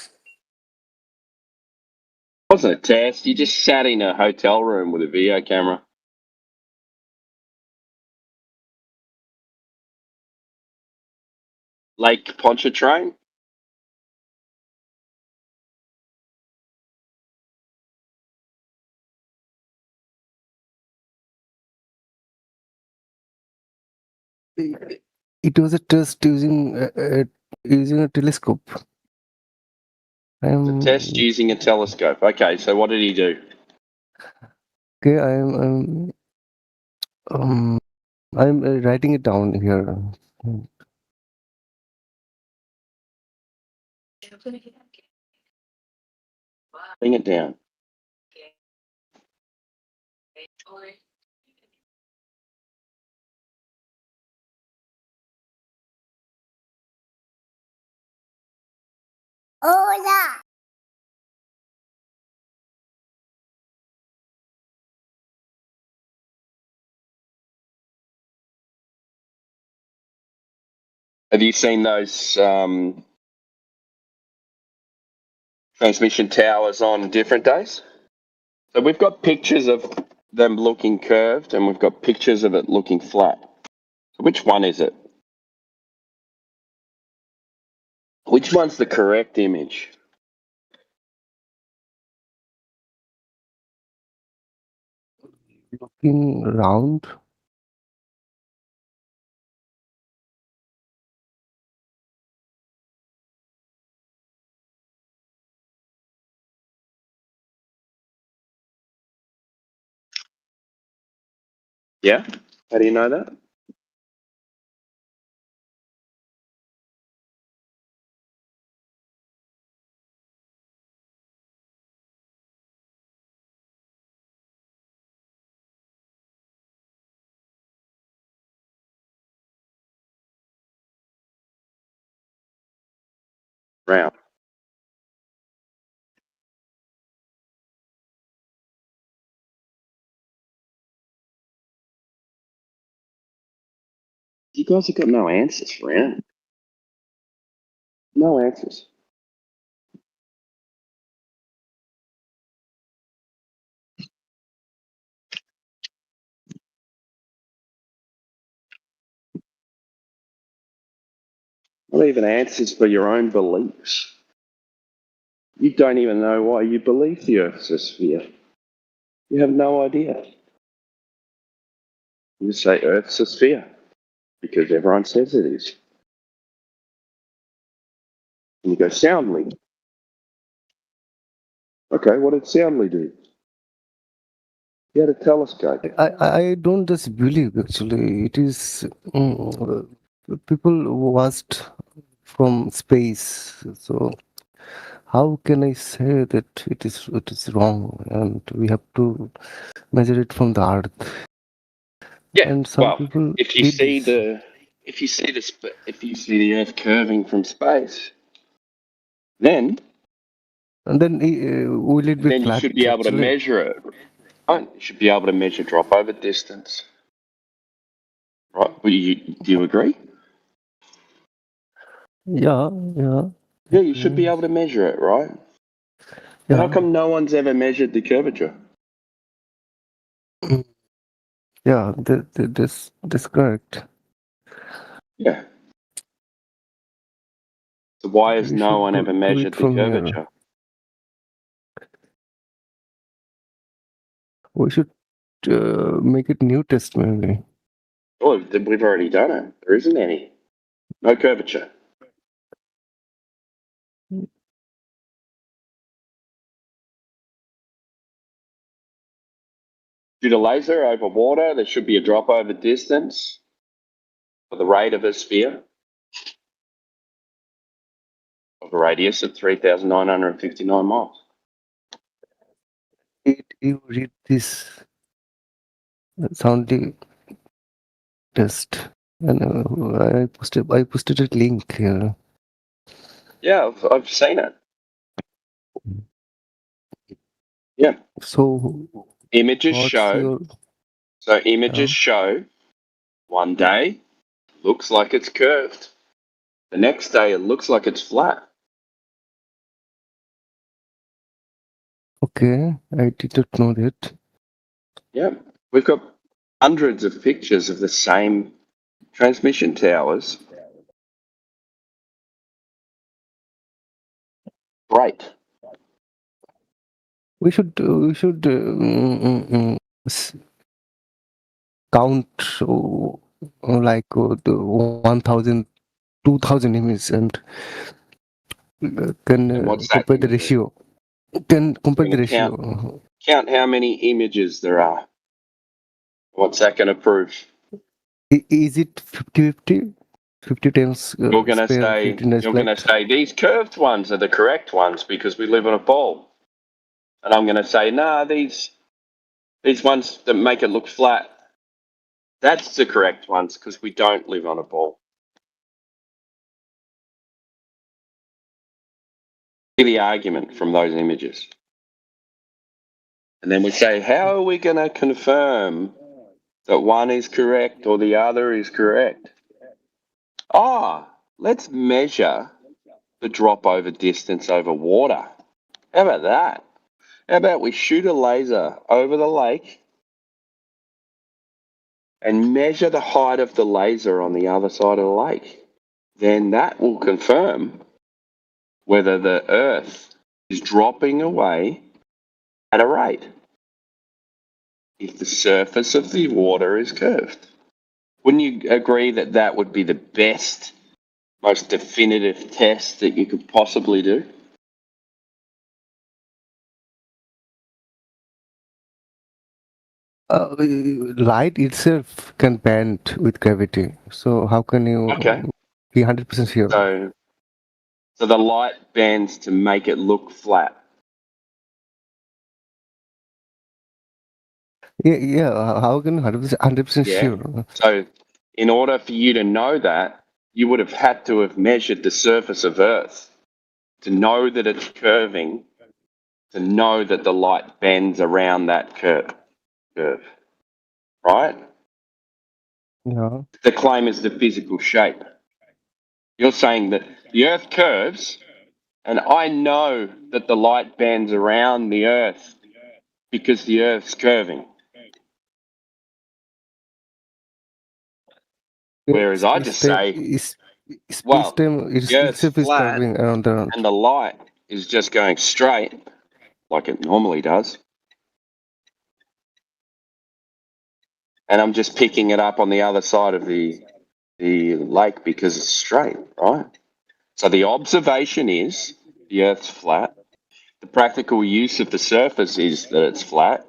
wasn't a test. You just sat in a hotel room with a video camera. Lake Pontchartrain? It was a test using a telescope. The test using a telescope. Okay, so what did he do? Okay, I'm writing it down here. Bring it down. Hola. Have you seen those transmission towers on different days? So we've got pictures of them looking curved and we've got pictures of it looking flat. So which one is it? Which one's the correct image? Looking round. Yeah? How do you know that? Round. You guys have got no answers, round. No answers. Not even answers for your own beliefs. You don't even know why you believe the Earth's a sphere. You have no idea. You just say Earth's a sphere because everyone says it is. And you go, Soundly. Okay, what did Soundly do? He had a telescope. I don't just believe actually. It is people watched from space. So how can I say that it is wrong and we have to measure it from the Earth? Yeah. And some Well, people if you see the Earth curving from space, then and then will it be then you flat? should be able to actually? measure it. Right? You should be able to measure drop over distance. Right? Do you agree? Yeah. Yeah, you should be able to measure it, right? Yeah. How come no one's ever measured the curvature? Yeah, that's correct. Yeah. So why has We no should one ever do it measured the from here. curvature? We should make it new test maybe. Oh, we've already done it. There isn't any. No curvature. Shoot a laser over water, there should be a drop over distance for the rate of a sphere of a radius of 3,959 miles. Did you read this soundly test? And I posted a link here. Yeah, I've seen it. Yeah. So Images what's show. your So images show one day looks like it's curved. The next day it looks like it's flat. okay? I did not know that. Yeah. We've got hundreds of pictures of the same transmission towers. Great. We should count like the 1,000, 2,000 images and can And what's that compare the gonna do? ratio. Can compare We're the going to ratio. count how many images there are. What's that going to prove? Is it 50-50? 50 times You're going to square, 50 times flat? say these curved ones are the correct ones because we live on a ball, and I'm going to say nah, these ones that make it look flat, that's the correct ones because we don't live on a ball. The argument from those images, and then we say how are we going to confirm that one is correct or the other is correct? Let's measure the drop over distance over water. How about that? How about we shoot a laser over the lake and measure the height of the laser on the other side of the lake? Then that will confirm whether the Earth is dropping away at a rate if the surface of the water is curved. Wouldn't you agree that that would be the best, most definitive test that you could possibly do? Light itself can bend with gravity. So how can you Okay. be 100% sure? So the light bends to make it look flat. Yeah. How can you 100% Yeah. sure? So in order for you to know that, you would have had to have measured the surface of Earth to know that it's curving, to know that the light bends around that curve. Right? Yeah. The claim is the physical shape. You're saying that the Earth curves, and I know that the light bends around the Earth because the Earth's curving. Whereas I just say, well, Space-time the Earth's itself is flat curving around the Earth. and the light is just going straight like it normally does. And I'm just picking it up on the other side of the lake because it's straight, right? So the observation is the Earth's flat. The practical use of the surface is that it's flat.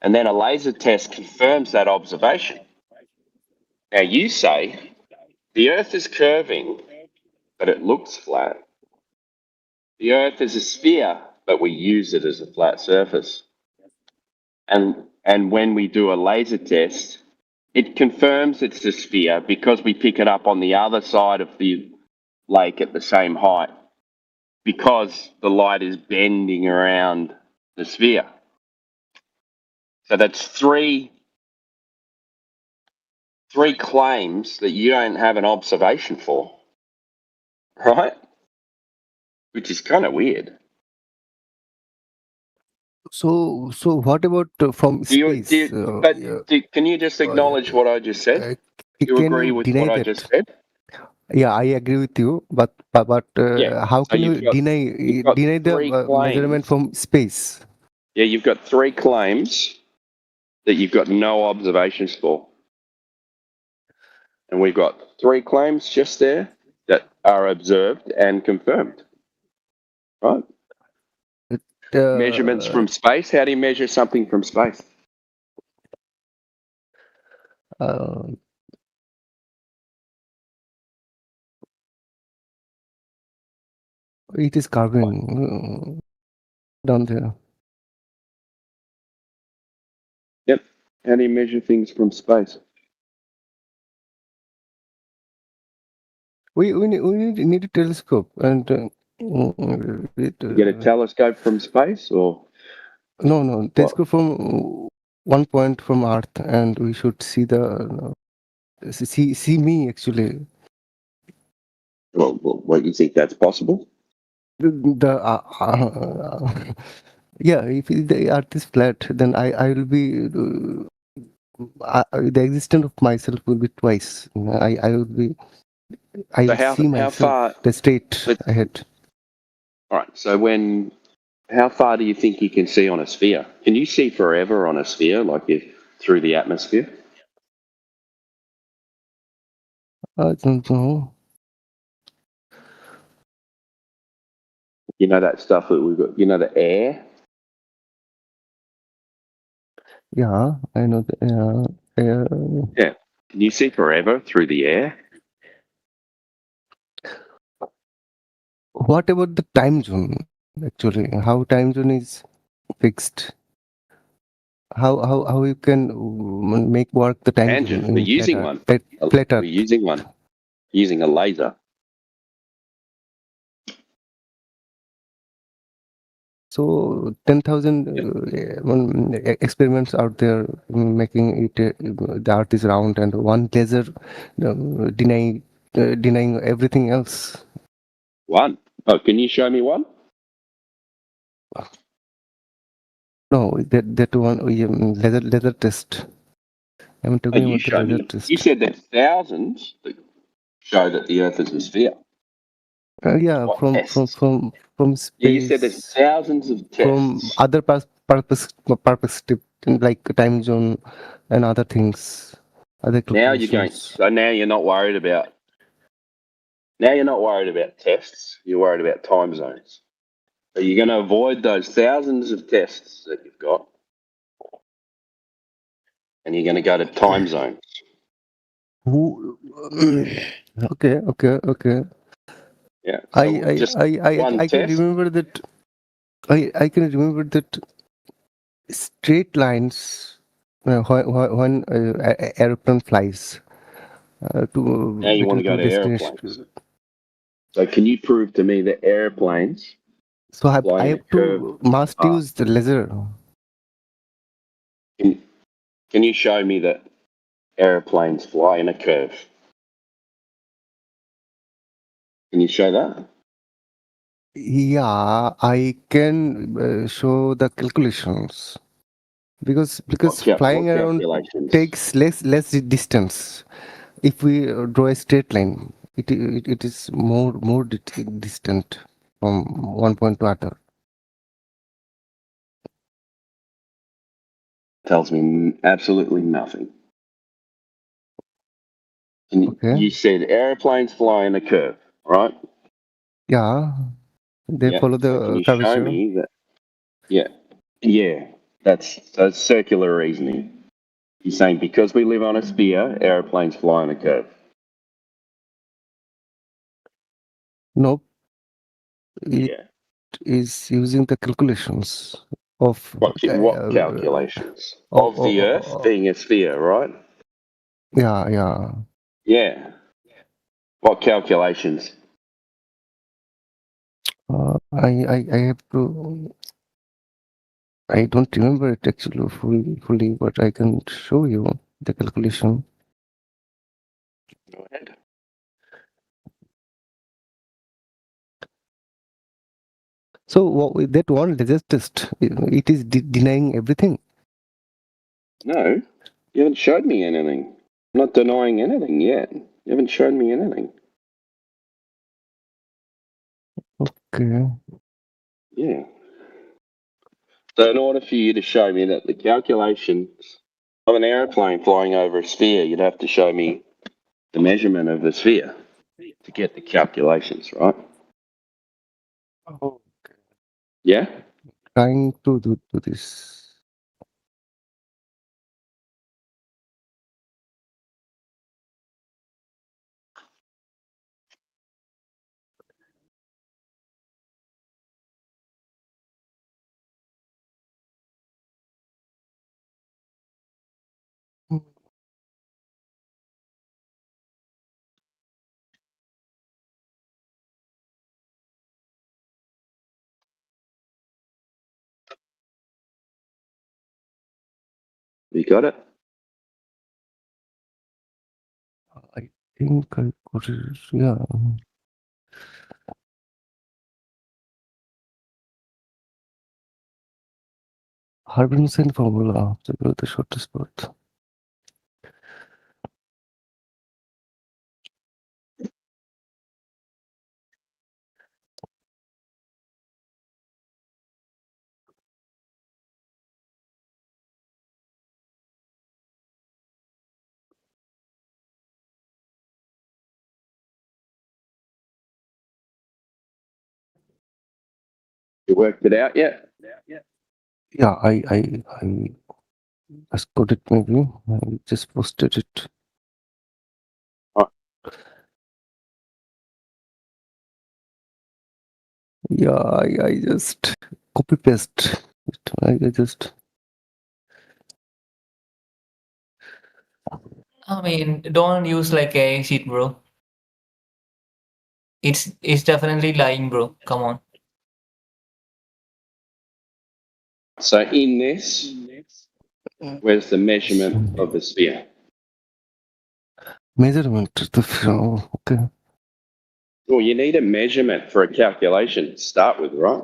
And then a laser test confirms that observation. Now you say the Earth is curving, but it looks flat. The Earth is a sphere, but we use it as a flat surface. And when we do a laser test, it confirms it's a sphere because we pick it up on the other side of the lake at the same height, because the light is bending around the sphere. So that's three claims that you don't have an observation for, right? Which is kind of weird. So what about from space? Can you just acknowledge what I just said? You Can agree you with deny what I that? just said? Yeah, I agree with you, but Yeah. how So can you you've got deny the three claims. measurement from space? Yeah, you've got three claims that you've got no observations for. And we've got three claims just there that are observed and confirmed. Right? Measurements from space. How do you measure something from space? It is carving down there. Yep. How do you measure things from space? We need a telescope and You get a telescope from space, or no telescope from one point from Earth, and we should see the see me actually. Well, what you think that's possible? Yeah, if the Earth is flat, then I will be the existence of myself will be twice. I will be. I So will see myself the straight ahead. All right. So how far do you think you can see on a sphere? Can you see forever on a sphere, like through the atmosphere? I don't know. You know that stuff that we've got. You know the air. Yeah, I know. Yeah. Can you see forever through the air? What about the time zone? Actually, how time zone is fixed? How you can make work the time zone Tangent. We're in using flat one. Earth? Flat We're Earth. using one. Using a laser. So 10,000 experiments out there making it the Earth is round, and one laser denying everything else. One. Oh, can you show me one? No, that one laser test. I'm Oh, talking you about the show laser me. test. You said there's thousands that show that the Earth is a sphere. Yeah, What from tests? from Yeah, you said there's space, thousands of from tests. other perspective, like time zone and other things, other Now you're going. calculations. So now you're not worried about. Now you're not worried about tests. You're worried about time zones. So you're going to avoid those thousands of tests that you've got, and you're going to go to time zones. Who? Okay. Yeah. So just one I can test. remember that. I can remember that straight lines when aeroplane flies to Now you want to between go two to airplanes. destinations. So can you prove to me that airplanes So I fly in a have curved to must path? use the laser. Can you show me that airplanes fly in a curve? Can you show that? Yeah, I can show the calculations because flying What around calculations? takes less distance. If we draw a straight line, it is more distant from one point to other. Tells me absolutely nothing. And Okay. you said airplanes fly in a curve, right? Yeah, they Yeah. follow So can the you show curvature. me that? Yeah. That's circular reasoning. You're saying because we live on a sphere, airplanes fly in a curve. Nope. It Yeah. is using the calculations of What calculations? Of the Earth being a sphere, right? yeah. Yeah. What calculations? I have to. I don't remember it actually fully, but I can show you the calculation. Go ahead. So what with that one laser test, it is denying everything. No, you haven't showed me anything. I'm not denying anything yet. You haven't shown me anything. Okay. Yeah. So in order for you to show me that the calculations of an airplane flying over a sphere, you'd have to show me the measurement of the sphere to get the calculations, right? Oh. Yeah? Trying to do this. You got it? I think I got it. Yeah. Harbinson formula to go the shortest path. You worked it out yet? Yeah, I just got it maybe. I just posted it. Yeah, I just copy paste it. I just I mean, don't use like a sheet, bro. It's definitely lying, bro. Come on. So in this, where's the measurement of the sphere? measurement. Oh, okay. Well, you need a measurement for a calculation to start with, right?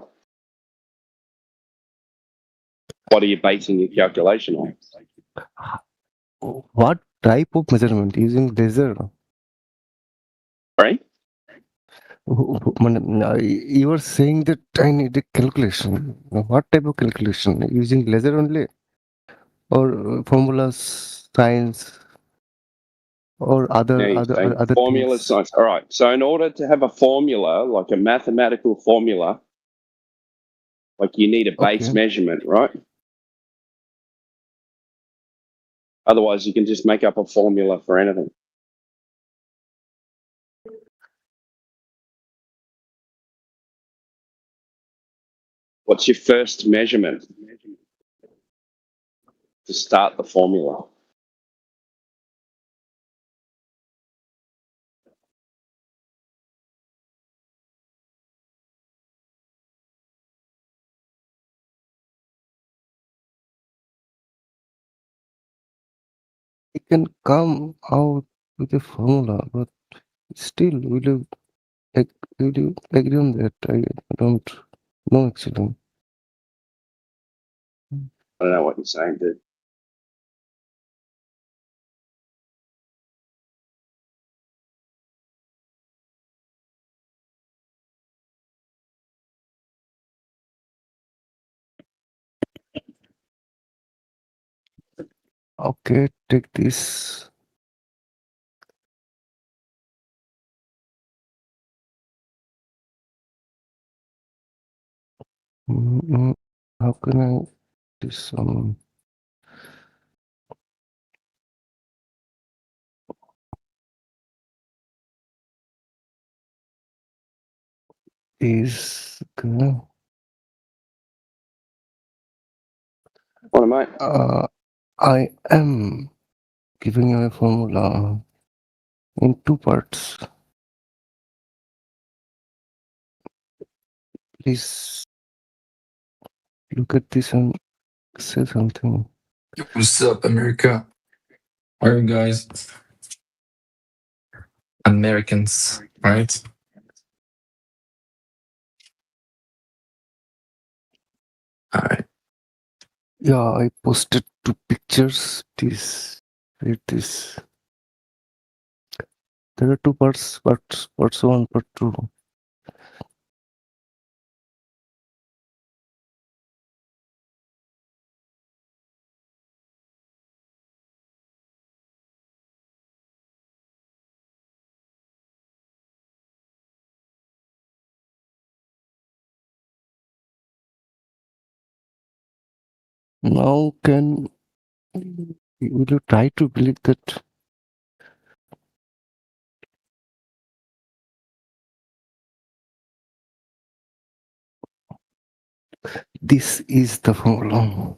What are you basing your calculation on? What type of measurement using laser? Right? You were saying that I need a calculation. What type of calculation? Using laser only, or formulas, science, or Now you're saying formula things? science. All right. So in order to have a formula, like a mathematical formula, like you need a base Okay. measurement, right? Otherwise, you can just make up a formula for anything. What's your first measurement to start the formula? It can come out with a formula, but still, will you agree on that? I don't know actually. I don't know what you're saying, dude. Okay, take this. How can I do some? Is okay. What am I? I am giving you a formula in two parts. Please look at this and say something. What's up, America? How are you guys? Americans, right? Alright. Yeah, I posted two pictures. This, read this. There are two parts, parts one, part two. Now will you try to believe that this is the formula?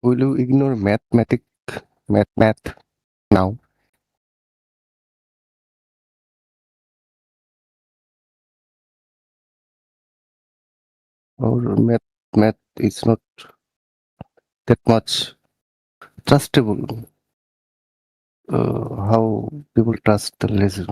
Will you ignore math now? Or math is not that much trustable. How people trust the laser?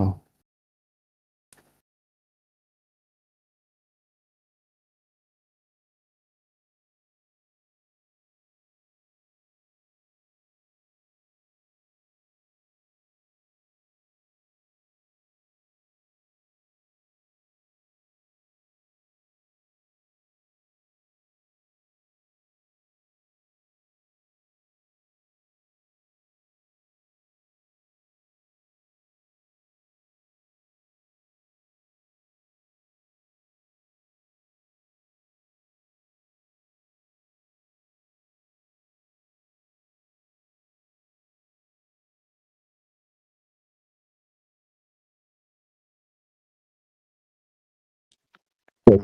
So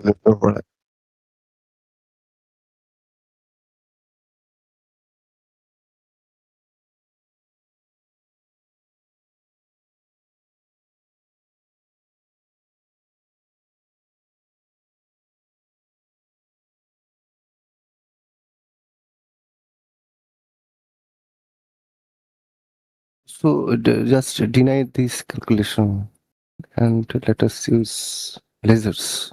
just deny this calculation and let us use lasers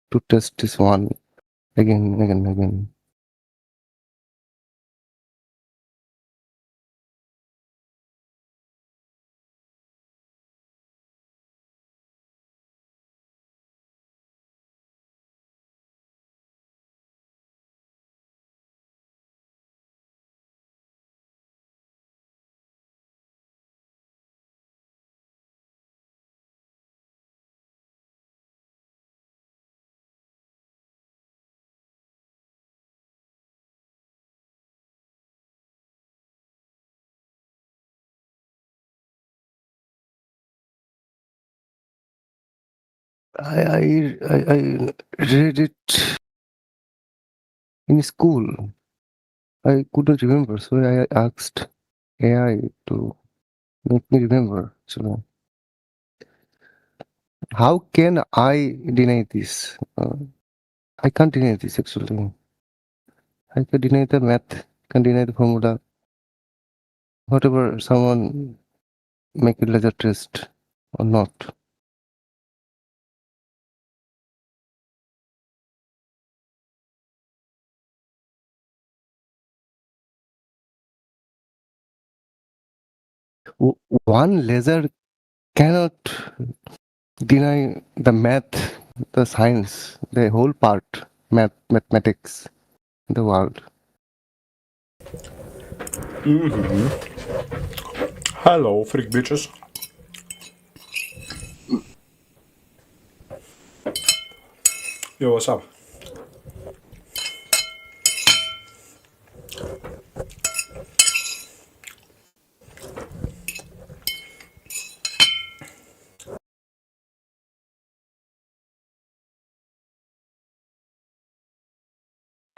to test this one again, again, again. I read it in school. I couldn't remember, so I asked AI to make me remember. So how can I deny this? I can't deny this actually. I can deny the math, can deny the formula. Whatever someone make a laser test or not. One laser cannot deny the math, the science, the whole part, mathematics, in the world. Hello, freak bitches. Yo, what's up?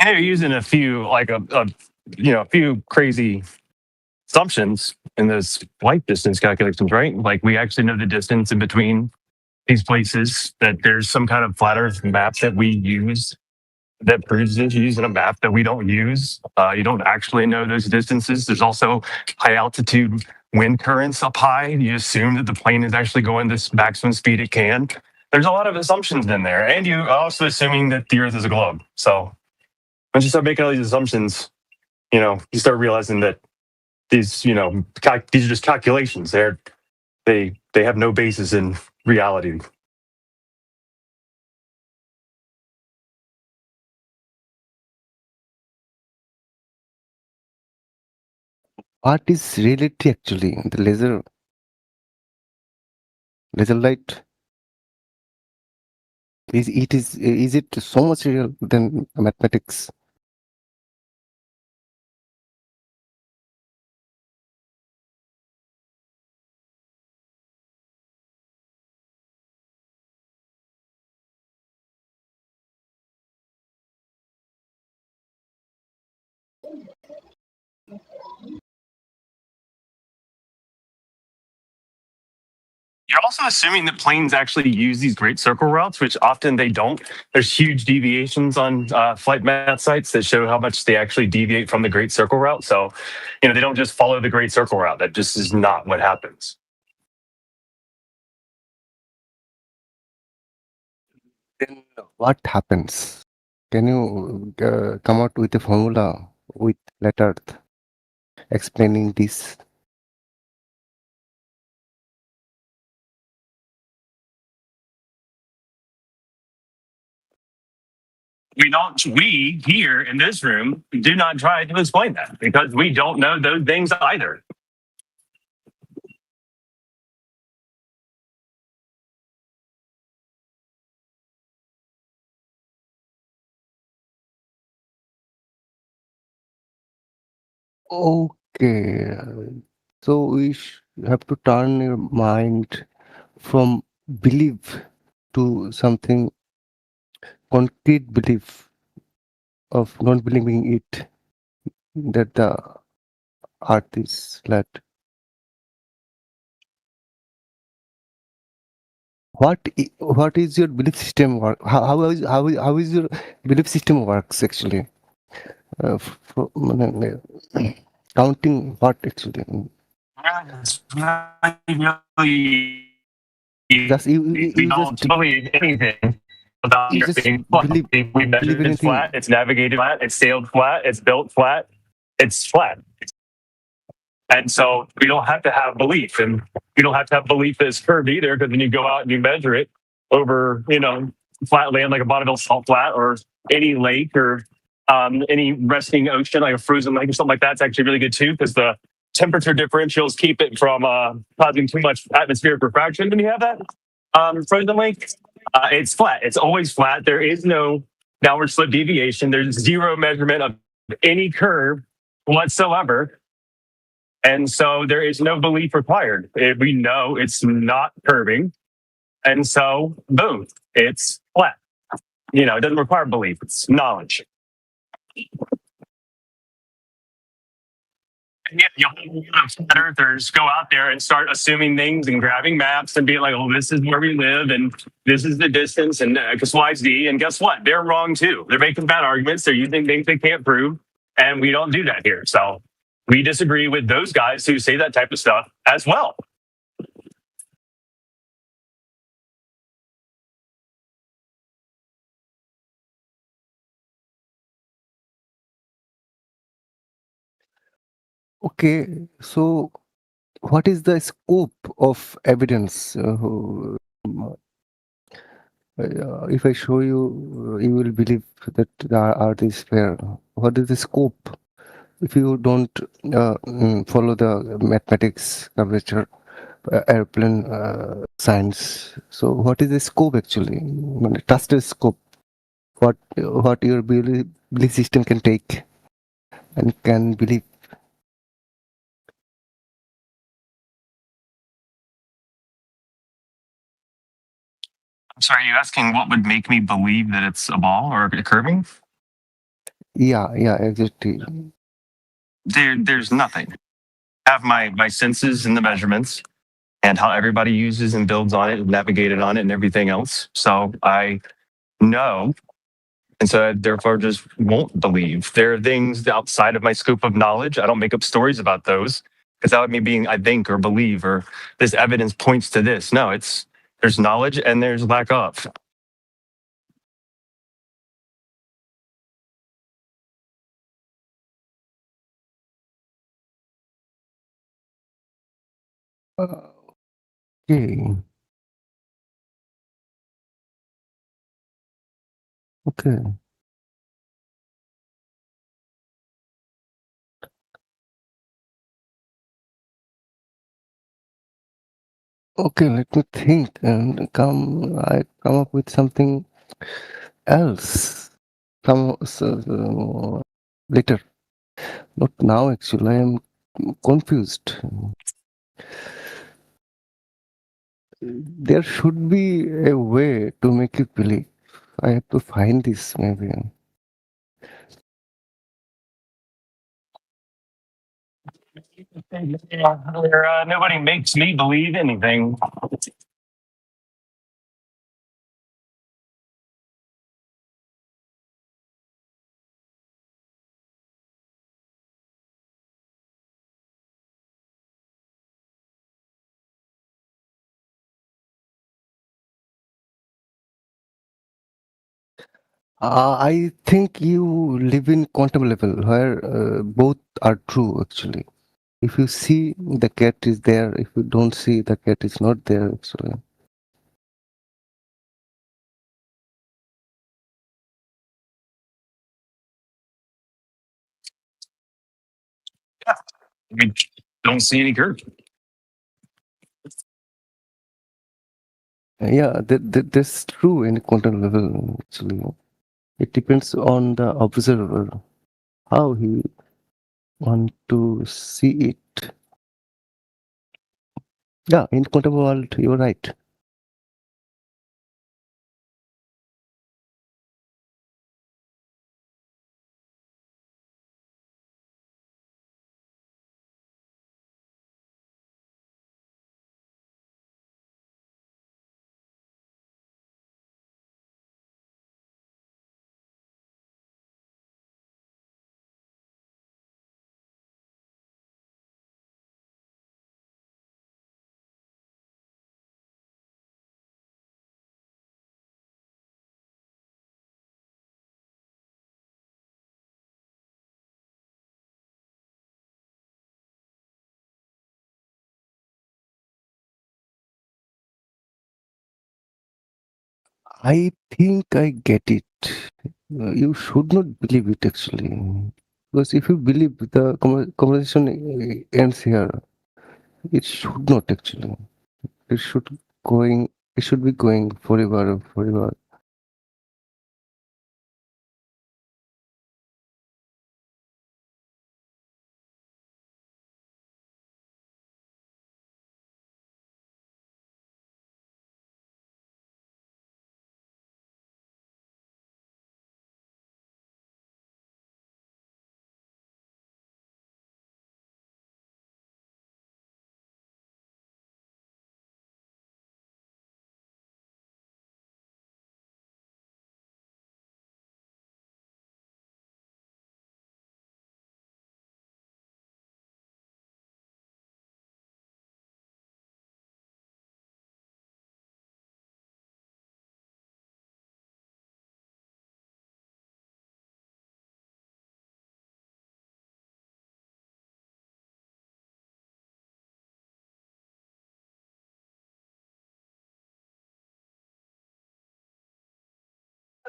And they're using a few, like a few crazy assumptions in those flight distance calculations, right? Like we actually know the distance in between these places, that there's some kind of flat Earth map that we use that proves this using a map that we don't use. You don't actually know those distances. There's also high altitude wind currents up high. You assume that the plane is actually going this maximum speed it can. There's a lot of assumptions in there. And you also assuming that the Earth is a globe. So once you start making all these assumptions, you start realizing that these, these are just calculations. They have no basis in reality. What is reality actually? The laser light. Is it so much real than mathematics? You're also assuming that planes actually use these great circle routes, which often they don't. There's huge deviations on flight math sites that show how much they actually deviate from the great circle route. So, they don't just follow the great circle route. That just is not what happens. Then what happens? Can you come out with a formula with flat Earth explaining this? We here in this room do not try to explain that because we don't know those things either. Okay, so we have to turn your mind from belief to something concrete belief of not believing it that the earth is flat. What is your belief system work? How is your belief system works actually? Counting what actually? Just We don't believe anything without you there just being flat. believe We measured it's anything. flat, it's navigated flat, it's sailed flat, it's built flat, it's flat. And so we don't have to have belief, and we don't have to have belief that it's curved either, because then you go out and you measure it over, flat land like a Bonneville Salt Flat or any lake or any resting ocean like a frozen lake or something like that. It's actually really good too, because the temperature differentials keep it from causing too much atmospheric refraction when you have that frozen lake. It's flat. It's always flat. There is no downward slope deviation. There's zero measurement of any curve whatsoever. And so there is no belief required. We know it's not curving. And so, boom, it's flat. It doesn't require belief. It's knowledge. And flat earthers go out there and start assuming things and grabbing maps and being like, oh, this is where we live and this is the distance and X, Y, Z. And guess what? They're wrong too. They're making bad arguments. They're using things they can't prove. And we don't do that here. So we disagree with those guys who say that type of stuff as well. Okay, so what is the scope of evidence? If I show you, you will believe that the earth is fair. What is the scope? If you don't follow the mathematics, curvature, airplane science, so what is the scope actually? Trusted scope. What your belief system can take and can believe. I'm sorry, are you asking what would make me believe that it's a ball or curving? Yeah, exactly. There's nothing. I have my senses and the measurements and how everybody uses and builds on it and navigated on it and everything else. So I know, and so I therefore just won't believe. There are things outside of my scope of knowledge. I don't make up stories about those, because that would mean being I think or believe or this evidence points to this. No, there's knowledge and there's lack of. Okay. Okay. Okay, let me think and I come up with something else. Later. Not now actually. I am confused. There should be a way to make you believe. I have to find this maybe. Nobody makes me believe anything. I think you live in quantum level where both are true actually. If you see the cat is there, if you don't see the cat is not there actually. Yeah. We don't see any curve. Yeah, that's true in quantum level actually. It depends on the observer, how he want to see it. Yeah, in quantum world, you're right. I think I get it. You should not believe it actually, because if you believe the conversation ends here, it should not actually. It should going. It should be going forever and forever.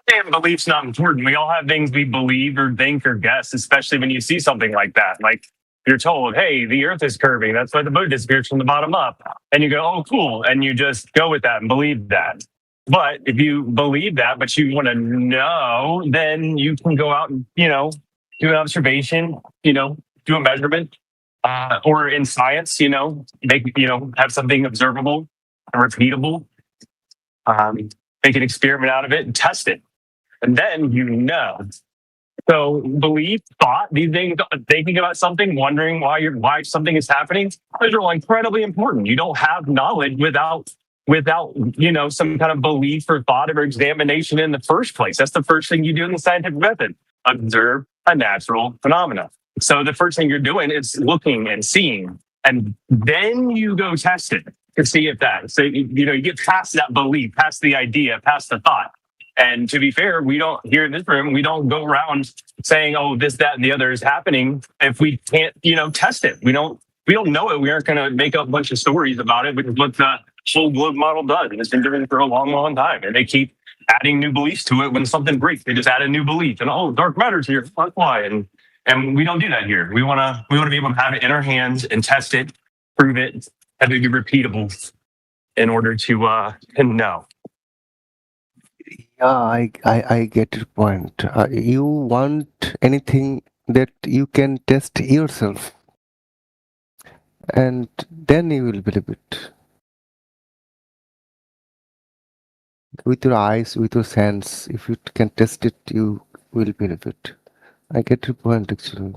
Damn, belief's not important. We all have things we believe or think or guess, especially when you see something like that. Like you're told, hey, the earth is curving. That's why the boat disappears from the bottom up. And you go, oh, cool. And you just go with that and believe that. But if you believe that, but you want to know, then you can go out and, do an observation, do a measurement, or in science, make, have something observable and repeatable, make an experiment out of it and test it. And then So belief, thought, these things, thinking about something, wondering why something is happening, those are all incredibly important. You don't have knowledge without some kind of belief or thought or examination in the first place. That's the first thing you do in the scientific method. Observe a natural phenomena. So the first thing you're doing is looking and seeing, and then you go test it to see if that. So you get past that belief, past the idea, past the thought. And to be fair, we don't here in this room, we don't go around saying, "Oh, this, that, and the other is happening." If we can't, test it, we don't know it. We aren't going to make up a bunch of stories about it, which is what the whole globe model does, and it's been doing it for a long, long time. And they keep adding new beliefs to it when something breaks. They just add a new belief, and dark matter's here. That's why. And we don't do that here. We want to be able to have it in our hands and test it, prove it, have it be repeatable in order to know. Yeah, I get your point. You want anything that you can test yourself, and then you will believe it. With your eyes, with your sense, if you can test it, you will believe it. I get your point actually.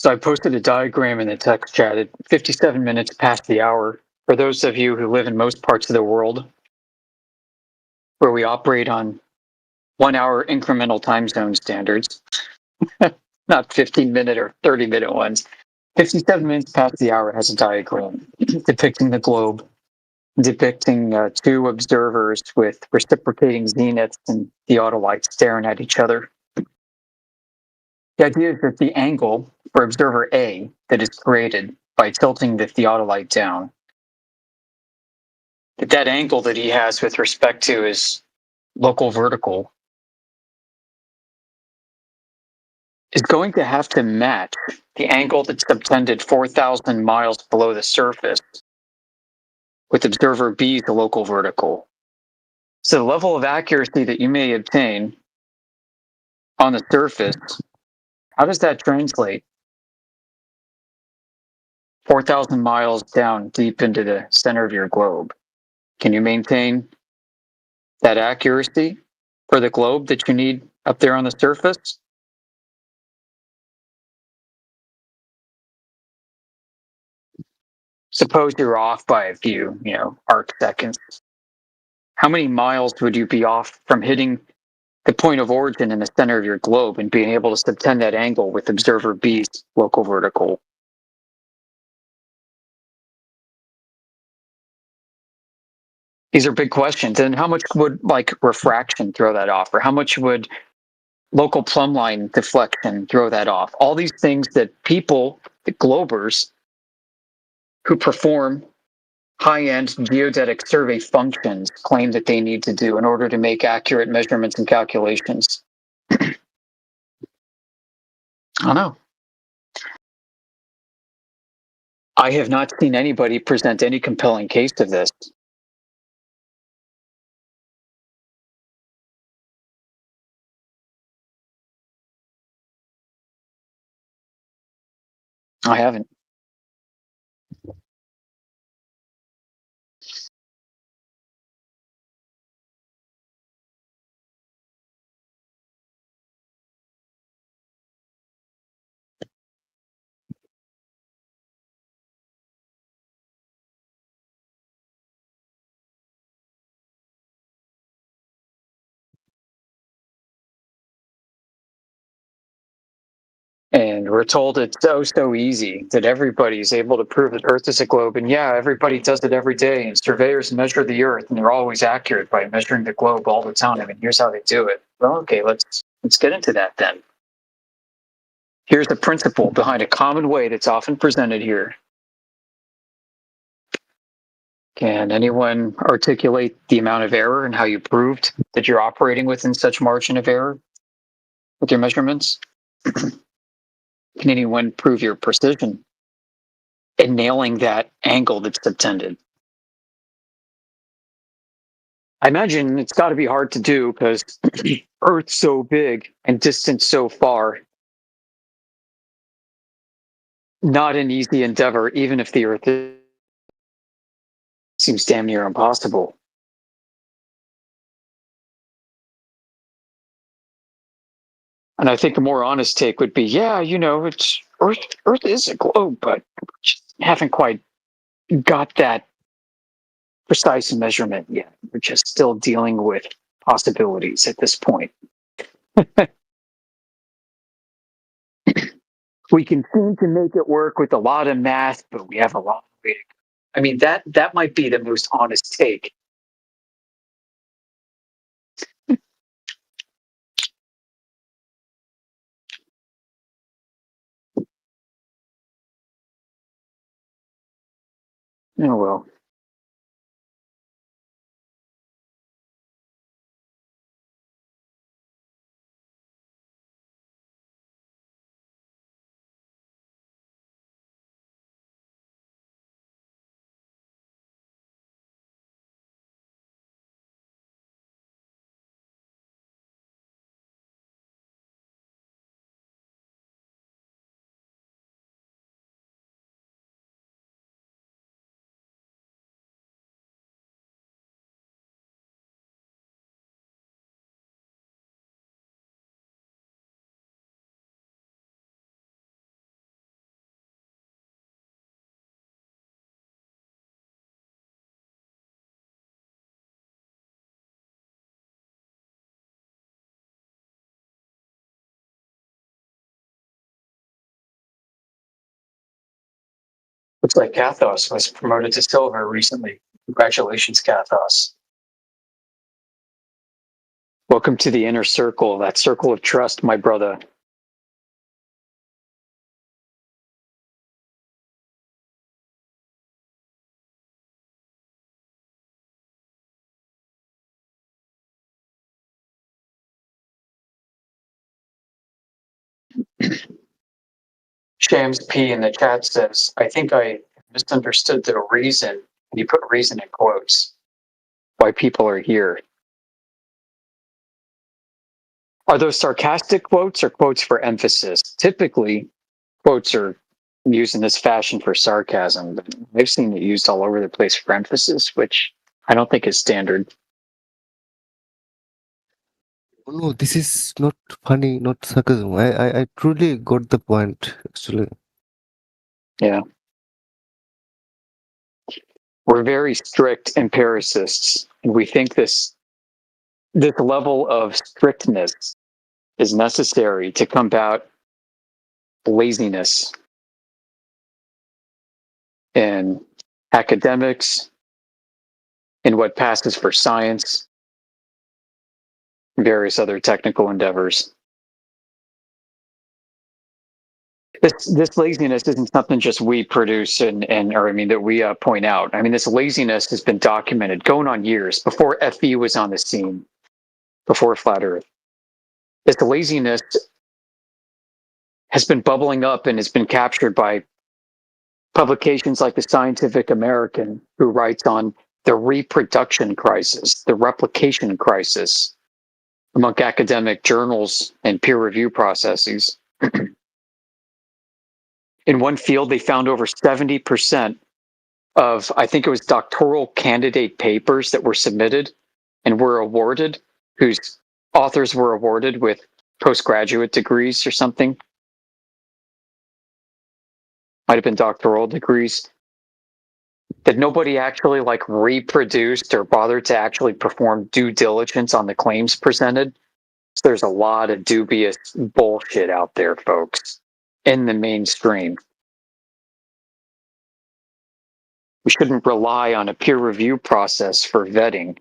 So I posted a diagram in the text chat at 57 minutes past the hour. For those of you who live in most parts of the world where we operate on 1 hour incremental time zone standards, not 15-minute or 30-minute ones, 57 minutes past the hour has a diagram depicting the globe, depicting two observers with reciprocating zeniths and theodolites staring at each other. The idea is that the angle for observer A that is created by tilting the theodolite down, that angle that he has with respect to his local vertical is going to have to match the angle that's subtended 4,000 miles below the surface with observer B's local vertical. So the level of accuracy that you may obtain on the surface, how does that translate? 4,000 miles down deep into the center of your globe. Can you maintain that accuracy for the globe that you need up there on the surface? Suppose you're off by a few, arc seconds. How many miles would you be off from hitting the point of origin in the center of your globe and being able to subtend that angle with observer B's local vertical? These are big questions. And how much would refraction throw that off? Or how much would local plumb line deflection throw that off? All these things that people, the globers, who perform high-end geodetic survey functions claim that they need to do in order to make accurate measurements and calculations. I don't know. I have not seen anybody present any compelling case of this. I haven't. And we're told it's so easy that everybody's able to prove that Earth is a globe. And yeah, everybody does it every day. And surveyors measure the Earth, and they're always accurate by measuring the globe all the time. I mean, here's how they do it. Well, okay, let's get into that then. Here's the principle behind a common way that's often presented here. Can anyone articulate the amount of error and how you proved that you're operating within such margin of error with your measurements? Can anyone prove your precision in nailing that angle that's subtended? I imagine it's got to be hard to do because Earth's so big and distance so far. Not an easy endeavor, even if the Earth seems damn near impossible. And I think a more honest take would be, yeah, it's Earth is a globe, but just haven't quite got that precise measurement yet. We're just still dealing with possibilities at this point. We can seem to make it work with a lot of math, but we have a long way to go. I mean, that might be the most honest take. Oh well. Looks like Kathos was promoted to silver recently. Congratulations, Kathos. Welcome to the inner circle, that circle of trust, my brother. Shams P in the chat says, I think I misunderstood the reason, and you put reason in quotes, why people are here. Are those sarcastic quotes or quotes for emphasis? Typically, quotes are used in this fashion for sarcasm, but I've seen it used all over the place for emphasis, which I don't think is standard. No, this is not funny, not sarcasm. I truly got the point, actually. Yeah. We're very strict empiricists, and we think this level of strictness is necessary to combat laziness in academics, in what passes for science, various other technical endeavors. This laziness isn't something just we produce or I mean that we point out. I mean, this laziness has been documented going on years before FE was on the scene, before Flat Earth. This laziness has been bubbling up and has been captured by publications like the Scientific American, who writes on the reproduction crisis, the replication crisis among academic journals and peer review processes. In one field, they found over 70% of, I think it was doctoral candidate papers that were submitted and were awarded, whose authors were awarded with postgraduate degrees or something. Might have been doctoral degrees. That nobody actually like reproduced or bothered to actually perform due diligence on the claims presented. So there's a lot of dubious bullshit out there, folks, in the mainstream. We shouldn't rely on a peer review process for vetting.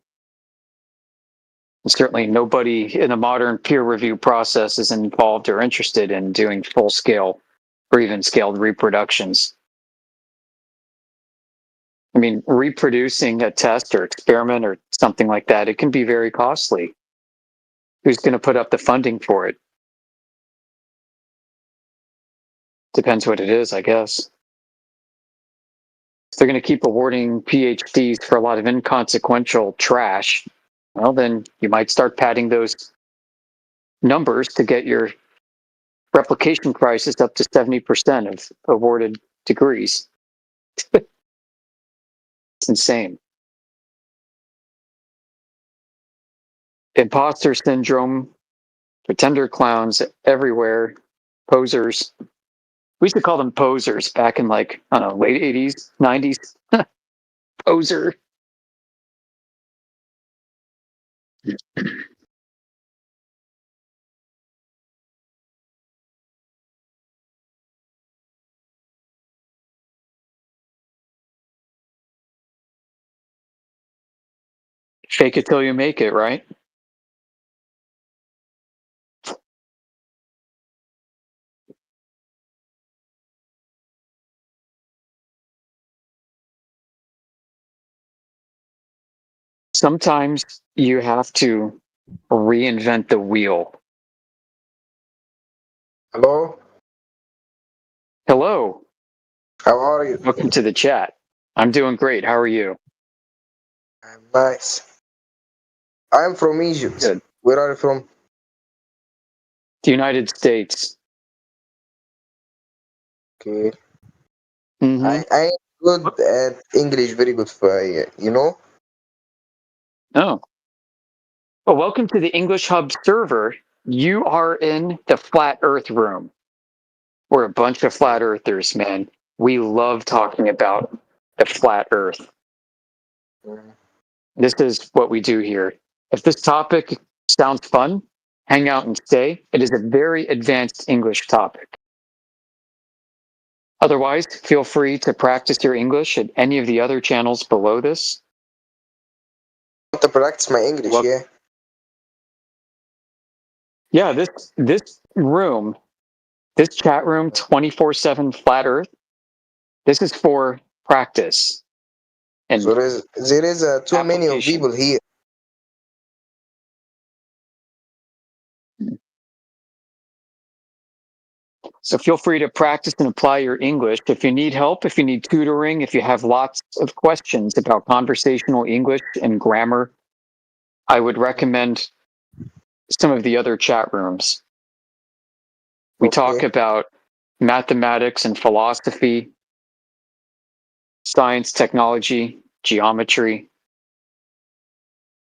And certainly nobody in a modern peer review process is involved or interested in doing full scale or even scaled reproductions. I mean, reproducing a test or experiment or something like that, it can be very costly. Who's going to put up the funding for it? Depends what it is, I guess. If they're going to keep awarding PhDs for a lot of inconsequential trash, well, then you might start padding those numbers to get your replication crisis up to 70% of awarded degrees. It's insane. Imposter syndrome, pretender clowns everywhere, posers. We used to call them posers back in like, I don't know, late 80s, 90s. Poser. Fake it till you make it, right? Sometimes you have to reinvent the wheel. Hello? Hello. How are you? Welcome to the chat. I'm doing great. How are you? I'm nice. I'm from Egypt. Good. Where are you from? The United States. Okay. Mhm. I am good at English, very good for you know? Oh. Well, welcome to the English Hub server. You are in the Flat Earth room. We're a bunch of flat earthers, man. We love talking about the flat Earth. This is what we do here. If this topic sounds fun, hang out and stay. It is a very advanced English topic. Otherwise, feel free to practice your English at any of the other channels below this. I want to practice my English, yeah. Yeah, this room, this chat room, 24/7 Flat Earth. This is for practice. And So there is too many of application. people here. So feel free to practice and apply your English. If you need help, if you need tutoring, if you have lots of questions about conversational English and grammar, I would recommend some of the other chat rooms. We talk about mathematics and philosophy, science, technology, geometry,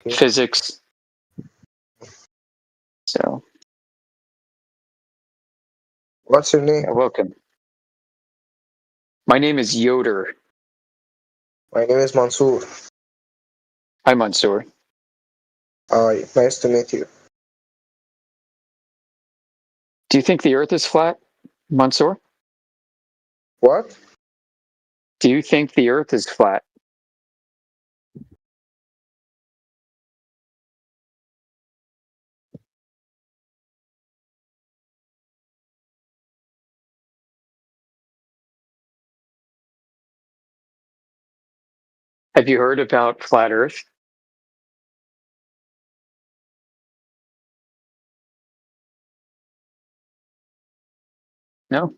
physics. So, what's your name? You're welcome. My name is Yoder. My name is Mansoor. Hi, Mansoor. Hi, nice to meet you. Do you think the Earth is flat, Mansoor? What? Do you think the Earth is flat? Have you heard about flat Earth? No?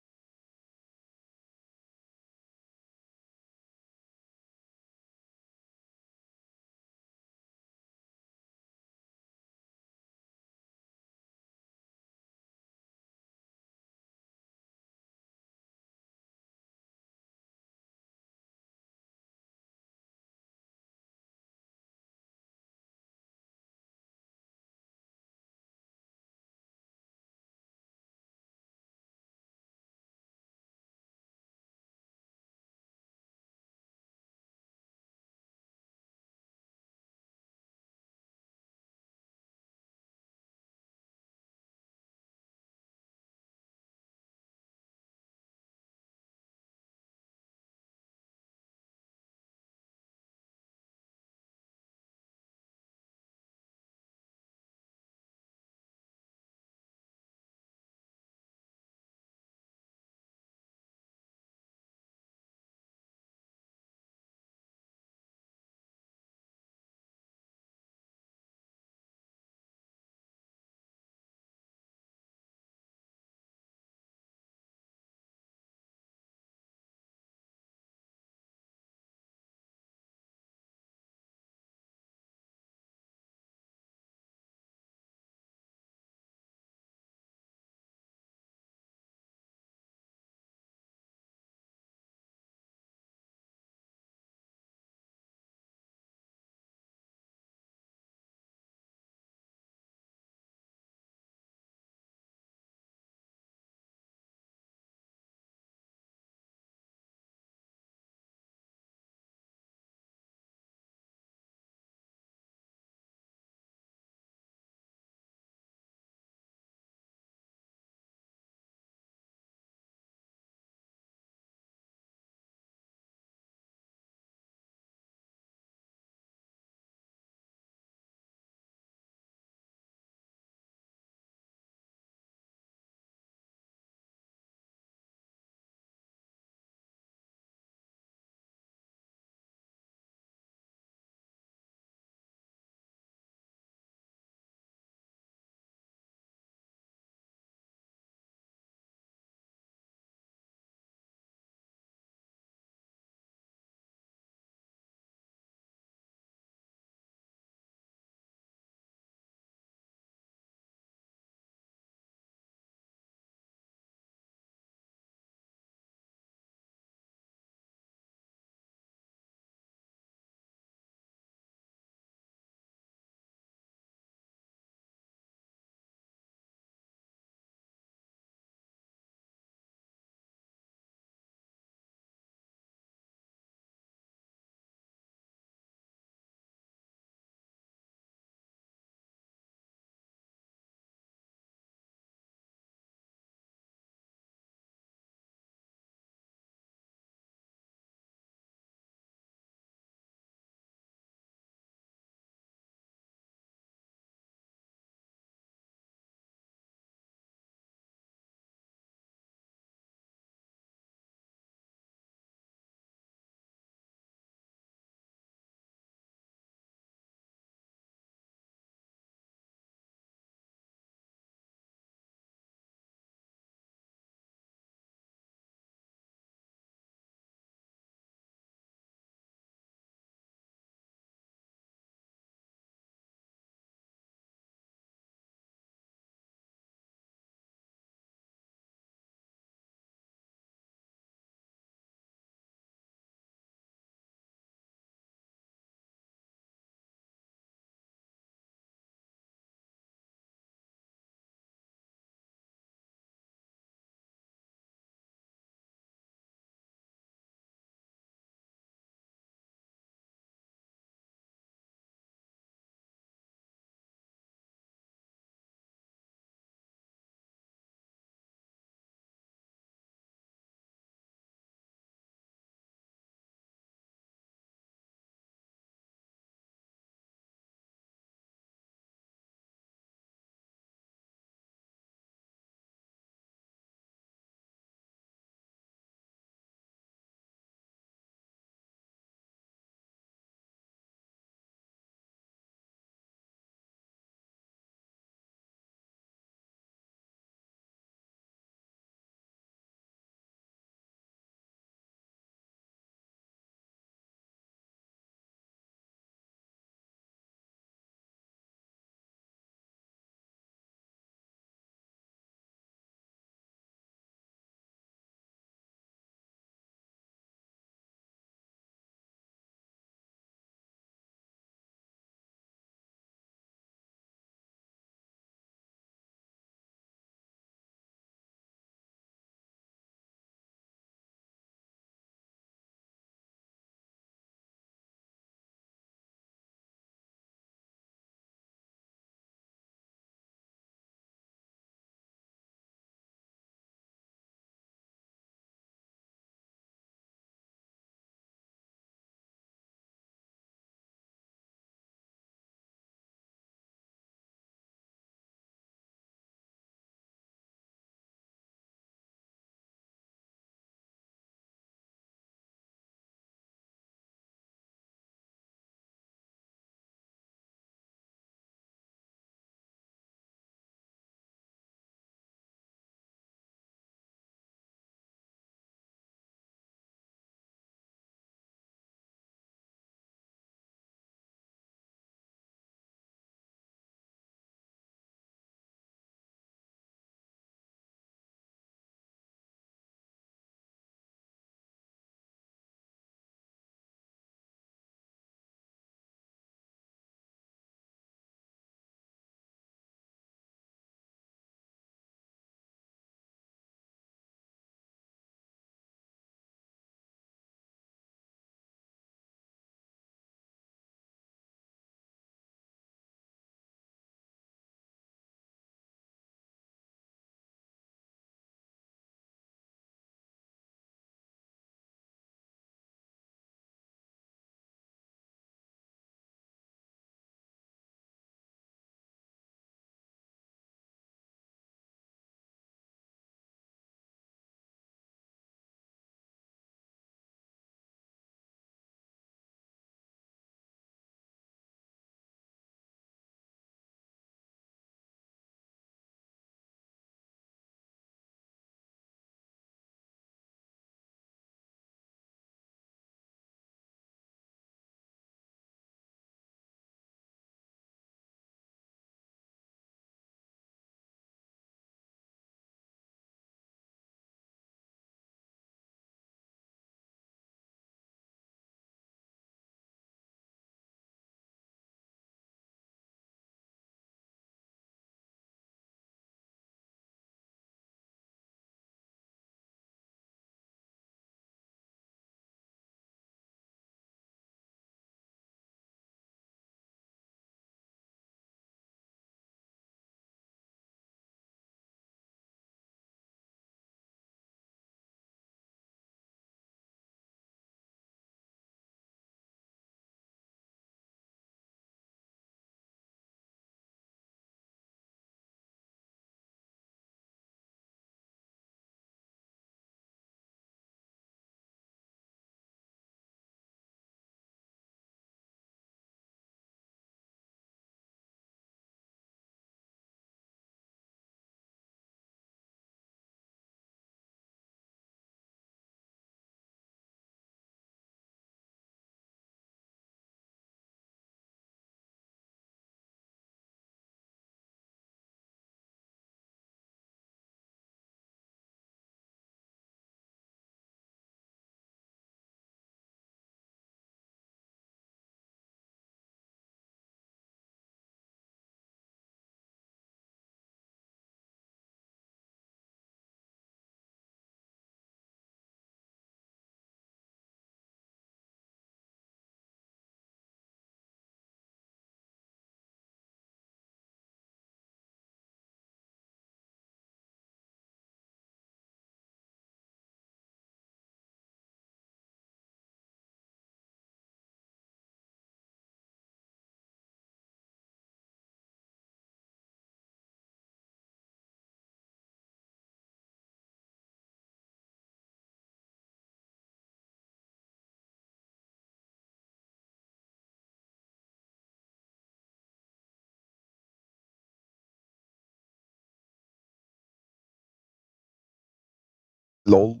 Lol.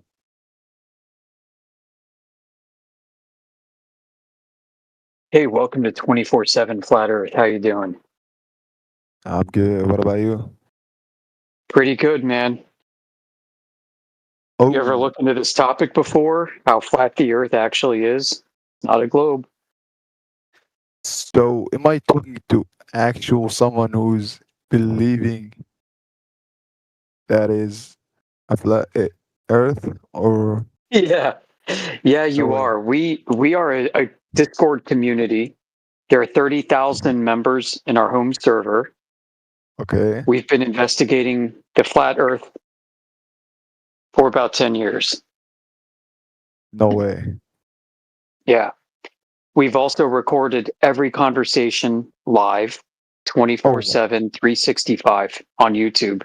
Hey, welcome to 24/7 Flat Earth. How you doing? I'm good. What about you? Pretty good, man. Oh, You ever looked into this topic before? How flat the Earth actually is? Not a globe. so am I talking to actual someone who's believing that is a flat Earth, or Yeah, yeah, you no way? are. We are a Discord community. There are 30,000 members in our home server. Okay, We've been investigating the flat Earth for about 10 years. no way. Yeah. We've also recorded every conversation live, 24/7, 365 on YouTube,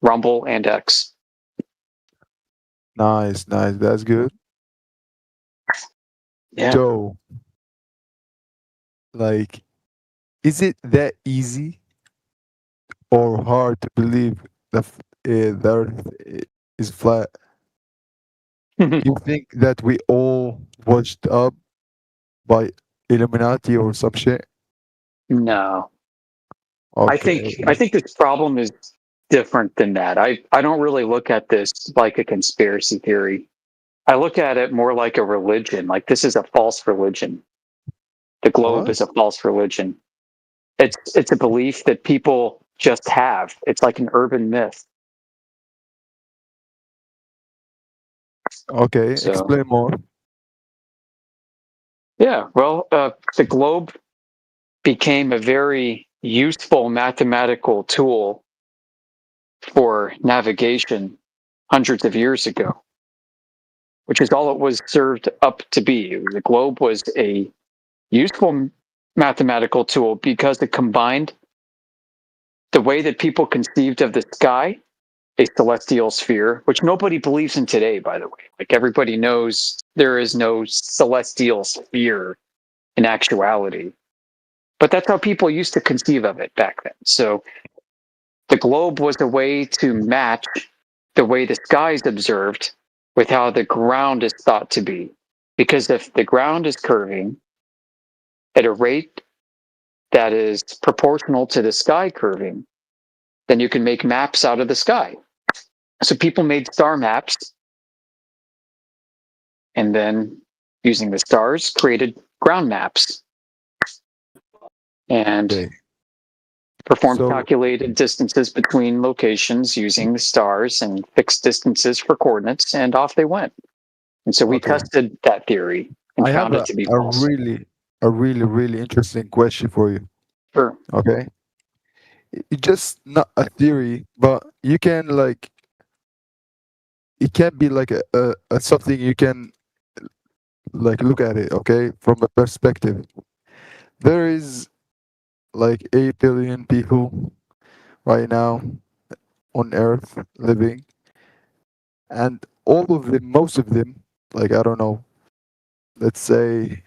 Rumble, and X. Nice, nice. That's good. Yeah. So, like, is it that easy or hard to believe the Earth is flat? You think that we all washed up by Illuminati or some shit? No. Okay. I think this problem is different than that. I don't really look at this like a conspiracy theory. I look at it more like a religion. Like this is a false religion. The globe What? is a false religion. It's a belief that people just have. It's like an urban myth. Okay, So explain more. yeah, well, the globe became a very useful mathematical tool for navigation hundreds of years ago, which is all it was served up to be. The globe was a useful mathematical tool because it combined the way that people conceived of the sky, a celestial sphere, which nobody believes in today, by the way. Like everybody knows there is no celestial sphere in actuality. But that's how people used to conceive of it back then. So the globe was a way to match the way the sky is observed with how the ground is thought to be. Because if the ground is curving at a rate that is proportional to the sky curving, then you can make maps out of the sky. So people made star maps, and then using the stars created ground maps and Okay. performed So, calculated distances between locations using the stars and fixed distances for coordinates, and off they went. And so we okay. tested that theory and I have found it to be a false. really interesting question for you. Sure. Okay. It's just not a theory, but you can like it can be like a something you can like look at it, okay, from a perspective. There is like 8 billion people right now on Earth living, and all of them, most of them, like I don't know, let's say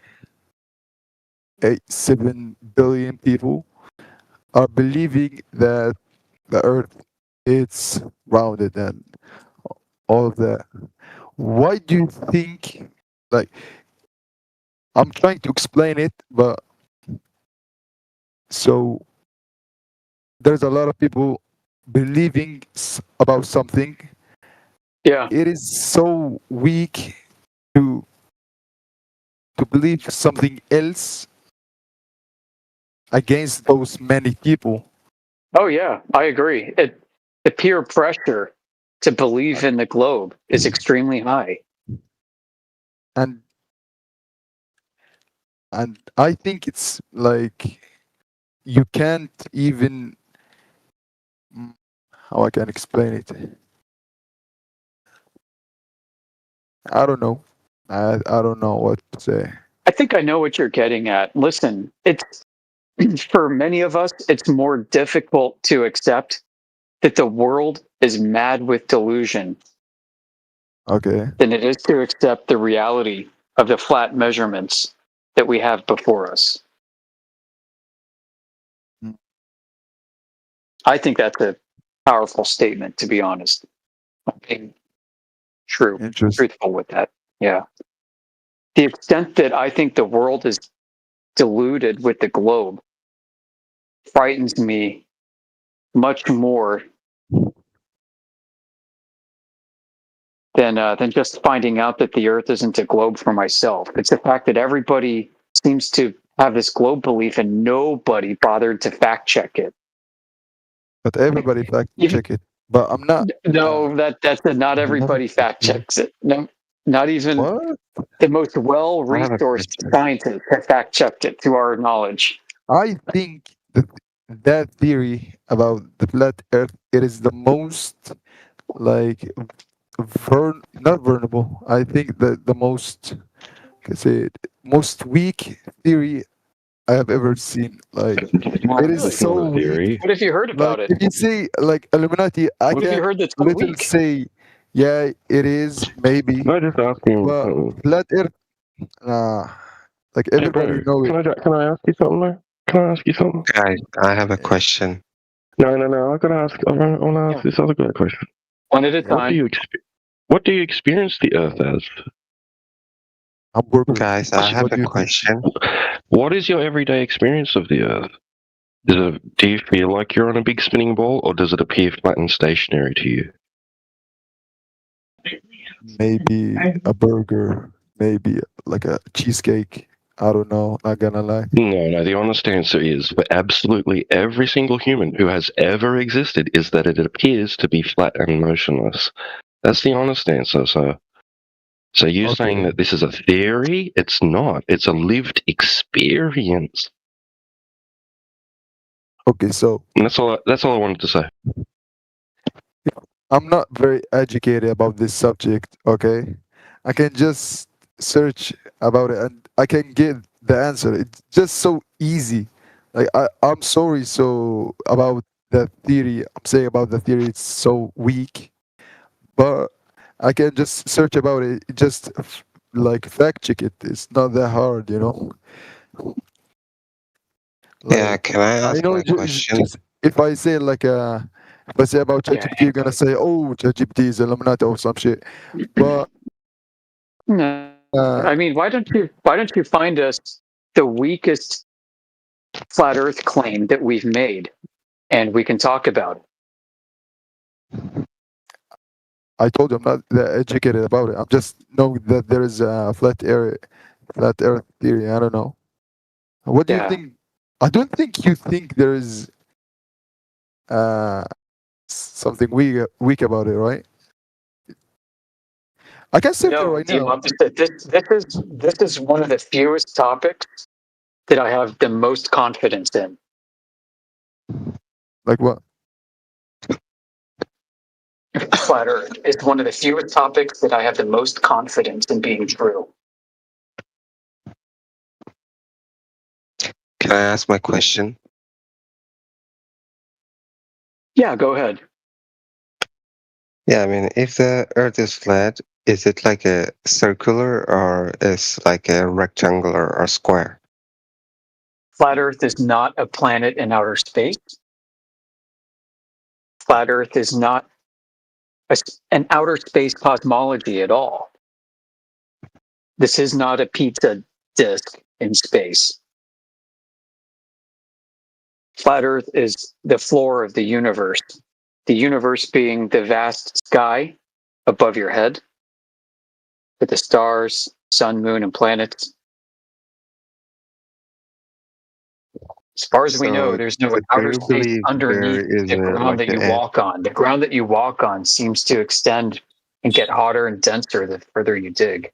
7 billion people are believing that the Earth is rounded and all of that. Why do you think? Like I'm trying to explain it, but so there's a lot of people believing about something. Yeah. It is so weak to believe something else against those many people. Oh yeah, I agree. The peer pressure to believe in the globe is extremely high. And I think it's like you can't even how I can explain it. I don't know. I don't know what to say. I think I know what you're getting at. Listen, it's for many of us, it's more difficult to accept that the world is mad with delusion Okay. than it is to accept the reality of the flat measurements that we have before us. I think that's a powerful statement, to be honest. I mean, truthful with that. Yeah. The extent that I think the world is diluted with the globe frightens me much more than just finding out that the Earth isn't a globe for myself. It's the fact that everybody seems to have this globe belief and nobody bothered to fact check it. But everybody fact check it. But I'm not. No, that's it. Not everybody fact checks it. No, not even the most well-resourced scientists have fact checked it, to our knowledge. I think that theory about the flat Earth, it is the most like not vulnerable. I think that the most, most weak theory I have ever seen. Like it is so weak. What have you heard about Like, it? if you say like Illuminati, I What have you can heard that's so little weak? say, yeah, it is maybe. No, just asking. But flat Earth, like everybody knows it. Can I ask you something, man? Can I ask you something? Guys, I have a question. No. I gotta ask. I want to ask this other guy a question. One at a What time. do you experience the Earth as? Guys, I have a question. What is your everyday experience of the Earth? Do you feel like you're on a big spinning ball, or does it appear flat and stationary to you? Maybe a burger, maybe like a cheesecake. I don't know, not gonna lie. No, the honest answer is for absolutely every single human who has ever existed is that it appears to be flat and motionless. That's the honest answer. So you saying that this is a theory? It's not. It's a lived experience. Okay, so and that's all I wanted to say. I'm not very educated about this subject, okay? I can just search about it and I can get the answer. It's just so easy. Like I'm sorry so about the theory. I'm saying about the theory it's so weak. But I can just search about it. Just like fact check it. It's not that hard, you know. Yeah, can I ask know my it's question? just if I say like if I say about ChatGPT, you're gonna say, "Oh, ChatGPT is Illuminati" or some shit. But No. I mean, why don't you find us the weakest flat Earth claim that we've made, and we can talk about it. I told you I'm not that educated about it. I'm just know that there is a flat Earth theory. I don't know. What do you think? I don't think you think there is something weak about it, right? I can search it right the now. opposite. This is one of the fewest topics that I have the most confidence in. Like what? Flat Earth is one of the fewest topics that I have the most confidence in being true. Can I ask my question? Yeah, go ahead. Yeah, I mean, if the Earth is flat, is it like a circular or is like a rectangular or square? Flat Earth is not a planet in outer space. Flat Earth is not an outer space cosmology at all. This is not a pizza disk in space. Flat Earth is the floor of the universe being the vast sky above your head, with the stars, sun, moon, and planets. As far as we know, there's no outer space underneath the ground that you walk on. The ground that you walk on seems to extend and get hotter and denser the further you dig.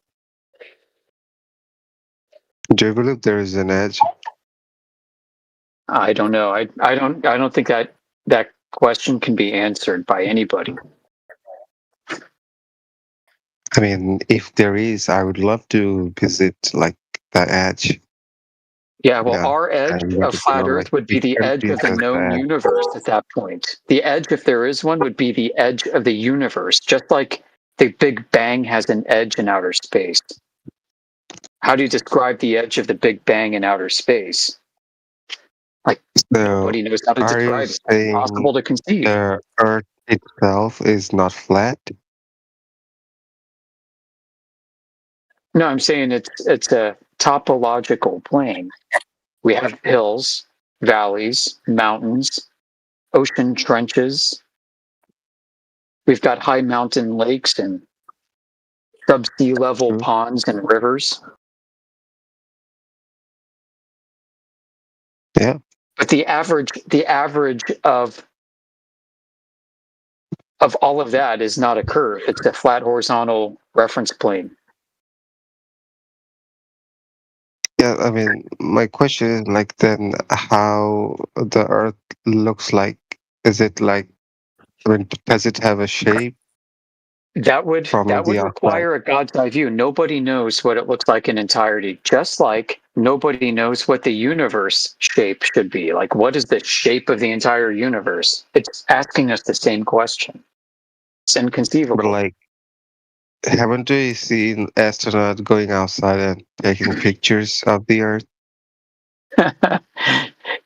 Do you believe there is an edge? I don't know. I don't think that question can be answered by anybody. I mean, if there is, I would love to visit like that edge. Yeah, well, our edge of flat Earth would be the edge of the known universe at that point. The edge, if there is one, would be the edge of the universe, just like the Big Bang has an edge in outer space. How do you describe the edge of the Big Bang in outer space? Like, nobody knows how to describe it. It's impossible to conceive. The Earth itself is not flat? No, I'm saying it's a topological plane. We have hills, valleys, mountains, ocean trenches. We've got high mountain lakes and sub-sea level ponds and rivers. Yeah. But the average of all of that is not a curve. It's a flat horizontal reference plane. Yeah, I mean, my question is like then how the Earth looks like. Is it like, I mean, does it have a shape That would from the outside? require a God's eye view. Nobody knows what it looks like in entirety. Just like nobody knows what the universe shape should be. Like, what is the shape of the entire universe? It's asking us the same question. It's inconceivable. But like, haven't we seen astronauts going outside and taking pictures of the Earth?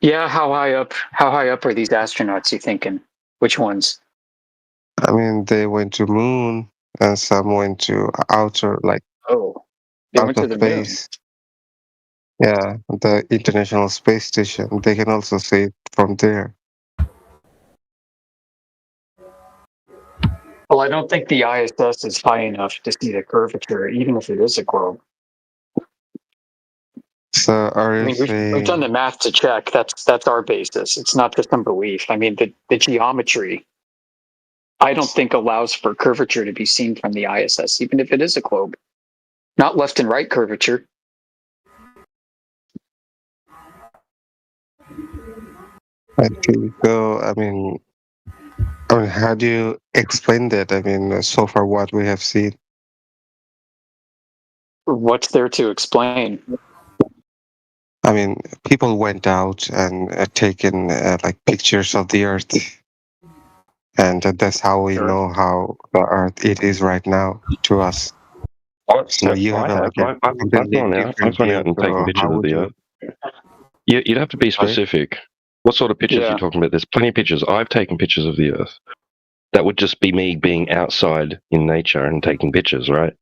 Yeah, how high up are these astronauts, you thinking? Which ones? I mean, they went to moon and some went to outer, like They went to outer the moon. space. Yeah, the International Space Station. They can also see it from there. Well, I don't think the ISS is high enough to see the curvature, even if it is a globe. So are I you mean, we've done saying, the math to check. That's our basis. It's not just some belief. I mean, the geometry, I don't think allows for curvature to be seen from the ISS, even if it is a globe. Not left and right curvature. I think so? I mean, how do you explain that? I mean, so far what we have seen. What's there to explain? I mean, people went out and taken like pictures of the Earth, and that's how we know how the Earth it is right now to us. So you have I've a completely gone out. different I've gone view. out and So taken pictures how of would the you? Earth. You'd have to be Sorry? specific. What sort of pictures are Yeah. you talking about? There's plenty of pictures. I've taken pictures of the Earth. That would just be me being outside in nature and taking pictures, right?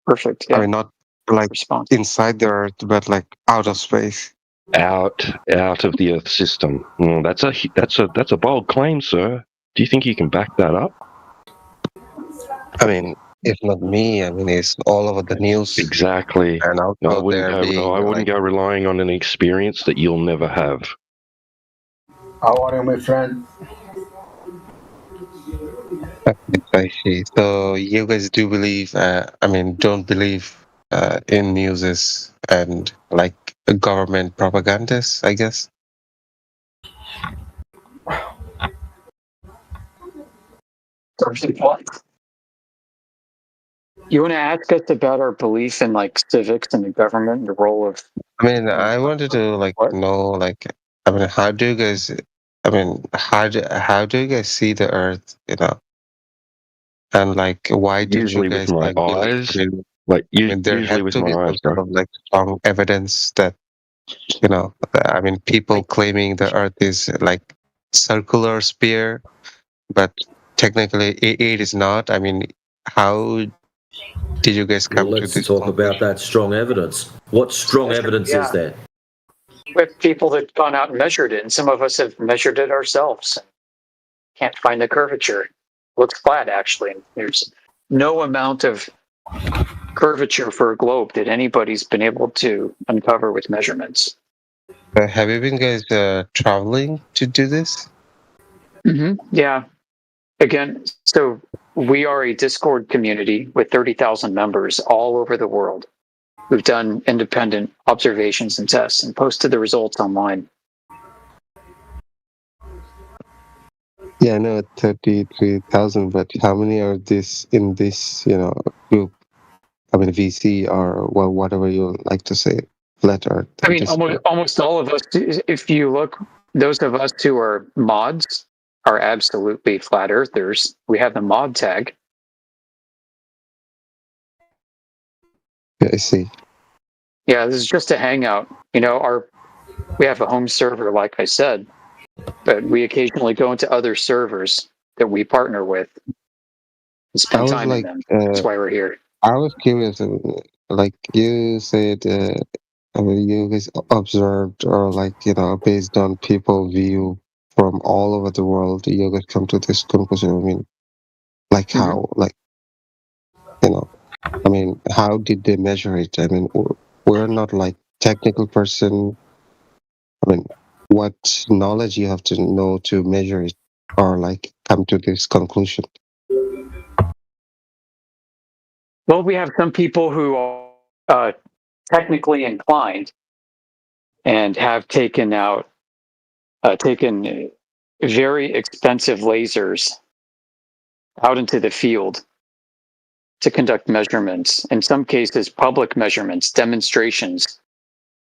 Perfect. I mean, not like inside the Earth, but like out of space. Out of the Earth system. That's a bold claim, sir. Do you think you can back that up? I mean, if not me, I mean, it's all over the news. Exactly. And also there being I wouldn't go relying on an experience that you'll never have. How are you, my friend? I see. So you guys do believe, I mean, don't believe in newses and like government propagandas, I guess? What? You want to ask us about our belief in like civics and the government and the role of? I mean, I wanted to like know, like, I mean, how do you guys, I mean, how do you guys see the Earth, you know? And like, why do Usually you with guys my like believe? eyes. I mean, Like there usually had with to be my some eyes, sort bro. of like strong evidence that, you know, I mean, people claiming the Earth is like circular sphere, but technically it is not. I mean, how did you guys Well, come to let's this talk conclusion? about that strong evidence. What strong evidence is there? With people that have gone out and measured it, and some of us have measured it ourselves. Can't find the curvature. Looks flat, actually. There's no amount of curvature for a globe that anybody's been able to uncover with measurements. Have you been guys traveling to do this? Yeah. Again, so we are a Discord community with 30,000 members all over the world. We've done independent observations and tests and posted the results online. Yeah, I know 33,000, but how many are this in this, you know, group? I mean, VC or well, whatever you like to say, flat Earth. I mean, almost all of us, if you look, those of us who are mods are absolutely flat earthers. We have the mod tag. Yeah, I see. Yeah, this is just a hangout. You know, we have a home server, like I said, but we occasionally go into other servers that we partner with and spend time in them. That's why we're here. I was curious. Like you said, I mean, you guys observed, or like based on people view from all over the world, you guys come to this conclusion. I mean, like how, like I mean, how did they measure it? I mean, we're not like technical person. I mean, what knowledge you have to know to measure it, or like come to this conclusion? Well, we have some people who are technically inclined and have taken very expensive lasers out into the field to conduct measurements, in some cases public measurements, demonstrations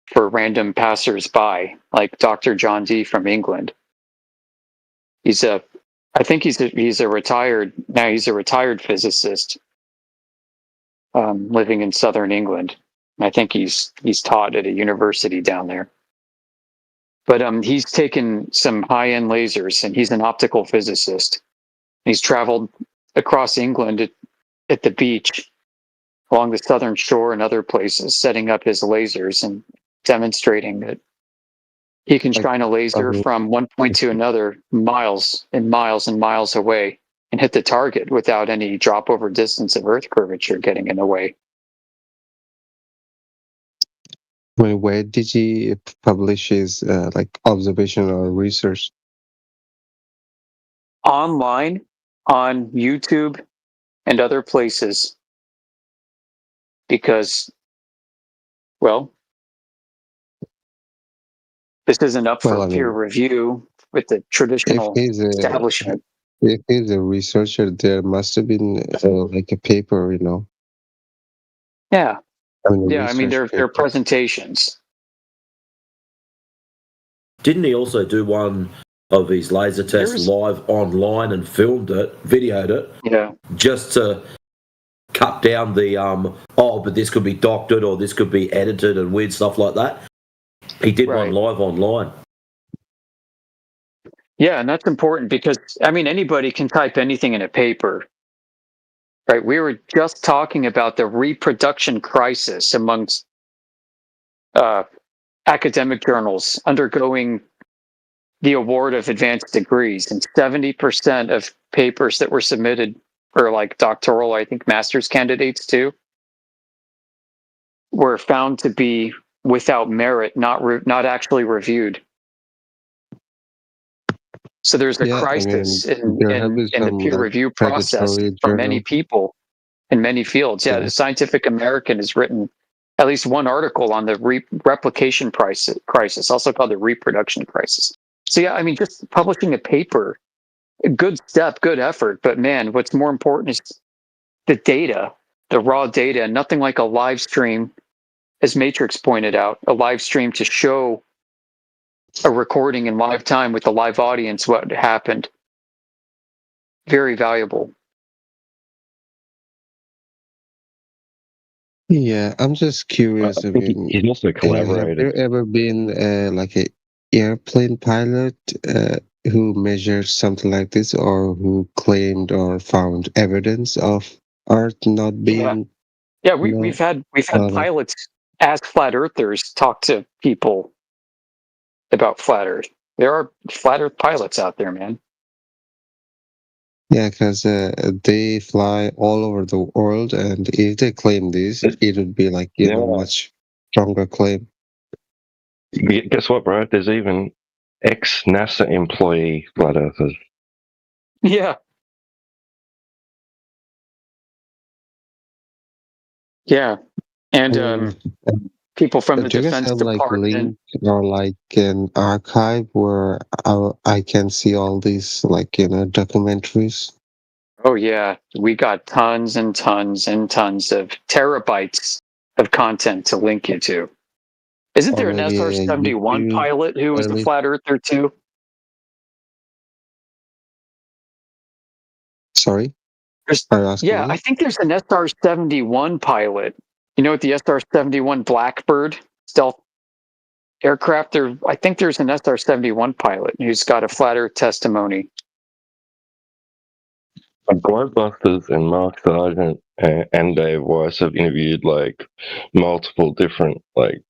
for random passers-by, like Dr. John Dee from England. I think he's a retired physicist living in southern England. I think he's taught at a university down there. But he's taken some high-end lasers, and he's an optical physicist. He's traveled across England at the beach, along the southern shore and other places, setting up his lasers and demonstrating that he can shine a laser from one point to another, miles and miles and miles away, and hit the target without any drop over distance of Earth curvature getting in the way. I mean, where did he publish his like observation or research? Online, on YouTube, and other places, because, well, this isn't up for peer review with the traditional establishment. If he's a researcher, there must have been like a paper, Yeah. I mean, Yeah, I mean, they're presentations. Didn't he also do one of his laser tests live online and filmed it, videoed it? Yeah. Just to cut down the but this could be doctored or this could be edited and weird stuff like that. He did one live online. Yeah, and that's important because, I mean, anybody can type anything in a paper. Right? We were just talking about the reproduction crisis amongst academic journals undergoing the award of advanced degrees, and 70% of papers that were submitted for like doctoral, I think master's candidates too, were found to be without merit, not actually reviewed. So there's a crisis in the peer review process for many people in many fields. Yeah, the Scientific American has written at least one article on the replication crisis, also called the reproduction crisis. So yeah, I mean, just publishing a paper, a good step, good effort. But man, what's more important is the data, the raw data, and nothing like a live stream, as Matrix pointed out, a live stream to show a recording in live time with the live audience what happened. Very valuable. Yeah, I'm just curious. I mean, he's also collaborated. Have there ever been like a airplane pilot who measured something like this, or who claimed or found evidence of Earth not being? Yeah, we've had pilots ask flat earthers talk to people about flat Earth. There are flat Earth pilots out there, man. Yeah, because they fly all over the world, and if they claim this, it would be like much stronger claim. Guess what, bro? There's even ex-NASA employee flat earthers. Yeah. Yeah, and people from the Defense Department. Link or like an archive where I can see all these documentaries? Oh yeah, we got tons and tons and tons of terabytes of content to link you to. Isn't there an SR-71 pilot who was a flat earther too? Sorry? Yeah, I think there's an SR-71 pilot. You know, what the SR-71 Blackbird stealth aircraft, I think there's an SR-71 pilot who's got a flat Earth testimony. Globebusters and Mark Sargent and Dave Weiss have interviewed like multiple different like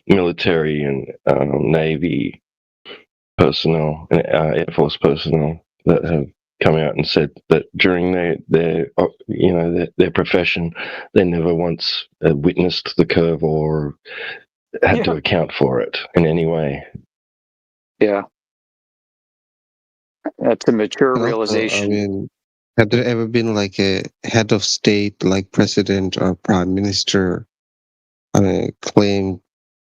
military and Navy personnel and Air Force personnel that have come out and said that during their profession, they never once witnessed the curve or had to account for it in any way. Yeah. That's a mature And also, realization. I mean, have there ever been like a head of state, like president or prime minister, claim,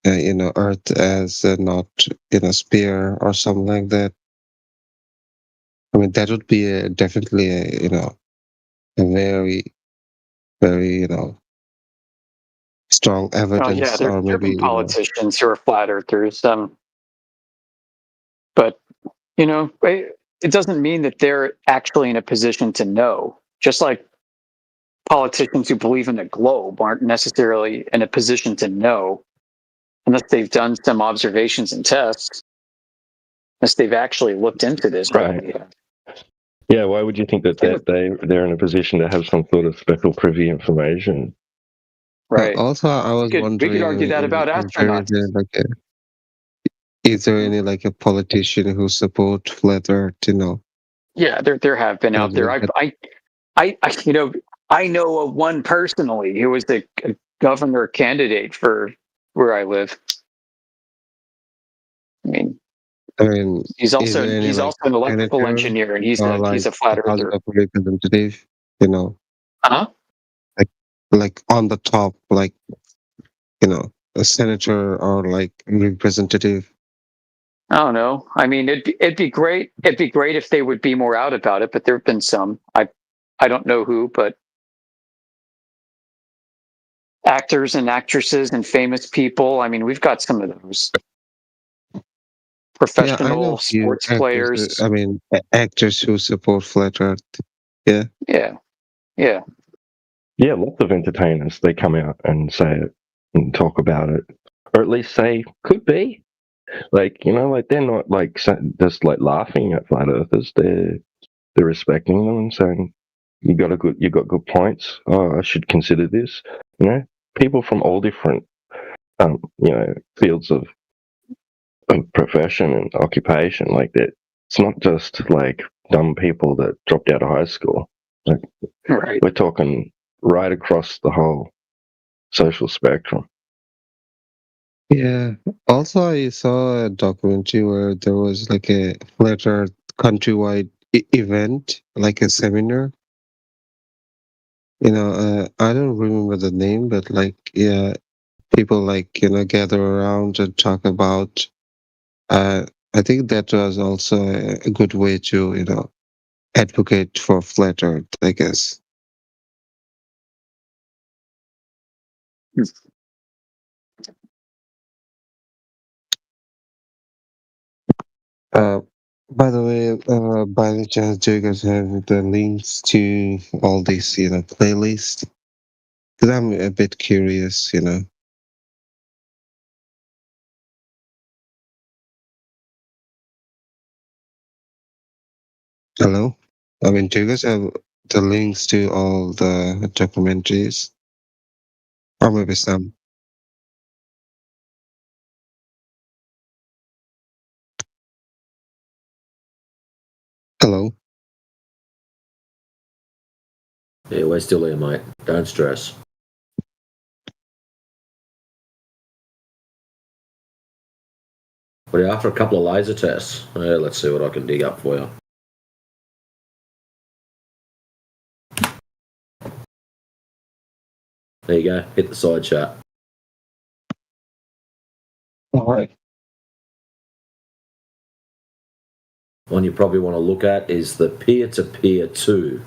Earth as not, sphere or something like that? I mean, that would be definitely a very, very, strong Oh yeah, evidence, there or have maybe, been politicians who are flat earthers. But it doesn't mean that they're actually in a position to know. Just like politicians who believe in the globe aren't necessarily in a position to know unless they've done some observations and tests, unless they've actually looked into this. Right. Yeah, why would you think that they're in a position to have some sort of special privy information? Right. Also, I was We wondering, could argue that about astronauts. Is there any like a politician who support flat Earth? Yeah, there have been out there. I know of one personally who was the governor candidate for where I live. I mean, He's is there any also an electrical senator engineer, and he's or a flat House earther. of Representative, Huh? like on the top, like a senator or like representative. I don't know. I mean, it'd be great. It'd be great if they would be more out about it. But there have been some. I don't know who, but actors and actresses and famous people. I mean, we've got some of those. Yeah, I know Professional a few sports actors. players. Actors who support flat Earth. Yeah. Yeah. Yeah. Yeah, lots of entertainers, they come out and say it and talk about it, or at least say could be. Like they're not like just like laughing at flat earthers. They're respecting them and saying you got good points. Oh, I should consider this. People from all different fields of profession and occupation like that. It's not just like dumb people that dropped out of high school. Like, right. We're talking right across the whole social spectrum. Yeah. Also, I saw a documentary where there was like a flat Earth countrywide event, like a seminar. I don't remember the name, but like, yeah, people like gather around and talk about. I think that was also a good way to advocate for flat Earth, I guess. Uh, by the way, by any chance, do you guys have the links to all these, playlists? Because I'm a bit curious. Hello? I mean, do you guys have the links to all the documentaries? Or maybe some? Hello? Yeah, we're still here, mate. Don't stress. What are you after? A couple of laser tests? Yeah, let's see what I can dig up for you. There you go. Hit the side chat. All right. One you probably want to look at is the peer-to-peer 2.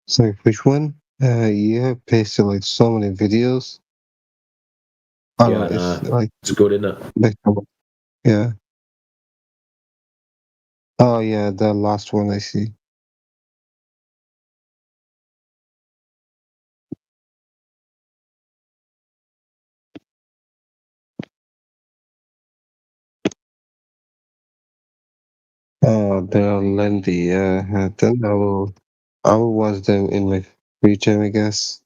So which one? You have pasted like so many videos. Oh, Yeah, no, I know. it's like It's good, isn't it? yeah. Oh yeah, the last one I see. They're lengthy. Then I will watch them in my free time, I guess.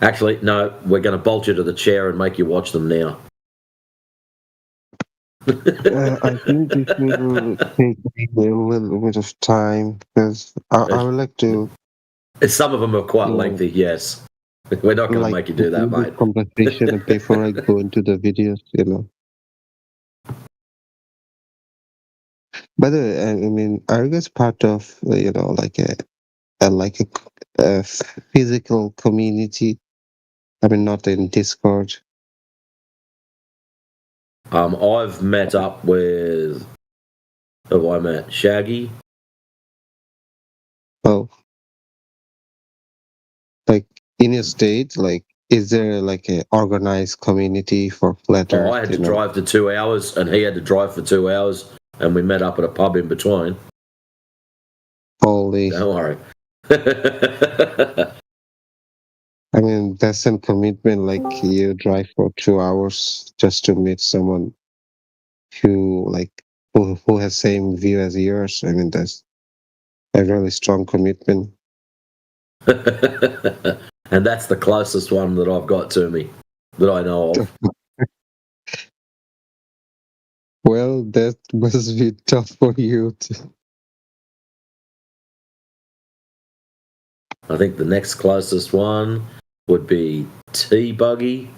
Actually, no, we're going to bolt you to the chair and make you watch them now. I think this will take me a little bit of time because I would like to. Some of them are quite lengthy, yes. We're not going to make you do that, mate. Conversation before I go into the videos, you know. By the way, I mean, are you guys part of, you know, like a physical community? I mean, not in Discord. I've met up with. Who have I met? Shaggy. Oh, like in your state, like, is there like an organized community for flat Earth? I had to drive to 2 hours, and he had to drive for 2 hours, and we met up at a pub in between. Holy! Don't worry. I mean, that's a commitment. Like you drive for 2 hours just to meet someone who has same view as yours. I mean, that's a really strong commitment. And that's the closest one that I've got to me that I know of. Well, that must be tough for you. I think the next closest one would be T-Buggy,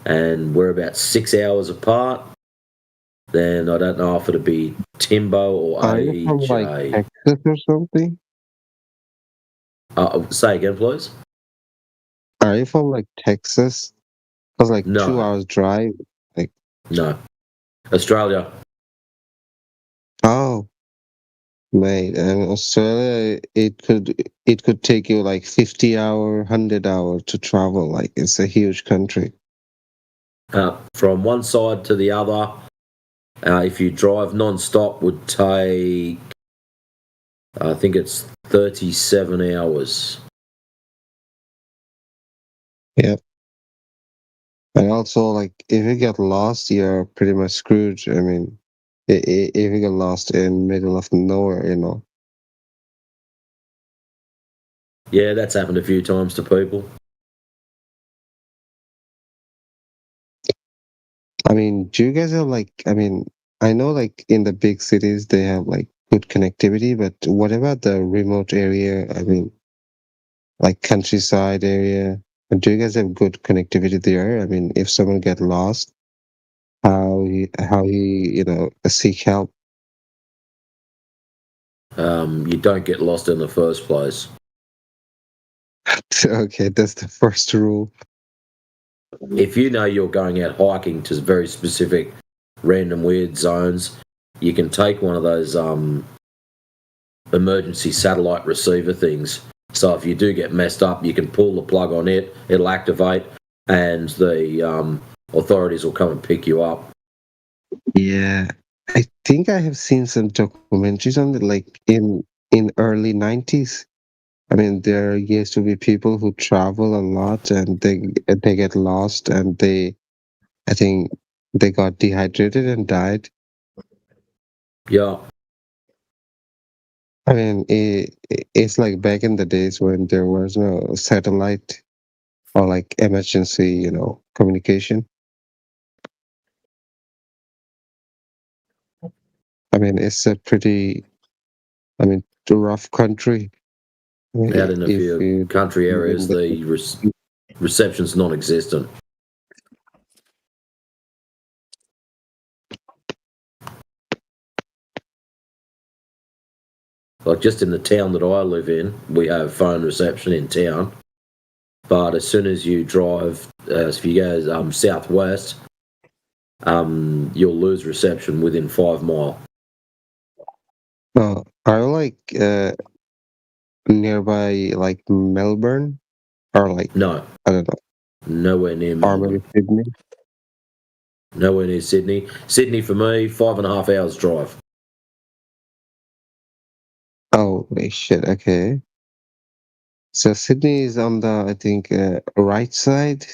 and we're about 6 hours apart. Then I don't know if it'd be Timbo or Are you from like AJ. Texas or something? Say again, please. Are you from like Texas? Because like No. 2 hours drive. Like No, Australia. oh, mate, and Australia, it could take you like 50 hour, 100 hour to travel. Like it's a huge country. From one side to the other, if you drive non-stop, would take, I think it's 37 hours. Yep. And also, like, if you get lost, you're pretty much screwed. I mean, if you get lost in middle of nowhere, you know. Yeah, that's happened a few times to people. I mean, do you guys have like, I mean, I know like in the big cities they have like good connectivity, but what about the remote area? I mean, like countryside area. Do you guys have good connectivity there? I mean, if someone get lost, how he seek help? You don't get lost in the first place. Okay, that's the first rule. If you know you're going out hiking to very specific random weird zones, you can take one of those emergency satellite receiver things. So if you do get messed up, you can pull the plug on it, it'll activate, and the authorities will come and pick you up. Yeah, I think I have seen some documentaries on it, like in early 90s. I mean, there used to be people who travel a lot and they get lost and I think they got dehydrated and died. Yeah. I mean, it's like back in the days when there was no satellite or like emergency, communication. I mean, it's a pretty, rough country. I mean, Out in a few country areas, the reception's non-existent. Like just in the town that I live in, we have phone reception in town. But as soon as you drive, if you go southwest, you'll lose reception within 5 miles. Are you like nearby like Melbourne or like no? I don't know. Nowhere near Melbourne. Or maybe Sydney. Nowhere near Sydney. Sydney for me, 5.5 hours drive. Oh shit! Okay. So Sydney is on the, I think, right side.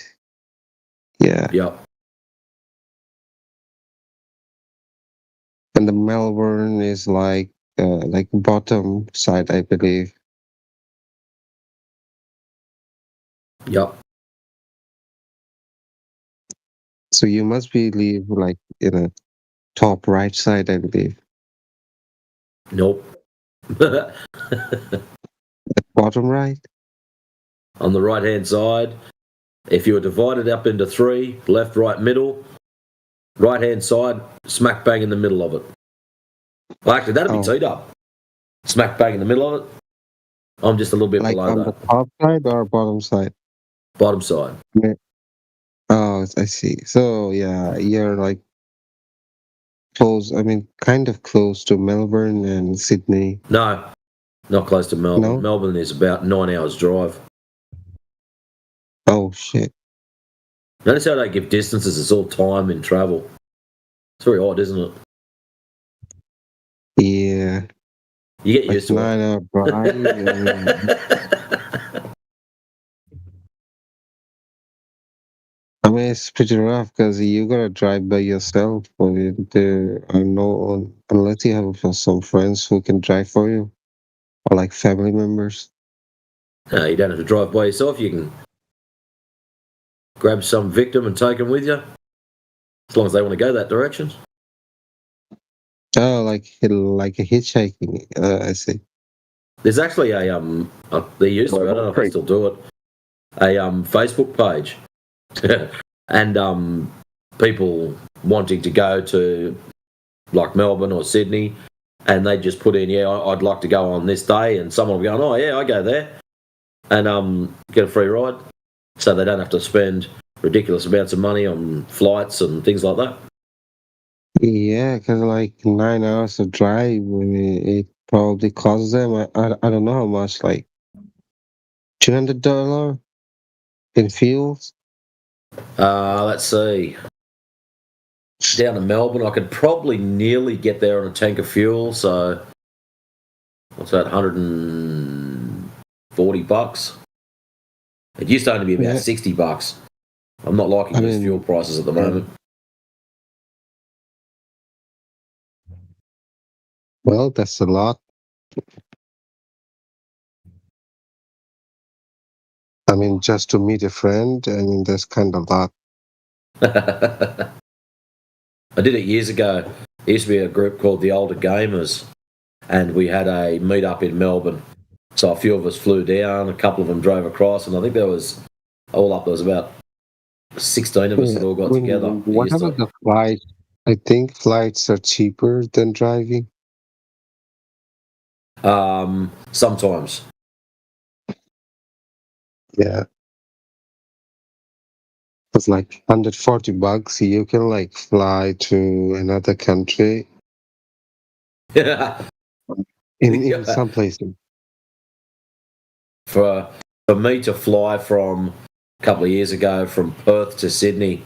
Yeah. Yep. And the Melbourne is like bottom side, I believe. Yep. So you must believe like in a top right side, I believe. Nope. Bottom right. On the right hand side, if you were divided up into three, left, right, middle, right hand side, smack bang in the middle of it. Well, actually, that'd be teed up. Smack bang in the middle of it. I'm just a little bit Like below on that. the top side or bottom side? Bottom side. Yeah. Oh, I see. So yeah, you're like close. I mean, kind of close to Melbourne and Sydney. No, not close to Melbourne. No? Melbourne is about 9 hours drive. Oh shit. Notice how they give distances, it's all time in travel. It's very odd, isn't it? Yeah. You get Like used to 9 hour drive. I mean, it's pretty rough because you gotta drive by yourself. There are no, unless you have some friends who can drive for you, or like family members. No, you don't have to drive by yourself. You can grab some victim and take them with you, as long as they want to go that direction. Oh, like a hitchhiking. I see. There's actually a they used to. I don't know if they still do it. A Facebook page, and people wanting to go to like Melbourne or Sydney, and they just put in, yeah, I'd like to go on this day, and someone will be going, oh yeah, I go there, and get a free ride, so they don't have to spend ridiculous amounts of money on flights and things like that. Yeah, because like 9 hours of drive, I mean, it probably costs them. I don't know how much, like $200 in fuels. Let's see. Down to Melbourne, I could probably nearly get there on a tank of fuel. So what's that? $140. It used to only be about $60. I'm not liking these fuel prices at the moment. Well, that's a lot. I mean, just to meet a friend, I mean, that's kind of a lot. I did it years ago. There used to be a group called the Older Gamers, and we had a meet up in Melbourne. So a few of us flew down, a couple of them drove across, and I think there was about 16 of us that all got together. What about the flights? I think flights are cheaper than driving. Sometimes. Yeah. It's like $140. You can like fly to another country. Yeah. In some places. For me to fly from a couple of years ago from Perth to Sydney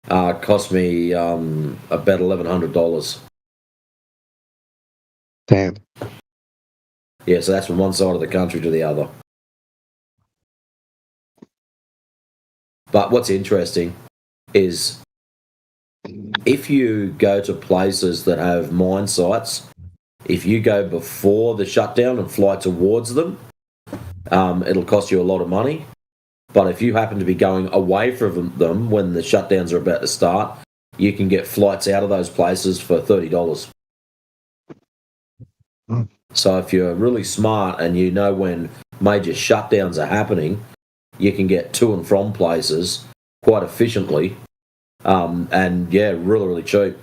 cost me about $1,100. Damn. Yeah, so that's from one side of the country to the other. But what's interesting is if you go to places that have mine sites, if you go before the shutdown and fly towards them, it'll cost you a lot of money. But if you happen to be going away from them when the shutdowns are about to start, you can get flights out of those places for $30. So if you're really smart and you know when major shutdowns are happening, you can get to and from places quite efficiently, and yeah, really, really cheap.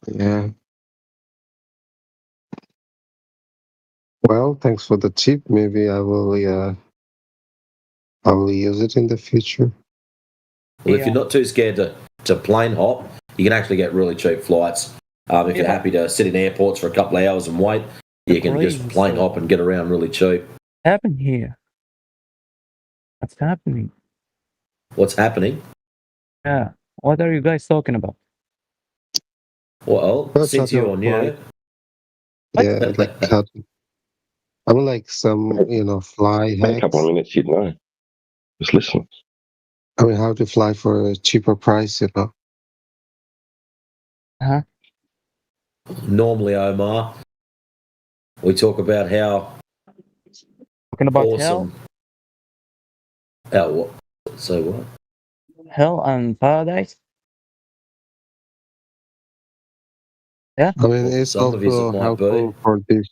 Yeah. Well, thanks for the tip. Maybe I will use it in the future. Well, if you're not too scared to plane hop, you can actually get really cheap flights. If you're happy to sit in airports for a couple of hours and wait, you can just plane hop and get around really cheap. What happened here? What's happening? What's happening? Yeah. What are you guys talking about? Well, since you're new, Yeah, like I mean, like some, fly In a couple of hacks. minutes, you'd know. Just listen. I mean, how to fly for a cheaper price, Huh? Normally, Omar, we talk about how Talking about awesome. What? So what? hell and paradise. Yeah. I mean, it's Some of you also it might helpful be. for this,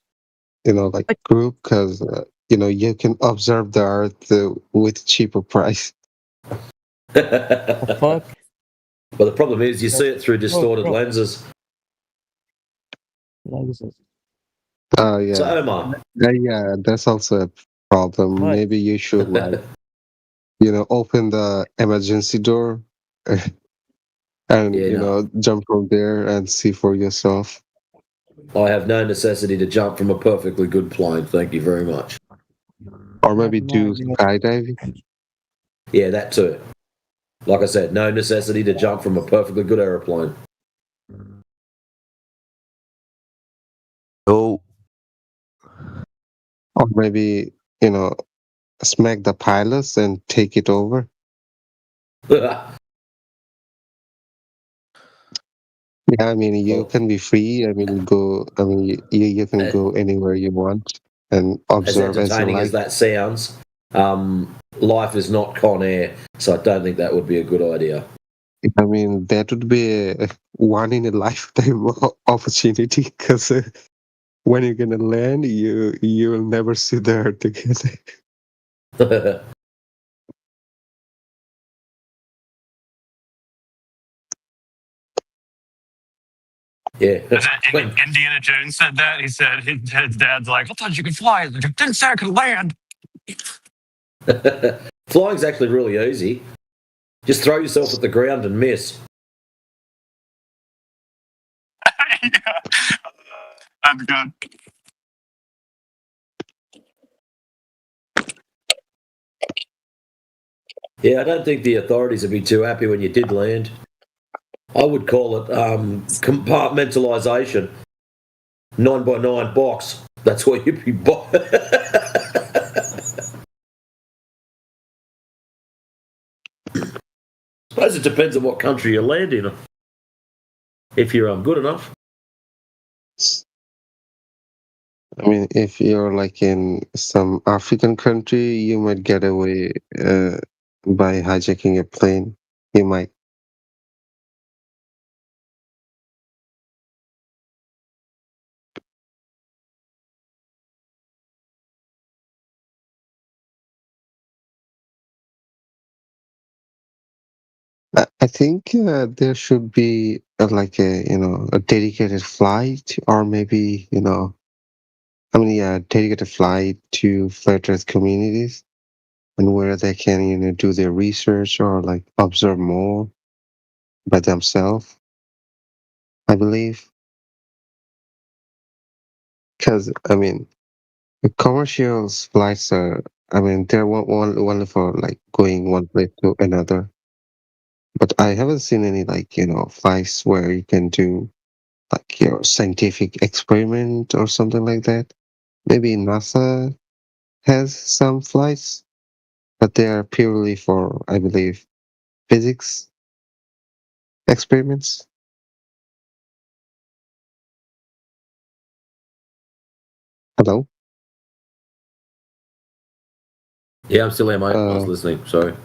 group because, you can observe the Earth with cheaper price. The fuck? But the problem is you see it through distorted bro. lenses. Oh, yeah. So Omar, Yeah, that's also a problem. What? Maybe you should, open the emergency door and, Yeah, no. jump from there and see for yourself. I have no necessity to jump from a perfectly good plane. Thank you very much. Or maybe do skydiving. Yeah, that too. Like I said, no necessity to jump from a perfectly good aeroplane. Oh. Or maybe, smack the pilots and take it over. Yeah, I mean, you can be free. I mean, you can go anywhere you want and As observe as you entertaining as like. that sounds, life is not Con Air, so I don't think that would be a good idea. I mean, that would be a one in a lifetime opportunity because when you're gonna land, you will never see the Earth again. Yeah. When Indiana Jones said that, he said his dad's like, I thought you could fly. I didn't say I could land. Flying's actually really easy. Just throw yourself at the ground and miss. That's good. Yeah, I don't think the authorities would be too happy when you did land. I would call it compartmentalisation. 9x9 box. That's what you'd be suppose it depends on what country you land in. If you're good enough. I mean, if you're like in some African country, you might get away by hijacking a plane. You might. I think there should be like a dedicated flight, or maybe dedicated flight to flat Earth communities, and where they can do their research or like observe more by themselves. I believe, because I mean, the commercial flights are. I mean, they're one for like going one place to another. But I haven't seen any flights where you can do like your scientific experiment or something like that. Maybe NASA has some flights, but they are purely for, I believe, physics experiments. Hello? Yeah, I'm still here, mate. I was listening. Sorry.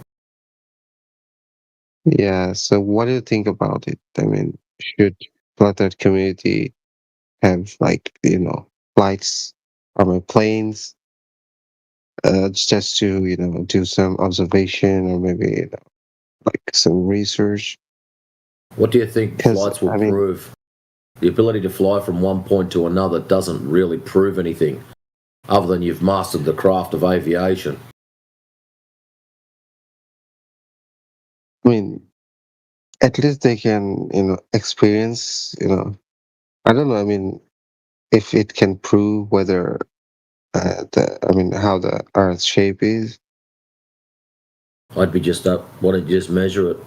Yeah, so what do you think about it? I mean, should Flat Earth community have flights, planes, just to do some observation or maybe like some research? What do you think flights will prove? The ability to fly from one point to another doesn't really prove anything other than you've mastered the craft of aviation. I mean, at least they can, experience, I don't know. I mean, if it can prove whether how the Earth's shape is. I'd be just up. Why don't you just measure it?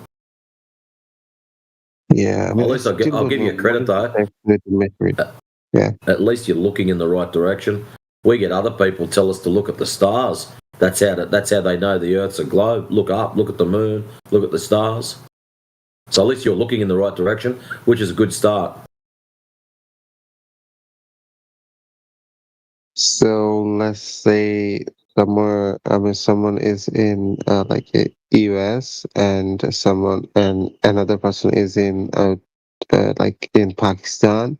Yeah, I mean, at least I'll give you credit though. Yeah. At least you're looking in the right direction. We get other people tell us to look at the stars. That's how they know the Earth's a globe. Look up, look at the moon, look at the stars. So at least you're looking in the right direction, which is a good start. So let's say someone is in like a US and another person is in like in Pakistan.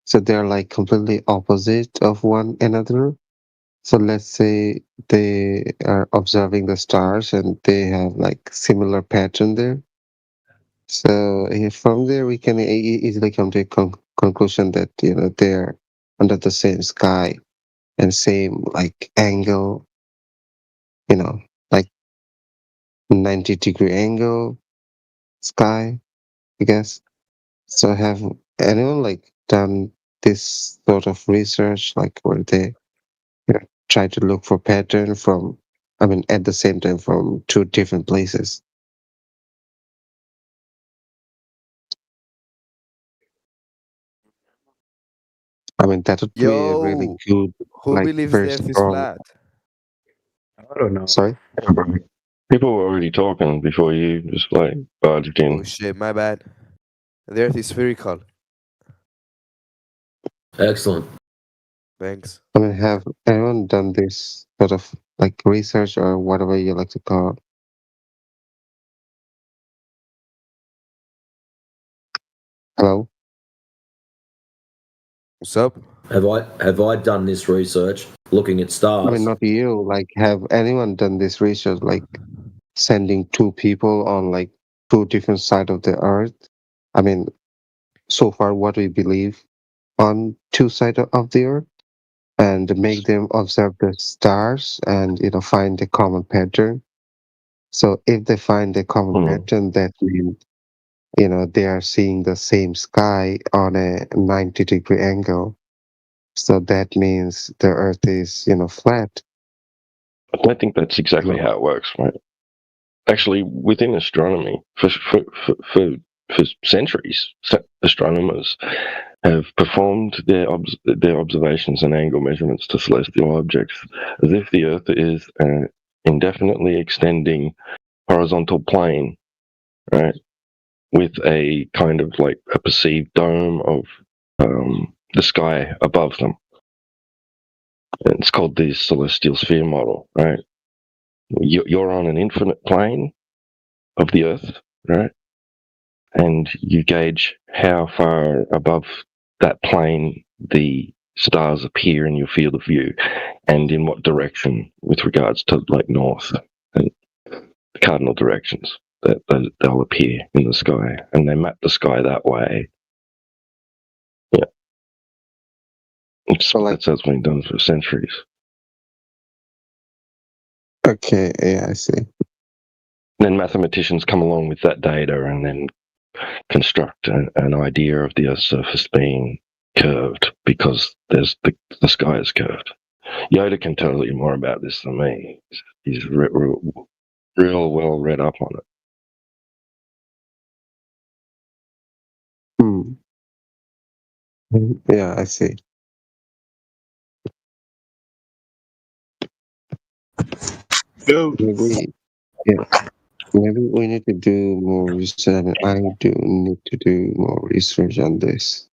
So they're like completely opposite of one another. So let's say they are observing the stars and they have like similar pattern there. So from there we can easily come to a conclusion that they're under the same sky and same like angle, like 90-degree angle sky, I guess. So have anyone like done this sort of research, like where they try to look for pattern at the same time from two different places? That would be a really Yo, good who like believes very the Earth is strong. flat? I don't know. Sorry? People were already talking before you just like barged in. Oh shit, my bad. The Earth is spherical. Excellent. Thanks. Have anyone done this sort of like research or whatever you like to call it? Hello? What's up? Have I done this research looking at stars? Not you. Like, have anyone done this research, like sending two people on like two different sides of the earth? So far, what we believe on two sides of the earth, and make them observe the stars and find a common pattern. So if they find a common pattern, that means they are seeing the same sky on a 90-degree angle. So that means the earth is flat. I don't think that's exactly how it works, right? Actually, within astronomy, for centuries, astronomers have performed their observations and angle measurements to celestial objects as if the Earth is an indefinitely extending horizontal plane, right, with a kind of like a perceived dome of the sky above them. And it's called the celestial sphere model, right? You're on an infinite plane of the Earth, right? And you gauge how far above that plane the stars appear in your field of view, and in what direction with regards to like north and the cardinal directions that they'll appear in the sky, and they map the sky that way. Yeah, that's how it's been done for centuries. Okay, yeah, I see. Then mathematicians come along with that data and then construct an idea of the Earth's surface being curved because the sky is curved. Yoda can tell you more about this than me. He's real well read up on it. Yeah, I see. Maybe we need to do more research. I do need to do more research on this.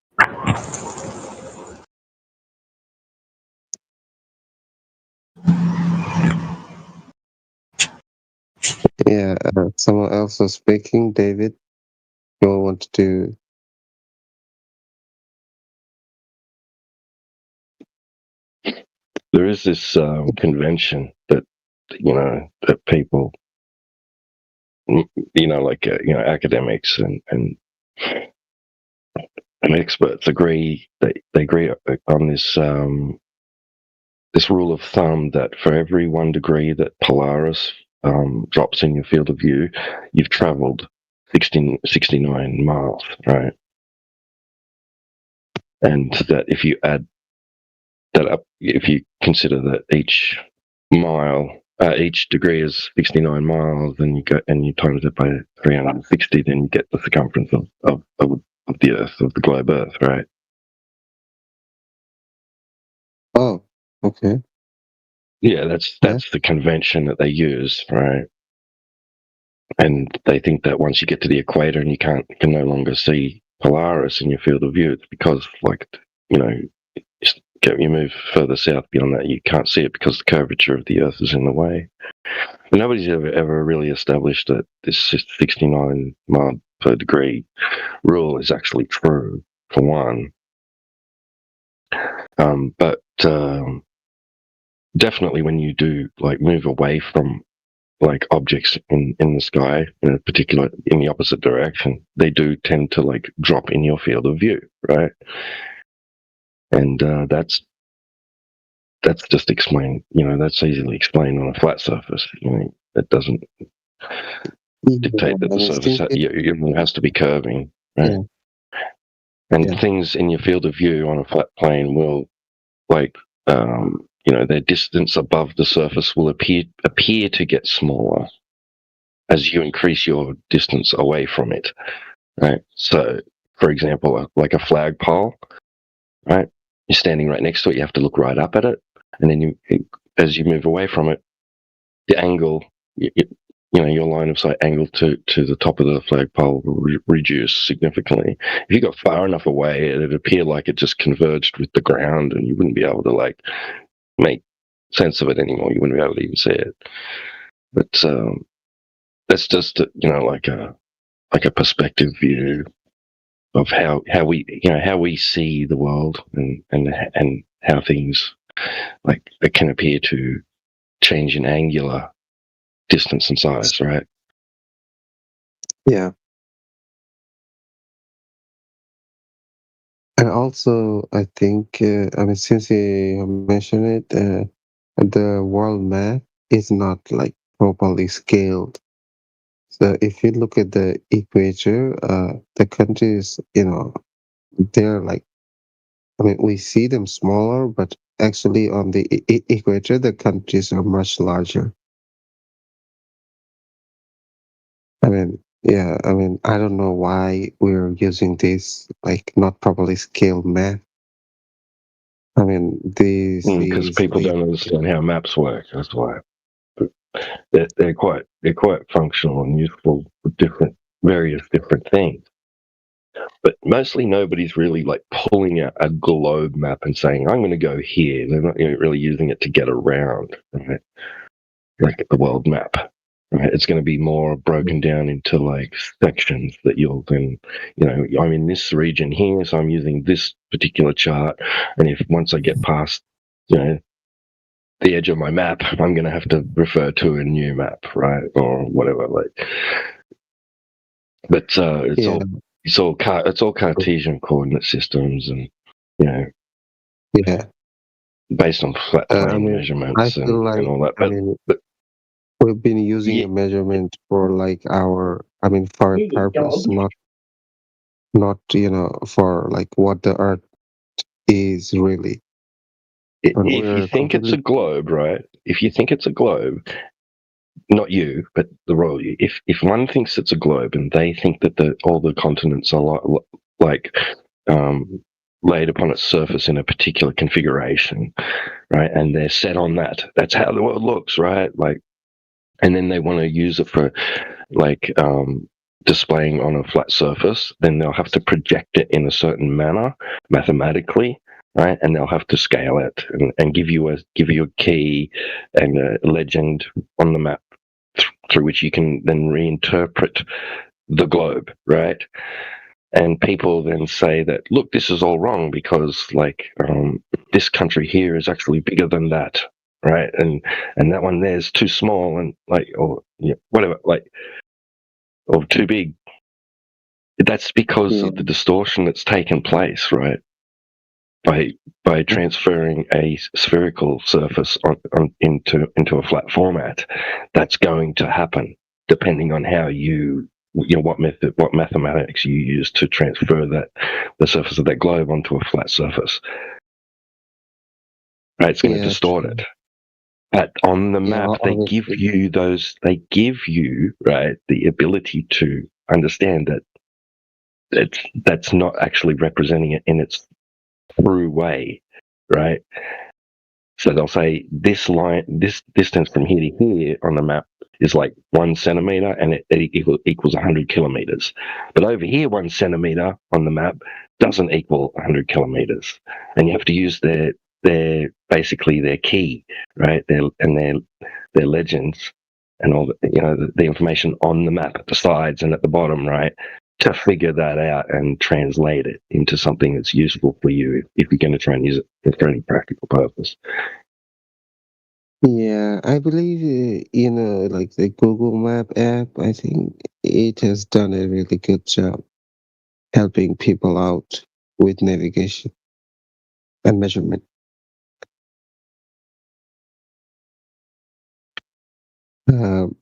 Yeah, someone else was speaking. David, you want to? There is this convention that that people, like academics and experts agree. They agree on this this rule of thumb that for every 1 degree that Polaris drops in your field of view, you've traveled 69 miles, right? And that if you add that up, if you consider that each degree is 69 miles, then you go and you times it by 360, then you get the circumference of the Earth, of the globe Earth, right? Oh, Okay. Yeah, that's the convention that they use, right? And they think that once you get to the equator and you can no longer see Polaris in your field of view, it's because, like, you know, you move further south beyond that, you can't see it because the curvature of the Earth is in the way. But nobody's ever really established that this 69 mile per degree rule is actually true, for one. But definitely when you do, like, move away from, like, objects in the sky in a particular, in the opposite direction, they do tend to, like, drop in your field of view, right? And that's just explained, you know, that's easily explained on a flat surface. You know, it doesn't dictate that the surface has to be curving, right? And things in your field of view on a flat plane will, like, you know, their distance above the surface will appear to get smaller as you increase your distance away from it, right? So, for example, like a flagpole, right? You're standing right next to it. You have to look right up at it, and then as you move away from it, the angle, you know, your line of sight angle to the top of the flagpole will reduce significantly. If you got far enough away, it'd appear like it just converged with the ground, and you wouldn't be able to, like, make sense of it anymore. You wouldn't be able to even see it. But that's just, you know, like a perspective view of how we, you know, how we see the world, and how things, like, it can appear to change in angular distance and size, right? Yeah. And also, I think, I mean, since you mentioned it, the world map is not, like, properly scaled. So if you look at the equator, the countries, you know, they're like, I mean, we see them smaller, but actually on the equator, the countries are much larger. I mean, yeah, I mean, I don't know why we're using this, like, not properly scaled map. I mean, Because people don't understand how maps work. That's why. But they're quite functional and useful for various different things. But mostly nobody's really, like, pulling out a globe map and saying, I'm going to go here. They're not really using it to get around, right? Like the world map, right? It's going to be more broken down into, like, sections that you'll then, you know, I'm in this region here, so I'm using this particular chart. And if once I get past, you know, the edge of my map, I'm going to have to refer to a new map, right? Or whatever, like. But it's all Cartesian coordinate systems, and, you know, based on flat plane measurements I feel like, and all that. I mean, we've been using a measurement for, like, for a purpose, not, you know, for, like, what the Earth is really. If you think it's a globe, right? If you think it's a globe, not you, but the royal you. If one thinks it's a globe and they think that all the continents are like laid upon its surface in a particular configuration, right? And they're set on that. That's how the world looks, right? Like, and then they want to use it for, like, displaying on a flat surface. Then they'll have to project it in a certain manner mathematically, right? And they'll have to scale it and give you a key and a legend on the map through which you can then reinterpret the globe, right? And people then say that, look, this is all wrong because, like, this country here is actually bigger than that, right? And that one there's too small, and, like, or, yeah, whatever, like, or too big. That's because of the distortion that's taken place, right? By transferring a spherical surface into a flat format. That's going to happen depending on how you know, what mathematics you use to transfer the surface of that globe onto a flat surface. Right, it's going to distort it. But on the map, they give you right, the ability to understand that that's not actually representing it in its true way, right? So they'll say this line, this distance from here to here on the map is like 1 centimeter, and it equals 100 kilometers. But over here, 1 centimeter on the map doesn't equal 100 kilometers, and you have to use their basically their key, right? Their legends and all the information on the map at the sides and at the bottom, right? To figure that out and translate it into something that's useful for you if you're going to try and use it for any practical purpose. Yeah, I believe, like the Google Map app, I think it has done a really good job helping people out with navigation and measurement. Um,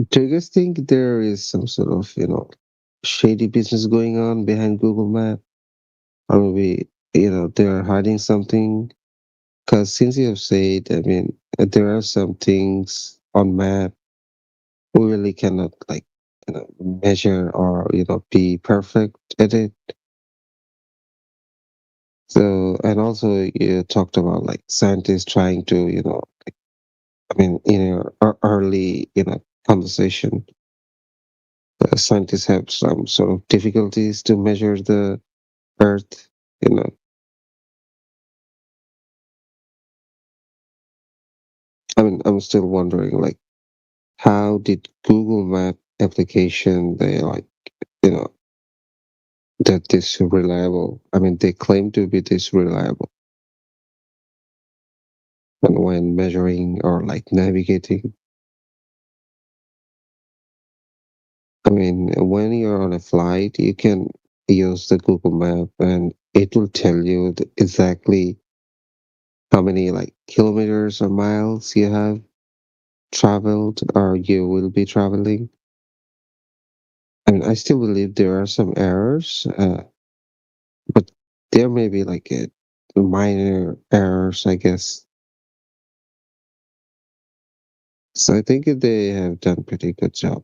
do you guys think there is some sort of, shady business going on behind Google Map? Or maybe, they're hiding something? Because since you have said, I mean, there are some things on map we really cannot like, measure or, be perfect at it. So, and also you talked about like scientists trying to, I mean, in your early, conversation, scientists have some sort of difficulties to measure the Earth, you know. I mean, I'm still wondering, like, how did Google Map application, they like, that this reliable? I mean, they claim to be this reliable. And when measuring or like navigating, I mean, when you're on a flight, you can use the Google Map and it will tell you exactly how many like kilometers or miles you have traveled or you will be traveling. I mean, I still believe there are some errors, but there may be like a minor errors, I guess. So I think they have done pretty good job.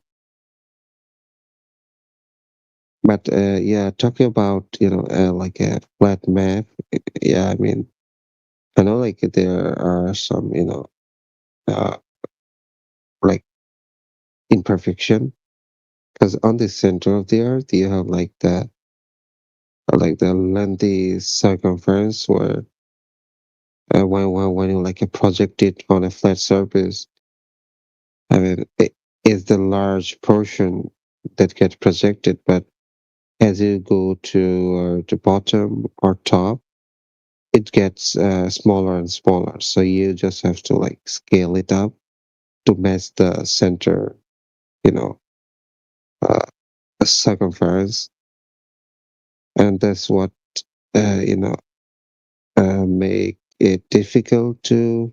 But yeah, talking about like a flat map, yeah, I mean, I know like there are some uh, like imperfection because on the center of the Earth you have like the lengthy circumference where when you like project it on a flat surface, I mean it is the large portion that gets projected, but as you go to the bottom or top, it gets smaller and smaller. So you just have to like scale it up to match the center, you know, uh, circumference, and that's what you know make it difficult to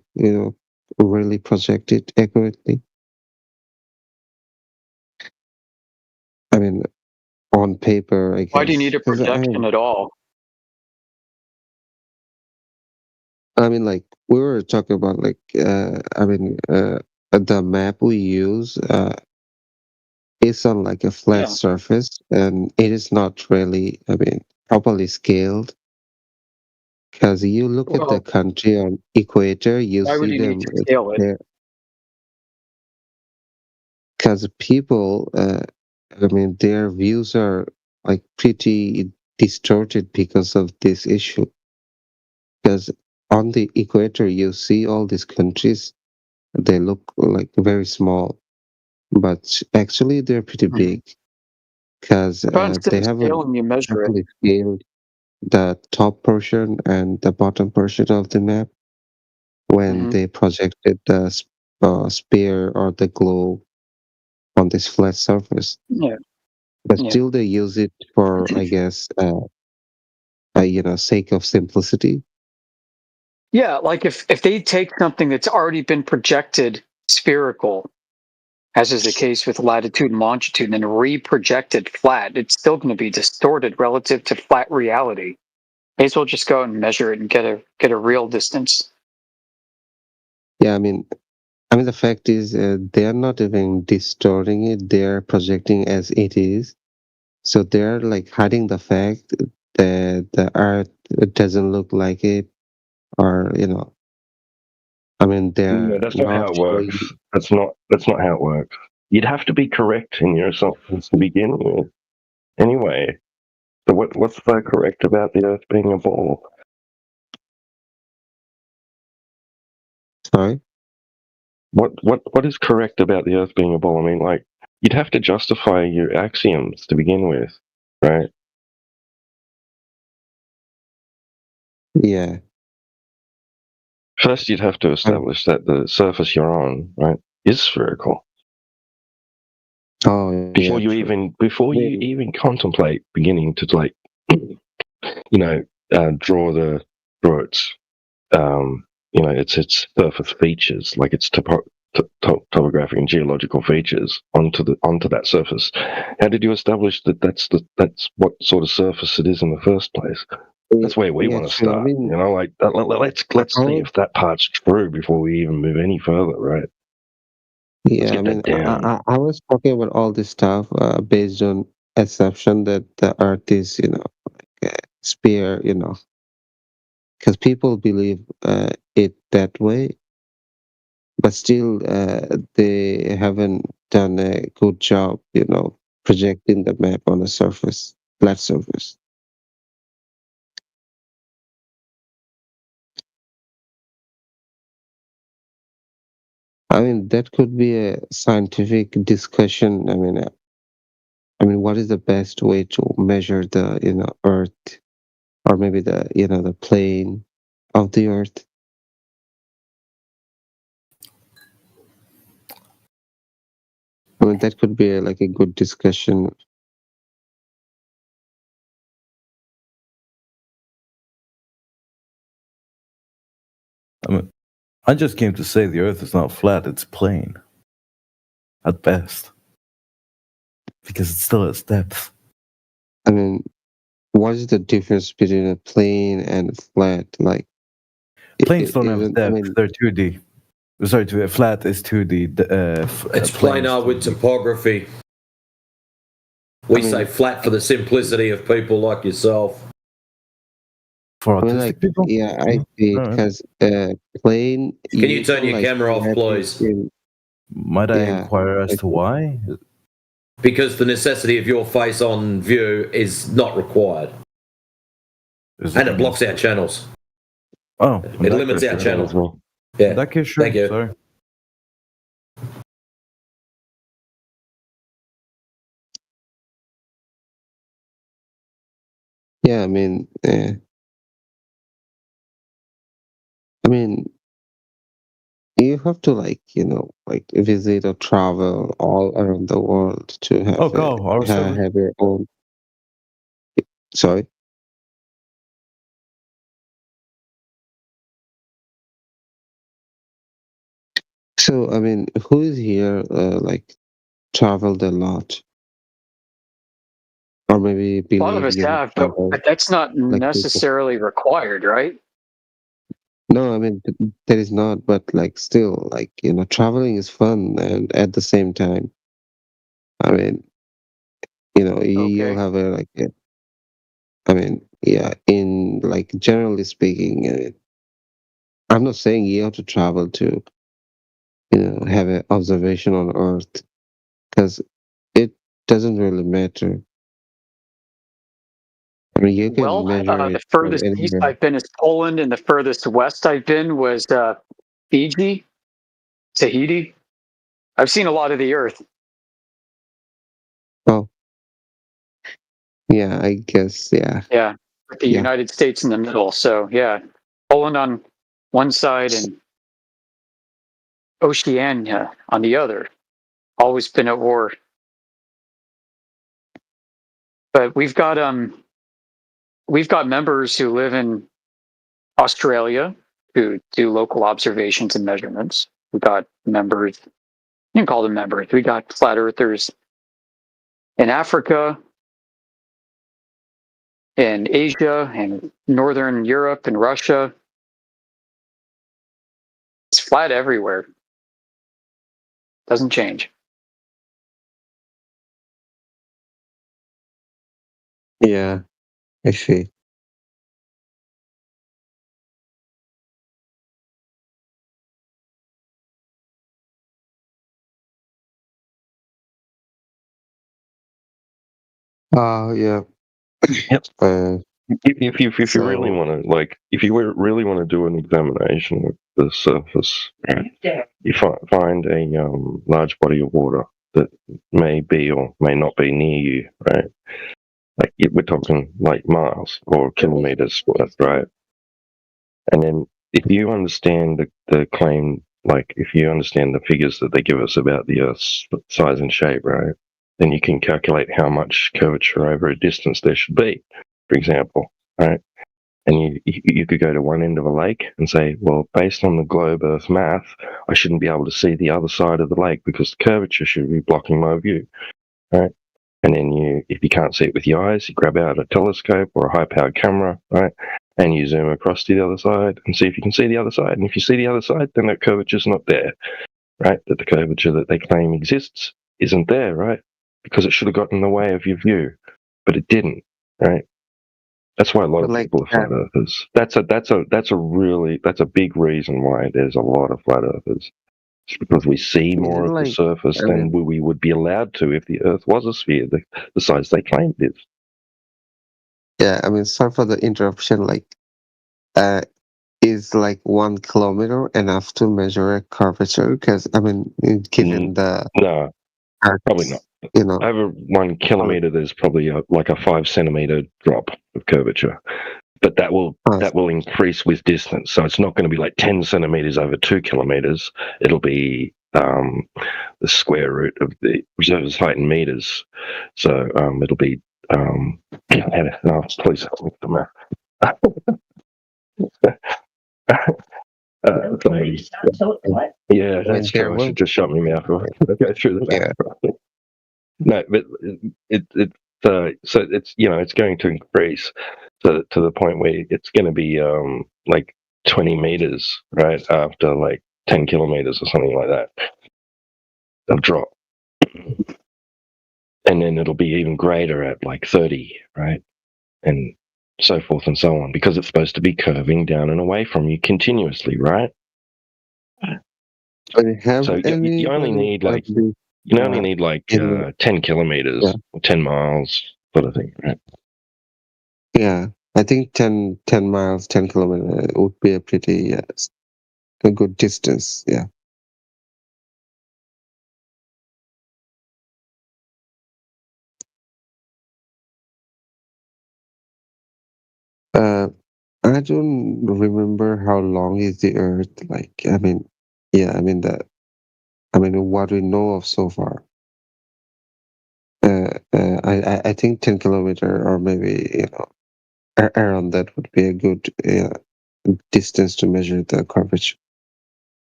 really project it accurately. I mean, on paper, I Why do you need guess, a because projection at all? I mean, like we were talking about, like I mean, the map we use is on like a flat Yeah. surface, and it is not really, I mean, properly scaled. Because you look at the Well, country on equator, you why would see you need them to scale it? there. Because people, I mean, their views are like pretty distorted because of this issue. Because on the equator, you see all these countries, they look like very small, but actually they're pretty Mhm. big because But instead they of haven't scaling, you measure it. properly scaled the top portion and the bottom portion of the map when Hmm. they projected the sphere or the globe on this flat surface. Yeah. But Yeah. still, they use it for, I guess, sake of simplicity. Yeah, like if they take something that's already been projected spherical, as is the case with latitude and longitude, and then reproject it flat, it's still going to be distorted relative to flat reality. May as well just go and measure it and get a real distance. Yeah, I mean, the fact is, they are not even distorting it; they are projecting as it is. So they're like hiding the fact that the Earth doesn't look like it, or I mean, No, they're that's not how not it showing. works. That's not how it works. You'd have to be correct in your assumptions to begin with. Anyway, so what's so correct about the Earth being a ball? Sorry. What is correct about the Earth being a ball? I mean, like, you'd have to justify your axioms to begin with, right? Yeah. First, you'd have to establish that the surface you're on, right, is spherical. Oh, Before yeah. you even contemplate beginning to, like, draw its its surface features, like its topographic and geological features onto that surface. How did you establish that that's what sort of surface it is in the first place? That's where we want to true. I start. mean, Let's see if that part's true before we even move any further, right? Let's yeah, I get mean, that down. I was talking about all this stuff based on assumption that the Earth is, like a sphere, because people believe it that way, but still they haven't done a good job, projecting the map on a flat surface. I mean, that could be a scientific discussion. I mean, what is the best way to measure the, Earth, or maybe the plane of the Earth? I mean, that could be like a good discussion. I mean, I just came to say the Earth is not flat; it's plane, at best, because it still has depth. I mean, what is the difference between a plane and a flat? Like, Planes don't have isn't, I depth; mean, they're 2D. Sorry, flat is 2D. It's plane is planar with 2D. topography. We say flat for the simplicity of people like yourself. For I mean, autistic like, people? yeah, I see it Alright. because plane. Can you turn your like, camera off, flat please? Might I Yeah, inquire as to why? Because the necessity of your face on view is not required. And it blocks our channels. Oh, It limits our channel. Yeah. In that case, sure. Thank you. Sorry. yeah. I mean, you have to like visit or travel all around the world to have Oh, go. Our server. have your own. Sorry. So I mean, who is here like traveled a lot, or maybe A lot of believe us have, travel but that's not like people? necessarily required, right? No, I mean that is not, but like still, like traveling is fun, and at the same time, I mean, you'll Okay. have I mean, yeah, in like generally speaking, I'm not saying you have to travel to, have an observation on Earth, because it doesn't really matter. I mean, you can Well, measure the it from furthest east anywhere. I've been is Poland, and the furthest west I've been was Fiji, Tahiti. I've seen a lot of the Earth. Oh, yeah, I guess, yeah, Yeah, with the yeah, United States in the middle. So yeah, Poland on one side and Oceania on the other. Always been at war. But we've got members who live in Australia who do local observations and measurements. We got members, you can call them members. We got flat earthers in Africa, in Asia, and Northern Europe, and Russia. It's flat everywhere. Doesn't change. yeah, I see. Yeah. Yep. If you So- really want to, like, if you really want to do an examination of the surface, right, you find a large body of water that may be or may not be near you, right? Like we're talking like miles or kilometers worth, right? And then if you understand the claim, like if you understand the figures that they give us about the Earth's size and shape, right, then you can calculate how much curvature over a distance there should be, for example, right? And you could go to one end of a lake and say, well, based on the globe Earth math, I shouldn't be able to see the other side of the lake because the curvature should be blocking my view, right? And then if you can't see it with your eyes, you grab out a telescope or a high-powered camera, right? And you zoom across to the other side and see if you can see the other side. And if you see the other side, then that curvature's not there, right? That the curvature that they claim exists isn't there, right? Because it should have gotten in the way of your view, but it didn't, right? That's why a lot of people are flat earthers. That's a big reason why there's a lot of flat earthers. It's because we see more of the surface than we would be allowed to if the Earth was a sphere, the size they claimed it is. Yeah, I mean, sorry for the interruption. Is like 1 kilometer enough to measure a curvature? Because I mean, given the no, probably not. You know, over 1 kilometer, there's probably like a 5 centimeter drop of curvature, but that will increase with distance. So it's not going to be like 10 centimeters over 2 kilometers. It'll be the square root of the observer's height in meters. So it'll be please help me with the math. Yeah, that's true. I should just shut my mouth. Go through the math. No, but so it's it's going to increase to the point where it's going to be like 20 meters, right, after like 10 kilometers or something like that of drop, and then it'll be even greater at like 30, right, and so forth and so on, because it's supposed to be curving down and away from you continuously, right? So you only need like 10 kilometers, or 10 miles, sort of thing, right? Yeah, I think 10 miles, 10 kilometers would be a pretty a good distance. Yeah. I don't remember how long is the Earth. Like, I mean, what we know of so far. I think 10 kilometer or maybe around that would be a good distance to measure the curvature.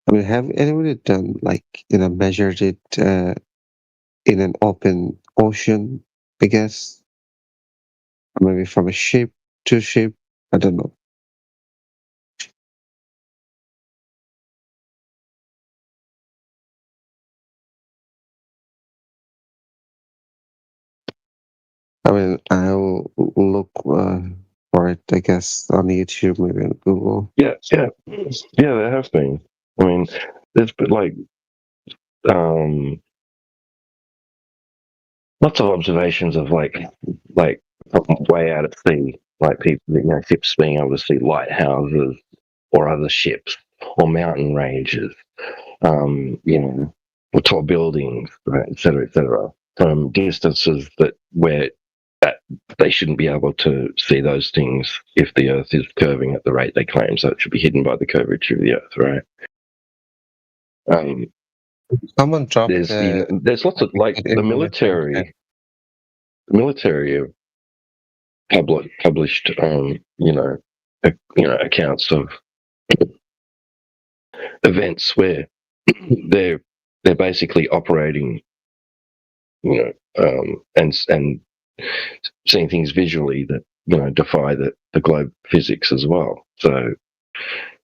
I mean, have anybody done measured it in an open ocean? I guess, or maybe from a ship to ship. I don't know. I mean, I'll look for it, I guess, on YouTube, maybe on Google. Yeah, there have been. I mean, there's been lots of observations of like way out at sea, like people, ships being able to see lighthouses or other ships or mountain ranges, or tall buildings, right, et cetera, from distances where they shouldn't be able to see those things if the Earth is curving at the rate they claim. So it should be hidden by the curvature of the Earth, right? Someone dropped. There's lots of the military. The military have published, accounts of events where they're basically operating, and seeing things visually that defy the globe physics as well. So,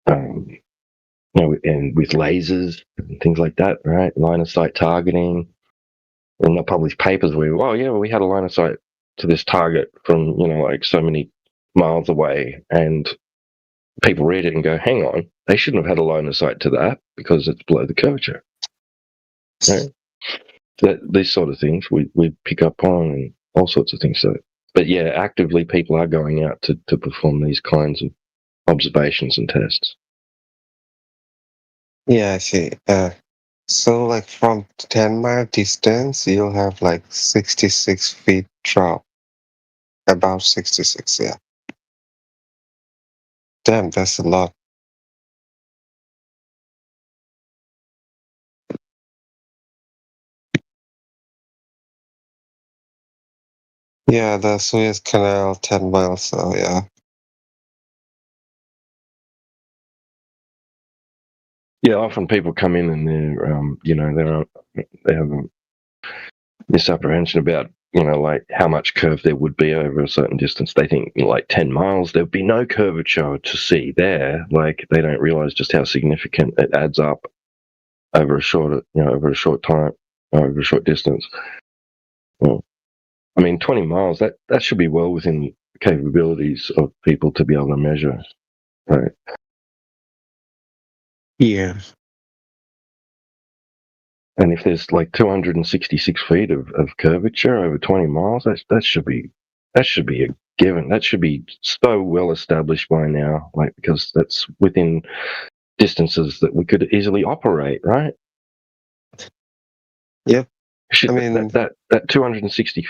and with lasers and things like that, right? Line of sight targeting. And they'll publish papers where, we had a line of sight to this target from so many miles away, and people read it and go, hang on, they shouldn't have had a line of sight to that because it's below the curvature. Right? these sort of things we pick up on and all sorts of things. So, but yeah, actively people are going out to perform these kinds of observations and tests. Yeah, I see. So like from 10-mile distance, you'll have like 66 feet drop. About 66, yeah. Damn, that's a lot. Yeah, the Suez Canal, 10 miles, so yeah. Yeah, often people come in and they have a misapprehension about like how much curve there would be over a certain distance. They think like 10 miles there'd be no curvature to see there. Like they don't realize just how significant it adds up over a short time, over a short distance. Well, I mean, 20 miles that should be well within capabilities of people to be able to measure, right? Yeah. And if there's like 266 feet of curvature over 20 miles, that should be a given. That should be so well established by now, like because that's within distances that we could easily operate, right? Yep. I mean that 260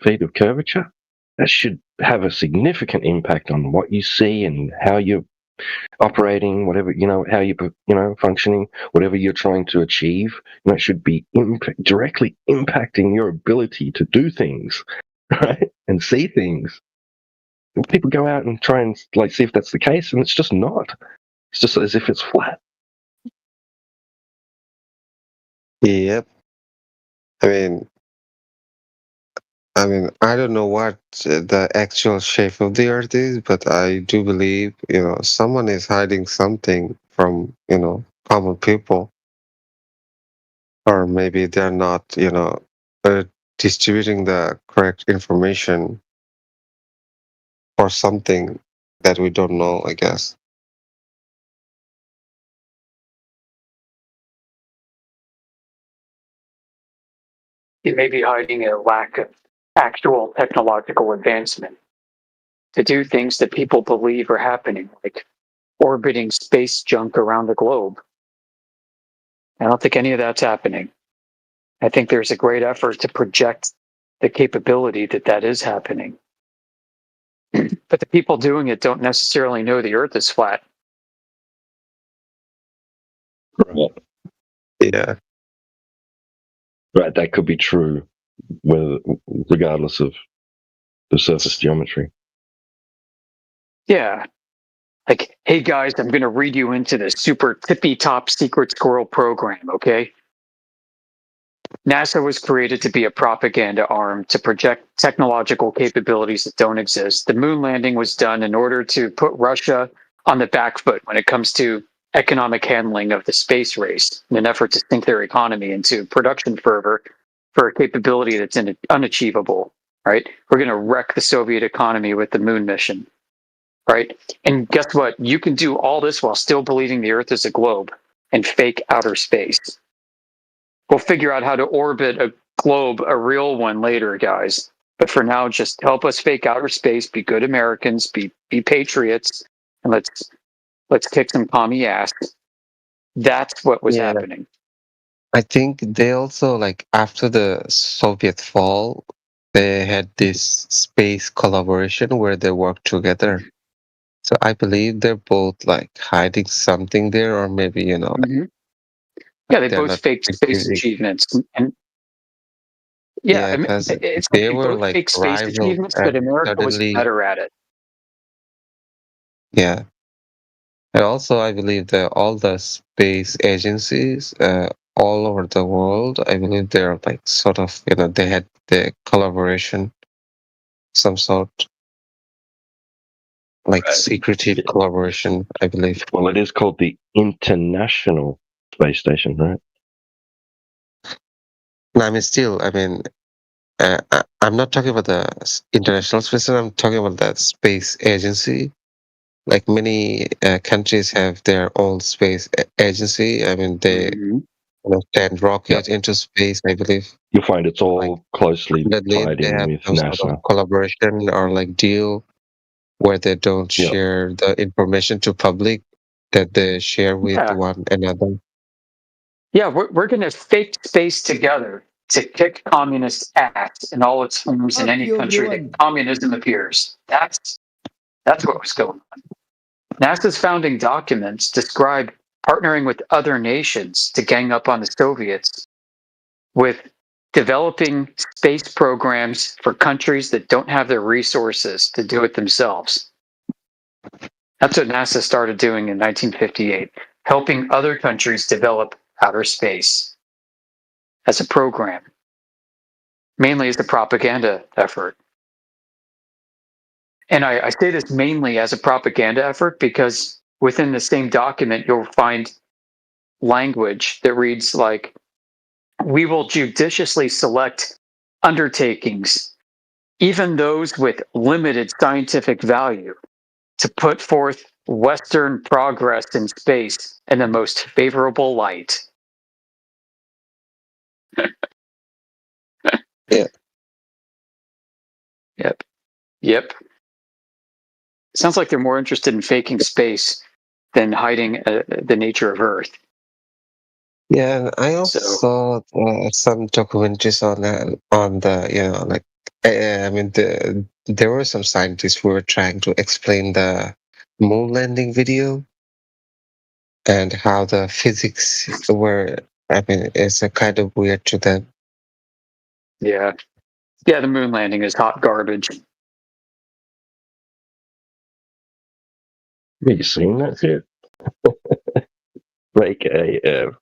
feet of curvature, that should have a significant impact on what you see and how you're operating, whatever, how you're, functioning, whatever you're trying to achieve, it should be directly impacting your ability to do things, right? And see things. And people go out and try and like see if that's the case, and it's just not. It's just as if it's flat. Yep. I mean, I don't know what the actual shape of the earth is, but I do believe, someone is hiding something from, common people. Or maybe they're not, distributing the correct information or something that we don't know, I guess. It may be hiding a lack of actual technological advancement to do things that people believe are happening, like orbiting space junk around the globe. I don't think any of that's happening. I think there's a great effort to project the capability that is happening. But the people doing it don't necessarily know the Earth is flat. Right. Yeah. Right, that could be true, regardless of the surface geometry. Yeah. Like, hey guys, I'm going to read you into the super tippy top secret squirrel program, okay? NASA was created to be a propaganda arm to project technological capabilities that don't exist. The moon landing was done in order to put Russia on the back foot when it comes to economic handling of the space race in an effort to sink their economy into production fervor for a capability that's unachievable, right? We're going to wreck the Soviet economy with the moon mission, right? And guess what? You can do all this while still believing the Earth is a globe and fake outer space. We'll figure out how to orbit a globe, a real one, later, guys. But for now, just help us fake outer space, be good Americans, be patriots, and let's kick some commie ass. That's what was happening. I think they also, like, after the Soviet fall, they had this space collaboration where they worked together. So I believe they're both like hiding something there, or maybe, Yeah, they they're both not faked space giving- achievements, and I mean, 'cause it's they like were both like fake space rivals, achievements, and but America was suddenly, better at it. yeah. And also, I believe that all the space agencies, all over the world, I believe they're like sort of, they had the collaboration, some sort, like secretive collaboration, I believe. Well, it is called the International Space Station, right? No, I'm not talking about the International Space Station. I'm talking about the space agency. Like many countries have their own space agency. I mean, they send rocket into space, I believe. You'll find it's all closely Definitely, tied they in have with some sort of NASA. collaboration or like deal where they don't Yep. share the information to public, that they share with Yeah. one another. Yeah, we're going to fake space together to kick communist ass in all its forms in any country that communism appears. That's what was going on. NASA's founding documents describe partnering with other nations to gang up on the Soviets with developing space programs for countries that don't have the resources to do it themselves. That's what NASA started doing in 1958, helping other countries develop outer space as a program, mainly as a propaganda effort. And I say this mainly as a propaganda effort because within the same document, you'll find language that reads like, we will judiciously select undertakings, even those with limited scientific value, to put forth Western progress in space in the most favorable light. Yeah. Yep. Sounds like they're more interested in faking space than hiding the nature of Earth. Yeah, and I also saw some documentaries on the like I mean there were some scientists who were trying to explain the moon landing video and how the physics were. I mean, it's a kind of weird to them. Yeah, the moon landing is hot garbage. Have you seen that shit? Like AF.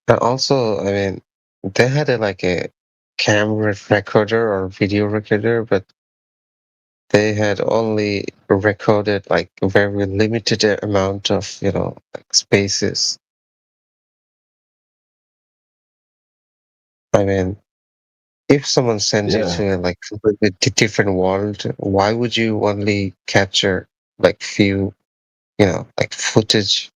And also, I mean, they had like a camera recorder or video recorder, but they had only recorded like a very limited amount of like spaces. I mean, if someone sends you Yeah. to like completely different world, why would you only capture like few, like footage?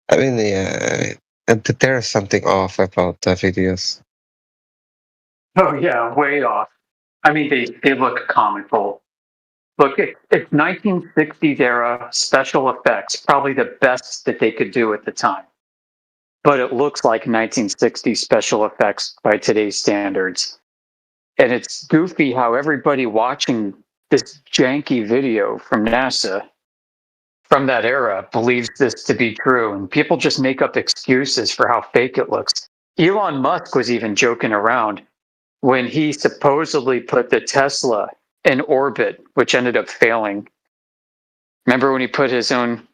I mean, yeah, there is something off about the videos. Oh yeah, way off. I mean, they look comical. Look, it's 1960s era special effects, probably the best that they could do at the time. But it looks like 1960s special effects by today's standards. And it's goofy how everybody watching this janky video from NASA from that era believes this to be true. And people just make up excuses for how fake it looks. Elon Musk was even joking around when he supposedly put the Tesla in orbit, which ended up failing. Remember when he put his own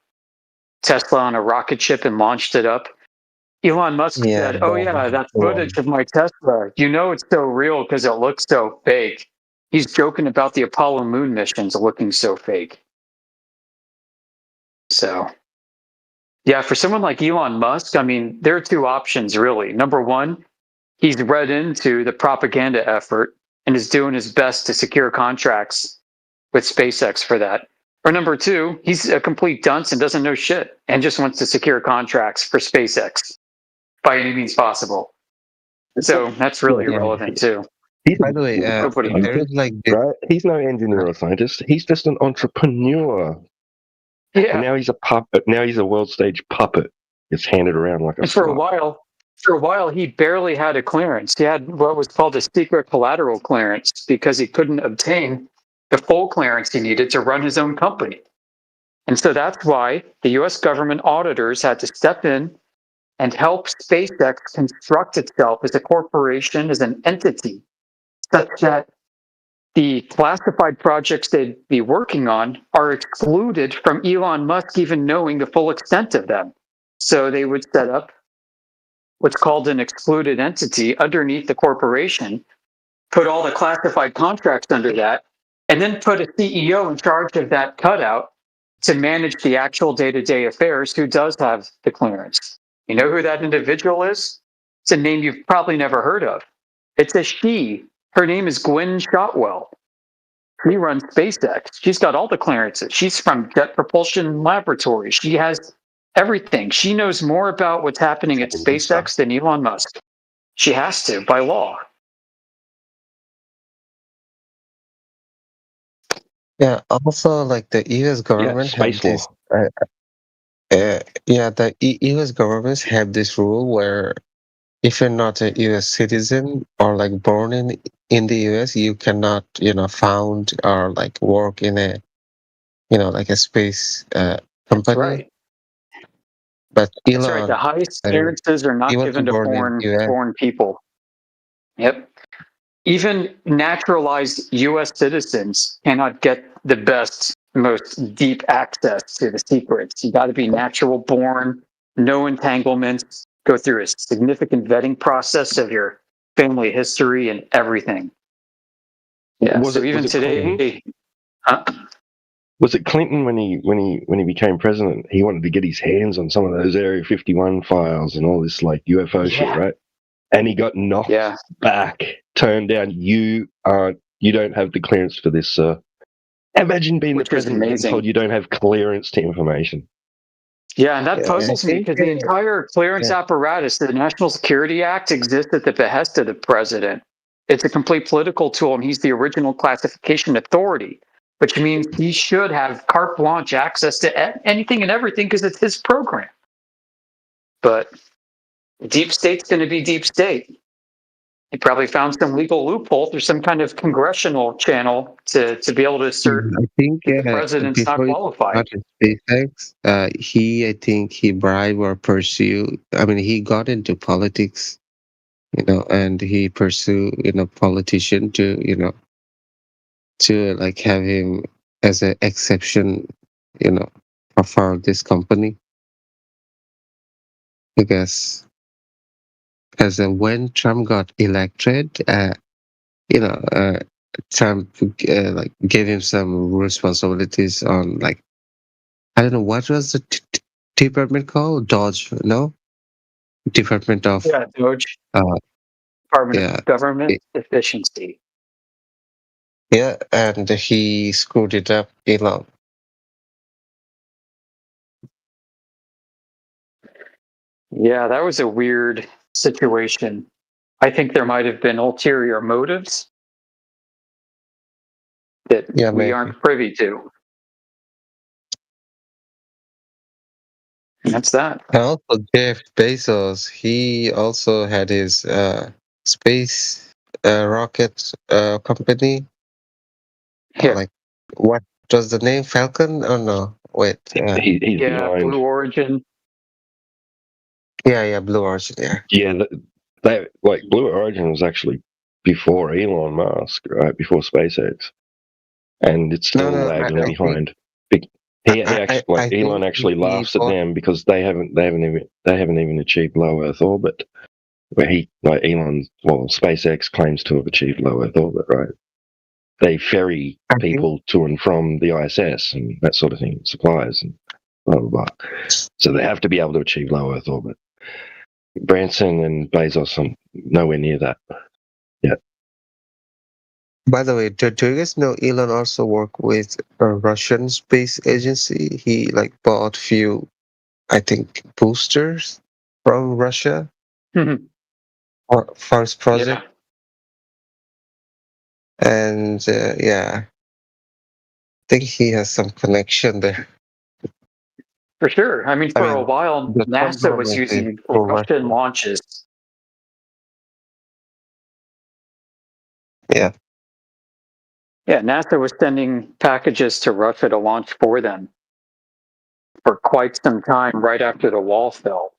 Tesla on a rocket ship and launched it up? Elon Musk said, "Oh yeah, that footage of my Tesla, it's so real because it looks so fake." He's joking about the Apollo moon missions looking so fake. So, yeah, for someone like Elon Musk, I mean, there are two options really. Number one, he's read into the propaganda effort and is doing his best to secure contracts with SpaceX for that. Or number two, he's a complete dunce and doesn't know shit and just wants to secure contracts for SpaceX by any means possible. So that's really irrelevant too. By the way, there's like right? He's no engineer or scientist. He's just an entrepreneur. Yeah. And now he's a puppet. Now he's a world stage puppet. It's handed around like a And for a while, he barely had a clearance. He had what was called a secret collateral clearance because he couldn't obtain the full clearance he needed to run his own company. And so that's why the US government auditors had to step in and help SpaceX construct itself as a corporation, as an entity, such that the classified projects they'd be working on are excluded from Elon Musk even knowing the full extent of them. So they would set up what's called an excluded entity underneath the corporation, put all the classified contracts under that, and then put a CEO in charge of that cutout to manage the actual day-to-day affairs who does have the clearance. You know who that individual is? It's a name you've probably never heard of. It's a she. Her name is Gwynne Shotwell. She runs SpaceX. She's got all the clearances. She's from Jet Propulsion Laboratory. She has everything. She knows more about what's happening at SpaceX than Elon Musk. She has to, by law. Yeah. Also, like the U.S. government have space this. law. Yeah, the U.S. governments have this rule where if you're not a U.S. citizen or like born in the U.S., you cannot, found or like work in a, like a space That's company. right. But That's right. The Elon, highest he clearances are not wasn't given to born in U.S. foreign people. Yep. Even naturalized U.S. citizens cannot get the best, most deep access to the secrets. You got to be natural born, no entanglements, go through a significant vetting process of your family history and everything. Yeah. Was so it- even was it Clinton? today, huh? Was it Clinton when he became president? He wanted to get his hands on some of those Area 51 files and all this like UFO shit, Yeah. right? And he got knocked back, turned down. You don't have the clearance for this, sir. Imagine being Which the is president and amazing. told you don't have clearance to information. Yeah, and that Yeah, puzzles I me think, because the entire clearance apparatus, the National Security Act, exists at the behest of the president. It's a complete political tool, and he's the original classification authority, which means he should have carte blanche access to anything and everything because it's his program. But deep state's going to be deep state. He probably found some legal loophole through some kind of congressional channel to be able to assert I think that the president's not before he qualified. started SpaceX, I think he bribed or pursued. I mean, he got into politics, and he pursued, politician to like have him as an exception, for this company. Because as when Trump got elected, Trump like gave him some responsibilities on like I don't know what was the department called, Dodge, no, Department of Doge, uh Department yeah of Government Efficiency. yeah, and he screwed it up, Yeah, that was a weird situation. I think there might have been ulterior motives that Yeah, we maybe. aren't privy to. And that's that. And also Jeff Bezos, he also had his space rocket company. Yeah. Like, what was the name? Falcon? Oh no, wait. He's Yeah, behind. Blue Origin. Yeah, Blue Origin. Yeah. Yeah, they like Blue Origin was actually before Elon Musk, right? Before SpaceX, and it's still No, lagging I behind. He actually, I Elon think actually he laughs at bought. them because they haven't even achieved low Earth orbit. Where SpaceX claims to have achieved low Earth orbit, right? They ferry people to and from the ISS and that sort of thing, supplies and blah blah blah. So they have to be able to achieve low Earth orbit. Branson and Bezos are nowhere near that. Yeah. By the way, do you guys know Elon also worked with a Russian space agency? He like bought few, I think, boosters from Russia for his project. And yeah, I think he has some connection there. For sure. I mean, for a while, the Trump NASA was government using is pro Russian launches. Yeah. Yeah, NASA was sending packages to Russia to launch for them for quite some time right after the wall fell.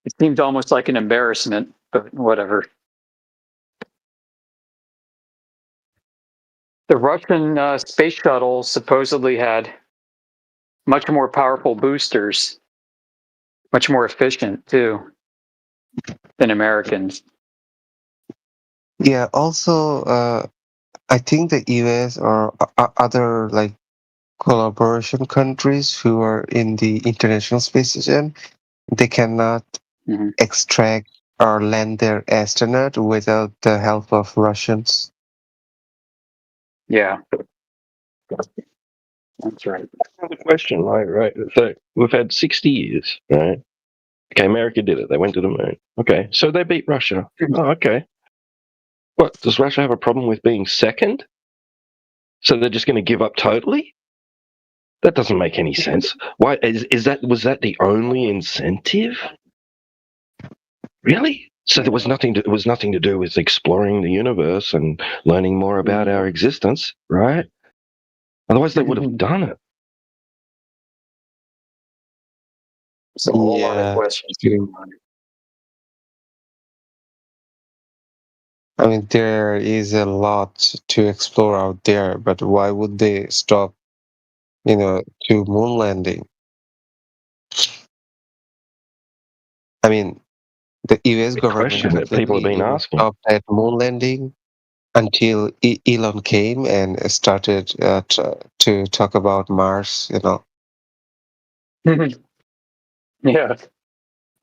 It seemed almost like an embarrassment, but whatever. The Russian space shuttle supposedly had much more powerful boosters, much more efficient too, than Americans. Yeah. Also, I think the US or other like collaboration countries who are in the International Space Station, they cannot extract or land their astronaut without the help of Russians. Yeah, that's right. The question, right? So we've had 60 years, right? Okay, America did it. They went to the moon. Okay, so they beat Russia. Oh, okay. What, does Russia have a problem with being second? So they're just going to give up totally? That doesn't make any sense. Why was that the only incentive? Really? So there was nothing to do with exploring the universe and learning more about our existence, right? Otherwise they would have done it. So a whole lot of Yeah. questions. I mean, there is a lot to explore out there, but why would they stop, to moon landing? I mean, the US The government question that people have been asking. stopped at moon landing until Elon came and started to talk about Mars, Yeah.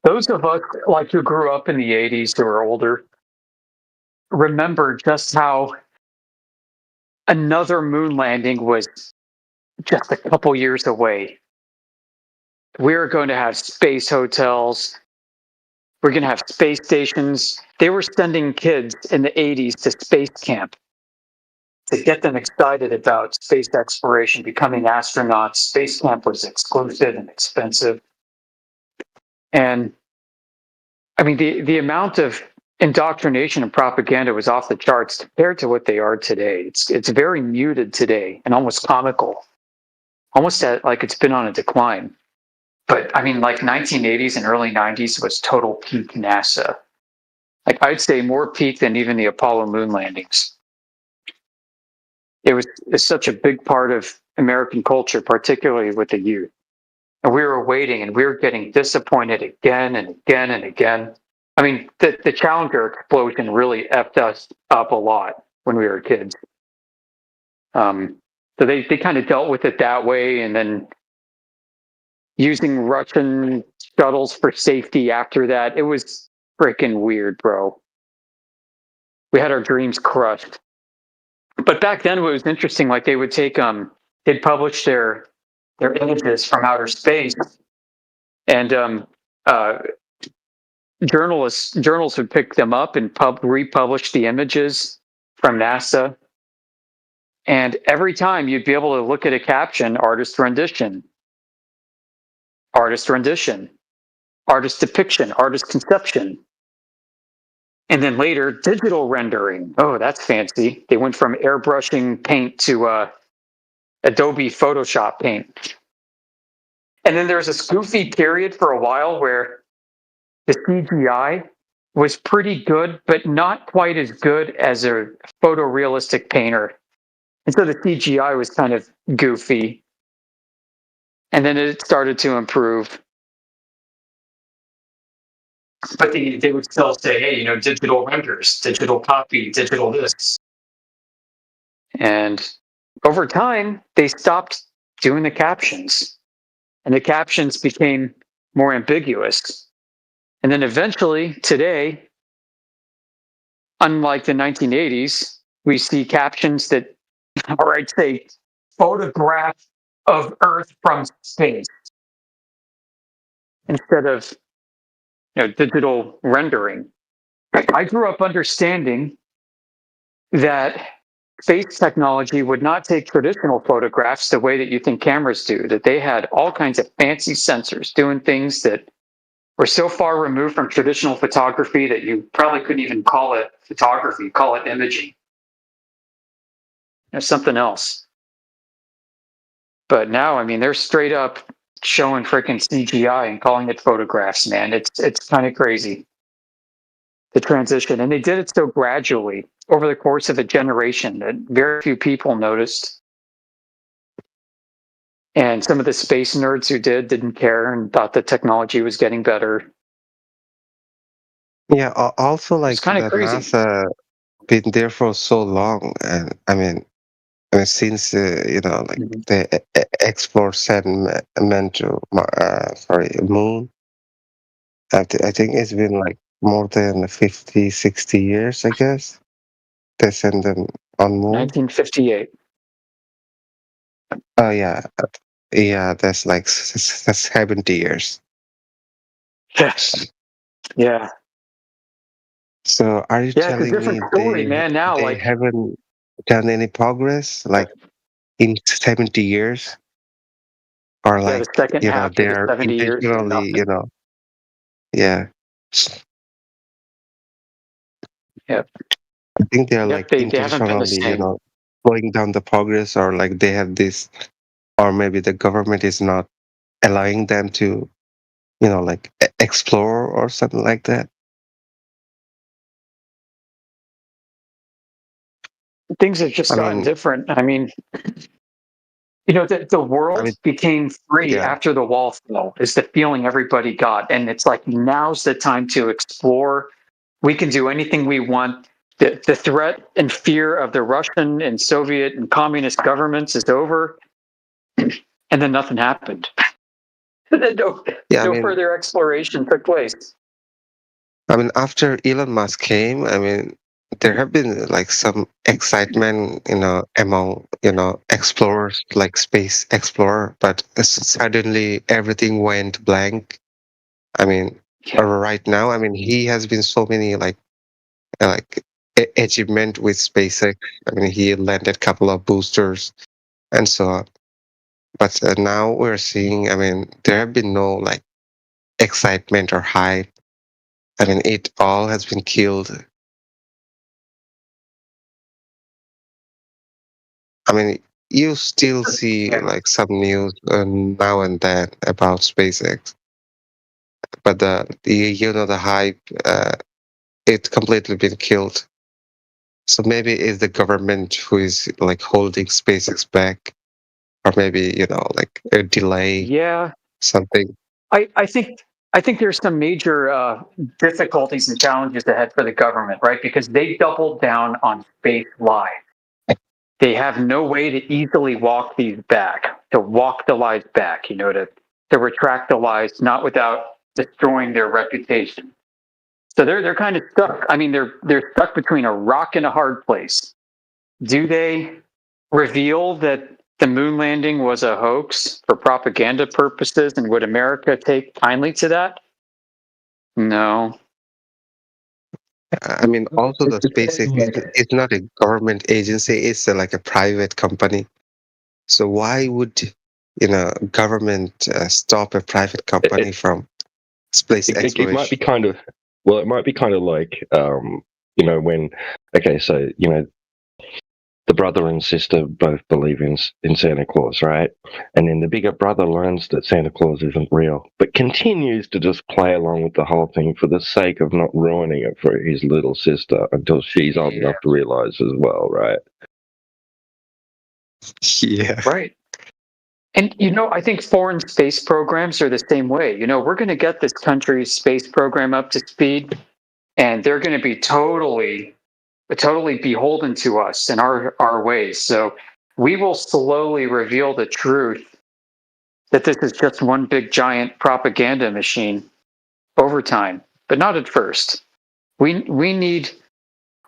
Those of us like who grew up in the 80s who are older remember just how another moon landing was just a couple years away. We're going to have space hotels. We're going to have space stations. They were sending kids in the 80s to space camp to get them excited about space exploration, becoming astronauts. Space camp was exclusive and expensive. And I mean, the amount of indoctrination and propaganda was off the charts compared to what they are today. It's very muted today and almost comical, almost like it's been on a decline. But I mean, like 1980s and early 90s was total peak NASA. Like I'd say more peak than even the Apollo moon landings. It's such a big part of American culture, particularly with the youth. And we were waiting and we were getting disappointed again and again and again. I mean, the Challenger explosion really effed us up a lot when we were kids. So they kind of dealt with it that way, and then using Russian shuttles for safety after that. It was freaking weird, bro. We had our dreams crushed. But back then, what was interesting, like they would take they'd publish their images from outer space, and journals would pick them up and republish the images from NASA. And every time you'd be able to look at a caption, artist rendition, artist depiction, artist conception. And then later, digital rendering. Oh, that's fancy. They went from airbrushing paint to Adobe Photoshop paint. And then there was a goofy period for a while where the CGI was pretty good, but not quite as good as a photorealistic painter. And so the CGI was kind of goofy. And then it started to improve. But they would still say, hey, digital renders, digital copy, digital this. And over time, they stopped doing the captions. And the captions became more ambiguous. And then eventually, today, unlike the 1980s, we see captions that are, I'd say, photograph of Earth from space instead of digital rendering. I grew up understanding that space technology would not take traditional photographs the way that you think cameras do, that they had all kinds of fancy sensors doing things that were so far removed from traditional photography that you probably couldn't even call it photography, call it imaging. Something else. But now, I mean, they're straight up showing freaking CGI and calling it photographs, man. It's kind of crazy, the transition. And they did it so gradually over the course of a generation that very few people noticed. And some of the space nerds who didn't care and thought the technology was getting better. Yeah, also like kind of that crazy. NASA been there for so long, and I mean since the explore segment to moon. I think it's been like more than 50, 60 years, I guess. They sent them on moon. 1958. Oh yeah, yeah. That's like 70 years. Yes. Yeah. So are you Yeah, it's a telling different me story, man. Now, they like, haven't done any progress, like in 70 years, or yeah, the like second half they of the are 70 years is intentionally, nothing. yeah. Yep. I think they are Yep, like they haven't been the intentionally, same. slowing down the progress, or like they have this, or maybe the government is not allowing them to, like explore or something like that. Things have just I gotten mean, different. I mean, the world became free yeah. after the wall fell, is the feeling everybody got. And it's like, now's the time to explore. We can do anything we want. The threat and fear of the Russian and Soviet and communist governments is over. And then nothing happened. no Yeah, no further exploration took place. I mean, after Elon Musk came, I mean, there have been like some excitement, among, explorers, like space explorer, but suddenly everything went blank. I mean, right now, I mean, he has been so many like achievement with SpaceX. I mean, he landed a couple of boosters and so on. But now we're seeing, I mean, there have been no like excitement or hype. I mean, it all has been killed. I mean, you still see like some news now and then about SpaceX, but the hype, it's completely been killed. So maybe it's the government who is like holding SpaceX back, or maybe like a delay, Yeah, something. I think there's some major difficulties and challenges ahead for the government, right? Because they doubled down on space lies. They have no way to easily walk these back, to walk the lies back, to retract the lies, not without destroying their reputation. So they're kind of stuck. I mean, they're stuck between a rock and a hard place. Do they reveal that the moon landing was a hoax for propaganda purposes, and would America take kindly to that? No. I mean, also the SpaceX is not a government agency; it's like a private company. So why would government stop a private company from space It might exploration? be kind of, well, it might be kind of like, when, okay, so, the brother and sister both believe in Santa Claus, right? And then the bigger brother learns that Santa Claus isn't real, but continues to just play along with the whole thing for the sake of not ruining it for his little sister until she's old enough to realize as well, right? Yeah. Right. And, I think foreign space programs are the same way. We're going to get this country's space program up to speed, and they're going to be totally beholden to us and our ways. So we will slowly reveal the truth that this is just one big giant propaganda machine over time, but not at first. We need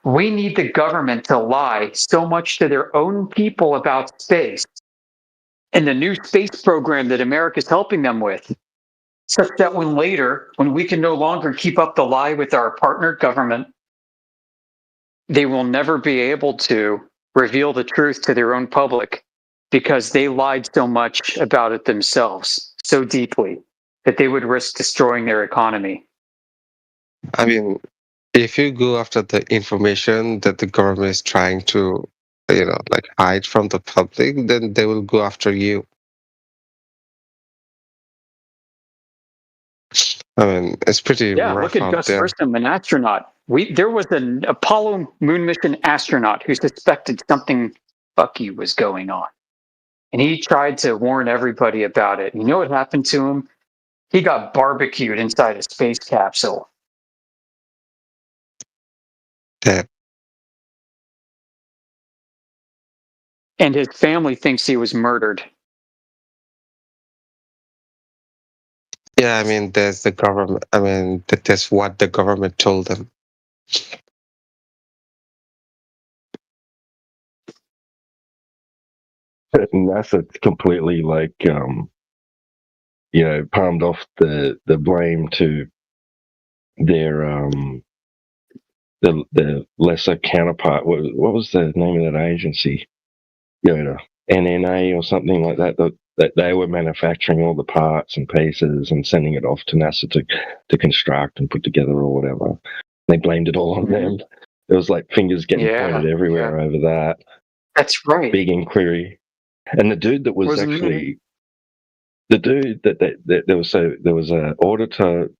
the government to lie so much to their own people about space and the new space program that America's helping them with, such that when we can no longer keep up the lie with our partner government, they will never be able to reveal the truth to their own public because they lied so much about it themselves, so deeply, that they would risk destroying their economy. I mean, if you go after the information that the government is trying to, like hide from the public, then they will go after you. I mean, it's pretty Yeah, rough look at out Gus there. Grissom, an astronaut. There was an Apollo moon mission astronaut who suspected something fucky was going on. And he tried to warn everybody about it. You know what happened to him? He got barbecued inside a space capsule. Yeah. And his family thinks he was murdered. Yeah, I mean, there's the government. I mean, that's what the government told them. NASA completely palmed off the blame to their the lesser counterpart. What was the name of that agency? The NNA or something like that. That they were manufacturing all the parts and pieces and sending it off to NASA to construct and put together or whatever. They blamed it all on them. There was like fingers getting pointed everywhere over that. That's right. Big inquiry. And the dude that was Wasn't actually me. the dude that there was an auditor,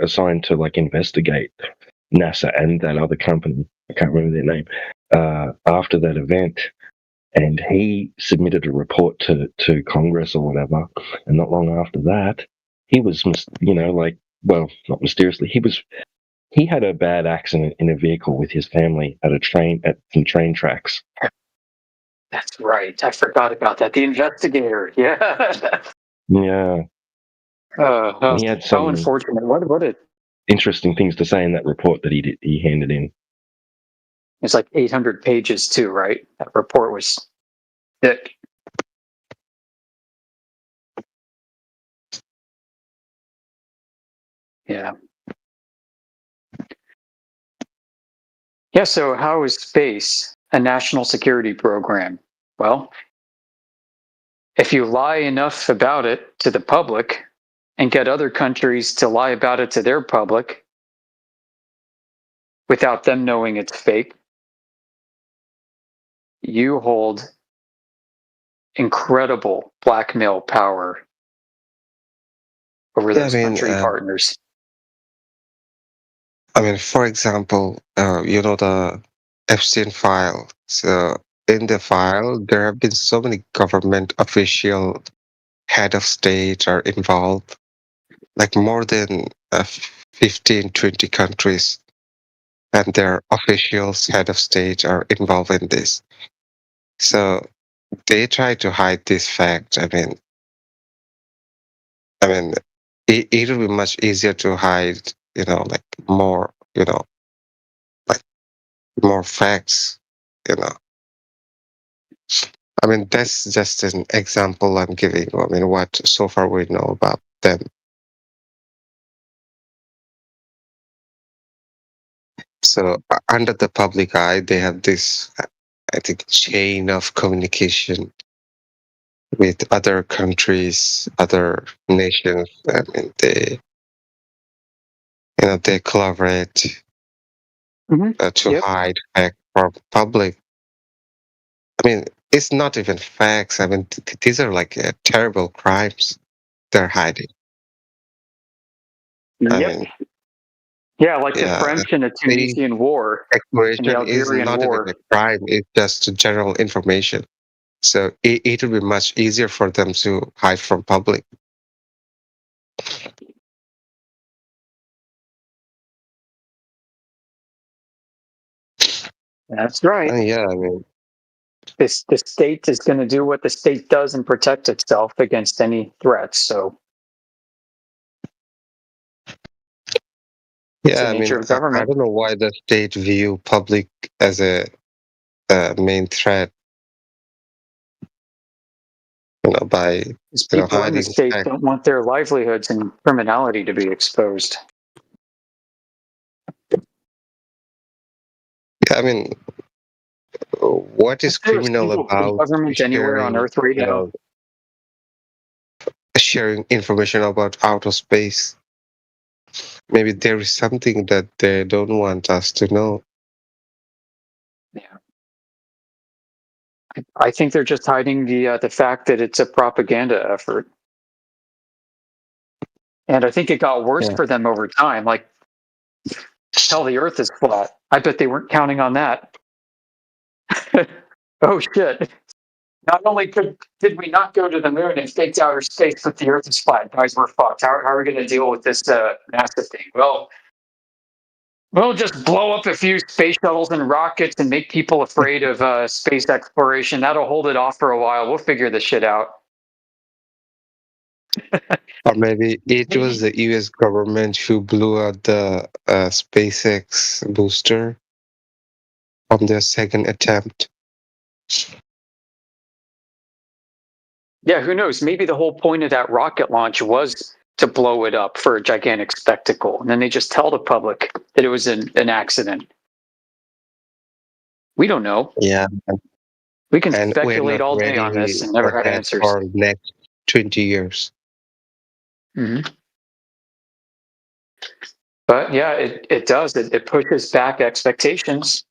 assigned to like investigate NASA and that other company. I can't remember their name. After that event, and he submitted a report to Congress or whatever. And not long after that, he was, not mysteriously, he had a bad accident in a vehicle with his family at some train tracks. That's right. I forgot about that. The investigator. Yeah. Yeah. And he had How some unfortunate. What a. interesting things to say in that report that he handed in. It's like 800 pages too, right? That report was thick. Yeah. Yeah, so how is space a national security program? Well, if you lie enough about it to the public and get other countries to lie about it to their public without them knowing it's fake, you hold incredible blackmail power over those country partners. I mean, for example, the Epstein file. So in the file, there have been so many government official head of state are involved, like more than 15, 20 countries, and their officials, head of state are involved in this. So they try to hide this fact. I mean, it will be much easier to hide, like more, like more facts, I mean, that's just an example I'm giving. I mean, what so far we know about them. So under the public eye, they have this, I think, chain of communication with other countries, other nations. I mean, they collaborate to hide facts from public. I mean, it's not even facts. I mean, these are like terrible crimes they're hiding. I mean, yeah, like the French in the Tunisian war, and the exploration is Algerian not war. even a crime. It's just general information. So it will be much easier for them to hide from public. That's right. Yeah, I mean, the state is going to do what the state does and protect itself against any threats. So, yeah, I mean, nature of government. I don't know why the state view public as a main threat. By people in the hiding state facts. don't want their livelihoods and criminality to be exposed. Yeah, I mean, what is criminal about government anywhere on Earth right now? Sharing information about outer space? Maybe there is something that they don't want us to know. Yeah, I think they're just hiding the fact that it's a propaganda effort, and I think it got worse for them over time. Like, hell, the Earth is flat. I bet they weren't counting on that. Oh shit! Not only did we not go to the moon and faked outer space, but the Earth is flat. Guys, we're fucked. How are we going to deal with this NASA thing? Well, we'll just blow up a few space shuttles and rockets and make people afraid of space exploration. That'll hold it off for a while. We'll figure this shit out. Or maybe it was the US government who blew out the SpaceX booster on their second attempt. Yeah, who knows? Maybe the whole point of that rocket launch was to blow it up for a gigantic spectacle. And then they just tell the public that it was an accident. We don't know. Yeah. We can And we're speculate not all day on ready this and never for have that answers. for next 20 years. But yeah, it does. It pushes back expectations.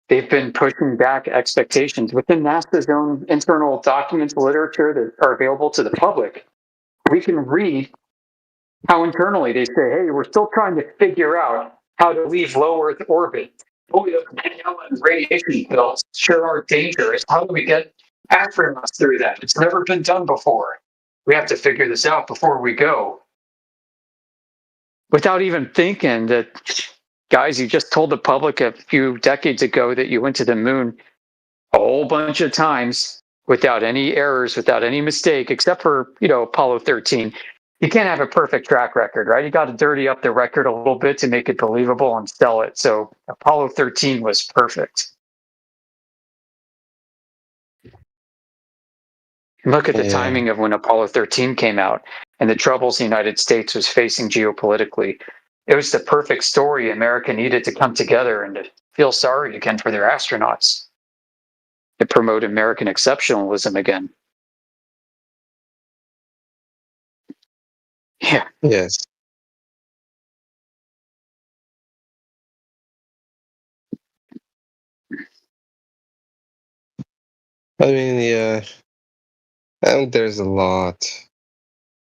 They've been pushing back expectations within NASA's own internal documents, literature that are available to the public. We can read how internally they say, hey, we're still trying to figure out how to leave low Earth orbit. Oh, the radiation belts sure are dangerous. How do we get astronauts through that? It's never been done before. We have to figure this out before we go. Without even thinking that, guys, you just told the public a few decades ago that you went to the moon a whole bunch of times without any errors, without any mistake, except for, Apollo 13. You can't have a perfect track record, right? You got to dirty up the record a little bit to make it believable and sell it. So Apollo 13 was perfect. Look at the timing of when Apollo 13 came out and the troubles the United States was facing geopolitically. It was the perfect story. America needed to come together and to feel sorry again for their astronauts, to promote American exceptionalism again. Yeah. Yes. I mean, yeah. And there's a lot,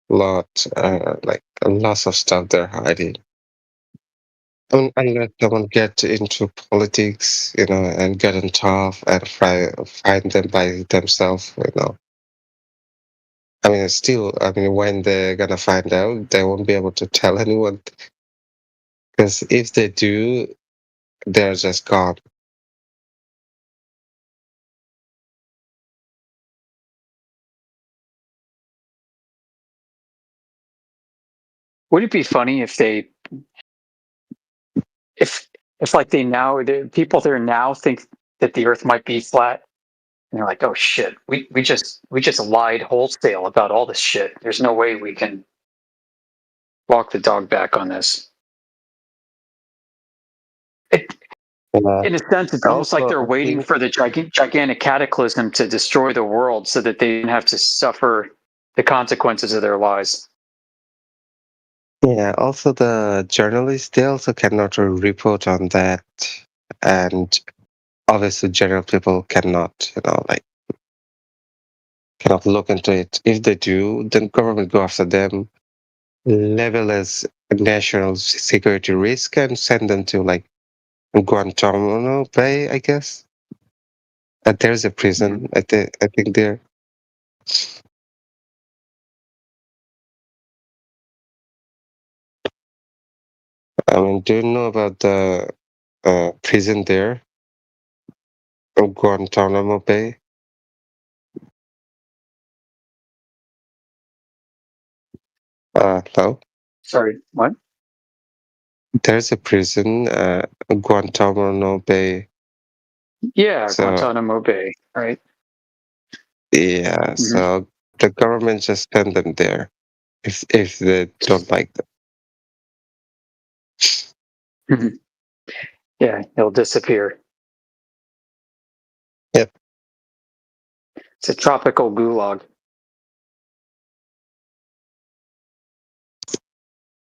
like lots of stuff they're hiding. I mean, unless someone get into politics, and get on top and find them by themselves, I mean, still, when they're gonna find out, they won't be able to tell anyone. Because if they do, they're just gone. Would it be funny if like the people there now think that the Earth might be flat, and they're like, oh shit, we just lied wholesale about all this shit. There's no way we can walk the dog back on this. In a sense, it's almost like they're waiting for the gigantic cataclysm to destroy the world so that they don't have to suffer the consequences of their lies. Yeah, also the journalists, they also cannot report on that. And obviously general people cannot, cannot look into it. If they do, then government go after them, label as a national security risk, and send them to Guantanamo Bay, I guess. And there's a prison, I think there. I mean, do you know about the prison there? Guantanamo Bay? Hello? Sorry, what? There's a prison, Guantanamo Bay. Yeah, So, Guantanamo Bay, right? yeah, so the government just send them there if they don't like them. Yeah, he'll disappear. Yep. It's a tropical gulag.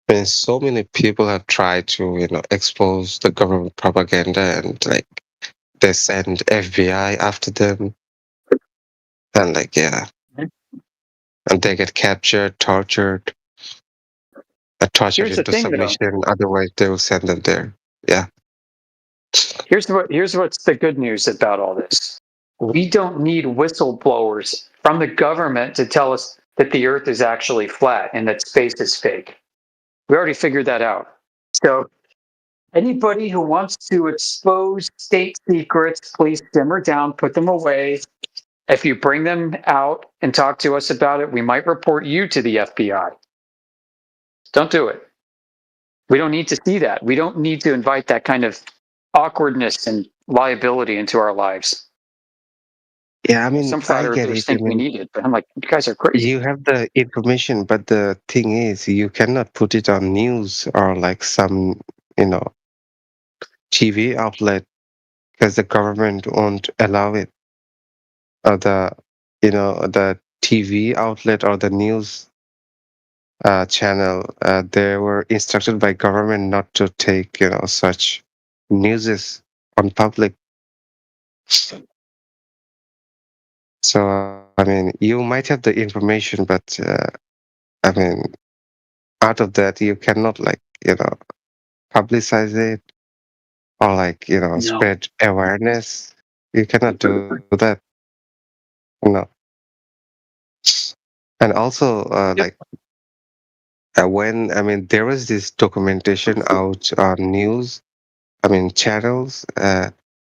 And so many people have tried to, expose the government propaganda, and they send FBI after them, and and they get captured, tortured, tortured Here's the into thing, though. submission. Otherwise, they will send them there. Yeah. Here's what's the good news about all this. We don't need whistleblowers from the government to tell us that the Earth is actually flat and that space is fake. We already figured that out. So anybody who wants to expose state secrets, please simmer down, put them away. If you bring them out and talk to us about it, we might report you to the FBI. Don't do it. We don't need to see that. We don't need to invite that kind of awkwardness and liability into our lives. Yeah, I mean, Some flat I get earthers it. I think we mean, need it, but I'm like, you guys are crazy. you have the information, but the thing is, you cannot put it on news or like some, TV outlet because the government won't allow it. Or the TV outlet or the news channel, they were instructed by government not to take, such newses on public. So, I mean, you might have the information, but I mean, out of that, you cannot publicize it or No. spread awareness. You cannot do that. And also, when there was this documentation out on news, channels.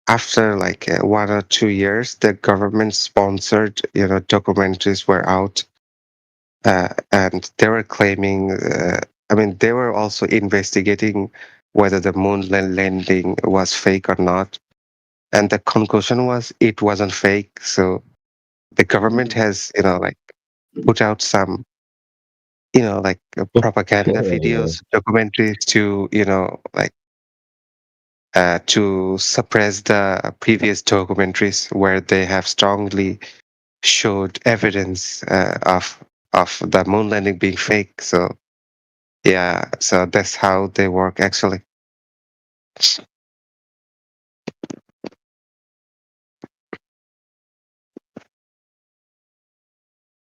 After 1 or 2 years, the government-sponsored, documentaries were out, and they were claiming. They were also investigating whether the moon landing was fake or not, and the conclusion was it wasn't fake. So the government has, put out some, propaganda videos, documentaries to, to suppress the previous documentaries where they have strongly showed evidence of the moon landing being fake. So yeah, so that's how they work actually.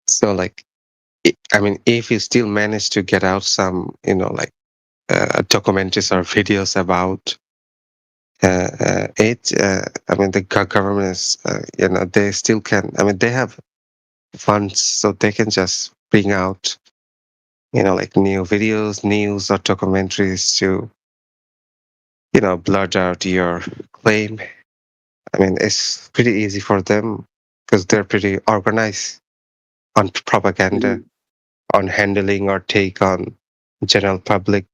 So if you still manage to get out some, documentaries or videos about it, the government is, they still can. They have funds, so they can just bring out, new videos, news, or documentaries to, blurt out your claim. It's pretty easy for them because they're pretty organized on propaganda, on handling or take on general public.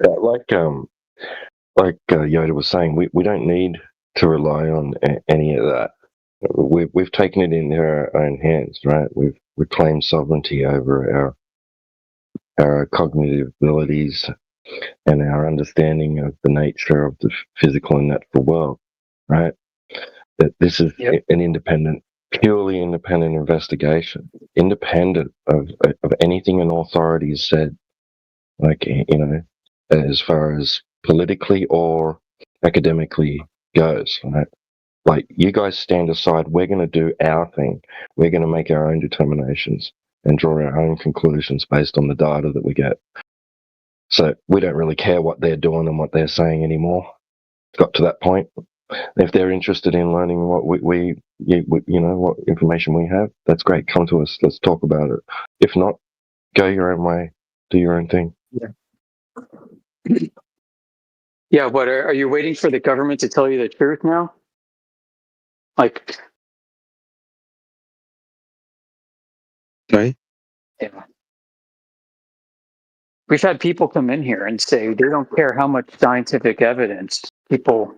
Yeah, like Yoda was saying, we don't need to rely on any of that. We've taken it into our own hands, right? We've claimed sovereignty over our cognitive abilities and our understanding of the nature of the physical and natural world, right? That this is an purely independent investigation, independent of anything an authority has said, as far as politically or academically goes, right? Like, you guys stand aside, we're going to do our thing. We're going to make our own determinations and draw our own conclusions based on the data that we get. So we don't really care what they're doing and what they're saying anymore. It's got to that point. If they're interested in learning what we what information we have, that's great. Come to us. Let's talk about it. If not, go your own way. Do your own thing. Yeah, what are you waiting for the government to tell you the truth now? Like, Right? yeah. We've had people come in here and say they don't care how much scientific evidence people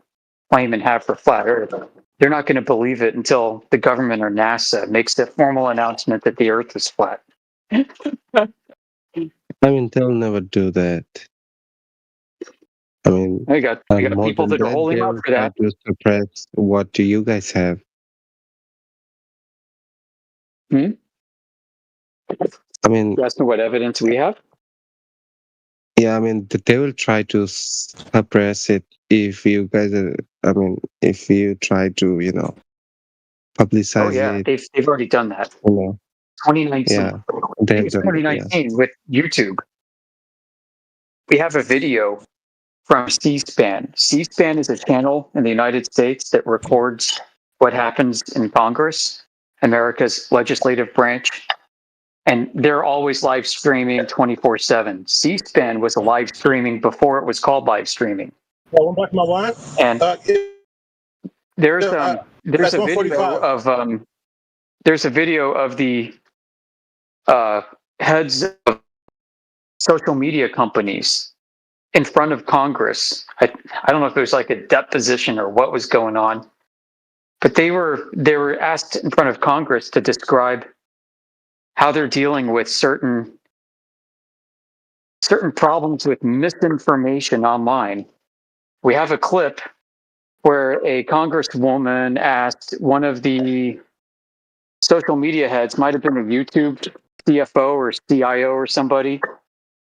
claim and have for flat Earth. They're not going to believe it until the government or NASA makes the formal announcement that the Earth is flat. They'll never do that. You got more people than that are holding they'll out for try that. to suppress what do you guys have. You asking what evidence we have? Yeah, they will try to suppress it if you guys are, if you try to, publicize Oh yeah, it. they've already done that. 2019. Yeah, It was 2019 with YouTube. We have a video from C-SPAN. C-SPAN is a channel in the United States that records what happens in Congress, America's legislative branch, and they're always live streaming 24/7. C-SPAN was a live streaming before it was called live streaming. And there's a video of the heads of social media companies in front of Congress. I don't know if it was like a deposition or what was going on, but they were asked in front of Congress to describe how they're dealing with certain problems with misinformation online. We have a clip where a congresswoman asked one of the social media heads, might have been a YouTube CFO or CIO or somebody,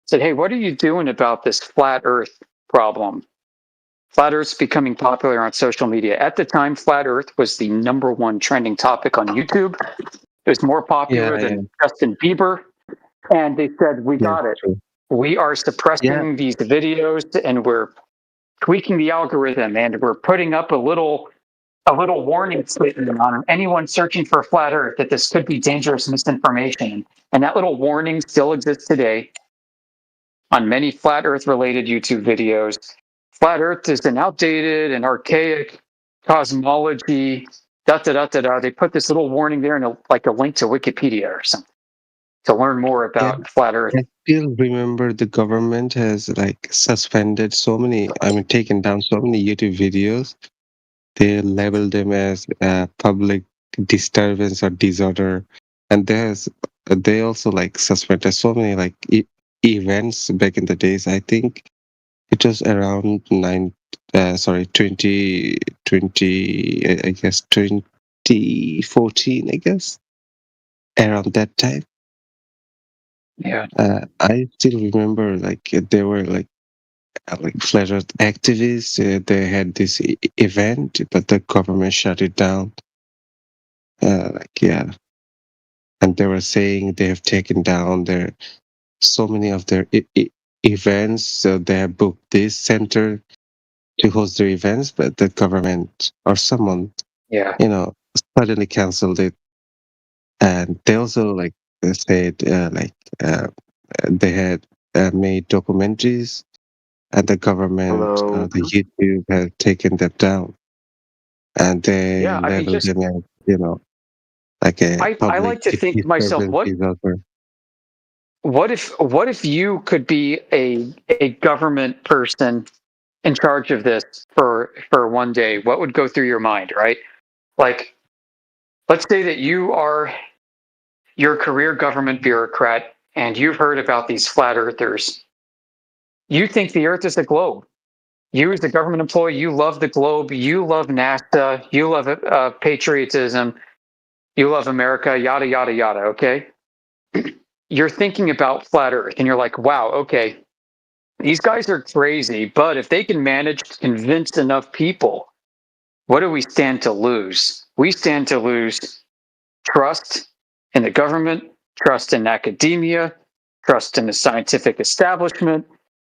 said, "Hey, what are you doing about this flat Earth problem?" Flat Earth's becoming popular on social media. At the time, flat Earth was the #1 trending topic on YouTube. It was more popular than Justin Bieber. And they said, "We got it. We are suppressing these videos and we're tweaking the algorithm and we're putting up a little warning statement on anyone searching for flat Earth that this could be dangerous misinformation." And that little warning still exists today on many flat Earth related YouTube videos. Flat Earth is an outdated and archaic cosmology. They put this little warning there and like a link to Wikipedia or something to learn more about flat Earth. I still remember the government has like suspended taken down so many YouTube videos. They labeled them as public disturbance or disorder, and they also like suspended so many like events back in the days. I think it was around 2020, I guess 2014, I guess, around that time. Yeah. I still remember like there were like flat Earth activists. They had this event, but the government shut it down. And they were saying they have taken down so many of their events. So they have booked this center to host their events, but the government or someone, suddenly canceled it. And they also said they had made documentaries, and the government, the YouTube had taken them down, and they labeled them as like a I like to think to myself, what if you could be a government person in charge of this for one day? What would go through your mind, right? Like, let's say that you're a career government bureaucrat and you've heard about these flat earthers. You think the Earth is a globe. You, as a government employee, you love the globe. You love NASA. You love patriotism. You love America. Yada yada yada. Okay. You're thinking about flat Earth, and you're like, "Wow, okay, these guys are crazy, but if they can manage to convince enough people, what do we stand to lose? We stand to lose trust in the government, trust in academia, trust in the scientific establishment,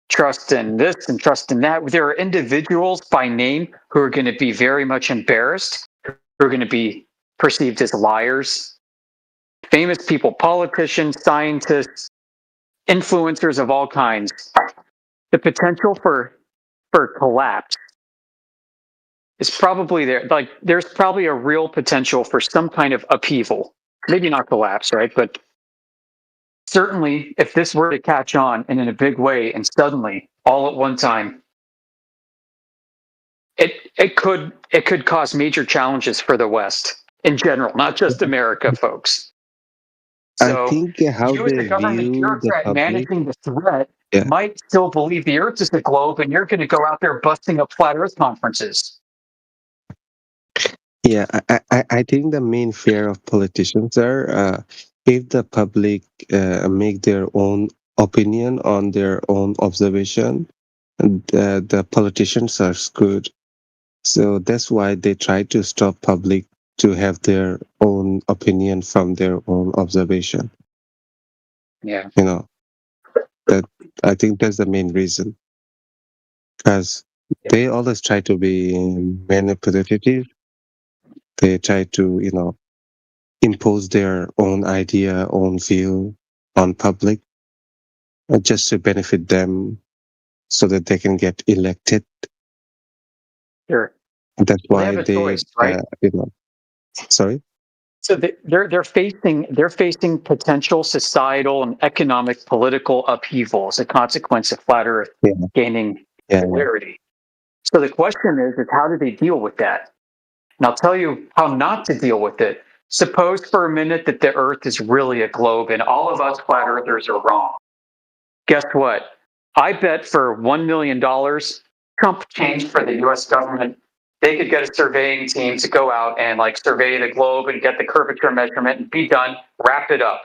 trust in this and trust in that." There are individuals by name who are going to be very much embarrassed, who are going to be perceived as liars. Famous people, politicians, scientists, influencers of all kinds. The potential for collapse is probably there. Like, there's probably a real potential for some kind of upheaval. Maybe not collapse, right? But certainly, if this were to catch on and in a big way, and suddenly, all at one time, it could cause major challenges for the West in general, not just America, folks. So I think how you, as they a government view the bureaucrat public. managing the threat, might still believe the Earth is a globe, and you're going to go out there busting up flat Earth conferences. Yeah, I think the main fear of politicians are if the public make their own opinion on their own observation, the politicians are screwed. So that's why they try to stop public to have their own opinion from their own observation. Yeah. That I think that's the main reason. Because they always try to be manipulative. They try to, impose their own idea, own view on public, just to benefit them so that they can get elected. They're, That's they why have a choice, right? sorry. So they're facing potential societal and economic political upheaval as a consequence of flat Earth Yeah. gaining Yeah. popularity. So the question is how do they deal with that? And I'll tell you how not to deal with it. Suppose for a minute that the Earth is really a globe and all of us flat Earthers are wrong. Guess what? I bet for $1 million, Trump changed for the US government. They could get a surveying team to go out and like survey the globe and get the curvature measurement and be done, wrap it up,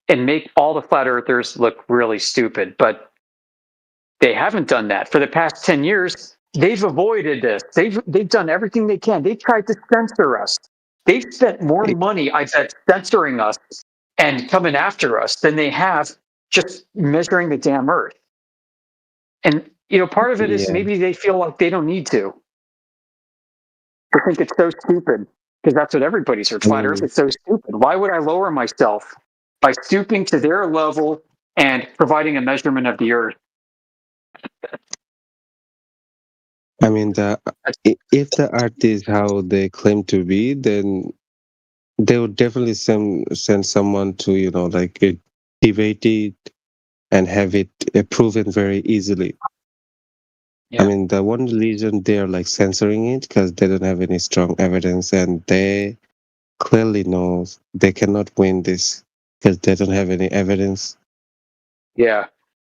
and make all the flat earthers look really stupid. But they haven't done that. For the past 10 years, they've avoided this. They've done everything they can. They've tried to censor us. They've spent more money, I bet, censoring us and coming after us than they have just measuring the damn Earth. And part of it is maybe they feel like they don't need to. I think it's so stupid because that's what everybody's heard. Flat Earth is so stupid. Why would I lower myself by stooping to their level and providing a measurement of the Earth? I mean, if the Earth is how they claim to be, then they would definitely send someone to debate it and have it proven very easily. Yeah. I mean, the one reason they're like censoring it because they don't have any strong evidence, and they clearly know they cannot win this because they don't have any evidence. Yeah.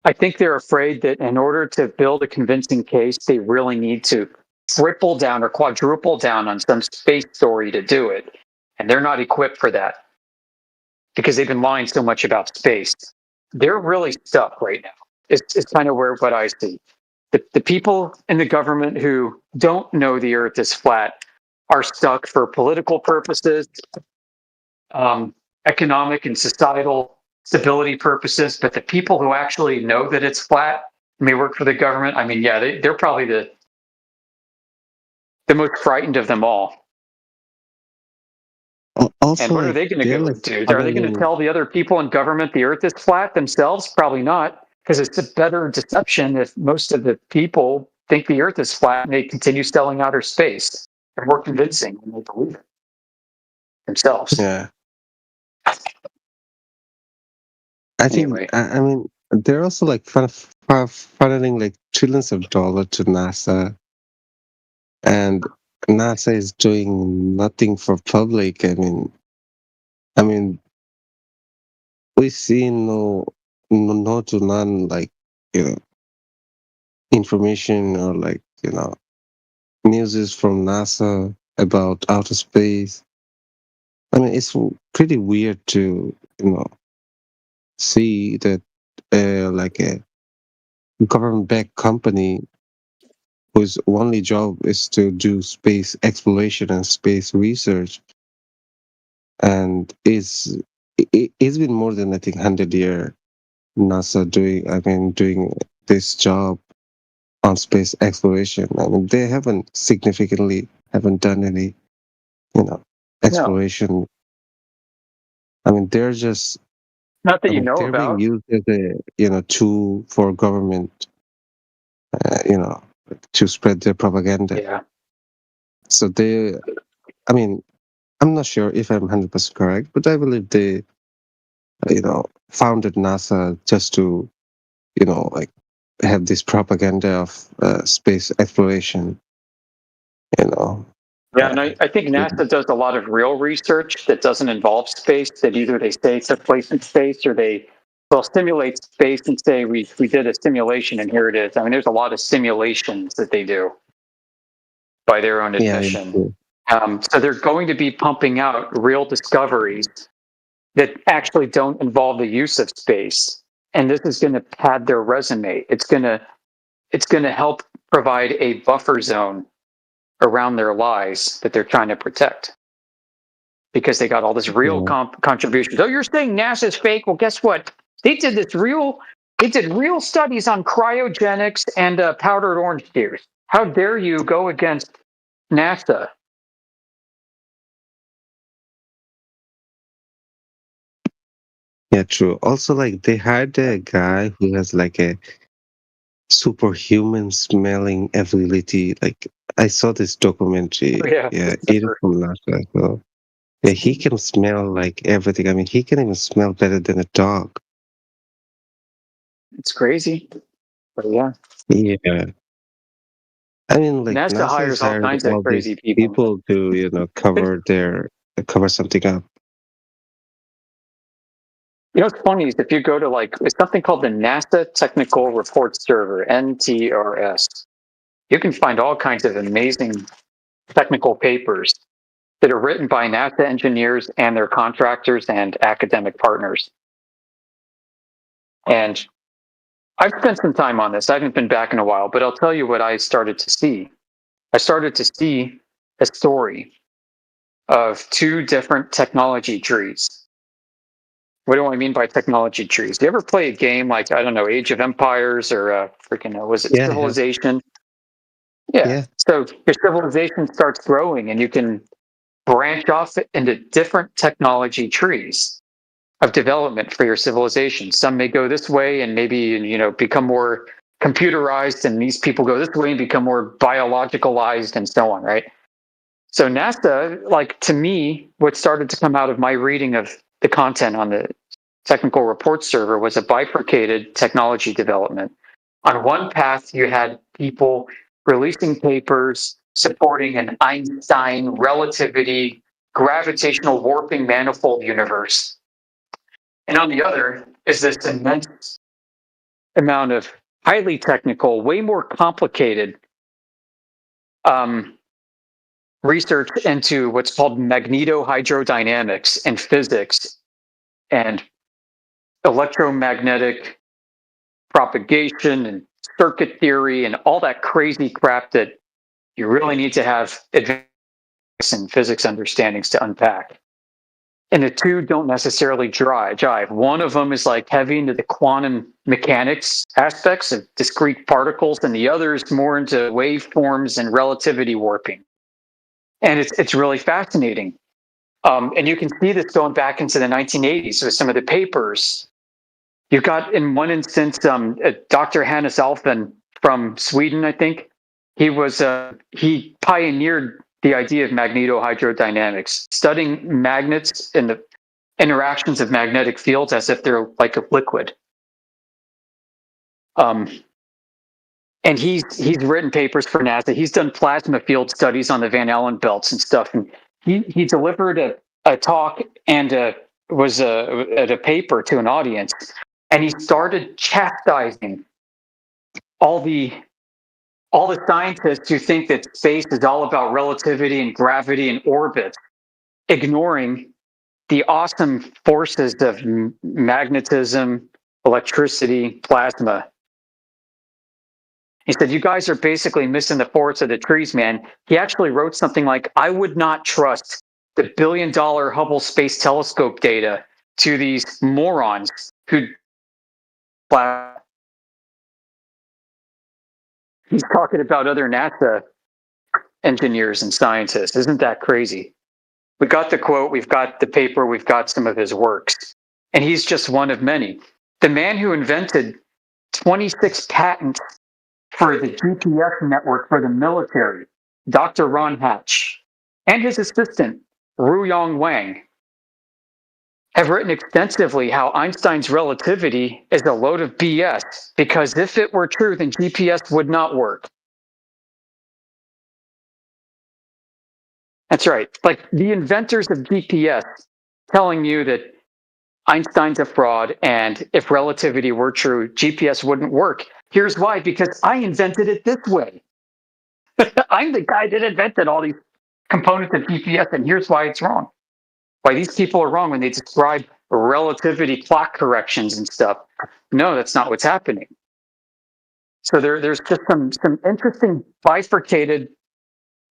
I think they're afraid that in order to build a convincing case, they really need to triple down or quadruple down on some space story to do it. And they're not equipped for that because they've been lying so much about space. They're really stuck right now. It's kind of what I see. The people in the government who don't know the Earth is flat are stuck for political purposes, economic and societal stability purposes. But the people who actually know that it's flat and they work for the government, I mean, yeah, they're probably the most frightened of them all. Also, and what are they going to go do? Are they going to tell the other people in government the Earth is flat themselves? Probably not, because it's a better deception if most of the people think the Earth is flat and they continue selling outer space. They're more convincing when they believe it themselves. Yeah. I think, I mean, they're also like funneling like trillions of dollars to NASA, and NASA is doing nothing for public. I mean, we see no to none like information or like news from NASA about outer space. I mean, it's pretty weird to see that like a government-backed company whose only job is to do space exploration and space research, and it's been more than I think 100 years NASA doing this job on space exploration. I mean, they haven't done any exploration. I mean, they're just not that they're being used as a tool for government, to spread their propaganda. Yeah. So I mean, I'm not sure if I'm 100% correct, but I believe they, founded NASA just to, like have this propaganda of space exploration, Yeah, and I think NASA does a lot of real research that doesn't involve space, that either they say it's a place in space or they'll simulate space and say, we did a simulation and here it is. I mean, there's a lot of simulations that they do by their own admission. So they're going to be pumping out real discoveries that actually don't involve the use of space. And this is going to pad their resume. It's going to help provide a buffer zone around their lies that they're trying to protect, because they got all this real contributions. Oh, you're saying NASA's fake? Well, guess what? They did real studies on cryogenics and powdered orange juice. How dare you go against NASA? Yeah, true. Also, like they hired a guy who has like a superhuman smelling ability. Like I saw this documentary. Oh, yeah. Yeah, it is from NASA. So yeah, he can smell like everything. I mean, he can even smell better than a dog. It's crazy. But yeah. Yeah. I mean, like NASA NASA has hires all hired kinds of all these crazy people. people to, cover something up. You know what's funny is if you go to it's something called the NASA Technical Report Server, NTRS, you can find all kinds of amazing technical papers that are written by NASA engineers and their contractors and academic partners. And I've spent some time on this. I haven't been back in a while, but I'll tell you what I started to see. I started to see a story of two different technology trees. What do I mean by technology trees? Do you ever play a game like, I don't know, Age of Empires or was it Yeah, I have. Civilization? Yeah. Yeah. So your civilization starts growing and you can branch off into different technology trees of development for your civilization. Some may go this way and maybe, become more computerized, and these people go this way and become more biologicalized and so on, right? So NASA, to me, what started to come out of my reading of the content on the technical report server was a bifurcated technology development. On one path, you had people releasing papers supporting an Einstein relativity gravitational warping manifold universe. And on the other is this immense amount of highly technical, way more complicated research into what's called magnetohydrodynamics and physics and electromagnetic propagation and circuit theory and all that crazy crap that you really need to have advanced in physics understandings to unpack. And the two don't necessarily jive. One of them is heavy into the quantum mechanics aspects of discrete particles, and the other is more into waveforms and relativity warping. And it's really fascinating. And you can see this going back into the 1980s with some of the papers. You've got, in one instance, Dr. Hannes Alfvén from Sweden, I think. He pioneered the idea of magnetohydrodynamics, studying magnets and the interactions of magnetic fields as if they're like a liquid. And he's written papers for NASA. He's done plasma field studies on the Van Allen belts and stuff. And he delivered a talk and was at a paper to an audience, and he started chastising all the scientists who think that space is all about relativity and gravity and orbit, ignoring the awesome forces of magnetism, electricity, plasma. He said, you guys are basically missing the forest of the trees, man. He actually wrote something like, I would not trust the $1 billion Hubble Space Telescope data to these morons who... He's talking about other NASA engineers and scientists. Isn't that crazy? We got the quote, we've got the paper, we've got some of his works. And he's just one of many. The man who invented 26 patents for the GPS network for the military, Dr. Ron Hatch, and his assistant, Ruyong Wang, have written extensively how Einstein's relativity is a load of BS, because if it were true, then GPS would not work. That's right. Like the inventors of GPS telling you that Einstein's a fraud, and if relativity were true, GPS wouldn't work. Here's why: because I invented it this way. I'm the guy that invented all these components of GPS, and here's why it's wrong. Why these people are wrong when they describe relativity clock corrections and stuff. No, that's not what's happening. So there's just some interesting bifurcated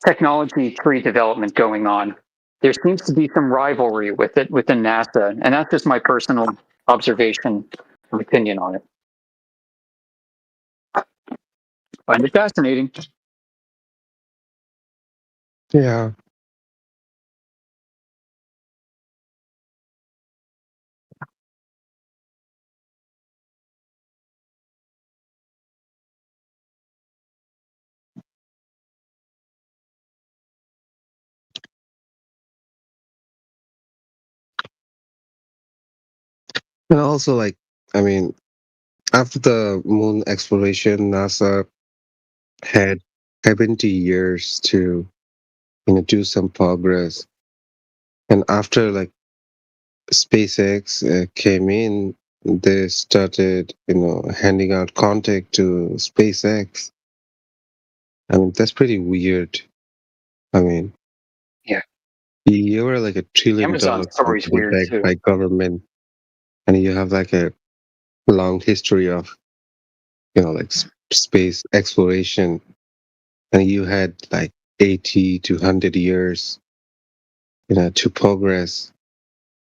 technology tree development going on. There seems to be some rivalry with it within NASA, and that's just my personal observation and opinion on it. Find it fascinating. Yeah. And also, like, I mean, after the moon exploration, NASA had 70 years to, do some progress. And after like SpaceX came in, they started, handing out contact to SpaceX. I mean, that's pretty weird. I mean, Yeah. you were like $1 trillion Amazon story's company weird backed too. by government, and you have like a long history of, like space exploration, and you had like 80 to 100 years, to progress,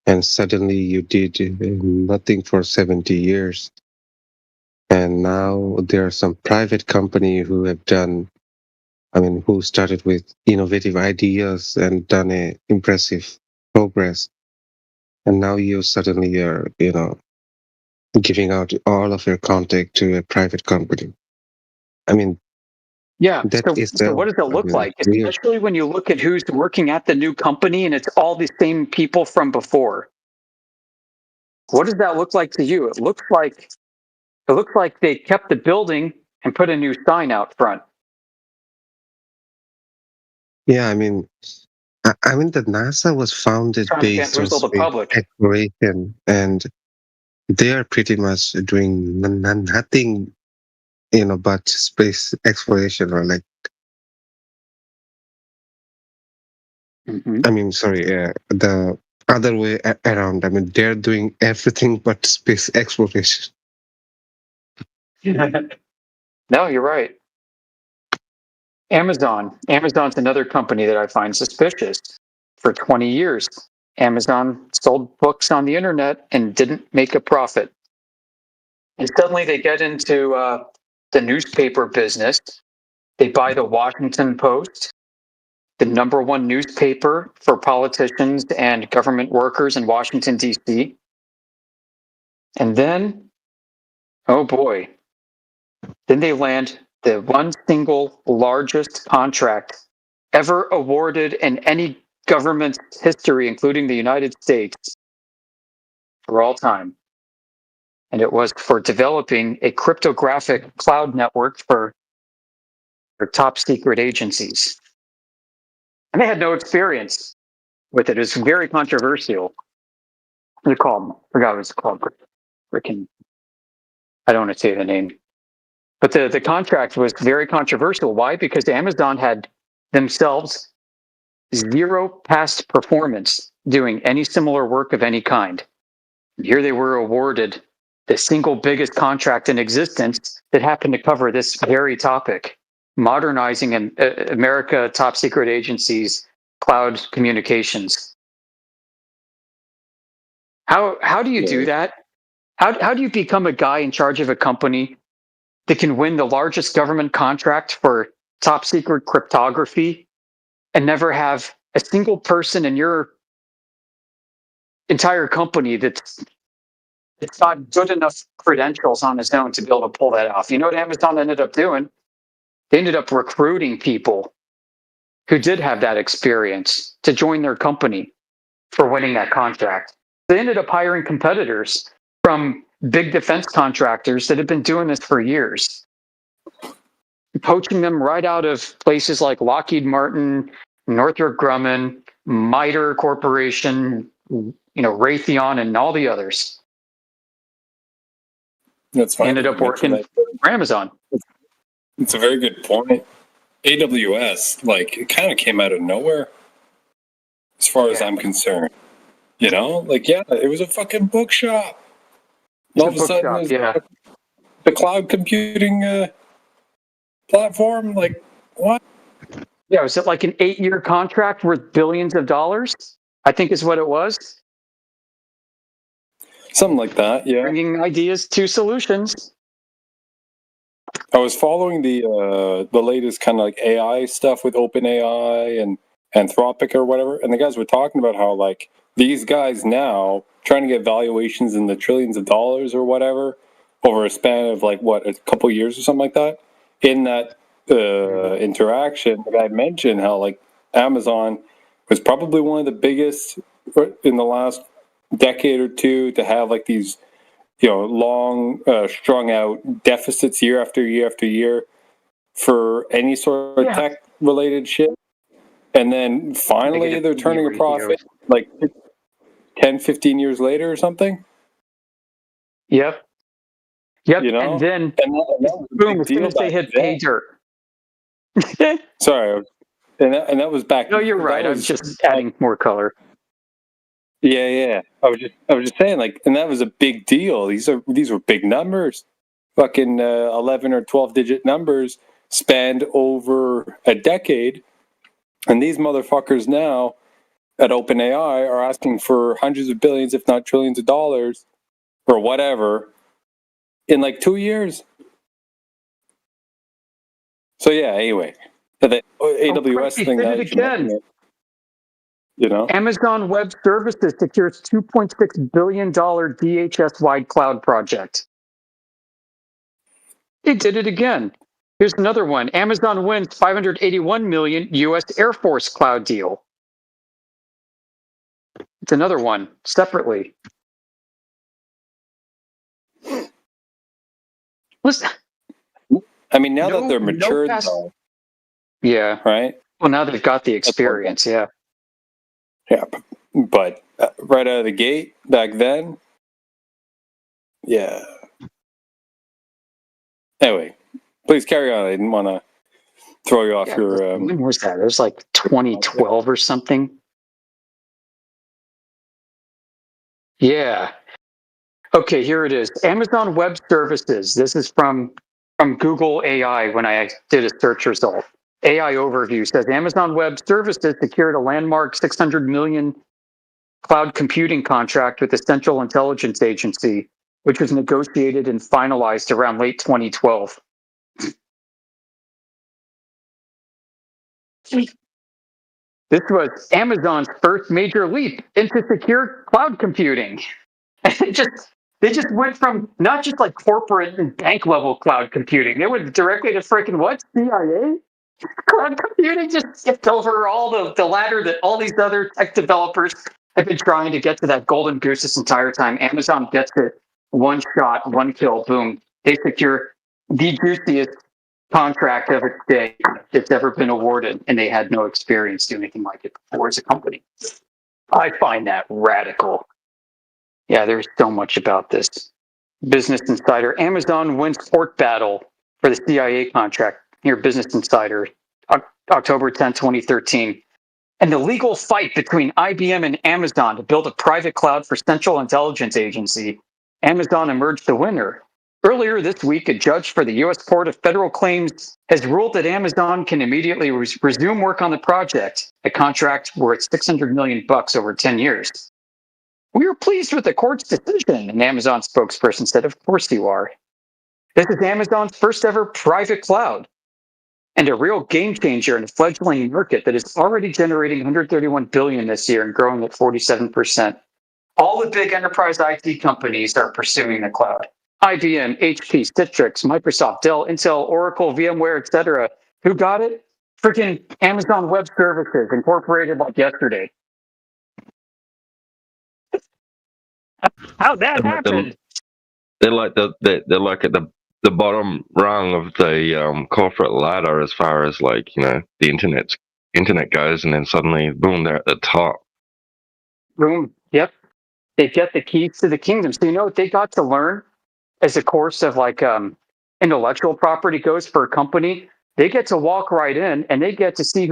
and suddenly you did nothing for 70 years. And now there are some private company who have done, who started with innovative ideas and done a impressive progress. And now you suddenly are, giving out all of your contact to a private company. I mean, Yeah. that So, is so what does it look like? weird. Especially when you look at who's working at the new company and it's all the same people from before. What does that look like to you? It looks like they kept the building and put a new sign out front. Yeah, the NASA was founded Trying to get based on rizzle the space public. exploration, and they are pretty much doing nothing, but space exploration, or like, sorry, the other way around. They're doing everything but space exploration. No, you're right. Amazon's another company that I find suspicious. For 20 years, Amazon sold books on the internet and didn't make a profit. And suddenly they get into the newspaper business. They buy the Washington Post, the #1 newspaper for politicians and government workers in Washington, D.C. And then, oh boy, then they land the one single largest contract ever awarded in any government's history, including the United States, for all time. And it was for developing a cryptographic cloud network for top secret agencies. And they had no experience with it. It was very controversial. What was it called? I forgot what it was called. Freaking, I don't want to say the name. But the contract was very controversial. Why? Because Amazon had themselves zero past performance doing any similar work of any kind. Here they were awarded the single biggest contract in existence that happened to cover this very topic, modernizing America top secret agencies, cloud communications. How do you do that? How do you become a guy in charge of a company that can win the largest government contract for top secret cryptography and never have a single person in your entire company that's got good enough credentials on his own to be able to pull that off? You know what Amazon ended up doing? They ended up recruiting people who did have that experience to join their company for winning that contract. They ended up hiring competitors from big defense contractors that have been doing this for years, poaching them right out of places like Lockheed Martin, Northrop Grumman, MITRE Corporation, Raytheon, and all the others. That's funny. Ended up working for Amazon. It's a very good point. AWS, it kind of came out of nowhere, as far as I'm concerned. It was a fucking bookshop. All of a sudden, the cloud computing platform, what? Yeah, was it like an 8-year contract worth billions of dollars? I think is what it was. Something like that, yeah. Bringing ideas to solutions. I was following the latest kind of AI stuff with OpenAI and Anthropic or whatever, and the guys were talking about how these guys now trying to get valuations in the trillions of dollars or whatever over a span of a couple years or something like that. In that interaction, the guy mentioned how Amazon was probably one of the biggest in the last decade or two to have like these, long strung out deficits year after year after year for any sort of tech related shit. And then finally Negative they're turning a PE profit ratios. like 10, 15 years later or something. Yep. Yep. You know? And then, And that was a boom, big as soon deal as they back hit then. pay dirt. Sorry. And that was back. No, you're that right. I'm was- just adding more color. Yeah. I was just saying, like, and that was a big deal. These were big numbers, fucking 11 or 12-digit numbers spanned over a decade, and these motherfuckers now at OpenAI are asking for hundreds of billions, if not trillions of dollars, or whatever, in like 2 years. So yeah. Anyway, the AWS they thing. did Now it that you mention again. it, you know. Amazon Web Services secures $2.6 billion DHS-wide cloud project. They did it again. Here's another one. Amazon wins $581 million U.S. Air Force cloud deal. It's another one, separately. Listen, I mean, now that they're matured, though, yeah, right? Well, now they've got the experience, yeah. Yeah, but right out of the gate back then, yeah. Anyway, please carry on. I didn't want to throw you off Yeah, your. when was that? It was like 2012 or something. Yeah. Okay, here it is. Amazon Web Services. This is from Google AI when I did a search result. AI overview says Amazon Web Services secured a landmark $600 million cloud computing contract with the Central Intelligence Agency, which was negotiated and finalized around late 2012. This was Amazon's first major leap into secure cloud computing. They just went from not just like corporate and bank level cloud computing. They went directly to freaking what? CIA? Cloud computing just skipped over all the ladder that all these other tech developers have been trying to get to that golden goose this entire time. Amazon gets it, one shot, one kill, boom. They secure the juiciest contract of its day that's ever been awarded, and they had no experience doing anything like it before as a company. I find that radical. Yeah, there's so much about this. Business Insider. Amazon wins court battle for the CIA contract. Here, Business Insider, October 10, 2013. And the legal fight between IBM and Amazon to build a private cloud for Central Intelligence Agency. Amazon emerged the winner. Earlier this week, a judge for the U.S. Court of Federal Claims has ruled that Amazon can immediately resume work on the project, a contract worth $600 million over 10 years. We are pleased with the court's decision, an Amazon spokesperson said. Of course you are. This is Amazon's first ever private cloud and a real game changer in a fledgling market that is already generating $131 billion this year and growing at 47%. All the big enterprise IT companies are pursuing the cloud. IBM, HP, Citrix, Microsoft, Dell, Intel, Oracle, VMware, etc. Who got it? Freaking Amazon Web Services, incorporated like yesterday. How'd that happen? They're like they're like at the bottom rung of the corporate ladder as far as like the internet goes, and then suddenly boom, they're at the top. Boom. Yep. They get the keys to the kingdom. So you know what they got to learn as a course of like intellectual property goes for a company? They get to walk right in and they get to see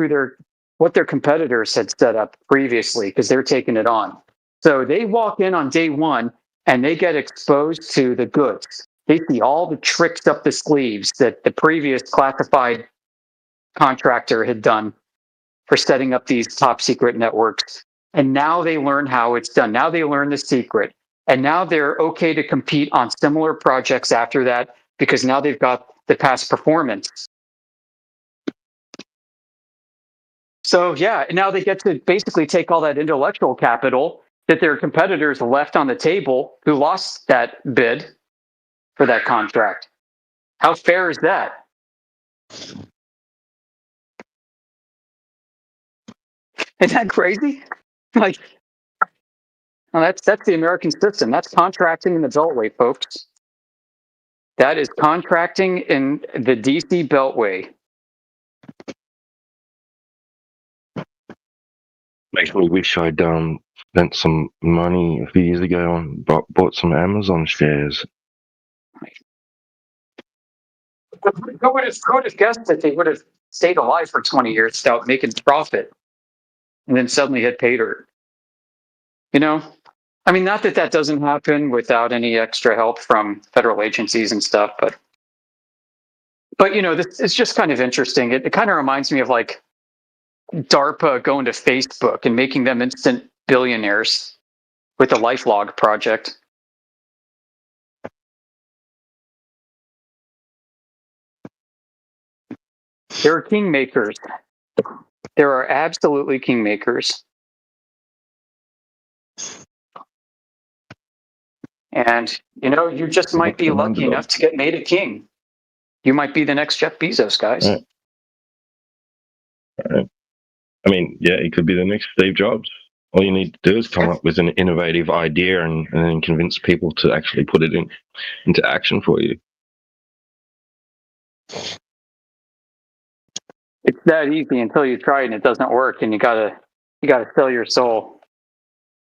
what their competitors had set up previously because they're taking it on. So they walk in on day one and they get exposed to the goods. They see all the tricks up the sleeves that the previous classified contractor had done for setting up these top secret networks. And now they learn how it's done. Now they learn the secret. And now they're okay to compete on similar projects after that because now they've got the past performance. So yeah, now they get to basically take all that intellectual capital that their competitors left on the table who lost that bid for that contract. How fair is that? Isn't that crazy? Like, Well, that's the American system. That's contracting in the Beltway, folks. That is contracting in the DC Beltway. Makes me wish I'd spent some money a few years ago on bought some Amazon shares. Who would have guessed that they would have stayed alive for 20 years without making profit, and then suddenly hit pay dirt? You know, I mean, not that that doesn't happen without any extra help from federal agencies and stuff, but you know, this it's just kind of interesting. It kind of reminds me of like DARPA going to Facebook and making them instant billionaires with the LifeLog project. There are kingmakers. There are absolutely kingmakers. And, you know, you just might be lucky enough to get made a king. You might be the next Jeff Bezos, guys. Right. I mean, yeah, he could be the next Steve Jobs. All you need to do is come up with an innovative idea and then convince people to actually put it into action for you. It's that easy until you try it and it doesn't work, and you gotta sell your soul.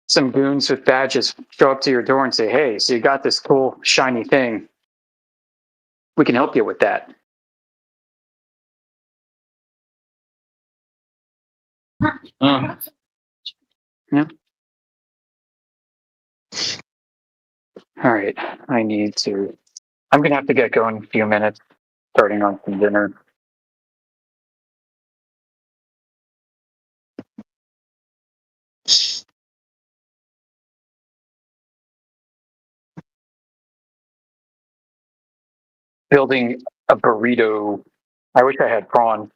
Some goons with badges show up to your door and say, "Hey, so you got this cool shiny thing. We can help you with that." Yeah. All right. I'm gonna have to get going in a few minutes, starting on some dinner. Building a burrito. I wish I had prawn.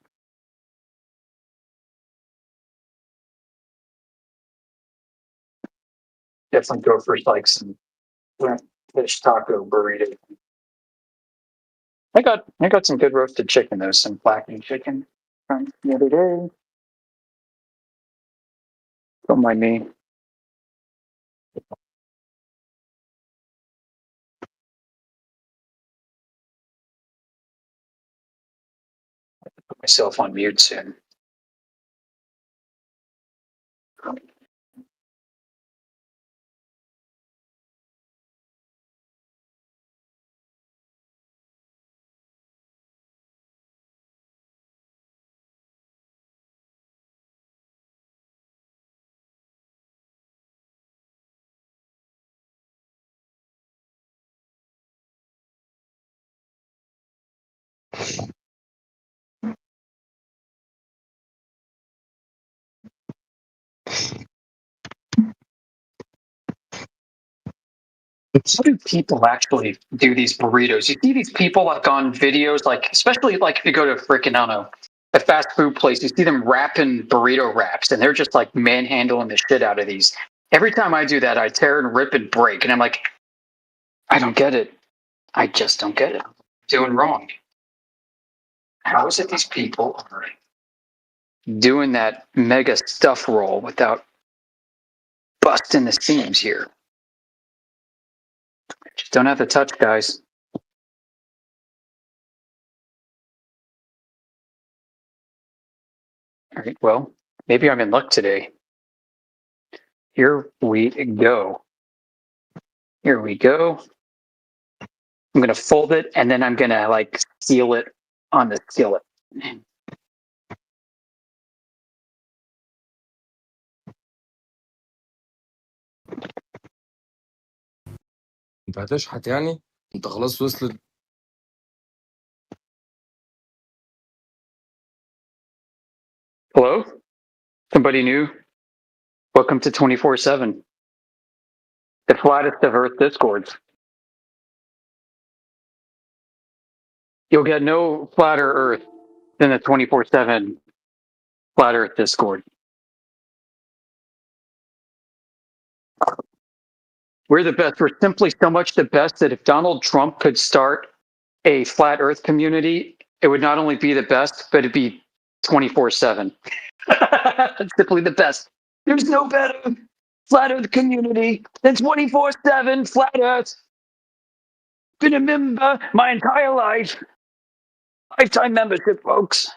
Definitely go for like some fish taco burrito. I got some good roasted chicken though, some blackened chicken from the other day. Don't mind me. Put myself on mute soon. How do people actually do these burritos? You see these people like on videos, like especially like if you go to a freaking, I don't know, a fast food place, you see them wrapping burrito wraps and they're just like manhandling the shit out of these. Every time I do that, I tear and rip and break. And I'm like, I don't get it. I just don't get it. I'm doing wrong. How is it these people are doing that mega stuff roll without busting the seams here? Just don't have the touch, guys. All right, well, maybe I'm in luck today. Here we go. Here we go. I'm going to fold it and then I'm going to like seal it on the skillet. انت هتشحت يعني؟ انت خلاص وصلت. Hello? Somebody new? Welcome to 24/7. The flattest of Earth discords. You'll get no flatter Earth than the 24/7 Flat Earth Discord. We're the best. We're simply so much the best that if Donald Trump could start a flat Earth community, it would not only be the best, but it'd be 24/7. Simply the best. There's no better. Flat Earth community. Then 24/7 Flat Earth. Been a member my entire life. Lifetime membership, folks.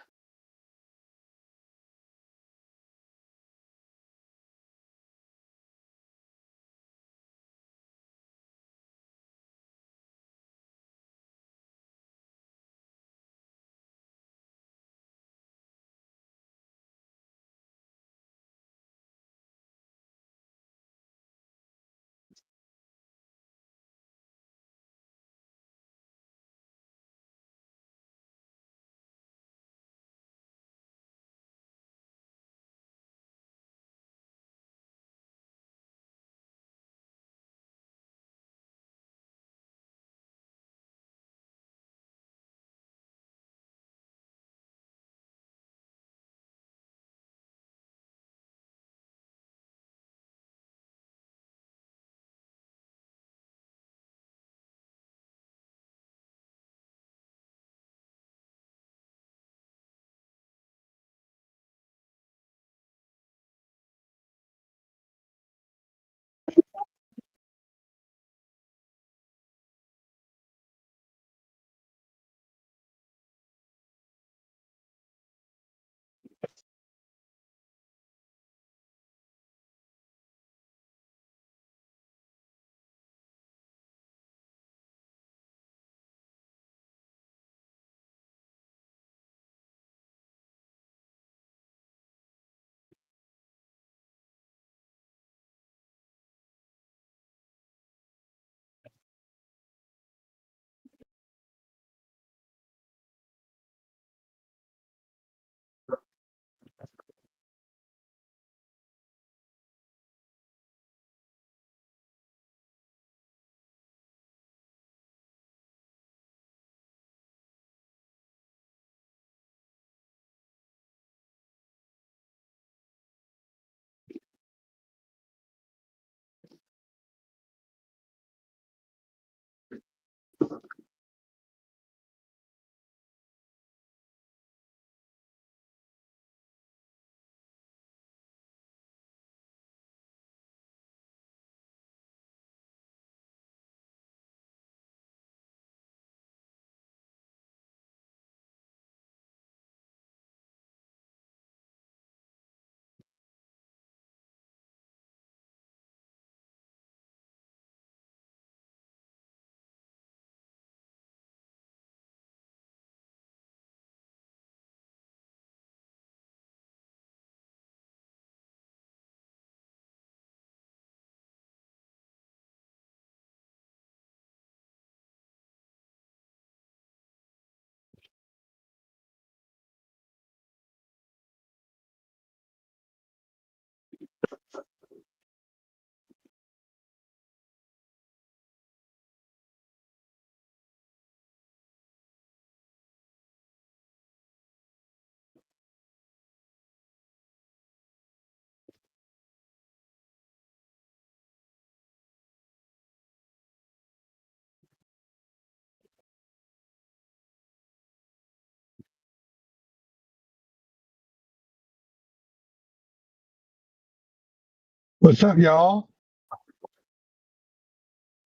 What's up, y'all?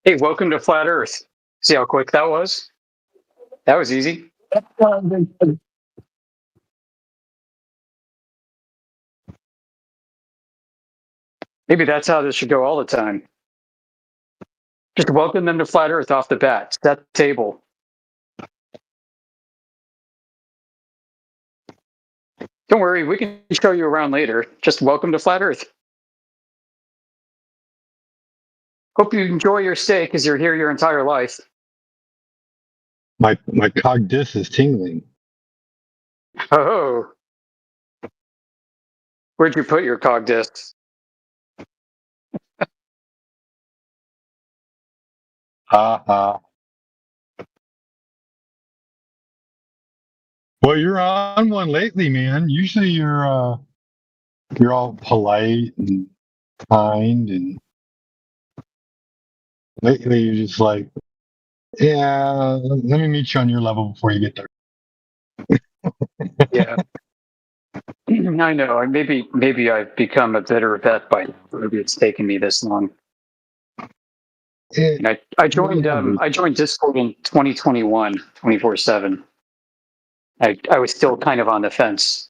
Hey, welcome to Flat Earth. See how quick that was? That was easy. Maybe that's how this should go all the time. Just welcome them to Flat Earth off the bat. Set the table. Don't worry, we can show you around later. Just welcome to Flat Earth. Hope you enjoy your stay because you're here your entire life. My cog disc is tingling. Oh. Where'd you put your cog discs? Ha ha. Well, you're on one lately, man. Usually you're all polite and kind, and lately you're just like, yeah, let me meet you on your level before you get there. Yeah. I know. Maybe I've become a bitter vet by now. Maybe it's taken me this long. And I joined Discord in 2021, 24/7. I was still kind of on the fence.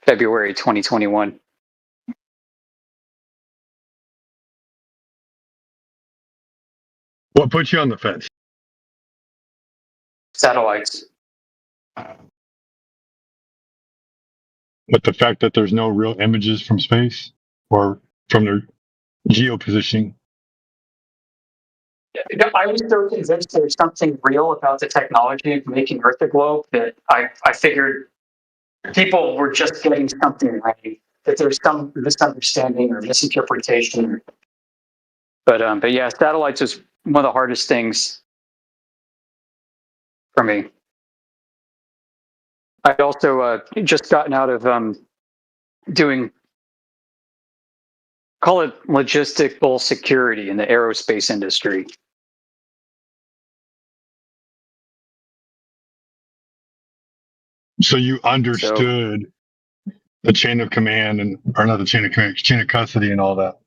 February 2021. What put you on the fence? Satellites. But the fact that there's no real images from space or from their geo positioning. I was so convinced there's something real about the technology of making Earth a globe that I figured people were just getting something right. That there's some misunderstanding or misinterpretation. But yeah, satellites was one of the hardest things for me. I'd also just gotten out of doing, call it logistical security in the aerospace industry. So you understood the chain of command or not the chain of command, chain of custody and all that.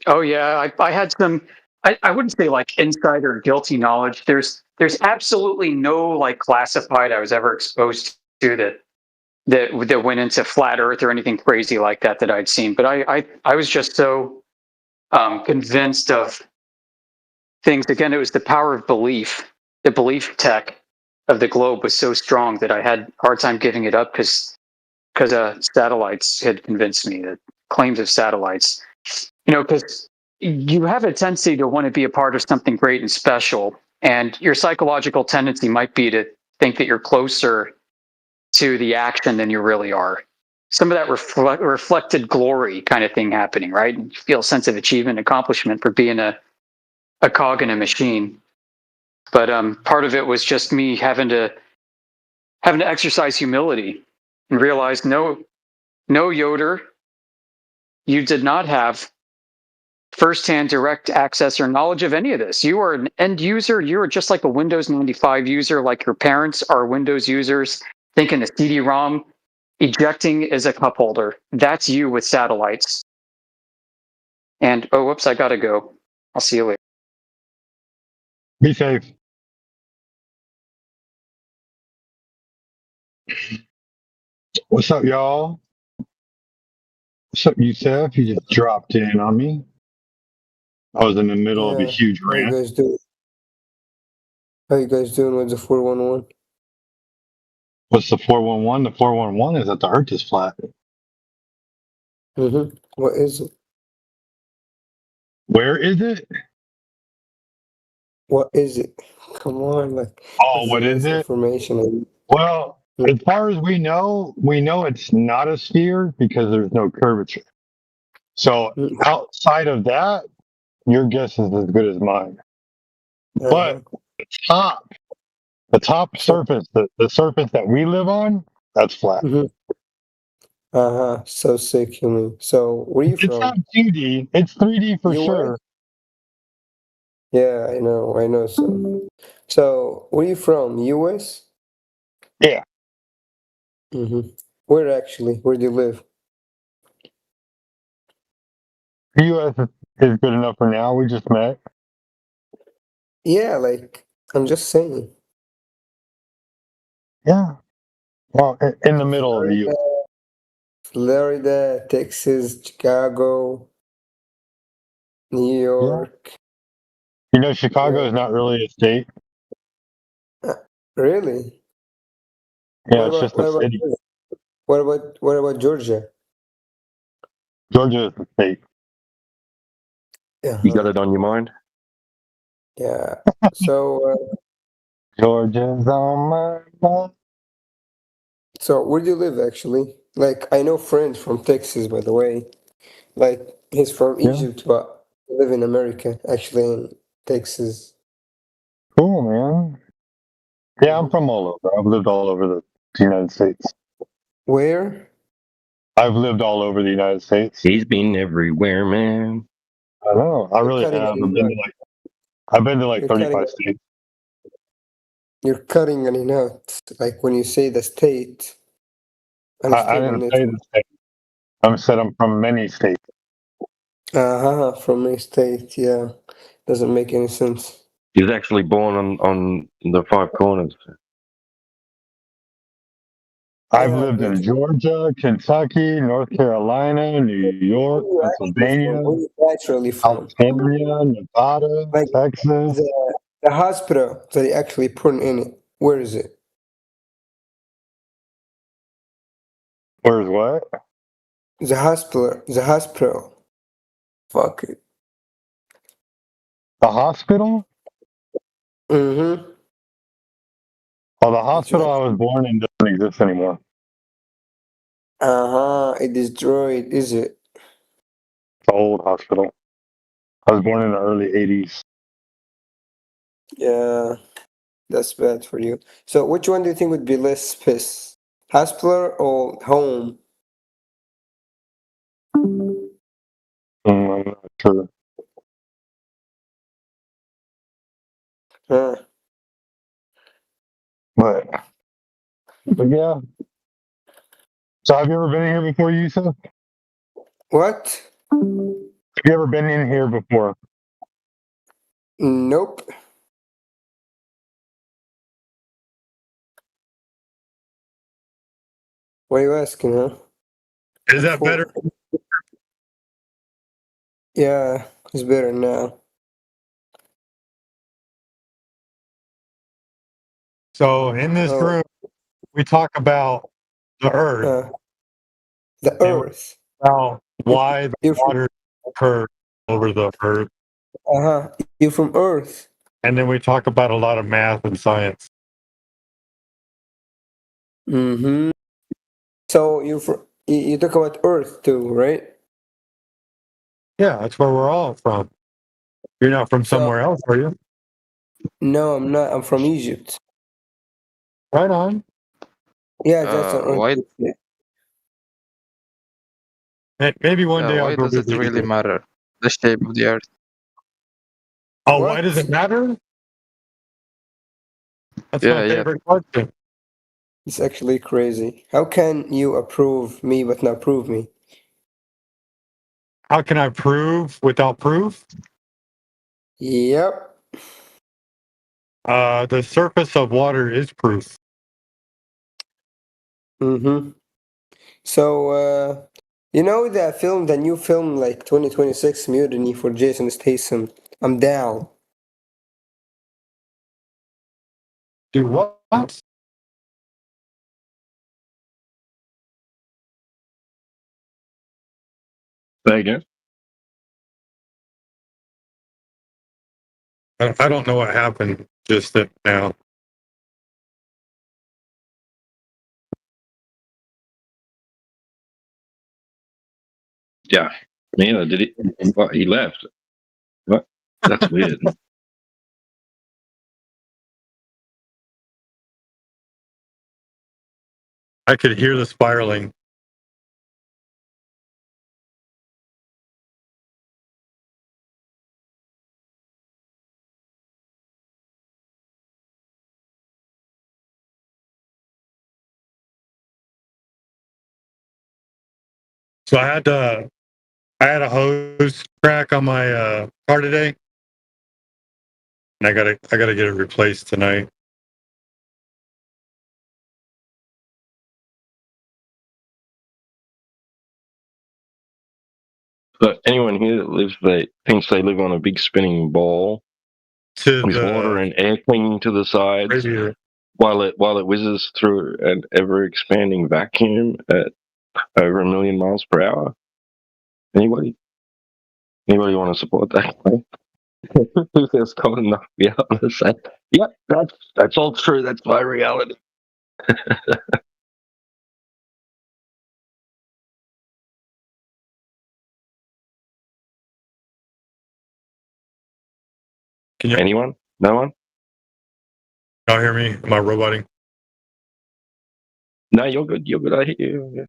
Oh yeah, I had some. I wouldn't say like insider guilty knowledge. There's absolutely no like classified I was ever exposed to that went into flat Earth or anything crazy like that I'd seen. But I was just so convinced of things. Again, it was the power of belief. The belief tech of the globe was so strong that I had a hard time giving it up because satellites had convinced me that claims of satellites. Because you have a tendency to want to be a part of something great and special, and your psychological tendency might be to think that you're closer to the action than you really are. Some of that reflected glory kind of thing happening, right? You feel a sense of achievement, accomplishment for being a cog in a machine. But part of it was just me having to exercise humility and realize, no, Yoder, you did not have firsthand direct access or knowledge of any of this. You are an end user. You are just like a Windows 95 user, like your parents are Windows users, thinking the CD-ROM ejecting is a cup holder. That's you with satellites. And, oh, whoops, I gotta go. I'll see you later. Be safe. What's up, y'all? What's up, Yusef? You just dropped in on me. I was in the middle of a huge How you rant. guys doing? How you guys doing with the 411? What's the 411? The 411 is that the Earth is flat. Mm-hmm. What is it? Where is it? What is it? Come on, like. Oh, what is it? Information. Well, as far as we know it's not a sphere because there's no curvature. So outside of that, your guess is as good as mine. But the top surface, the surface that we live on, that's flat. So sick, you mean. So where are you It's from? not 2D, it's 3D for sure. Yeah, I know. So where are you from? US? Yeah. Mm-hmm. Where actually? Where do you live? The US is good enough for now. We just met. Yeah, like I'm just saying. Yeah. Well, in the middle of the US. Florida, Texas, Chicago, New York. You know, Chicago is not really a state. Really? Yeah, it's just a city. What about Georgia? Georgia is a state. Yeah. You got it on your mind? Yeah. So Georgia's on my mind. So where do you live actually? Like I know friends from Texas, by the way. Like he's from Egypt, but live in America, actually in Texas. Cool, man. Yeah, I'm from all over. I've lived all over the United States. Where? I've lived all over the United States. He's been everywhere, man. I know. I really have. I've been to like 35 states. You're cutting it out. Like when you say the state, I Unstable didn't say network. the state. I said I'm from many states. From a state, yeah. Doesn't make any sense. He was actually born on the Five Corners. I've Yeah, lived in that's Georgia, Kentucky, North Carolina, New York, where you actually from? Pennsylvania, Where you naturally from? California, Nevada, Like Texas. the hospital that they actually put in it. Where is it? Where's what? The hospital. The hospital. Fuck it. The hospital? Mm-hmm. Oh, the hospital I was born in doesn't exist anymore. It destroyed, is it? It's an old hospital. I was born in the early 80s. Yeah, that's bad for you. So which one do you think would be less piss? Hospital or home? I'm not sure. Huh. But yeah. So have you ever been in here before, Yusuf? What? Have you ever been in here before? Nope. What are you asking, huh? Is that better? Yeah, it's better now. So in this Oh, room, we talk about the earth the and we earth. talk about why the You're from, water occurs over the earth. You're from Earth. And then we talk about a lot of math and science. Mm-hmm. So you talk about Earth too, right? Yeah, that's where we're all from. You're not from So somewhere else, are you? no, I'm not. I'm from Egypt. Right on. Yeah, that's on Earth. Why Yeah. Maybe one day I'll why go does it visit really you. matter? The shape of the earth. Oh, why What? does it matter? That's my Yeah, favorite question. It's actually crazy. How can you approve me but not prove me? How can I prove without proof? Yep. The surface of water is proof. Mm-hmm. So, you know the new film, like 2026 Mutiny for Jason Statham? I'm down. Do what? Say again? I don't know what happened just now. Yeah. Yeah, did he? What, he left. What? That's weird. I could hear the spiraling. So I had a hose crack on my car today, and I gotta get it replaced tonight. But anyone here that lives, they thinks they live on a big spinning ball To with water the and air clinging to the sides radiator. while it whizzes through an ever expanding vacuum at over 1,000,000 miles per hour. Anybody want to support that claim? Who feels cold enough to be able to say, "Yep, that's all true. That's my reality." Can you Anyone? No one? y'all hear me? Am I roboting? No, you're good. You're good. I hear you. Yeah.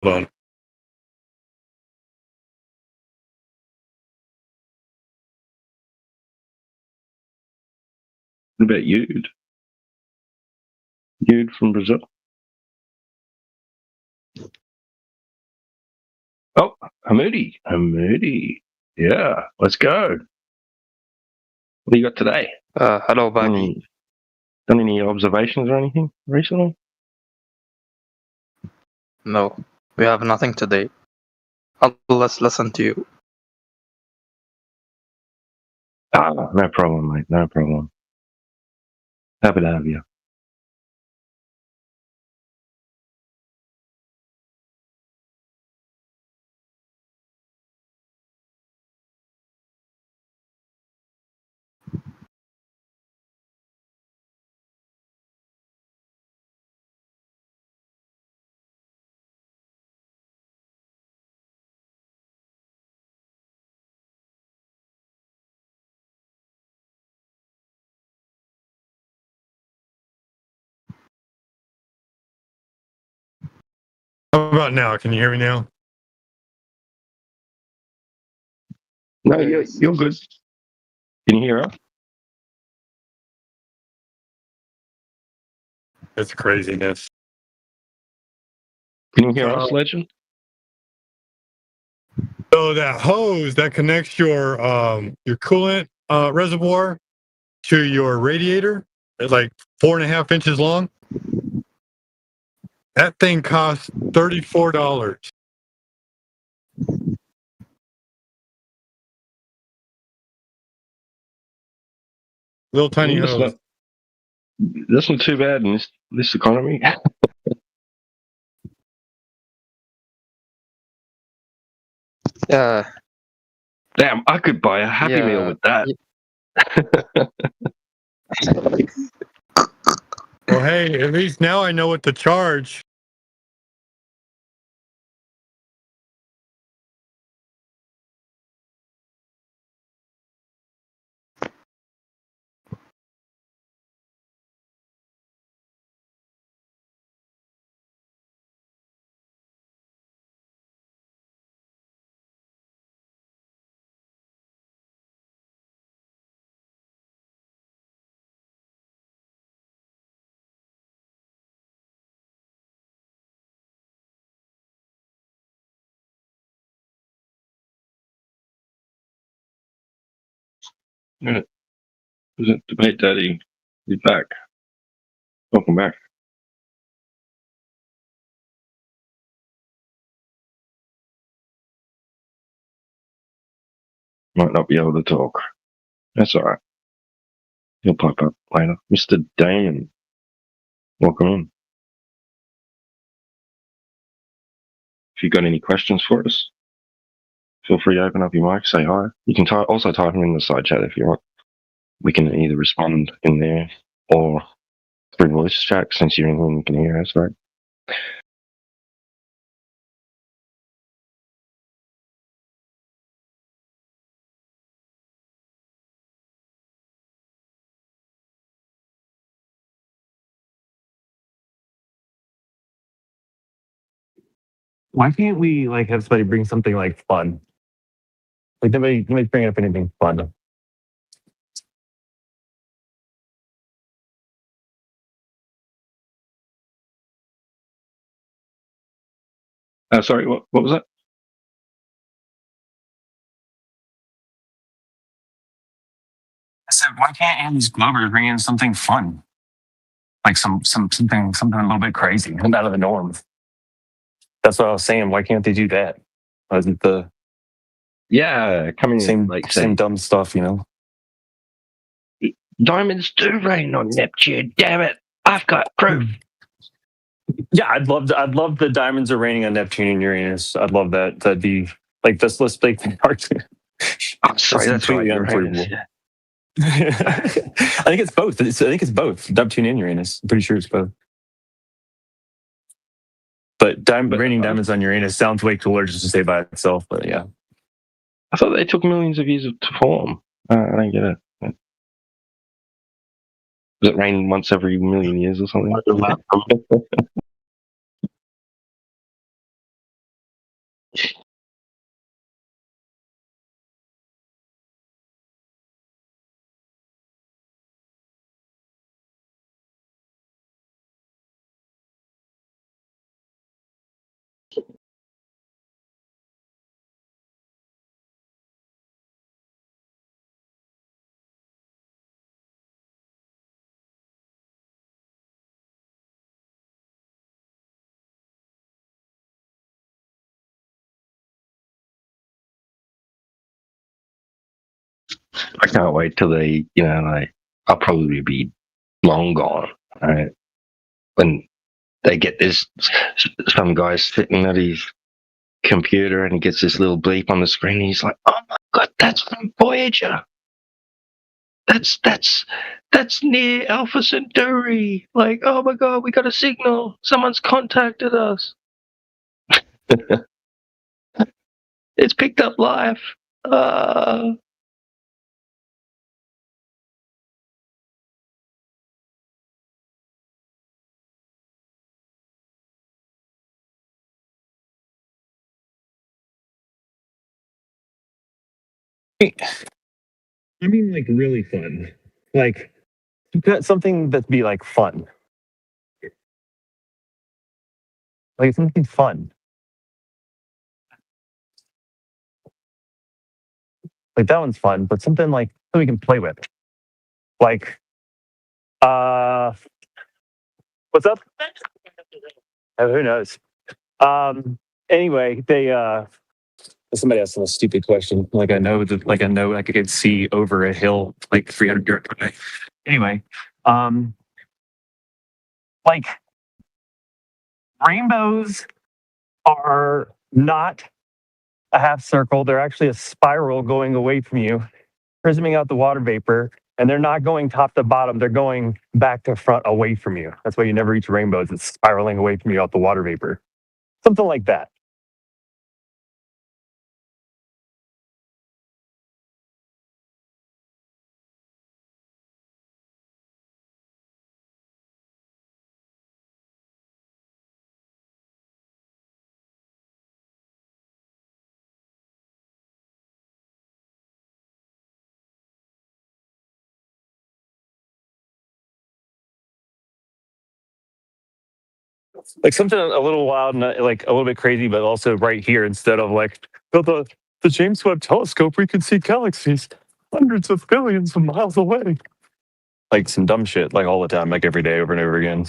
Hold on. What about Yude? Yude from Brazil. Oh, Hamudi. Hamudi. Yeah, let's go. What do you got today? Hello, buddy. Done any observations or anything recently? No, we have nothing today. Let's listen to you. No problem, mate. No problem. Happy to have you. How about now? Can you hear me now? No, you're good. Can you hear us? It's craziness. Can you hear us, Legend? So that hose that connects your coolant reservoir to your radiator is like 4.5 inches long. That thing costs $34. Little tiny hose. That's not too bad in this economy. Damn, I could buy a Happy Meal with that. Well, hey, at least now I know what to charge. Was it Debate Daddy? He's back. Welcome back. Might not be able to talk. That's alright. He'll pop up later. Mr. Damon. Welcome in. If you've got any questions for us, feel free to open up your mic, say hi. You can also type them in the side chat if you want. We can either respond in there or through voice chat, since you're in here and you can hear us, right? Why can't we like have somebody bring something like fun? Like nobody's bringing up anything fun. Sorry, what was that? I said, why can't Andy's Glover bring in something fun? Like something a little bit crazy, out of the norm. That's what I was saying. Why can't they do that? Isn't the coming same like same dumb stuff, you know? Diamonds do rain on Neptune. Damn it! I've got proof. Yeah, I'd love the diamonds are raining on Neptune and Uranus. I'd love that. That'd be like this. Let's make the cartoon. I'm sorry, that's right. Uranus, yeah. I think it's both. I think it's both Neptune and Uranus. I'm pretty sure it's both. But raining diamonds on Uranus sounds way cooler just to say by itself. But yeah, I thought they took millions of years to form. I don't get it. Does it rain once every million years or something? I can't wait till they, like, I'll probably be long gone, right? When they get this, some guy sitting at his computer and he gets this little bleep on the screen. And he's like, "Oh my god, that's from Voyager. That's near Alpha Centauri. Like, oh my god, we got a signal. Someone's contacted us. It's picked up live." I mean, like really fun. Like you've got something that'd be like fun. Like something fun. Like that one's fun, but something like that we can play with. Like, what's up? Oh, who knows? Anyway, somebody asked a stupid question. Like I know I could see over a hill like 300 yards away. Anyway, like rainbows are not a half circle. They're actually a spiral going away from you, prisming out the water vapor, and they're not going top to bottom. They're going back to front away from you. That's why you never reach rainbows. It's spiraling away from you out the water vapor. Something like that. Like something a little wild and like a little bit crazy, but also right here instead of like the James Webb Telescope, we can see galaxies hundreds of billions of miles away. Like some dumb shit, like all the time, like every day, over and over again.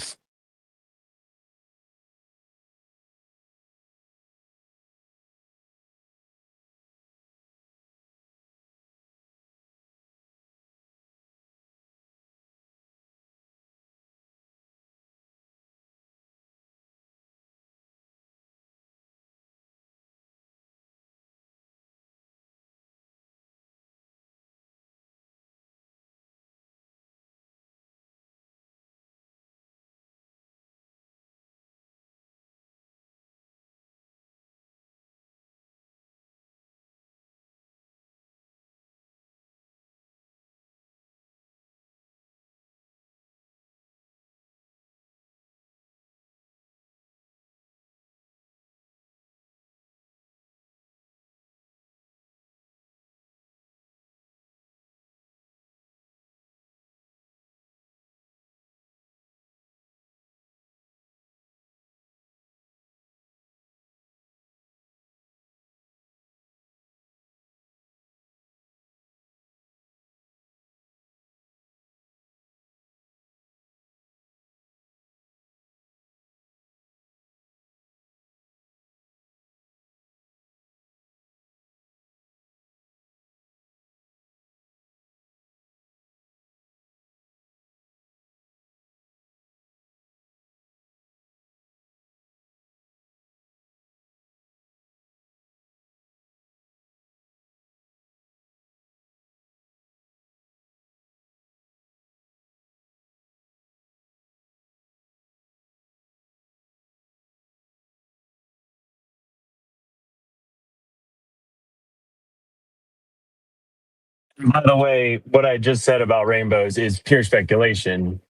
By the way, what I just said about rainbows is pure speculation.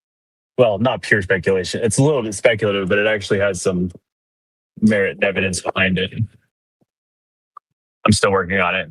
Well, not pure speculation. It's a little bit speculative, but it actually has some merit and evidence behind it. I'm still working on it.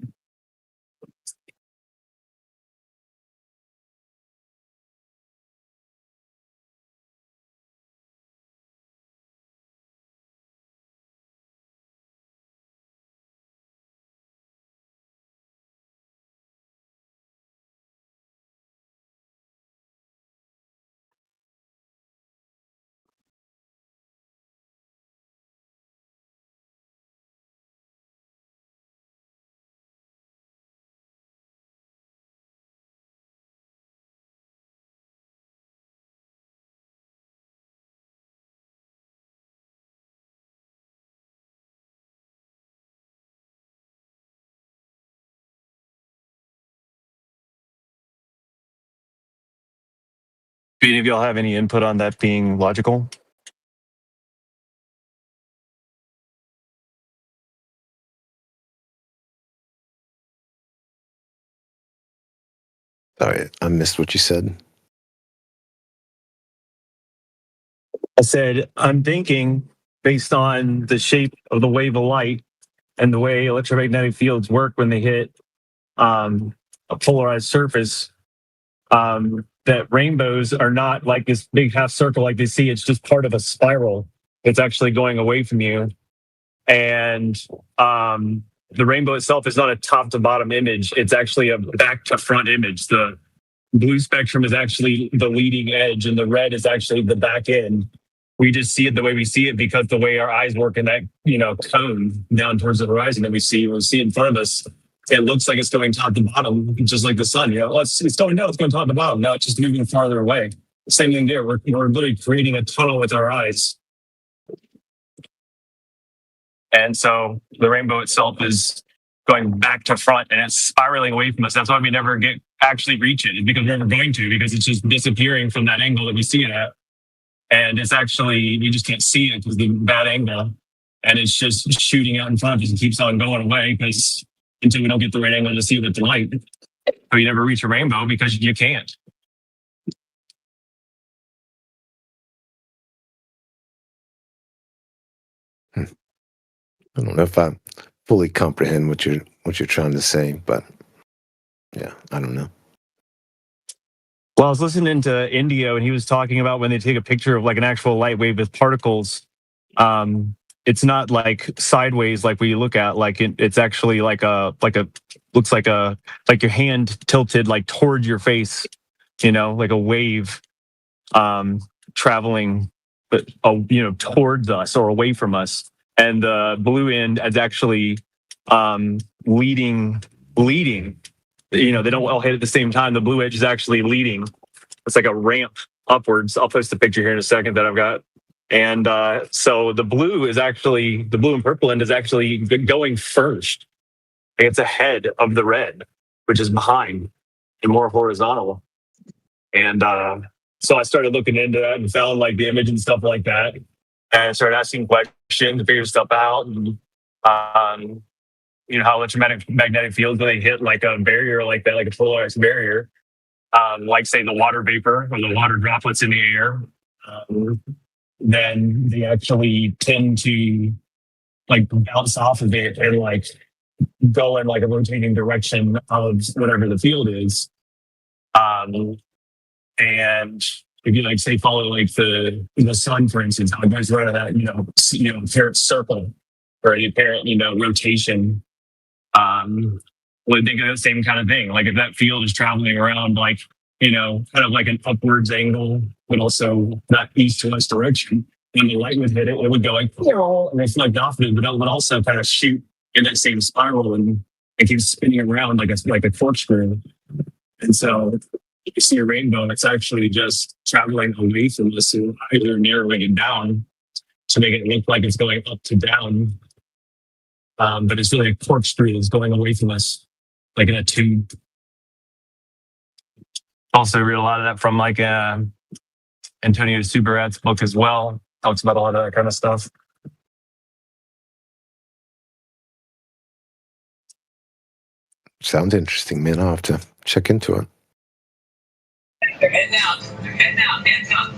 Do any of y'all have any input on that being logical? Sorry, I missed what you said. I said, I'm thinking based on the shape of the wave of light and the way electromagnetic fields work when they hit a polarized surface, that rainbows are not like this big half circle like they see. It's just part of a spiral. It's actually going away from you. And the rainbow itself is not a top to bottom image. It's actually a back to front image. The blue spectrum is actually the leading edge and the red is actually the back end. We just see it the way we see it because the way our eyes work in that, cone down towards the horizon that we see in front of us, it looks like it's going top to bottom, just like the sun. It's going down, it's going top to bottom. Now it's just moving farther away. Same thing there. We're literally creating a tunnel with our eyes. And so the rainbow itself is going back to front and it's spiraling away from us. That's why we never actually reach it. It's because we're never going to, because it's just disappearing from that angle that we see it at. And it's actually, we just can't see it because of the bad angle. And it's just shooting out in front of us and keeps on going away because until we don't get the right angle to see it with the light. So you never reach a rainbow because you can't. I don't know if I fully comprehend what you're trying to say, but yeah, I don't know. Well, I was listening to Indio, and he was talking about when they take a picture of like an actual light wave with particles. It's not like sideways like we look at. Like it's actually like looks like your hand tilted like towards your face. Like a wave traveling, but towards us or away from us. And the blue end is actually leading. They don't all hit at the same time. The blue edge is actually leading. It's like a ramp upwards. I'll post a picture here in a second that I've got. And so the blue and purple end is actually going first. It's ahead of the red, which is behind and more horizontal. And so I started looking into that and found like the image and stuff like that. And I started asking questions to figure stuff out. And how electromagnetic fields when they hit like a barrier like that, like a polarized barrier, like say the water vapor or the water droplets in the air, then they actually tend to like bounce off of it and like go in like a rotating direction of whatever the field is. And if you like say follow like the sun, for instance, how it goes right of that, apparent circle or the apparent, rotation. Well, think of the same kind of thing. Like if that field is traveling around like, kind of like an upwards angle, but also not east to west direction, when the light would hit it, it would go like, and reflect off of it, but it would also kind of shoot in that same spiral and it keeps spinning around like a corkscrew. And so if you see a rainbow, it's actually just traveling away from us and either narrowing it down to make it look like it's going up to down. But it's really a corkscrew that's going away from us, like in a tube. Also read a lot of that from like Antonio Subarat's book as well. Talks about a lot of that kind of stuff. Sounds interesting, man. I'll have to check into it. They're heading out. Heads up.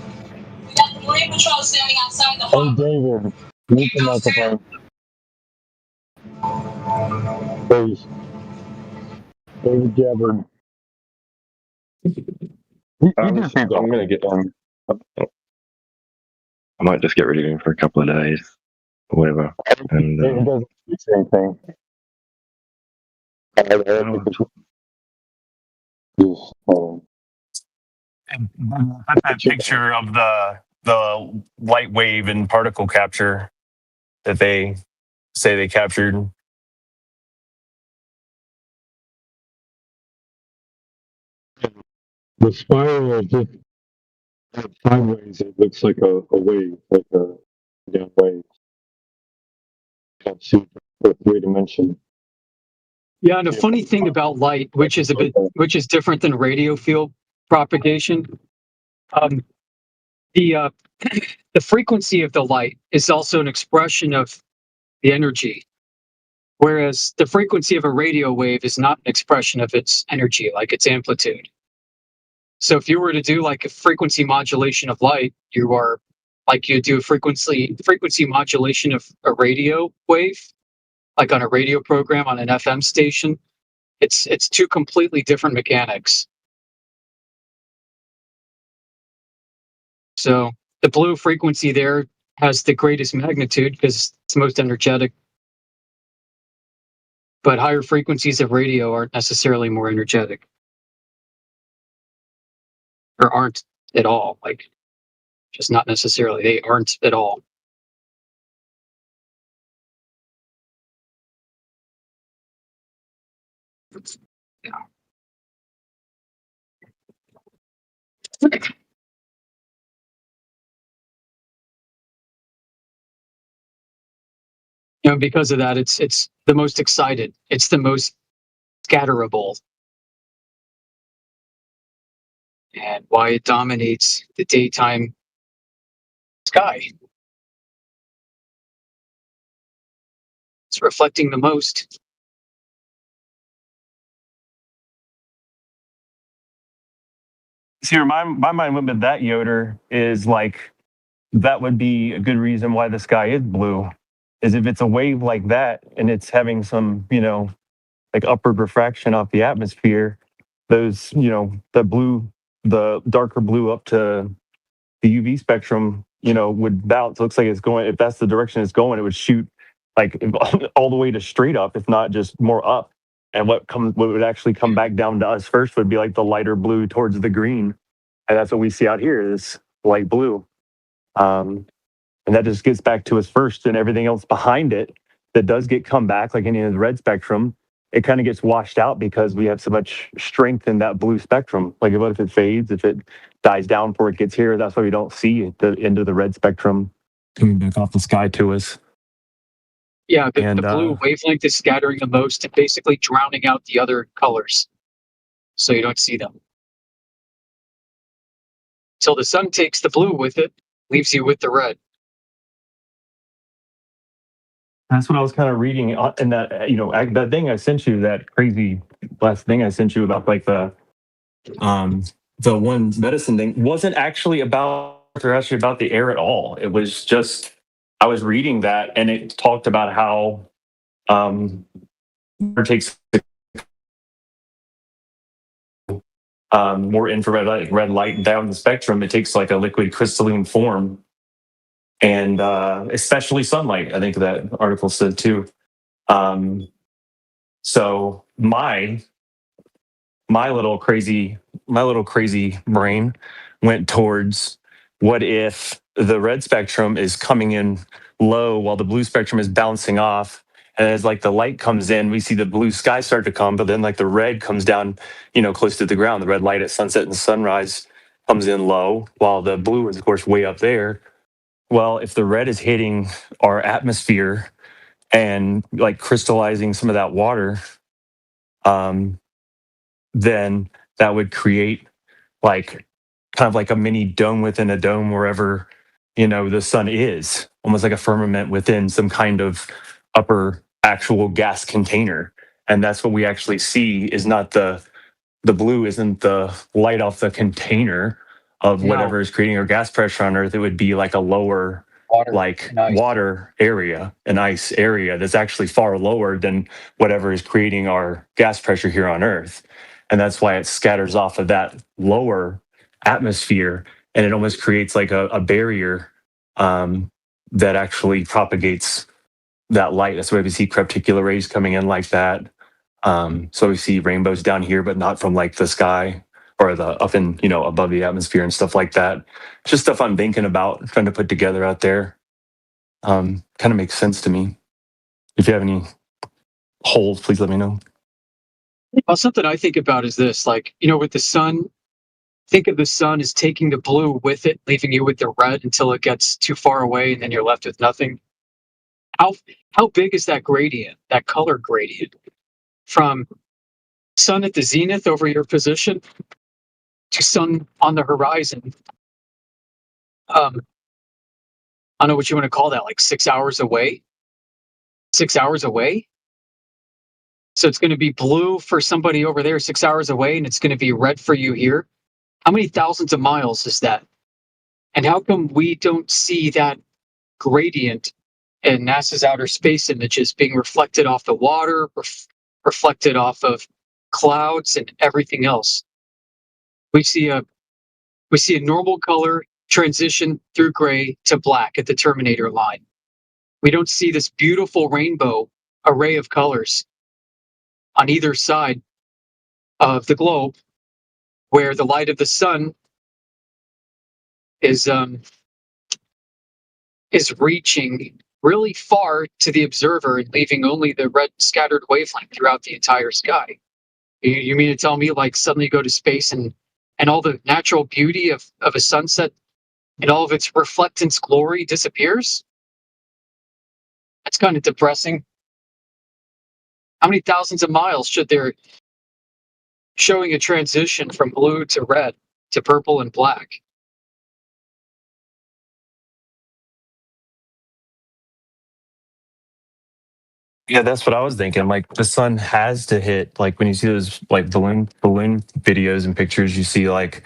We got the Marine Patrol standing outside the Hey, hall. David. Mute the microphone. Please. David Gabbard. I'm going to get on. I might just get rid of him for a couple of days or whatever. And David doesn't do the same thing. That picture of the light wave and particle capture that they say they captured. The spiral is just sideways. It looks like a wave, like a wave. Can't see the 3 dimension. Yeah, and a funny thing about light, which is different than radio field propagation, The the frequency of the light is also an expression of the energy, whereas the frequency of a radio wave is not an expression of its energy, like its amplitude. So if you were to do like a frequency modulation of light, you are like you do a frequency modulation of a radio wave, like on a radio program on an FM station. It's two completely different mechanics. So the blue frequency there has the greatest magnitude because it's most energetic. But higher frequencies of radio aren't necessarily more energetic. Or aren't at all. Like, just not necessarily. They aren't at all. Yeah. You know, because of that, it's the most excited. It's the most scatterable. And why it dominates the daytime sky. It's reflecting the most. See, my mind went with that, Yoder, is like, that would be a good reason why the sky is blue, is if it's a wave like that and it's having some, like upward refraction off the atmosphere, those, the darker blue up to the UV spectrum, would bounce. Looks like it's going, if that's the direction it's going, it would shoot like all the way to straight up, if not just more up. And what would actually come back down to us first would be like the lighter blue towards the green. And that's what we see out here, is light blue. And that just gets back to us first, and everything else behind it that does get come back, like any of the red spectrum, it kind of gets washed out because we have so much strength in that blue spectrum. Like, what if it fades, if it dies down before it gets here? That's why we don't see the end of the red spectrum coming back off the sky to us. Yeah, the blue wavelength is scattering the most and basically drowning out the other colors. So you don't see them. Till the sun takes the blue with it, leaves you with the red. That's what I was kind of reading in that, that thing I sent you, that crazy last thing I sent you about like the one medicine thing wasn't actually about the air at all. It was just, I was reading that and it talked about how it takes more infrared light, red light down the spectrum. It takes like a liquid crystalline form. And especially sunlight, I think that article said too. So my little crazy brain went towards, what if the red spectrum is coming in low while the blue spectrum is bouncing off, and as like the light comes in, we see the blue sky start to come, but then like the red comes down, close to the ground. The red light at sunset and sunrise comes in low, while the blue is of course way up there. Well, if the red is hitting our atmosphere and like crystallizing some of that water, then that would create like kind of like a mini dome within a dome wherever, the sun is, almost like a firmament within some kind of upper actual gas container. And that's what we actually see, is not the blue isn't the light off the container of whatever is creating our gas pressure on Earth. It would be like a lower water area, an ice area that's actually far lower than whatever is creating our gas pressure here on Earth. And that's why it scatters off of that lower atmosphere, and it almost creates like a barrier that actually propagates that light. That's why we see crepuscular rays coming in like that. So we see rainbows down here, but not from like the sky or the up in, above the atmosphere and stuff like that. It's just stuff I'm thinking about, trying to put together out there. Kind of makes sense to me. If you have any holes, please let me know. Well, something I think about is this, like, with the sun, think of the sun as taking the blue with it, leaving you with the red until it gets too far away and then you're left with nothing. How big is that gradient, that color gradient, from sun at the zenith over your position to sun on the horizon I don't know what you want to call that, like 6 hours away. 6 hours away. So it's going to be blue for somebody over there 6 hours away, and it's going to be red for you here. How many thousands of miles is that? And how come we don't see that gradient in NASA's outer space images being reflected off the water, reflected off of clouds and everything else? We see a normal color transition through gray to black at the terminator line. We don't see this beautiful rainbow array of colors on either side of the globe, where the light of the sun is reaching really far to the observer and leaving only the red scattered wavelength throughout the entire sky. You mean to tell me, like, suddenly you go to space and all the natural beauty of a sunset and all of its reflectance glory disappears? That's kind of depressing. How many thousands of miles should there showing a transition from blue to red to purple and black? Yeah, that's what I was thinking. Like the sun has to hit, like when you see those like balloon videos and pictures, you see like,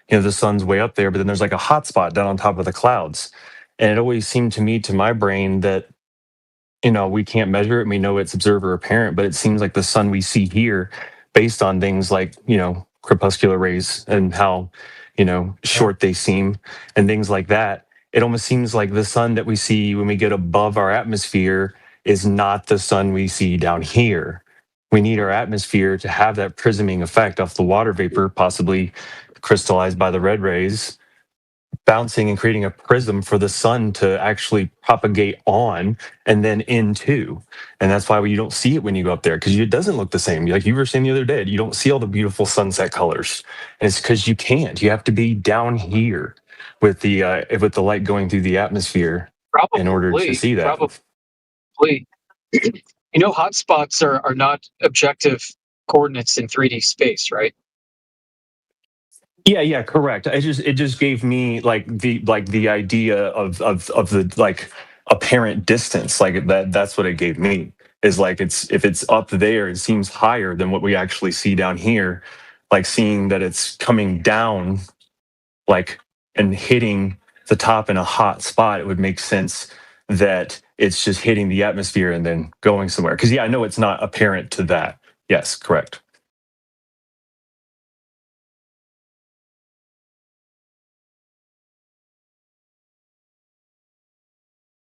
the sun's way up there, but then there's like a hot spot down on top of the clouds. And it always seemed to me, to my brain, that we can't measure it and we know it's observer apparent, but it seems like the sun we see here, based on things like, crepuscular rays and how, short they seem and things like that, it almost seems like the sun that we see when we get above our atmosphere is not the sun we see down here. We need our atmosphere to have that prisming effect off the water vapor, possibly crystallized by the red rays, bouncing and creating a prism for the sun to actually propagate on and then into. And that's why you don't see it when you go up there, because it doesn't look the same. Like you were saying the other day, you don't see all the beautiful sunset colors. And it's because you can't. You have to be down here with the light going through the atmosphere in order to see that. Probably. Hotspots are not objective coordinates in 3D space, right? Yeah, correct. It just gave me the idea of the like apparent distance. Like that's what it gave me. Is like if it's up there, it seems higher than what we actually see down here. Like seeing that it's coming down, like and hitting the top in a hot spot, it would make sense that it's just hitting the atmosphere and then going somewhere. Because I know it's not apparent to that. Yes, correct.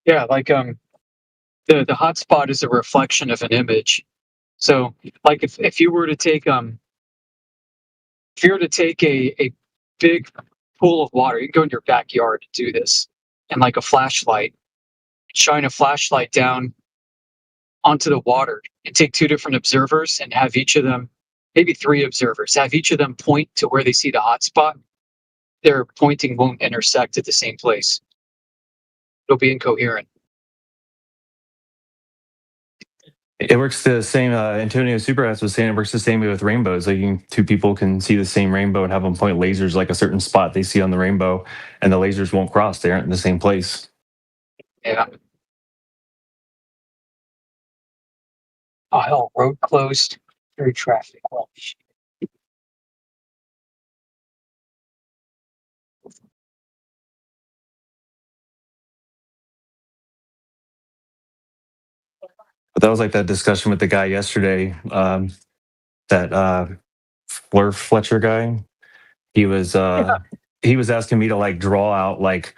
Yeah, like the hotspot is a reflection of an image. So like if you were to take a big pool of water, you can go in your backyard and do this, and like a flashlight, shine a flashlight down onto the water and take two different observers and have each of them, maybe three observers, have each of them point to where they see the hotspot. Their pointing won't intersect at the same place. It'll be incoherent. It works the same. Antonio Superass was saying it works the same way with rainbows. Like two people can see the same rainbow and have them point lasers like a certain spot they see on the rainbow, and the lasers won't cross. They aren't in the same place. Yeah. Oh hell, road closed through traffic. Well, But that was like that discussion with the guy yesterday, that Fleur Fletcher guy. He was asking me to like draw out like